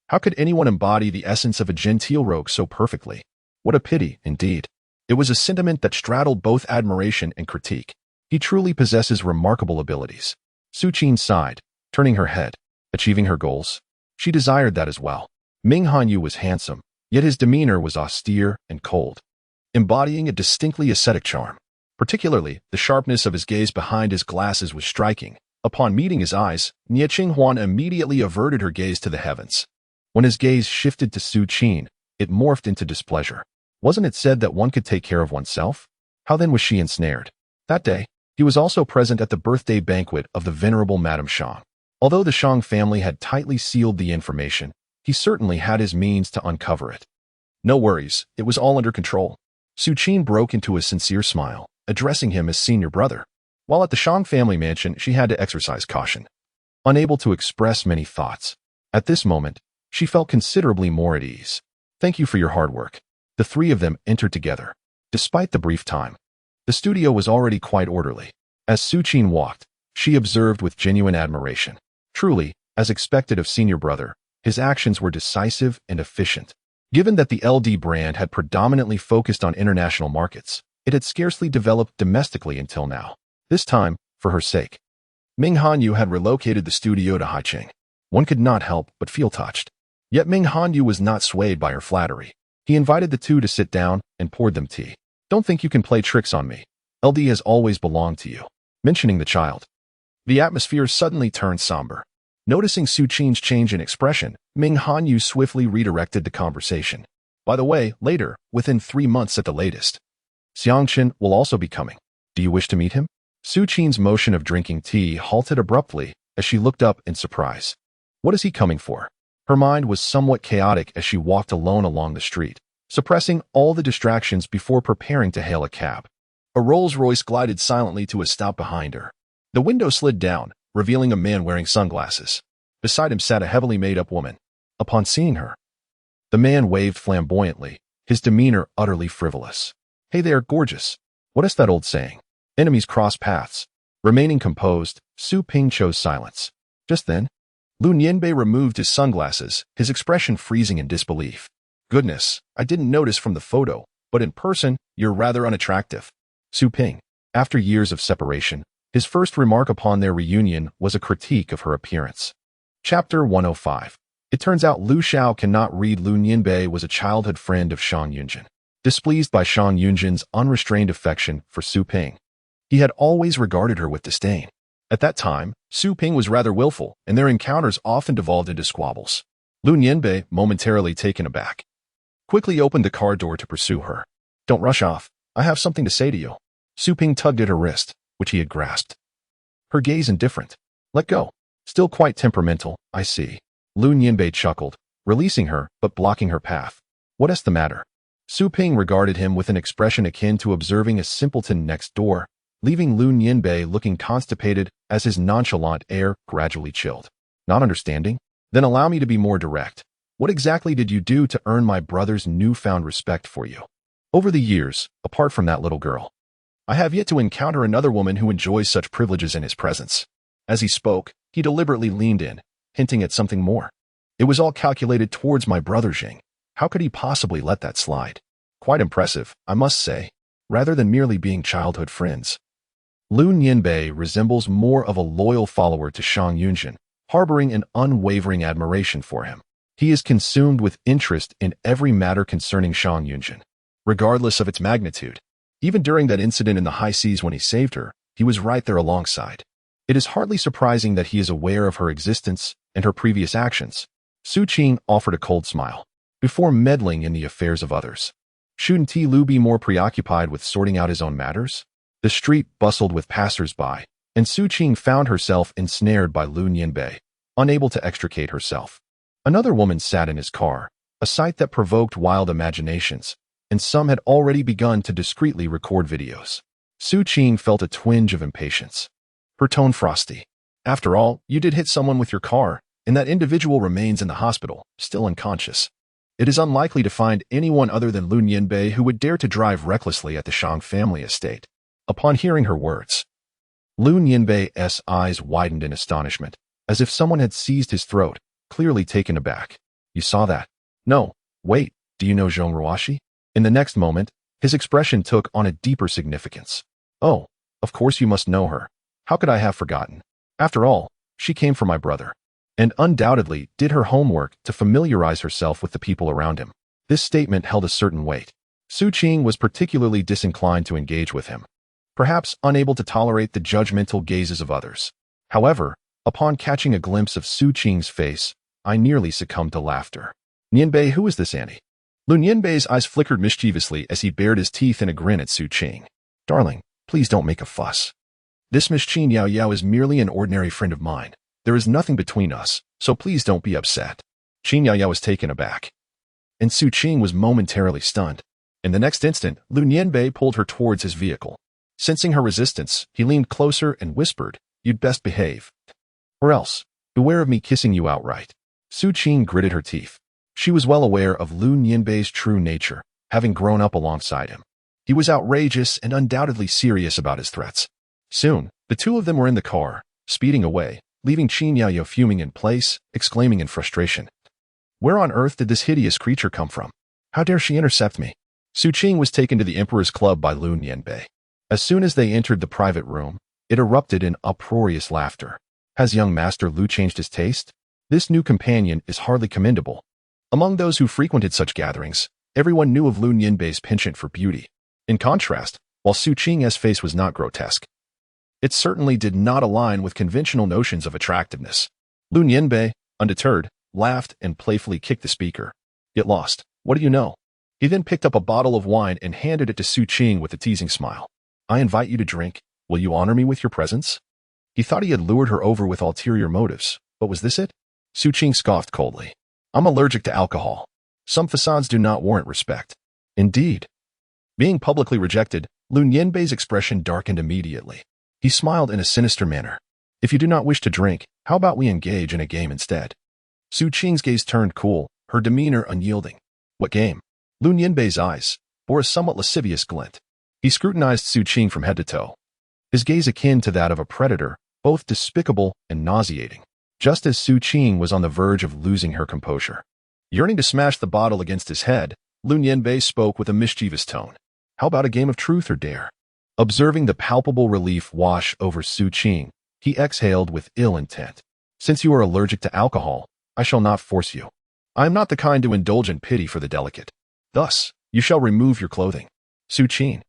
How could anyone embody the essence of a genteel rogue so perfectly? What a pity, indeed. It was a sentiment that straddled both admiration and critique. He truly possesses remarkable abilities. Su Qing sighed, turning her head. Achieving her goals? She desired that as well. Ming Hanyu was handsome, yet his demeanor was austere and cold, embodying a distinctly ascetic charm. Particularly, the sharpness of his gaze behind his glasses was striking. Upon meeting his eyes, Nie Qinghuan immediately averted her gaze to the heavens. When his gaze shifted to Su Qing, it morphed into displeasure. Wasn't it said that one could take care of oneself? How then was she ensnared? That day, he was also present at the birthday banquet of the venerable Madame Shang. Although the Shang family had tightly sealed the information, he certainly had his means to uncover it. No worries, it was all under control. Su Qing broke into a sincere smile, addressing him as senior brother. While at the Shang family mansion, she had to exercise caution, unable to express many thoughts. At this moment, she felt considerably more at ease. Thank you for your hard work. The three of them entered together. Despite the brief time, the studio was already quite orderly. As Su Qing walked, she observed with genuine admiration. Truly, as expected of senior brother, his actions were decisive and efficient. Given that the LD brand had predominantly focused on international markets, it had scarcely developed domestically until now. This time, for her sake, Ming Hanyu had relocated the studio to Haicheng. One could not help but feel touched. Yet Ming Hanyu was not swayed by her flattery. He invited the two to sit down and poured them tea. Don't think you can play tricks on me. LD has always belonged to you. Mentioning the child, the atmosphere suddenly turned somber. Noticing Su Qing's change in expression, Ming Hanyu swiftly redirected the conversation. By the way, later, within 3 months at the latest, Xiangchen will also be coming. Do you wish to meet him? Su Qing's motion of drinking tea halted abruptly as she looked up in surprise. What is he coming for? Her mind was somewhat chaotic as she walked alone along the street, suppressing all the distractions before preparing to hail a cab. A Rolls-Royce glided silently to a stop behind her. The window slid down, revealing a man wearing sunglasses. Beside him sat a heavily made-up woman. Upon seeing her, the man waved flamboyantly, his demeanor utterly frivolous. Hey there, gorgeous. What is that old saying? Enemies cross paths. Remaining composed, Su Ping chose silence. Just then, Lu Nianbei removed his sunglasses, his expression freezing in disbelief. Goodness, I didn't notice from the photo, but in person, you're rather unattractive. Su Ping, after years of separation, his first remark upon their reunion was a critique of her appearance. Chapter 105. It turns out Lu Xiao cannot read Lu Nianbei was a childhood friend of Shang Yunzhen. Displeased by Shang Yunzhen's unrestrained affection for Su Ping, he had always regarded her with disdain. At that time, Su Ping was rather willful, and their encounters often devolved into squabbles. Lu Nianbei, momentarily taken aback, quickly opened the car door to pursue her. Don't rush off. I have something to say to you. Su Ping tugged at her wrist, which he had grasped. Her gaze indifferent. Let go. Still quite temperamental, I see. Lu Nianbei chuckled, releasing her, but blocking her path. What is the matter? Su Ping regarded him with an expression akin to observing a simpleton next door, leaving Lu Nianbei looking constipated as his nonchalant air gradually chilled. Not understanding? Then allow me to be more direct. What exactly did you do to earn my brother's newfound respect for you? Over the years, apart from that little girl, I have yet to encounter another woman who enjoys such privileges in his presence. As he spoke, he deliberately leaned in, hinting at something more. It was all calculated towards my brother Jing. How could he possibly let that slide? Quite impressive, I must say. rather than merely being childhood friends. Lu Nianbei resembles more of a loyal follower to Shang Yunzhen, harboring an unwavering admiration for him. He is consumed with interest in every matter concerning Shang Yunzhen, regardless of its magnitude. Even during that incident in the high seas when he saved her, he was right there alongside. It is hardly surprising that he is aware of her existence and her previous actions. Su Qing offered a cold smile, before meddling in the affairs of others. Shouldn't Lu be more preoccupied with sorting out his own matters? The street bustled with passers-by, and Su Qing found herself ensnared by Lu Nianbei, unable to extricate herself. Another woman sat in his car, a sight that provoked wild imaginations, and some had already begun to discreetly record videos. Su Qing felt a twinge of impatience, her tone frosty. After all, you did hit someone with your car, and that individual remains in the hospital, still unconscious. It is unlikely to find anyone other than Lu Nianbei who would dare to drive recklessly at the Shang family estate. Upon hearing her words, Lu Nianbei's eyes widened in astonishment, as if someone had seized his throat, clearly taken aback. You saw that? No, wait, do you know Zhong Ruoxi? In the next moment, his expression took on a deeper significance. Oh, of course you must know her. How could I have forgotten? After all, she came from my brother, and undoubtedly did her homework to familiarize herself with the people around him. This statement held a certain weight. Su Qing was particularly disinclined to engage with him, perhaps unable to tolerate the judgmental gazes of others. However, upon catching a glimpse of Su Qing's face, I nearly succumbed to laughter. Nianbei, who is this Annie? Lu Nianbei's eyes flickered mischievously as he bared his teeth in a grin at Su Qing. Darling, please don't make a fuss. This Miss Qin Yao Yao is merely an ordinary friend of mine. There is nothing between us, so please don't be upset. Qin Yao Yao was taken aback, and Su Qing was momentarily stunned. In the next instant, Lu Nianbei pulled her towards his vehicle. Sensing her resistance, he leaned closer and whispered, "You'd best behave. Or else, beware of me kissing you outright." Su Qing gritted her teeth. She was well aware of Lu Nianbei's true nature, having grown up alongside him. He was outrageous and undoubtedly serious about his threats. Soon, the two of them were in the car, speeding away, leaving Qin Yao Yao fuming in place, exclaiming in frustration, "Where on earth did this hideous creature come from? How dare she intercept me?" Su Qing was taken to the Emperor's Club by Lu Nianbei. As soon as they entered the private room, it erupted in uproarious laughter. Has young Master Lu changed his taste? This new companion is hardly commendable. Among those who frequented such gatherings, everyone knew of Lu Nianbei's penchant for beauty. In contrast, while Su Qing's face was not grotesque, it certainly did not align with conventional notions of attractiveness. Lu Nianbei, undeterred, laughed and playfully kicked the speaker. "Get lost. What do you know?" He then picked up a bottle of wine and handed it to Su Qing with a teasing smile. "I invite you to drink. Will you honor me with your presence?" He thought he had lured her over with ulterior motives, but was this it? Su Qing scoffed coldly. "I'm allergic to alcohol. Some facades do not warrant respect." Indeed. Being publicly rejected, Lu Nianbei's expression darkened immediately. He smiled in a sinister manner. "If you do not wish to drink, how about we engage in a game instead?" Su Qing's gaze turned cool, her demeanor unyielding. "What game?" Lu Nianbei's eyes bore a somewhat lascivious glint. He scrutinized Su Qing from head to toe, his gaze akin to that of a predator, both despicable and nauseating. Just as Su Qing was on the verge of losing her composure, yearning to smash the bottle against his head, Lu Nianbei spoke with a mischievous tone. "How about a game of truth or dare?" Observing the palpable relief wash over Su Qing, he exhaled with ill intent. "Since you are allergic to alcohol, I shall not force you. I am not the kind to indulge in pity for the delicate. Thus, you shall remove your clothing." Su Qing.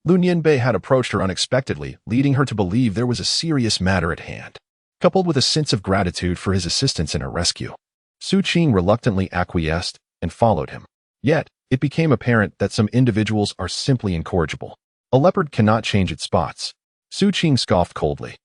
Lu Nianbei had approached her unexpectedly, leading her to believe there was a serious matter at hand, coupled with a sense of gratitude for his assistance in her rescue. Su Qing reluctantly acquiesced and followed him. Yet, it became apparent that some individuals are simply incorrigible. A leopard cannot change its spots. Su Qing scoffed coldly,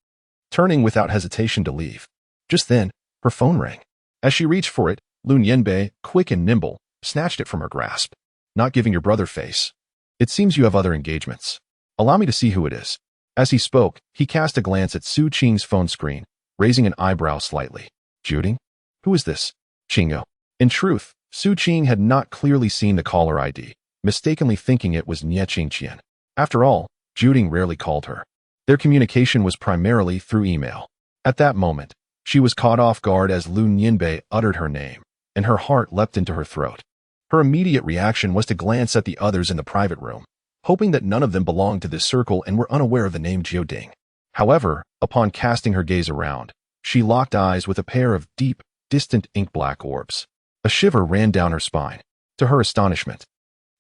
turning without hesitation to leave. Just then, her phone rang. As she reached for it, Lu Nianbei, quick and nimble, snatched it from her grasp. "Not giving your brother face. It seems you have other engagements. Allow me to see who it is." As he spoke, he cast a glance at Su Qing's phone screen, raising an eyebrow slightly. "Juding? Who is this?" "Qingo." In truth, Su Qing had not clearly seen the caller ID, mistakenly thinking it was Nie Qingqian. After all, Juding rarely called her. Their communication was primarily through email. At that moment, she was caught off guard as Lu Nianbei uttered her name, and her heart leapt into her throat. Her immediate reaction was to glance at the others in the private room, hoping that none of them belonged to this circle and were unaware of the name Jioding. However, upon casting her gaze around, she locked eyes with a pair of deep, distant ink-black orbs. A shiver ran down her spine. To her astonishment,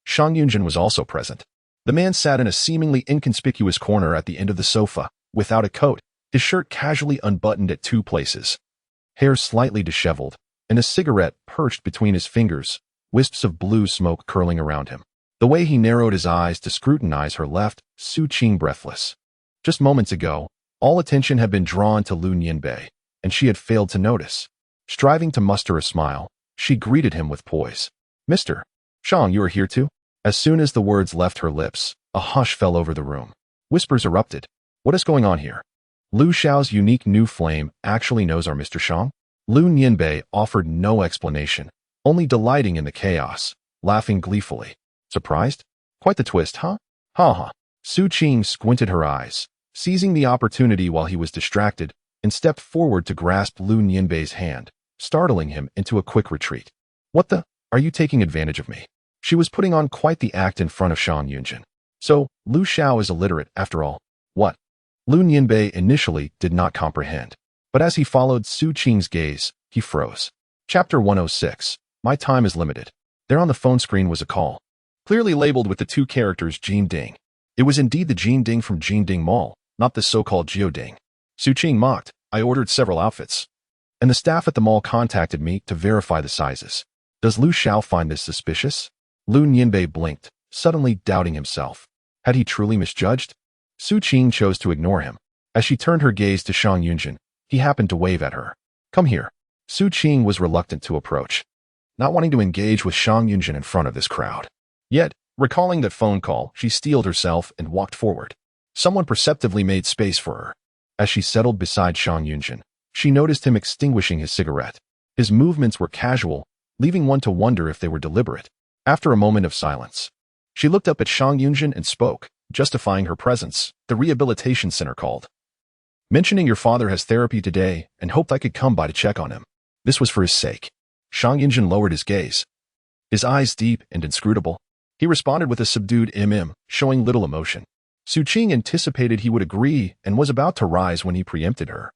Shang Yunzhen was also present. The man sat in a seemingly inconspicuous corner at the end of the sofa, without a coat, his shirt casually unbuttoned at two places, hair slightly disheveled, and a cigarette perched between his fingers, wisps of blue smoke curling around him. The way he narrowed his eyes to scrutinize her left Su Qing breathless. Just moments ago, all attention had been drawn to Lu Nianbei, and she had failed to notice. Striving to muster a smile, she greeted him with poise. Mr. Shang, you are here too? As soon as the words left her lips, a hush fell over the room. Whispers erupted. What is going on here? Lu Xiao's unique new flame actually knows our Mr. Shang? Lu Nianbei offered no explanation, only delighting in the chaos, laughing gleefully. Surprised? Quite the twist, huh? Ha ha. Su Qing squinted her eyes, seizing the opportunity while he was distracted, and stepped forward to grasp Lu Nianbei's hand, startling him into a quick retreat. What the? Are you taking advantage of me? She was putting on quite the act in front of Shang Yunzhen. So, Lu Xiao is illiterate after all. What? Lu Nianbei initially did not comprehend, but as he followed Su Qing's gaze, he froze. Chapter 106. My time is limited. There on the phone screen was a call, clearly labeled with the two characters Jin Ding. It was indeed the Jin Ding from Jin Ding Mall, not the so-called Jioding. Su Qing mocked. I ordered several outfits, and the staff at the mall contacted me to verify the sizes. Does Lu Xiao find this suspicious? Lu Nianbei blinked, suddenly doubting himself. Had he truly misjudged? Su Qing chose to ignore him. As she turned her gaze to Shang Yunzhen, he happened to wave at her. Come here. Su Qing was reluctant to approach, not wanting to engage with Shang Yunzhen in front of this crowd. Yet, recalling that phone call, she steeled herself and walked forward. Someone perceptively made space for her. As she settled beside Shang Yunzhen, she noticed him extinguishing his cigarette. His movements were casual, leaving one to wonder if they were deliberate. After a moment of silence, she looked up at Shang Yunzhen and spoke, justifying her presence. The rehabilitation center called, mentioning your father has therapy today and hoped I could come by to check on him. This was for his sake. Shang Yunzhen lowered his gaze, his eyes deep and inscrutable. He responded with a subdued showing little emotion. Su Qing anticipated he would agree and was about to rise when he preempted her,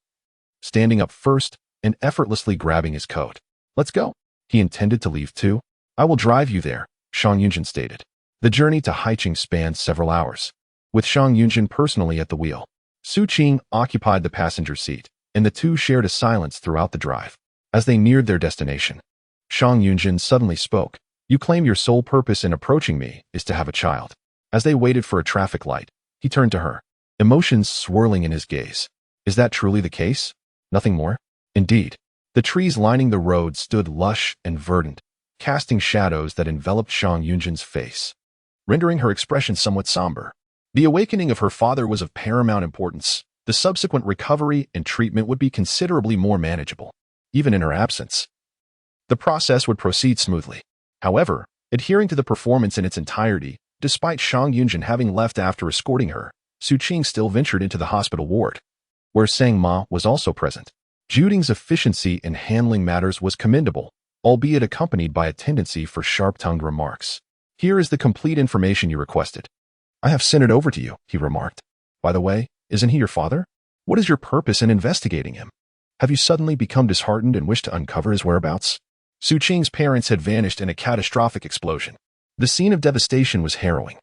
standing up first and effortlessly grabbing his coat. Let's go. He intended to leave too. I will drive you there, Shang Yunzhen stated. The journey to Haiqing spanned several hours, with Shang Yunzhen personally at the wheel. Su Qing occupied the passenger seat, and the two shared a silence throughout the drive. As they neared their destination, Shang Yunzhen suddenly spoke. You claim your sole purpose in approaching me is to have a child. As they waited for a traffic light, he turned to her, emotions swirling in his gaze. Is that truly the case? Nothing more? Indeed. The trees lining the road stood lush and verdant, casting shadows that enveloped Shang Yunzhen's face, rendering her expression somewhat somber. The awakening of her father was of paramount importance. The subsequent recovery and treatment would be considerably more manageable. Even in her absence, the process would proceed smoothly. However, adhering to the performance in its entirety, despite Shang Yunzhen having left after escorting her, Su Qing still ventured into the hospital ward, where Sang Ma was also present. Jioding's efficiency in handling matters was commendable, albeit accompanied by a tendency for sharp-tongued remarks. Here is the complete information you requested. I have sent it over to you, he remarked. By the way, isn't he your father? What is your purpose in investigating him? Have you suddenly become disheartened and wish to uncover his whereabouts? Su Qing's parents had vanished in a catastrophic explosion. The scene of devastation was harrowing,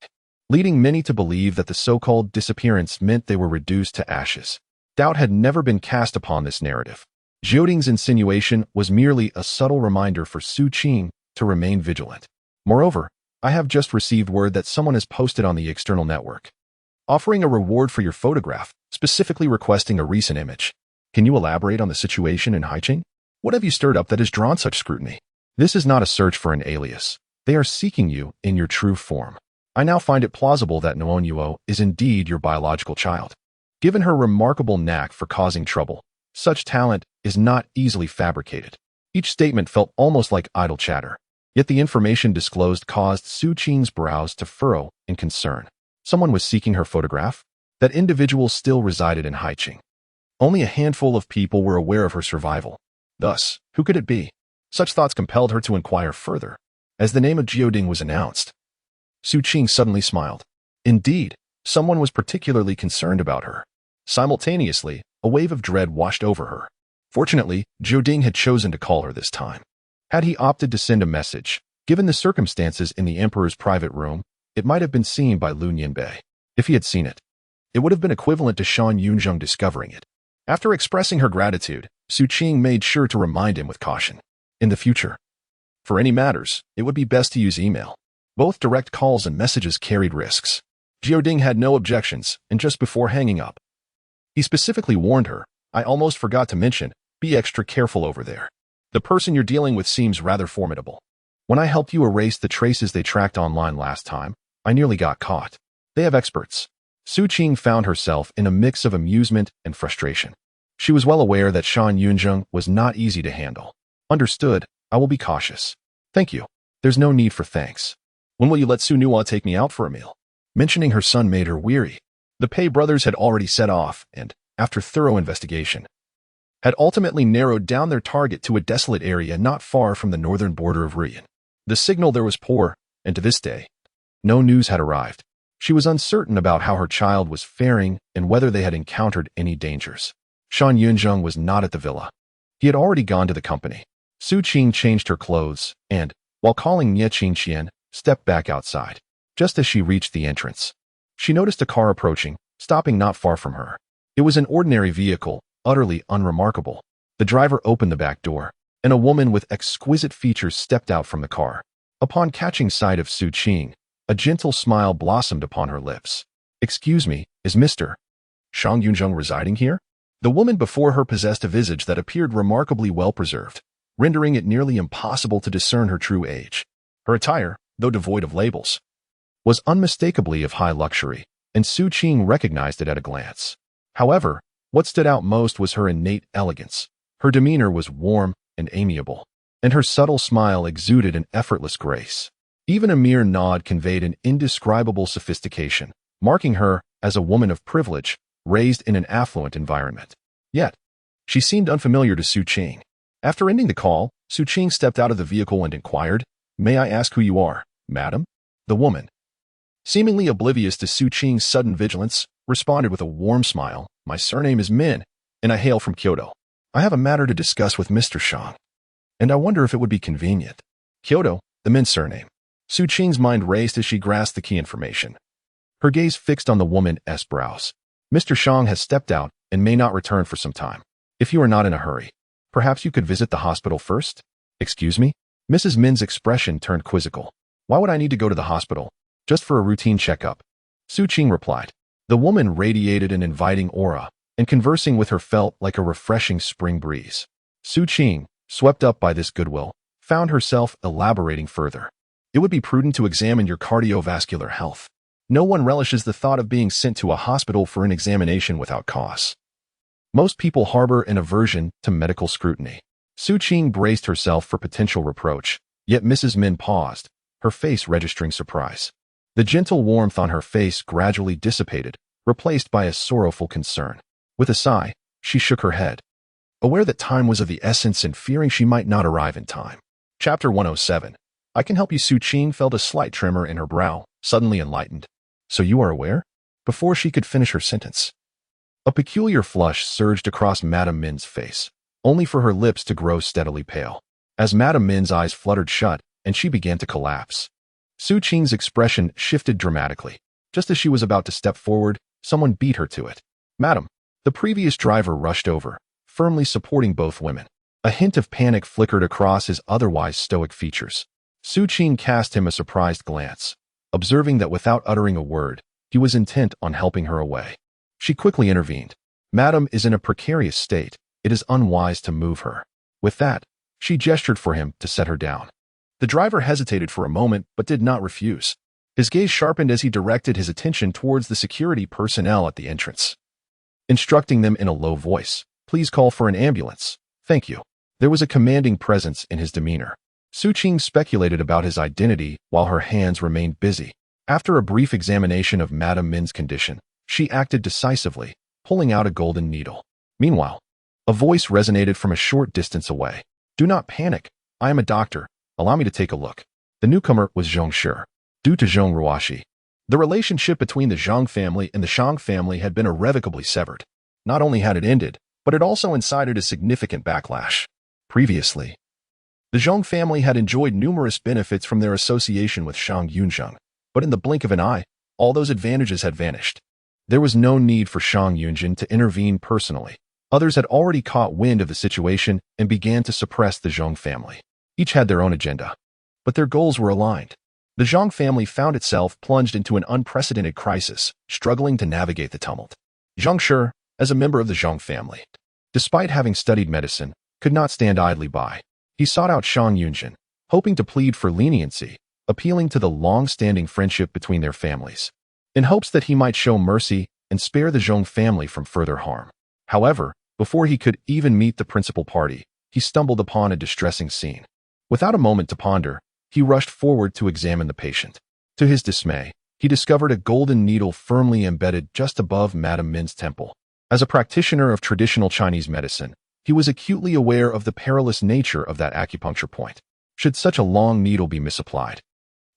leading many to believe that the so-called disappearance meant they were reduced to ashes. Doubt had never been cast upon this narrative. Jioding's insinuation was merely a subtle reminder for Su Qing to remain vigilant. Moreover, I have just received word that someone has posted on the external network, offering a reward for your photograph, specifically requesting a recent image. Can you elaborate on the situation in Haiqing? What have you stirred up that has drawn such scrutiny? This is not a search for an alias. They are seeking you in your true form. I now find it plausible that Nuon Yuo is indeed your biological child. Given her remarkable knack for causing trouble, such talent is not easily fabricated. Each statement felt almost like idle chatter. Yet the information disclosed caused Su Qing's brows to furrow in concern. Someone was seeking her photograph? That individual still resided in Haiqing. Only a handful of people were aware of her survival. Thus, who could it be? Such thoughts compelled her to inquire further. As the name of Jioding was announced, Su Qing suddenly smiled. Indeed, someone was particularly concerned about her. Simultaneously, a wave of dread washed over her. Fortunately, Jiuding had chosen to call her this time. Had he opted to send a message, given the circumstances in the emperor's private room, it might have been seen by Lu Nianbei. If he had seen it, it would have been equivalent to Shang Yunzhen discovering it. After expressing her gratitude, Su Qing made sure to remind him with caution. In the future, for any matters, it would be best to use email. Both direct calls and messages carried risks. Jiuding had no objections, and just before hanging up, he specifically warned her, "I almost forgot to mention, be extra careful over there. The person you're dealing with seems rather formidable. When I helped you erase the traces they tracked online last time, I nearly got caught. They have experts." Su Qing found herself in a mix of amusement and frustration. She was well aware that Shang Yunzhen was not easy to handle. "Understood, I will be cautious. Thank you. There's no need for thanks. When will you let Su Nuo take me out for a meal?" Mentioning her son made her weary. The Pei brothers had already set off and, after thorough investigation, had ultimately narrowed down their target to a desolate area not far from the northern border of Ruyan. The signal there was poor, and to this day, no news had arrived. She was uncertain about how her child was faring and whether they had encountered any dangers. Shang Yunzhen was not at the villa. He had already gone to the company. Su Qing changed her clothes and, while calling Nie Qingqian, stepped back outside. Just as she reached the entrance, she noticed a car approaching, stopping not far from her. It was an ordinary vehicle, utterly unremarkable. The driver opened the back door, and a woman with exquisite features stepped out from the car. Upon catching sight of Su Qing, a gentle smile blossomed upon her lips. "Excuse me, is Mr. Shang Yunzhen residing here?" The woman before her possessed a visage that appeared remarkably well-preserved, rendering it nearly impossible to discern her true age. Her attire, though devoid of labels, was unmistakably of high luxury, and Su Qing recognized it at a glance. However, what stood out most was her innate elegance. Her demeanor was warm and amiable, and her subtle smile exuded an effortless grace. Even a mere nod conveyed an indescribable sophistication, marking her as a woman of privilege, raised in an affluent environment. Yet, she seemed unfamiliar to Su Qing. After ending the call, Su Qing stepped out of the vehicle and inquired, "May I ask who you are, madam?" The woman, seemingly oblivious to Su Qing's sudden vigilance, responded with a warm smile, "My surname is Min, and I hail from Kyoto. I have a matter to discuss with Mr. Shang, and I wonder if it would be convenient." Kyoto, the Min surname. Su Qing's mind raced as she grasped the key information. Her gaze fixed on the woman's brows. "Mr. Shang has stepped out and may not return for some time. If you are not in a hurry, perhaps you could visit the hospital first?" "Excuse me?" Mrs. Min's expression turned quizzical. "Why would I need to go to the hospital? Just for a routine checkup." Su Qing replied. The woman radiated an inviting aura, and conversing with her felt like a refreshing spring breeze. Su Qing, swept up by this goodwill, found herself elaborating further. "It would be prudent to examine your cardiovascular health. No one relishes the thought of being sent to a hospital for an examination without cause. Most people harbor an aversion to medical scrutiny." Su Qing braced herself for potential reproach, yet Mrs. Min paused, her face registering surprise. The gentle warmth on her face gradually dissipated, replaced by a sorrowful concern. With a sigh, she shook her head, aware that time was of the essence and fearing she might not arrive in time. Chapter 107. "I can help you." Su Qing felt a slight tremor in her brow, suddenly enlightened. "So you are aware?" Before she could finish her sentence, a peculiar flush surged across Madame Min's face, only for her lips to grow steadily pale. As Madame Min's eyes fluttered shut and she began to collapse, Su Qing's expression shifted dramatically. Just as she was about to step forward, someone beat her to it. "Madam." The previous driver rushed over, firmly supporting both women. A hint of panic flickered across his otherwise stoic features. Su Qing cast him a surprised glance, observing that without uttering a word, he was intent on helping her away. She quickly intervened. "Madam is in a precarious state. It is unwise to move her." With that, she gestured for him to set her down. The driver hesitated for a moment but did not refuse. His gaze sharpened as he directed his attention towards the security personnel at the entrance, instructing them in a low voice, "Please call for an ambulance. Thank you." There was a commanding presence in his demeanor. Su Qing speculated about his identity while her hands remained busy. After a brief examination of Madame Min's condition, she acted decisively, pulling out a golden needle. Meanwhile, a voice resonated from a short distance away. "Do not panic. I am a doctor. Allow me to take a look." The newcomer was Zhong Shi, due to Zhong Ruoxi. The relationship between the Zhang family and the Shang family had been irrevocably severed. Not only had it ended, but it also incited a significant backlash. Previously, the Zhang family had enjoyed numerous benefits from their association with Shang Yunzhen, but in the blink of an eye, all those advantages had vanished. There was no need for Shang Yunzhen to intervene personally. Others had already caught wind of the situation and began to suppress the Zhang family. Each had their own agenda, but their goals were aligned. The Zhang family found itself plunged into an unprecedented crisis, struggling to navigate the tumult. Juncture, as a member of the Zhang family, despite having studied medicine, could not stand idly by. He sought out Shang Yunzhen, hoping to plead for leniency, appealing to the long-standing friendship between their families, in hopes that he might show mercy and spare the Zhang family from further harm. However, before he could even meet the principal party, he stumbled upon a distressing scene. Without a moment to ponder, he rushed forward to examine the patient. To his dismay, he discovered a golden needle firmly embedded just above Madame Min's temple. As a practitioner of traditional Chinese medicine, he was acutely aware of the perilous nature of that acupuncture point. Should such a long needle be misapplied,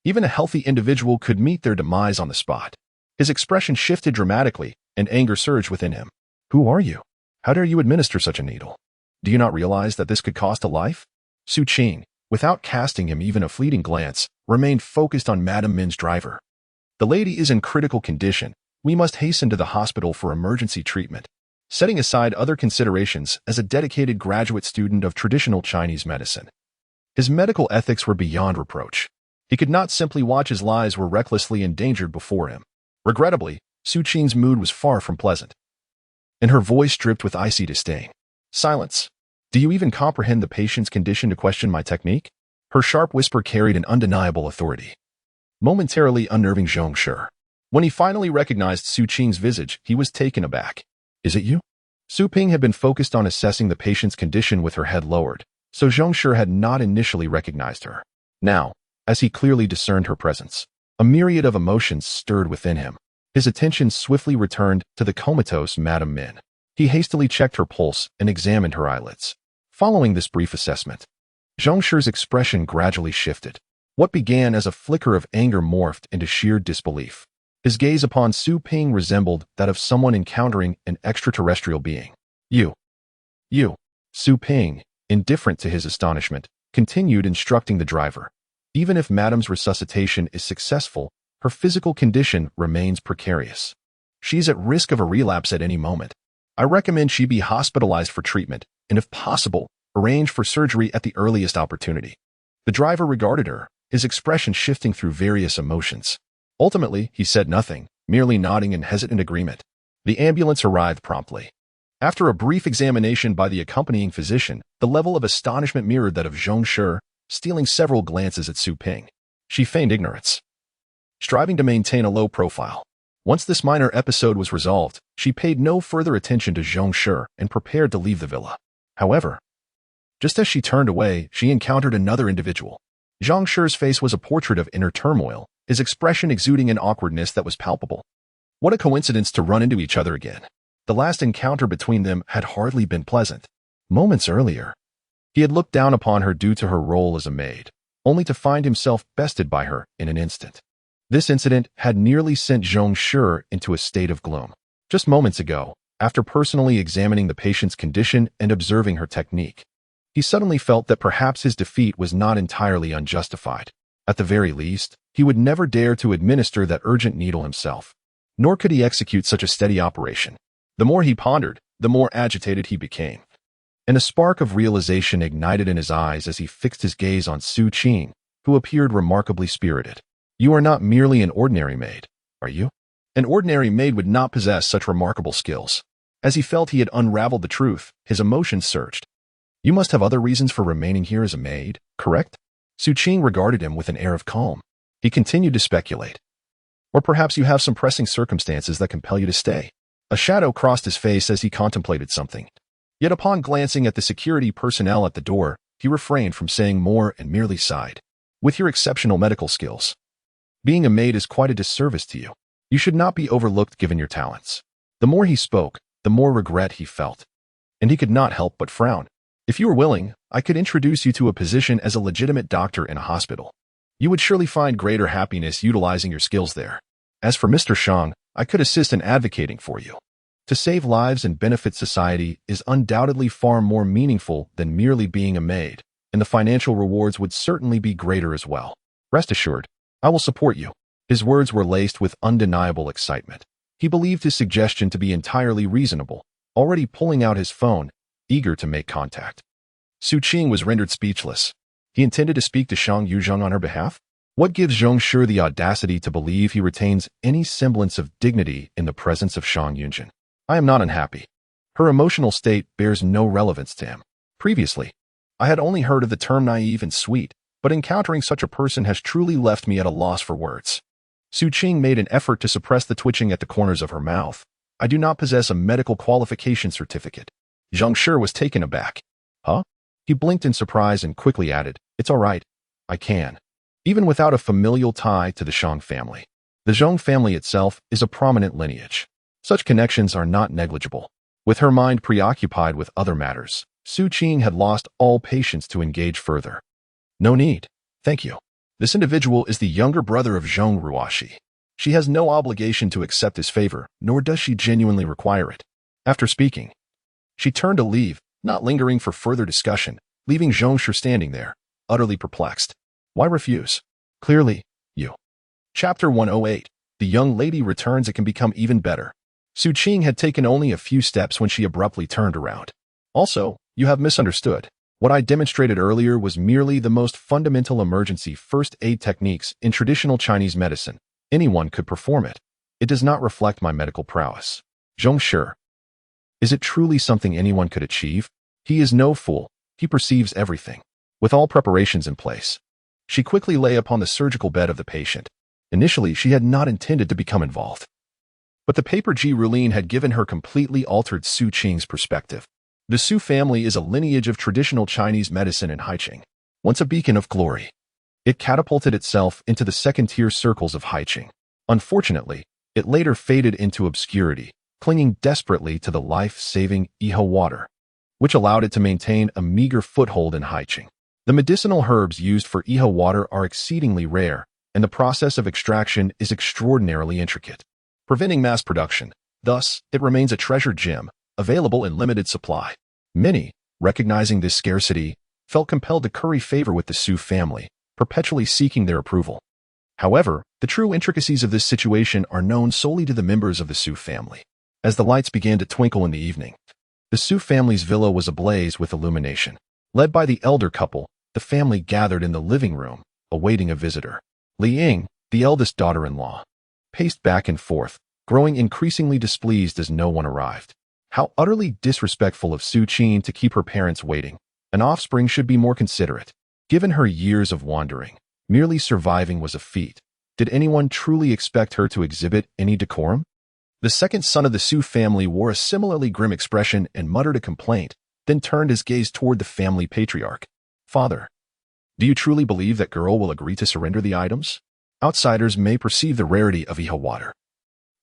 even a healthy individual could meet their demise on the spot. His expression shifted dramatically, and anger surged within him. Who are you? How dare you administer such a needle? Do you not realize that this could cost a life? Su Qing, without casting him even a fleeting glance, remained focused on Madame Min's driver. The lady is in critical condition. We must hasten to the hospital for emergency treatment. Setting aside other considerations, as a dedicated graduate student of traditional Chinese medicine, his medical ethics were beyond reproach. He could not simply watch his lives were recklessly endangered before him. Regrettably, Su Qing's mood was far from pleasant, and her voice dripped with icy disdain. Silence. Do you even comprehend the patient's condition to question my technique? Her sharp whisper carried an undeniable authority, momentarily unnerving Juncture. When he finally recognized Su Qing's visage, he was taken aback. Is it you? Su Ping had been focused on assessing the patient's condition with her head lowered, so Juncture had not initially recognized her. Now, as he clearly discerned her presence, a myriad of emotions stirred within him. His attention swiftly returned to the comatose Madame Min. He hastily checked her pulse and examined her eyelids. Following this brief assessment, Juncture's expression gradually shifted. What began as a flicker of anger morphed into sheer disbelief. His gaze upon Su Ping resembled that of someone encountering an extraterrestrial being. You. Su Ping, indifferent to his astonishment, continued instructing the driver. Even if Madame's resuscitation is successful, her physical condition remains precarious. She's at risk of a relapse at any moment. I recommend she be hospitalized for treatment, and if possible, arrange for surgery at the earliest opportunity. The driver regarded her, his expression shifting through various emotions. Ultimately, he said nothing, merely nodding in hesitant agreement. The ambulance arrived promptly. After a brief examination by the accompanying physician, the level of astonishment mirrored that of Juncture, stealing several glances at Su Ping. She feigned ignorance, striving to maintain a low profile. Once this minor episode was resolved, she paid no further attention to Juncture and prepared to leave the villa. However, just as she turned away, she encountered another individual. Juncture's face was a portrait of inner turmoil, his expression exuding an awkwardness that was palpable. What a coincidence to run into each other again. The last encounter between them had hardly been pleasant. Moments earlier, he had looked down upon her due to her role as a maid, only to find himself bested by her in an instant. This incident had nearly sent Juncture into a state of gloom. Just moments ago, after personally examining the patient's condition and observing her technique, he suddenly felt that perhaps his defeat was not entirely unjustified. At the very least, he would never dare to administer that urgent needle himself, nor could he execute such a steady operation. The more he pondered, the more agitated he became, and a spark of realization ignited in his eyes as he fixed his gaze on Su Qing, who appeared remarkably spirited. You are not merely an ordinary maid, are you? An ordinary maid would not possess such remarkable skills. As he felt he had unraveled the truth, his emotions surged. You must have other reasons for remaining here as a maid, correct? Su Qing regarded him with an air of calm. He continued to speculate. Or perhaps you have some pressing circumstances that compel you to stay. A shadow crossed his face as he contemplated something. Yet upon glancing at the security personnel at the door, he refrained from saying more and merely sighed. With your exceptional medical skills, being a maid is quite a disservice to you. You should not be overlooked given your talents. The more he spoke, the more regret he felt, and he could not help but frown. If you were willing, I could introduce you to a position as a legitimate doctor in a hospital. You would surely find greater happiness utilizing your skills there. As for Mr. Shang, I could assist in advocating for you. To save lives and benefit society is undoubtedly far more meaningful than merely being a maid, and the financial rewards would certainly be greater as well. Rest assured, I will support you. His words were laced with undeniable excitement. He believed his suggestion to be entirely reasonable, already pulling out his phone, eager to make contact. Su Qing was rendered speechless. He intended to speak to Shang Yunzhen on her behalf? What gives Juncture the audacity to believe he retains any semblance of dignity in the presence of Shang Yunzhen? I am not unhappy. Her emotional state bears no relevance to him. Previously, I had only heard of the term naive and sweet, but encountering such a person has truly left me at a loss for words. Su Qing made an effort to suppress the twitching at the corners of her mouth. I do not possess a medical qualification certificate. Juncture was taken aback. Huh? He blinked in surprise and quickly added, It's all right. I can. Even without a familial tie to the Shang family. The Zhong family itself is a prominent lineage. Such connections are not negligible. With her mind preoccupied with other matters, Su Qing had lost all patience to engage further. No need. Thank you. This individual is the younger brother of Zhong Ruoxi. She has no obligation to accept his favor, nor does she genuinely require it. After speaking, she turned to leave, not lingering for further discussion, leaving Juncture standing there, utterly perplexed. Why refuse? Clearly, you. Chapter 108. The young lady returns. It can become even better. Su Qing had taken only a few steps when she abruptly turned around. Also, you have misunderstood. What I demonstrated earlier was merely the most fundamental emergency first aid techniques in traditional Chinese medicine. Anyone could perform it. It does not reflect my medical prowess. Juncture. Is it truly something anyone could achieve? He is no fool. He perceives everything. With all preparations in place, she quickly lay upon the surgical bed of the patient. Initially, she had not intended to become involved. But the paper Ji-Rulin had given her completely altered Su Qing's perspective. The Su family is a lineage of traditional Chinese medicine in Haiqing. Once a beacon of glory, it catapulted itself into the second-tier circles of Haiqing. Unfortunately, it later faded into obscurity, clinging desperately to the life-saving Iho water, which allowed it to maintain a meager foothold in Haiqing. The medicinal herbs used for Iho water are exceedingly rare, and the process of extraction is extraordinarily intricate, preventing mass production. Thus, it remains a treasured gem, available in limited supply. Many, recognizing this scarcity, felt compelled to curry favor with the Su family, perpetually seeking their approval. However, the true intricacies of this situation are known solely to the members of the Su family. As the lights began to twinkle in the evening, the Su family's villa was ablaze with illumination. Led by the elder couple, the family gathered in the living room, awaiting a visitor. Li Ying, the eldest daughter-in-law, paced back and forth, growing increasingly displeased as no one arrived. How utterly disrespectful of Su Qing to keep her parents waiting. An offspring should be more considerate. Given her years of wandering, merely surviving was a feat. Did anyone truly expect her to exhibit any decorum? The second son of the Su family wore a similarly grim expression and muttered a complaint, then turned his gaze toward the family patriarch. Father, do you truly believe that girl will agree to surrender the items? Outsiders may perceive the rarity of Iho water,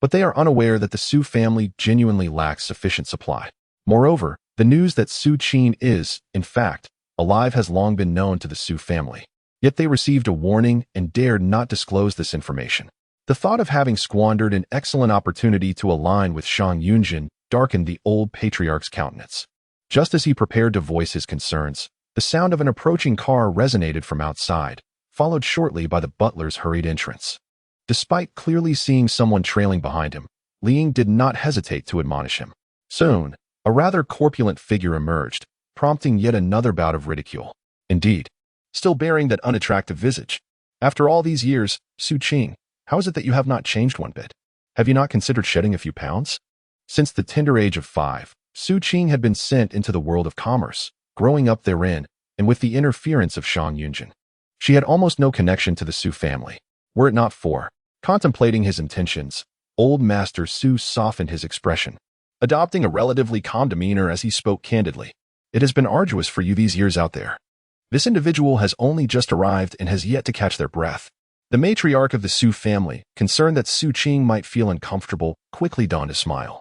but they are unaware that the Su family genuinely lacks sufficient supply. Moreover, the news that Su Qing is, in fact, alive has long been known to the Su family. Yet they received a warning and dared not disclose this information. The thought of having squandered an excellent opportunity to align with Shang Yunzhen darkened the old patriarch's countenance. Just as he prepared to voice his concerns, the sound of an approaching car resonated from outside, followed shortly by the butler's hurried entrance. Despite clearly seeing someone trailing behind him, Li Ying did not hesitate to admonish him. Soon, a rather corpulent figure emerged, prompting yet another bout of ridicule. Indeed, still bearing that unattractive visage. After all these years, Su Qing, how is it that you have not changed one bit? Have you not considered shedding a few pounds? Since the tender age of 5, Su Qing had been sent into the world of commerce, growing up therein, and with the interference of Shang Yunzhen. She had almost no connection to the Su family. Were it not for, contemplating his intentions, old Master Su softened his expression, adopting a relatively calm demeanor as he spoke candidly. It has been arduous for you these years out there. This individual has only just arrived and has yet to catch their breath. The matriarch of the Su family, concerned that Su Qing might feel uncomfortable, quickly donned a smile,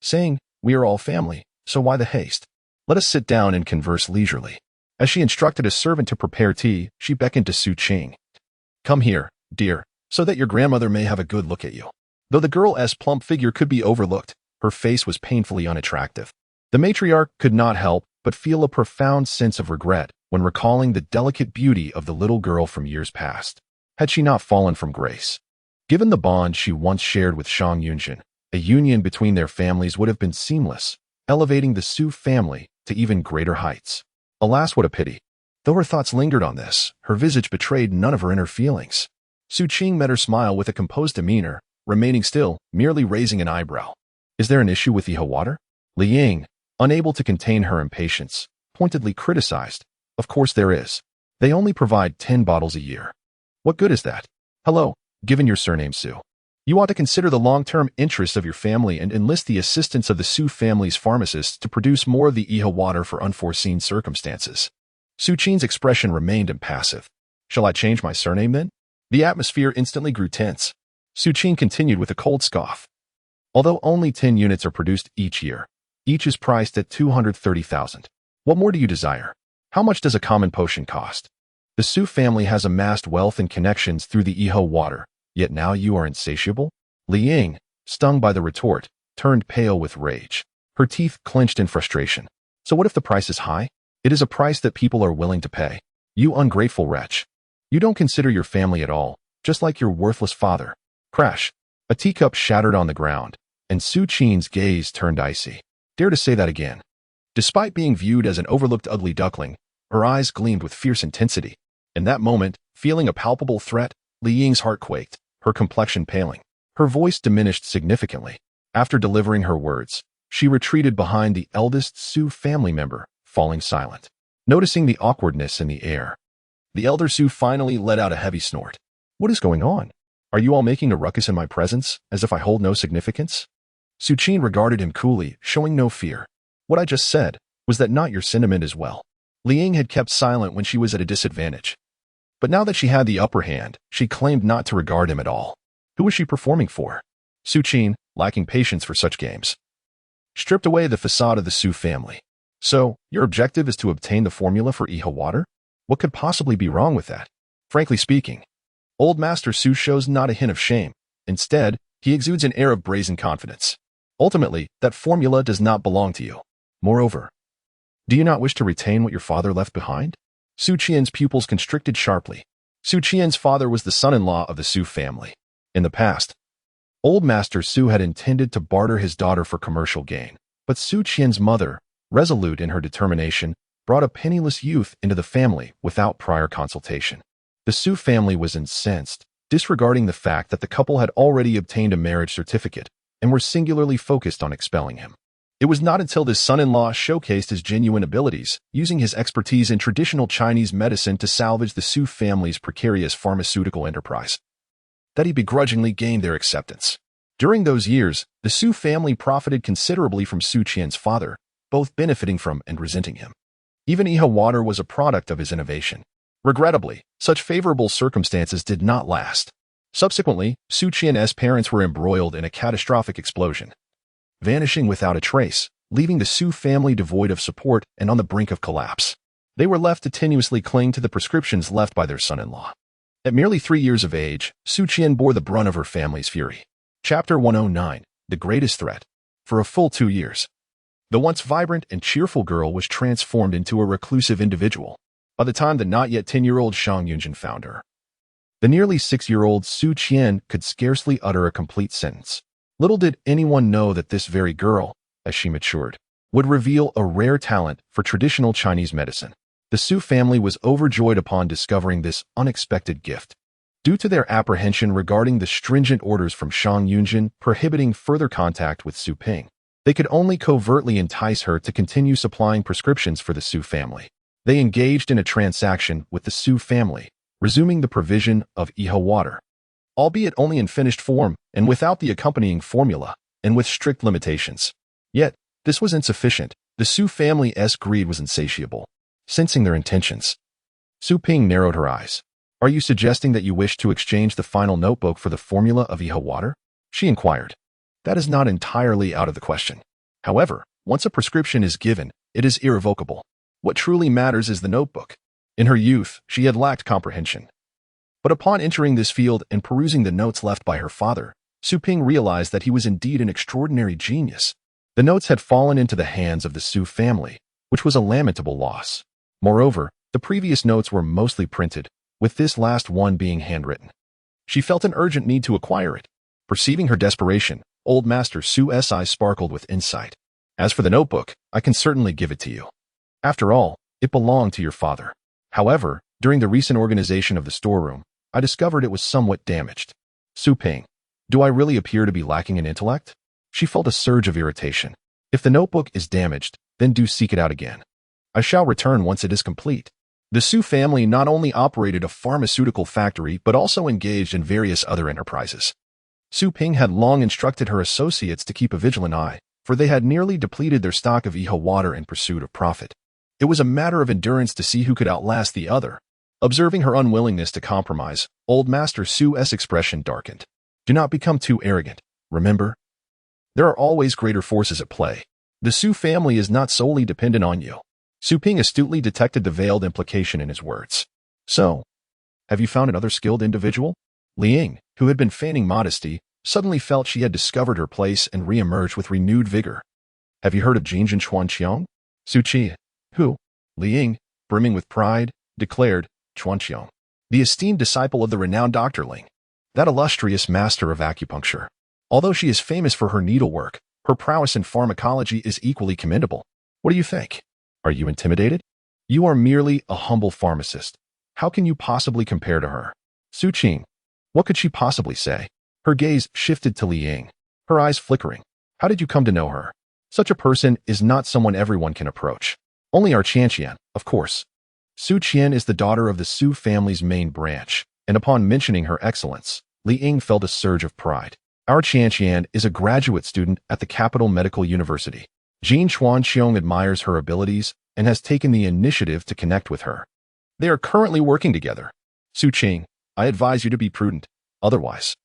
saying, "We are all family, so why the haste? Let us sit down and converse leisurely." As she instructed a servant to prepare tea, she beckoned to Su Qing. "Come here, dear. so that your grandmother may have a good look at you. Though the girl's plump figure could be overlooked, her face was painfully unattractive. The matriarch could not help but feel a profound sense of regret when recalling the delicate beauty of the little girl from years past. Had she not fallen from grace? Given the bond she once shared with Shang Yunzhen, a union between their families would have been seamless, elevating the Su family to even greater heights. Alas, what a pity. Though her thoughts lingered on this, her visage betrayed none of her inner feelings. Su Qing met her smile with a composed demeanor, remaining still, merely raising an eyebrow. Is there an issue with the water? Li Ying, unable to contain her impatience, pointedly criticized. Of course there is. They only provide 10 bottles a year. What good is that? Hello, given your surname Su, you ought to consider the long-term interests of your family and enlist the assistance of the Su family's pharmacists to produce more of the water for unforeseen circumstances. Su Qing's expression remained impassive. Shall I change my surname then? The atmosphere instantly grew tense. Su Qing continued with a cold scoff. Although only 10 units are produced each year, each is priced at 230,000. What more do you desire? How much does a common potion cost? The Su family has amassed wealth and connections through the water, yet now you are insatiable? Li Ying, stung by the retort, turned pale with rage. Her teeth clenched in frustration. So what if the price is high? It is a price that people are willing to pay. You ungrateful wretch. You don't consider your family at all, just like your worthless father. Crash. A teacup shattered on the ground, and Su Qing's gaze turned icy. Dare to say that again. Despite being viewed as an overlooked ugly duckling, her eyes gleamed with fierce intensity. In that moment, feeling a palpable threat, Li Ying's heart quaked, her complexion paling. Her voice diminished significantly. After delivering her words, she retreated behind the eldest Su family member, falling silent. Noticing the awkwardness in the air, the elder Su finally let out a heavy snort. What is going on? Are you all making a ruckus in my presence, as if I hold no significance? Su Qing regarded him coolly, showing no fear. What I just said, was that not your sentiment as well? Li Ying had kept silent when she was at a disadvantage. But now that she had the upper hand, she claimed not to regard him at all. Who was she performing for? Su Qing, lacking patience for such games, stripped away the facade of the Su family. So, your objective is to obtain the formula for water? What could possibly be wrong with that? Frankly speaking, Old Master Su shows not a hint of shame. Instead, he exudes an air of brazen confidence. Ultimately, that formula does not belong to you. Moreover, do you not wish to retain what your father left behind? Su Qian's pupils constricted sharply. Su Qian's father was the son-in-law of the Su family. In the past, Old Master Su had intended to barter his daughter for commercial gain, but Su Qian's mother, resolute in her determination, brought a penniless youth into the family without prior consultation. The Su family was incensed, disregarding the fact that the couple had already obtained a marriage certificate and were singularly focused on expelling him. It was not until this son-in-law showcased his genuine abilities, using his expertise in traditional Chinese medicine to salvage the Su family's precarious pharmaceutical enterprise, that he begrudgingly gained their acceptance. During those years, the Su family profited considerably from Su Qian's father, both benefiting from and resenting him. Even water was a product of his innovation. Regrettably, such favorable circumstances did not last. Subsequently, Su Qian's parents were embroiled in a catastrophic explosion, vanishing without a trace, leaving the Su family devoid of support and on the brink of collapse. They were left to tenuously cling to the prescriptions left by their son-in-law. At merely 3 years of age, Su Qian bore the brunt of her family's fury. Chapter 109, The Greatest Threat. For a full 2 years, the once vibrant and cheerful girl was transformed into a reclusive individual. By the time the not yet 10-year-old Shang Yunzhen found her, the nearly 6-year-old Su Qian could scarcely utter a complete sentence. Little did anyone know that this very girl, as she matured, would reveal a rare talent for traditional Chinese medicine. The Su family was overjoyed upon discovering this unexpected gift. Due to their apprehension regarding the stringent orders from Shang Yunzhen prohibiting further contact with Su Ping, they could only covertly entice her to continue supplying prescriptions for the Su family. They engaged in a transaction with the Su family, resuming the provision of water, albeit only in finished form and without the accompanying formula, and with strict limitations. Yet, this was insufficient. The Su family's greed was insatiable. Sensing their intentions, Su Ping narrowed her eyes. Are you suggesting that you wish to exchange the final notebook for the formula of water? She inquired. That is not entirely out of the question. However, once a prescription is given, it is irrevocable. What truly matters is the notebook. In her youth, she had lacked comprehension. But upon entering this field and perusing the notes left by her father, Su Qing realized that he was indeed an extraordinary genius. The notes had fallen into the hands of the Su family, which was a lamentable loss. Moreover, the previous notes were mostly printed, with this last one being handwritten. She felt an urgent need to acquire it. Perceiving her desperation, Old Master Su's eyes sparkled with insight. As for the notebook, I can certainly give it to you. After all, it belonged to your father. However, during the recent organization of the storeroom, I discovered it was somewhat damaged. Su Qing, do I really appear to be lacking in intellect? She felt a surge of irritation. If the notebook is damaged, then do seek it out again. I shall return once it is complete. The Su family not only operated a pharmaceutical factory but also engaged in various other enterprises. Su Qing had long instructed her associates to keep a vigilant eye, for they had nearly depleted their stock of Iha water in pursuit of profit. It was a matter of endurance to see who could outlast the other. Observing her unwillingness to compromise, Old Master Su's expression darkened. Do not become too arrogant, remember? There are always greater forces at play. The Su family is not solely dependent on you. Su Qing astutely detected the veiled implication in his words. So, have you found another skilled individual? Li Ying, who had been feigning modesty, suddenly felt she had discovered her place and re-emerged with renewed vigor. Have you heard of Jinjin Chuanqiong? Su Qi, who? Li Ying, brimming with pride, declared, Chuanqiong, the esteemed disciple of the renowned Dr. Ling, that illustrious master of acupuncture. Although she is famous for her needlework, her prowess in pharmacology is equally commendable. What do you think? Are you intimidated? You are merely a humble pharmacist. How can you possibly compare to her? Su Qing, what could she possibly say? Her gaze shifted to Li Ying, her eyes flickering. How did you come to know her? Such a person is not someone everyone can approach. Only our Qian, of course. Su Qian is the daughter of the Su family's main branch, and upon mentioning her excellence, Li Ying felt a surge of pride. Our Qian is a graduate student at the Capital Medical University. Jin Chuanqiong admires her abilities and has taken the initiative to connect with her. They are currently working together. Su Qing, I advise you to be prudent. Otherwise,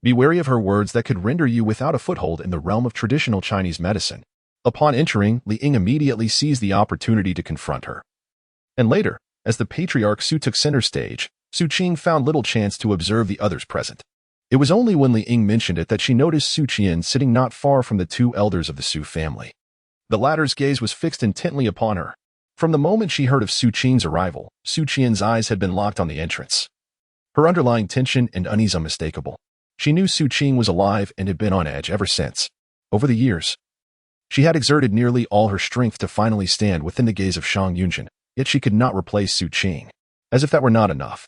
be wary of her words that could render you without a foothold in the realm of traditional Chinese medicine. Upon entering, Li Ying immediately seized the opportunity to confront her. And later, as the patriarch Su took center stage, Su Qing found little chance to observe the others present. It was only when Li Ying mentioned it that she noticed Su Qian sitting not far from the two elders of the Su family. The latter's gaze was fixed intently upon her. From the moment she heard of Su Qing's arrival, Su Qian's eyes had been locked on the entrance. Her underlying tension and unease unmistakable. She knew Su Qing was alive and had been on edge ever since. Over the years, she had exerted nearly all her strength to finally stand within the gaze of Shang Yunzhen, yet she could not replace Su Qing. As if that were not enough,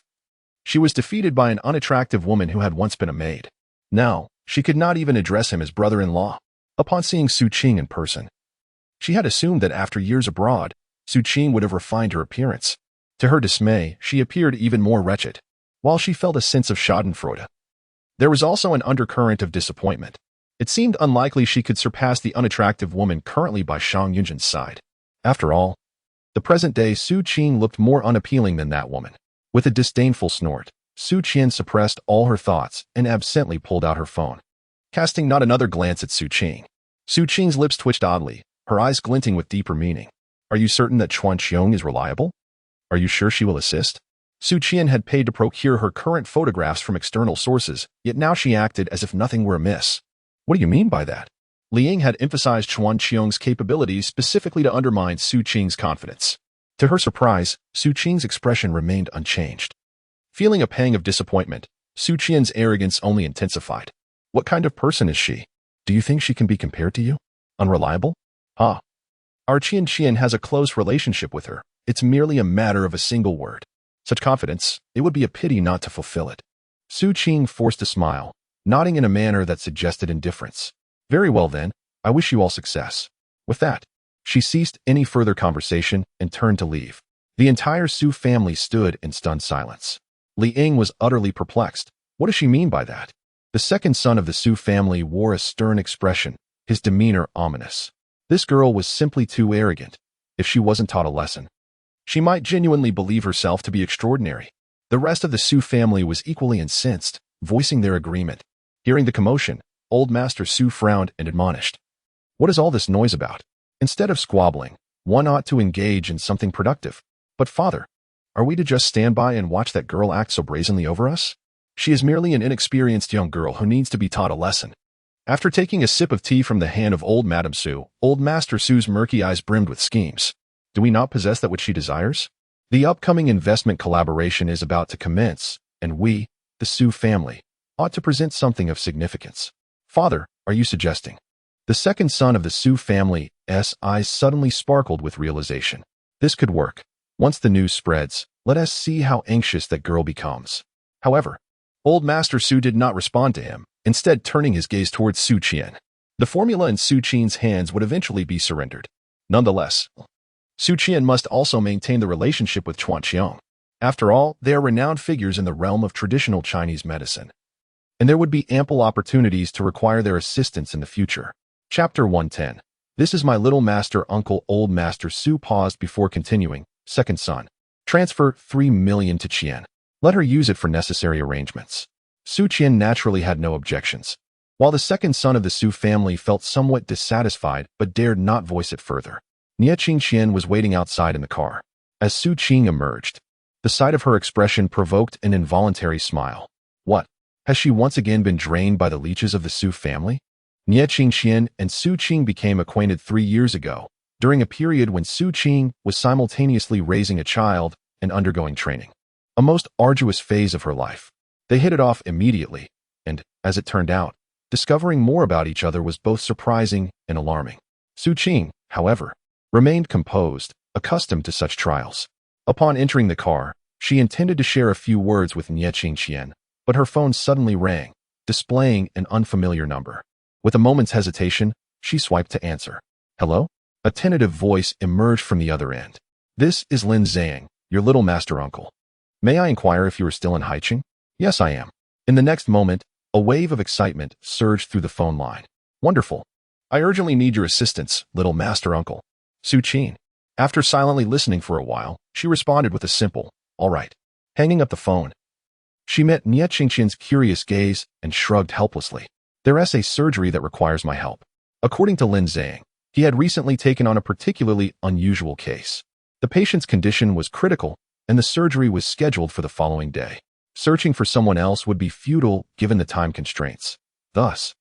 she was defeated by an unattractive woman who had once been a maid. Now, she could not even address him as brother-in-law. Upon seeing Su Qing in person, she had assumed that after years abroad, Su Qing would have refined her appearance. To her dismay, she appeared even more wretched. While she felt a sense of schadenfreude, there was also an undercurrent of disappointment. It seemed unlikely she could surpass the unattractive woman currently by Shang Yunzhen's side. After all, the present-day Su Qing looked more unappealing than that woman. With a disdainful snort, Su Qian suppressed all her thoughts and absently pulled out her phone. Casting not another glance at Su Qing's lips twitched oddly, her eyes glinting with deeper meaning. Are you certain that Chuanqiong is reliable? Are you sure she will assist? Su Qian had paid to procure her current photographs from external sources, yet now she acted as if nothing were amiss. What do you mean by that? Li Ying had emphasized Chuanqiong's capabilities specifically to undermine Su Qing's confidence. To her surprise, Su Qing's expression remained unchanged. Feeling a pang of disappointment, Su Qian's arrogance only intensified. What kind of person is she? Do you think she can be compared to you? Unreliable? Ah. Our Qian has a close relationship with her. It's merely a matter of a single word. Such confidence, it would be a pity not to fulfill it. Su Qing forced a smile, nodding in a manner that suggested indifference. Very well then, I wish you all success. With that, she ceased any further conversation and turned to leave. The entire Su family stood in stunned silence. Li Ying was utterly perplexed. What does she mean by that? The second son of the Su family wore a stern expression, his demeanor ominous. This girl was simply too arrogant. If she wasn't taught a lesson, she might genuinely believe herself to be extraordinary. The rest of the Su family was equally incensed, voicing their agreement. Hearing the commotion, Old Master Su frowned and admonished. What is all this noise about? Instead of squabbling, one ought to engage in something productive. But father, Are we to just stand by and watch that girl act so brazenly over us? She is merely an inexperienced young girl who needs to be taught a lesson. After taking a sip of tea from the hand of old Madame Su, old Master Su's murky eyes brimmed with schemes. Do we not possess that which she desires? The upcoming investment collaboration is about to commence, and we, the Su family, ought to present something of significance. Father, are you suggesting? The second son of the Su family's eyes suddenly sparkled with realization. This could work. Once the news spreads, let us see how anxious that girl becomes. However, old Master Su did not respond to him, instead turning his gaze towards Su Qing. The formula in Su Qing's hands would eventually be surrendered. Nonetheless, Su Qing must also maintain the relationship with Chuan Qiang. After all, they are renowned figures in the realm of traditional Chinese medicine, and there would be ample opportunities to require their assistance in the future. Chapter 110. This is my little master uncle. Old Master Su paused before continuing. Second son. Transfer 3 million to Qian. Let her use it for necessary arrangements. Su Qing naturally had no objections, while the second son of the Su family felt somewhat dissatisfied but dared not voice it further. Nie Qingqian was waiting outside in the car. As Su Qing emerged, the sight of her expression provoked an involuntary smile. What? Has she once again been drained by the leeches of the Su family? Nie Qingqian and Su Qing became acquainted 3 years ago, during a period when Su Qing was simultaneously raising a child and undergoing training. A most arduous phase of her life. They hit it off immediately, and, as it turned out, discovering more about each other was both surprising and alarming. Su Qing, however, remained composed, accustomed to such trials. Upon entering the car, she intended to share a few words with Nie Qingqian, but her phone suddenly rang, displaying an unfamiliar number. With a moment's hesitation, she swiped to answer. Hello? A tentative voice emerged from the other end. This is Lin Zhang, your little master uncle. May I inquire if you are still in Haicheng? Yes, I am. In the next moment, a wave of excitement surged through the phone line. Wonderful. I urgently need your assistance, little master uncle. Su Qing. After silently listening for a while, she responded with a simple, all right. Hanging up the phone, she met Nie Qingqian's curious gaze and shrugged helplessly. There's a surgery that requires my help. According to Lin Zhang, he had recently taken on a particularly unusual case. The patient's condition was critical, and the surgery was scheduled for the following day. Searching for someone else would be futile given the time constraints. Thus,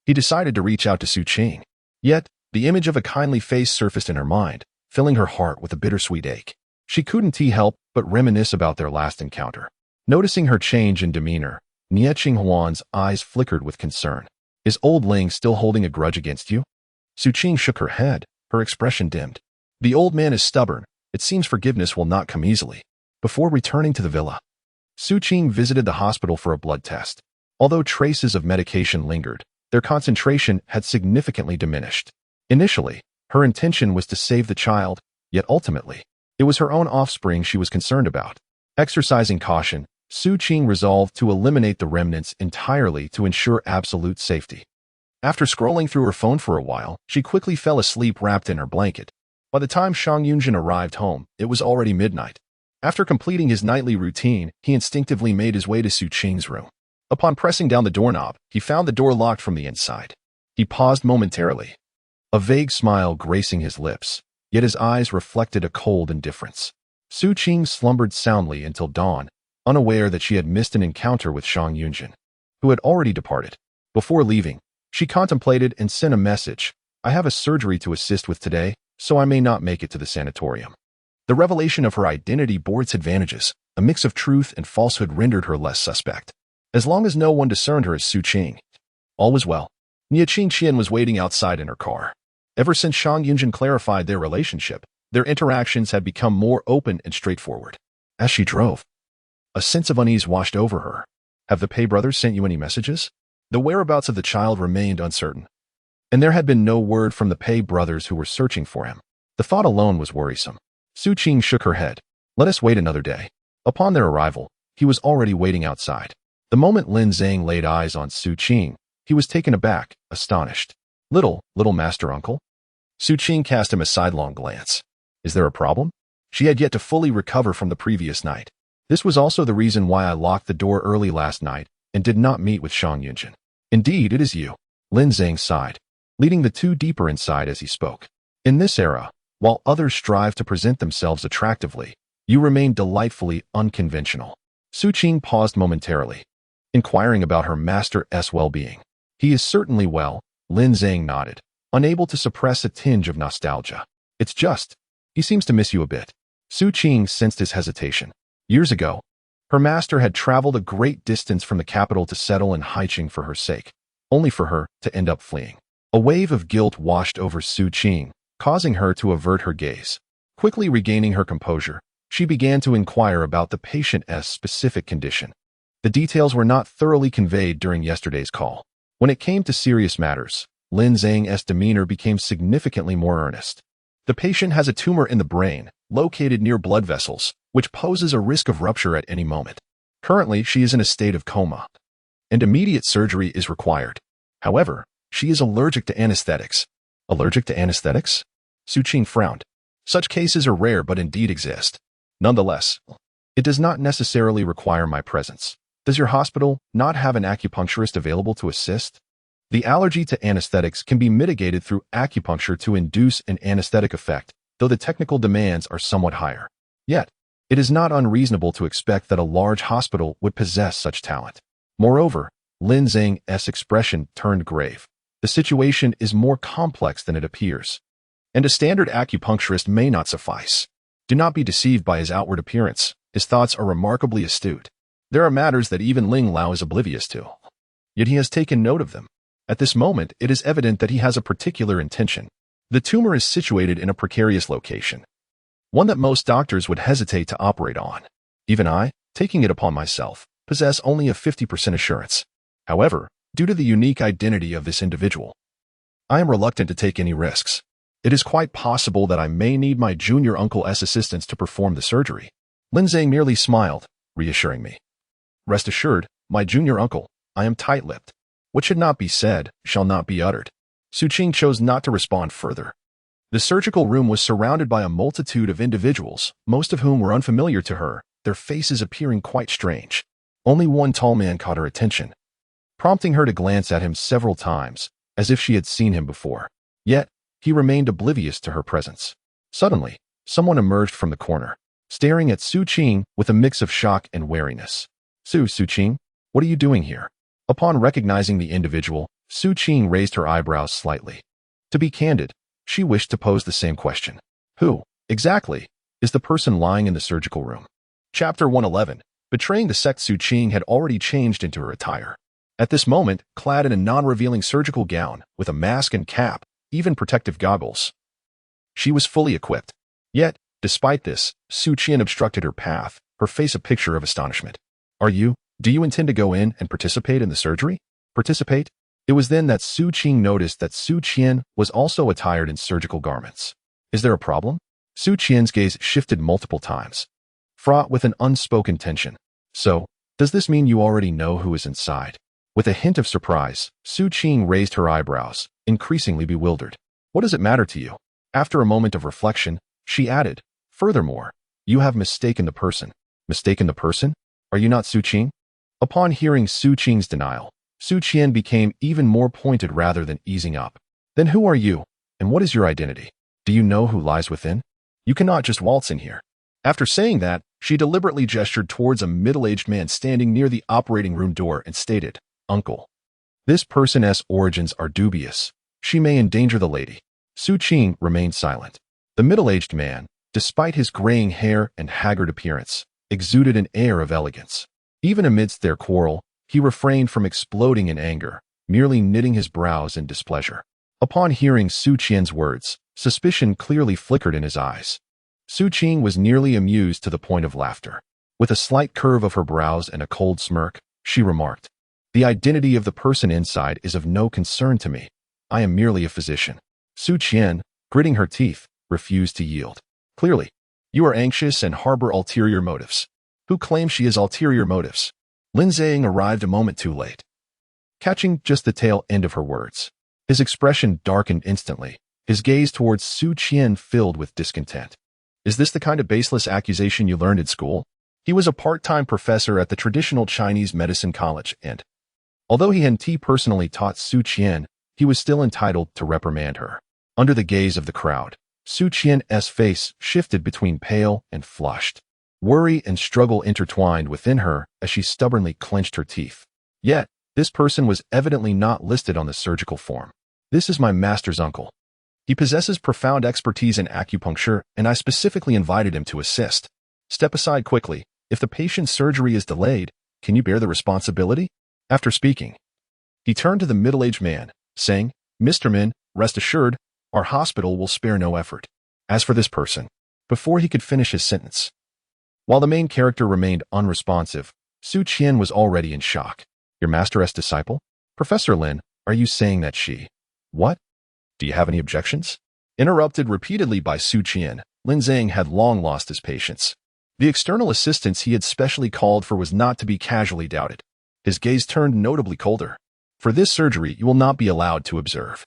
he decided to reach out to Su Qing. Yet, the image of a kindly face surfaced in her mind, filling her heart with a bittersweet ache. She couldn't help but reminisce about their last encounter. Noticing her change in demeanor, Nie Qinghuan's eyes flickered with concern. Is old Ling still holding a grudge against you? Su Qing shook her head, her expression dimmed. The old man is stubborn. It seems forgiveness will not come easily. Before returning to the villa, Su Qing visited the hospital for a blood test. Although traces of medication lingered, their concentration had significantly diminished. Initially, her intention was to save the child, yet ultimately, it was her own offspring she was concerned about. Exercising caution, Su Qing resolved to eliminate the remnants entirely to ensure absolute safety. After scrolling through her phone for a while, she quickly fell asleep wrapped in her blanket. By the time Shang Yunzhen arrived home, it was already midnight. After completing his nightly routine, he instinctively made his way to Su Qing's room. Upon pressing down the doorknob, he found the door locked from the inside. He paused momentarily, a vague smile gracing his lips, yet his eyes reflected a cold indifference. Su Qing slumbered soundly until dawn, unaware that she had missed an encounter with Shang Yunzhen, who had already departed. Before leaving, she contemplated and sent a message. I have a surgery to assist with today, so I may not make it to the sanatorium. The revelation of her identity bore its advantages. A mix of truth and falsehood rendered her less suspect. As long as no one discerned her as Su Qing, all was well. Nie Qingqian was waiting outside in her car. Ever since Shang Yunzhen clarified their relationship, their interactions had become more open and straightforward. As she drove, a sense of unease washed over her. Have the Pei brothers sent you any messages? The whereabouts of the child remained uncertain, and there had been no word from the Pei brothers who were searching for him. The thought alone was worrisome. Su Qing shook her head. Let us wait another day. Upon their arrival, he was already waiting outside. The moment Lin Zhang laid eyes on Su Qing, he was taken aback, astonished. Little master uncle? Su Qing cast him a sidelong glance. Is there a problem? She had yet to fully recover from the previous night. This was also the reason why I locked the door early last night and did not meet with Shang Yunzhen. Indeed, it is you. Lin Zhang sighed, leading the two deeper inside as he spoke. In this era, while others strive to present themselves attractively, You remain delightfully unconventional. Su Qing paused momentarily, inquiring about her master's well-being. He is certainly well, Lin Zhang nodded, unable to suppress a tinge of nostalgia. It's just, he seems to miss you a bit. Su Qing sensed his hesitation. Years ago, her master had traveled a great distance from the capital to settle in Haiqing for her sake, only for her to end up fleeing. A wave of guilt washed over Su Qing, causing her to avert her gaze. Quickly regaining her composure, she began to inquire about the patient's specific condition. The details were not thoroughly conveyed during yesterday's call. When it came to serious matters, Lin Zhang's demeanor became significantly more earnest. The patient has a tumor in the brain, located near blood vessels, which poses a risk of rupture at any moment. Currently, she is in a state of coma, and immediate surgery is required. However, she is allergic to anesthetics. Allergic to anesthetics? Su Qing frowned. Such cases are rare but indeed exist. Nonetheless, it does not necessarily require my presence. Does your hospital not have an acupuncturist available to assist? The allergy to anesthetics can be mitigated through acupuncture to induce an anesthetic effect, though the technical demands are somewhat higher. Yet, it is not unreasonable to expect that a large hospital would possess such talent. Moreover, Lin Zhang's expression turned grave. The situation is more complex than it appears, and a standard acupuncturist may not suffice. Do not be deceived by his outward appearance. His thoughts are remarkably astute. There are matters that even Ling Lao is oblivious to, yet he has taken note of them. At this moment, it is evident that he has a particular intention. The tumor is situated in a precarious location, one that most doctors would hesitate to operate on. Even I, taking it upon myself, possess only a 50% assurance. However, due to the unique identity of this individual, I am reluctant to take any risks. It is quite possible that I may need my junior uncle's assistance to perform the surgery. Lin Zhang merely smiled, reassuring me. Rest assured, my junior uncle, I am tight-lipped. What should not be said, shall not be uttered. Su Qing chose not to respond further. The surgical room was surrounded by a multitude of individuals, most of whom were unfamiliar to her, their faces appearing quite strange. Only one tall man caught her attention, prompting her to glance at him several times, as if she had seen him before. Yet, he remained oblivious to her presence. Suddenly, someone emerged from the corner, staring at Su Qing with a mix of shock and wariness. Su Qing, what are you doing here? Upon recognizing the individual, Su Qing raised her eyebrows slightly. To be candid, she wished to pose the same question. Who, exactly, is the person lying in the surgical room? Chapter 111. Betraying the sect. Su Qing had already changed into her attire. At this moment, clad in a non-revealing surgical gown, with a mask and cap, even protective goggles, she was fully equipped. Yet, despite this, Su Qing obstructed her path, her face a picture of astonishment. Do you intend to go in and participate in the surgery? Participate? It was then that Su Qing noticed that Su Qian was also attired in surgical garments. Is there a problem? Su Qian's gaze shifted multiple times, fraught with an unspoken tension. So, does this mean you already know who is inside? With a hint of surprise, Su Qing raised her eyebrows, increasingly bewildered. What does it matter to you? After a moment of reflection, she added, furthermore, you have mistaken the person. Mistaken the person? Are you not Su Qing? Upon hearing Su Qing's denial, Su Qian became even more pointed rather than easing up. Then who are you, and what is your identity? Do you know who lies within? You cannot just waltz in here. After saying that, she deliberately gestured towards a middle-aged man standing near the operating room door and stated, Uncle. This person's origins are dubious. She may endanger the lady. Su Qing remained silent. The middle-aged man, despite his graying hair and haggard appearance, exuded an air of elegance. Even amidst their quarrel, he refrained from exploding in anger, merely knitting his brows in displeasure. Upon hearing Su Qian's words, suspicion clearly flickered in his eyes. Su Qing was nearly amused to the point of laughter. With a slight curve of her brows and a cold smirk, she remarked, The identity of the person inside is of no concern to me. I am merely a physician. Su Qian, gritting her teeth, refused to yield. Clearly, you are anxious and harbor ulterior motives. Who claims she has ulterior motives? Lin Zhang arrived a moment too late, catching just the tail end of her words. His expression darkened instantly, his gaze towards Su Qian filled with discontent. Is this the kind of baseless accusation you learned at school? He was a part-time professor at the traditional Chinese medicine college and, although he hadn't personally taught Su Qian, he was still entitled to reprimand her. Under the gaze of the crowd, Su Qian's face shifted between pale and flushed. Worry and struggle intertwined within her as she stubbornly clenched her teeth. Yet, this person was evidently not listed on the surgical form. This is my master's uncle. He possesses profound expertise in acupuncture, and I specifically invited him to assist. Step aside quickly. If the patient's surgery is delayed, can you bear the responsibility? After speaking, he turned to the middle-aged man, saying, Mr. Min, rest assured, our hospital will spare no effort. As for this person, before he could finish his sentence, while the main character remained unresponsive, Su Qing was already in shock. Your master's disciple? Professor Lin, are you saying that she? What? Do you have any objections? Interrupted repeatedly by Su Qing, Lin Zhang had long lost his patience. The external assistance he had specially called for was not to be casually doubted. His gaze turned notably colder. For this surgery, you will not be allowed to observe.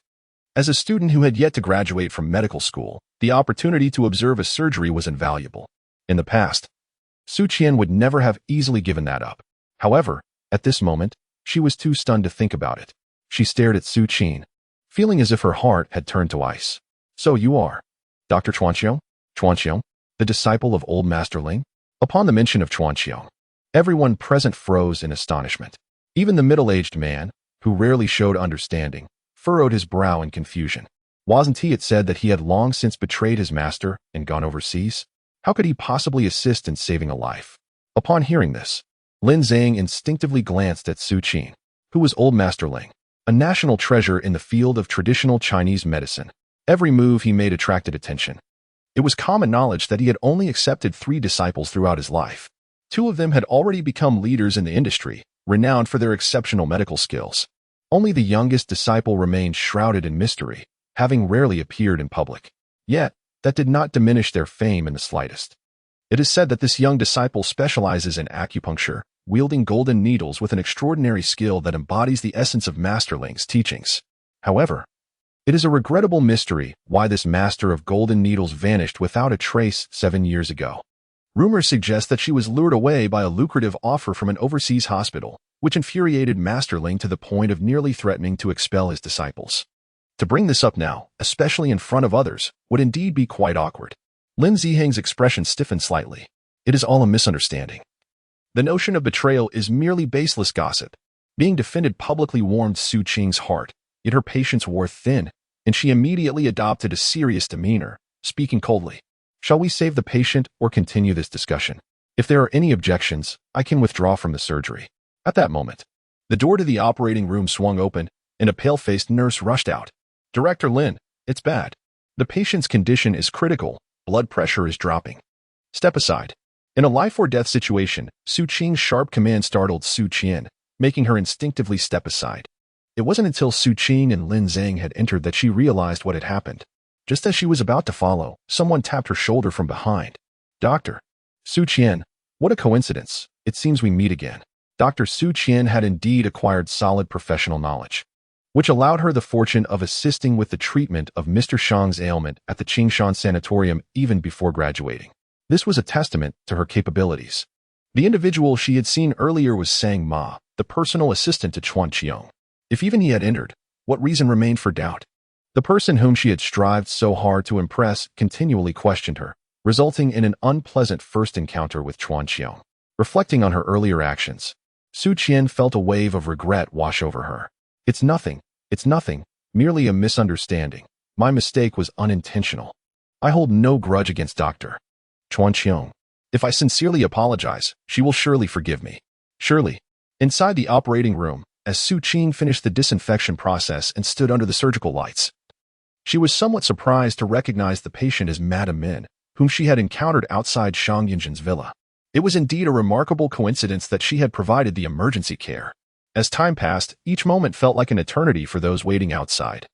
As a student who had yet to graduate from medical school, the opportunity to observe a surgery was invaluable. In the past, Su Qing would never have easily given that up. However, at this moment, she was too stunned to think about it. She stared at Su Qing, feeling as if her heart had turned to ice. So you are Dr. Chuanqiong? Chuanqiong, the disciple of old Master Ling? Upon the mention of Chuanqiong, everyone present froze in astonishment. Even the middle-aged man, who rarely showed understanding, furrowed his brow in confusion. Wasn't he it said that he had long since betrayed his master and gone overseas? How could he possibly assist in saving a life? Upon hearing this, Lin Zhang instinctively glanced at Su Qing, who was old Master Ling, a national treasure in the field of traditional Chinese medicine. Every move he made attracted attention. It was common knowledge that he had only accepted 3 disciples throughout his life. 2 of them had already become leaders in the industry, renowned for their exceptional medical skills. Only the youngest disciple remained shrouded in mystery, having rarely appeared in public. Yet, that did not diminish their fame in the slightest. It is said that this young disciple specializes in acupuncture, wielding golden needles with an extraordinary skill that embodies the essence of Master Ling's teachings. However, it is a regrettable mystery why this master of golden needles vanished without a trace 7 years ago. Rumors suggest that she was lured away by a lucrative offer from an overseas hospital, which infuriated Master Ling to the point of nearly threatening to expel his disciples. To bring this up now, especially in front of others, would indeed be quite awkward. Lin Zihang's expression stiffened slightly. It is all a misunderstanding. The notion of betrayal is merely baseless gossip. Being defended publicly warmed Su Qing's heart, yet her patience wore thin, and she immediately adopted a serious demeanor, speaking coldly. Shall we save the patient or continue this discussion? If there are any objections, I can withdraw from the surgery. At that moment, the door to the operating room swung open, and a pale-faced nurse rushed out. Director Lin, it's bad. The patient's condition is critical. Blood pressure is dropping. Step aside. In a life-or-death situation, Su Qing's sharp command startled Su Qing, making her instinctively step aside. It wasn't until Su Qing and Lin Zhang had entered that she realized what had happened. Just as she was about to follow, someone tapped her shoulder from behind. Doctor. Su Qing, what a coincidence. It seems we meet again. Dr. Su Qing had indeed acquired solid professional knowledge, which allowed her the fortune of assisting with the treatment of Mr. Shang's ailment at the Qingshan Sanatorium even before graduating. This was a testament to her capabilities. The individual she had seen earlier was Sang Ma, the personal assistant to Chuanqiong. If even he had entered, what reason remained for doubt? The person whom she had strived so hard to impress continually questioned her, resulting in an unpleasant first encounter with Chuanqiong. Reflecting on her earlier actions, Su Qing felt a wave of regret wash over her. It's nothing, merely a misunderstanding. My mistake was unintentional. I hold no grudge against Dr. Chuanqiong. If I sincerely apologize, she will surely forgive me. Surely. Inside the operating room, as Su Qing finished the disinfection process and stood under the surgical lights, she was somewhat surprised to recognize the patient as Madame Min, whom she had encountered outside Shang Yunzhen's villa. It was indeed a remarkable coincidence that she had provided the emergency care. As time passed, each moment felt like an eternity for those waiting outside,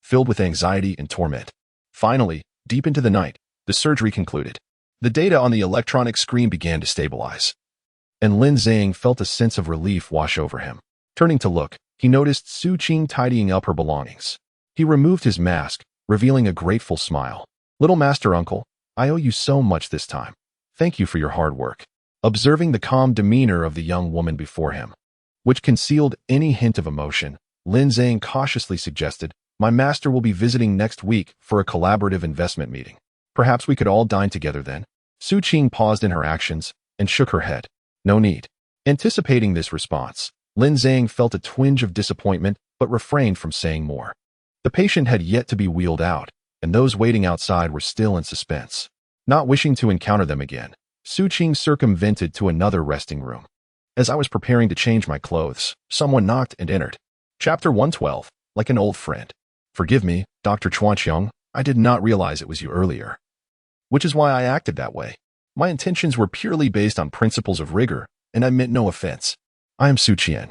filled with anxiety and torment. Finally, deep into the night, the surgery concluded. The data on the electronic screen began to stabilize, and Lin Zhang felt a sense of relief wash over him. Turning to look, he noticed Su Qing tidying up her belongings. He removed his mask, revealing a grateful smile. Little Master Uncle, I owe you so much this time. Thank you for your hard work. Observing the calm demeanor of the young woman before him, which concealed any hint of emotion, Lin Zhang cautiously suggested, my master will be visiting next week for a collaborative investment meeting. Perhaps we could all dine together then. Su Qing paused in her actions and shook her head. No need. Anticipating this response, Lin Zhang felt a twinge of disappointment but refrained from saying more. The patient had yet to be wheeled out, and those waiting outside were still in suspense. Not wishing to encounter them again, Su Qing circumvented to another resting room. As I was preparing to change my clothes, someone knocked and entered. Chapter 112, like an old friend. Forgive me, Dr. Chuanqiang, I did not realize it was you earlier. Which is why I acted that way. My intentions were purely based on principles of rigor, and I meant no offense. I am Su Qian,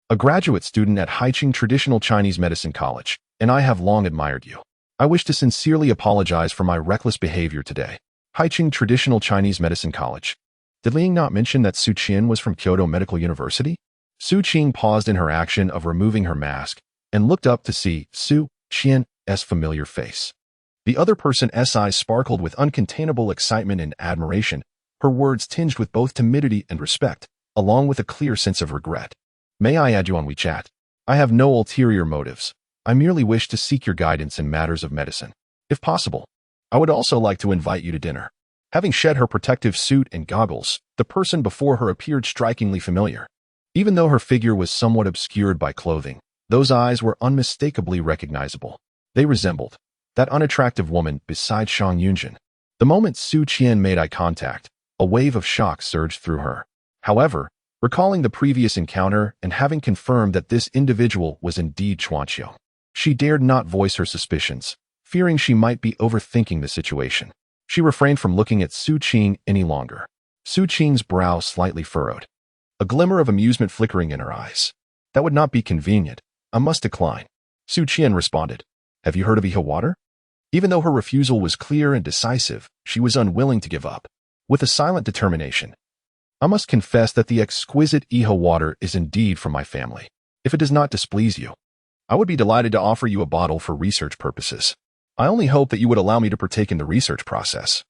a graduate student at Haiqing Traditional Chinese Medicine College, and I have long admired you. I wish to sincerely apologize for my reckless behavior today. Haiqing Traditional Chinese Medicine College. Did Ling not mention that Su Qian was from Kyoto Medical University? Su Qing paused in her action of removing her mask and looked up to see Su Qian's familiar face. The other person's eyes sparkled with uncontainable excitement and admiration, her words tinged with both timidity and respect, along with a clear sense of regret. May I add you on WeChat? I have no ulterior motives. I merely wish to seek your guidance in matters of medicine. If possible, I would also like to invite you to dinner. Having shed her protective suit and goggles, the person before her appeared strikingly familiar. Even though her figure was somewhat obscured by clothing, those eyes were unmistakably recognizable. They resembled that unattractive woman beside Shang Yunzhen. The moment Su Qian made eye contact, a wave of shock surged through her. However, recalling the previous encounter and having confirmed that this individual was indeed Chuanqiang, she dared not voice her suspicions, fearing she might be overthinking the situation. She refrained from looking at Su Qing any longer. Su Qing's brow slightly furrowed, a glimmer of amusement flickering in her eyes. That would not be convenient. I must decline. Su Qian responded. Have you heard of Iha water? Even though her refusal was clear and decisive, she was unwilling to give up. With a silent determination, I must confess that the exquisite Iha water is indeed from my family. If it does not displease you, I would be delighted to offer you a bottle for research purposes. I only hope that you would allow me to partake in the research process,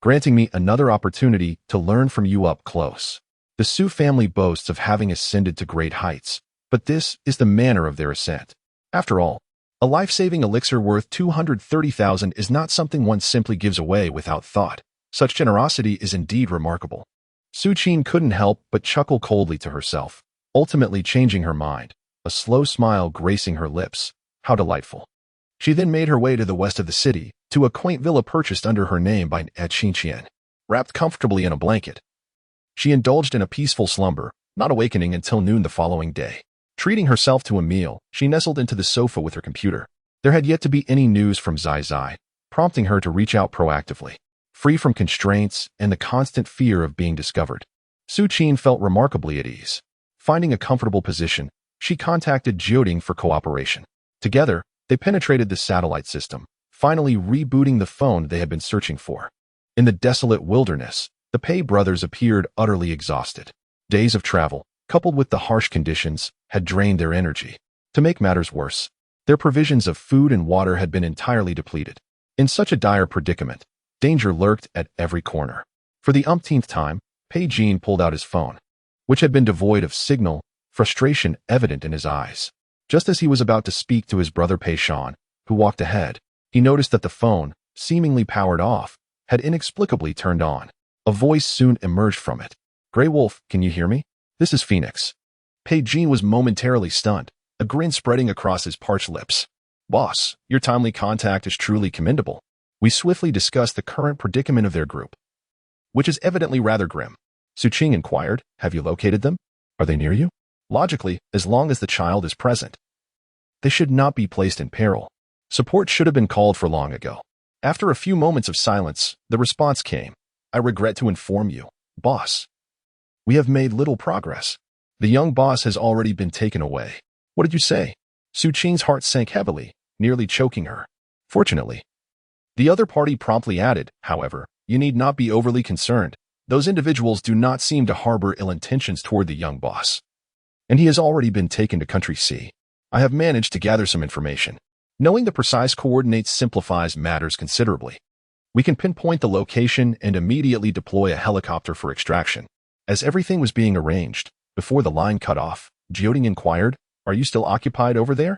granting me another opportunity to learn from you up close. The Su family boasts of having ascended to great heights, but this is the manner of their ascent. After all, a life-saving elixir worth 230,000 is not something one simply gives away without thought. Such generosity is indeed remarkable. Su Qing couldn't help but chuckle coldly to herself, ultimately changing her mind, a slow smile gracing her lips. How delightful. She then made her way to the west of the city, to a quaint villa purchased under her name by Qingqian. Wrapped comfortably in a blanket, she indulged in a peaceful slumber, not awakening until noon the following day. Treating herself to a meal, she nestled into the sofa with her computer. There had yet to be any news from Zai Zai, prompting her to reach out proactively. Free from constraints and the constant fear of being discovered, Su Qing felt remarkably at ease. Finding a comfortable position, she contacted Jioding for cooperation. Together, they penetrated the satellite system, finally rebooting the phone they had been searching for. In the desolate wilderness, the Pei brothers appeared utterly exhausted. Days of travel, coupled with the harsh conditions, had drained their energy. To make matters worse, their provisions of food and water had been entirely depleted. In such a dire predicament, danger lurked at every corner. For the umpteenth time, Pei Jin pulled out his phone, which had been devoid of signal, frustration evident in his eyes. Just as he was about to speak to his brother Pei Shan, who walked ahead, he noticed that the phone, seemingly powered off, had inexplicably turned on. A voice soon emerged from it. Grey Wolf, can you hear me? This is Phoenix. Pei Jin was momentarily stunned, a grin spreading across his parched lips. Boss, your timely contact is truly commendable. We swiftly discussed the current predicament of their group, which is evidently rather grim. Su Qing inquired, have you located them? Are they near you? Logically, as long as the child is present, they should not be placed in peril. Support should have been called for long ago. After a few moments of silence, the response came. I regret to inform you, boss. We have made little progress. The young boss has already been taken away. What did you say? Su Qing's heart sank heavily, nearly choking her. Fortunately, the other party promptly added, however, you need not be overly concerned. Those individuals do not seem to harbor ill intentions toward the young boss, and he has already been taken to Country C. I have managed to gather some information. Knowing the precise coordinates simplifies matters considerably. We can pinpoint the location and immediately deploy a helicopter for extraction. As everything was being arranged, before the line cut off, Jioding inquired, are you still occupied over there?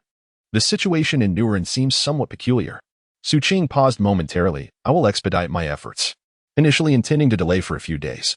The situation in Nuren seems somewhat peculiar. Su Qing paused momentarily. I will expedite my efforts. initially intending to delay for a few days.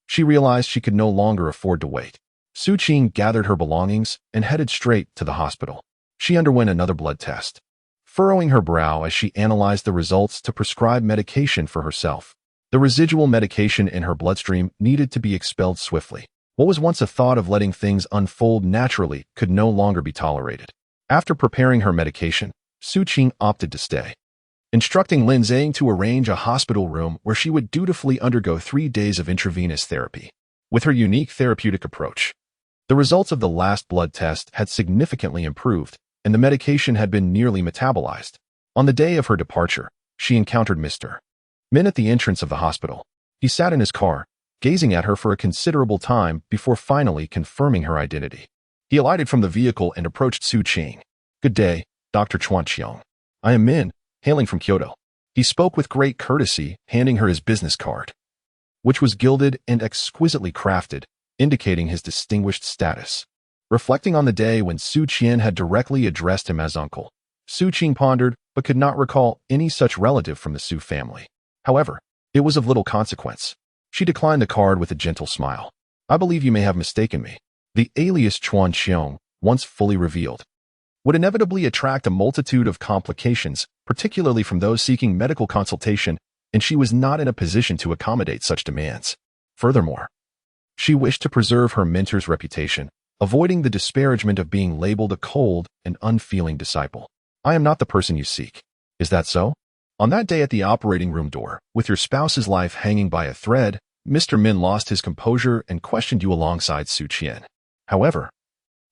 She realized she could no longer afford to wait. Su Qing gathered her belongings and headed straight to the hospital. She underwent another blood test, furrowing her brow as she analyzed the results to prescribe medication for herself. The residual medication in her bloodstream needed to be expelled swiftly. What was once a thought of letting things unfold naturally could no longer be tolerated. After preparing her medication, Su Qing opted to stay, instructing Lin Zhang to arrange a hospital room where she would dutifully undergo 3 days of intravenous therapy. With her unique therapeutic approach, the results of the last blood test had significantly improved, and the medication had been nearly metabolized. On the day of her departure, she encountered Mr. Min at the entrance of the hospital. He sat in his car, gazing at her for a considerable time before finally confirming her identity. He alighted from the vehicle and approached Su Qing. "Good day, Dr. Chuan Qiong. I am Min, hailing from Kyoto." He spoke with great courtesy, handing her his business card, which was gilded and exquisitely crafted, indicating his distinguished status. Reflecting on the day when Su Qian had directly addressed him as uncle, Su Qing pondered but could not recall any such relative from the Su family. However, it was of little consequence. She declined the card with a gentle smile. "I believe you may have mistaken me." The alias Chuan Qiong, once fully revealed, would inevitably attract a multitude of complications, particularly from those seeking medical consultation, and she was not in a position to accommodate such demands. Furthermore, she wished to preserve her mentor's reputation, avoiding the disparagement of being labeled a cold and unfeeling disciple. "I am not the person you seek. Is that so?" On that day at the operating room door, with your spouse's life hanging by a thread, Mr. Min lost his composure and questioned you alongside Su Qian. However,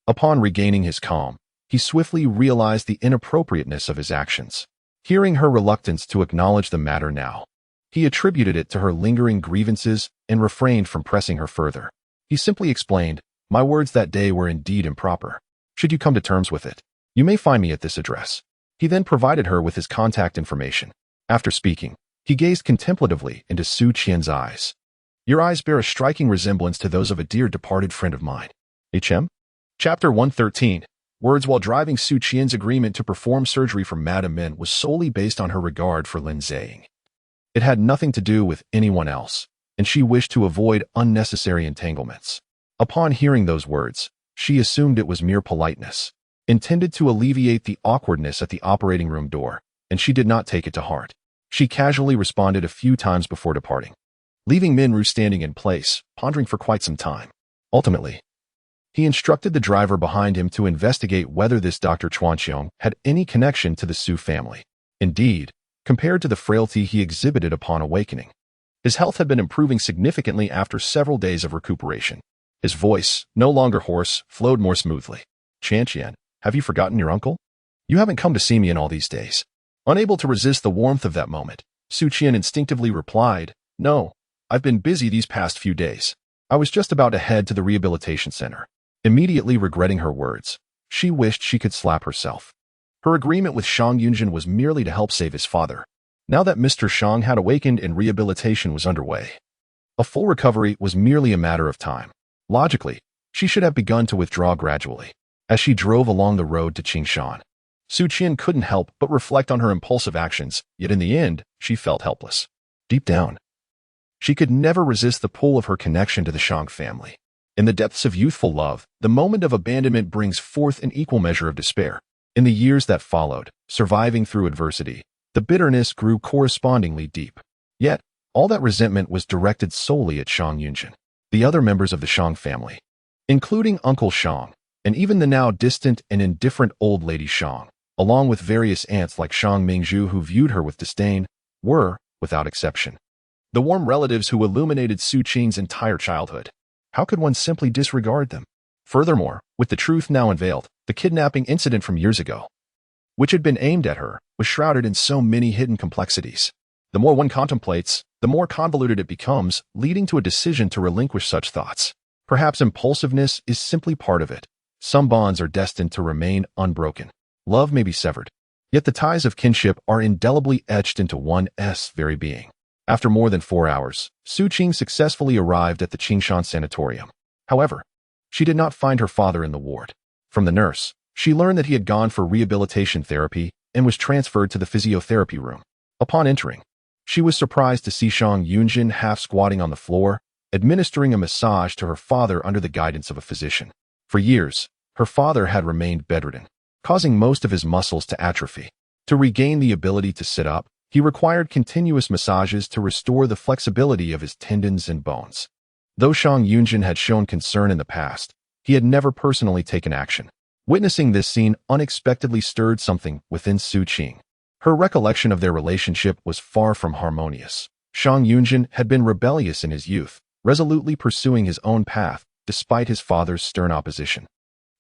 upon regaining his calm, he swiftly realized the inappropriateness of his actions. Hearing her reluctance to acknowledge the matter now, he attributed it to her lingering grievances and refrained from pressing her further. He simply explained, "My words that day were indeed improper. Should you come to terms with it, you may find me at this address." He then provided her with his contact information. After speaking, he gazed contemplatively into Su Qian's eyes. "Your eyes bear a striking resemblance to those of a dear departed friend of mine." HM? Chapter 113. Words. While driving, Su Qian's agreement to perform surgery for Madame Min was solely based on her regard for Lin Zhang. It had nothing to do with anyone else, and she wished to avoid unnecessary entanglements. Upon hearing those words, she assumed it was mere politeness, intended to alleviate the awkwardness at the operating room door, and she did not take it to heart. She casually responded a few times before departing, leaving Minru standing in place, pondering for quite some time. Ultimately, he instructed the driver behind him to investigate whether this Dr. Chuan Qiong had any connection to the Su family. Indeed, compared to the frailty he exhibited upon awakening, his health had been improving significantly after several days of recuperation. His voice, no longer hoarse, flowed more smoothly. "Qian Qian, have you forgotten your uncle? You haven't come to see me in all these days." Unable to resist the warmth of that moment, Su Qian instinctively replied, "No, I've been busy these past few days. I was just about to head to the rehabilitation center." Immediately regretting her words, she wished she could slap herself. Her agreement with Shang Yunzhen was merely to help save his father. Now that Mr. Shang had awakened and rehabilitation was underway, a full recovery was merely a matter of time. Logically, she should have begun to withdraw gradually. As she drove along the road to Qingshan, Su Qian couldn't help but reflect on her impulsive actions, yet in the end, she felt helpless. Deep down, she could never resist the pull of her connection to the Shang family. In the depths of youthful love, the moment of abandonment brings forth an equal measure of despair. In the years that followed, surviving through adversity, the bitterness grew correspondingly deep. Yet, all that resentment was directed solely at Shang Yunzhen. The other members of the Shang family, including Uncle Shang, and even the now distant and indifferent old lady Shang, along with various aunts like Shang Mingzhu who viewed her with disdain, were, without exception, the warm relatives who illuminated Su Qing's entire childhood. How could one simply disregard them? Furthermore, with the truth now unveiled, the kidnapping incident from years ago, which had been aimed at her, was shrouded in so many hidden complexities. The more one contemplates, the more convoluted it becomes, leading to a decision to relinquish such thoughts. Perhaps impulsiveness is simply part of it. Some bonds are destined to remain unbroken. Love may be severed, yet the ties of kinship are indelibly etched into one's very being. After more than 4 hours, Su Qing successfully arrived at the Qingshan Sanatorium. However, she did not find her father in the ward. From the nurse, she learned that he had gone for rehabilitation therapy and was transferred to the physiotherapy room. Upon entering, She was surprised to see Shang Yunzhen half squatting on the floor, administering a massage to her father under the guidance of a physician. For years, her father had remained bedridden, causing most of his muscles to atrophy. To regain the ability to sit up, he required continuous massages to restore the flexibility of his tendons and bones. Though Shang Yunzhen had shown concern in the past, he had never personally taken action. Witnessing this scene unexpectedly stirred something within Su Qing. Her recollection of their relationship was far from harmonious. Shang Yunzhen had been rebellious in his youth, resolutely pursuing his own path despite his father's stern opposition.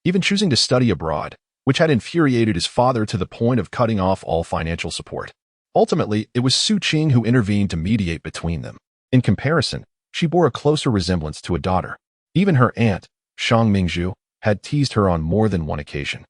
Even choosing to study abroad, which had infuriated his father to the point of cutting off all financial support. Ultimately, it was Su Qing who intervened to mediate between them. In comparison, she bore a closer resemblance to a daughter. Even her aunt, Shang Mingzhu, had teased her on more than one occasion,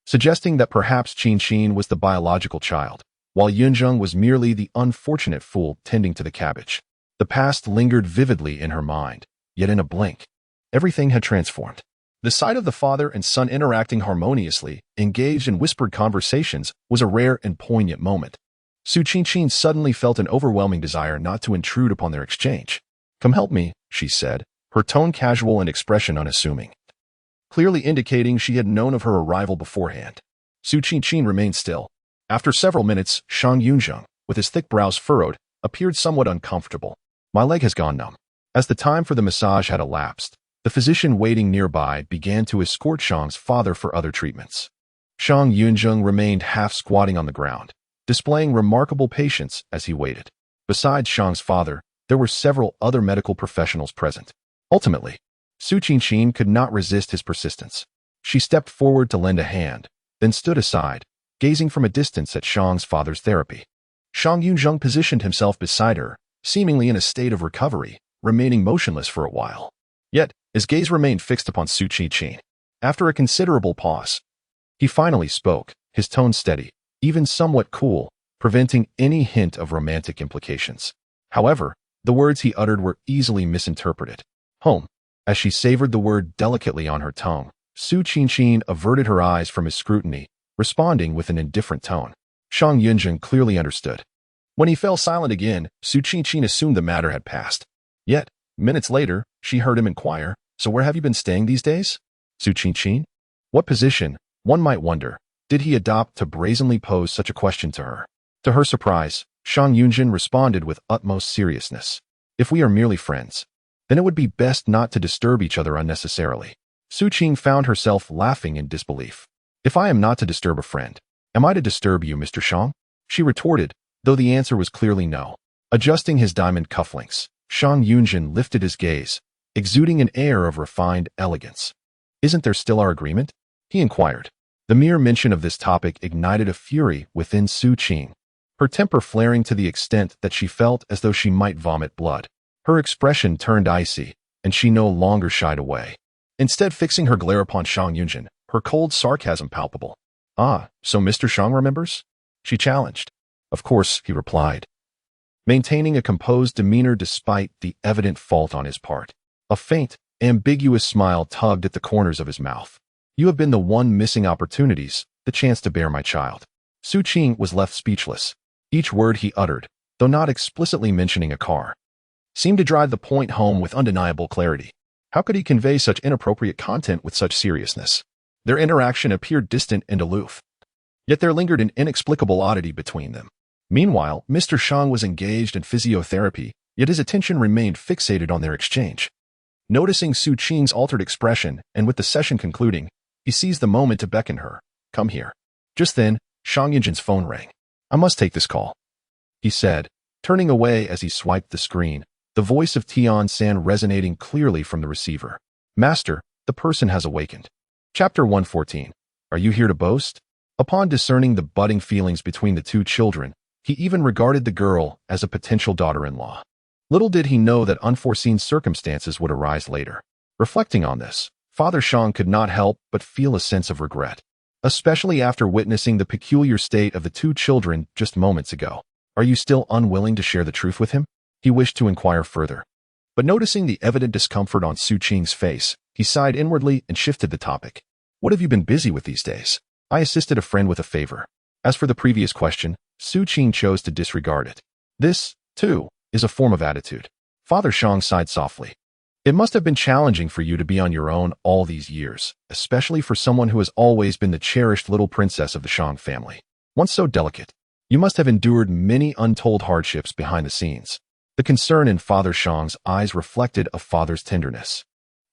suggesting that perhaps Qin was the biological child, while Yunzheng was merely the unfortunate fool tending to the cabbage. The past lingered vividly in her mind, yet in a blink, everything had transformed. The sight of the father and son interacting harmoniously, engaged in whispered conversations, was a rare and poignant moment. Su Qing suddenly felt an overwhelming desire not to intrude upon their exchange. "Come help me," she said, her tone casual and expression unassuming, clearly indicating she had known of her arrival beforehand. Su Qing remained still. After several minutes, Shang Yunzhen, with his thick brows furrowed, appeared somewhat uncomfortable. "My leg has gone numb." As the time for the massage had elapsed, the physician waiting nearby began to escort Shang's father for other treatments. Shang Yunzhen remained half squatting on the ground, displaying remarkable patience as he waited. Besides Shang's father, there were several other medical professionals present. Ultimately, Su Qing could not resist his persistence. She stepped forward to lend a hand, then stood aside, gazing from a distance at Shang's father's therapy. Shang Yunzhen positioned himself beside her, seemingly in a state of recovery, remaining motionless for a while. Yet, his gaze remained fixed upon Su Qing. After a considerable pause, he finally spoke, his tone steady, even somewhat cool, preventing any hint of romantic implications. However, the words he uttered were easily misinterpreted. "Home." As she savored the word delicately on her tongue, Su Qing averted her eyes from his scrutiny, responding with an indifferent tone. Shang Yunzhen clearly understood. When he fell silent again, Su Qing assumed the matter had passed. Yet, minutes later, she heard him inquire, "So where have you been staying these days?" Su Qing? What position, one might wonder, did he adopt to brazenly pose such a question to her? To her surprise, Shang Yunzhen responded with utmost seriousness. "If we are merely friends, then it would be best not to disturb each other unnecessarily." Su Qing found herself laughing in disbelief. "If I am not to disturb a friend, am I to disturb you, Mr. Shang?" she retorted, though the answer was clearly no. Adjusting his diamond cufflinks, Shang Yunzhen lifted his gaze, exuding an air of refined elegance. "Isn't there still our agreement?" he inquired. The mere mention of this topic ignited a fury within Su Qing, her temper flaring to the extent that she felt as though she might vomit blood. Her expression turned icy, and she no longer shied away, instead fixing her glare upon Shang Yunzhen, her cold sarcasm palpable. "Ah, so Mr. Shang remembers?" she challenged. "Of course," he replied, maintaining a composed demeanor despite the evident fault on his part. A faint, ambiguous smile tugged at the corners of his mouth. "You have been the one missing opportunities, the chance to bear my child." Su Qing was left speechless. Each word he uttered, though not explicitly mentioning a car, seemed to drive the point home with undeniable clarity. How could he convey such inappropriate content with such seriousness? Their interaction appeared distant and aloof, yet there lingered an inexplicable oddity between them. Meanwhile, Mr. Shang was engaged in physiotherapy, yet his attention remained fixated on their exchange. Noticing Su Qing's altered expression, and with the session concluding, he seized the moment to beckon her. "Come here." Just then, Shang Yunzhen's phone rang. "I must take this call," he said, turning away as he swiped the screen, the voice of Tian San resonating clearly from the receiver. "Master, the person has awakened." Chapter 114. Are you here to boast? Upon discerning the budding feelings between the two children, he even regarded the girl as a potential daughter-in-law. Little did he know that unforeseen circumstances would arise later. Reflecting on this, Father Shang could not help but feel a sense of regret, especially after witnessing the peculiar state of the two children just moments ago. "Are you still unwilling to share the truth with him?" he wished to inquire further. But noticing the evident discomfort on Su Qing's face, he sighed inwardly and shifted the topic. "What have you been busy with these days?" "I assisted a friend with a favor." As for the previous question, Su Qing chose to disregard it. This, too, is a form of attitude. Father Shang sighed softly. It must have been challenging for you to be on your own all these years, especially for someone who has always been the cherished little princess of the Shang family. Once so delicate, you must have endured many untold hardships behind the scenes. The concern in Father Shang's eyes reflected a father's tenderness.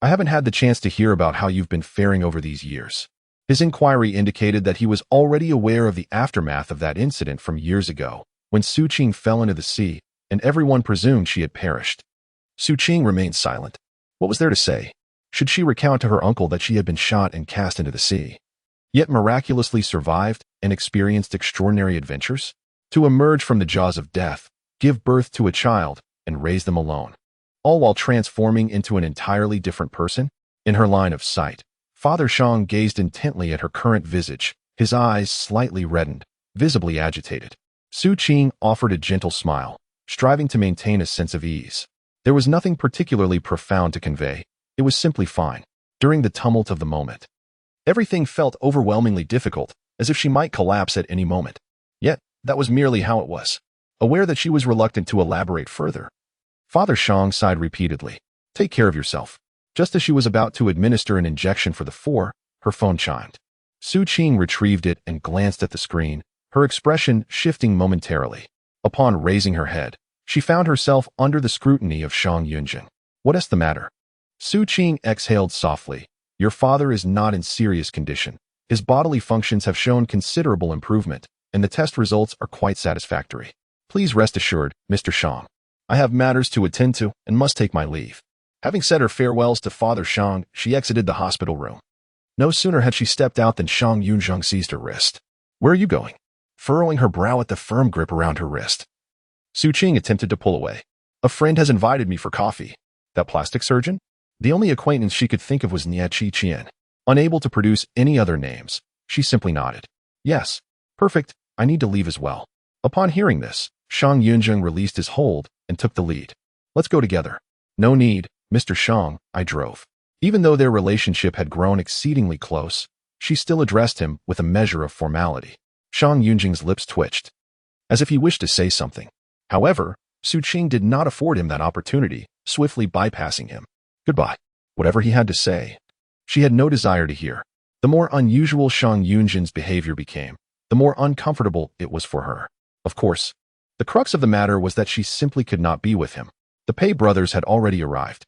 I haven't had the chance to hear about how you've been faring over these years. His inquiry indicated that he was already aware of the aftermath of that incident from years ago, when Su Qing fell into the sea, and everyone presumed she had perished. Su Qing remained silent. What was there to say? Should she recount to her uncle that she had been shot and cast into the sea, yet miraculously survived and experienced extraordinary adventures? To emerge from the jaws of death, give birth to a child, and raise them alone, all while transforming into an entirely different person? In her line of sight, Father Shang gazed intently at her current visage, his eyes slightly reddened, visibly agitated. Su Qing offered a gentle smile, striving to maintain a sense of ease. There was nothing particularly profound to convey. It was simply fine. During the tumult of the moment, everything felt overwhelmingly difficult, as if she might collapse at any moment. Yet, that was merely how it was. Aware that she was reluctant to elaborate further, Father Shang sighed repeatedly. Take care of yourself. Just as she was about to administer an injection for the four, her phone chimed. Su Qing retrieved it and glanced at the screen, her expression shifting momentarily. Upon raising her head, she found herself under the scrutiny of Shang Yunzhen. What is the matter? Su Qing exhaled softly. Your father is not in serious condition. His bodily functions have shown considerable improvement, and the test results are quite satisfactory. Please rest assured, Mr. Shang. I have matters to attend to and must take my leave. Having said her farewells to Father Shang, she exited the hospital room. No sooner had she stepped out than Shang Yunzhen seized her wrist. Where are you going? Furrowing her brow at the firm grip around her wrist, Su Qing attempted to pull away. A friend has invited me for coffee. That plastic surgeon? The only acquaintance she could think of was Nie Chi Qian. Unable to produce any other names, she simply nodded. Yes. Perfect. I need to leave as well. Upon hearing this, Shang Yunzhen released his hold and took the lead. Let's go together. No need, Mr. Shang, I drove. Even though their relationship had grown exceedingly close, she still addressed him with a measure of formality. Shang Yunzhen's lips twitched, as if he wished to say something. However, Su Qing did not afford him that opportunity, swiftly bypassing him. Goodbye. Whatever he had to say, she had no desire to hear. The more unusual Shang Yunzhen's behavior became, the more uncomfortable it was for her. Of course, the crux of the matter was that she simply could not be with him. The Pei brothers had already arrived.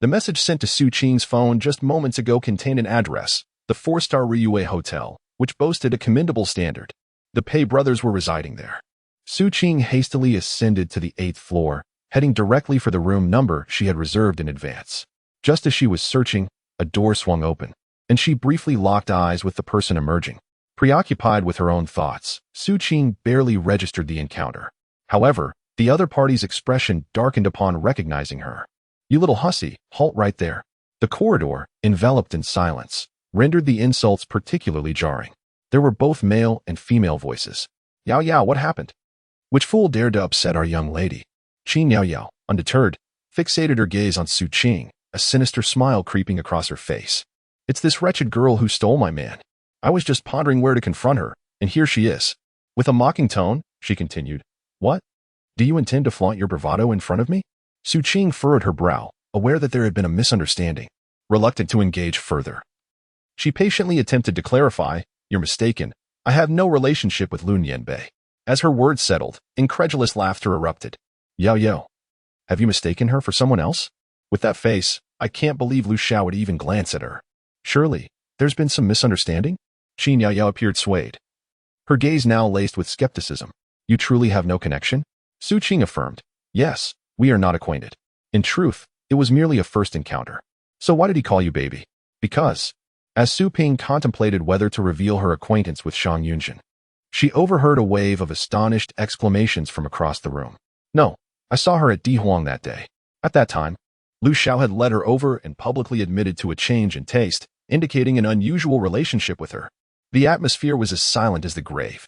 The message sent to Su Qing's phone just moments ago contained an address, the 4-star Ryue Hotel, which boasted a commendable standard. The Pei brothers were residing there. Su Qing hastily ascended to the 8th floor, heading directly for the room number she had reserved in advance. Just as she was searching, a door swung open, and she briefly locked eyes with the person emerging. Preoccupied with her own thoughts, Su Qing barely registered the encounter. However, the other party's expression darkened upon recognizing her. You little hussy, halt right there. The corridor, enveloped in silence, rendered the insults particularly jarring. There were both male and female voices. Yao Yao, what happened? Which fool dared to upset our young lady? Qing Yao Yao, undeterred, fixated her gaze on Su Qing, a sinister smile creeping across her face. It's this wretched girl who stole my man. I was just pondering where to confront her, and here she is. With a mocking tone, she continued, What? Do you intend to flaunt your bravado in front of me? Su Qing furrowed her brow, aware that there had been a misunderstanding, reluctant to engage further. She patiently attempted to clarify, You're mistaken. I have no relationship with Lun Yanbei. As her words settled, incredulous laughter erupted. Yao Yao, have you mistaken her for someone else? With that face, I can't believe Lu Xiao would even glance at her. Surely, there's been some misunderstanding? Qin Yao Yao appeared swayed, her gaze now laced with skepticism. You truly have no connection? Su Qing affirmed. Yes, we are not acquainted. In truth, it was merely a first encounter. So why did he call you baby? Because, as Su Ping contemplated whether to reveal her acquaintance with Shang Yunzhen, she overheard a wave of astonished exclamations from across the room. No, I saw her at Di Huang that day. At that time, Lu Xiao had led her over and publicly admitted to a change in taste, indicating an unusual relationship with her. The atmosphere was as silent as the grave,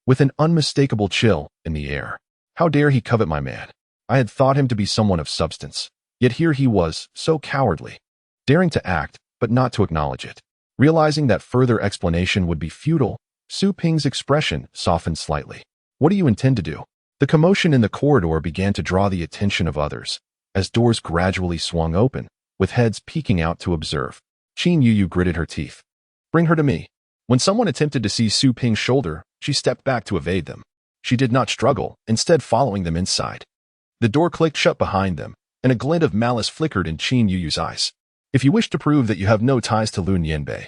with an unmistakable chill in the air. How dare he covet my man? I had thought him to be someone of substance, yet here he was, so cowardly, daring to act, but not to acknowledge it. Realizing that further explanation would be futile, Su Ping's expression softened slightly. What do you intend to do? The commotion in the corridor began to draw the attention of others, as doors gradually swung open, with heads peeking out to observe. Qin Yuyu gritted her teeth. Bring her to me. When someone attempted to seize Su Ping's shoulder, she stepped back to evade them. She did not struggle, instead following them inside. The door clicked shut behind them, and a glint of malice flickered in Qin Yuyu's eyes. If you wish to prove that you have no ties to Lun Yanbei,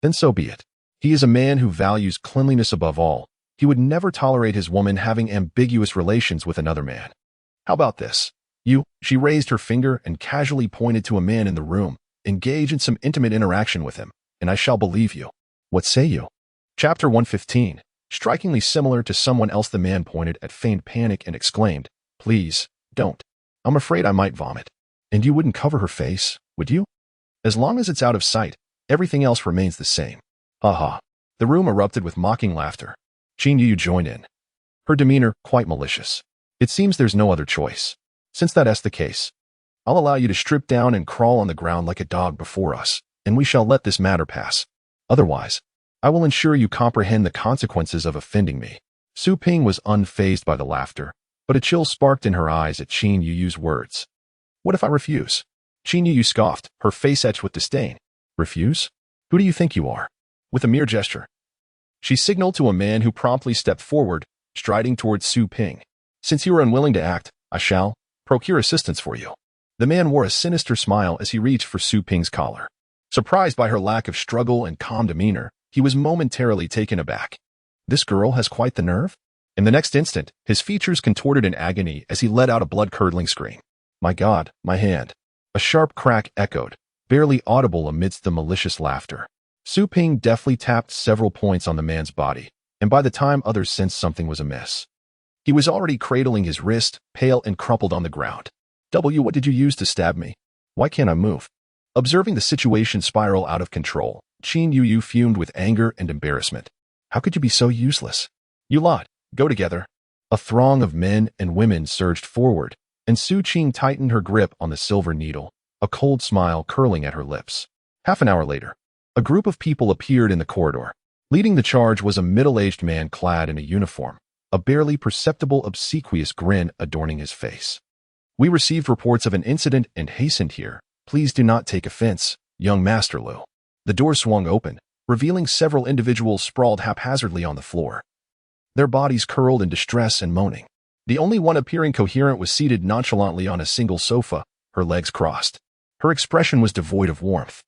then so be it. He is a man who values cleanliness above all. He would never tolerate his woman having ambiguous relations with another man. How about this? She raised her finger and casually pointed to a man in the room. Engage in some intimate interaction with him, and I shall believe you. What say you? Chapter 115. Strikingly similar to someone else, the man pointed at feigned panic and exclaimed, Please, don't. I'm afraid I might vomit. And you wouldn't cover her face, would you? As long as it's out of sight, everything else remains the same. Ha ha. The room erupted with mocking laughter. Qin Yuyu joined in. Her demeanor quite malicious. It seems there's no other choice. Since that's the case, I'll allow you to strip down and crawl on the ground like a dog before us, and we shall let this matter pass. Otherwise, I will ensure you comprehend the consequences of offending me. Su Ping was unfazed by the laughter, but a chill sparked in her eyes at Qin Yuyu's words. What if I refuse? Qin Yuyu scoffed, her face etched with disdain. Refuse? Who do you think you are? With a mere gesture, she signaled to a man who promptly stepped forward, striding towards Su Ping. Since you are unwilling to act, I shall procure assistance for you. The man wore a sinister smile as he reached for Su Ping's collar. Surprised by her lack of struggle and calm demeanor, he was momentarily taken aback. This girl has quite the nerve? In the next instant, his features contorted in agony as he let out a blood-curdling scream. My God, my hand. A sharp crack echoed, barely audible amidst the malicious laughter. Su Ping deftly tapped several points on the man's body, and by the time others sensed something was amiss, he was already cradling his wrist, pale and crumpled on the ground. What did you use to stab me? Why can't I move? Observing the situation spiral out of control, Qin Yuyu fumed with anger and embarrassment. How could you be so useless? You lot, go together. A throng of men and women surged forward, and Su Qing tightened her grip on the silver needle, a cold smile curling at her lips. Half an hour later, a group of people appeared in the corridor. Leading the charge was a middle-aged man clad in a uniform, a barely perceptible obsequious grin adorning his face. We received reports of an incident and hastened here. Please do not take offense, young Master Lu. The door swung open, revealing several individuals sprawled haphazardly on the floor, their bodies curled in distress and moaning. The only one appearing coherent was seated nonchalantly on a single sofa, her legs crossed. Her expression was devoid of warmth,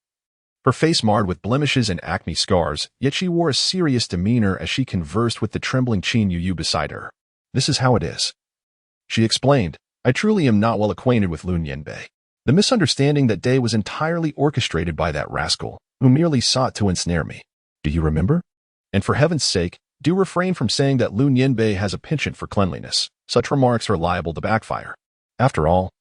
her face marred with blemishes and acne scars, yet she wore a serious demeanor as she conversed with the trembling Qin Yuyu beside her. This is how it is, she explained. I truly am not well acquainted with Lun Yanbei. The misunderstanding that day was entirely orchestrated by that rascal, who merely sought to ensnare me. Do you remember? And for heaven's sake, do refrain from saying that Lun Yanbei has a penchant for cleanliness. Such remarks are liable to backfire. After all,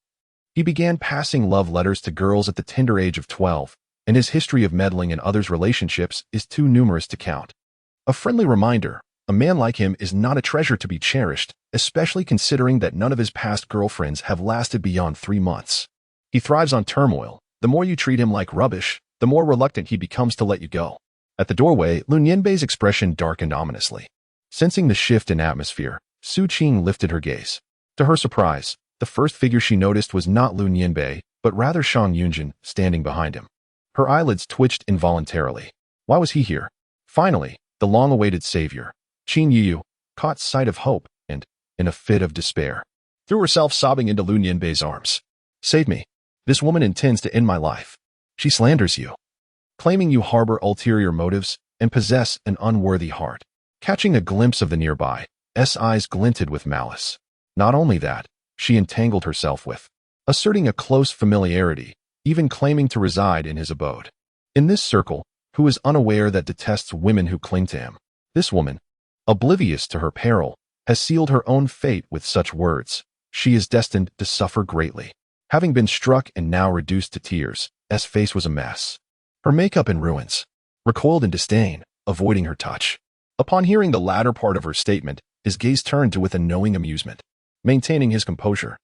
he began passing love letters to girls at the tender age of 12, and his history of meddling in others' relationships is too numerous to count. A friendly reminder, a man like him is not a treasure to be cherished, especially considering that none of his past girlfriends have lasted beyond 3 months. He thrives on turmoil. The more you treat him like rubbish, the more reluctant he becomes to let you go. At the doorway, Lun Yanbei's expression darkened ominously. Sensing the shift in atmosphere, Su Qing lifted her gaze. To her surprise, the first figure she noticed was not Lun Yanbei, but rather Shang Yunzhen, standing behind him. Her eyelids twitched involuntarily. Why was he here? Finally, the long-awaited savior, Qin Yuyu, caught sight of hope and, in a fit of despair, threw herself sobbing into Lun Yanbei's arms. Save me. This woman intends to end my life. She slanders you, claiming you harbor ulterior motives and possess an unworthy heart. Catching a glimpse of the nearby, eyes glinted with malice. Not only that, she entangled herself with, asserting a close familiarity, even claiming to reside in his abode. In this circle, who is unaware that detests women who cling to him, this woman, oblivious to her peril, has sealed her own fate with such words. She is destined to suffer greatly. Having been struck and now reduced to tears, S' face was a mess. Her makeup in ruins, recoiled in disdain, avoiding her touch. Upon hearing the latter part of her statement, his gaze turned to with a knowing amusement. Maintaining his composure,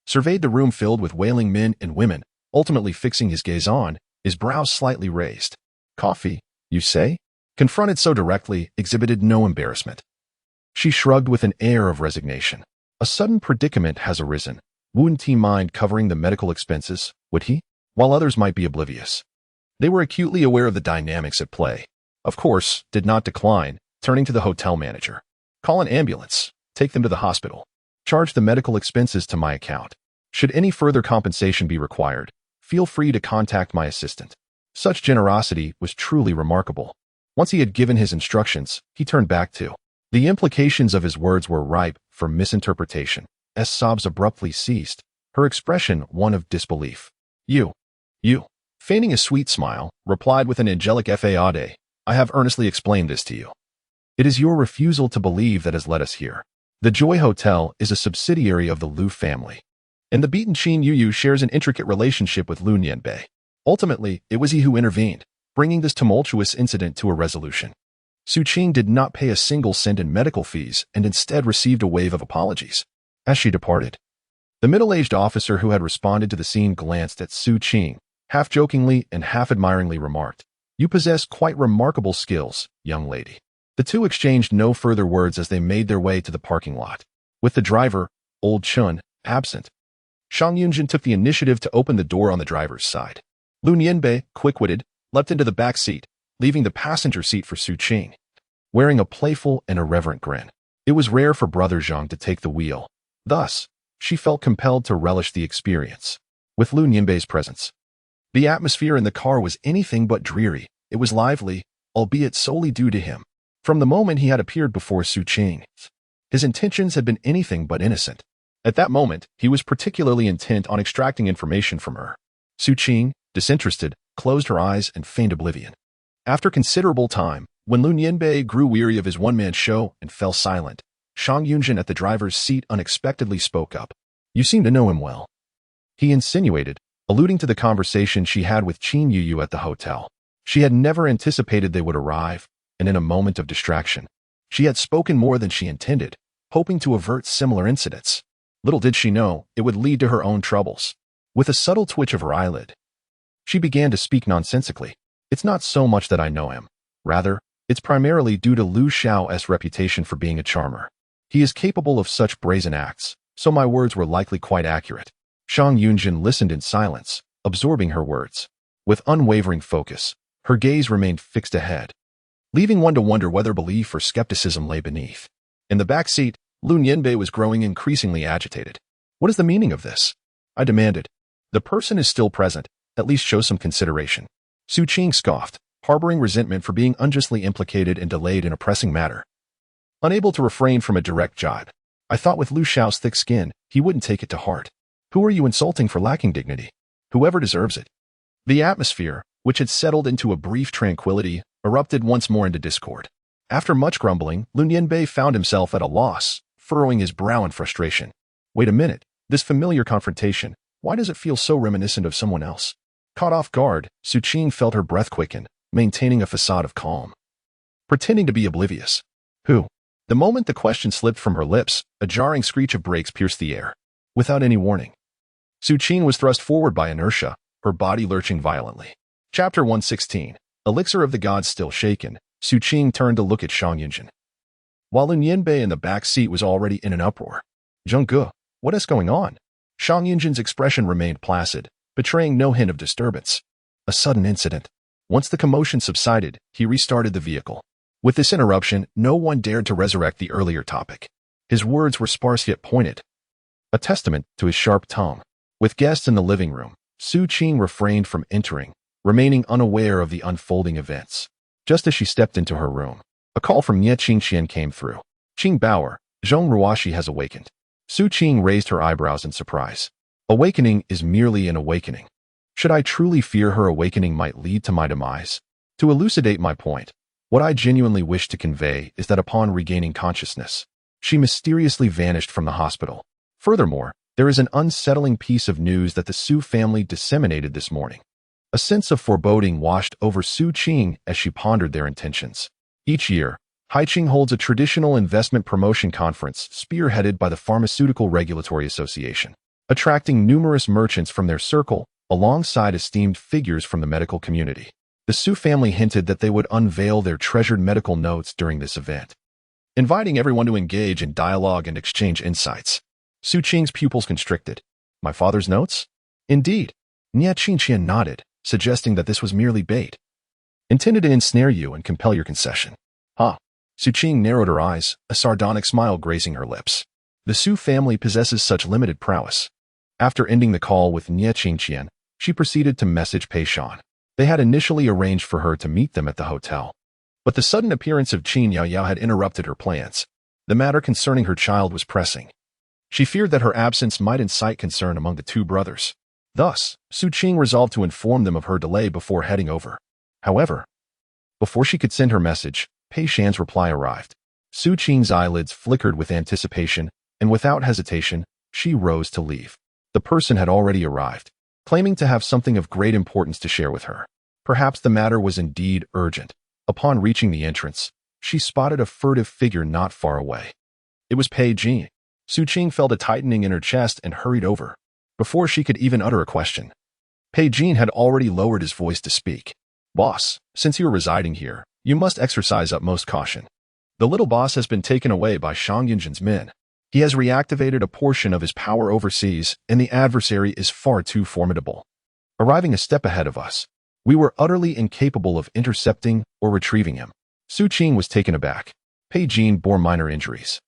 surveyed the room filled with wailing men and women, ultimately fixing his gaze on, his brows slightly raised. Coffee, you say? Confronted so directly, exhibited no embarrassment. She shrugged with an air of resignation. A sudden predicament has arisen. Wouldn't he mind covering the medical expenses, would he? While others might be oblivious. They were acutely aware of the dynamics at play. Of course, did not decline, turning to the hotel manager. Call an ambulance. Take them to the hospital. Charge the medical expenses to my account. Should any further compensation be required, feel free to contact my assistant. Such generosity was truly remarkable. Once he had given his instructions, he turned back to. The implications of his words were ripe for misinterpretation. As sobs abruptly ceased, her expression one of disbelief. You. Feigning a sweet smile, replied with an angelic fade, I have earnestly explained this to you. It is your refusal to believe that has led us here. The Joy Hotel is a subsidiary of the Liu family, and the beaten Qin Yu shares an intricate relationship with Lu Nianbei. Ultimately, it was he who intervened, bringing this tumultuous incident to a resolution. Su Qing did not pay a single cent in medical fees and instead received a wave of apologies. As she departed, the middle-aged officer who had responded to the scene glanced at Su Qing, half-jokingly and half-admiringly remarked, You possess quite remarkable skills, young lady. The two exchanged no further words as they made their way to the parking lot. With the driver, old Chun, absent, Shang Yunzhen took the initiative to open the door on the driver's side. Lu Nianbei, quick-witted, leapt into the back seat, leaving the passenger seat for Su Qing. Wearing a playful and irreverent grin, it was rare for Brother Zhang to take the wheel. Thus, she felt compelled to relish the experience. With Lu Nianbei's presence, the atmosphere in the car was anything but dreary. It was lively, albeit solely due to him. From the moment he had appeared before Su Qing, his intentions had been anything but innocent. At that moment, he was particularly intent on extracting information from her. Su Qing, disinterested, closed her eyes and feigned oblivion. After considerable time, when Lu Nianbei grew weary of his one-man show and fell silent, Shang Yunzhen at the driver's seat unexpectedly spoke up. You seem to know him well, he insinuated, alluding to the conversation she had with Qin Yu at the hotel. She had never anticipated they would arrive, and in a moment of distraction, she had spoken more than she intended, hoping to avert similar incidents. Little did she know it would lead to her own troubles. With a subtle twitch of her eyelid, she began to speak nonsensically. It's not so much that I know him. Rather, it's primarily due to Lu Xiao's reputation for being a charmer. He is capable of such brazen acts, so my words were likely quite accurate. Shang Yunzhen listened in silence, absorbing her words. With unwavering focus, her gaze remained fixed ahead, leaving one to wonder whether belief or skepticism lay beneath. In the back seat, Lu Nianbei was growing increasingly agitated. What is the meaning of this? I demanded. The person is still present, at least show some consideration. Su Qing scoffed, harboring resentment for being unjustly implicated and delayed in a pressing matter. Unable to refrain from a direct jibe, I thought with Lu Xiao's thick skin, he wouldn't take it to heart. Who are you insulting for lacking dignity? Whoever deserves it. The atmosphere, which had settled into a brief tranquility, erupted once more into discord. After much grumbling, Lu Nianbei found himself at a loss, furrowing his brow in frustration. Wait a minute, this familiar confrontation, why does it feel so reminiscent of someone else? Caught off guard, Su Qing felt her breath quicken, maintaining a facade of calm, pretending to be oblivious. Who? The moment the question slipped from her lips, a jarring screech of brakes pierced the air. Without any warning, Su Qing was thrust forward by inertia, her body lurching violently. Chapter 116. Elixir of the Gods still shaken, Su Qing turned to look at Shang Yunzhen. While Lu Nianbei in the back seat was already in an uproar. Zhengge, what is going on? Shang Yunzhen's expression remained placid, betraying no hint of disturbance. A sudden incident. Once the commotion subsided, he restarted the vehicle. With this interruption, no one dared to resurrect the earlier topic. His words were sparse yet pointed, a testament to his sharp tongue. With guests in the living room, Su Qing refrained from entering, remaining unaware of the unfolding events. Just as she stepped into her room, a call from Ye Qingxian came through. Qing Bauer, Zhong Ruoxi has awakened. Su Qing raised her eyebrows in surprise. Awakening is merely an awakening. Should I truly fear her awakening might lead to my demise? To elucidate my point, what I genuinely wish to convey is that upon regaining consciousness, she mysteriously vanished from the hospital. Furthermore, there is an unsettling piece of news that the Su family disseminated this morning. A sense of foreboding washed over Su Qing as she pondered their intentions. Each year, Haiqing holds a traditional investment promotion conference spearheaded by the Pharmaceutical Regulatory Association, attracting numerous merchants from their circle alongside esteemed figures from the medical community. The Su family hinted that they would unveil their treasured medical notes during this event, inviting everyone to engage in dialogue and exchange insights. Su Qing's pupils constricted. My father's notes? Indeed. Nie Qingqian nodded, suggesting that this was merely bait, intended to ensnare you and compel your concession. Huh. Su Qing narrowed her eyes, a sardonic smile grazing her lips. The Su family possesses such limited prowess. After ending the call with Nie Qingqian, she proceeded to message Pei Shan. They had initially arranged for her to meet them at the hotel. But the sudden appearance of Qin Yaoyao had interrupted her plans. The matter concerning her child was pressing. She feared that her absence might incite concern among the two brothers. Thus, Su Qing resolved to inform them of her delay before heading over. However, before she could send her message, Pei Shan's reply arrived. Su Qing's eyelids flickered with anticipation, and without hesitation, she rose to leave. The person had already arrived, claiming to have something of great importance to share with her. Perhaps the matter was indeed urgent. Upon reaching the entrance, she spotted a furtive figure not far away. It was Pei Jin. Su Qing felt a tightening in her chest and hurried over. Before she could even utter a question, Pei Jin had already lowered his voice to speak. Boss, since you are residing here, you must exercise utmost caution. The little boss has been taken away by Shang Yunzhen's men. He has reactivated a portion of his power overseas, and the adversary is far too formidable. Arriving a step ahead of us, we were utterly incapable of intercepting or retrieving him. Su Qing was taken aback. Pei Jin bore minor injuries,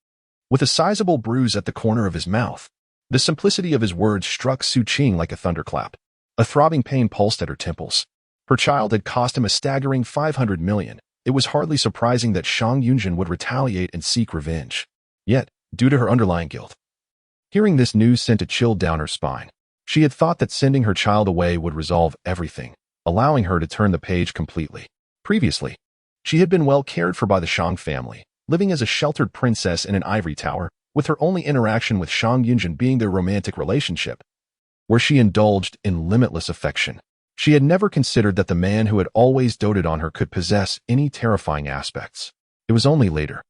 with a sizable bruise at the corner of his mouth. The simplicity of his words struck Su Qing like a thunderclap. A throbbing pain pulsed at her temples. Her child had cost him a staggering 500 million. It was hardly surprising that Shang Yunzhen would retaliate and seek revenge. Yet, due to her underlying guilt, hearing this news sent a chill down her spine. She had thought that sending her child away would resolve everything, allowing her to turn the page completely. Previously, she had been well cared for by the Shang family, living as a sheltered princess in an ivory tower, with her only interaction with Shang Yunzhen being their romantic relationship, where she indulged in limitless affection. She had never considered that the man who had always doted on her could possess any terrifying aspects. It was only later,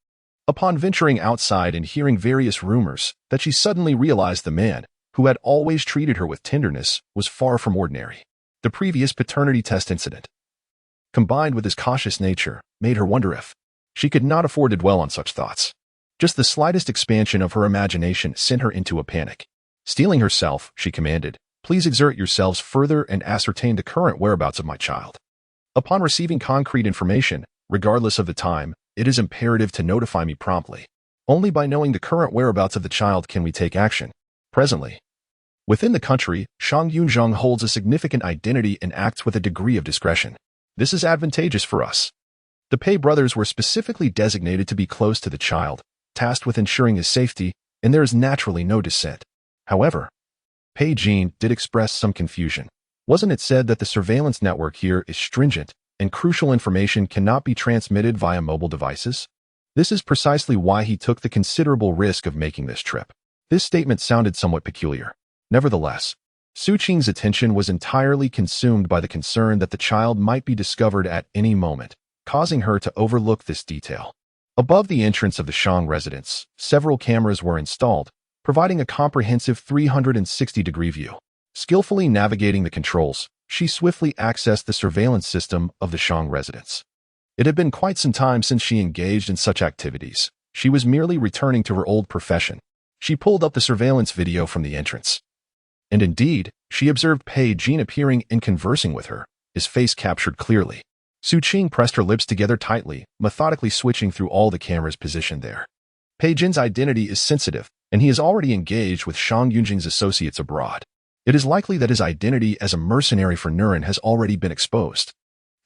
upon venturing outside and hearing various rumors, that she suddenly realized the man, who had always treated her with tenderness, was far from ordinary. The previous paternity test incident, combined with his cautious nature, made her wonder if she could not afford to dwell on such thoughts. Just the slightest expansion of her imagination sent her into a panic. Steeling herself, she commanded, "Please exert yourselves further and ascertain the current whereabouts of my child. Upon receiving concrete information, regardless of the time, it is imperative to notify me promptly. Only by knowing the current whereabouts of the child can we take action." Presently, within the country, Shang Yunzhen holds a significant identity and acts with a degree of discretion. This is advantageous for us. The Pei brothers were specifically designated to be close to the child, tasked with ensuring his safety, and there is naturally no dissent. However, Pei Jin did express some confusion. Wasn't it said that the surveillance network here is stringent, and crucial information cannot be transmitted via mobile devices? This is precisely why he took the considerable risk of making this trip. This statement sounded somewhat peculiar. Nevertheless, Su Qing's attention was entirely consumed by the concern that the child might be discovered at any moment, causing her to overlook this detail. Above the entrance of the Shang residence, several cameras were installed, providing a comprehensive 360-degree view. Skillfully navigating the controls, she swiftly accessed the surveillance system of the Shang residence. It had been quite some time since she engaged in such activities. She was merely returning to her old profession. She pulled up the surveillance video from the entrance. And indeed, she observed Pei Jin appearing and conversing with her, his face captured clearly. Su Qing pressed her lips together tightly, methodically switching through all the cameras positioned there. Pei Jin's identity is sensitive, and he is already engaged with Shang Yunzhen's associates abroad. It is likely that his identity as a mercenary for Nuren has already been exposed.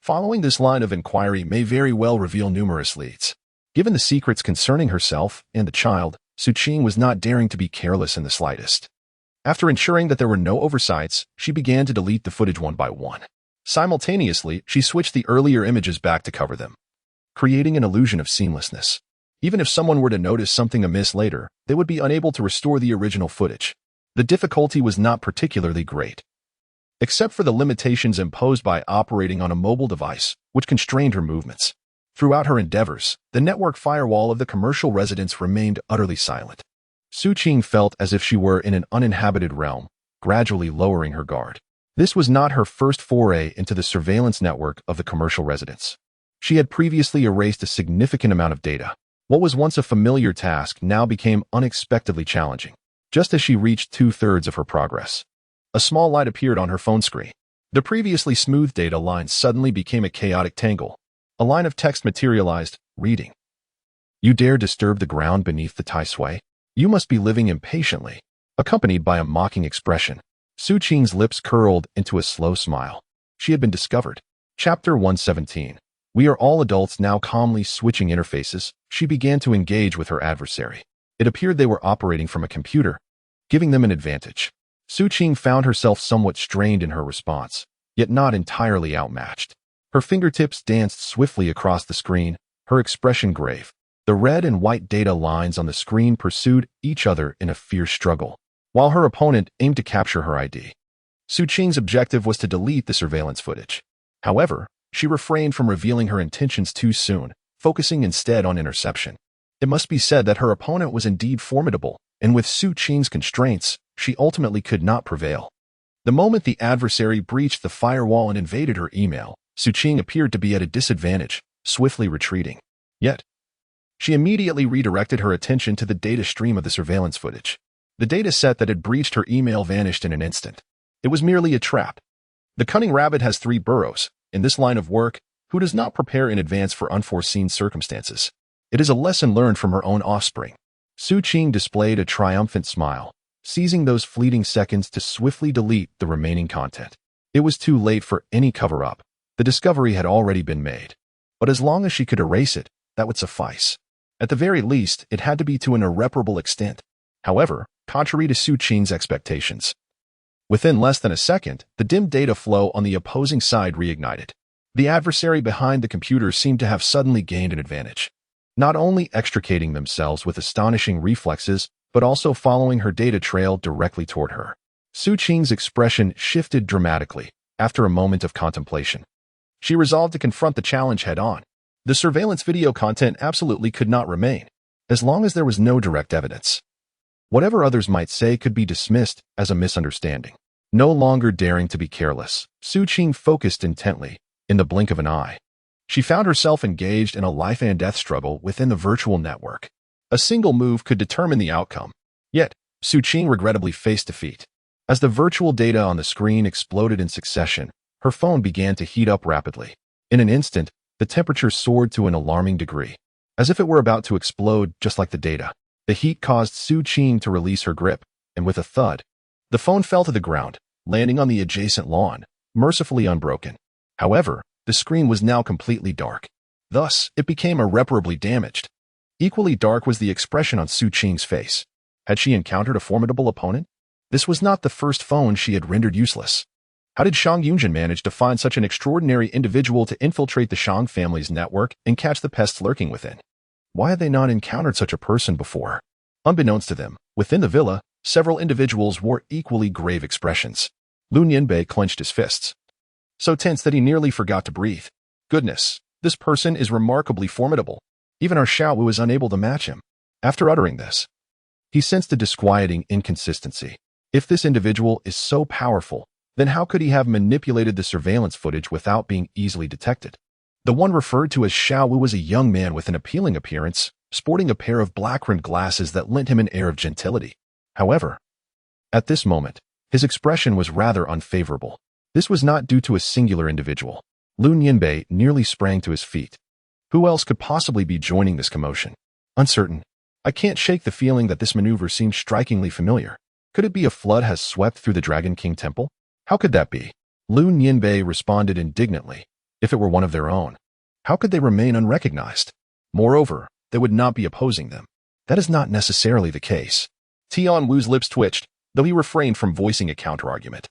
Following this line of inquiry may very well reveal numerous leads. Given the secrets concerning herself and the child, Su Qing was not daring to be careless in the slightest. After ensuring that there were no oversights, she began to delete the footage one by one. Simultaneously, she switched the earlier images back to cover them, creating an illusion of seamlessness. Even if someone were to notice something amiss later, they would be unable to restore the original footage. The difficulty was not particularly great, except for the limitations imposed by operating on a mobile device, which constrained her movements. Throughout her endeavors, the network firewall of the commercial residence remained utterly silent. Su Qing felt as if she were in an uninhabited realm, gradually lowering her guard. This was not her first foray into the surveillance network of the commercial residence. She had previously erased a significant amount of data. What was once a familiar task now became unexpectedly challenging. Just as she reached 2/3 of her progress, a small light appeared on her phone screen. The previously smooth data line suddenly became a chaotic tangle. A line of text materialized, reading, "You dare disturb the ground beneath the Tai Sui? You must be living impatiently," accompanied by a mocking expression. Su Qing's lips curled into a slow smile. She had been discovered. Chapter 117. We are all adults now. Calmly switching interfaces, she began to engage with her adversary. It appeared they were operating from a computer, giving them an advantage. Su Qing found herself somewhat strained in her response, yet not entirely outmatched. Her fingertips danced swiftly across the screen, her expression grave. The red and white data lines on the screen pursued each other in a fierce struggle, while her opponent aimed to capture her ID. Su Qing's objective was to delete the surveillance footage. However, she refrained from revealing her intentions too soon, focusing instead on interception. It must be said that her opponent was indeed formidable, and with Su Qing's constraints, she ultimately could not prevail. The moment the adversary breached the firewall and invaded her email, Su Qing appeared to be at a disadvantage, swiftly retreating. Yet, she immediately redirected her attention to the data stream of the surveillance footage. The data set that had breached her email vanished in an instant. It was merely a trap. The cunning rabbit has 3 burrows. In this line of work, who does not prepare in advance for unforeseen circumstances? It is a lesson learned from her own offspring. Su Qing displayed a triumphant smile, seizing those fleeting seconds to swiftly delete the remaining content. It was too late for any cover-up. The discovery had already been made. But as long as she could erase it, that would suffice. At the very least, it had to be to an irreparable extent. However, contrary to Su Qing's expectations, within less than a second, the dim data flow on the opposing side reignited. The adversary behind the computer seemed to have suddenly gained an advantage, not only extricating themselves with astonishing reflexes, but also following her data trail directly toward her. Su Qing's expression shifted dramatically after a moment of contemplation. She resolved to confront the challenge head-on. The surveillance video content absolutely could not remain, as long as there was no direct evidence. Whatever others might say could be dismissed as a misunderstanding. No longer daring to be careless, Su Qing focused intently. In the blink of an eye, she found herself engaged in a life-and-death struggle within the virtual network. A single move could determine the outcome. Yet, Su Qing regrettably faced defeat. As the virtual data on the screen exploded in succession, her phone began to heat up rapidly. In an instant, the temperature soared to an alarming degree, as if it were about to explode just like the data. The heat caused Su Qing to release her grip, and with a thud, the phone fell to the ground, landing on the adjacent lawn, mercifully unbroken. However, the screen was now completely dark. Thus, it became irreparably damaged. Equally dark was the expression on Su Qing's face. Had she encountered a formidable opponent? This was not the first phone she had rendered useless. How did Shang Yunzhen manage to find such an extraordinary individual to infiltrate the Shang family's network and catch the pests lurking within? Why had they not encountered such a person before? Unbeknownst to them, within the villa, several individuals wore equally grave expressions. Lu Nianbei clenched his fists, so tense that he nearly forgot to breathe. Goodness, this person is remarkably formidable. Even our Xiao Wu is unable to match him. After uttering this, he sensed a disquieting inconsistency. If this individual is so powerful, then how could he have manipulated the surveillance footage without being easily detected? The one referred to as Xiao Wu was a young man with an appealing appearance, sporting a pair of black-rimmed glasses that lent him an air of gentility. However, at this moment, his expression was rather unfavorable. This was not due to a singular individual. Lu Nianbei nearly sprang to his feet. Who else could possibly be joining this commotion? Uncertain. I can't shake the feeling that this maneuver seems strikingly familiar. Could it be a flood has swept through the Dragon King Temple? How could that be? Lu Nianbei responded indignantly. If it were one of their own, how could they remain unrecognized? Moreover, they would not be opposing them. That is not necessarily the case. Tian Wu's lips twitched, though he refrained from voicing a counterargument.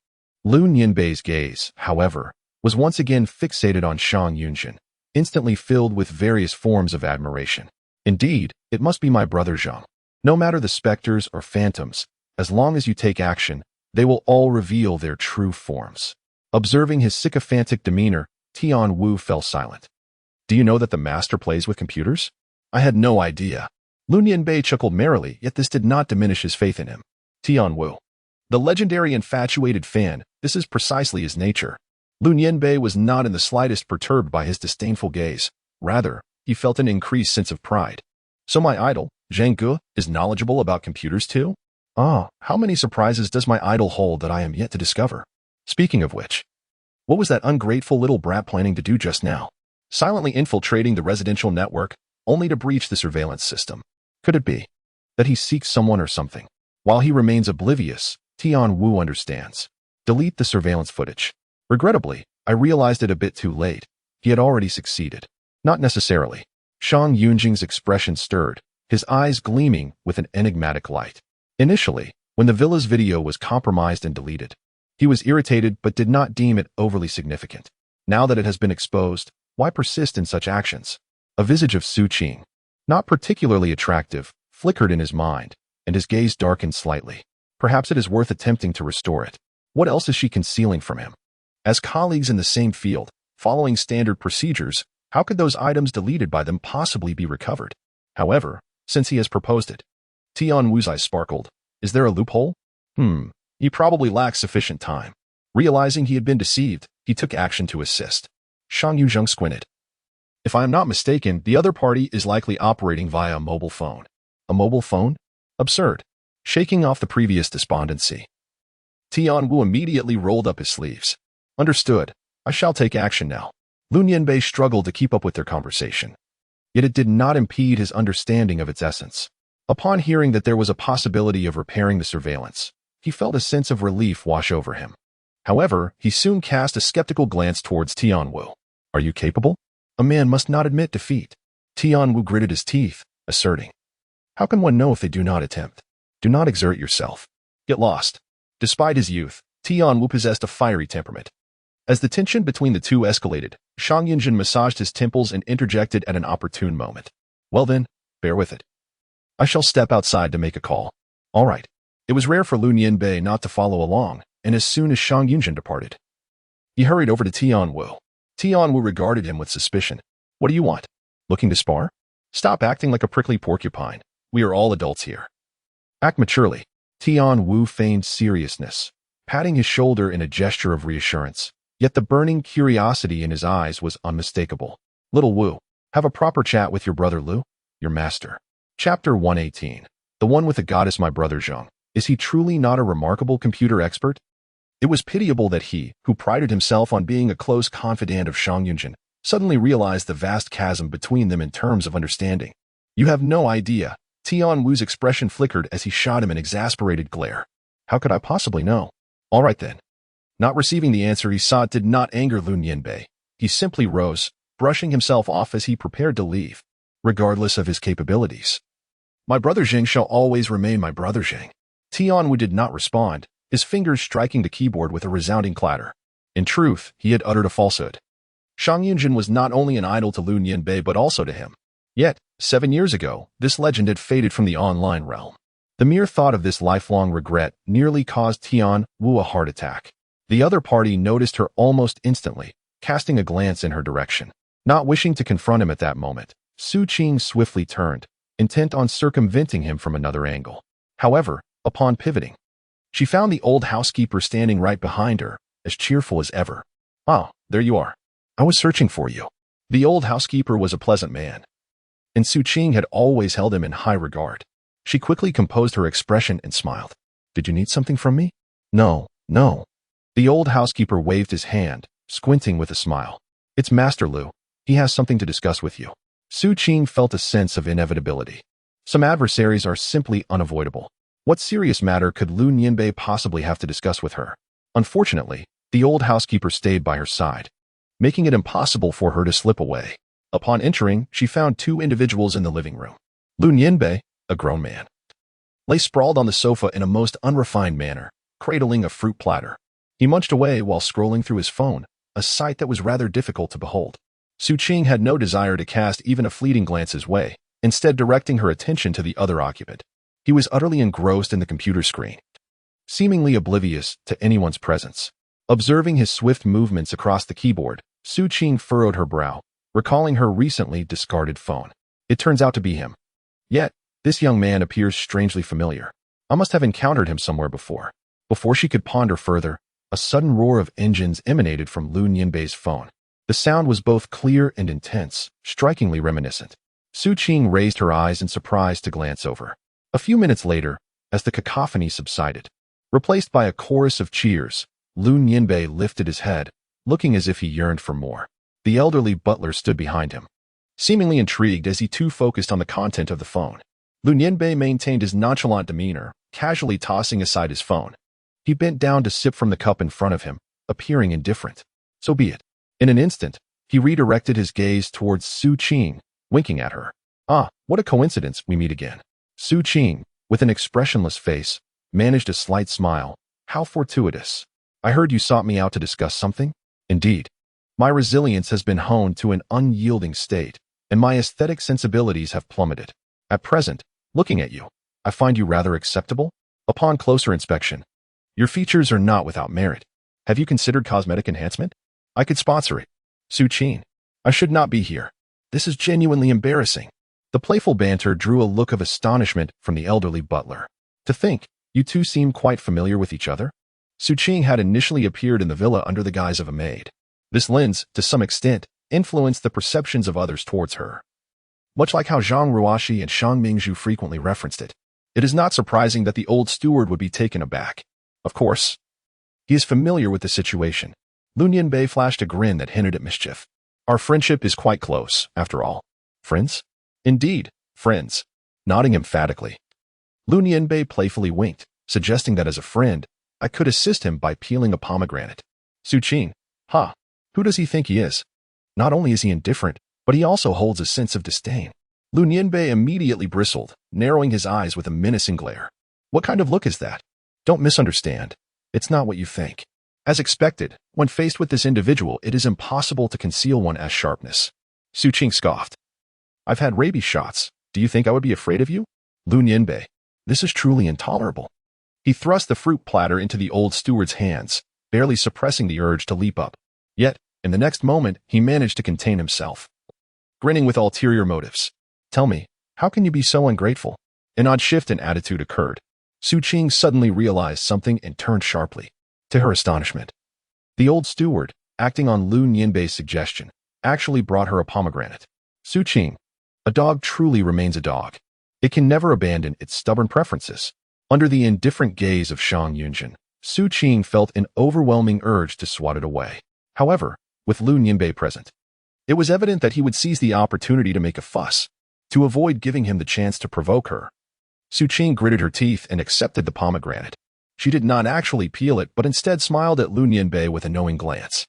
Lu Nianbei's gaze, however, was once again fixated on Shang Yunzhen, instantly filled with various forms of admiration. Indeed, it must be my brother Zhang. No matter the specters or phantoms, as long as you take action, they will all reveal their true forms. Observing his sycophantic demeanor, Tian Wu fell silent. Do you know that the master plays with computers? I had no idea. Lu Nianbei chuckled merrily, yet this did not diminish his faith in him. Tian Wu, the legendary infatuated fan, this is precisely his nature. Lu Nianbei was not in the slightest perturbed by his disdainful gaze. Rather, he felt an increased sense of pride. So my idol, Zhang Ge, is knowledgeable about computers too? Ah, how many surprises does my idol hold that I am yet to discover? Speaking of which, what was that ungrateful little brat planning to do just now? Silently infiltrating the residential network, only to breach the surveillance system. Could it be that he seeks someone or something? While he remains oblivious, Tian Wu understands. Delete the surveillance footage. Regrettably, I realized it a bit too late. He had already succeeded. Not necessarily. Shang Yunzhen's expression stirred, his eyes gleaming with an enigmatic light. Initially, when the villa's video was compromised and deleted, he was irritated but did not deem it overly significant. Now that it has been exposed, why persist in such actions? A visage of Su Qing, not particularly attractive, flickered in his mind, and his gaze darkened slightly. Perhaps it is worth attempting to restore it. What else is she concealing from him? As colleagues in the same field, following standard procedures, how could those items deleted by them possibly be recovered? However, since he has proposed it, Tian Wu's eyes sparkled. Is there a loophole? He probably lacks sufficient time. Realizing he had been deceived, he took action to assist. Shang Yunzhen squinted. If I am not mistaken, the other party is likely operating via a mobile phone. A mobile phone? Absurd. Shaking off the previous despondency, Tian Wu immediately rolled up his sleeves. Understood. I shall take action now. Lu Nianbei struggled to keep up with their conversation. Yet it did not impede his understanding of its essence. Upon hearing that there was a possibility of repairing the surveillance, he felt a sense of relief wash over him. However, he soon cast a skeptical glance towards Tian Wu. Are you capable? A man must not admit defeat. Tian Wu gritted his teeth, asserting. How can one know if they do not attempt? Do not exert yourself. Get lost. Despite his youth, Tian Wu possessed a fiery temperament. As the tension between the two escalated, Shang Yunzhen massaged his temples and interjected at an opportune moment. Well then, bear with it. I shall step outside to make a call. All right. It was rare for Lu Nianbei not to follow along, and as soon as Shang Yunzhen departed, he hurried over to Tian Wu. Tian Wu regarded him with suspicion. What do you want? Looking to spar? Stop acting like a prickly porcupine. We are all adults here. Act maturely. Tian Wu feigned seriousness, patting his shoulder in a gesture of reassurance. Yet the burning curiosity in his eyes was unmistakable. Little Wu, have a proper chat with your brother Lu, your master. Chapter 118. The one with the goddess my brother Zhang. Is he truly not a remarkable computer expert? It was pitiable that he, who prided himself on being a close confidant of Shang Yunzhen, suddenly realized the vast chasm between them in terms of understanding. You have no idea. Tian Wu's expression flickered as he shot him an exasperated glare. How could I possibly know? All right then. Not receiving the answer he sought did not anger Lu Nianbei. He simply rose, brushing himself off as he prepared to leave, regardless of his capabilities. My brother Zheng shall always remain my brother Zheng. Tian Wu did not respond, his fingers striking the keyboard with a resounding clatter. In truth, he had uttered a falsehood. Shang Yunzhen was not only an idol to Lu Nianbei but also to him. Yet, 7 years ago, this legend had faded from the online realm. The mere thought of this lifelong regret nearly caused Tian Wu a heart attack. The other party noticed her almost instantly, casting a glance in her direction. Not wishing to confront him at that moment, Su Qing swiftly turned, intent on circumventing him from another angle. However, upon pivoting, she found the old housekeeper standing right behind her, as cheerful as ever. Ah, there you are. I was searching for you. The old housekeeper was a pleasant man, and Su Qing had always held him in high regard. She quickly composed her expression and smiled. Did you need something from me? No. The old housekeeper waved his hand, squinting with a smile. It's Master Lu. He has something to discuss with you. Su Qing felt a sense of inevitability. Some adversaries are simply unavoidable. What serious matter could Lu Nianbei possibly have to discuss with her? Unfortunately, the old housekeeper stayed by her side, making it impossible for her to slip away. Upon entering, she found 2 individuals in the living room. Lu Nianbei, a grown man, lay sprawled on the sofa in a most unrefined manner, cradling a fruit platter. He munched away while scrolling through his phone, a sight that was rather difficult to behold. Su Qing had no desire to cast even a fleeting glance his way, instead directing her attention to the other occupant. He was utterly engrossed in the computer screen, seemingly oblivious to anyone's presence. Observing his swift movements across the keyboard, Su Qing furrowed her brow, recalling her recently discarded phone. It turns out to be him. Yet, this young man appears strangely familiar. I must have encountered him somewhere before. Before she could ponder further, a sudden roar of engines emanated from Lu Nianbei's phone. The sound was both clear and intense, strikingly reminiscent. Su Qing raised her eyes in surprise to glance over. A few minutes later, As the cacophony subsided, replaced by a chorus of cheers, Lu Nianbei lifted his head, looking as if he yearned for more. The elderly butler stood behind him, seemingly intrigued as he too focused on the content of the phone. Lu Nianbei maintained his nonchalant demeanor, casually tossing aside his phone. He bent down to sip from the cup in front of him, appearing indifferent. So be it. In an instant, he redirected his gaze towards Su Qing, winking at her. Ah, what a coincidence we meet again. Su Qing, with an expressionless face, managed a slight smile. How fortuitous. I heard you sought me out to discuss something? Indeed. My resilience has been honed to an unyielding state, and my aesthetic sensibilities have plummeted. At present, looking at you, I find you rather acceptable. Upon closer inspection, your features are not without merit. Have you considered cosmetic enhancement? I could sponsor it. Su Qing, I should not be here. This is genuinely embarrassing. The playful banter drew a look of astonishment from the elderly butler. To think, you two seem quite familiar with each other? Su Qing had initially appeared in the villa under the guise of a maid. This lens, to some extent, influenced the perceptions of others towards her. Much like how Zhang Ruoxi and Shang Mingzhu frequently referenced it, it is not surprising that the old steward would be taken aback. Of course, he is familiar with the situation. Lu Nianbei flashed a grin that hinted at mischief. Our friendship is quite close, after all. Friends? Indeed, friends. Nodding emphatically. Lu Nianbei playfully winked, suggesting that as a friend, I could assist him by peeling a pomegranate. Su Qing, ha, who does he think he is? Not only is he indifferent, but he also holds a sense of disdain. Lu Nianbei immediately bristled, narrowing his eyes with a menacing glare. What kind of look is that? Don't misunderstand. It's not what you think. As expected, when faced with this individual, it is impossible to conceal one's sharpness. Su Qing scoffed. I've had rabies shots. Do you think I would be afraid of you? Lu Nianbei, this is truly intolerable. He thrust the fruit platter into the old steward's hands, barely suppressing the urge to leap up. Yet, in the next moment, he managed to contain himself. Grinning with ulterior motives. Tell me, how can you be so ungrateful? An odd shift in attitude occurred. Su Qing suddenly realized something and turned sharply. To her astonishment, the old steward, acting on Lu Nianbei's suggestion, actually brought her a pomegranate. Su Qing, a dog truly remains a dog. It can never abandon its stubborn preferences. Under the indifferent gaze of Shang Yunzhen, Su Qing felt an overwhelming urge to swat it away. However, with Lu Nianbei present, it was evident that he would seize the opportunity to make a fuss, to avoid giving him the chance to provoke her. Su Qing gritted her teeth and accepted the pomegranate. She did not actually peel it, but instead smiled at Lu Nianbei with a knowing glance.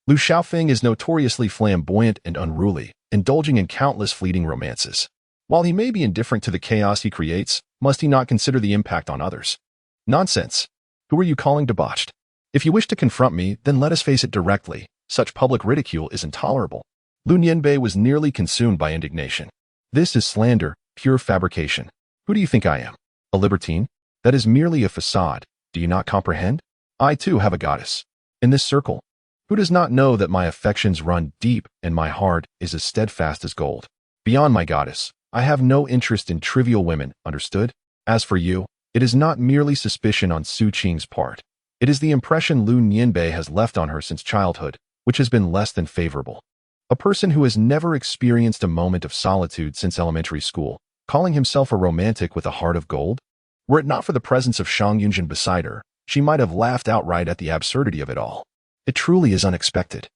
Lu Xiaofeng is notoriously flamboyant and unruly, indulging in countless fleeting romances. While he may be indifferent to the chaos he creates, must he not consider the impact on others? Nonsense. Who are you calling debauched? If you wish to confront me, then let us face it directly. Such public ridicule is intolerable. Lu Nianbei was nearly consumed by indignation. This is slander, pure fabrication. Who do you think I am? A libertine? That is merely a facade. Do you not comprehend? I too have a goddess. In this circle, who does not know that my affections run deep and my heart is as steadfast as gold? Beyond my goddess, I have no interest in trivial women, understood? As for you, it is not merely suspicion on Su Qing's part. It is the impression Lu Nianbei has left on her since childhood, which has been less than favorable. A person who has never experienced a moment of solitude since elementary school, calling himself a romantic with a heart of gold? Were it not for the presence of Shang Yunzhen beside her, she might have laughed outright at the absurdity of it all. It truly is unexpected.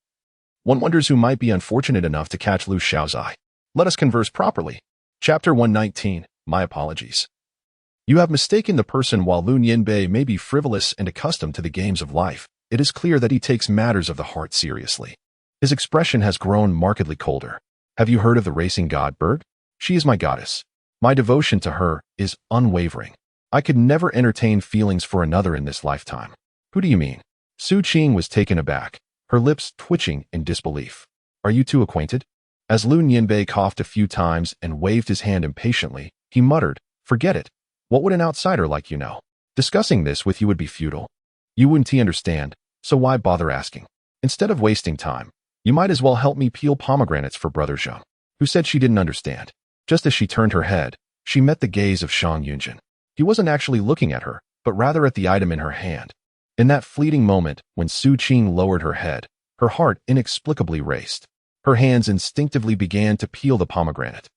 One wonders who might be unfortunate enough to catch Lu Xiao's eye. Let us converse properly. Chapter 119. My apologies. You have mistaken the person. While Lu Nianbei may be frivolous and accustomed to the games of life, it is clear that he takes matters of the heart seriously. His expression has grown markedly colder. Have you heard of the racing god bird? She is my goddess. My devotion to her is unwavering. I could never entertain feelings for another in this lifetime. Who do you mean? Su Qing was taken aback, her lips twitching in disbelief. Are you two acquainted? As Lu Nianbei coughed a few times and waved his hand impatiently, he muttered, Forget it. What would an outsider like you know? Discussing this with you would be futile. You wouldn't understand, so why bother asking? Instead of wasting time, you might as well help me peel pomegranates for Brother Zheng, who said she didn't understand. Just as she turned her head, she met the gaze of Shang Yunzhen. He wasn't actually looking at her, but rather at the item in her hand. In that fleeting moment, when Su Qing lowered her head, her heart inexplicably raced. Her hands instinctively began to peel the pomegranate.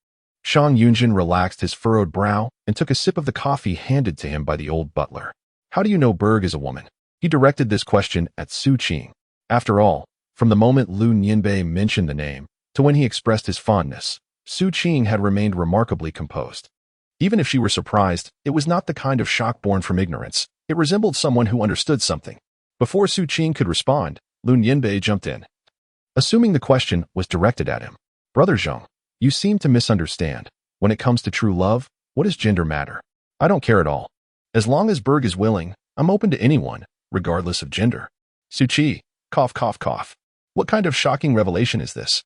Shang Yunzhen relaxed his furrowed brow and took a sip of the coffee handed to him by the old butler. How do you know Berg is a woman? He directed this question at Su Qing. After all, from the moment Lu Nianbei mentioned the name to when he expressed his fondness, Su Qing had remained remarkably composed. Even if she were surprised, it was not the kind of shock born from ignorance. It resembled someone who understood something. Before Su Qing could respond, Lu Nianbei jumped in. Assuming the question was directed at him. Brother Zheng, you seem to misunderstand. When it comes to true love, what does gender matter? I don't care at all. As long as Berg is willing, I'm open to anyone, regardless of gender. Su Qi, cough, cough, cough. What kind of shocking revelation is this?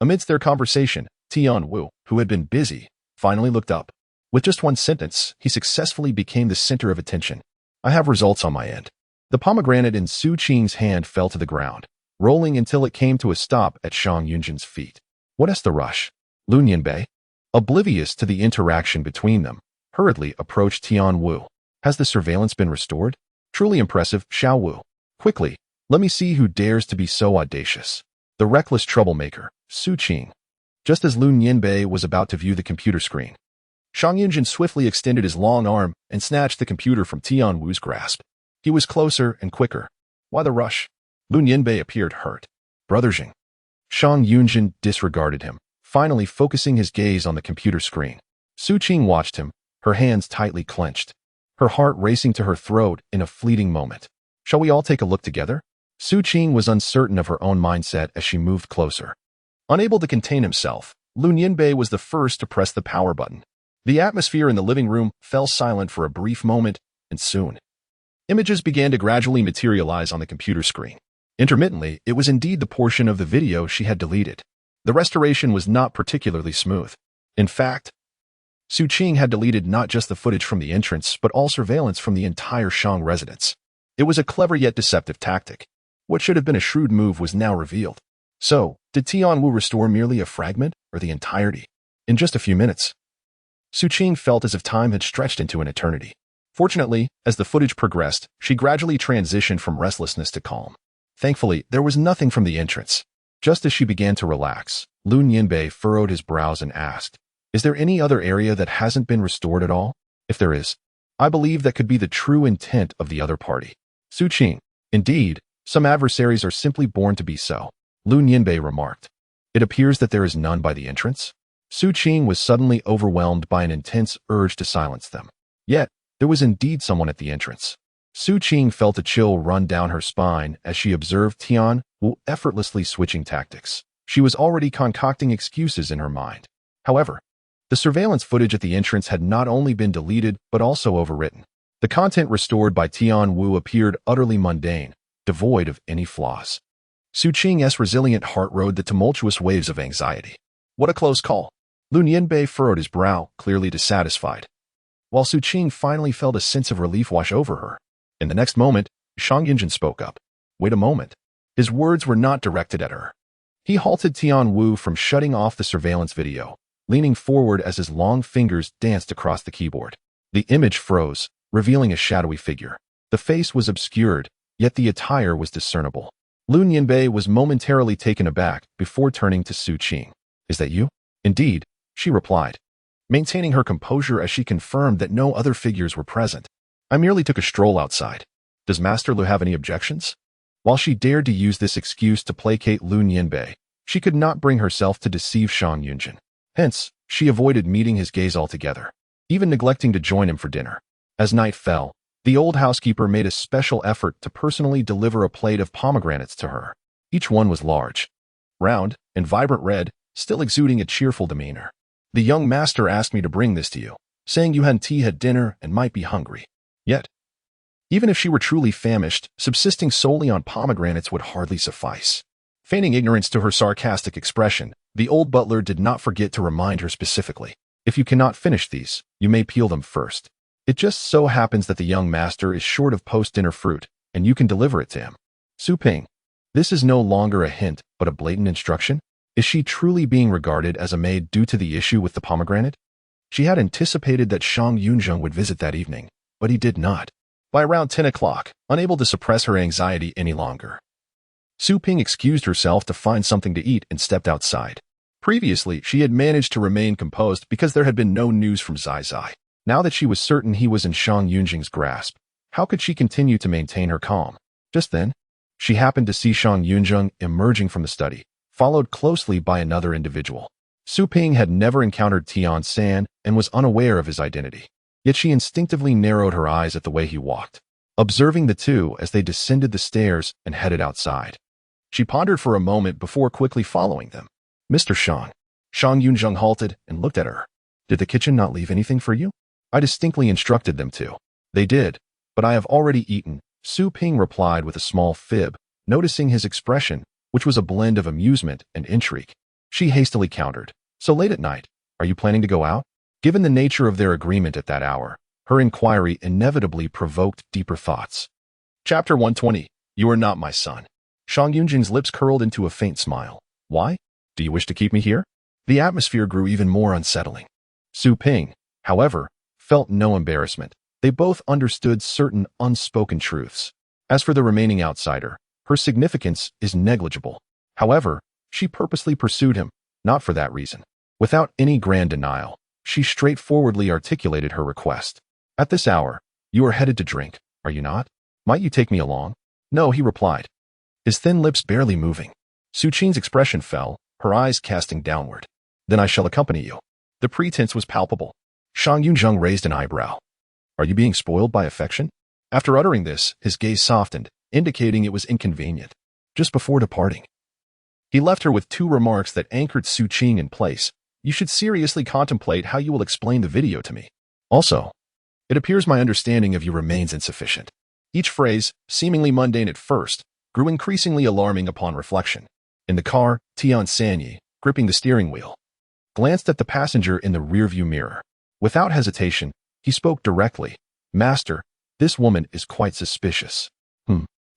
Amidst their conversation, Tian Wu, who had been busy, finally looked up. With just one sentence, he successfully became the center of attention. I have results on my end. The pomegranate in Su Qing's hand fell to the ground, rolling until it came to a stop at Shang Yunzhen's feet. What is the rush? Lu Nianbei, oblivious to the interaction between them, hurriedly approached Tian Wu. Has the surveillance been restored? Truly impressive, Xiao Wu. Quickly, let me see who dares to be so audacious. The reckless troublemaker, Su Qing. Just as Lu Nianbei was about to view the computer screen, Shang Yunzhen swiftly extended his long arm and snatched the computer from Tian Wu's grasp. He was closer and quicker. Why the rush? Lu Nianbei appeared hurt. Brother Zheng. Shang Yunzhen disregarded him, finally focusing his gaze on the computer screen. Su Qing watched him, her hands tightly clenched, her heart racing to her throat in a fleeting moment. Shall we all take a look together? Su Qing was uncertain of her own mindset as she moved closer. Unable to contain himself, Lu Nianbei was the first to press the power button. The atmosphere in the living room fell silent for a brief moment, and soon, images began to gradually materialize on the computer screen. Intermittently, it was indeed the portion of the video she had deleted. The restoration was not particularly smooth. In fact, Su Qing had deleted not just the footage from the entrance, but all surveillance from the entire Shang residence. It was a clever yet deceptive tactic. What should have been a shrewd move was now revealed. So, did Tian Wu restore merely a fragment or the entirety? In just a few minutes, Su Qing felt as if time had stretched into an eternity. Fortunately, as the footage progressed, she gradually transitioned from restlessness to calm. Thankfully, there was nothing from the entrance. Just as she began to relax, Lu Nianbei furrowed his brows and asked, is there any other area that hasn't been restored at all? If there is, I believe that could be the true intent of the other party. Su Qing. Indeed, some adversaries are simply born to be so, Lu Nianbei remarked. It appears that there is none by the entrance. Su Qing was suddenly overwhelmed by an intense urge to silence them. Yet, there was indeed someone at the entrance. Su Qing felt a chill run down her spine as she observed Tian Wu effortlessly switching tactics. She was already concocting excuses in her mind. However, the surveillance footage at the entrance had not only been deleted but also overwritten. The content restored by Tian Wu appeared utterly mundane, devoid of any flaws. Su Qing's resilient heart rode the tumultuous waves of anxiety. What a close call. Lu Nianbei furrowed his brow, clearly dissatisfied, while Su Qing finally felt a sense of relief wash over her. In the next moment, Shang Yunzhen spoke up. Wait a moment. His words were not directed at her. He halted Tian Wu from shutting off the surveillance video, leaning forward as his long fingers danced across the keyboard. The image froze, revealing a shadowy figure. The face was obscured, yet the attire was discernible. Lu Nianbei was momentarily taken aback before turning to Su Qing. Is that you? Indeed, she replied, maintaining her composure as she confirmed that no other figures were present. I merely took a stroll outside. Does Master Lu have any objections? While she dared to use this excuse to placate Lu Nianbei, she could not bring herself to deceive Shang Yunzhen. Hence, she avoided meeting his gaze altogether, even neglecting to join him for dinner. As night fell, the old housekeeper made a special effort to personally deliver a plate of pomegranates to her. Each one was large, round, and vibrant red, still exuding a cheerful demeanor. The young master asked me to bring this to you, saying you hadn't had dinner and might be hungry. Yet, even if she were truly famished, subsisting solely on pomegranates would hardly suffice. Feigning ignorance to her sarcastic expression, the old butler did not forget to remind her specifically, if you cannot finish these, you may peel them first. It just so happens that the young master is short of post-dinner fruit, and you can deliver it to him. Su Ping. This is no longer a hint, but a blatant instruction? Is she truly being regarded as a maid due to the issue with the pomegranate? She had anticipated that Shang Yunzhen would visit that evening, but he did not. By around 10 o'clock, unable to suppress her anxiety any longer, Su Ping excused herself to find something to eat and stepped outside. Previously, she had managed to remain composed because there had been no news from Zai Zai. Now that she was certain he was in Shang Yunzhen's grasp, how could she continue to maintain her calm? Just then, she happened to see Shang Yunzhen emerging from the study, followed closely by another individual. Su Qing had never encountered Tian San and was unaware of his identity. Yet she instinctively narrowed her eyes at the way he walked, observing the two as they descended the stairs and headed outside. She pondered for a moment before quickly following them. Mr. Shang. Shang Yunzhen halted and looked at her. Did the kitchen not leave anything for you? I distinctly instructed them to. They did, but I have already eaten, Su Qing replied with a small fib, noticing his expression, which was a blend of amusement and intrigue. She hastily countered. So late at night, are you planning to go out? Given the nature of their agreement at that hour, her inquiry inevitably provoked deeper thoughts. Chapter 120. You are not my son. Shang Yunzhen's lips curled into a faint smile. Why? Do you wish to keep me here? The atmosphere grew even more unsettling. Su Qing, however, felt no embarrassment. They both understood certain unspoken truths. As for the remaining outsider, her significance is negligible. However, she purposely pursued him, not for that reason. Without any grand denial, she straightforwardly articulated her request. At this hour, you are headed to drink, are you not? Might you take me along? No, he replied, his thin lips barely moving. Su Qing's expression fell, her eyes casting downward. Then I shall accompany you. The pretense was palpable. Shang Yunzhen raised an eyebrow. Are you being spoiled by affection? After uttering this, his gaze softened, indicating it was inconvenient. Just before departing, he left her with two remarks that anchored Su Qing in place. You should seriously contemplate how you will explain the video to me. Also, it appears my understanding of you remains insufficient. Each phrase, seemingly mundane at first, grew increasingly alarming upon reflection. In the car, Tian Sanyi, gripping the steering wheel, glanced at the passenger in the rearview mirror. Without hesitation, he spoke directly. Master, this woman is quite suspicious.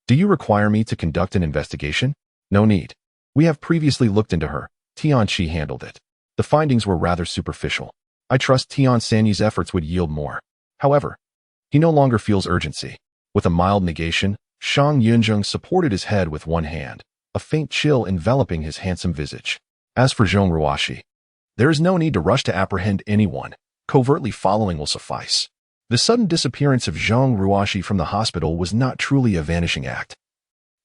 Do you require me to conduct an investigation? No need. We have previously looked into her. Tian Shi handled it. The findings were rather superficial. I trust Tian Sanyi's efforts would yield more. However, he no longer feels urgency. With a mild negation, Shang Yunzhen supported his head with one hand, a faint chill enveloping his handsome visage. As for Zhong Ruoxi, there is no need to rush to apprehend anyone. Covertly following will suffice. The sudden disappearance of Zhong Ruoxi from the hospital was not truly a vanishing act,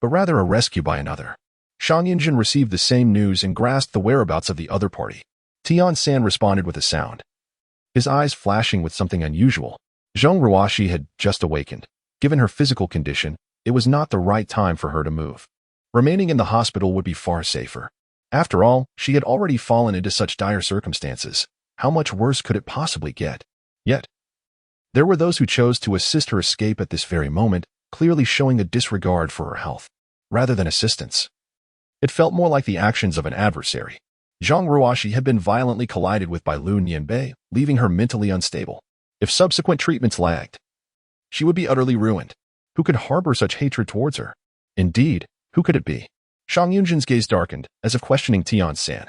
but rather a rescue by another. Shang Yunzhen received the same news and grasped the whereabouts of the other party. Tian San responded with a sound, his eyes flashing with something unusual. Zhong Ruoxi had just awakened. Given her physical condition, it was not the right time for her to move. Remaining in the hospital would be far safer. After all, she had already fallen into such dire circumstances. How much worse could it possibly get? Yet, there were those who chose to assist her escape at this very moment, clearly showing a disregard for her health, rather than assistance. It felt more like the actions of an adversary. Zhang Ruoxi had been violently collided with by Lu Nianbei, leaving her mentally unstable. If subsequent treatments lagged, she would be utterly ruined. Who could harbor such hatred towards her? Indeed, who could it be? Shang Yunzhen's gaze darkened, as if questioning Tian San,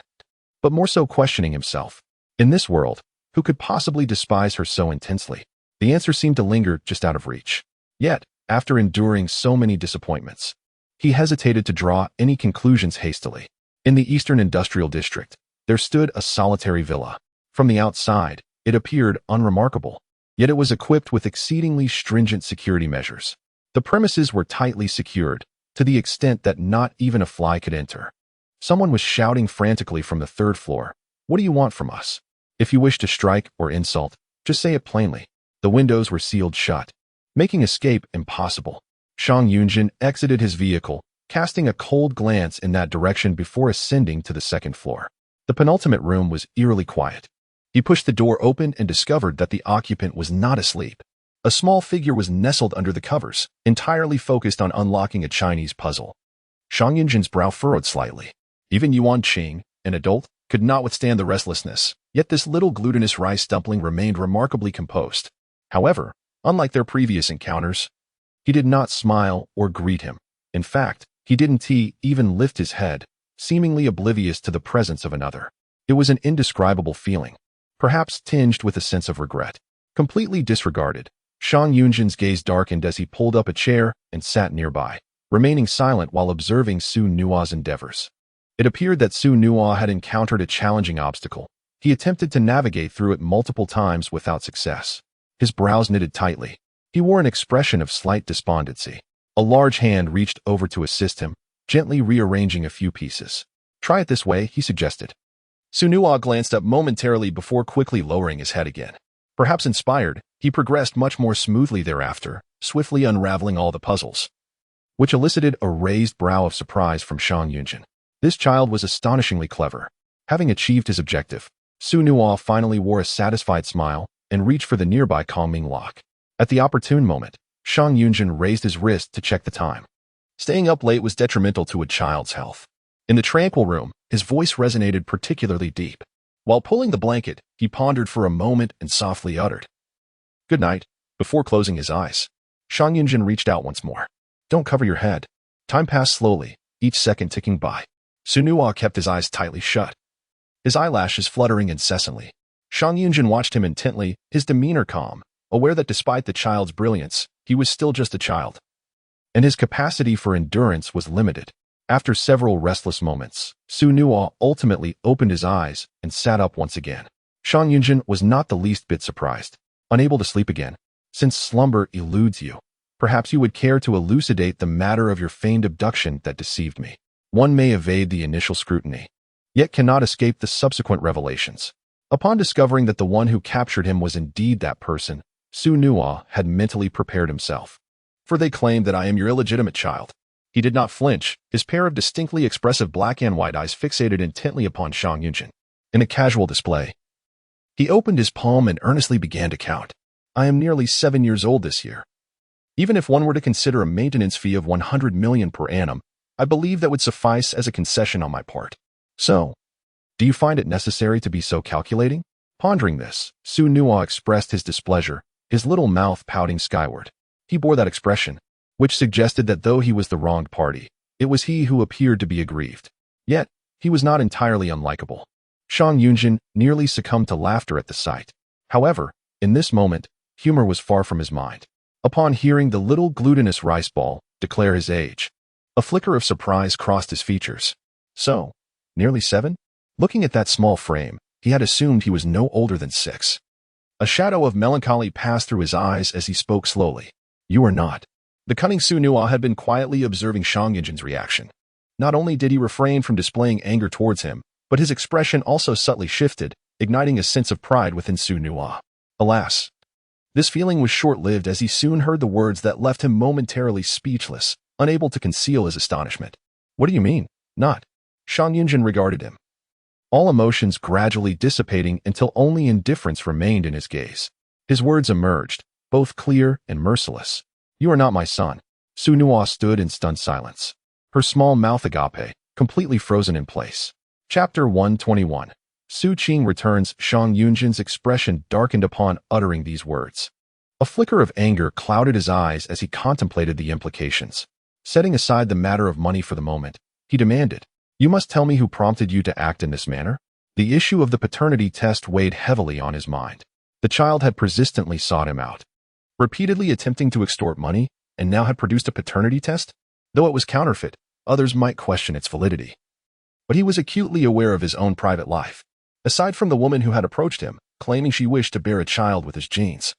but more so questioning himself. In this world, who could possibly despise her so intensely? The answer seemed to linger just out of reach. Yet, after enduring so many disappointments, he hesitated to draw any conclusions hastily. In the Eastern Industrial District, there stood a solitary villa. From the outside, it appeared unremarkable, yet it was equipped with exceedingly stringent security measures. The premises were tightly secured, to the extent that not even a fly could enter. Someone was shouting frantically from the third floor, "What do you want from us? If you wish to strike or insult, just say it plainly." The windows were sealed shut, making escape impossible. Shang Yunzhen exited his vehicle, casting a cold glance in that direction before ascending to the second floor. The penultimate room was eerily quiet. He pushed the door open and discovered that the occupant was not asleep. A small figure was nestled under the covers, entirely focused on unlocking a Chinese puzzle. Shang Yunzhen's brow furrowed slightly. Even Yuan Qing, an adult, could not withstand the restlessness, yet this little glutinous rice dumpling remained remarkably composed. However, unlike their previous encounters, he did not smile or greet him. In fact, he didn't even lift his head, seemingly oblivious to the presence of another. It was an indescribable feeling, perhaps tinged with a sense of regret. Completely disregarded, Shang Yunzhen's gaze darkened as he pulled up a chair and sat nearby, remaining silent while observing Su Nua's endeavors. It appeared that Su Nuo had encountered a challenging obstacle. He attempted to navigate through it multiple times without success. His brows knitted tightly. He wore an expression of slight despondency. A large hand reached over to assist him, gently rearranging a few pieces. "Try it this way," he suggested. Su Nuo glanced up momentarily before quickly lowering his head again. Perhaps inspired, he progressed much more smoothly thereafter, swiftly unraveling all the puzzles, which elicited a raised brow of surprise from Shang Yunzhen. This child was astonishingly clever. Having achieved his objective, Su Nuo finally wore a satisfied smile and reached for the nearby calming lock. At the opportune moment, Shang Yunzhen raised his wrist to check the time. Staying up late was detrimental to a child's health. In the tranquil room, his voice resonated particularly deep. While pulling the blanket, he pondered for a moment and softly uttered, "Good night." Before closing his eyes, Shang Yunzhen reached out once more. "Don't cover your head." Time passed slowly, each second ticking by. Su Nuo kept his eyes tightly shut, his eyelashes fluttering incessantly. Shang Yunzhen watched him intently, his demeanor calm, aware that despite the child's brilliance, he was still just a child, and his capacity for endurance was limited. After several restless moments, Su Nuo ultimately opened his eyes and sat up once again. Shang Yunzhen was not the least bit surprised. "Unable to sleep again? Since slumber eludes you, perhaps you would care to elucidate the matter of your feigned abduction that deceived me. One may evade the initial scrutiny, yet cannot escape the subsequent revelations." Upon discovering that the one who captured him was indeed that person, Su Nuo had mentally prepared himself. "For they claim that I am your illegitimate child." He did not flinch, his pair of distinctly expressive black and white eyes fixated intently upon Shang Yunzhen. In a casual display, he opened his palm and earnestly began to count. "I am nearly 7 years old this year. Even if one were to consider a maintenance fee of 100 million per annum, I believe that would suffice as a concession on my part. So, do you find it necessary to be so calculating?" Pondering this, Su Nuo expressed his displeasure, his little mouth pouting skyward. He bore that expression, which suggested that though he was the wronged party, it was he who appeared to be aggrieved. Yet, he was not entirely unlikable. Shang Yunzhen nearly succumbed to laughter at the sight. However, in this moment, humor was far from his mind. Upon hearing the little glutinous rice ball declare his age, a flicker of surprise crossed his features. So, nearly 7? Looking at that small frame, he had assumed he was no older than 6. A shadow of melancholy passed through his eyes as he spoke slowly. "You are not." The cunning Su Nuo had been quietly observing Shang Yunzhen's reaction. Not only did he refrain from displaying anger towards him, but his expression also subtly shifted, igniting a sense of pride within Su Nuo. Alas, this feeling was short-lived as he soon heard the words that left him momentarily speechless, unable to conceal his astonishment. "What do you mean, not?" Shang Yunzhen regarded him, all emotions gradually dissipating until only indifference remained in his gaze. His words emerged, both clear and merciless. "You are not my son." Su Nuo stood in stunned silence, her small mouth agape, completely frozen in place. Chapter 121. Su Qing returns. Shang Yunzhen's expression darkened upon uttering these words. A flicker of anger clouded his eyes as he contemplated the implications. Setting aside the matter of money for the moment, he demanded, "You must tell me who prompted you to act in this manner?" The issue of the paternity test weighed heavily on his mind. The child had persistently sought him out, repeatedly attempting to extort money, and now had produced a paternity test? Though it was counterfeit, others might question its validity. But he was acutely aware of his own private life. Aside from the woman who had approached him, claiming she wished to bear a child with his genes,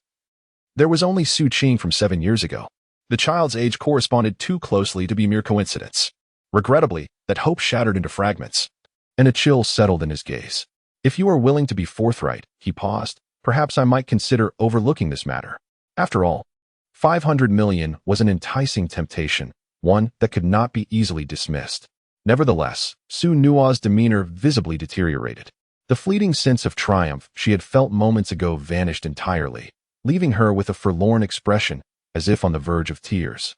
there was only Su Qing from 7 years ago. The child's age corresponded too closely to be mere coincidence. Regrettably, that hope shattered into fragments, and a chill settled in his gaze. "If you are willing to be forthright," he paused, "perhaps I might consider overlooking this matter. After all, 500 million was an enticing temptation, one that could not be easily dismissed." Nevertheless, Su Nuo's demeanor visibly deteriorated. The fleeting sense of triumph she had felt moments ago vanished entirely, leaving her with a forlorn expression, as if on the verge of tears.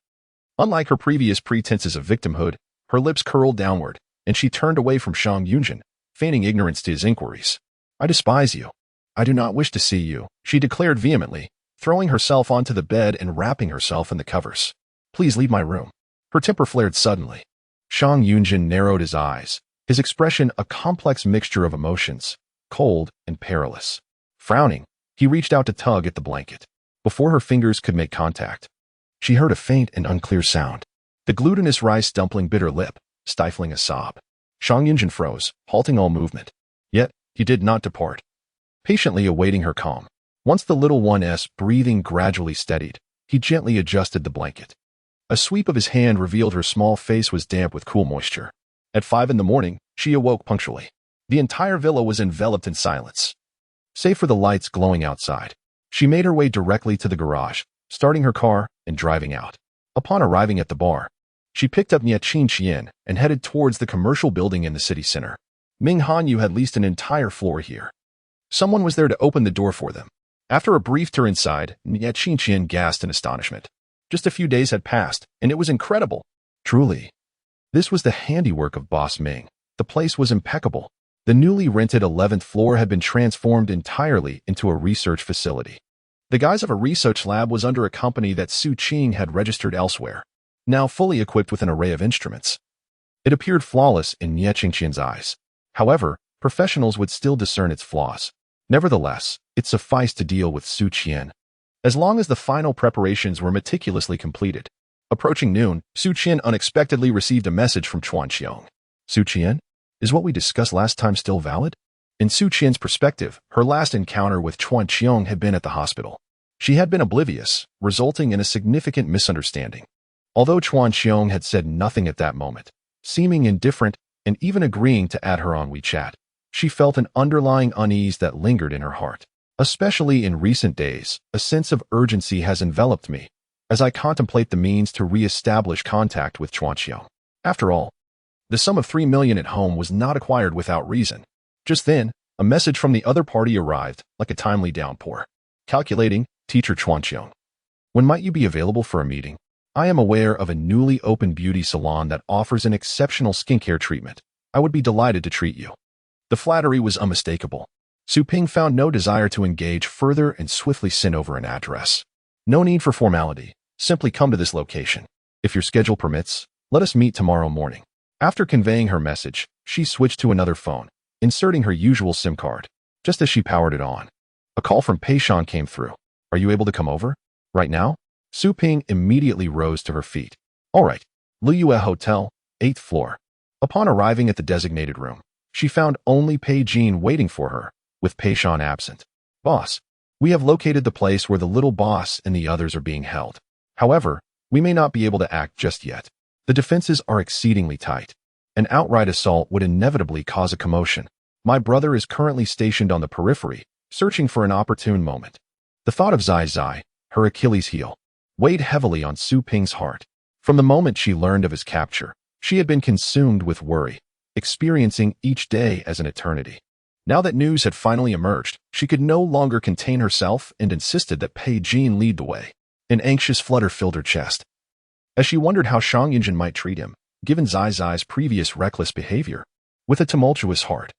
Unlike her previous pretenses of victimhood, her lips curled downward, and she turned away from Shang Yunzhen, feigning ignorance to his inquiries. "I despise you. I do not wish to see you," she declared vehemently, throwing herself onto the bed and wrapping herself in the covers. "Please leave my room." Her temper flared suddenly. Shang Yunzhen narrowed his eyes, his expression a complex mixture of emotions, cold and perilous. Frowning, he reached out to tug at the blanket. Before her fingers could make contact, she heard a faint and unclear sound. The glutinous rice dumpling bit her lip, stifling a sob. Shang Yunzhen froze, halting all movement. Yet, he did not depart, patiently awaiting her calm. Once the little one's breathing gradually steadied, he gently adjusted the blanket. A sweep of his hand revealed her small face was damp with cool moisture. At 5 in the morning, she awoke punctually. The entire villa was enveloped in silence, save for the lights glowing outside. She made her way directly to the garage, starting her car and driving out. Upon arriving at the bar, she picked up Qian and headed towards the commercial building in the city center. Ming Hanyu had leased an entire floor here. Someone was there to open the door for them. After a brief tour inside, Qian gasped in astonishment. Just a few days had passed, and it was incredible. Truly, this was the handiwork of Boss Ming. The place was impeccable. The newly rented 11th floor had been transformed entirely into a research facility. The guise of a research lab was under a company that Su Qing had registered elsewhere, now fully equipped with an array of instruments. It appeared flawless in Qian's eyes. However, professionals would still discern its flaws. Nevertheless, it sufficed to deal with Su Qing, as long as the final preparations were meticulously completed. Approaching noon, Su Qing unexpectedly received a message from Chuan Qiong. Su Qing, is what we discussed last time still valid? In Su Qing's perspective, her last encounter with Chuan Qiong had been at the hospital. She had been oblivious, resulting in a significant misunderstanding. Although Chuan Qiong had said nothing at that moment, seeming indifferent and even agreeing to add her on WeChat, she felt an underlying unease that lingered in her heart. Especially in recent days, a sense of urgency has enveloped me as I contemplate the means to re-establish contact with Chuan Qiong. After all, the sum of 3 million at home was not acquired without reason. Just then, a message from the other party arrived, like a timely downpour. Calculating, Teacher Chuan Qiong. When might you be available for a meeting? I am aware of a newly opened beauty salon that offers an exceptional skincare treatment. I would be delighted to treat you. The flattery was unmistakable. Su Ping found no desire to engage further and swiftly sent over an address. No need for formality. Simply come to this location. If your schedule permits, let us meet tomorrow morning. After conveying her message, she switched to another phone, inserting her usual SIM card. Just as she powered it on, a call from Pei Shan came through. Are you able to come over? Right now? Su Ping immediately rose to her feet. All right. Liyue Hotel, 8th floor. Upon arriving at the designated room, she found only Pei Jin waiting for her, with Pei Shan absent. Boss, we have located the place where the little boss and the others are being held. However, we may not be able to act just yet. The defenses are exceedingly tight. An outright assault would inevitably cause a commotion. My brother is currently stationed on the periphery, searching for an opportune moment. The thought of Zai Zai, her Achilles heel, weighed heavily on Su Ping's heart. From the moment she learned of his capture, she had been consumed with worry, experiencing each day as an eternity. Now that news had finally emerged, she could no longer contain herself and insisted that Pei Jin lead the way. An anxious flutter filled her chest, as she wondered how Shang Yunzhen might treat him, given Zai Zai's previous reckless behavior. With a tumultuous heart,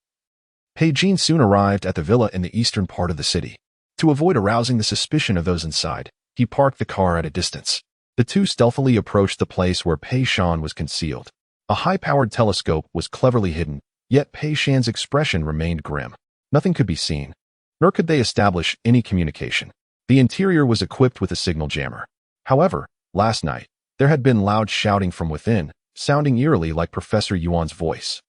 Pei Jin soon arrived at the villa in the eastern part of the city. To avoid arousing the suspicion of those inside, he parked the car at a distance. The two stealthily approached the place where Pei Shan was concealed. A high-powered telescope was cleverly hidden, yet Pei Shan's expression remained grim. Nothing could be seen, nor could they establish any communication. The interior was equipped with a signal jammer. However, last night, there had been loud shouting from within, sounding eerily like Professor Yuan's voice,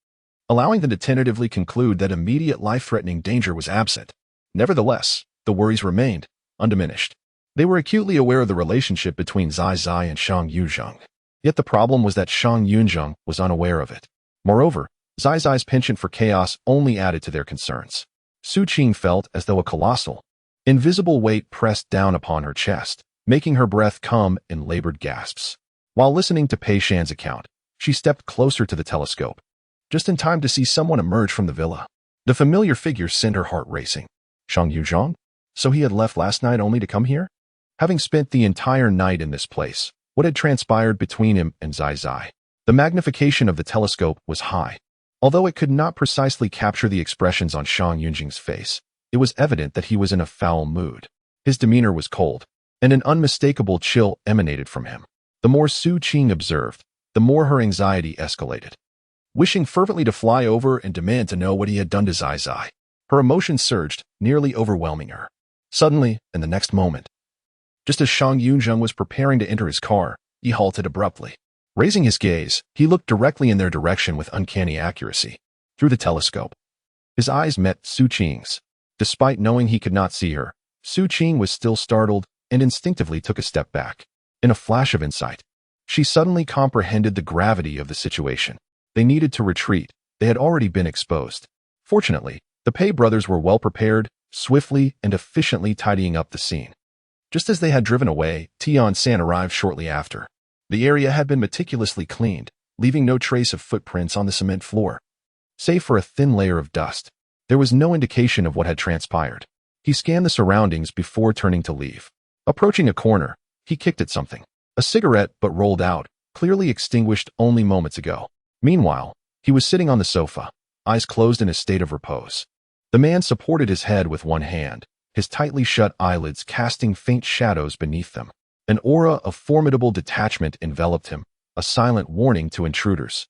allowing them to tentatively conclude that immediate life-threatening danger was absent. Nevertheless, the worries remained, undiminished. They were acutely aware of the relationship between Zai Zai and Shang Yunzhen. Yet the problem was that Shang Yunzhen was unaware of it. Moreover, Zai Zai's penchant for chaos only added to their concerns. Su Qing felt as though a colossal, invisible weight pressed down upon her chest, making her breath come in labored gasps. While listening to Pei Shan's account, she stepped closer to the telescope, just in time to see someone emerge from the villa. The familiar figure sent her heart racing. Shang Yunzhen? So he had left last night only to come here? Having spent the entire night in this place, what had transpired between him and Zai Zai? The magnification of the telescope was high. Although it could not precisely capture the expressions on Shang Yunzhen's face, it was evident that he was in a foul mood. His demeanor was cold, and an unmistakable chill emanated from him. The more Su Qing observed, the more her anxiety escalated. Wishing fervently to fly over and demand to know what he had done to Zai Zai, her emotions surged, nearly overwhelming her. Suddenly, in the next moment, just as Shang Yunzhen was preparing to enter his car, he halted abruptly. Raising his gaze, he looked directly in their direction with uncanny accuracy. Through the telescope, his eyes met Su Qing's. Despite knowing he could not see her, Su Qing was still startled and instinctively took a step back. In a flash of insight, she suddenly comprehended the gravity of the situation. They needed to retreat. They had already been exposed. Fortunately, the Pei brothers were well prepared, swiftly and efficiently tidying up the scene. Just as they had driven away, Tian-san arrived shortly after. The area had been meticulously cleaned, leaving no trace of footprints on the cement floor. Save for a thin layer of dust, there was no indication of what had transpired. He scanned the surroundings before turning to leave. Approaching a corner, he kicked at something. A cigarette, but rolled out, clearly extinguished only moments ago. Meanwhile, he was sitting on the sofa, eyes closed in a state of repose. The man supported his head with one hand, his tightly shut eyelids casting faint shadows beneath them. An aura of formidable detachment enveloped him, a silent warning to intruders.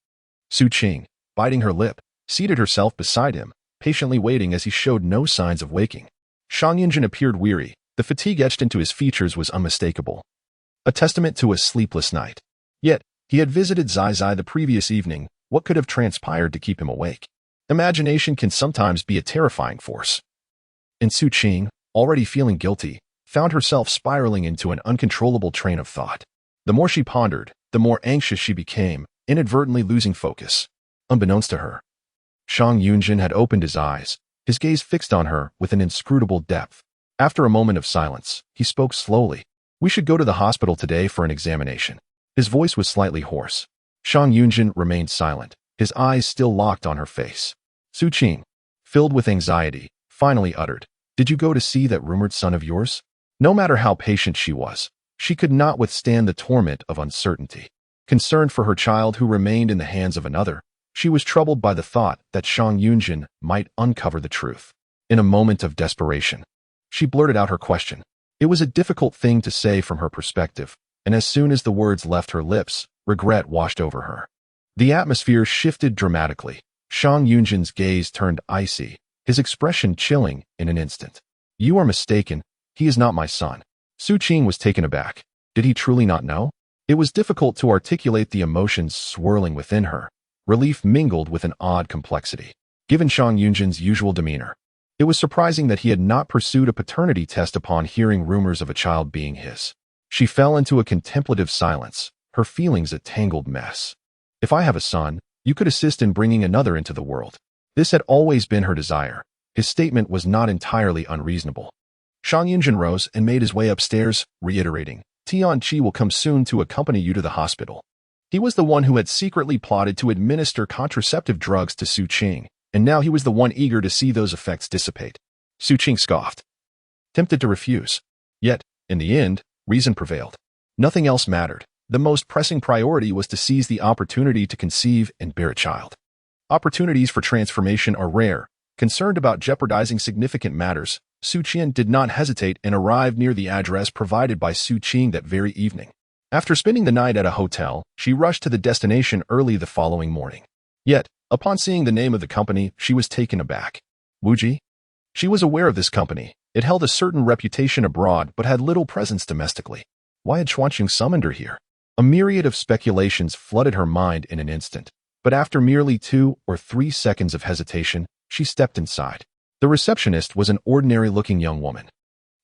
Su Qing, biting her lip, seated herself beside him, patiently waiting as he showed no signs of waking. Shang Yunzhen appeared weary. The fatigue etched into his features was unmistakable, a testament to a sleepless night. Yet, he had visited Zai Zai the previous evening. What could have transpired to keep him awake? Imagination can sometimes be a terrifying force. And Su Qing, already feeling guilty, found herself spiraling into an uncontrollable train of thought. The more she pondered, the more anxious she became, inadvertently losing focus. Unbeknownst to her, Shang Yunzhen had opened his eyes, his gaze fixed on her with an inscrutable depth. After a moment of silence, he spoke slowly. "We should go to the hospital today for an examination." His voice was slightly hoarse. Shang Yunzhen remained silent, his eyes still locked on her face. Su Qing, filled with anxiety, finally uttered, "Did you go to see that rumored son of yours?" No matter how patient she was, she could not withstand the torment of uncertainty. Concerned for her child who remained in the hands of another, she was troubled by the thought that Shang Yunzhen might uncover the truth. In a moment of desperation, she blurted out her question. It was a difficult thing to say from her perspective, and as soon as the words left her lips, regret washed over her. The atmosphere shifted dramatically. Shang Yunzhen's gaze turned icy, his expression chilling in an instant. "You are mistaken. He is not my son." Su Qing was taken aback. Did he truly not know? It was difficult to articulate the emotions swirling within her. Relief mingled with an odd complexity. Given Shang Yunzhen's usual demeanor, it was surprising that he had not pursued a paternity test upon hearing rumors of a child being his. She fell into a contemplative silence, her feelings a tangled mess. "If I have a son, you could assist in bringing another into the world." This had always been her desire. His statement was not entirely unreasonable. Shang Yunzhen rose and made his way upstairs, reiterating, "Tian Qi will come soon to accompany you to the hospital." He was the one who had secretly plotted to administer contraceptive drugs to Su Qing, and now he was the one eager to see those effects dissipate. Su Qing scoffed, tempted to refuse. Yet, in the end, reason prevailed. Nothing else mattered. The most pressing priority was to seize the opportunity to conceive and bear a child. Opportunities for transformation are rare. Concerned about jeopardizing significant matters, Su Qing did not hesitate and arrived near the address provided by Su Qing that very evening. After spending the night at a hotel, she rushed to the destination early the following morning. Yet, upon seeing the name of the company, she was taken aback. Wuji? She was aware of this company. It held a certain reputation abroad but had little presence domestically. Why had Chuanqing summoned her here? A myriad of speculations flooded her mind in an instant, but after merely 2 or 3 seconds of hesitation, she stepped inside. The receptionist was an ordinary-looking young woman,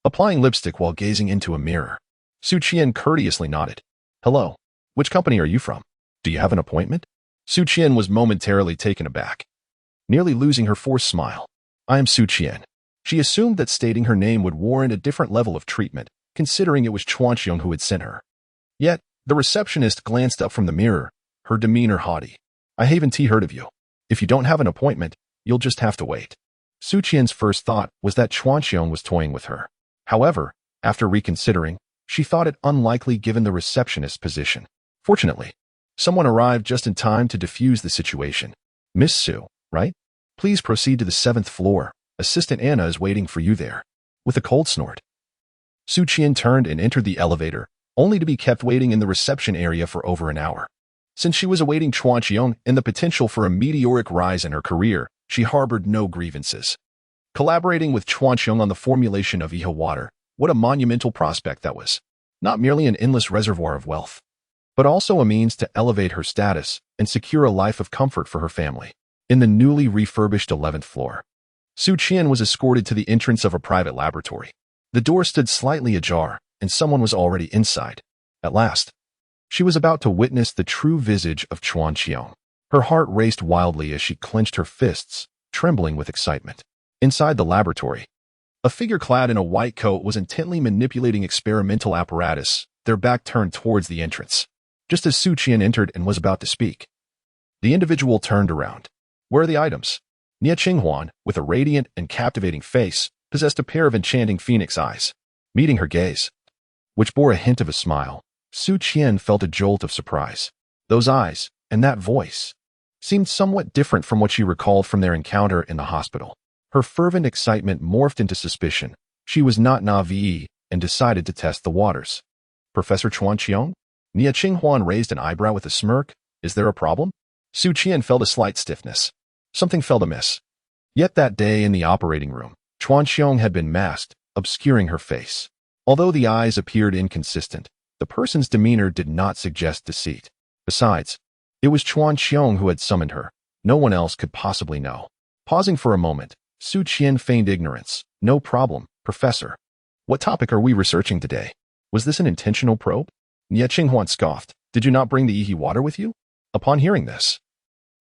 applying lipstick while gazing into a mirror. Su Qing courteously nodded. "Hello. Which company are you from? Do you have an appointment?" Su Qing was momentarily taken aback, nearly losing her forced smile. "I am Su Qing." She assumed that stating her name would warrant a different level of treatment, considering it was Chuanqing who had sent her. Yet, the receptionist glanced up from the mirror, her demeanor haughty. "I haven't heard of you. If you don't have an appointment, you'll just have to wait." Su Qing's first thought was that Chuanqing was toying with her. However, after reconsidering, she thought it unlikely given the receptionist's position. Fortunately, someone arrived just in time to defuse the situation. "Miss Su, right? Please proceed to the 7th floor. Assistant Anna is waiting for you there." With a cold snort, Su Qing turned and entered the elevator, only to be kept waiting in the reception area for over an hour. Since she was awaiting Chuanqing and the potential for a meteoric rise in her career, she harbored no grievances. Collaborating with Chuanqing on the formulation of Iha water, what a monumental prospect that was. Not merely an endless reservoir of wealth, but also a means to elevate her status and secure a life of comfort for her family. In the newly refurbished 11th floor, Su Qing was escorted to the entrance of a private laboratory. The door stood slightly ajar, and someone was already inside. At last, she was about to witness the true visage of Chuan Qiong. Her heart raced wildly as she clenched her fists, trembling with excitement. Inside the laboratory, a figure clad in a white coat was intently manipulating experimental apparatus, their back turned towards the entrance. Just as Su Qing entered and was about to speak, the individual turned around. "Where are the items?" Nie Qinghuan, with a radiant and captivating face, possessed a pair of enchanting phoenix eyes. Meeting her gaze, which bore a hint of a smile, Su Qing felt a jolt of surprise. Those eyes, and that voice, seemed somewhat different from what she recalled from their encounter in the hospital. Her fervent excitement morphed into suspicion. She was not naive and decided to test the waters. "Professor Chuan Qiong?" Nie Qinghuan raised an eyebrow with a smirk. "Is there a problem?" Su Qing felt a slight stiffness. Something felt amiss. Yet that day in the operating room, Chuan Qiong had been masked, obscuring her face. Although the eyes appeared inconsistent, the person's demeanor did not suggest deceit. Besides, it was Chuan Qiong who had summoned her. No one else could possibly know. Pausing for a moment, Su Qing feigned ignorance. "No problem, Professor. What topic are we researching today? Was this an intentional probe?" Nie Qinghuan scoffed. "Did you not bring the Yihi water with you?" Upon hearing this,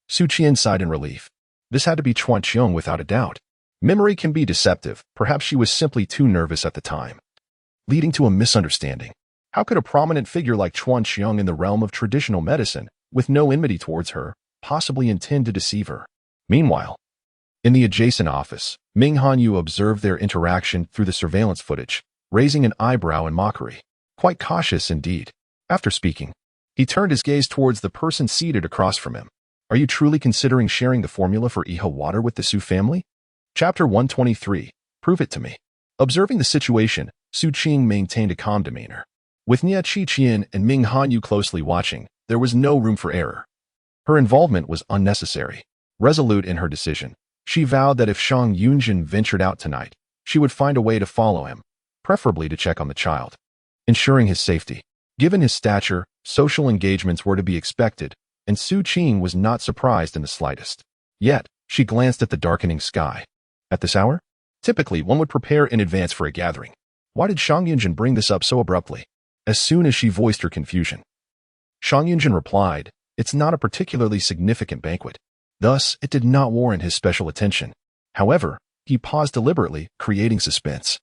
Su Qing sighed in relief. This had to be Chuan Qiong without a doubt. Memory can be deceptive. Perhaps she was simply too nervous at the time, leading to a misunderstanding. How could a prominent figure like Chuan Qiong in the realm of traditional medicine, with no enmity towards her, possibly intend to deceive her? Meanwhile, in the adjacent office, Ming Hanyu observed their interaction through the surveillance footage, raising an eyebrow in mockery. Quite cautious indeed. After speaking, he turned his gaze towards the person seated across from him. "Are you truly considering sharing the formula for Iha water with the Su family?" Chapter 123. Prove it to me. Observing the situation, Su Qing maintained a calm demeanor. With Nie Qiqian and Ming Hanyu closely watching, there was no room for error. Her involvement was unnecessary. Resolute in her decision, she vowed that if Shang Yunzhen ventured out tonight, she would find a way to follow him, preferably to check on the child, ensuring his safety. Given his stature, social engagements were to be expected, and Su Qing was not surprised in the slightest. Yet, she glanced at the darkening sky. At this hour? Typically, one would prepare in advance for a gathering. Why did Shang Yunzhen bring this up so abruptly? As soon as she voiced her confusion, Shang Yunzhen replied, "It's not a particularly significant banquet. Thus, it did not warrant his special attention." However, he paused deliberately, creating suspense.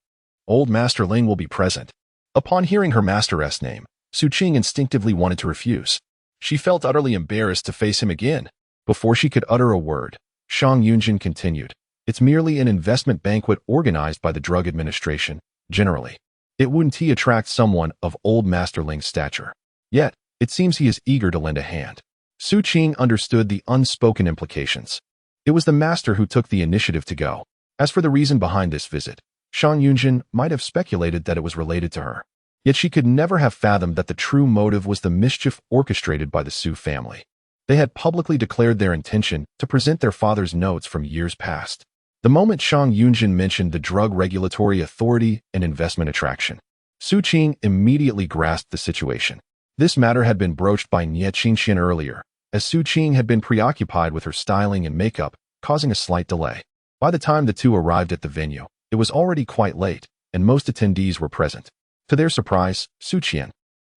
"Old Master Ling will be present." Upon hearing her master's name, Su Qing instinctively wanted to refuse. She felt utterly embarrassed to face him again. Before she could utter a word, Shang Yunzhen continued, "It's merely an investment banquet organized by the Drug Administration. Generally, it wouldn't attract someone of old Master Ling's stature. Yet, it seems he is eager to lend a hand." Su Qing understood the unspoken implications. It was the master who took the initiative to go. As for the reason behind this visit, Shang Yunzhen might have speculated that it was related to her. Yet she could never have fathomed that the true motive was the mischief orchestrated by the Su family. They had publicly declared their intention to present their father's notes from years past. The moment Shang Yunzhen mentioned the Drug Regulatory Authority and investment attraction, Su Qing immediately grasped the situation. This matter had been broached by Nie Qingxian earlier, as Su Qing had been preoccupied with her styling and makeup, causing a slight delay. By the time the two arrived at the venue, it was already quite late, and most attendees were present. To their surprise, Su Qing,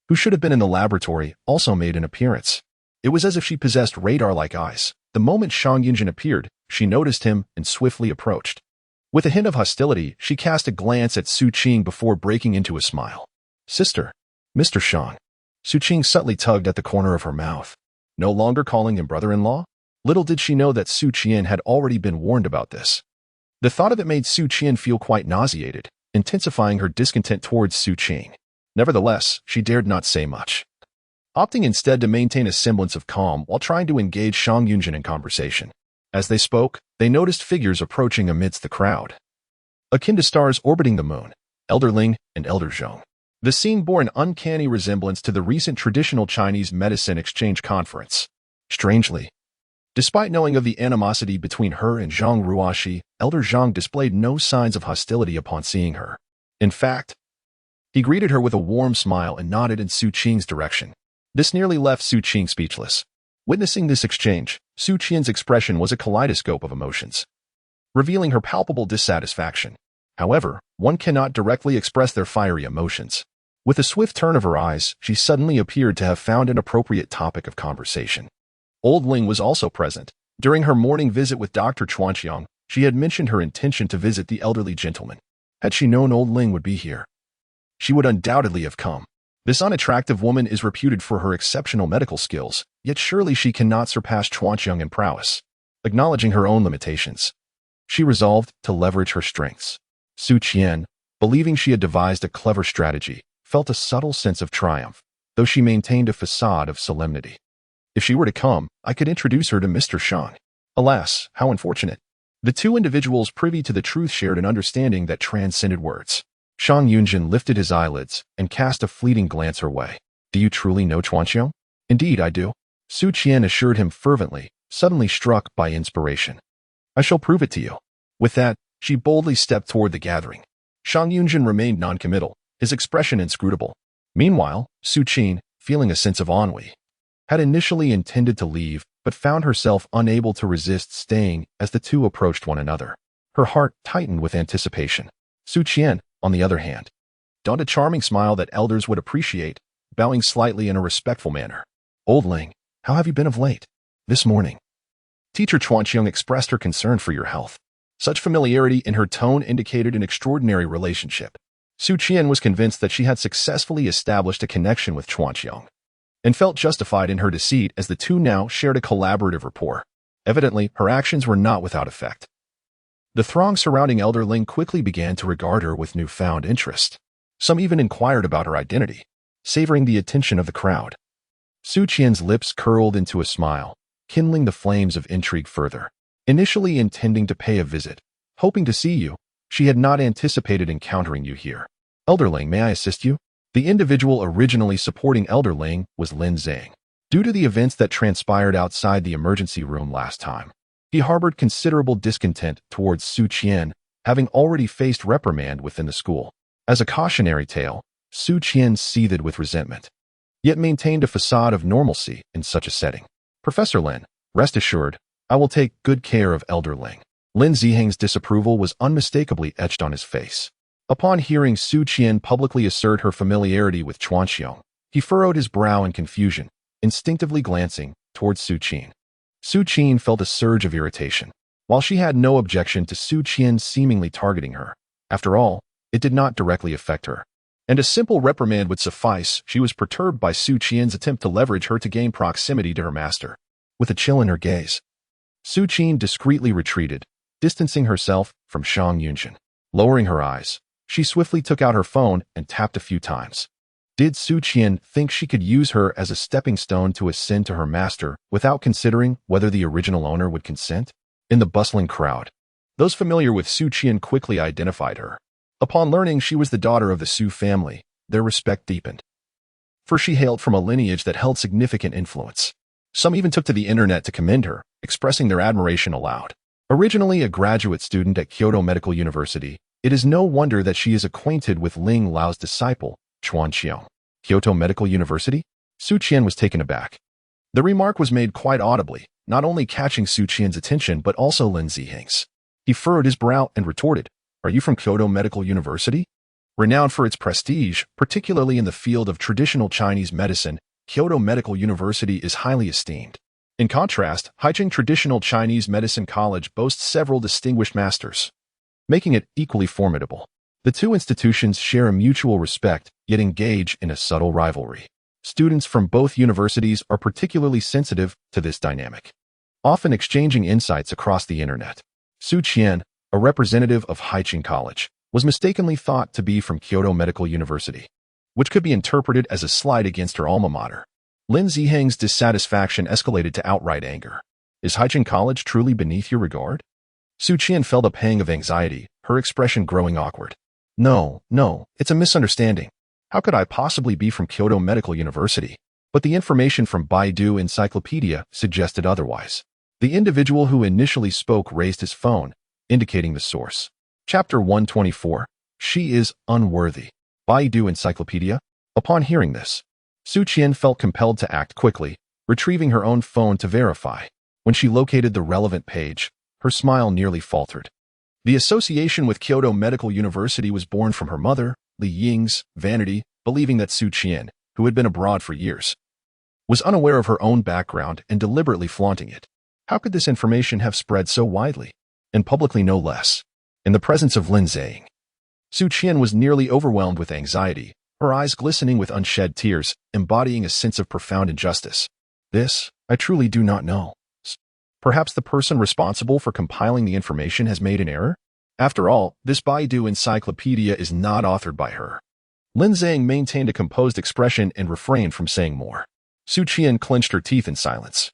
who should have been in the laboratory, also made an appearance. It was as if she possessed radar-like eyes. The moment Shang Yunzhen appeared, she noticed him and swiftly approached. With a hint of hostility, she cast a glance at Su Qing before breaking into a smile. "Sister, Mr. Shang." Su Qing subtly tugged at the corner of her mouth. No longer calling him brother-in-law? Little did she know that Su Qing had already been warned about this. The thought of it made Su Qing feel quite nauseated, intensifying her discontent towards Su Qing. Nevertheless, she dared not say much, opting instead to maintain a semblance of calm while trying to engage Shang Yunzhen in conversation. As they spoke, they noticed figures approaching amidst the crowd, akin to stars orbiting the moon, Elder Ling and Elder Zhong. The scene bore an uncanny resemblance to the recent traditional Chinese medicine exchange conference. Strangely, despite knowing of the animosity between her and Zhang Ruoxi, Elder Zhang displayed no signs of hostility upon seeing her. In fact, he greeted her with a warm smile and nodded in Su Qing's direction. This nearly left Su Qing speechless. Witnessing this exchange, Su Qian's expression was a kaleidoscope of emotions, revealing her palpable dissatisfaction. However, one cannot directly express their fiery emotions. With a swift turn of her eyes, she suddenly appeared to have found an appropriate topic of conversation. Old Ling was also present. During her morning visit with Dr. Chuanqiang, she had mentioned her intention to visit the elderly gentleman. Had she known Old Ling would be here, she would undoubtedly have come. This unattractive woman is reputed for her exceptional medical skills, yet surely she cannot surpass Chuanqiang in prowess. Acknowledging her own limitations, she resolved to leverage her strengths. Su Qian, believing she had devised a clever strategy, felt a subtle sense of triumph, though she maintained a facade of solemnity. If she were to come, I could introduce her to Mr. Shang. Alas, how unfortunate. The two individuals privy to the truth shared an understanding that transcended words. Shang Yunzhen lifted his eyelids and cast a fleeting glance her way. Do you truly know Chuanqiang? Indeed, I do. Su Qian assured him fervently, suddenly struck by inspiration. I shall prove it to you. With that, she boldly stepped toward the gathering. Shang Yunzhen remained noncommittal, his expression inscrutable. Meanwhile, Su Qing, feeling a sense of ennui, had initially intended to leave, but found herself unable to resist staying as the two approached one another. Her heart tightened with anticipation. Su Qian, on the other hand, donned a charming smile that elders would appreciate, bowing slightly in a respectful manner. Old Ling, how have you been of late? This morning, Teacher Chuanqiang expressed her concern for your health. Such familiarity in her tone indicated an extraordinary relationship. Su Qian was convinced that she had successfully established a connection with Chuanqiang, and felt justified in her deceit as the two now shared a collaborative rapport. Evidently, her actions were not without effect. The throng surrounding Elder Ling quickly began to regard her with newfound interest. Some even inquired about her identity, savoring the attention of the crowd. Su Qian's lips curled into a smile, kindling the flames of intrigue further. Initially intending to pay a visit, hoping to see you, she had not anticipated encountering you here. Elder Ling, may I assist you? The individual originally supporting Elder Ling was Lin Zhang. Due to the events that transpired outside the emergency room last time, he harbored considerable discontent towards Su Qian, having already faced reprimand within the school. As a cautionary tale, Su Qian seethed with resentment, yet maintained a facade of normalcy in such a setting. Professor Lin, rest assured, I will take good care of Elder Ling. Lin Ziheng's disapproval was unmistakably etched on his face. Upon hearing Su Qian publicly assert her familiarity with Chuanqiang, he furrowed his brow in confusion, instinctively glancing towards Su Qing. Su Qing felt a surge of irritation. While she had no objection to Su Qian seemingly targeting her, after all, it did not directly affect her, and a simple reprimand would suffice. She was perturbed by Su Qian's attempt to leverage her to gain proximity to her master. With a chill in her gaze, Su Qing discreetly retreated, distancing herself from Shang Yunzhen. Lowering her eyes, she swiftly took out her phone and tapped a few times. Did Su Qian think she could use her as a stepping stone to ascend to her master without considering whether the original owner would consent? In the bustling crowd, those familiar with Su Qian quickly identified her. Upon learning she was the daughter of the Su family, their respect deepened, for she hailed from a lineage that held significant influence. Some even took to the internet to commend her, expressing their admiration aloud. Originally a graduate student at Kyoto Medical University, it is no wonder that she is acquainted with Ling Lao's disciple, Chuanqiang. Kyoto Medical University? Su Qian was taken aback. The remark was made quite audibly, not only catching Su Qian's attention but also Lin Ziheng's. He furrowed his brow and retorted, Are you from Kyoto Medical University? Renowned for its prestige, particularly in the field of traditional Chinese medicine, Kyoto Medical University is highly esteemed. In contrast, Haicheng Traditional Chinese Medicine College boasts several distinguished masters, making it equally formidable. The two institutions share a mutual respect, yet engage in a subtle rivalry. Students from both universities are particularly sensitive to this dynamic, often exchanging insights across the internet. Su Qian, a representative of Haicheng College, was mistakenly thought to be from Kyoto Medical University, which could be interpreted as a slight against her alma mater. Lin Ziheng's dissatisfaction escalated to outright anger. Is Haicheng College truly beneath your regard? Su Qian felt a pang of anxiety, her expression growing awkward. No, it's a misunderstanding. How could I possibly be from Kyoto Medical University? But the information from Baidu Encyclopedia suggested otherwise. The individual who initially spoke raised his phone, indicating the source. Chapter 124. She is unworthy. Baidu Encyclopedia. Upon hearing this, Su Qing felt compelled to act quickly, retrieving her own phone to verify. When she located the relevant page, her smile nearly faltered. The association with Kyoto Medical University was born from her mother, Li Ying's, vanity, believing that Su Qing, who had been abroad for years, was unaware of her own background and deliberately flaunting it. How could this information have spread so widely, and publicly no less, in the presence of Lin Zhang? Su Qing was nearly overwhelmed with anxiety, her eyes glistening with unshed tears, embodying a sense of profound injustice. This, I truly do not know. Perhaps the person responsible for compiling the information has made an error? After all, this Baidu encyclopedia is not authored by her. Lin Zhang maintained a composed expression and refrained from saying more. Su Qing clenched her teeth in silence.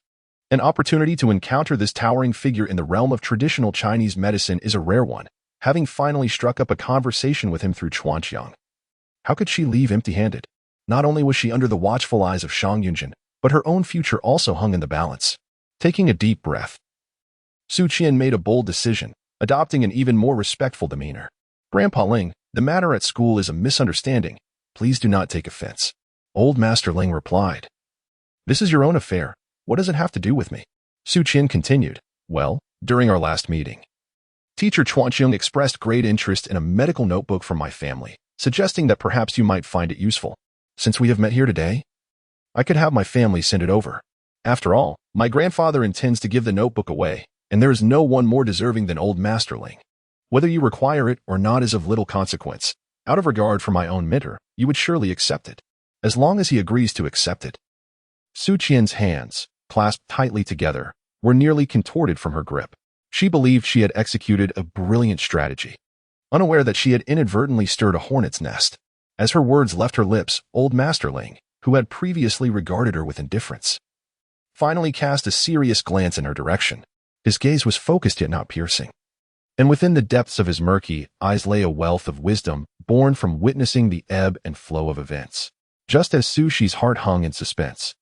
An opportunity to encounter this towering figure in the realm of traditional Chinese medicine is a rare one, having finally struck up a conversation with him through Chuanqiang. How could she leave empty-handed? Not only was she under the watchful eyes of Shang Yunzhen, but her own future also hung in the balance. Taking a deep breath, Su Qing made a bold decision, adopting an even more respectful demeanor. Grandpa Ling, the matter at school is a misunderstanding. Please do not take offense. Old Master Ling replied. This is your own affair. What does it have to do with me? Su Qing continued. Well, during our last meeting, Teacher Chuanqiang expressed great interest in a medical notebook from my family, suggesting that perhaps you might find it useful. Since we have met here today, I could have my family send it over. After all, my grandfather intends to give the notebook away, and there is no one more deserving than Old Master Ling. Whether you require it or not is of little consequence. Out of regard for my own mentor, you would surely accept it, as long as he agrees to accept it. Su Qing's hands, clasped tightly together, were nearly contorted from her grip. She believed she had executed a brilliant strategy, unaware that she had inadvertently stirred a hornet's nest. As her words left her lips, Old Master Ling, who had previously regarded her with indifference, finally cast a serious glance in her direction. His gaze was focused yet not piercing, and within the depths of his murky eyes lay a wealth of wisdom born from witnessing the ebb and flow of events. Just as Su Qi's heart hung in suspense,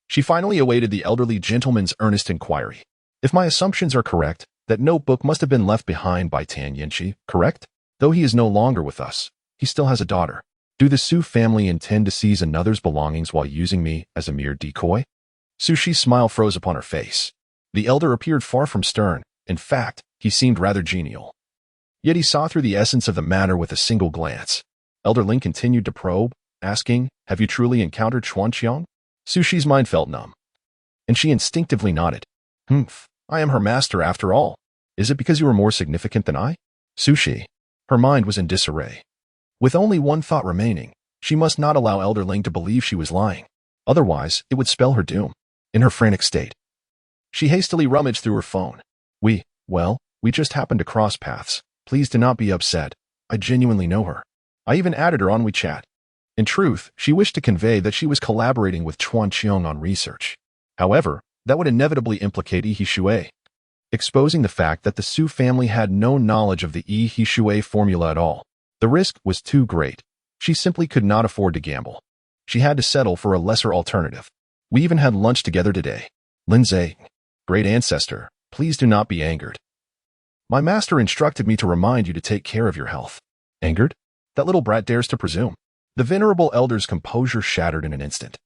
she finally awaited the elderly gentleman's earnest inquiry. If my assumptions are correct, that notebook must have been left behind by Tan Yanqi, correct? Though he is no longer with us, he still has a daughter. Do the Su family intend to seize another's belongings while using me as a mere decoy? Su Qi's smile froze upon her face. The elder appeared far from stern. In fact, he seemed rather genial. Yet he saw through the essence of the matter with a single glance. Elder Ling continued to probe, asking, have you truly encountered Chuanqiang? Su Qi's mind felt numb, and she instinctively nodded. I am her master after all. Is it because you are more significant than I? Su Qi. Her mind was in disarray. With only one thought remaining, she must not allow Elder Ling to believe she was lying. Otherwise, it would spell her doom. In her frantic state, she hastily rummaged through her phone. We just happened to cross paths. Please do not be upset. I genuinely know her. I even added her on WeChat. In truth, she wished to convey that she was collaborating with Chuanqiang on research. However, that would inevitably implicate Yi Shui, exposing the fact that the Su family had no knowledge of the Yi Shui formula at all. The risk was too great. She simply could not afford to gamble. She had to settle for a lesser alternative. We even had lunch together today. Lin Zhang, great ancestor, please do not be angered. My master instructed me to remind you to take care of your health. Angered? That little brat dares to presume. The venerable elder's composure shattered in an instant.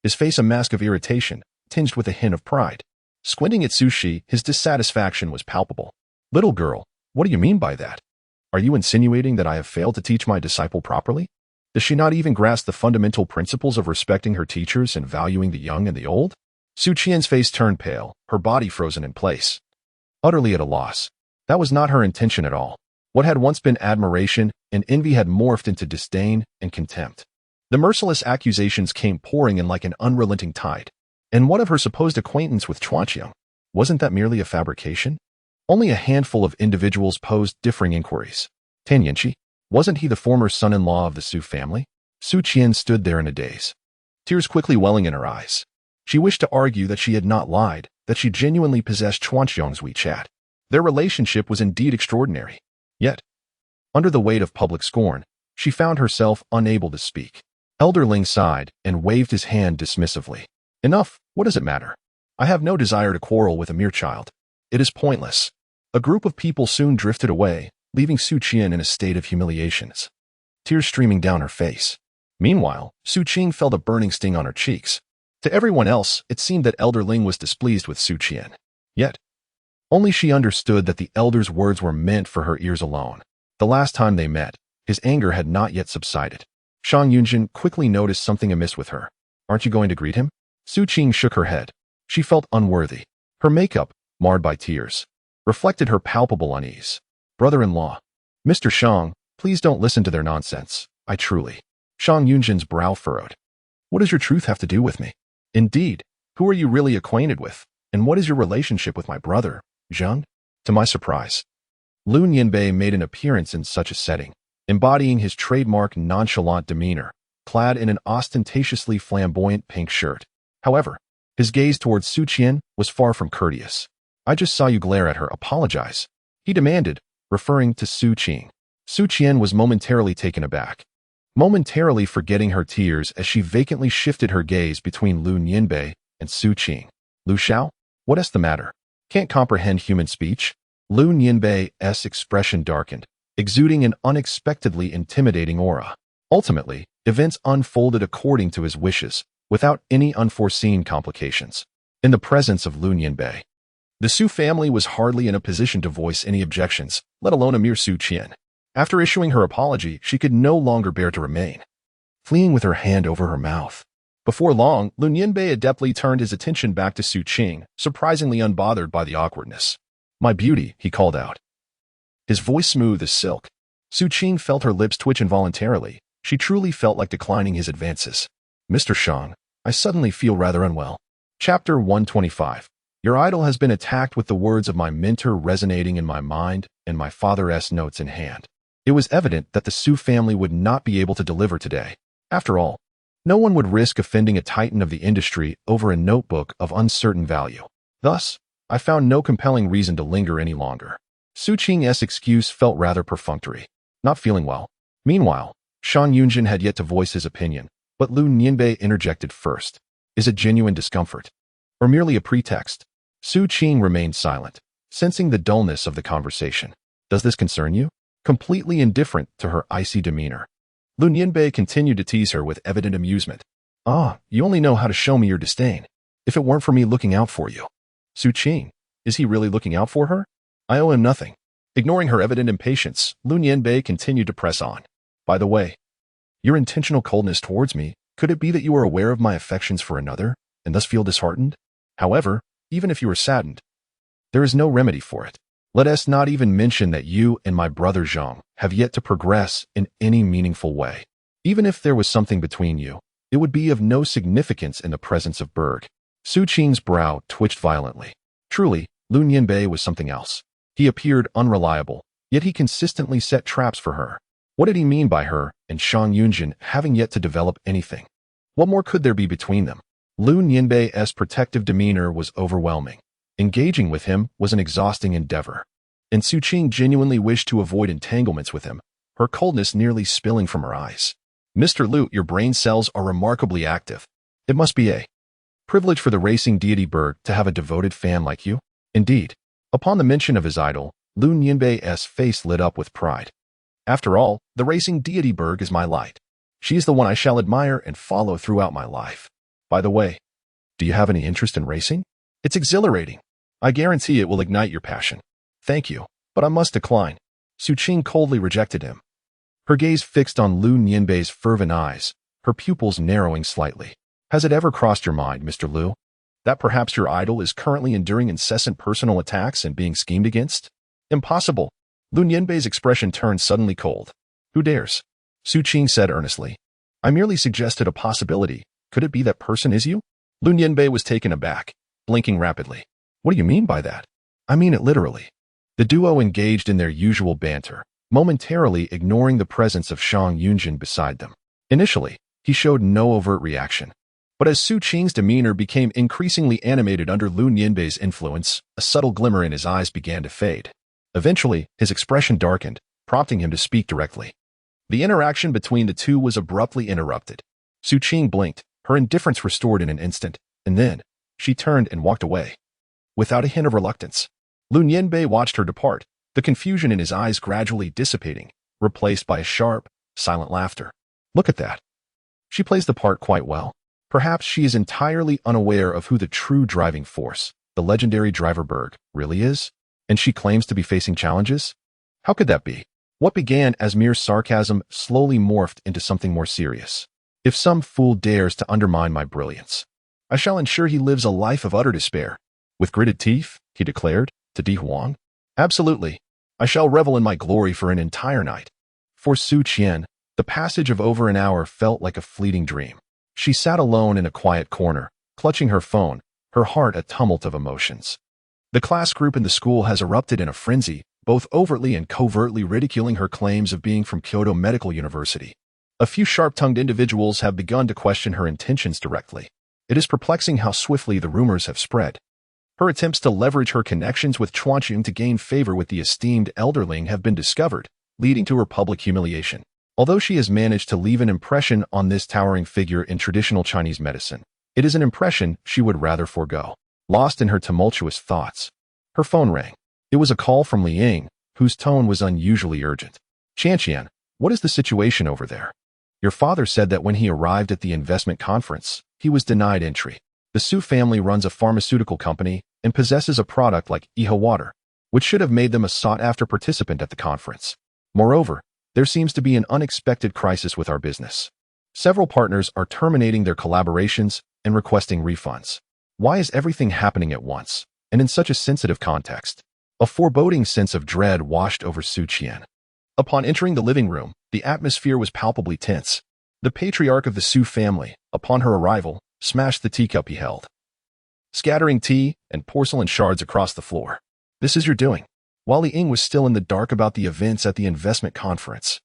His face a mask of irritation, tinged with a hint of pride. Squinting at Su Qi, his dissatisfaction was palpable. Little girl, what do you mean by that? Are you insinuating that I have failed to teach my disciple properly? Does she not even grasp the fundamental principles of respecting her teachers and valuing the young and the old? Su Qian's face turned pale, her body frozen in place. Utterly at a loss. That was not her intention at all. What had once been admiration and envy had morphed into disdain and contempt. The merciless accusations came pouring in like an unrelenting tide. And what of her supposed acquaintance with Chuanqiang? Wasn't that merely a fabrication? Only a handful of individuals posed differing inquiries. Tan Yanqi, wasn't he the former son-in-law of the Su family? Su Qian stood there in a daze, tears quickly welling in her eyes. She wished to argue that she had not lied, that she genuinely possessed Chuanqiang's WeChat. Their relationship was indeed extraordinary. Yet, under the weight of public scorn, she found herself unable to speak. Elder Ling sighed and waved his hand dismissively. Enough, what does it matter? I have no desire to quarrel with a mere child. It is pointless. A group of people soon drifted away, leaving Su Qian in a state of humiliation, tears streaming down her face. Meanwhile, Su Qing felt a burning sting on her cheeks. To everyone else, it seemed that Elder Ling was displeased with Su Qian. Yet, only she understood that the elder's words were meant for her ears alone. The last time they met, his anger had not yet subsided. Shang Yunzhen quickly noticed something amiss with her. Aren't you going to greet him? Su Qing shook her head. She felt unworthy. Her makeup, marred by tears, reflected her palpable unease. Brother-in-law. Mr. Shang, please don't listen to their nonsense. I truly. Shang Yunzhen's brow furrowed. What does your truth have to do with me? Indeed, who are you really acquainted with? And what is your relationship with my brother, Zheng? To my surprise, Lu Nianbei made an appearance in such a setting, embodying his trademark nonchalant demeanor, clad in an ostentatiously flamboyant pink shirt. However, his gaze towards Su Qian was far from courteous. I just saw you glare at her. Apologize, he demanded, referring to Su Qing. Su Qian was momentarily taken aback, momentarily forgetting her tears as she vacantly shifted her gaze between Lu Nianbei and Su Qing. Lu Xiao? What's the matter? Can't comprehend human speech? Lu Nianbei's expression darkened, exuding an unexpectedly intimidating aura. Ultimately, events unfolded according to his wishes, without any unforeseen complications. In the presence of Lu Nianbei, the Su family was hardly in a position to voice any objections, let alone a mere Su Qian. After issuing her apology, she could no longer bear to remain, fleeing with her hand over her mouth. Before long, Lu Nianbei adeptly turned his attention back to Su Qing, surprisingly unbothered by the awkwardness. My beauty, he called out, his voice smooth as silk. Su Qing felt her lips twitch involuntarily. She truly felt like declining his advances. Mr. Shang, I suddenly feel rather unwell. Chapter 125. Your idol has been attacked with the words of my mentor resonating in my mind and my father's notes in hand. It was evident that the Su family would not be able to deliver today. After all, no one would risk offending a titan of the industry over a notebook of uncertain value. Thus, I found no compelling reason to linger any longer. Su Qing's excuse felt rather perfunctory. Not feeling well. Meanwhile, Shang Yunzhen had yet to voice his opinion, but Lu Nianbei interjected first. Is it genuine discomfort? Or merely a pretext? Su Qing remained silent, sensing the dullness of the conversation. Does this concern you? Completely indifferent to her icy demeanor, Lu Nianbei continued to tease her with evident amusement. Ah, you only know how to show me your disdain. If it weren't for me looking out for you. Su Qing, is he really looking out for her? I owe him nothing. Ignoring her evident impatience, Lu Nianbei continued to press on. By the way, your intentional coldness towards me, could it be that you are aware of my affections for another, and thus feel disheartened? However, even if you are saddened, there is no remedy for it. Let us not even mention that you and my brother Zhang have yet to progress in any meaningful way. Even if there was something between you, it would be of no significance in the presence of Berg. Su Qing's brow twitched violently. Truly, Lu Nianbei was something else. He appeared unreliable, yet he consistently set traps for her. What did he mean by her and Shang Yunzhen having yet to develop anything? What more could there be between them? Lu Nianbei's protective demeanor was overwhelming. Engaging with him was an exhausting endeavor, and Su Qing genuinely wished to avoid entanglements with him, her coldness nearly spilling from her eyes. Mr. Lu, your brain cells are remarkably active. It must be a privilege for the racing deity Berg to have a devoted fan like you. Indeed, upon the mention of his idol, Lu Nianbei's face lit up with pride. After all, the racing deity Berg is my light. She is the one I shall admire and follow throughout my life. By the way, do you have any interest in racing? It's exhilarating. I guarantee it will ignite your passion. Thank you, but I must decline. Su Qing coldly rejected him. Her gaze fixed on Lu Nianbei's fervent eyes, her pupils narrowing slightly. Has it ever crossed your mind, Mr. Lu, that perhaps your idol is currently enduring incessant personal attacks and being schemed against? Impossible. Lu Nianbei's expression turned suddenly cold. Who dares? Su Qing said earnestly. I merely suggested a possibility. Could it be that person is you? Lu Nianbei was taken aback, blinking rapidly. What do you mean by that? I mean it literally. The duo engaged in their usual banter, momentarily ignoring the presence of Shang Yunzhen beside them. Initially, he showed no overt reaction. But as Su Qing's demeanor became increasingly animated under Lu Nianbei's influence, a subtle glimmer in his eyes began to fade. Eventually, his expression darkened, prompting him to speak directly. The interaction between the two was abruptly interrupted. Su Qing blinked, her indifference restored in an instant, and then she turned and walked away. Without a hint of reluctance, Lu Nianbei watched her depart, the confusion in his eyes gradually dissipating, replaced by a sharp, silent laughter. Look at that. She plays the part quite well. Perhaps she is entirely unaware of who the true driving force, the legendary driver Berg, really is, and she claims to be facing challenges? How could that be? What began as mere sarcasm slowly morphed into something more serious. If some fool dares to undermine my brilliance, I shall ensure he lives a life of utter despair. With gritted teeth, he declared, to Di Huang. Absolutely. I shall revel in my glory for an entire night. For Su Qing, the passage of over an hour felt like a fleeting dream. She sat alone in a quiet corner, clutching her phone, her heart a tumult of emotions. The class group in the school has erupted in a frenzy, both overtly and covertly ridiculing her claims of being from Kyoto Medical University. A few sharp-tongued individuals have begun to question her intentions directly. It is perplexing how swiftly the rumors have spread. Her attempts to leverage her connections with Chuanqing to gain favor with the esteemed elderling have been discovered, leading to her public humiliation. Although she has managed to leave an impression on this towering figure in traditional Chinese medicine, it is an impression she would rather forego. Lost in her tumultuous thoughts, her phone rang. It was a call from Li Ying, whose tone was unusually urgent. Qianqian, what is the situation over there? Your father said that when he arrived at the investment conference, he was denied entry. The Su family runs a pharmaceutical company and possesses a product like Iha water, which should have made them a sought-after participant at the conference. Moreover, there seems to be an unexpected crisis with our business. Several partners are terminating their collaborations and requesting refunds. Why is everything happening at once, and in such a sensitive context? A foreboding sense of dread washed over Su Qing. Upon entering the living room, the atmosphere was palpably tense. The patriarch of the Su family, upon her arrival, smashed the teacup he held, scattering tea and porcelain shards across the floor. This is your doing. While Li Ying was still in the dark about the events at the investment conference,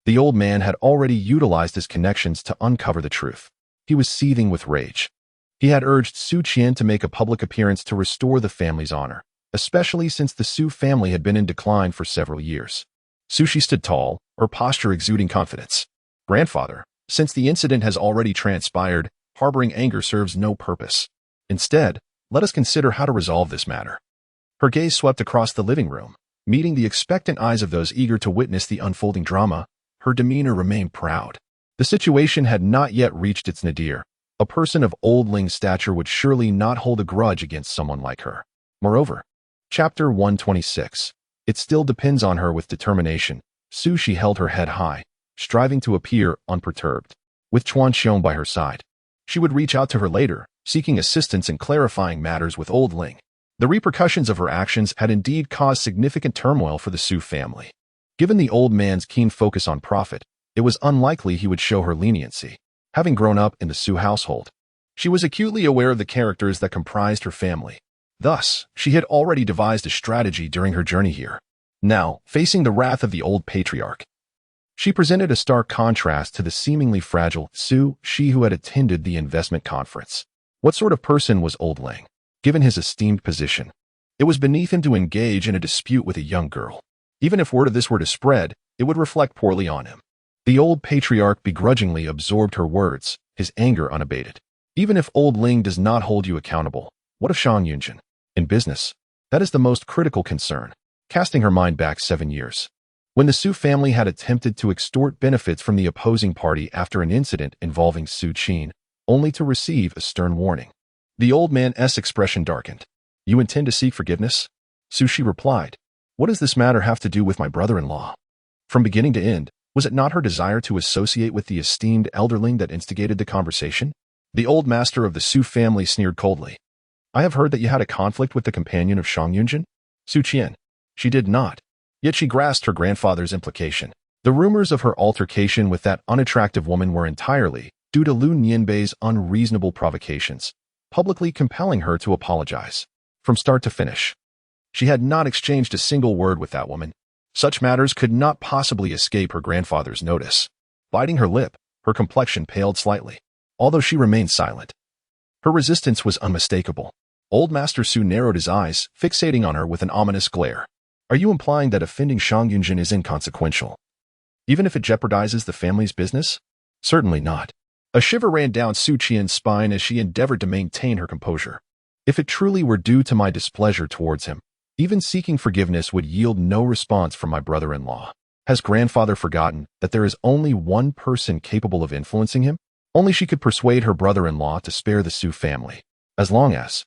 the old man had already utilized his connections to uncover the truth. He was seething with rage. He had urged Su Qing to make a public appearance to restore the family's honor, especially since the Su family had been in decline for several years. Sushi stood tall, her posture exuding confidence. Grandfather, since the incident has already transpired, harboring anger serves no purpose. Instead, let us consider how to resolve this matter. Her gaze swept across the living room, meeting the expectant eyes of those eager to witness the unfolding drama. Her demeanor remained proud. The situation had not yet reached its nadir. A person of old Ling's stature would surely not hold a grudge against someone like her. Moreover, Chapter 126. It still depends on her with determination. Sushi held her head high, striving to appear unperturbed. With Chuanqiong by her side, she would reach out to her later, seeking assistance in clarifying matters with old Ling. The repercussions of her actions had indeed caused significant turmoil for the Su family. Given the old man's keen focus on profit, it was unlikely he would show her leniency. Having grown up in the Su household, she was acutely aware of the characters that comprised her family. Thus, she had already devised a strategy during her journey here. Now, facing the wrath of the old patriarch, she presented a stark contrast to the seemingly fragile Su Shi who had attended the investment conference. What sort of person was old Ling? Given his esteemed position, it was beneath him to engage in a dispute with a young girl. Even if word of this were to spread, it would reflect poorly on him. The old patriarch begrudgingly absorbed her words, his anger unabated. Even if old Ling does not hold you accountable, what of Shang Yunzhen? In business, that is the most critical concern. Casting her mind back 7 years, when the Su family had attempted to extort benefits from the opposing party after an incident involving Su Qing, only to receive a stern warning. The old man's expression darkened. You intend to seek forgiveness? Sushi replied. What does this matter have to do with my brother-in-law? From beginning to end, was it not her desire to associate with the esteemed elderling that instigated the conversation? The old master of the Su family sneered coldly. I have heard that you had a conflict with the companion of Shang Yunzhen? Su Qing. She did not. Yet she grasped her grandfather's implication. The rumors of her altercation with that unattractive woman were entirely due to Lu Nianbei's unreasonable provocations, publicly compelling her to apologize. From start to finish, she had not exchanged a single word with that woman. Such matters could not possibly escape her grandfather's notice. Biting her lip, her complexion paled slightly, although she remained silent. Her resistance was unmistakable. Old Master Su narrowed his eyes, fixating on her with an ominous glare. Are you implying that offending Shang Yunzhen is inconsequential, even if it jeopardizes the family's business? Certainly not. A shiver ran down Su Qian's spine as she endeavored to maintain her composure. If it truly were due to my displeasure towards him, even seeking forgiveness would yield no response from my brother-in-law. Has grandfather forgotten that there is only one person capable of influencing him? Only she could persuade her brother-in-law to spare the Su family. As long as...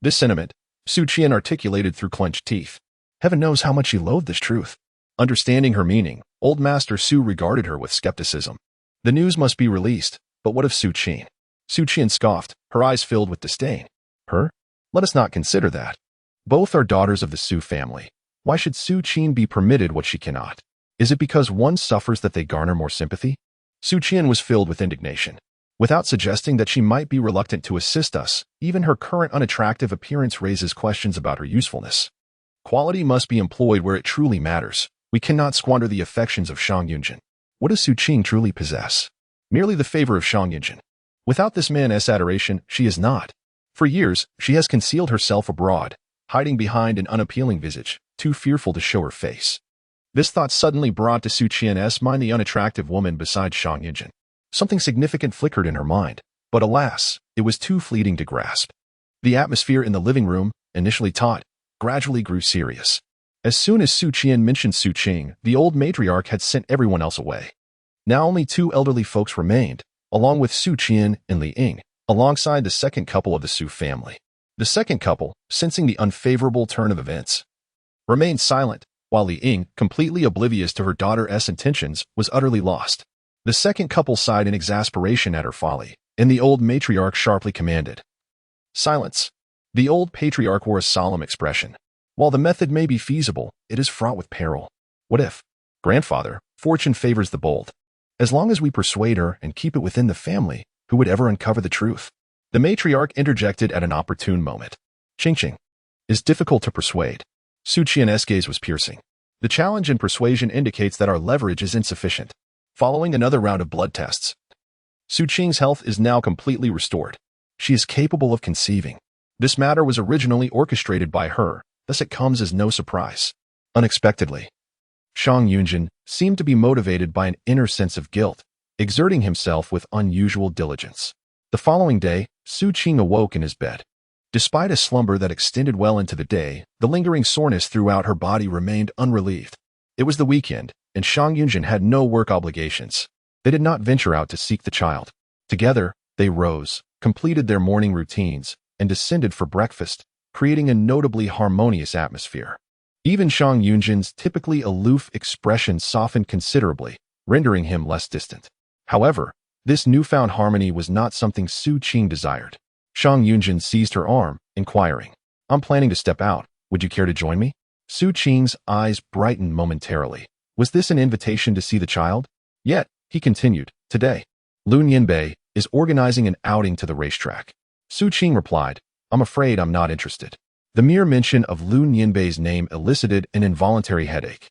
This sentiment, Su Qing articulated through clenched teeth. Heaven knows how much she loathed this truth. Understanding her meaning, old Master Su regarded her with skepticism. The news must be released, but what of Su Qing? Su Qing scoffed, her eyes filled with disdain. Her? Let us not consider that. Both are daughters of the Su family. Why should Su Qing be permitted what she cannot? Is it because one suffers that they garner more sympathy? Su Qing was filled with indignation. Without suggesting that she might be reluctant to assist us, even her current unattractive appearance raises questions about her usefulness. Quality must be employed where it truly matters. We cannot squander the affections of Shang Yunzhen. What does Su Qing truly possess? Merely the favor of Shang Yunzhen. Without this man's adoration, she is not. For years, she has concealed herself abroad, hiding behind an unappealing visage, too fearful to show her face. This thought suddenly brought to Su Qing's mind the unattractive woman beside Shang Yunzhen. Something significant flickered in her mind, but alas, it was too fleeting to grasp. The atmosphere in the living room, initially taut, gradually grew serious. As soon as Su Qing mentioned Su Qing, the old matriarch had sent everyone else away. Now only two elderly folks remained, along with Su Qing and Li Ying, alongside the second couple of the Su family. The second couple, sensing the unfavorable turn of events, remained silent, while Li Ying, completely oblivious to her daughter's intentions, was utterly lost. The second couple sighed in exasperation at her folly, and the old matriarch sharply commanded. Silence. The old patriarch wore a solemn expression. While the method may be feasible, it is fraught with peril. What if? Grandfather, fortune favors the bold. As long as we persuade her and keep it within the family, who would ever uncover the truth? The matriarch interjected at an opportune moment. Qing is difficult to persuade. Su Qing's gaze was piercing. The challenge in persuasion indicates that our leverage is insufficient. Following another round of blood tests, Su Qing's health is now completely restored. She is capable of conceiving. This matter was originally orchestrated by her, thus it comes as no surprise. Unexpectedly, Shang Yunzhen seemed to be motivated by an inner sense of guilt, exerting himself with unusual diligence. The following day, Su Qing awoke in his bed. Despite a slumber that extended well into the day, the lingering soreness throughout her body remained unrelieved. It was the weekend, and Shang Yunzhen had no work obligations. They did not venture out to seek the child. Together, they rose, completed their morning routines, and descended for breakfast, creating a notably harmonious atmosphere. Even Shang Yunzhen's typically aloof expression softened considerably, rendering him less distant. However, this newfound harmony was not something Su Qing desired. Shang Yunzhen seized her arm, inquiring, I'm planning to step out. Would you care to join me? Su Qing's eyes brightened momentarily. Was this an invitation to see the child? Yet, he continued, today, Lun Yinbei is organizing an outing to the racetrack. Su Qing replied, I'm afraid I'm not interested. The mere mention of Lun Yinbei's name elicited an involuntary headache.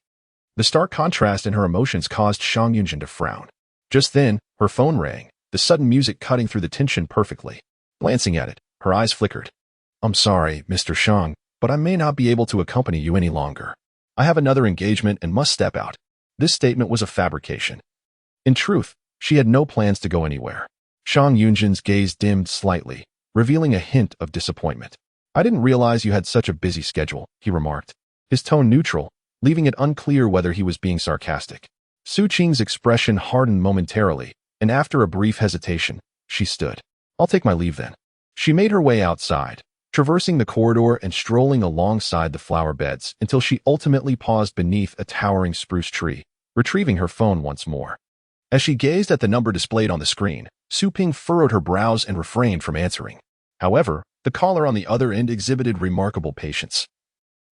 The stark contrast in her emotions caused Shang Yunzhen to frown. Just then, her phone rang, the sudden music cutting through the tension perfectly. Glancing at it, her eyes flickered. I'm sorry, Mr. Shang, but I may not be able to accompany you any longer. I have another engagement and must step out. This statement was a fabrication. In truth, she had no plans to go anywhere. Shang Yunzhen's gaze dimmed slightly, revealing a hint of disappointment. I didn't realize you had such a busy schedule, he remarked, his tone neutral, leaving it unclear whether he was being sarcastic. Su Qing's expression hardened momentarily, and after a brief hesitation, she stood. I'll take my leave then. She made her way outside, traversing the corridor and strolling alongside the flower beds until she ultimately paused beneath a towering spruce tree, retrieving her phone once more. As she gazed at the number displayed on the screen, Su Ping furrowed her brows and refrained from answering. However, the caller on the other end exhibited remarkable patience,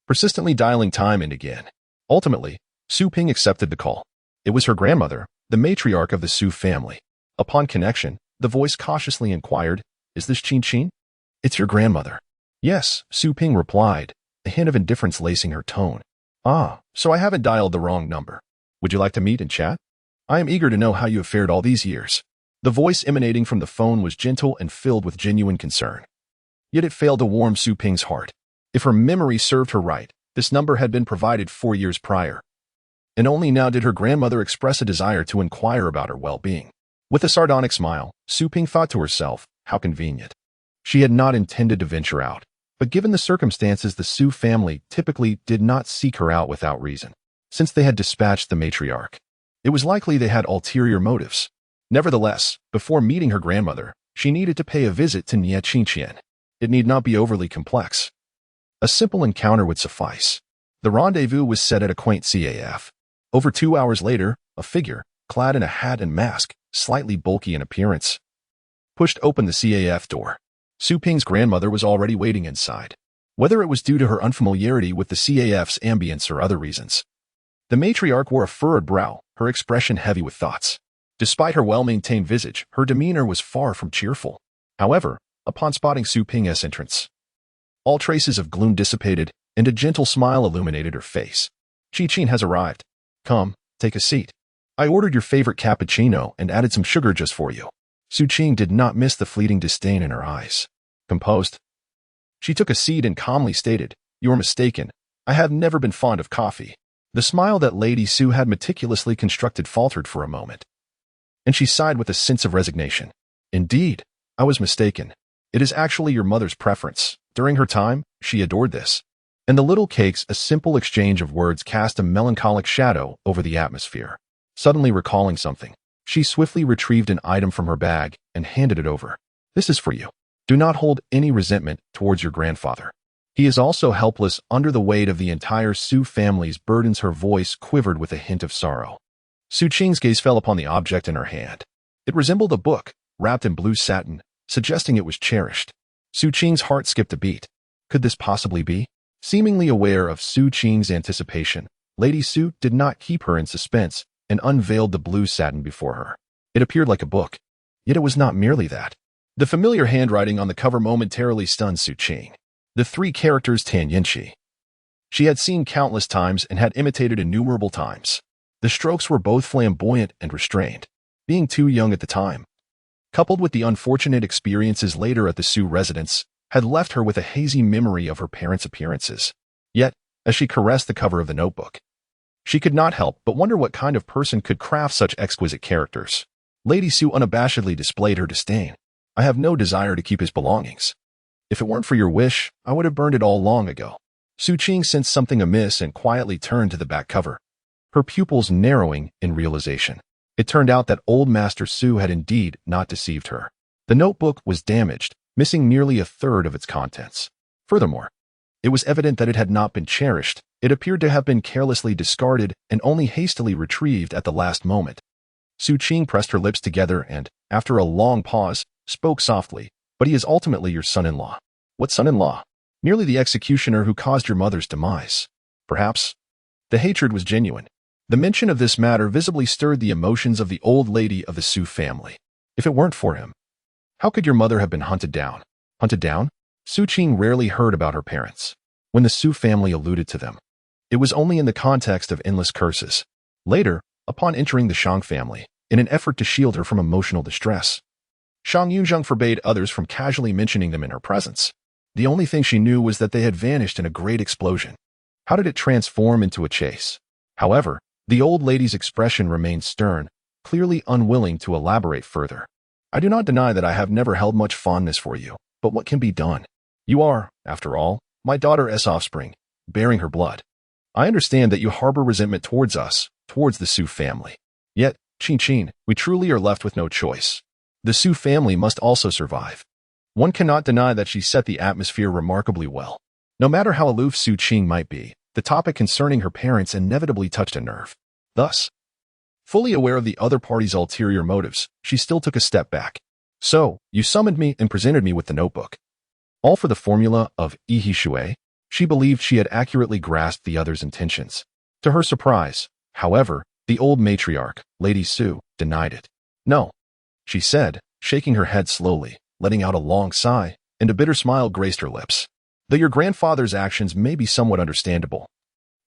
persistently dialing time and again. Ultimately, Su Ping accepted the call. It was her grandmother, the matriarch of the Su family. Upon connection, the voice cautiously inquired, Is this Qing? It's your grandmother. Yes, Su Ping replied, a hint of indifference lacing her tone. Ah, so I haven't dialed the wrong number. Would you like to meet and chat? I am eager to know how you have fared all these years. The voice emanating from the phone was gentle and filled with genuine concern. Yet it failed to warm Su Ping's heart. If her memory served her right, this number had been provided 4 years prior. And only now did her grandmother express a desire to inquire about her well-being. With a sardonic smile, Su Ping thought to herself, how convenient. She had not intended to venture out, but given the circumstances, the Su family typically did not seek her out without reason. Since they had dispatched the matriarch, it was likely they had ulterior motives. Nevertheless, before meeting her grandmother, she needed to pay a visit to Nie Qingqian. It need not be overly complex. A simple encounter would suffice. The rendezvous was set at a quaint CAF. Over 2 hours later, a figure, clad in a hat and mask, slightly bulky in appearance, pushed open the CAF door. Su Ping's grandmother was already waiting inside. Whether it was due to her unfamiliarity with the CAF's ambience or other reasons, the matriarch wore a furrowed brow, her expression heavy with thoughts. Despite her well-maintained visage, her demeanor was far from cheerful. However, upon spotting Su Ping's entrance, all traces of gloom dissipated, and a gentle smile illuminated her face. Qingqian has arrived. Come, take a seat. I ordered your favorite cappuccino and added some sugar just for you. Su Qing did not miss the fleeting disdain in her eyes. Composed, she took a seat and calmly stated, "You're mistaken. I have never been fond of coffee." The smile that Lady Su had meticulously constructed faltered for a moment, and she sighed with a sense of resignation. "Indeed, I was mistaken. It is actually your mother's preference. During her time, she adored this." And the little cakes, a simple exchange of words, cast a melancholic shadow over the atmosphere. Suddenly recalling something, she swiftly retrieved an item from her bag and handed it over. "This is for you. Do not hold any resentment towards your grandfather. He is also helpless under the weight of the entire Su family's burdens." Her voice quivered with a hint of sorrow. Su Qing's gaze fell upon the object in her hand. It resembled a book, wrapped in blue satin, suggesting it was cherished. Su Qing's heart skipped a beat. Could this possibly be? Seemingly aware of Su Qing's anticipation, Lady Su did not keep her in suspense and unveiled the blue satin before her. It appeared like a book, yet it was not merely that. The familiar handwriting on the cover momentarily stunned Su Qing. The 3 characters Tan Yinchi she had seen countless times and had imitated innumerable times. The strokes were both flamboyant and restrained. Being too young at the time, coupled with the unfortunate experiences later at the Su residence, had left her with a hazy memory of her parents' appearances. Yet, as she caressed the cover of the notebook, she could not help but wonder what kind of person could craft such exquisite characters. Lady Su unabashedly displayed her disdain. "I have no desire to keep his belongings. If it weren't for your wish, I would have burned it all long ago." Su Qing sensed something amiss and quietly turned to the back cover, her pupils narrowing in realization. It turned out that old Master Su had indeed not deceived her. The notebook was damaged, missing nearly a third of its contents. Furthermore, it was evident that it had not been cherished. It appeared to have been carelessly discarded and only hastily retrieved at the last moment. Su Qing pressed her lips together and, after a long pause, spoke softly, "But he is ultimately your son-in-law." "What son-in-law?" "Merely the executioner who caused your mother's demise." "Perhaps." The hatred was genuine. The mention of this matter visibly stirred the emotions of the old lady of the Su family. "If it weren't for him, how could your mother have been hunted down?" Hunted down? Su Qing rarely heard about her parents. When the Su family alluded to them, it was only in the context of endless curses. Later, upon entering the Shang family, in an effort to shield her from emotional distress, Shang Yunzhen forbade others from casually mentioning them in her presence. The only thing she knew was that they had vanished in a great explosion. How did it transform into a chase? However, the old lady's expression remained stern, clearly unwilling to elaborate further. "I do not deny that I have never held much fondness for you, but what can be done? You are, after all, my daughter's offspring, bearing her blood. I understand that you harbor resentment towards us, towards the Su family. Yet, Qingqian, we truly are left with no choice. The Su family must also survive." One cannot deny that she set the atmosphere remarkably well. No matter how aloof Su Qing might be, the topic concerning her parents inevitably touched a nerve. Thus, fully aware of the other party's ulterior motives, she still took a step back. "So, you summoned me and presented me with the notebook. All for the formula of Yi Shui?" She believed she had accurately grasped the other's intentions. To her surprise, however, the old matriarch, Lady Su, denied it. "No," she said, shaking her head slowly, letting out a long sigh, and a bitter smile graced her lips. "Though your grandfather's actions may be somewhat understandable,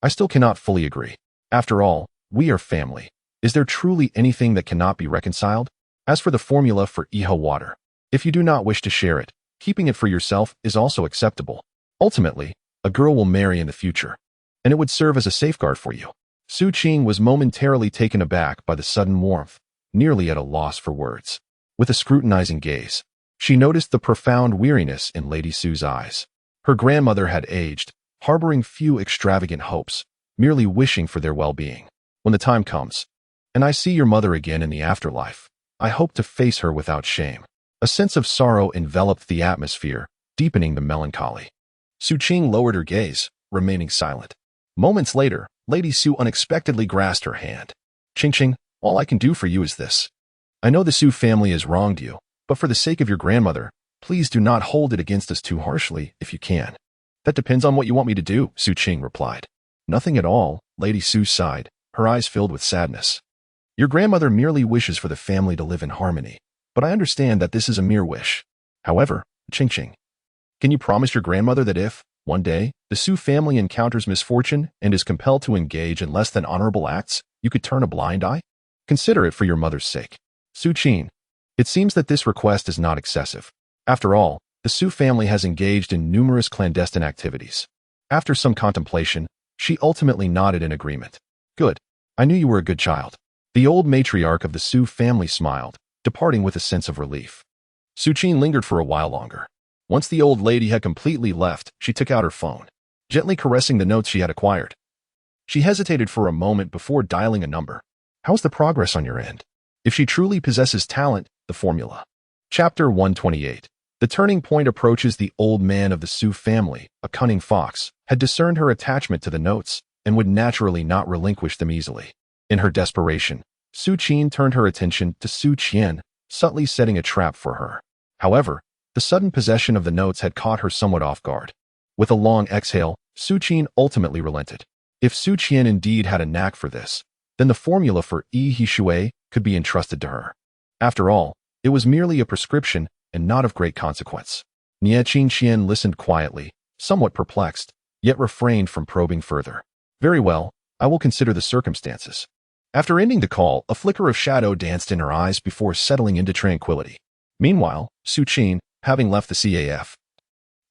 I still cannot fully agree. After all, we are family. Is there truly anything that cannot be reconciled? As for the formula for Iho water, if you do not wish to share it, keeping it for yourself is also acceptable. Ultimately, a girl will marry in the future, and it would serve as a safeguard for you." Su Qing was momentarily taken aback by the sudden warmth, nearly at a loss for words. With a scrutinizing gaze, she noticed the profound weariness in Lady Su's eyes. Her grandmother had aged, harboring few extravagant hopes, merely wishing for their well-being. "When the time comes, and I see your mother again in the afterlife, I hope to face her without shame. A sense of sorrow enveloped the atmosphere, deepening the melancholy. Su Qing lowered her gaze, remaining silent. Moments later, Lady Su unexpectedly grasped her hand. Qing, all I can do for you is this. I know the Su family has wronged you, but for the sake of your grandmother, please do not hold it against us too harshly if you can. That depends on what you want me to do, Su Qing replied. Nothing at all, Lady Su sighed, her eyes filled with sadness. Your grandmother merely wishes for the family to live in harmony, but I understand that this is a mere wish. However, Qing, can you promise your grandmother that if, one day, the Su family encounters misfortune and is compelled to engage in less than honorable acts, you could turn a blind eye? Consider it for your mother's sake. Su Qing, it seems that this request is not excessive. After all, the Su family has engaged in numerous clandestine activities. After some contemplation, she ultimately nodded in agreement. Good. I knew you were a good child. The old matriarch of the Su family smiled, departing with a sense of relief. Su Qing lingered for a while longer. Once the old lady had completely left, she took out her phone, gently caressing the notes she had acquired. She hesitated for a moment before dialing a number. How's the progress on your end? If she truly possesses talent, the formula. Chapter 128. The turning point approaches. The old man of the Su family, a cunning fox, had discerned her attachment to the notes and would naturally not relinquish them easily. In her desperation, Su Qing turned her attention to Su Qian, subtly setting a trap for her. However, the sudden possession of the notes had caught her somewhat off guard. With a long exhale, Su Qing ultimately relented. If Su Qian indeed had a knack for this, then the formula for He Shui could be entrusted to her. After all, it was merely a prescription and not of great consequence. Nie Qian listened quietly, somewhat perplexed, yet refrained from probing further. Very well, I will consider the circumstances. After ending the call, a flicker of shadow danced in her eyes before settling into tranquility. Meanwhile, Su Qing, having left the CAF,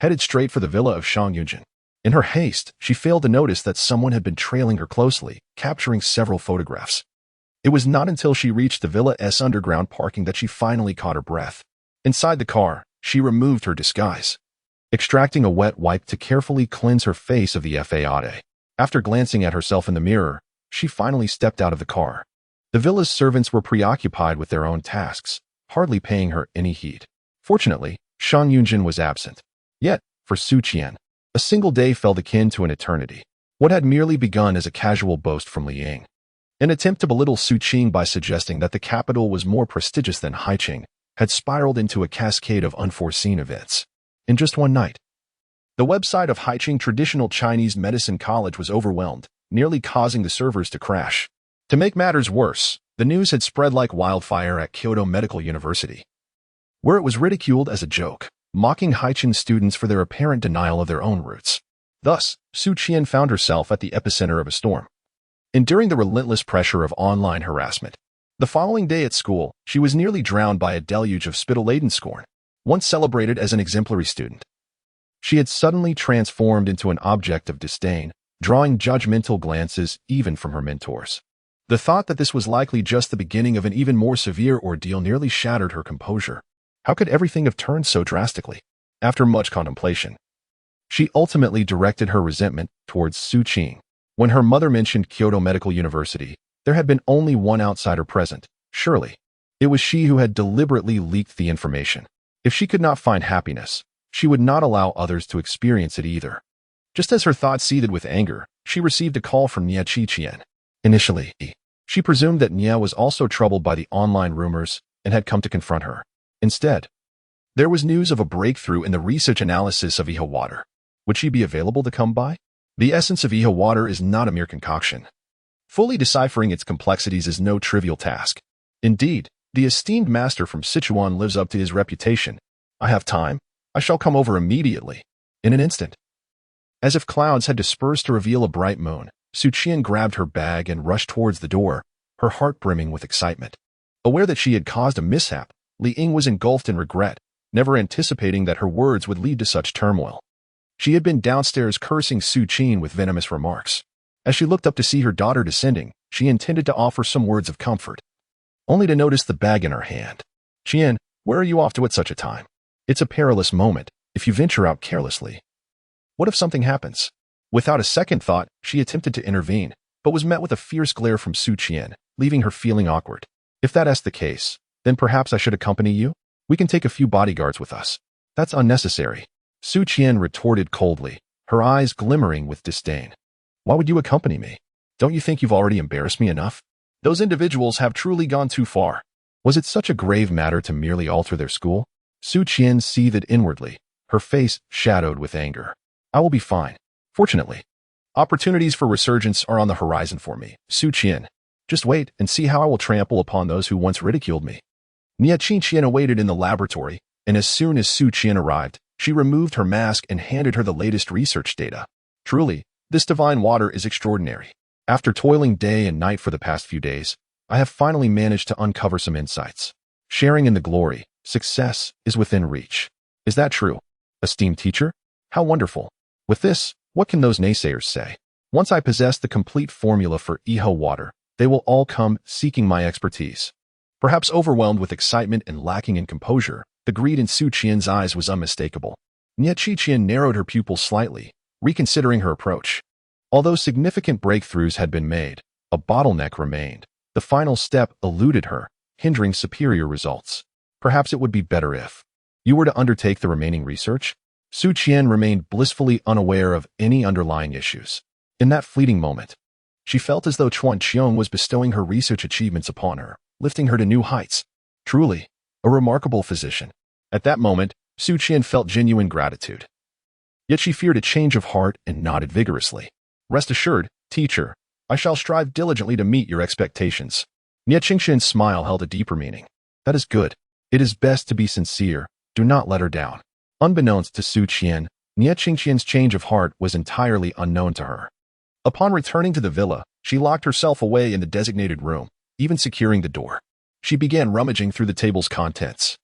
headed straight for the villa of Shang Yunzhen. In her haste, she failed to notice that someone had been trailing her closely, capturing several photographs. It was not until she reached the villa's underground parking that she finally caught her breath. Inside the car, she removed her disguise, extracting a wet wipe to carefully cleanse her face of the fade. After glancing at herself in the mirror, she finally stepped out of the car. The villa's servants were preoccupied with their own tasks, hardly paying her any heed. Fortunately, Shang Yunzhen was absent. Yet, for Su Qian, a single day felt akin to an eternity. What had merely begun as a casual boast from Liang, an attempt to belittle Su Qing by suggesting that the capital was more prestigious than Haiqing, had spiraled into a cascade of unforeseen events. In just one night, the website of Haiqing Traditional Chinese Medicine College was overwhelmed, nearly causing the servers to crash. To make matters worse, the news had spread like wildfire at Kyoto Medical University, where it was ridiculed as a joke, mocking Haiqing students for their apparent denial of their own roots. Thus, Su Qian found herself at the epicenter of a storm, enduring the relentless pressure of online harassment. The following day at school, she was nearly drowned by a deluge of spittle-laden scorn. Once celebrated as an exemplary student, she had suddenly transformed into an object of disdain, drawing judgmental glances even from her mentors. The thought that this was likely just the beginning of an even more severe ordeal nearly shattered her composure. How could everything have turned so drastically? After much contemplation, she ultimately directed her resentment towards Su Qing. When her mother mentioned Kyoto Medical University, there had been only one outsider present. Surely, it was she who had deliberately leaked the information. If she could not find happiness, she would not allow others to experience it either. Just as her thoughts seethed with anger, she received a call from Nie Qian. Initially, she presumed that Nie was also troubled by the online rumors and had come to confront her. Instead, there was news of a breakthrough in the research analysis of Iha water. Would she be available to come by? The essence of Iha water is not a mere concoction. Fully deciphering its complexities is no trivial task. Indeed, the esteemed master from Sichuan lives up to his reputation. I have time. I shall come over immediately. In an instant. As if clouds had dispersed to reveal a bright moon, Su Qian grabbed her bag and rushed towards the door, her heart brimming with excitement. Aware that she had caused a mishap, Li Ying was engulfed in regret, never anticipating that her words would lead to such turmoil. She had been downstairs cursing Su Qing with venomous remarks. As she looked up to see her daughter descending, she intended to offer some words of comfort, only to notice the bag in her hand. Qian, where are you off to at such a time? It's a perilous moment, if you venture out carelessly. What if something happens? Without a second thought, she attempted to intervene, but was met with a fierce glare from Su Qian, leaving her feeling awkward. If that's the case, Then perhaps I should accompany you? We can take a few bodyguards with us. That's unnecessary. Su Qing retorted coldly, her eyes glimmering with disdain. Why would you accompany me? Don't you think you've already embarrassed me enough? Those individuals have truly gone too far. Was it such a grave matter to merely alter their school? Su Qing seethed inwardly, her face shadowed with anger. I will be fine. Fortunately, opportunities for resurgence are on the horizon for me, Su Qing. Just wait and see how I will trample upon those who once ridiculed me. Nie Qingqian awaited in the laboratory, and as soon as Su Qing arrived, she removed her mask and handed her the latest research data. Truly, this divine water is extraordinary. After toiling day and night for the past few days, I have finally managed to uncover some insights. Sharing in the glory, success is within reach. Is that true? Esteemed teacher? How wonderful. With this, what can those naysayers say? Once I possess the complete formula for Eho water, they will all come seeking my expertise. Perhaps overwhelmed with excitement and lacking in composure, the greed in Su Qian's eyes was unmistakable. Nie Qingqian narrowed her pupils slightly, reconsidering her approach. Although significant breakthroughs had been made, a bottleneck remained. The final step eluded her, hindering superior results. Perhaps it would be better if you were to undertake the remaining research. Su Qian remained blissfully unaware of any underlying issues. In that fleeting moment, she felt as though Chuan Qiong was bestowing her research achievements upon her, lifting her to new heights. Truly, a remarkable physician. At that moment, Su Qian felt genuine gratitude. Yet she feared a change of heart and nodded vigorously. Rest assured, teacher, I shall strive diligently to meet your expectations. Nie Qingqian's smile held a deeper meaning. That is good. It is best to be sincere. Do not let her down. Unbeknownst to Su Qian, Nie Qingqian's change of heart was entirely unknown to her. Upon returning to the villa, she locked herself away in the designated room, even securing the door. She began rummaging through the table's contents.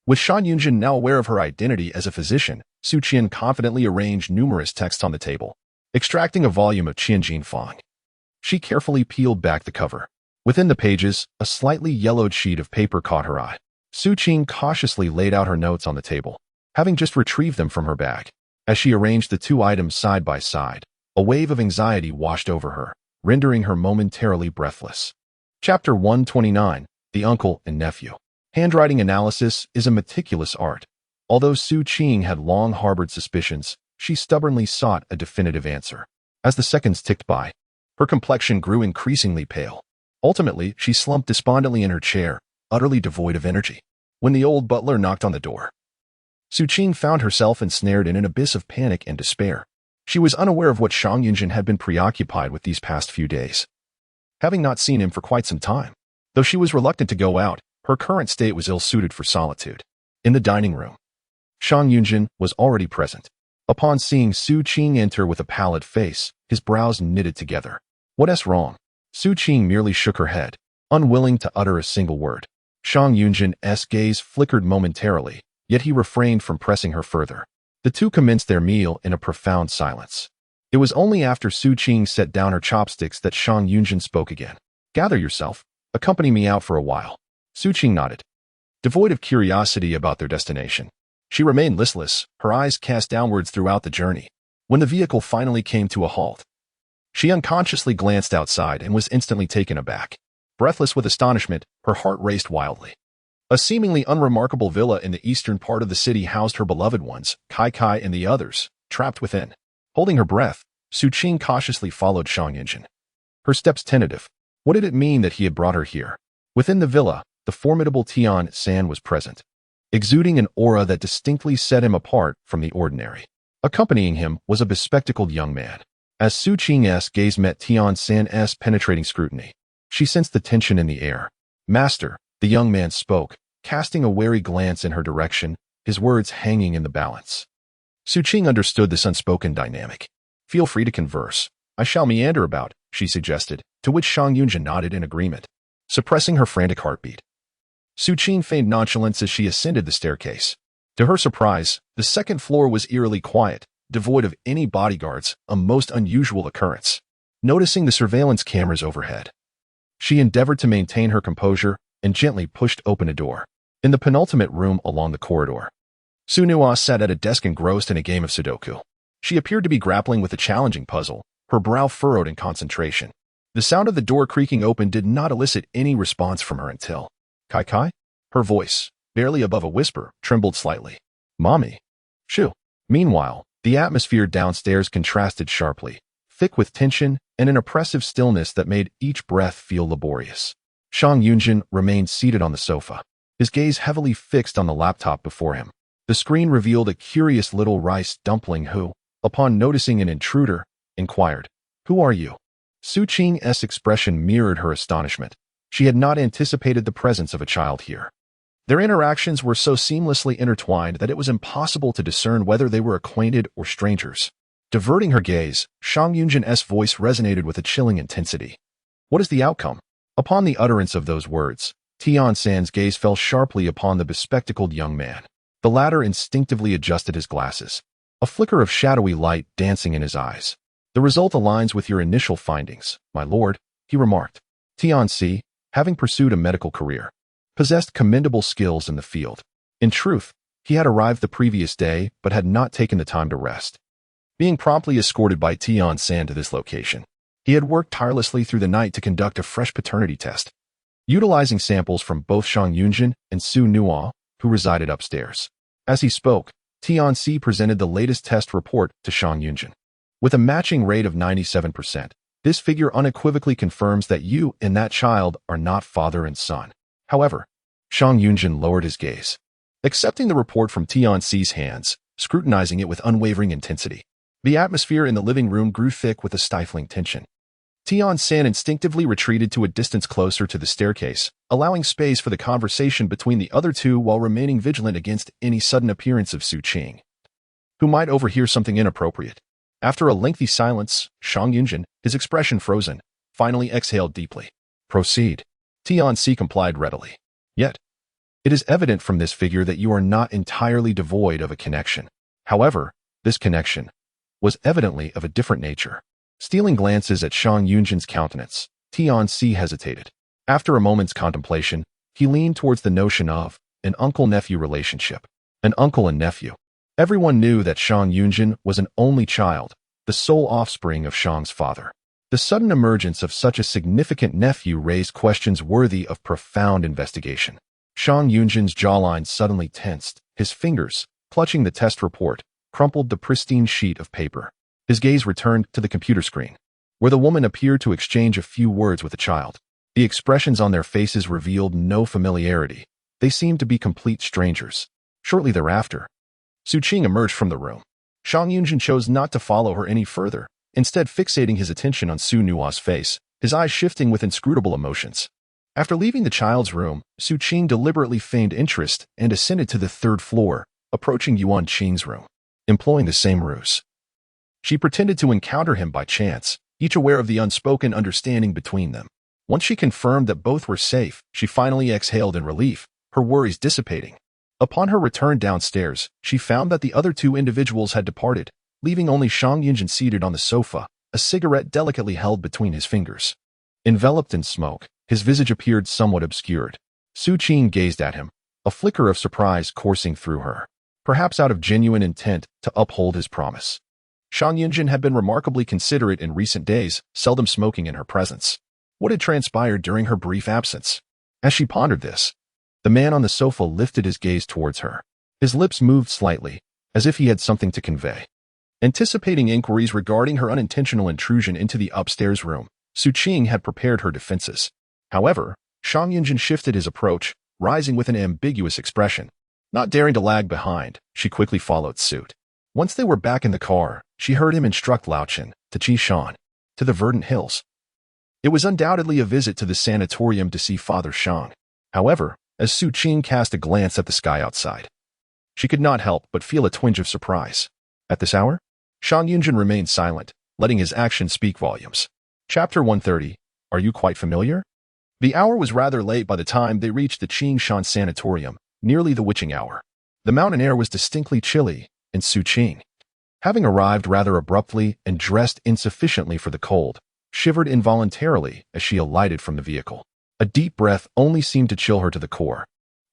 With Shang Yunzhen now aware of her identity as a physician, Su Qian confidently arranged numerous texts on the table. Extracting a volume of Qianjin Fang, she carefully peeled back the cover. Within the pages, a slightly yellowed sheet of paper caught her eye. Su Qing cautiously laid out her notes on the table, having just retrieved them from her bag. As she arranged the two items side by side, a wave of anxiety washed over her, rendering her momentarily breathless. Chapter 129, The Uncle and Nephew. Handwriting analysis is a meticulous art. Although Su Qing had long harbored suspicions, she stubbornly sought a definitive answer. As the seconds ticked by, her complexion grew increasingly pale. Ultimately, she slumped despondently in her chair, utterly devoid of energy. When the old butler knocked on the door, Su Qing found herself ensnared in an abyss of panic and despair. She was unaware of what Shang Yunzhen had been preoccupied with these past few days, having not seen him for quite some time. Though she was reluctant to go out, her current state was ill-suited for solitude. In the dining room, Shang Yunzhen was already present. Upon seeing Su Qing enter with a pallid face, his brows knitted together. What's wrong? Su Qing merely shook her head, unwilling to utter a single word. Shang Yunzhen's gaze flickered momentarily, yet he refrained from pressing her further. The two commenced their meal in a profound silence. It was only after Su Qing set down her chopsticks that Shang Yunzhen spoke again. Gather yourself. Accompany me out for a while. Su Qing nodded, devoid of curiosity about their destination. She remained listless, her eyes cast downwards throughout the journey. When the vehicle finally came to a halt, she unconsciously glanced outside and was instantly taken aback. Breathless with astonishment, her heart raced wildly. A seemingly unremarkable villa in the eastern part of the city housed her beloved ones, Kai Kai and the others, trapped within. Holding her breath, Su Qing cautiously followed Shang Yunzhen. Her steps tentative. What did it mean that he had brought her here? Within the villa, the formidable Tian San was present, exuding an aura that distinctly set him apart from the ordinary. Accompanying him was a bespectacled young man. As Su Qing's gaze met Tian San's penetrating scrutiny, she sensed the tension in the air. Master, the young man spoke, casting a wary glance in her direction, his words hanging in the balance. Su Qing understood this unspoken dynamic. Feel free to converse. I shall meander about, she suggested, to which Shang Yunzhen nodded in agreement, suppressing her frantic heartbeat. Su Qing feigned nonchalance as she ascended the staircase. To her surprise, the second floor was eerily quiet, devoid of any bodyguards, a most unusual occurrence. Noticing the surveillance cameras overhead, she endeavored to maintain her composure and gently pushed open a door. In the penultimate room along the corridor, Su Nua sat at a desk engrossed in a game of Sudoku. She appeared to be grappling with a challenging puzzle, her brow furrowed in concentration. The sound of the door creaking open did not elicit any response from her until Kai Kai? Her voice, barely above a whisper, trembled slightly. "Mommy." "Shoo." Meanwhile, the atmosphere downstairs contrasted sharply, thick with tension and an oppressive stillness that made each breath feel laborious. Shang Yunzhen remained seated on the sofa, his gaze heavily fixed on the laptop before him. The screen revealed a curious little rice dumpling who, upon noticing an intruder, inquired, "Who are you?" Su Qing's expression mirrored her astonishment. She had not anticipated the presence of a child here. Their interactions were so seamlessly intertwined that it was impossible to discern whether they were acquainted or strangers. Diverting her gaze, Shang Yunzhen's voice resonated with a chilling intensity. "What is the outcome?" Upon the utterance of those words, Tian San's gaze fell sharply upon the bespectacled young man. The latter instinctively adjusted his glasses, a flicker of shadowy light dancing in his eyes. "The result aligns with your initial findings, my lord," he remarked. Tian Si, having pursued a medical career, possessed commendable skills in the field. In truth, he had arrived the previous day but had not taken the time to rest. Being promptly escorted by Tian San to this location, he had worked tirelessly through the night to conduct a fresh paternity test, utilizing samples from both Shang Yunzhen and Su Nuo, who resided upstairs. As he spoke, Tian Si presented the latest test report to Shang Yunzhen. With a matching rate of 97%, this figure unequivocally confirms that you and that child are not father and son. However, Shang Yunzhen lowered his gaze, accepting the report from Tian Si's hands, scrutinizing it with unwavering intensity. The atmosphere in the living room grew thick with a stifling tension. Tian San instinctively retreated to a distance closer to the staircase, allowing space for the conversation between the other two while remaining vigilant against any sudden appearance of Su Qing, who might overhear something inappropriate. After a lengthy silence, Shang Yunzhen, his expression frozen, finally exhaled deeply. "Proceed." Tian Si complied readily. "Yet, it is evident from this figure that you are not entirely devoid of a connection. However, this connection was evidently of a different nature." Stealing glances at Shang Yunzhen's countenance, Tian Si hesitated. After a moment's contemplation, he leaned towards the notion of an uncle-nephew relationship. An uncle and nephew. Everyone knew that Shang Yunzhen was an only child, the sole offspring of Shang's father. The sudden emergence of such a significant nephew raised questions worthy of profound investigation. Shang Yunzhen's jawline suddenly tensed. His fingers, clutching the test report, crumpled the pristine sheet of paper. His gaze returned to the computer screen, where the woman appeared to exchange a few words with the child. The expressions on their faces revealed no familiarity. They seemed to be complete strangers. Shortly thereafter, Su Qing emerged from the room. Shang Yunzhen chose not to follow her any further, instead fixating his attention on Su Nuo's face, his eyes shifting with inscrutable emotions. After leaving the child's room, Su Qing deliberately feigned interest and ascended to the third floor, approaching Yuan Qing's room, employing the same ruse. She pretended to encounter him by chance, each aware of the unspoken understanding between them. Once she confirmed that both were safe, she finally exhaled in relief, her worries dissipating. Upon her return downstairs, she found that the other two individuals had departed, leaving only Shang Yunzhen seated on the sofa, a cigarette delicately held between his fingers. Enveloped in smoke, his visage appeared somewhat obscured. Su Qing gazed at him, a flicker of surprise coursing through her, perhaps out of genuine intent to uphold his promise. Shang Yunzhen had been remarkably considerate in recent days, seldom smoking in her presence. What had transpired during her brief absence? As she pondered this, the man on the sofa lifted his gaze towards her. His lips moved slightly, as if he had something to convey. Anticipating inquiries regarding her unintentional intrusion into the upstairs room, Su Qing had prepared her defenses. However, Shang Yunzhen shifted his approach, rising with an ambiguous expression. Not daring to lag behind, she quickly followed suit. Once they were back in the car, she heard him instruct Laochen to Qishan, to the verdant hills. It was undoubtedly a visit to the sanatorium to see Father Shang. However, as Su Qing cast a glance at the sky outside, she could not help but feel a twinge of surprise. At this hour? Shang Yunzhen remained silent, letting his actions speak volumes. Chapter 130. Are you quite familiar? The hour was rather late by the time they reached the Qingshan Sanatorium, nearly the witching hour. The mountain air was distinctly chilly, and Su Qing, having arrived rather abruptly and dressed insufficiently for the cold, shivered involuntarily as she alighted from the vehicle. A deep breath only seemed to chill her to the core.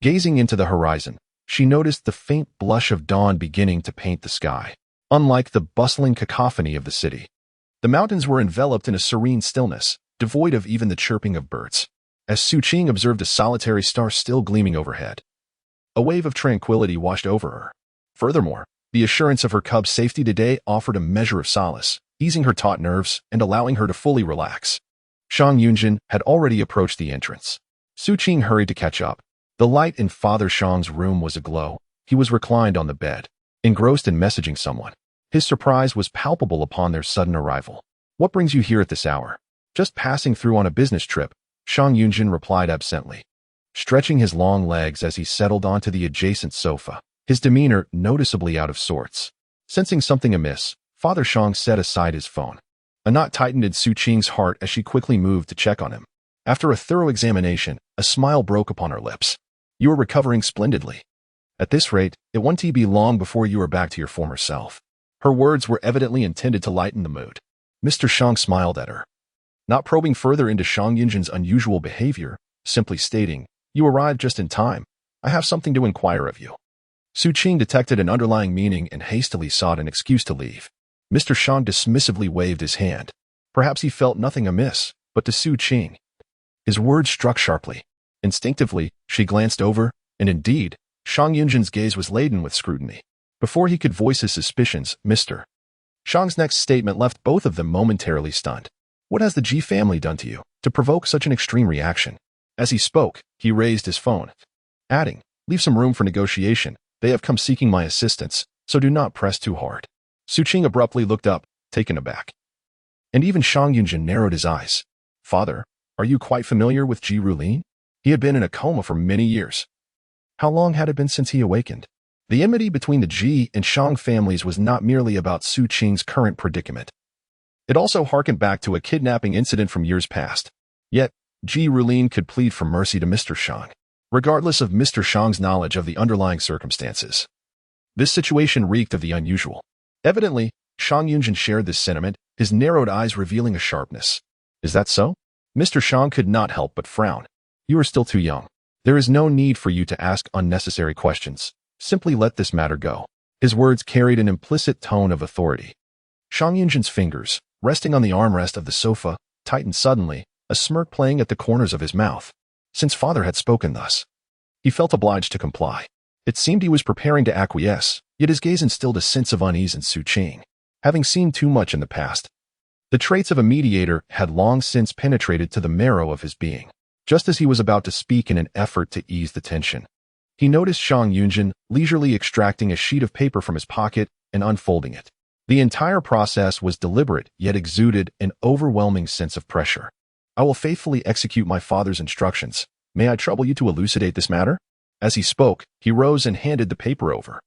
Gazing into the horizon, she noticed the faint blush of dawn beginning to paint the sky. Unlike the bustling cacophony of the city, the mountains were enveloped in a serene stillness, devoid of even the chirping of birds. as Su Qing observed a solitary star still gleaming overhead. A wave of tranquility washed over her. Furthermore, the assurance of her cub's safety today offered a measure of solace, easing her taut nerves and allowing her to fully relax. Shang Yunzhen had already approached the entrance. Su Qing hurried to catch up. The light in Father Shang's room was aglow. He was reclined on the bed, engrossed in messaging someone. His surprise was palpable upon their sudden arrival. "What brings you here at this hour?" "Just passing through on a business trip," Shang Yunzhen replied absently, stretching his long legs as he settled onto the adjacent sofa, his demeanor noticeably out of sorts. Sensing something amiss, Father Shang set aside his phone. A knot tightened in Su Qing's heart as she quickly moved to check on him. After a thorough examination, a smile broke upon her lips. "You are recovering splendidly. At this rate, it won't be long before you are back to your former self." Her words were evidently intended to lighten the mood. Mr. Shang smiled at her, not probing further into Shang Yunzhen's unusual behavior, simply stating, "You arrived just in time. I have something to inquire of you." Su Qing detected an underlying meaning and hastily sought an excuse to leave. Mr. Shang dismissively waved his hand. Perhaps he felt nothing amiss, but to Su Qing, his words struck sharply. Instinctively, she glanced over, and indeed, Shang Yunzhen's gaze was laden with scrutiny. Before he could voice his suspicions, Mr. Shang's next statement left both of them momentarily stunned. "What has the Ji family done to you to provoke such an extreme reaction?" As he spoke, he raised his phone, adding, "Leave some room for negotiation. They have come seeking my assistance, so do not press too hard." Su Qing abruptly looked up, taken aback. And even Shang Yunzhen narrowed his eyes. "Father, are you quite familiar with Ji Rulin?" He had been in a coma for many years. How long had it been since he awakened? The enmity between the Ji and Shang families was not merely about Su Qing's current predicament. It also harkened back to a kidnapping incident from years past. Yet, Ji Rulin could plead for mercy to Mr. Shang, regardless of Mr. Shang's knowledge of the underlying circumstances. This situation reeked of the unusual. Evidently, Shang Yunzhen shared this sentiment, his narrowed eyes revealing a sharpness. "Is that so?" Mr. Shang could not help but frown. "You are still too young. There is no need for you to ask unnecessary questions. Simply let this matter go." His words carried an implicit tone of authority. Shang Yunzhen's fingers, resting on the armrest of the sofa, tightened suddenly, a smirk playing at the corners of his mouth. Since father had spoken thus, he felt obliged to comply. It seemed he was preparing to acquiesce, yet his gaze instilled a sense of unease in Su Qing. Having seen too much in the past, the traits of a mediator had long since penetrated to the marrow of his being. Just as he was about to speak in an effort to ease the tension, he noticed Shang Yunzhen leisurely extracting a sheet of paper from his pocket and unfolding it. The entire process was deliberate, yet exuded an overwhelming sense of pressure. "I will faithfully execute my father's instructions. May I trouble you to elucidate this matter?" As he spoke, he rose and handed the paper over.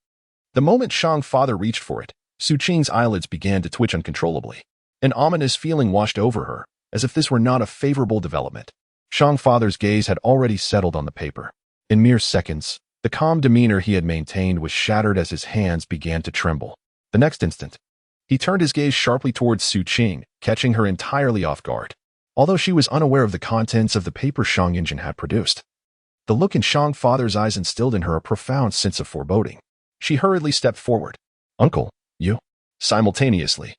The moment Shang father reached for it, Su Qing's eyelids began to twitch uncontrollably. An ominous feeling washed over her, as if this were not a favorable development. Shang father's gaze had already settled on the paper. In mere seconds, the calm demeanor he had maintained was shattered as his hands began to tremble. The next instant, he turned his gaze sharply towards Su Qing, catching her entirely off guard. Although she was unaware of the contents of the paper Shang Yunzhen had produced, the look in Shang father's eyes instilled in her a profound sense of foreboding. She hurriedly stepped forward. "Uncle, you?" Simultaneously,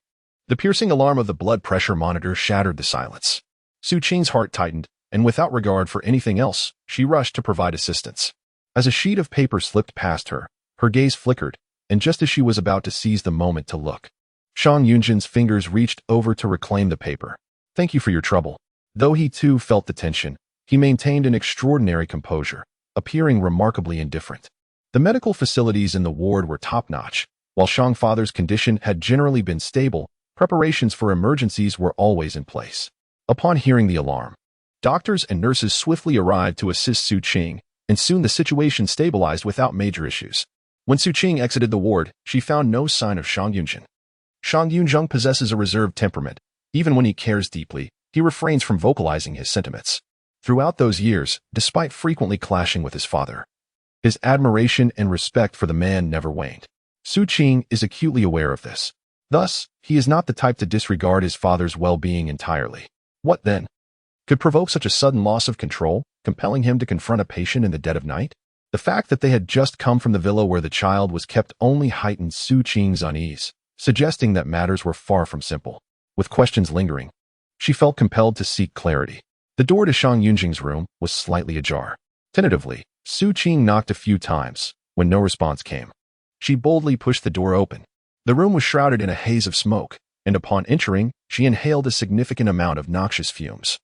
the piercing alarm of the blood pressure monitor shattered the silence. Su Qing's heart tightened, and without regard for anything else, she rushed to provide assistance. As a sheet of paper slipped past her, her gaze flickered, and just as she was about to seize the moment to look, Shang Yunzhen's fingers reached over to reclaim the paper. "Thank you for your trouble." Though he too felt the tension, he maintained an extraordinary composure, appearing remarkably indifferent. The medical facilities in the ward were top-notch. While Shang father's condition had generally been stable, preparations for emergencies were always in place. Upon hearing the alarm, doctors and nurses swiftly arrived to assist Su Qing, and soon the situation stabilized without major issues. When Su Qing exited the ward, she found no sign of Shang Yunzhen. Shang Yunzhen possesses a reserved temperament. Even when he cares deeply, he refrains from vocalizing his sentiments. Throughout those years, despite frequently clashing with his father, his admiration and respect for the man never waned. Su Qing is acutely aware of this. Thus, he is not the type to disregard his father's well-being entirely. What then could provoke such a sudden loss of control, compelling him to confront a patient in the dead of night? The fact that they had just come from the villa where the child was kept only heightened Su Qing's unease, suggesting that matters were far from simple. With questions lingering, she felt compelled to seek clarity. The door to Shang Yunzhen's room was slightly ajar. Tentatively, Su Qing knocked a few times. When no response came, she boldly pushed the door open. The room was shrouded in a haze of smoke, and upon entering, she inhaled a significant amount of noxious fumes,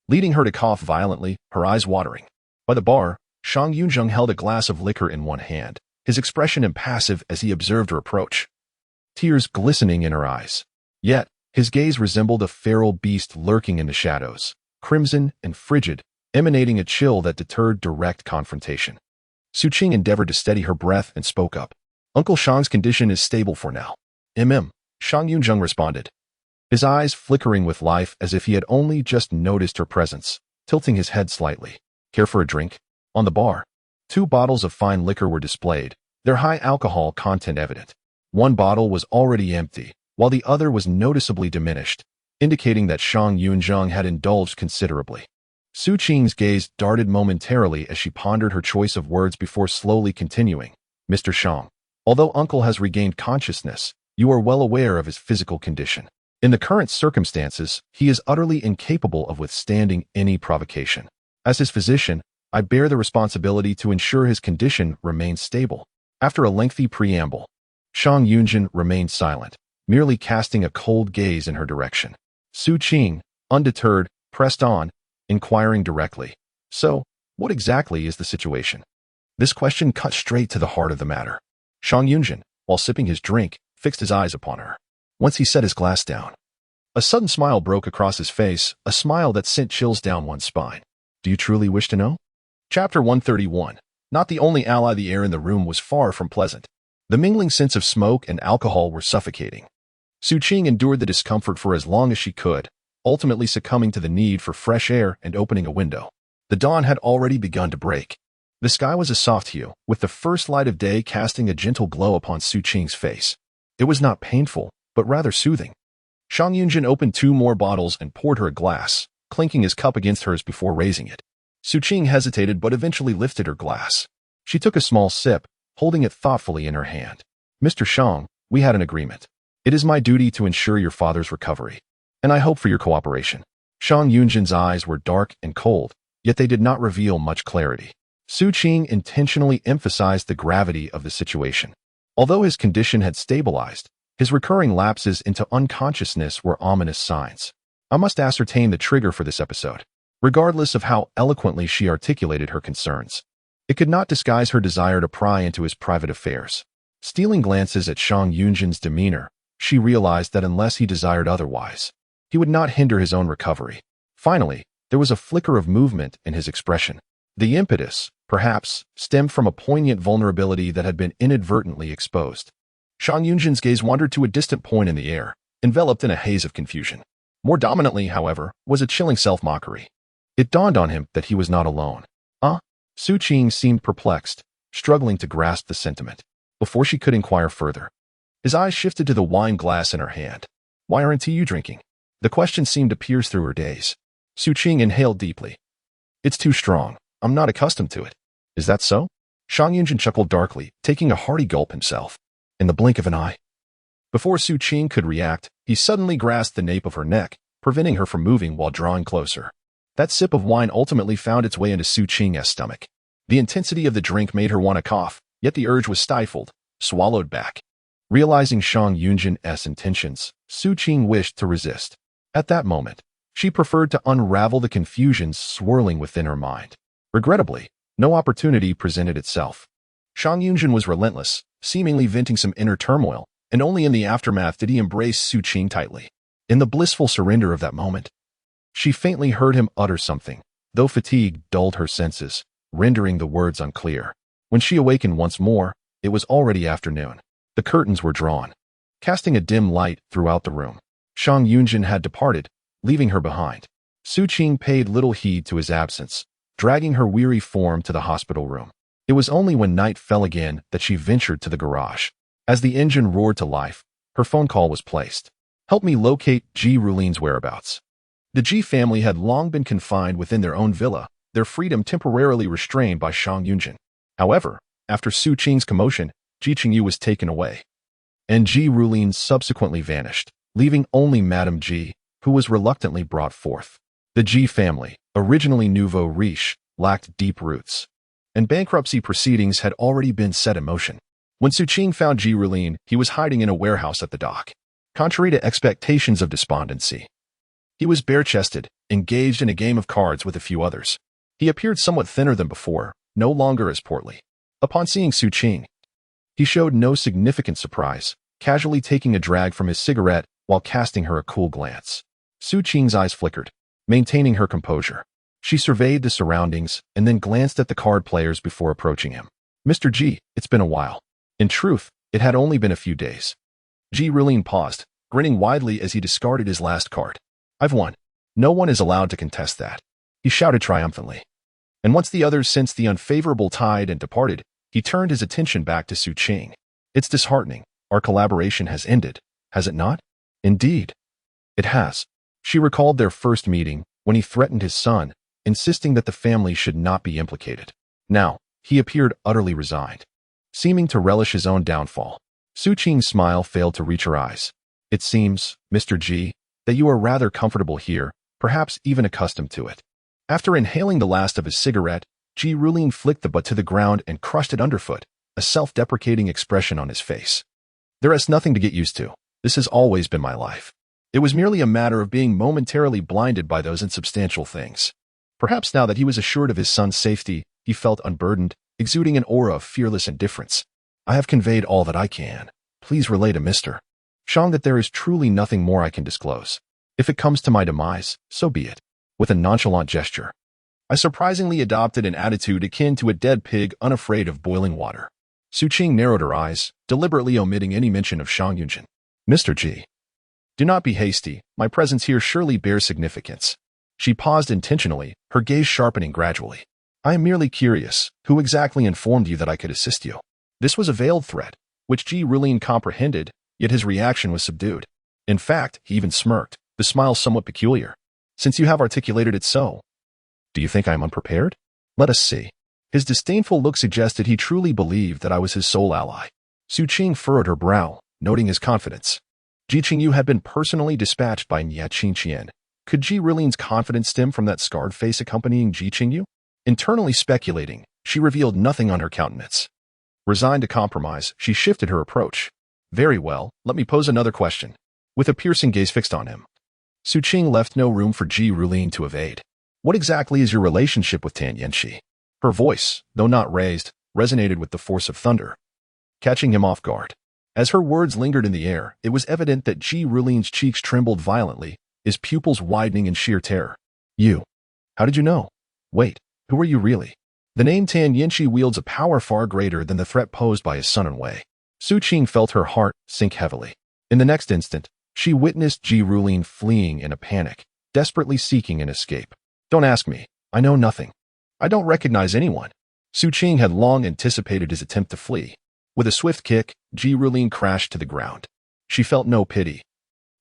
leading her to cough violently, her eyes watering. By the bar, Shang Yunzhen held a glass of liquor in one hand, his expression impassive as he observed her approach, tears glistening in her eyes. Yet, his gaze resembled a feral beast lurking in the shadows, crimson and frigid, emanating a chill that deterred direct confrontation. Su Qing endeavored to steady her breath and spoke up. "Uncle Shang's condition is stable for now." Shang Yunzhen responded, his eyes flickering with life as if he had only just noticed her presence, tilting his head slightly. "Care for a drink?" On the bar, 2 bottles of fine liquor were displayed, their high alcohol content evident. One bottle was already empty, while the other was noticeably diminished, indicating that Shang Yunzhen had indulged considerably. Su Qing's gaze darted momentarily as she pondered her choice of words before slowly continuing. "Mr. Shang, although Uncle has regained consciousness, you are well aware of his physical condition. In the current circumstances, he is utterly incapable of withstanding any provocation. As his physician, I bear the responsibility to ensure his condition remains stable." After a lengthy preamble, Shang Yunzhen remained silent, merely casting a cold gaze in her direction. Su Qing, undeterred, pressed on, inquiring directly, "So, what exactly is the situation?" This question cut straight to the heart of the matter. Shang Yunzhen, while sipping his drink, fixed his eyes upon her. Once he set his glass down, a sudden smile broke across his face, a smile that sent chills down one's spine. "Do you truly wish to know?" Chapter 131. Not the only ally. The air in the room was far from pleasant. The mingling scents of smoke and alcohol were suffocating. Su Qing endured the discomfort for as long as she could, ultimately succumbing to the need for fresh air and opening a window. The dawn had already begun to break. The sky was a soft hue, with the first light of day casting a gentle glow upon Su Qing's face. It was not painful, but rather soothing. Shang Yunzhen opened 2 more bottles and poured her a glass, clinking his cup against hers before raising it. Su Qing hesitated but eventually lifted her glass. She took a small sip, holding it thoughtfully in her hand. "Mr. Shang, we had an agreement. It is my duty to ensure your father's recovery, and I hope for your cooperation." Shang Yunzhen's eyes were dark and cold, yet they did not reveal much clarity. Su Qing intentionally emphasized the gravity of the situation. Although his condition had stabilized, his recurring lapses into unconsciousness were ominous signs. I must ascertain the trigger for this episode. Regardless of how eloquently she articulated her concerns, it could not disguise her desire to pry into his private affairs. Stealing glances at Shang Yunzhen's demeanor, she realized that unless he desired otherwise, he would not hinder his own recovery. Finally, there was a flicker of movement in his expression. The impetus, perhaps, stemmed from a poignant vulnerability that had been inadvertently exposed. Shang Yunzhen's gaze wandered to a distant point in the air, enveloped in a haze of confusion. More dominantly, however, was a chilling self-mockery. It dawned on him that he was not alone. Su Qing seemed perplexed, struggling to grasp the sentiment. Before she could inquire further, his eyes shifted to the wine glass in her hand. "Why aren't you drinking?" The question seemed to pierce through her daze. Su Qing inhaled deeply. "It's too strong. I'm not accustomed to it." "Is that so?" Shang Yunzhen chuckled darkly, taking a hearty gulp himself. In the blink of an eye, before Su Qing could react, he suddenly grasped the nape of her neck, preventing her from moving while drawing closer. That sip of wine ultimately found its way into Su Qing's stomach. The intensity of the drink made her want to cough, yet the urge was stifled, swallowed back. Realizing Shang Yunzhen's intentions, Su Qing wished to resist. At that moment, she preferred to unravel the confusions swirling within her mind. Regrettably, no opportunity presented itself. Shang Yunzhen was relentless, seemingly venting some inner turmoil, and only in the aftermath did he embrace Su Qing tightly. In the blissful surrender of that moment, she faintly heard him utter something, though fatigue dulled her senses, rendering the words unclear. When she awakened once more, it was already afternoon. The curtains were drawn, casting a dim light throughout the room. Shang Yunzhen had departed, leaving her behind. Su Qing paid little heed to his absence, dragging her weary form to the hospital room. It was only when night fell again that she ventured to the garage. As the engine roared to life, her phone call was placed. "Help me locate Ji Rulin's whereabouts." The Ji family had long been confined within their own villa, their freedom temporarily restrained by Shang Yunzhen. However, after Su Qing's commotion, Ji Qingyu was taken away, and Ji Rulin subsequently vanished, leaving only Madame Ji, who was reluctantly brought forth. The Ji family, originally nouveau riche, lacked deep roots, and bankruptcy proceedings had already been set in motion. When Su Qing found Ji Rulin, he was hiding in a warehouse at the dock. Contrary to expectations of despondency, he was bare-chested, engaged in a game of cards with a few others. He appeared somewhat thinner than before, no longer as portly. Upon seeing Su Qing, he showed no significant surprise, casually taking a drag from his cigarette while casting her a cool glance. Su Qing's eyes flickered, maintaining her composure. She surveyed the surroundings and then glanced at the card players before approaching him. "Mr. Ji, it's been a while." In truth, it had only been a few days. Ji Rulin paused, grinning widely as he discarded his last card. "I've won. No one is allowed to contest that," he shouted triumphantly. And once the others sensed the unfavorable tide and departed, he turned his attention back to Su Qing. "It's disheartening. Our collaboration has ended, has it not?" "Indeed, it has." She recalled their first meeting when he threatened his son, insisting that the family should not be implicated. Now, he appeared utterly resigned, seeming to relish his own downfall. Su Qing's smile failed to reach her eyes. "It seems, Mr. Ji, that you are rather comfortable here, perhaps even accustomed to it." After inhaling the last of his cigarette, Ji Rulin flicked the butt to the ground and crushed it underfoot, a self-deprecating expression on his face. "There is nothing to get used to. This has always been my life. It was merely a matter of being momentarily blinded by those insubstantial things." Perhaps now that he was assured of his son's safety, he felt unburdened, exuding an aura of fearless indifference. "I have conveyed all that I can. Please relay to Mr. Shang that there is truly nothing more I can disclose. If it comes to my demise, so be it." With a nonchalant gesture, I surprisingly adopted an attitude akin to a dead pig unafraid of boiling water. Su Qing narrowed her eyes, deliberately omitting any mention of Shang Yunzhen. "Mr. Ji, do not be hasty. My presence here surely bears significance." She paused intentionally, her gaze sharpening gradually. "I am merely curious. Who exactly informed you that I could assist you?" This was a veiled threat, which Ji Rulin comprehended, yet his reaction was subdued. In fact, he even smirked, the smile somewhat peculiar. "Since you have articulated it so, do you think I am unprepared? Let us see." His disdainful look suggested he truly believed that I was his sole ally. Su Qing furrowed her brow, noting his confidence. Ji Qingyu had been personally dispatched by Nye Qingqian. Could Ji Rulin's confidence stem from that scarred face accompanying Ji Qingyu? Internally speculating, she revealed nothing on her countenance. Resigned to compromise, she shifted her approach. "Very well, let me pose another question." With a piercing gaze fixed on him, Su Qing left no room for Ji Rulin to evade. "What exactly is your relationship with Tan Yanxi?" Her voice, though not raised, resonated with the force of thunder, catching him off guard. As her words lingered in the air, it was evident that Ji Rulin's cheeks trembled violently, his pupils widening in sheer terror. "You? How did you know? Wait, who are you really?" The name Tan Yanxi wields a power far greater than the threat posed by his son and Wei. Su Qing felt her heart sink heavily. In the next instant, she witnessed Ji Rulin fleeing in a panic, desperately seeking an escape. "Don't ask me. I know nothing. I don't recognize anyone." Su Qing had long anticipated his attempt to flee. With a swift kick, Ji Rulin crashed to the ground. She felt no pity,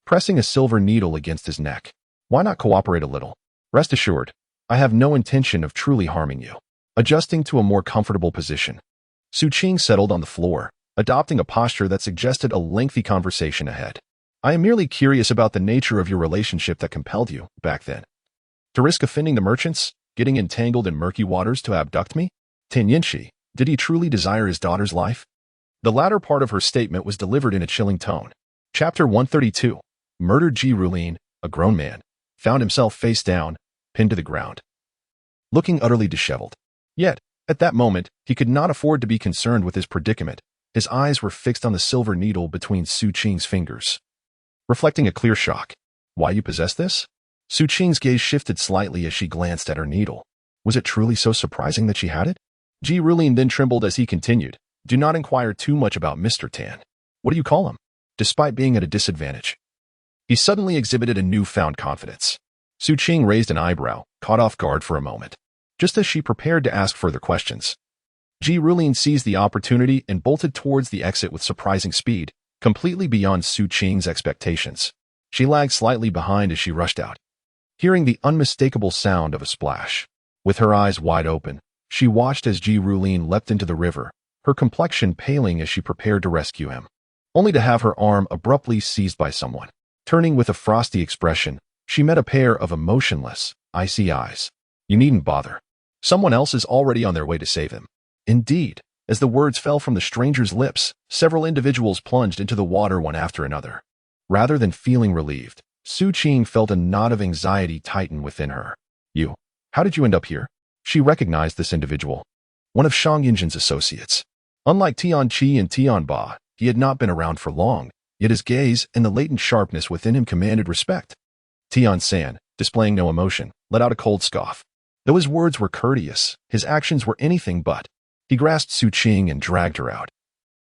pressing a silver needle against his neck. "Why not cooperate a little? Rest assured, I have no intention of truly harming you." Adjusting to a more comfortable position, Su Qing settled on the floor, adopting a posture that suggested a lengthy conversation ahead. "I am merely curious about the nature of your relationship that compelled you, back then, to risk offending the merchants, getting entangled in murky waters to abduct me? Tan Yanxi, did he truly desire his daughter's life?" The latter part of her statement was delivered in a chilling tone. Chapter 132. Murdered Ji Rulin, a grown man, found himself face down, pinned to the ground, looking utterly disheveled. Yet, at that moment, he could not afford to be concerned with his predicament. His eyes were fixed on the silver needle between Su Qing's fingers, reflecting a clear shock. "Why you possess this?" Su Qing's gaze shifted slightly as she glanced at her needle. Was it truly so surprising that she had it? Ji Rulin then trembled as he continued. "Do not inquire too much about Mr. Tan. What do you call him?" Despite being at a disadvantage, he suddenly exhibited a newfound confidence. Su Qing raised an eyebrow, caught off guard for a moment. Just as she prepared to ask further questions, Ji Rulin seized the opportunity and bolted towards the exit with surprising speed, completely beyond Su Qing's expectations. She lagged slightly behind as she rushed out, hearing the unmistakable sound of a splash. With her eyes wide open, she watched as Ji Rulin leapt into the river, her complexion paling as she prepared to rescue him, only to have her arm abruptly seized by someone. Turning with a frosty expression, she met a pair of emotionless, icy eyes. You needn't bother. Someone else is already on their way to save him. Indeed, as the words fell from the stranger's lips, several individuals plunged into the water one after another. Rather than feeling relieved, Su Qing felt a knot of anxiety tighten within her. How did you end up here? She recognized this individual, one of Shang Yunzhen's associates. Unlike Tian Qi and Tian Ba, he had not been around for long, yet his gaze and the latent sharpness within him commanded respect. Tian San, displaying no emotion, let out a cold scoff. Though his words were courteous, his actions were anything but. He grasped Su Qing and dragged her out,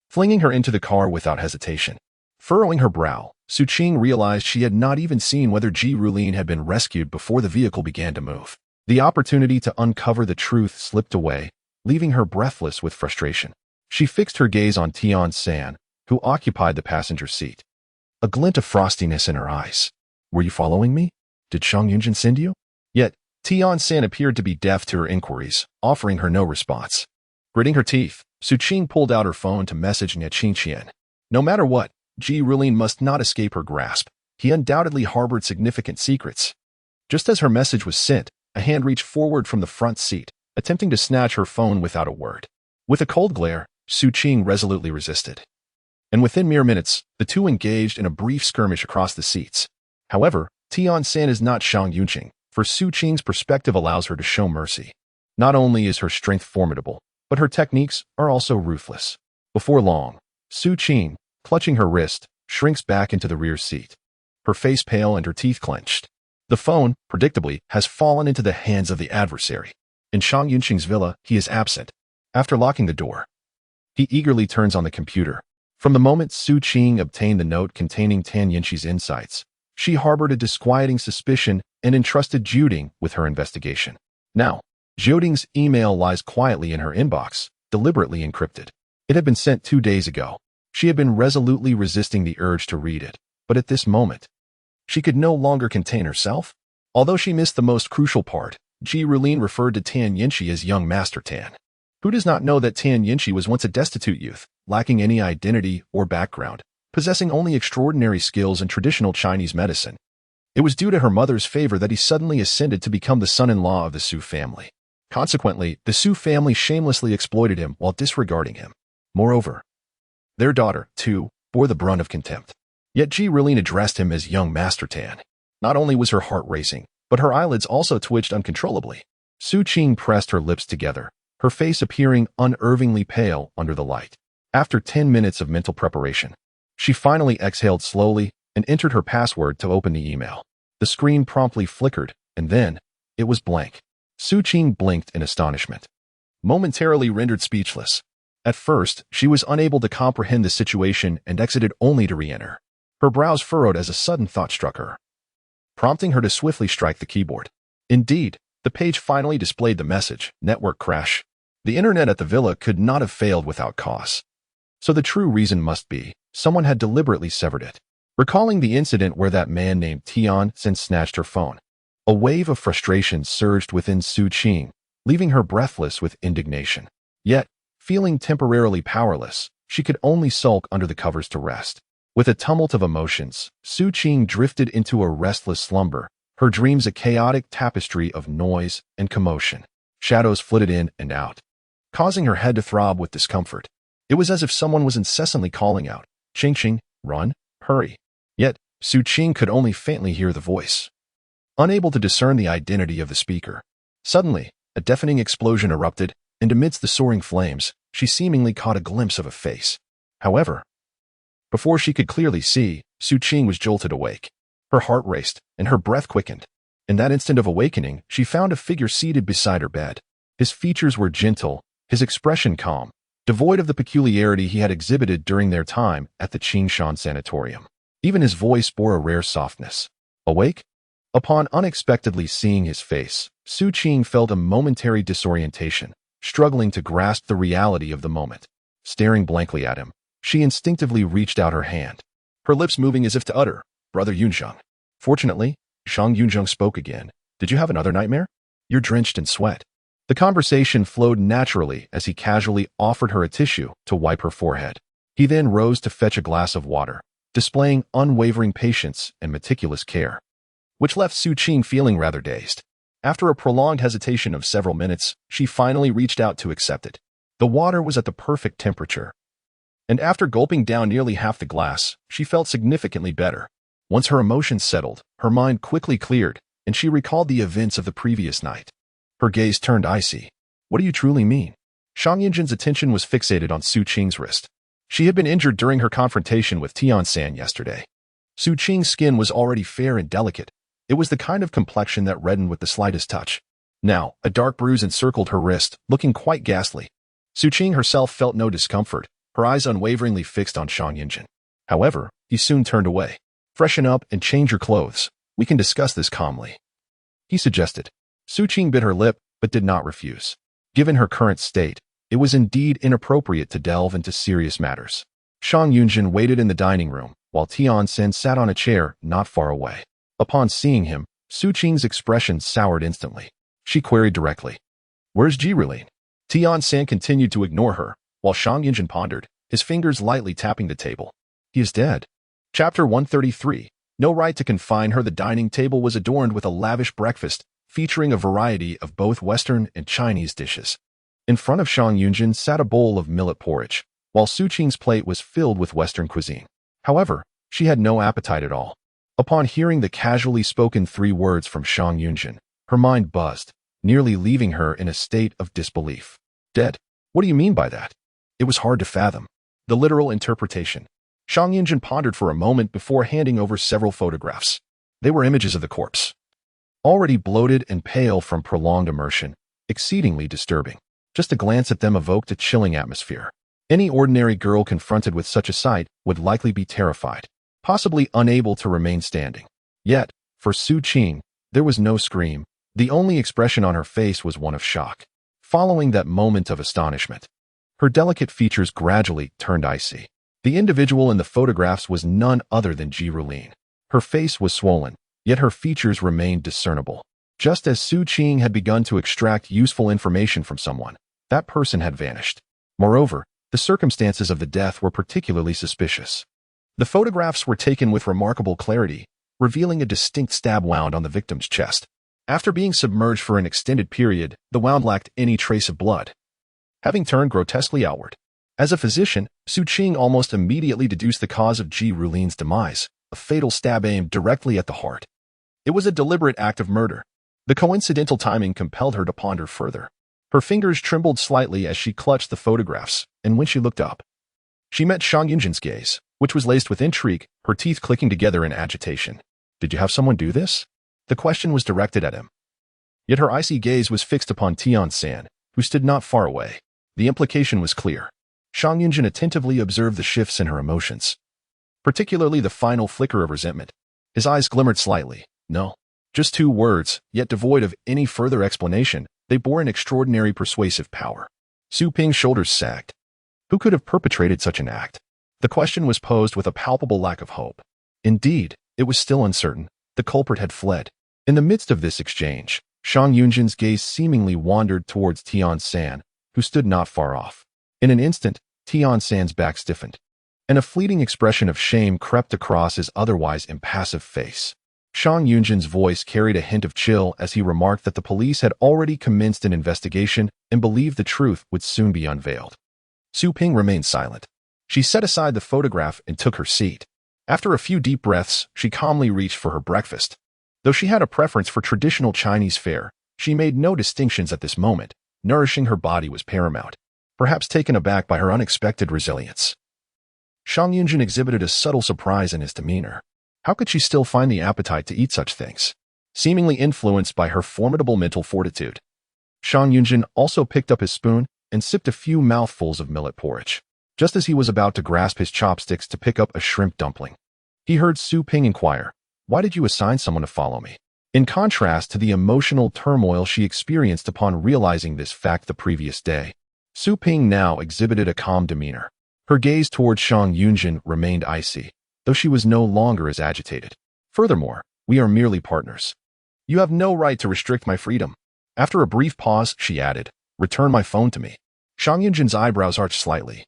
flinging her into the car without hesitation. Furrowing her brow, Su Qing realized she had not even seen whether Ji Rulin had been rescued before the vehicle began to move. The opportunity to uncover the truth slipped away, leaving her breathless with frustration. She fixed her gaze on Tian San, who occupied the passenger seat, a glint of frostiness in her eyes. Were you following me? Did Shang Yunzhen send you? Yet, Tian San appeared to be deaf to her inquiries, offering her no response. Gritting her teeth, Su Qing pulled out her phone to message Nie Qingqian. No matter what, Ji Rulin must not escape her grasp. He undoubtedly harbored significant secrets. Just as her message was sent, a hand reached forward from the front seat, attempting to snatch her phone without a word. With a cold glare, Su Qing resolutely resisted. And within mere minutes, the two engaged in a brief skirmish across the seats. However, Tian San is not Shang Yunqing, for Su Qing's perspective allows her to show mercy. Not only is her strength formidable, but her techniques are also ruthless. Before long, Su Qing, clutching her wrist, shrinks back into the rear seat, her face pale and her teeth clenched. The phone, predictably, has fallen into the hands of the adversary. In Shang Yunqing's villa, he is absent. After locking the door, he eagerly turns on the computer. From the moment Su Qing obtained the note containing Tan Yinxi's insights, she harbored a disquieting suspicion and entrusted Jiuding with her investigation. Now, Jiuding's email lies quietly in her inbox, deliberately encrypted. It had been sent 2 days ago. She had been resolutely resisting the urge to read it, but at this moment, she could no longer contain herself. Although she missed the most crucial part, Ji Rulin referred to Tan Yinxi as young Master Tan. Who does not know that Tan Yinxi was once a destitute youth, lacking any identity or background, possessing only extraordinary skills in traditional Chinese medicine? It was due to her mother's favor that he suddenly ascended to become the son-in-law of the Su family. Consequently, the Su family shamelessly exploited him while disregarding him. Moreover, their daughter, too, bore the brunt of contempt. Yet Ji Rulin addressed him as young Master Tan. Not only was her heart racing, but her eyelids also twitched uncontrollably. Su Qing pressed her lips together, her face appearing unervingly pale under the light. After 10 minutes of mental preparation, she finally exhaled slowly and entered her password to open the email. The screen promptly flickered, and then, it was blank. Su Qing blinked in astonishment, momentarily rendered speechless. At first, she was unable to comprehend the situation and exited only to re-enter. Her brows furrowed as a sudden thought struck her, prompting her to swiftly strike the keyboard. Indeed, the page finally displayed the message, network crash. The internet at the villa could not have failed without cause. So the true reason must be, someone had deliberately severed it. Recalling the incident where that man named Tian San snatched her phone, a wave of frustration surged within Su Qing, leaving her breathless with indignation. Yet, feeling temporarily powerless, she could only sulk under the covers to rest. With a tumult of emotions, Su Qing drifted into a restless slumber, her dreams a chaotic tapestry of noise and commotion. Shadows flitted in and out, causing her head to throb with discomfort. It was as if someone was incessantly calling out, "Qing Qing, run, hurry." Yet, Su Qing could only faintly hear the voice, unable to discern the identity of the speaker. Suddenly, a deafening explosion erupted, and amidst the soaring flames, she seemingly caught a glimpse of a face. However, before she could clearly see, Su Qing was jolted awake. Her heart raced, and her breath quickened. In that instant of awakening, she found a figure seated beside her bed. His features were gentle, his expression calm, devoid of the peculiarity he had exhibited during their time at the Qingshan Sanatorium. Even his voice bore a rare softness. Awake? Upon unexpectedly seeing his face, Su Qing felt a momentary disorientation, struggling to grasp the reality of the moment. Staring blankly at him, she instinctively reached out her hand, her lips moving as if to utter, "Brother Yunzheng." Fortunately, Shang Yunzhen spoke again. "Did you have another nightmare? You're drenched in sweat." The conversation flowed naturally as he casually offered her a tissue to wipe her forehead. He then rose to fetch a glass of water, displaying unwavering patience and meticulous care. which left Su Qing feeling rather dazed. After a prolonged hesitation of several minutes, she finally reached out to accept it. The water was at the perfect temperature, and after gulping down nearly half the glass, she felt significantly better. Once her emotions settled, her mind quickly cleared, and she recalled the events of the previous night. Her gaze turned icy. What do you truly mean? Shang Yunzhen's attention was fixated on Su Qing's wrist. She had been injured during her confrontation with Tian yesterday. Su Qing's skin was already fair and delicate. It was the kind of complexion that reddened with the slightest touch. Now, a dark bruise encircled her wrist, looking quite ghastly. Su Qing herself felt no discomfort, her eyes unwaveringly fixed on Shang Yunzhen. However, he soon turned away. Freshen up and change your clothes. We can discuss this calmly, he suggested. Su Qing bit her lip, but did not refuse. Given her current state, it was indeed inappropriate to delve into serious matters. Shang Yunzhen waited in the dining room, while Tian sat on a chair not far away. Upon seeing him, Su Qing's expression soured instantly. She queried directly, "Where's Jirulin?" Tian continued to ignore her, while Shang Yunzhen pondered, his fingers lightly tapping the table. He is dead. Chapter 133. No right to confine her. The dining table was adorned with a lavish breakfast, featuring a variety of both Western and Chinese dishes. In front of Shang Yunzhen sat a bowl of millet porridge, while Su Qing's plate was filled with Western cuisine. However, she had no appetite at all. Upon hearing the casually spoken 3 words from Shang Yunzhen, her mind buzzed, nearly leaving her in a state of disbelief. Dead? What do you mean by that? It was hard to fathom. The literal interpretation. Shang Yunzhen pondered for a moment before handing over several photographs. They were images of the corpse. Already bloated and pale from prolonged immersion, exceedingly disturbing. Just a glance at them evoked a chilling atmosphere. Any ordinary girl confronted with such a sight would likely be terrified, possibly unable to remain standing. Yet, for Su Qing, there was no scream. The only expression on her face was one of shock. Following that moment of astonishment, her delicate features gradually turned icy. The individual in the photographs was none other than Jirulin. Her face was swollen, yet her features remained discernible. Just as Su Qing had begun to extract useful information from someone, that person had vanished. Moreover, the circumstances of the death were particularly suspicious. The photographs were taken with remarkable clarity, revealing a distinct stab wound on the victim's chest. After being submerged for an extended period, the wound lacked any trace of blood, having turned grotesquely outward. As a physician, Su Qing almost immediately deduced the cause of Jirulin's demise, a fatal stab aimed directly at the heart. It was a deliberate act of murder. The coincidental timing compelled her to ponder further. Her fingers trembled slightly as she clutched the photographs, and when she looked up, she met Shang Yunzhen's gaze, which was laced with intrigue, her teeth clicking together in agitation. Did you have someone do this? The question was directed at him. Yet her icy gaze was fixed upon Tian, who stood not far away. The implication was clear. Shang Yunzhen attentively observed the shifts in her emotions, particularly the final flicker of resentment. His eyes glimmered slightly. No. Just 2 words, yet devoid of any further explanation, they bore an extraordinary persuasive power. Su Ping's shoulders sagged. Who could have perpetrated such an act? The question was posed with a palpable lack of hope. Indeed, it was still uncertain. The culprit had fled. In the midst of this exchange, Shang Yunzhen's gaze seemingly wandered towards Tian, who stood not far off. In an instant, Tian's back stiffened, and a fleeting expression of shame crept across his otherwise impassive face. Shang Yunzhen's voice carried a hint of chill as he remarked that the police had already commenced an investigation and believed the truth would soon be unveiled. Su Ping remained silent. She set aside the photograph and took her seat. After a few deep breaths, she calmly reached for her breakfast. Though she had a preference for traditional Chinese fare, she made no distinctions at this moment. Nourishing her body was paramount, perhaps taken aback by her unexpected resilience. Shang Yunzhen exhibited a subtle surprise in his demeanor. How could she still find the appetite to eat such things? Seemingly influenced by her formidable mental fortitude, Shang Yunzhen also picked up his spoon and sipped a few mouthfuls of millet porridge. Just as he was about to grasp his chopsticks to pick up a shrimp dumpling, he heard Su Ping inquire, "Why did you assign someone to follow me?" In contrast to the emotional turmoil she experienced upon realizing this fact the previous day, Su Ping now exhibited a calm demeanor. Her gaze toward Shang Yunzhen remained icy, though she was no longer as agitated. Furthermore, we are merely partners. You have no right to restrict my freedom. After a brief pause, she added, "Return my phone to me." Shang Yunzhen's eyebrows arched slightly,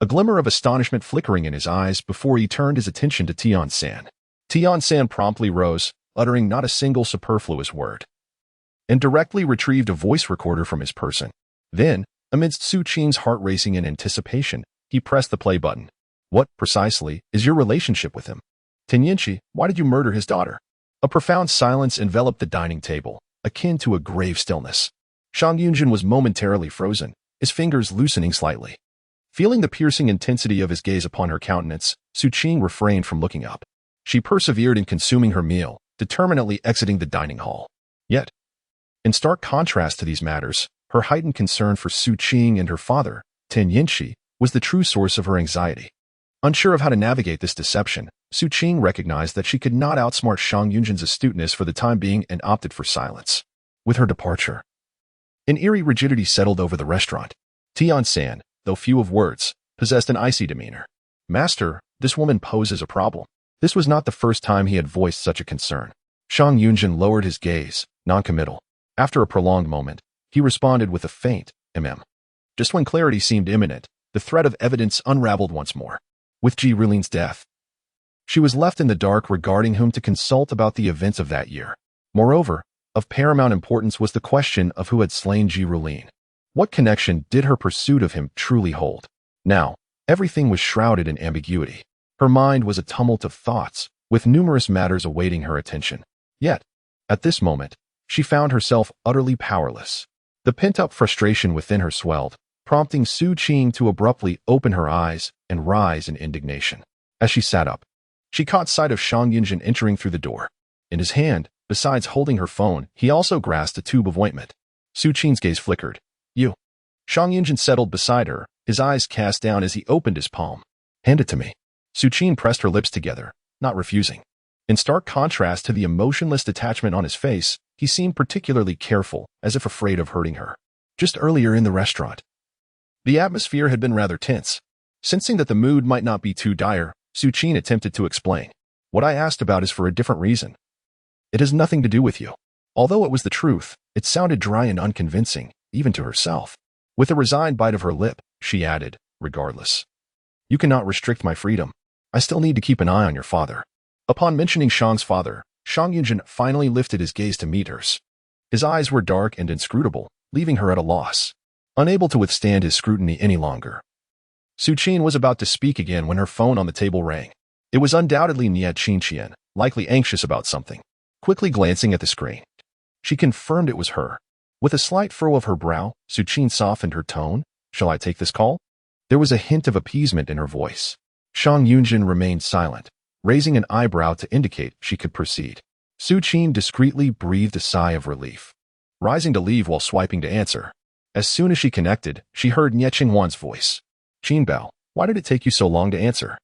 a glimmer of astonishment flickering in his eyes before he turned his attention to Tian. Tian promptly rose, uttering not a single superfluous word, and directly retrieved a voice recorder from his person. Then, amidst Su Qing's heart racing in anticipation, he pressed the play button. What, precisely, is your relationship with him? Tianyanqi, why did you murder his daughter? A profound silence enveloped the dining table, akin to a grave stillness. Shang Yunzhen was momentarily frozen, his fingers loosening slightly. Feeling the piercing intensity of his gaze upon her countenance, Su Qing refrained from looking up. She persevered in consuming her meal, determinedly exiting the dining hall. Yet, in stark contrast to these matters, her heightened concern for Su Qing and her father, Tianyanqi, was the true source of her anxiety. Unsure of how to navigate this deception, Su Qing recognized that she could not outsmart Shang Yunzhen's astuteness for the time being and opted for silence. With her departure, an eerie rigidity settled over the restaurant. Tian-san, though few of words, possessed an icy demeanor. Master, this woman poses a problem. This was not the first time he had voiced such a concern. Shang Yunzhen lowered his gaze, noncommittal. After a prolonged moment, he responded with a faint, Just when clarity seemed imminent, the thread of evidence unraveled once more. With Ji Rulin's death, she was left in the dark regarding whom to consult about the events of that year. Moreover, of paramount importance was the question of who had slain Ji Rulin. What connection did her pursuit of him truly hold? Now, everything was shrouded in ambiguity. Her mind was a tumult of thoughts, with numerous matters awaiting her attention. Yet, at this moment, she found herself utterly powerless. The pent-up frustration within her swelled, prompting Su Qing to abruptly open her eyes and rise in indignation. As she sat up, she caught sight of Shang Yunzhen entering through the door. In his hand, besides holding her phone, he also grasped a tube of ointment. Su Qing's gaze flickered. You. Shang Yunzhen settled beside her, his eyes cast down as he opened his palm. Hand it to me. Su Qing pressed her lips together, not refusing. In stark contrast to the emotionless detachment on his face, he seemed particularly careful, as if afraid of hurting her. Just earlier in the restaurant, the atmosphere had been rather tense. Sensing that the mood might not be too dire, Su Qing attempted to explain. What I asked about is for a different reason. It has nothing to do with you. Although it was the truth, it sounded dry and unconvincing, even to herself. With a resigned bite of her lip, she added, regardless. You cannot restrict my freedom. I still need to keep an eye on your father. Upon mentioning Shang's father, Shang Yunzhen finally lifted his gaze to meet hers. His eyes were dark and inscrutable, leaving her at a loss, unable to withstand his scrutiny any longer. Su Qing was about to speak again when her phone on the table rang. It was undoubtedly Nie Qingqian, likely anxious about something. Quickly glancing at the screen, she confirmed it was her. With a slight furrow of her brow, Su Qing softened her tone. Shall I take this call? There was a hint of appeasement in her voice. Shang Yunzhen remained silent, raising an eyebrow to indicate she could proceed. Su Qing discreetly breathed a sigh of relief, rising to leave while swiping to answer. As soon as she connected, she heard Nie Qinghuan's voice. Qinbao, why did it take you so long to answer?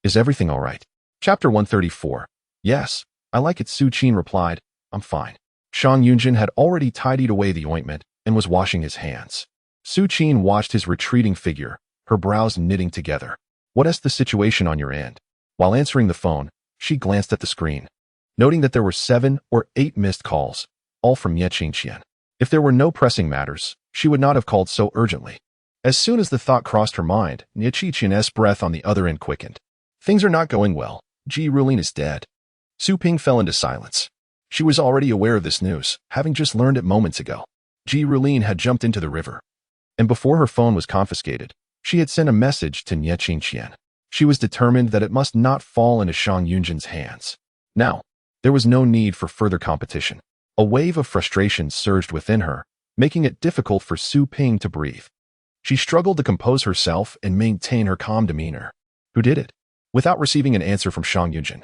Is everything all right? Chapter 134. Yes, I like it, Su Qing replied. I'm fine. Shang Yunzhen had already tidied away the ointment and was washing his hands. Su Qing watched his retreating figure, her brows knitting together. What is the situation on your end? While answering the phone, she glanced at the screen, noting that there were 7 or 8 missed calls, all from Nie Qingqian. If there were no pressing matters, she would not have called so urgently. As soon as the thought crossed her mind, Nie Qingqian's breath on the other end quickened. Things are not going well. Ji Rulin is dead. Su Ping fell into silence. She was already aware of this news, having just learned it moments ago. Ji Rulin had jumped into the river, and before her phone was confiscated, she had sent a message to Nie Qingqian. She was determined that it must not fall into Shang Yunzhen's hands. Now, there was no need for further competition. A wave of frustration surged within her, making it difficult for Su Ping to breathe. She struggled to compose herself and maintain her calm demeanor. Who did it? Without receiving an answer from Shang Yunzhen,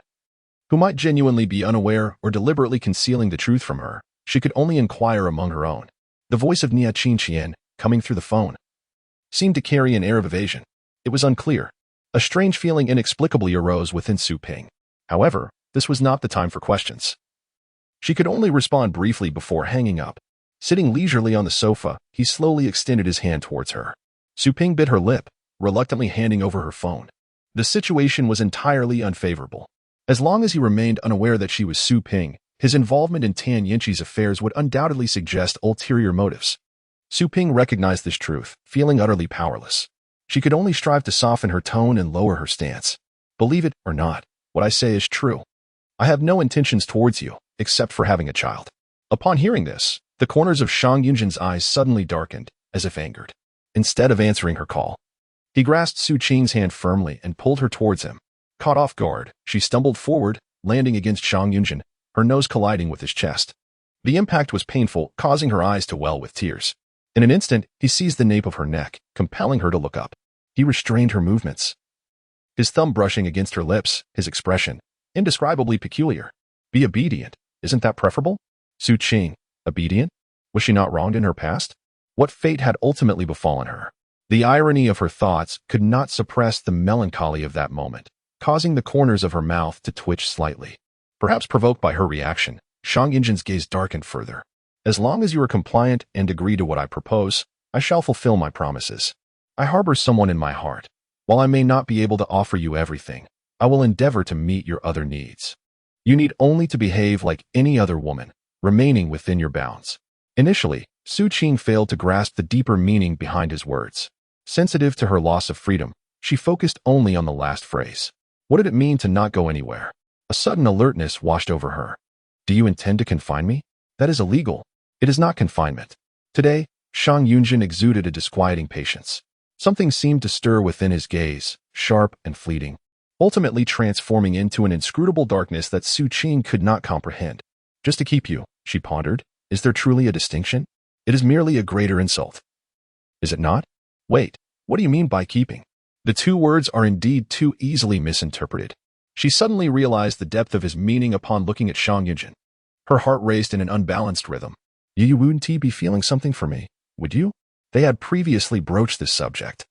who might genuinely be unaware or deliberately concealing the truth from her, she could only inquire among her own. The voice of Nie Qingqian, coming through the phone, seemed to carry an air of evasion. It was unclear. A strange feeling inexplicably arose within Su Ping. However, this was not the time for questions. She could only respond briefly before hanging up. Sitting leisurely on the sofa, he slowly extended his hand towards her. Su Ping bit her lip, reluctantly handing over her phone. The situation was entirely unfavorable. As long as he remained unaware that she was Su Ping, his involvement in Tianyanqi's affairs would undoubtedly suggest ulterior motives. Su Ping recognized this truth, feeling utterly powerless. She could only strive to soften her tone and lower her stance. Believe it or not, what I say is true. I have no intentions towards you, except for having a child. Upon hearing this, the corners of Shang Yunzhen's eyes suddenly darkened, as if angered. Instead of answering her call, he grasped Su Qing's hand firmly and pulled her towards him. Caught off guard, she stumbled forward, landing against Shang Yunzhen, her nose colliding with his chest. The impact was painful, causing her eyes to well with tears. In an instant, he seized the nape of her neck, compelling her to look up. He restrained her movements, his thumb brushing against her lips, his expression indescribably peculiar. Be obedient. Isn't that preferable? Su Qing, obedient? Was she not wronged in her past? What fate had ultimately befallen her? The irony of her thoughts could not suppress the melancholy of that moment, causing the corners of her mouth to twitch slightly. Perhaps provoked by her reaction, Shang Yunzhen's gaze darkened further. As long as you are compliant and agree to what I propose, I shall fulfill my promises. I harbor someone in my heart. While I may not be able to offer you everything, I will endeavor to meet your other needs. You need only to behave like any other woman, remaining within your bounds. Initially, Su Qing failed to grasp the deeper meaning behind his words. Sensitive to her loss of freedom, she focused only on the last phrase. What did it mean to not go anywhere? A sudden alertness washed over her. Do you intend to confine me? That is illegal. It is not confinement. Today, Shang Yunzhen exuded a disquieting patience. Something seemed to stir within his gaze, sharp and fleeting, ultimately transforming into an inscrutable darkness that Su Qing could not comprehend. Just to keep you, she pondered. Is there truly a distinction? It is merely a greater insult. Is it not? Wait, what do you mean by keeping? The two words are indeed too easily misinterpreted. She suddenly realized the depth of his meaning upon looking at Shang Yunzhen. Her heart raced in an unbalanced rhythm. You wouldn't be feeling something for me, would you? They had previously broached this subject.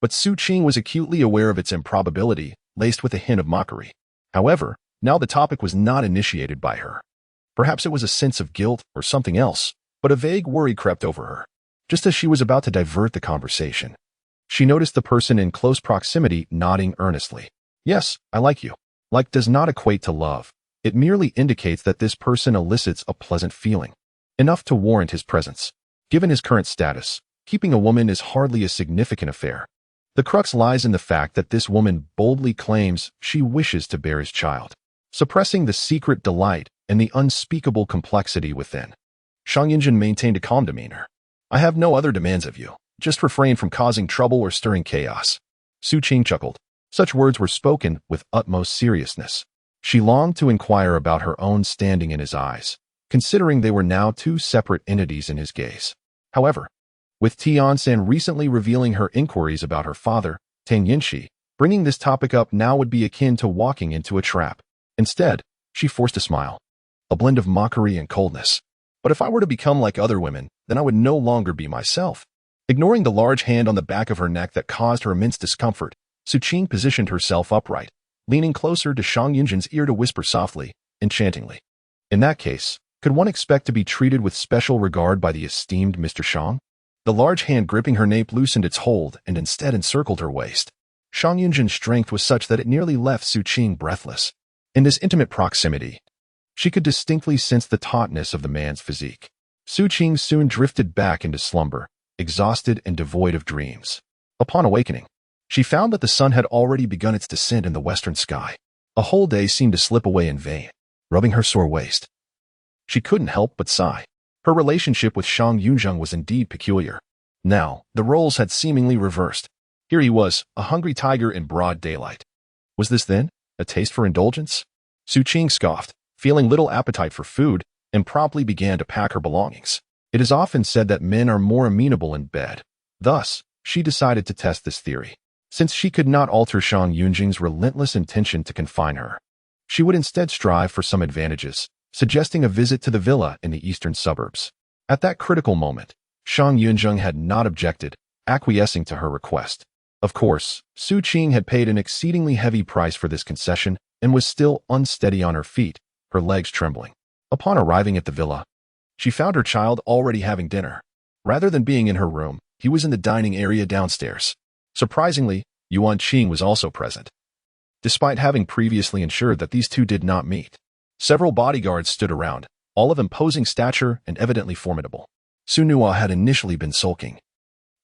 But Su Qing was acutely aware of its improbability, laced with a hint of mockery. However, now the topic was not initiated by her. Perhaps it was a sense of guilt or something else, but a vague worry crept over her. Just as she was about to divert the conversation, she noticed the person in close proximity nodding earnestly. Yes, I like you. Like does not equate to love. It merely indicates that this person elicits a pleasant feeling, enough to warrant his presence. Given his current status, keeping a woman is hardly a significant affair. The crux lies in the fact that this woman boldly claims she wishes to bear his child, suppressing the secret delight and the unspeakable complexity within. Shang Yunzhen maintained a calm demeanor. I have no other demands of you. Just refrain from causing trouble or stirring chaos. Su Qing chuckled. Such words were spoken with utmost seriousness. She longed to inquire about her own standing in his eyes, considering they were now two separate entities in his gaze. However, with Tiansan recently revealing her inquiries about her father, Tang Yinshi, bringing this topic up now would be akin to walking into a trap. Instead, she forced a smile, a blend of mockery and coldness. But if I were to become like other women, then I would no longer be myself. Ignoring the large hand on the back of her neck that caused her immense discomfort, Su Qing positioned herself upright, leaning closer to Shang Yunzhen's ear to whisper softly, enchantingly. In that case, could one expect to be treated with special regard by the esteemed Mr. Shang? The large hand gripping her nape loosened its hold and instead encircled her waist. Shang Yunzhen's strength was such that it nearly left Su Qing breathless. In this intimate proximity, she could distinctly sense the tautness of the man's physique. Su Qing soon drifted back into slumber, exhausted and devoid of dreams. Upon awakening, she found that the sun had already begun its descent in the western sky. A whole day seemed to slip away in vain, rubbing her sore waist. She couldn't help but sigh. Her relationship with Shang Yunzhen was indeed peculiar. Now, the roles had seemingly reversed. Here he was, a hungry tiger in broad daylight. Was this then a taste for indulgence? Su Qing scoffed, feeling little appetite for food, and promptly began to pack her belongings. It is often said that men are more amenable in bed. Thus, she decided to test this theory. Since she could not alter Shang Yunzhen's relentless intention to confine her, she would instead strive for some advantages, suggesting a visit to the villa in the eastern suburbs. At that critical moment, Shang Yunzhen had not objected, acquiescing to her request. Of course, Su Qing had paid an exceedingly heavy price for this concession and was still unsteady on her feet, her legs trembling. Upon arriving at the villa, she found her child already having dinner. Rather than being in her room, he was in the dining area downstairs. Surprisingly, Yuan Qing was also present, despite having previously ensured that these two did not meet. Several bodyguards stood around, all of imposing stature and evidently formidable. Su Nua had initially been sulking,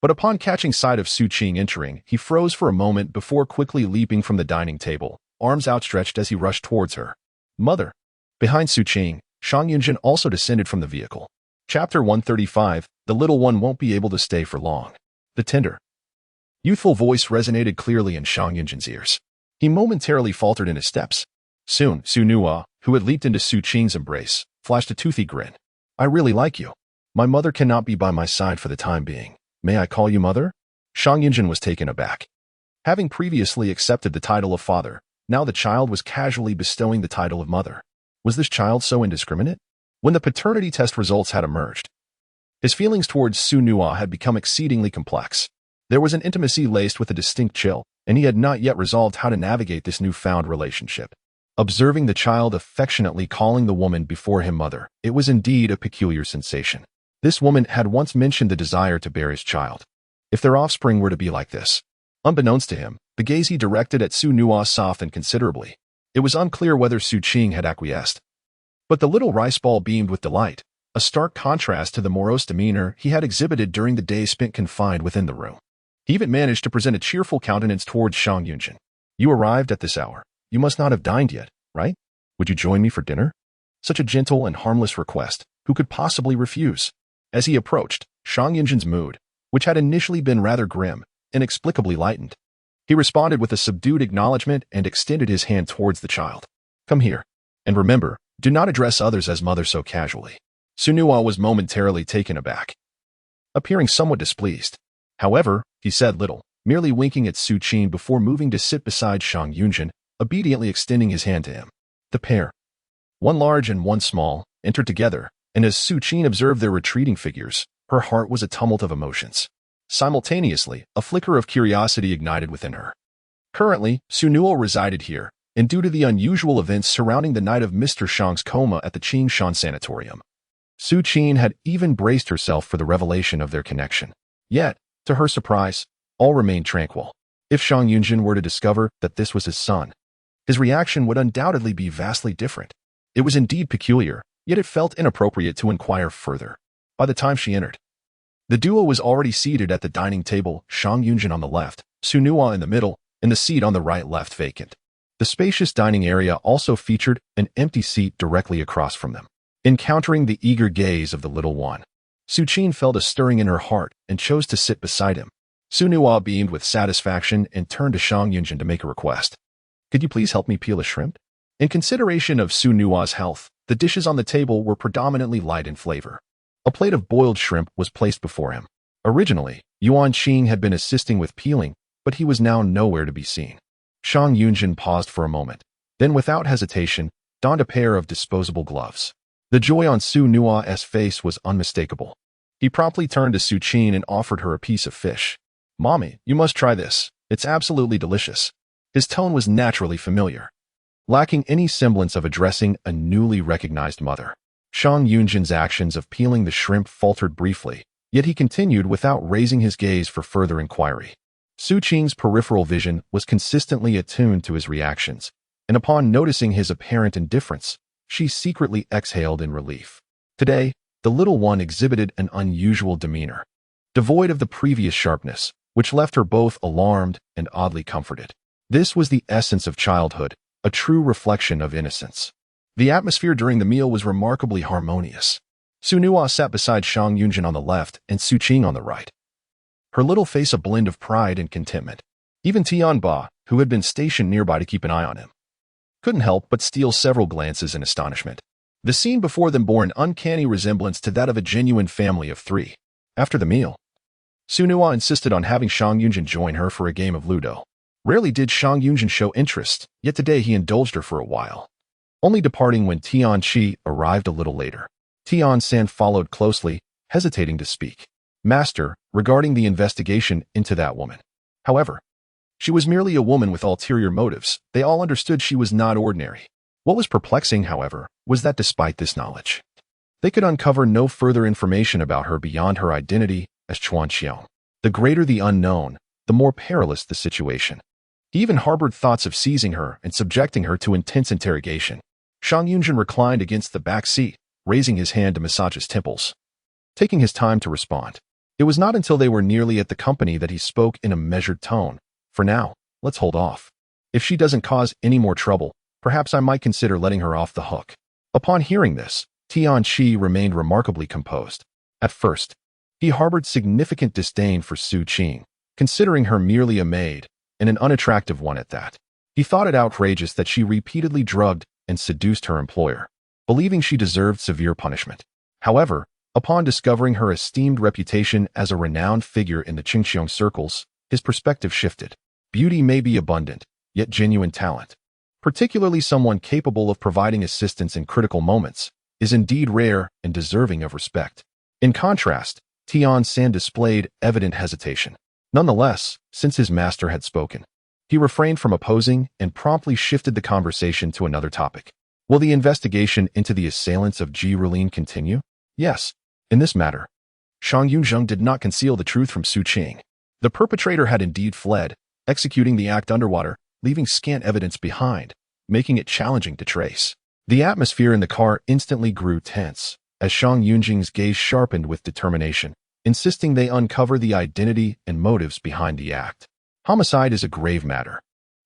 but upon catching sight of Su Qing entering, he froze for a moment before quickly leaping from the dining table, arms outstretched as he rushed towards her. Mother. Behind Su Qing, Shang Yunzhen also descended from the vehicle. Chapter 135, The little one won't be able to stay for long. The tender, youthful voice resonated clearly in Shang Yunzhen's ears. He momentarily faltered in his steps. Soon, Su Nua, who had leaped into Su Qing's embrace, flashed a toothy grin. I really like you. My mother cannot be by my side for the time being. May I call you mother? Shang Yunzhen was taken aback. Having previously accepted the title of father, now the child was casually bestowing the title of mother. Was this child so indiscriminate? When the paternity test results had emerged, his feelings towards Su Nua had become exceedingly complex. There was an intimacy laced with a distinct chill, and he had not yet resolved how to navigate this newfound relationship. Observing the child affectionately calling the woman before him mother, it was indeed a peculiar sensation. This woman had once mentioned the desire to bear his child. If their offspring were to be like this. Unbeknownst to him, the gaze he directed at Su Nua softened considerably. It was unclear whether Su Qing had acquiesced. But the little rice ball beamed with delight, a stark contrast to the morose demeanor he had exhibited during the day spent confined within the room. He even managed to present a cheerful countenance towards Shang Yunzhen. You arrived at this hour. You must not have dined yet, right? Would you join me for dinner? Such a gentle and harmless request. Who could possibly refuse? As he approached, Shang Yunzhen's mood, which had initially been rather grim, inexplicably lightened. He responded with a subdued acknowledgement and extended his hand towards the child. Come here. And remember, do not address others as mother so casually. Su Nua was momentarily taken aback, appearing somewhat displeased. However, he said little, merely winking at Su Qing before moving to sit beside Shang Yunzhen, obediently extending his hand to him. The pair, one large and one small, entered together, and as Su Qing observed their retreating figures, her heart was a tumult of emotions. Simultaneously, a flicker of curiosity ignited within her. Currently, Su Nua resided here, and due to the unusual events surrounding the night of Mr. Shang's coma at the Qing Shan Sanatorium, Su Qing had even braced herself for the revelation of their connection. Yet, to her surprise, all remained tranquil. If Shang Yunzhen were to discover that this was his son, his reaction would undoubtedly be vastly different. It was indeed peculiar, yet it felt inappropriate to inquire further. By the time she entered, the duo was already seated at the dining table, Shang Yunzhen on the left, Su Nua in the middle, and the seat on the right left vacant. The spacious dining area also featured an empty seat directly across from them. Encountering the eager gaze of the little one, Su Qing felt a stirring in her heart and chose to sit beside him. Su Nua beamed with satisfaction and turned to Shang Yunzhen to make a request. Could you please help me peel a shrimp? In consideration of Su Nua's health, the dishes on the table were predominantly light in flavor. A plate of boiled shrimp was placed before him. Originally, Yuan Qing had been assisting with peeling, but he was now nowhere to be seen. Shang Yunzhen paused for a moment, then without hesitation, donned a pair of disposable gloves. The joy on Su Nua's face was unmistakable. He promptly turned to Su Qing and offered her a piece of fish. Mommy, you must try this. It's absolutely delicious. His tone was naturally familiar, lacking any semblance of addressing a newly recognized mother. Shang Yunzhen's actions of peeling the shrimp faltered briefly, yet he continued without raising his gaze for further inquiry. Su Qing's peripheral vision was consistently attuned to his reactions, and upon noticing his apparent indifference, she secretly exhaled in relief. Today, the little one exhibited an unusual demeanor, devoid of the previous sharpness, which left her both alarmed and oddly comforted. This was the essence of childhood, a true reflection of innocence. The atmosphere during the meal was remarkably harmonious. Su Nua sat beside Shang Yunzhen on the left and Su Qing on the right, her little face a blend of pride and contentment. Even Tian Ba, who had been stationed nearby to keep an eye on him, couldn't help but steal several glances in astonishment. The scene before them bore an uncanny resemblance to that of a genuine family of three. After the meal, Su Nua insisted on having Shang Yunzhen join her for a game of Ludo. Rarely did Shang Yunzhen show interest, yet today he indulged her for a while, only departing when Tian Qi arrived a little later. Tian San followed closely, hesitating to speak. Master, regarding the investigation into that woman. However, she was merely a woman with ulterior motives. They all understood she was not ordinary. What was perplexing, however, was that despite this knowledge, they could uncover no further information about her beyond her identity as Chuan Xiao. The greater the unknown, the more perilous the situation. He even harbored thoughts of seizing her and subjecting her to intense interrogation. Shang Yunzhen reclined against the back seat, raising his hand to massage his temples, taking his time to respond. It was not until they were nearly at the company that he spoke in a measured tone. For now, let's hold off. If she doesn't cause any more trouble, Perhaps I might consider letting her off the hook. Upon hearing this, Tianqi remained remarkably composed. At first, he harbored significant disdain for Su Qing, considering her merely a maid, and an unattractive one at that. He thought it outrageous that she repeatedly drugged and seduced her employer, believing she deserved severe punishment. However, upon discovering her esteemed reputation as a renowned figure in the Qingxiong circles, his perspective shifted. Beauty may be abundant, yet genuine talent, particularly someone capable of providing assistance in critical moments, is indeed rare and deserving of respect. In contrast, Tian San displayed evident hesitation. Nonetheless, since his master had spoken, he refrained from opposing and promptly shifted the conversation to another topic. Will the investigation into the assailants of Ji Rulin continue? Yes. In this matter, Shang Yunzhen did not conceal the truth from Su Qing. The perpetrator had indeed fled, executing the act underwater, leaving scant evidence behind, making it challenging to trace. The atmosphere in the car instantly grew tense, as Shang Yunzhen's gaze sharpened with determination, insisting they uncover the identity and motives behind the act. Homicide is a grave matter.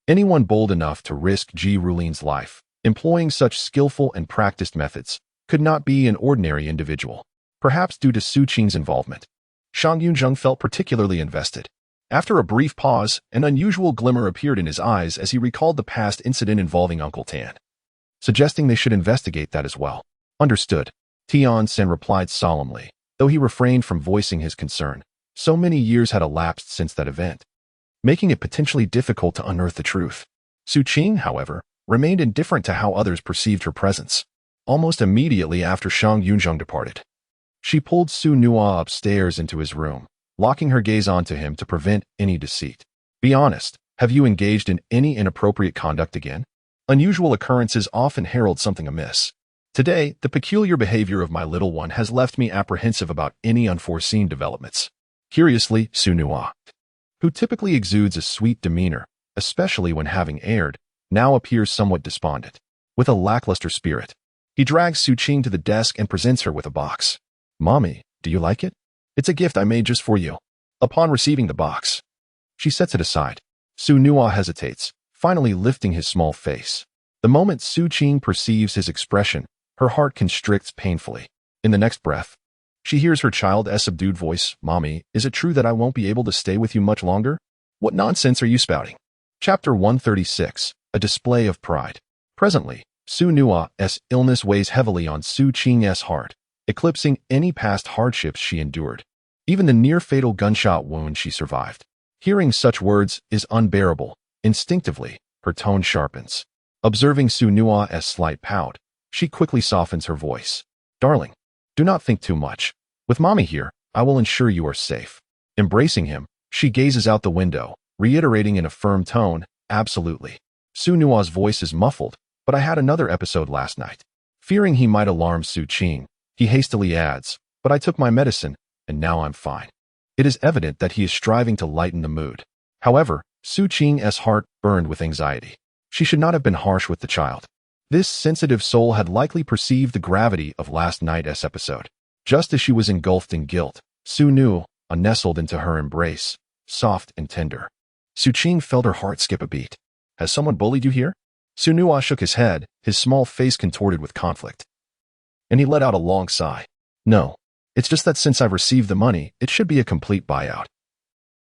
Anyone bold enough to risk Ji Rulin's life, employing such skillful and practiced methods, could not be an ordinary individual. Perhaps due to Su Qing's involvement, Shang Yunzhen felt particularly invested. After a brief pause, an unusual glimmer appeared in his eyes as he recalled the past incident involving Uncle Tan, suggesting they should investigate that as well. Understood, Tian San replied solemnly, though he refrained from voicing his concern. So many years had elapsed since that event, making it potentially difficult to unearth the truth. Su Qing, however, remained indifferent to how others perceived her presence. Almost immediately after Shang Yunzhen departed, she pulled Su Nua upstairs into his room, locking her gaze onto him to prevent any deceit. Be honest, have you engaged in any inappropriate conduct again? Unusual occurrences often herald something amiss. Today, the peculiar behavior of my little one has left me apprehensive about any unforeseen developments. Curiously, Su Nua, who typically exudes a sweet demeanor, especially when having erred, now appears somewhat despondent. With a lackluster spirit, he drags Su Qing to the desk and presents her with a box. Mommy, do you like it? It's a gift I made just for you. Upon receiving the box, she sets it aside. Su Nua hesitates, finally lifting his small face. The moment Su Qing perceives his expression, her heart constricts painfully. In the next breath, she hears her child's subdued voice, Mommy, is it true that I won't be able to stay with you much longer? What nonsense are you spouting? Chapter 136, A Display of Pride. Presently, Su Nua's illness weighs heavily on Su Qing's heart, eclipsing any past hardships she endured. Even the near-fatal gunshot wound she survived. Hearing such words is unbearable. Instinctively, her tone sharpens. Observing Su Nua's slight pout, she quickly softens her voice. Darling, do not think too much. With Mommy here, I will ensure you are safe. Embracing him, she gazes out the window, reiterating in a firm tone, absolutely. Su Nua's voice is muffled, but I had another episode last night. Fearing he might alarm Su Qing, he hastily adds, but I took my medicine, and now I'm fine. It is evident that he is striving to lighten the mood. However, Su Qing's heart burned with anxiety. She should not have been harsh with the child. This sensitive soul had likely perceived the gravity of last night's episode. Just as she was engulfed in guilt, Su Nua nestled into her embrace, soft and tender. Su Qing felt her heart skip a beat. Has someone bullied you here? Su Nua shook his head, his small face contorted with conflict. And he let out a long sigh. No, it's just that since I've received the money, it should be a complete buyout.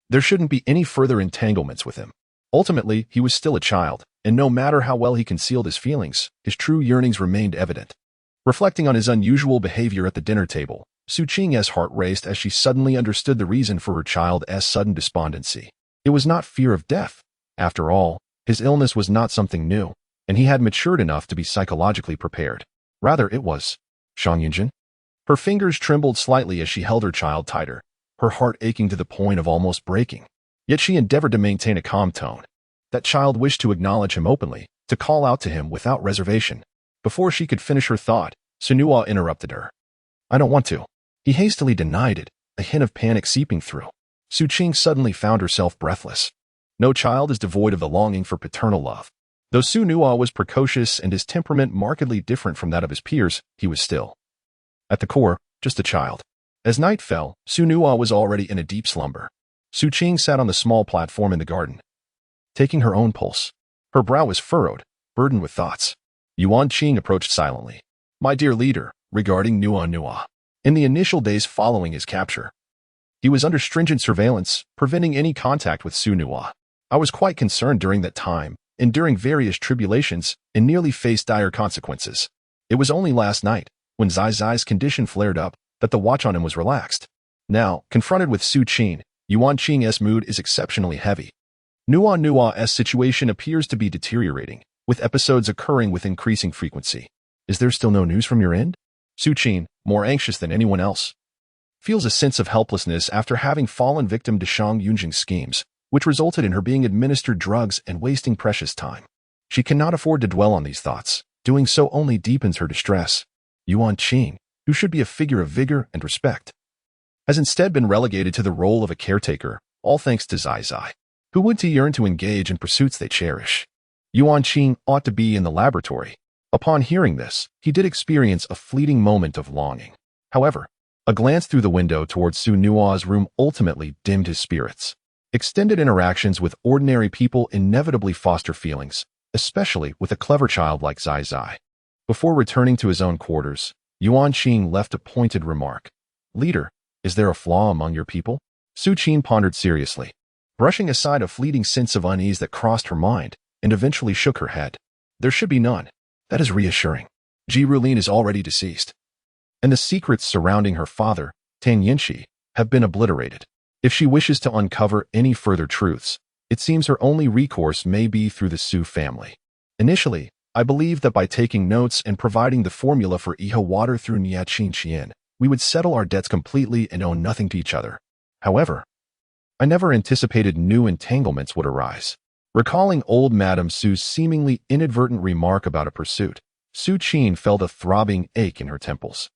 There shouldn't be any further entanglements with him. Ultimately, he was still a child, and no matter how well he concealed his feelings, his true yearnings remained evident. Reflecting on his unusual behavior at the dinner table, Su Qing's heart raced as she suddenly understood the reason for her child's sudden despondency. It was not fear of death. After all, his illness was not something new, and he had matured enough to be psychologically prepared. Rather, it was Shang Yunzhen. Her fingers trembled slightly as she held her child tighter, her heart aching to the point of almost breaking. Yet she endeavored to maintain a calm tone. That child wished to acknowledge him openly, to call out to him without reservation. Before she could finish her thought, Su Nua interrupted her. I don't want to. He hastily denied it, a hint of panic seeping through. Su Qing suddenly found herself breathless. No child is devoid of the longing for paternal love. Though Su Nua was precocious and his temperament markedly different from that of his peers, he was still, at the core, just a child. As night fell, Su Nua was already in a deep slumber. Su Qing sat on the small platform in the garden, taking her own pulse. Her brow was furrowed, burdened with thoughts. Yuan Qing approached silently. My dear leader, regarding Nua Nua. In the initial days following his capture, he was under stringent surveillance, preventing any contact with Su Nua. I was quite concerned during that time, enduring various tribulations, and nearly faced dire consequences. It was only last night, when Zai Zai's condition flared up, that the watch on him was relaxed. Now, confronted with Su Qing, Yuan Qing's mood is exceptionally heavy. Nua Nua's situation appears to be deteriorating, with episodes occurring with increasing frequency. Is there still no news from your end? Su Qing, more anxious than anyone else, feels a sense of helplessness after having fallen victim to Shang Yunzhen's schemes, which resulted in her being administered drugs and wasting precious time. She cannot afford to dwell on these thoughts. Doing so only deepens her distress. Yuan Qing, who should be a figure of vigor and respect, has instead been relegated to the role of a caretaker, all thanks to Zai Zai, who would yearn to engage in pursuits they cherish. Yuan Qing ought to be in the laboratory. Upon hearing this, he did experience a fleeting moment of longing. However, a glance through the window towards Su Nua's room ultimately dimmed his spirits. Extended interactions with ordinary people inevitably foster feelings, especially with a clever child like Zai Zai. Before returning to his own quarters, Yuan Qing left a pointed remark. Leader, is there a flaw among your people? Su Qing pondered seriously, brushing aside a fleeting sense of unease that crossed her mind, and eventually shook her head. There should be none. That is reassuring. Ji Rulin is already deceased, and the secrets surrounding her father, Tan Yinshi, have been obliterated. If she wishes to uncover any further truths, it seems her only recourse may be through the Su family. Initially, I believed that by taking notes and providing the formula for Iho water through Niaqin Qian, we would settle our debts completely and owe nothing to each other. However, I never anticipated new entanglements would arise. Recalling old Madame Su's seemingly inadvertent remark about a pursuit, Su Qing felt a throbbing ache in her temples.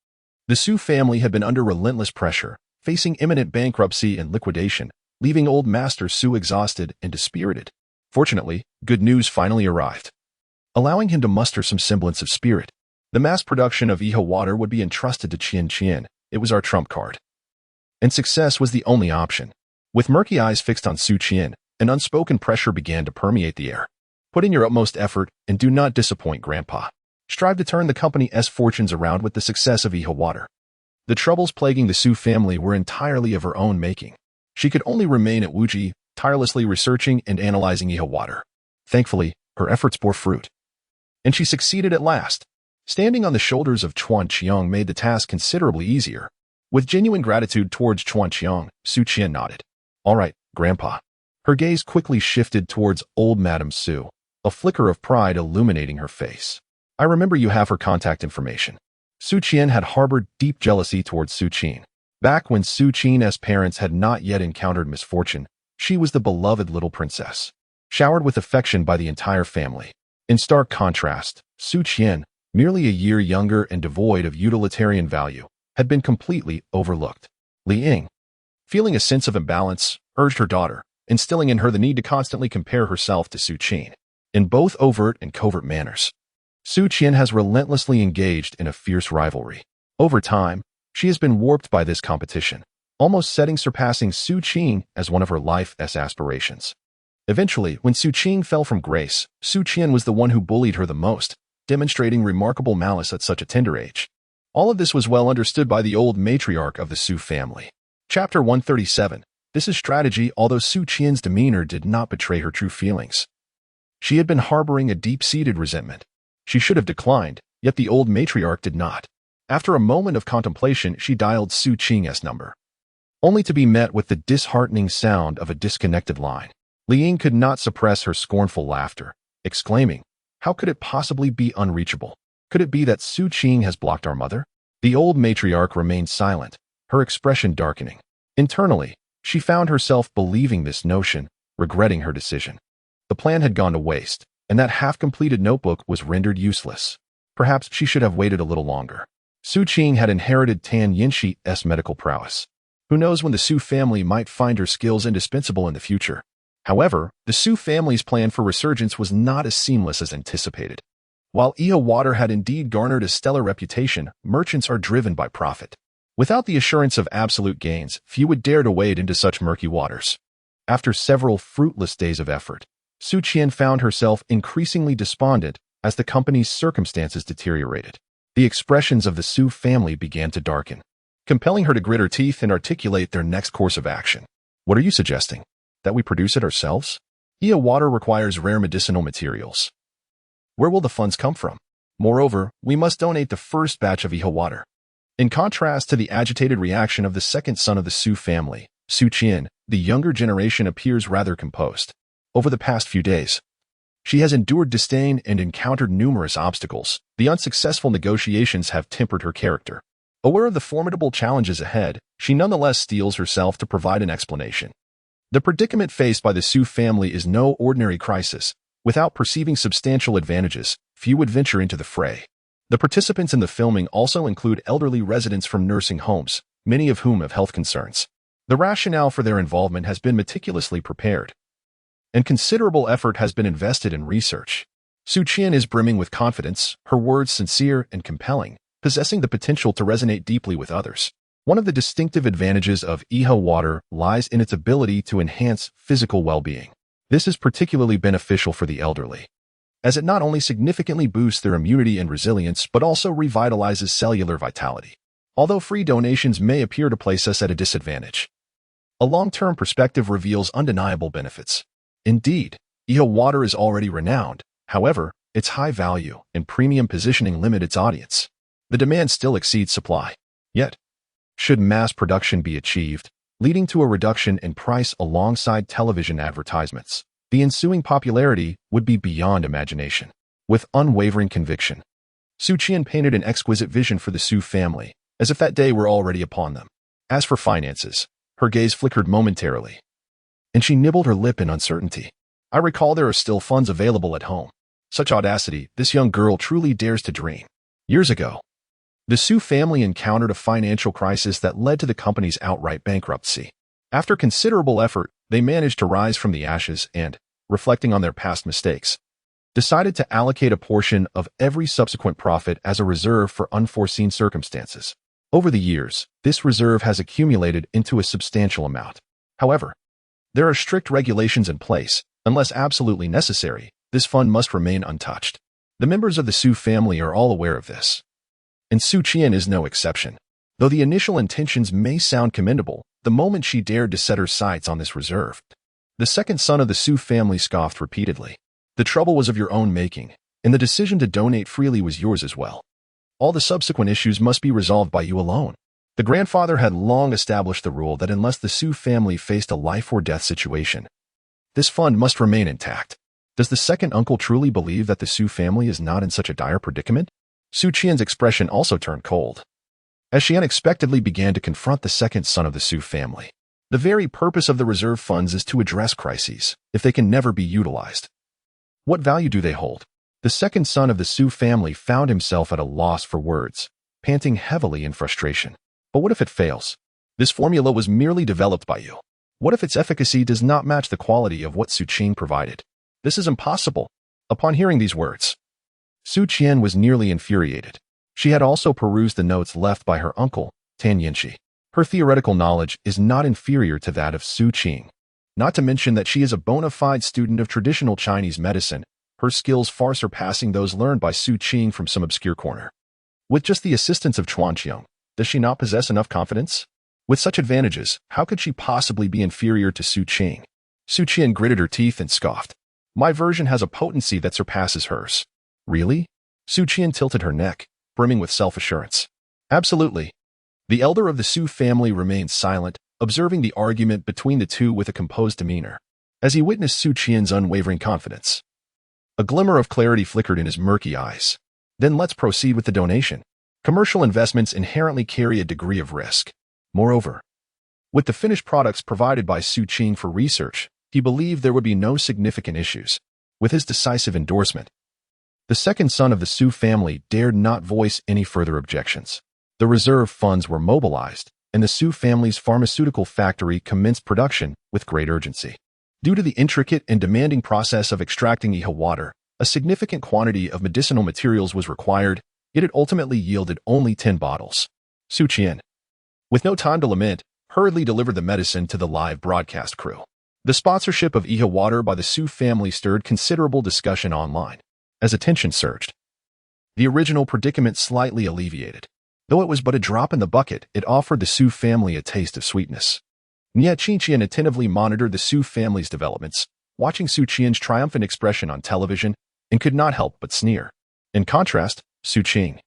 The Su family had been under relentless pressure, facing imminent bankruptcy and liquidation, leaving old Master Su exhausted and dispirited. Fortunately, good news finally arrived, allowing him to muster some semblance of spirit. The mass production of Iho water would be entrusted to Qian Qian. It was our trump card. And success was the only option. With murky eyes fixed on Su Qian, an unspoken pressure began to permeate the air. Put in your utmost effort and do not disappoint Grandpa. Strive to turn the company's fortunes around with the success of Iho water. The troubles plaguing the Su family were entirely of her own making. She could only remain at Wuji, tirelessly researching and analyzing Iho water. Thankfully, her efforts bore fruit, and she succeeded at last. Standing on the shoulders of Chuan Qiang made the task considerably easier. With genuine gratitude towards Chuan Qiang, Su Qian nodded. All right, Grandpa. Her gaze quickly shifted towards old Madame Su, a flicker of pride illuminating her face. I remember you have her contact information. Su Qian had harbored deep jealousy towards Su Qing. Back when Su Qing's parents had not yet encountered misfortune, she was the beloved little princess, showered with affection by the entire family. In stark contrast, Su Qian, merely a year younger and devoid of utilitarian value, had been completely overlooked. Li Ying, feeling a sense of imbalance, urged her daughter, instilling in her the need to constantly compare herself to Su Qing, in both overt and covert manners. Su Qian has relentlessly engaged in a fierce rivalry. Over time, she has been warped by this competition, almost surpassing Su Qing as one of her life's aspirations. Eventually, when Su Qing fell from grace, Su Qian was the one who bullied her the most, demonstrating remarkable malice at such a tender age. All of this was well understood by the old matriarch of the Su family. Chapter 137. This is strategy. Although Su Qian's demeanor did not betray her true feelings, she had been harboring a deep-seated resentment. She should have declined, yet the old matriarch did not. After a moment of contemplation, she dialed Su Qing's number, only to be met with the disheartening sound of a disconnected line. Li Ying could not suppress her scornful laughter, exclaiming, "How could it possibly be unreachable? Could it be that Su Qing has blocked our mother?" The old matriarch remained silent, her expression darkening. Internally, she found herself believing this notion, regretting her decision. The plan had gone to waste, and that half-completed notebook was rendered useless. Perhaps she should have waited a little longer. Su Qing had inherited Tan Yinshi's medical prowess. Who knows when the Su family might find her skills indispensable in the future? However, the Su family's plan for resurgence was not as seamless as anticipated. While Iho water had indeed garnered a stellar reputation, merchants are driven by profit. Without the assurance of absolute gains, few would dare to wade into such murky waters. After several fruitless days of effort, Su Qian found herself increasingly despondent As the company's circumstances deteriorated, the expressions of the Su family began to darken, compelling her to grit her teeth and articulate their next course of action. What are you suggesting? That we produce it ourselves? Iha water requires rare medicinal materials. Where will the funds come from? Moreover, we must donate the first batch of Iha water. In contrast to the agitated reaction of the second son of the Su family, Su Qing, the younger generation appears rather composed. Over the past few days, she has endured disdain and encountered numerous obstacles. The unsuccessful negotiations have tempered her character. Aware of the formidable challenges ahead, she nonetheless steels herself to provide an explanation. The predicament faced by the Su family is no ordinary crisis. Without perceiving substantial advantages, few would venture into the fray. The participants in the filming also include elderly residents from nursing homes, many of whom have health concerns. The rationale for their involvement has been meticulously prepared, and considerable effort has been invested in research. Su Qing is brimming with confidence, her words sincere and compelling, possessing the potential to resonate deeply with others. One of the distinctive advantages of Iha water lies in its ability to enhance physical well-being. This is particularly beneficial for the elderly, as it not only significantly boosts their immunity and resilience but also revitalizes cellular vitality. Although free donations may appear to place us at a disadvantage, a long-term perspective reveals undeniable benefits. Indeed, Iha water is already renowned. However, its high value and premium positioning limit its audience. The demand still exceeds supply. Yet, should mass production be achieved, leading to a reduction in price alongside television advertisements, the ensuing popularity would be beyond imagination. With unwavering conviction, Su Qing painted an exquisite vision for the Su family, as if that day were already upon them. As for finances, her gaze flickered momentarily, and she nibbled her lip in uncertainty. I recall there are still funds available at home. Such audacity, this young girl truly dares to dream. Years ago, the Su family encountered a financial crisis that led to the company's outright bankruptcy. After considerable effort, they managed to rise from the ashes and, reflecting on their past mistakes, decided to allocate a portion of every subsequent profit as a reserve for unforeseen circumstances. Over the years, this reserve has accumulated into a substantial amount. However, there are strict regulations in place. Unless absolutely necessary, this fund must remain untouched. The members of the Su family are all aware of this, and Su Qing is no exception. Though the initial intentions may sound commendable, the moment she dared to set her sights on this reserve, the second son of the Su family scoffed repeatedly. The trouble was of your own making, and the decision to donate freely was yours as well. All the subsequent issues must be resolved by you alone. The grandfather had long established the rule that unless the Su family faced a life-or-death situation, this fund must remain intact. Does the second uncle truly believe that the Su family is not in such a dire predicament? Su Qing's expression also turned cold, as she unexpectedly began to confront the second son of the Su family. The very purpose of the reserve funds is to address crises, if they can never be utilized. What value do they hold? The second son of the Su family found himself at a loss for words, panting heavily in frustration. But what if it fails? This formula was merely developed by you. What if its efficacy does not match the quality of what Su Qing provided? This is impossible. Upon hearing these words, Su Qing was nearly infuriated. She had also perused the notes left by her uncle, Tan Yinshi. Her theoretical knowledge is not inferior to that of Su Qing. Not to mention that she is a bona fide student of traditional Chinese medicine, her skills far surpassing those learned by Su Qing from some obscure corner. With just the assistance of Chuanqiang, does she not possess enough confidence? With such advantages, how could she possibly be inferior to Su Qing? Su Qing gritted her teeth and scoffed. My version has a potency that surpasses hers. Really? Su Qing tilted her neck, brimming with self-assurance. Absolutely. The elder of the Su family remained silent, observing the argument between the two with a composed demeanor. As he witnessed Su Qing's unwavering confidence, a glimmer of clarity flickered in his murky eyes. Then let's proceed with the donation. Commercial investments inherently carry a degree of risk. Moreover, with the finished products provided by Su Qing for research, he believed there would be no significant issues. With his decisive endorsement, the second son of the Su family dared not voice any further objections. The reserve funds were mobilized, and the Su family's pharmaceutical factory commenced production with great urgency. Due to the intricate and demanding process of extracting Iha water, a significant quantity of medicinal materials was required, yet it ultimately yielded only 10 bottles. Su Qing, with no time to lament, hurriedly delivered the medicine to the live broadcast crew. The sponsorship of Iha water by the Su family stirred considerable discussion online. As attention surged, the original predicament slightly alleviated. Though it was but a drop in the bucket, it offered the Su family a taste of sweetness. Nie Qingqian attentively monitored the Su family's developments, watching Su Qian's triumphant expression on television, and could not help but sneer. In contrast, Su Qing,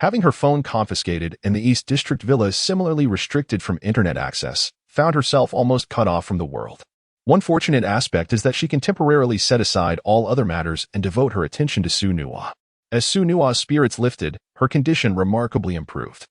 having her phone confiscated and the East District villa similarly restricted from internet access, found herself almost cut off from the world. One fortunate aspect is that she can temporarily set aside all other matters and devote her attention to Su Nuo. As Su Nuo's spirits lifted, her condition remarkably improved.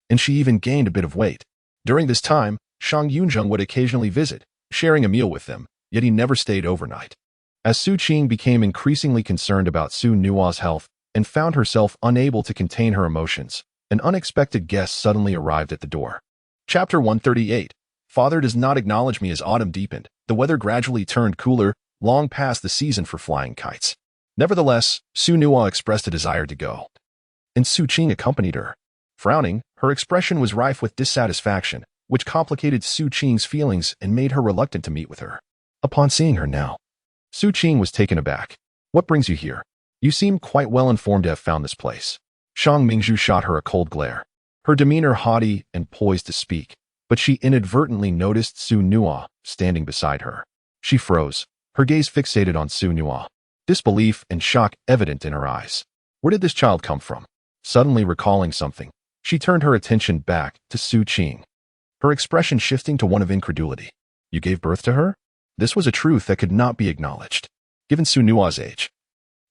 And she even gained a bit of weight. During this time, Shang Yunzhen would occasionally visit, sharing a meal with them, yet he never stayed overnight. As Su Qing became increasingly concerned about Su Nuo's health and found herself unable to contain her emotions, an unexpected guest suddenly arrived at the door. Chapter 138. Father does not acknowledge me. As autumn deepened, the weather gradually turned cooler, long past the season for flying kites. Nevertheless, Su Nuo expressed a desire to go, and Su Qing accompanied her. Frowning, her expression was rife with dissatisfaction, which complicated Su Qing's feelings and made her reluctant to meet with her. Upon seeing her now, Su Qing was taken aback. What brings you here? You seem quite well informed to have found this place. Shang Mingzhu shot her a cold glare, her demeanor haughty and poised to speak, but she inadvertently noticed Su Nuo standing beside her. She froze, her gaze fixated on Su Nuo, disbelief and shock evident in her eyes. Where did this child come from? Suddenly recalling something, she turned her attention back to Su Qing, her expression shifting to one of incredulity. You gave birth to her? This was a truth that could not be acknowledged. Given Su Nuo's age,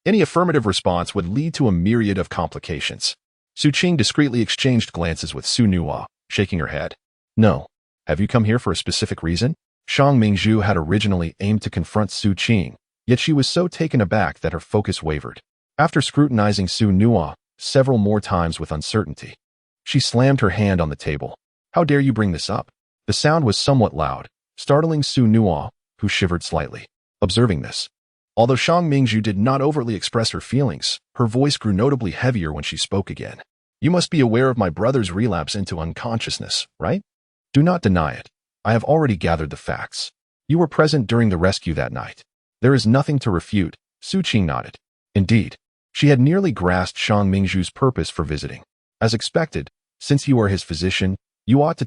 any affirmative response would lead to a myriad of complications. Su Qing discreetly exchanged glances with Su Nuo, shaking her head. No. Have you come here for a specific reason? Shang Mingzhu had originally aimed to confront Su Qing, yet she was so taken aback that her focus wavered. After scrutinizing Su Nuo several more times with uncertainty, she slammed her hand on the table. How dare you bring this up? The sound was somewhat loud, startling Su Nuo, who shivered slightly. Observing this, although Shang Mingzhu did not overtly express her feelings, her voice grew notably heavier when she spoke again. You must be aware of my brother's relapse into unconsciousness, right? Do not deny it. I have already gathered the facts. You were present during the rescue that night. There is nothing to refute. Su Qing nodded. Indeed, she had nearly grasped Shang Mingzhu's purpose for visiting. As expected, since you are his physician, you ought to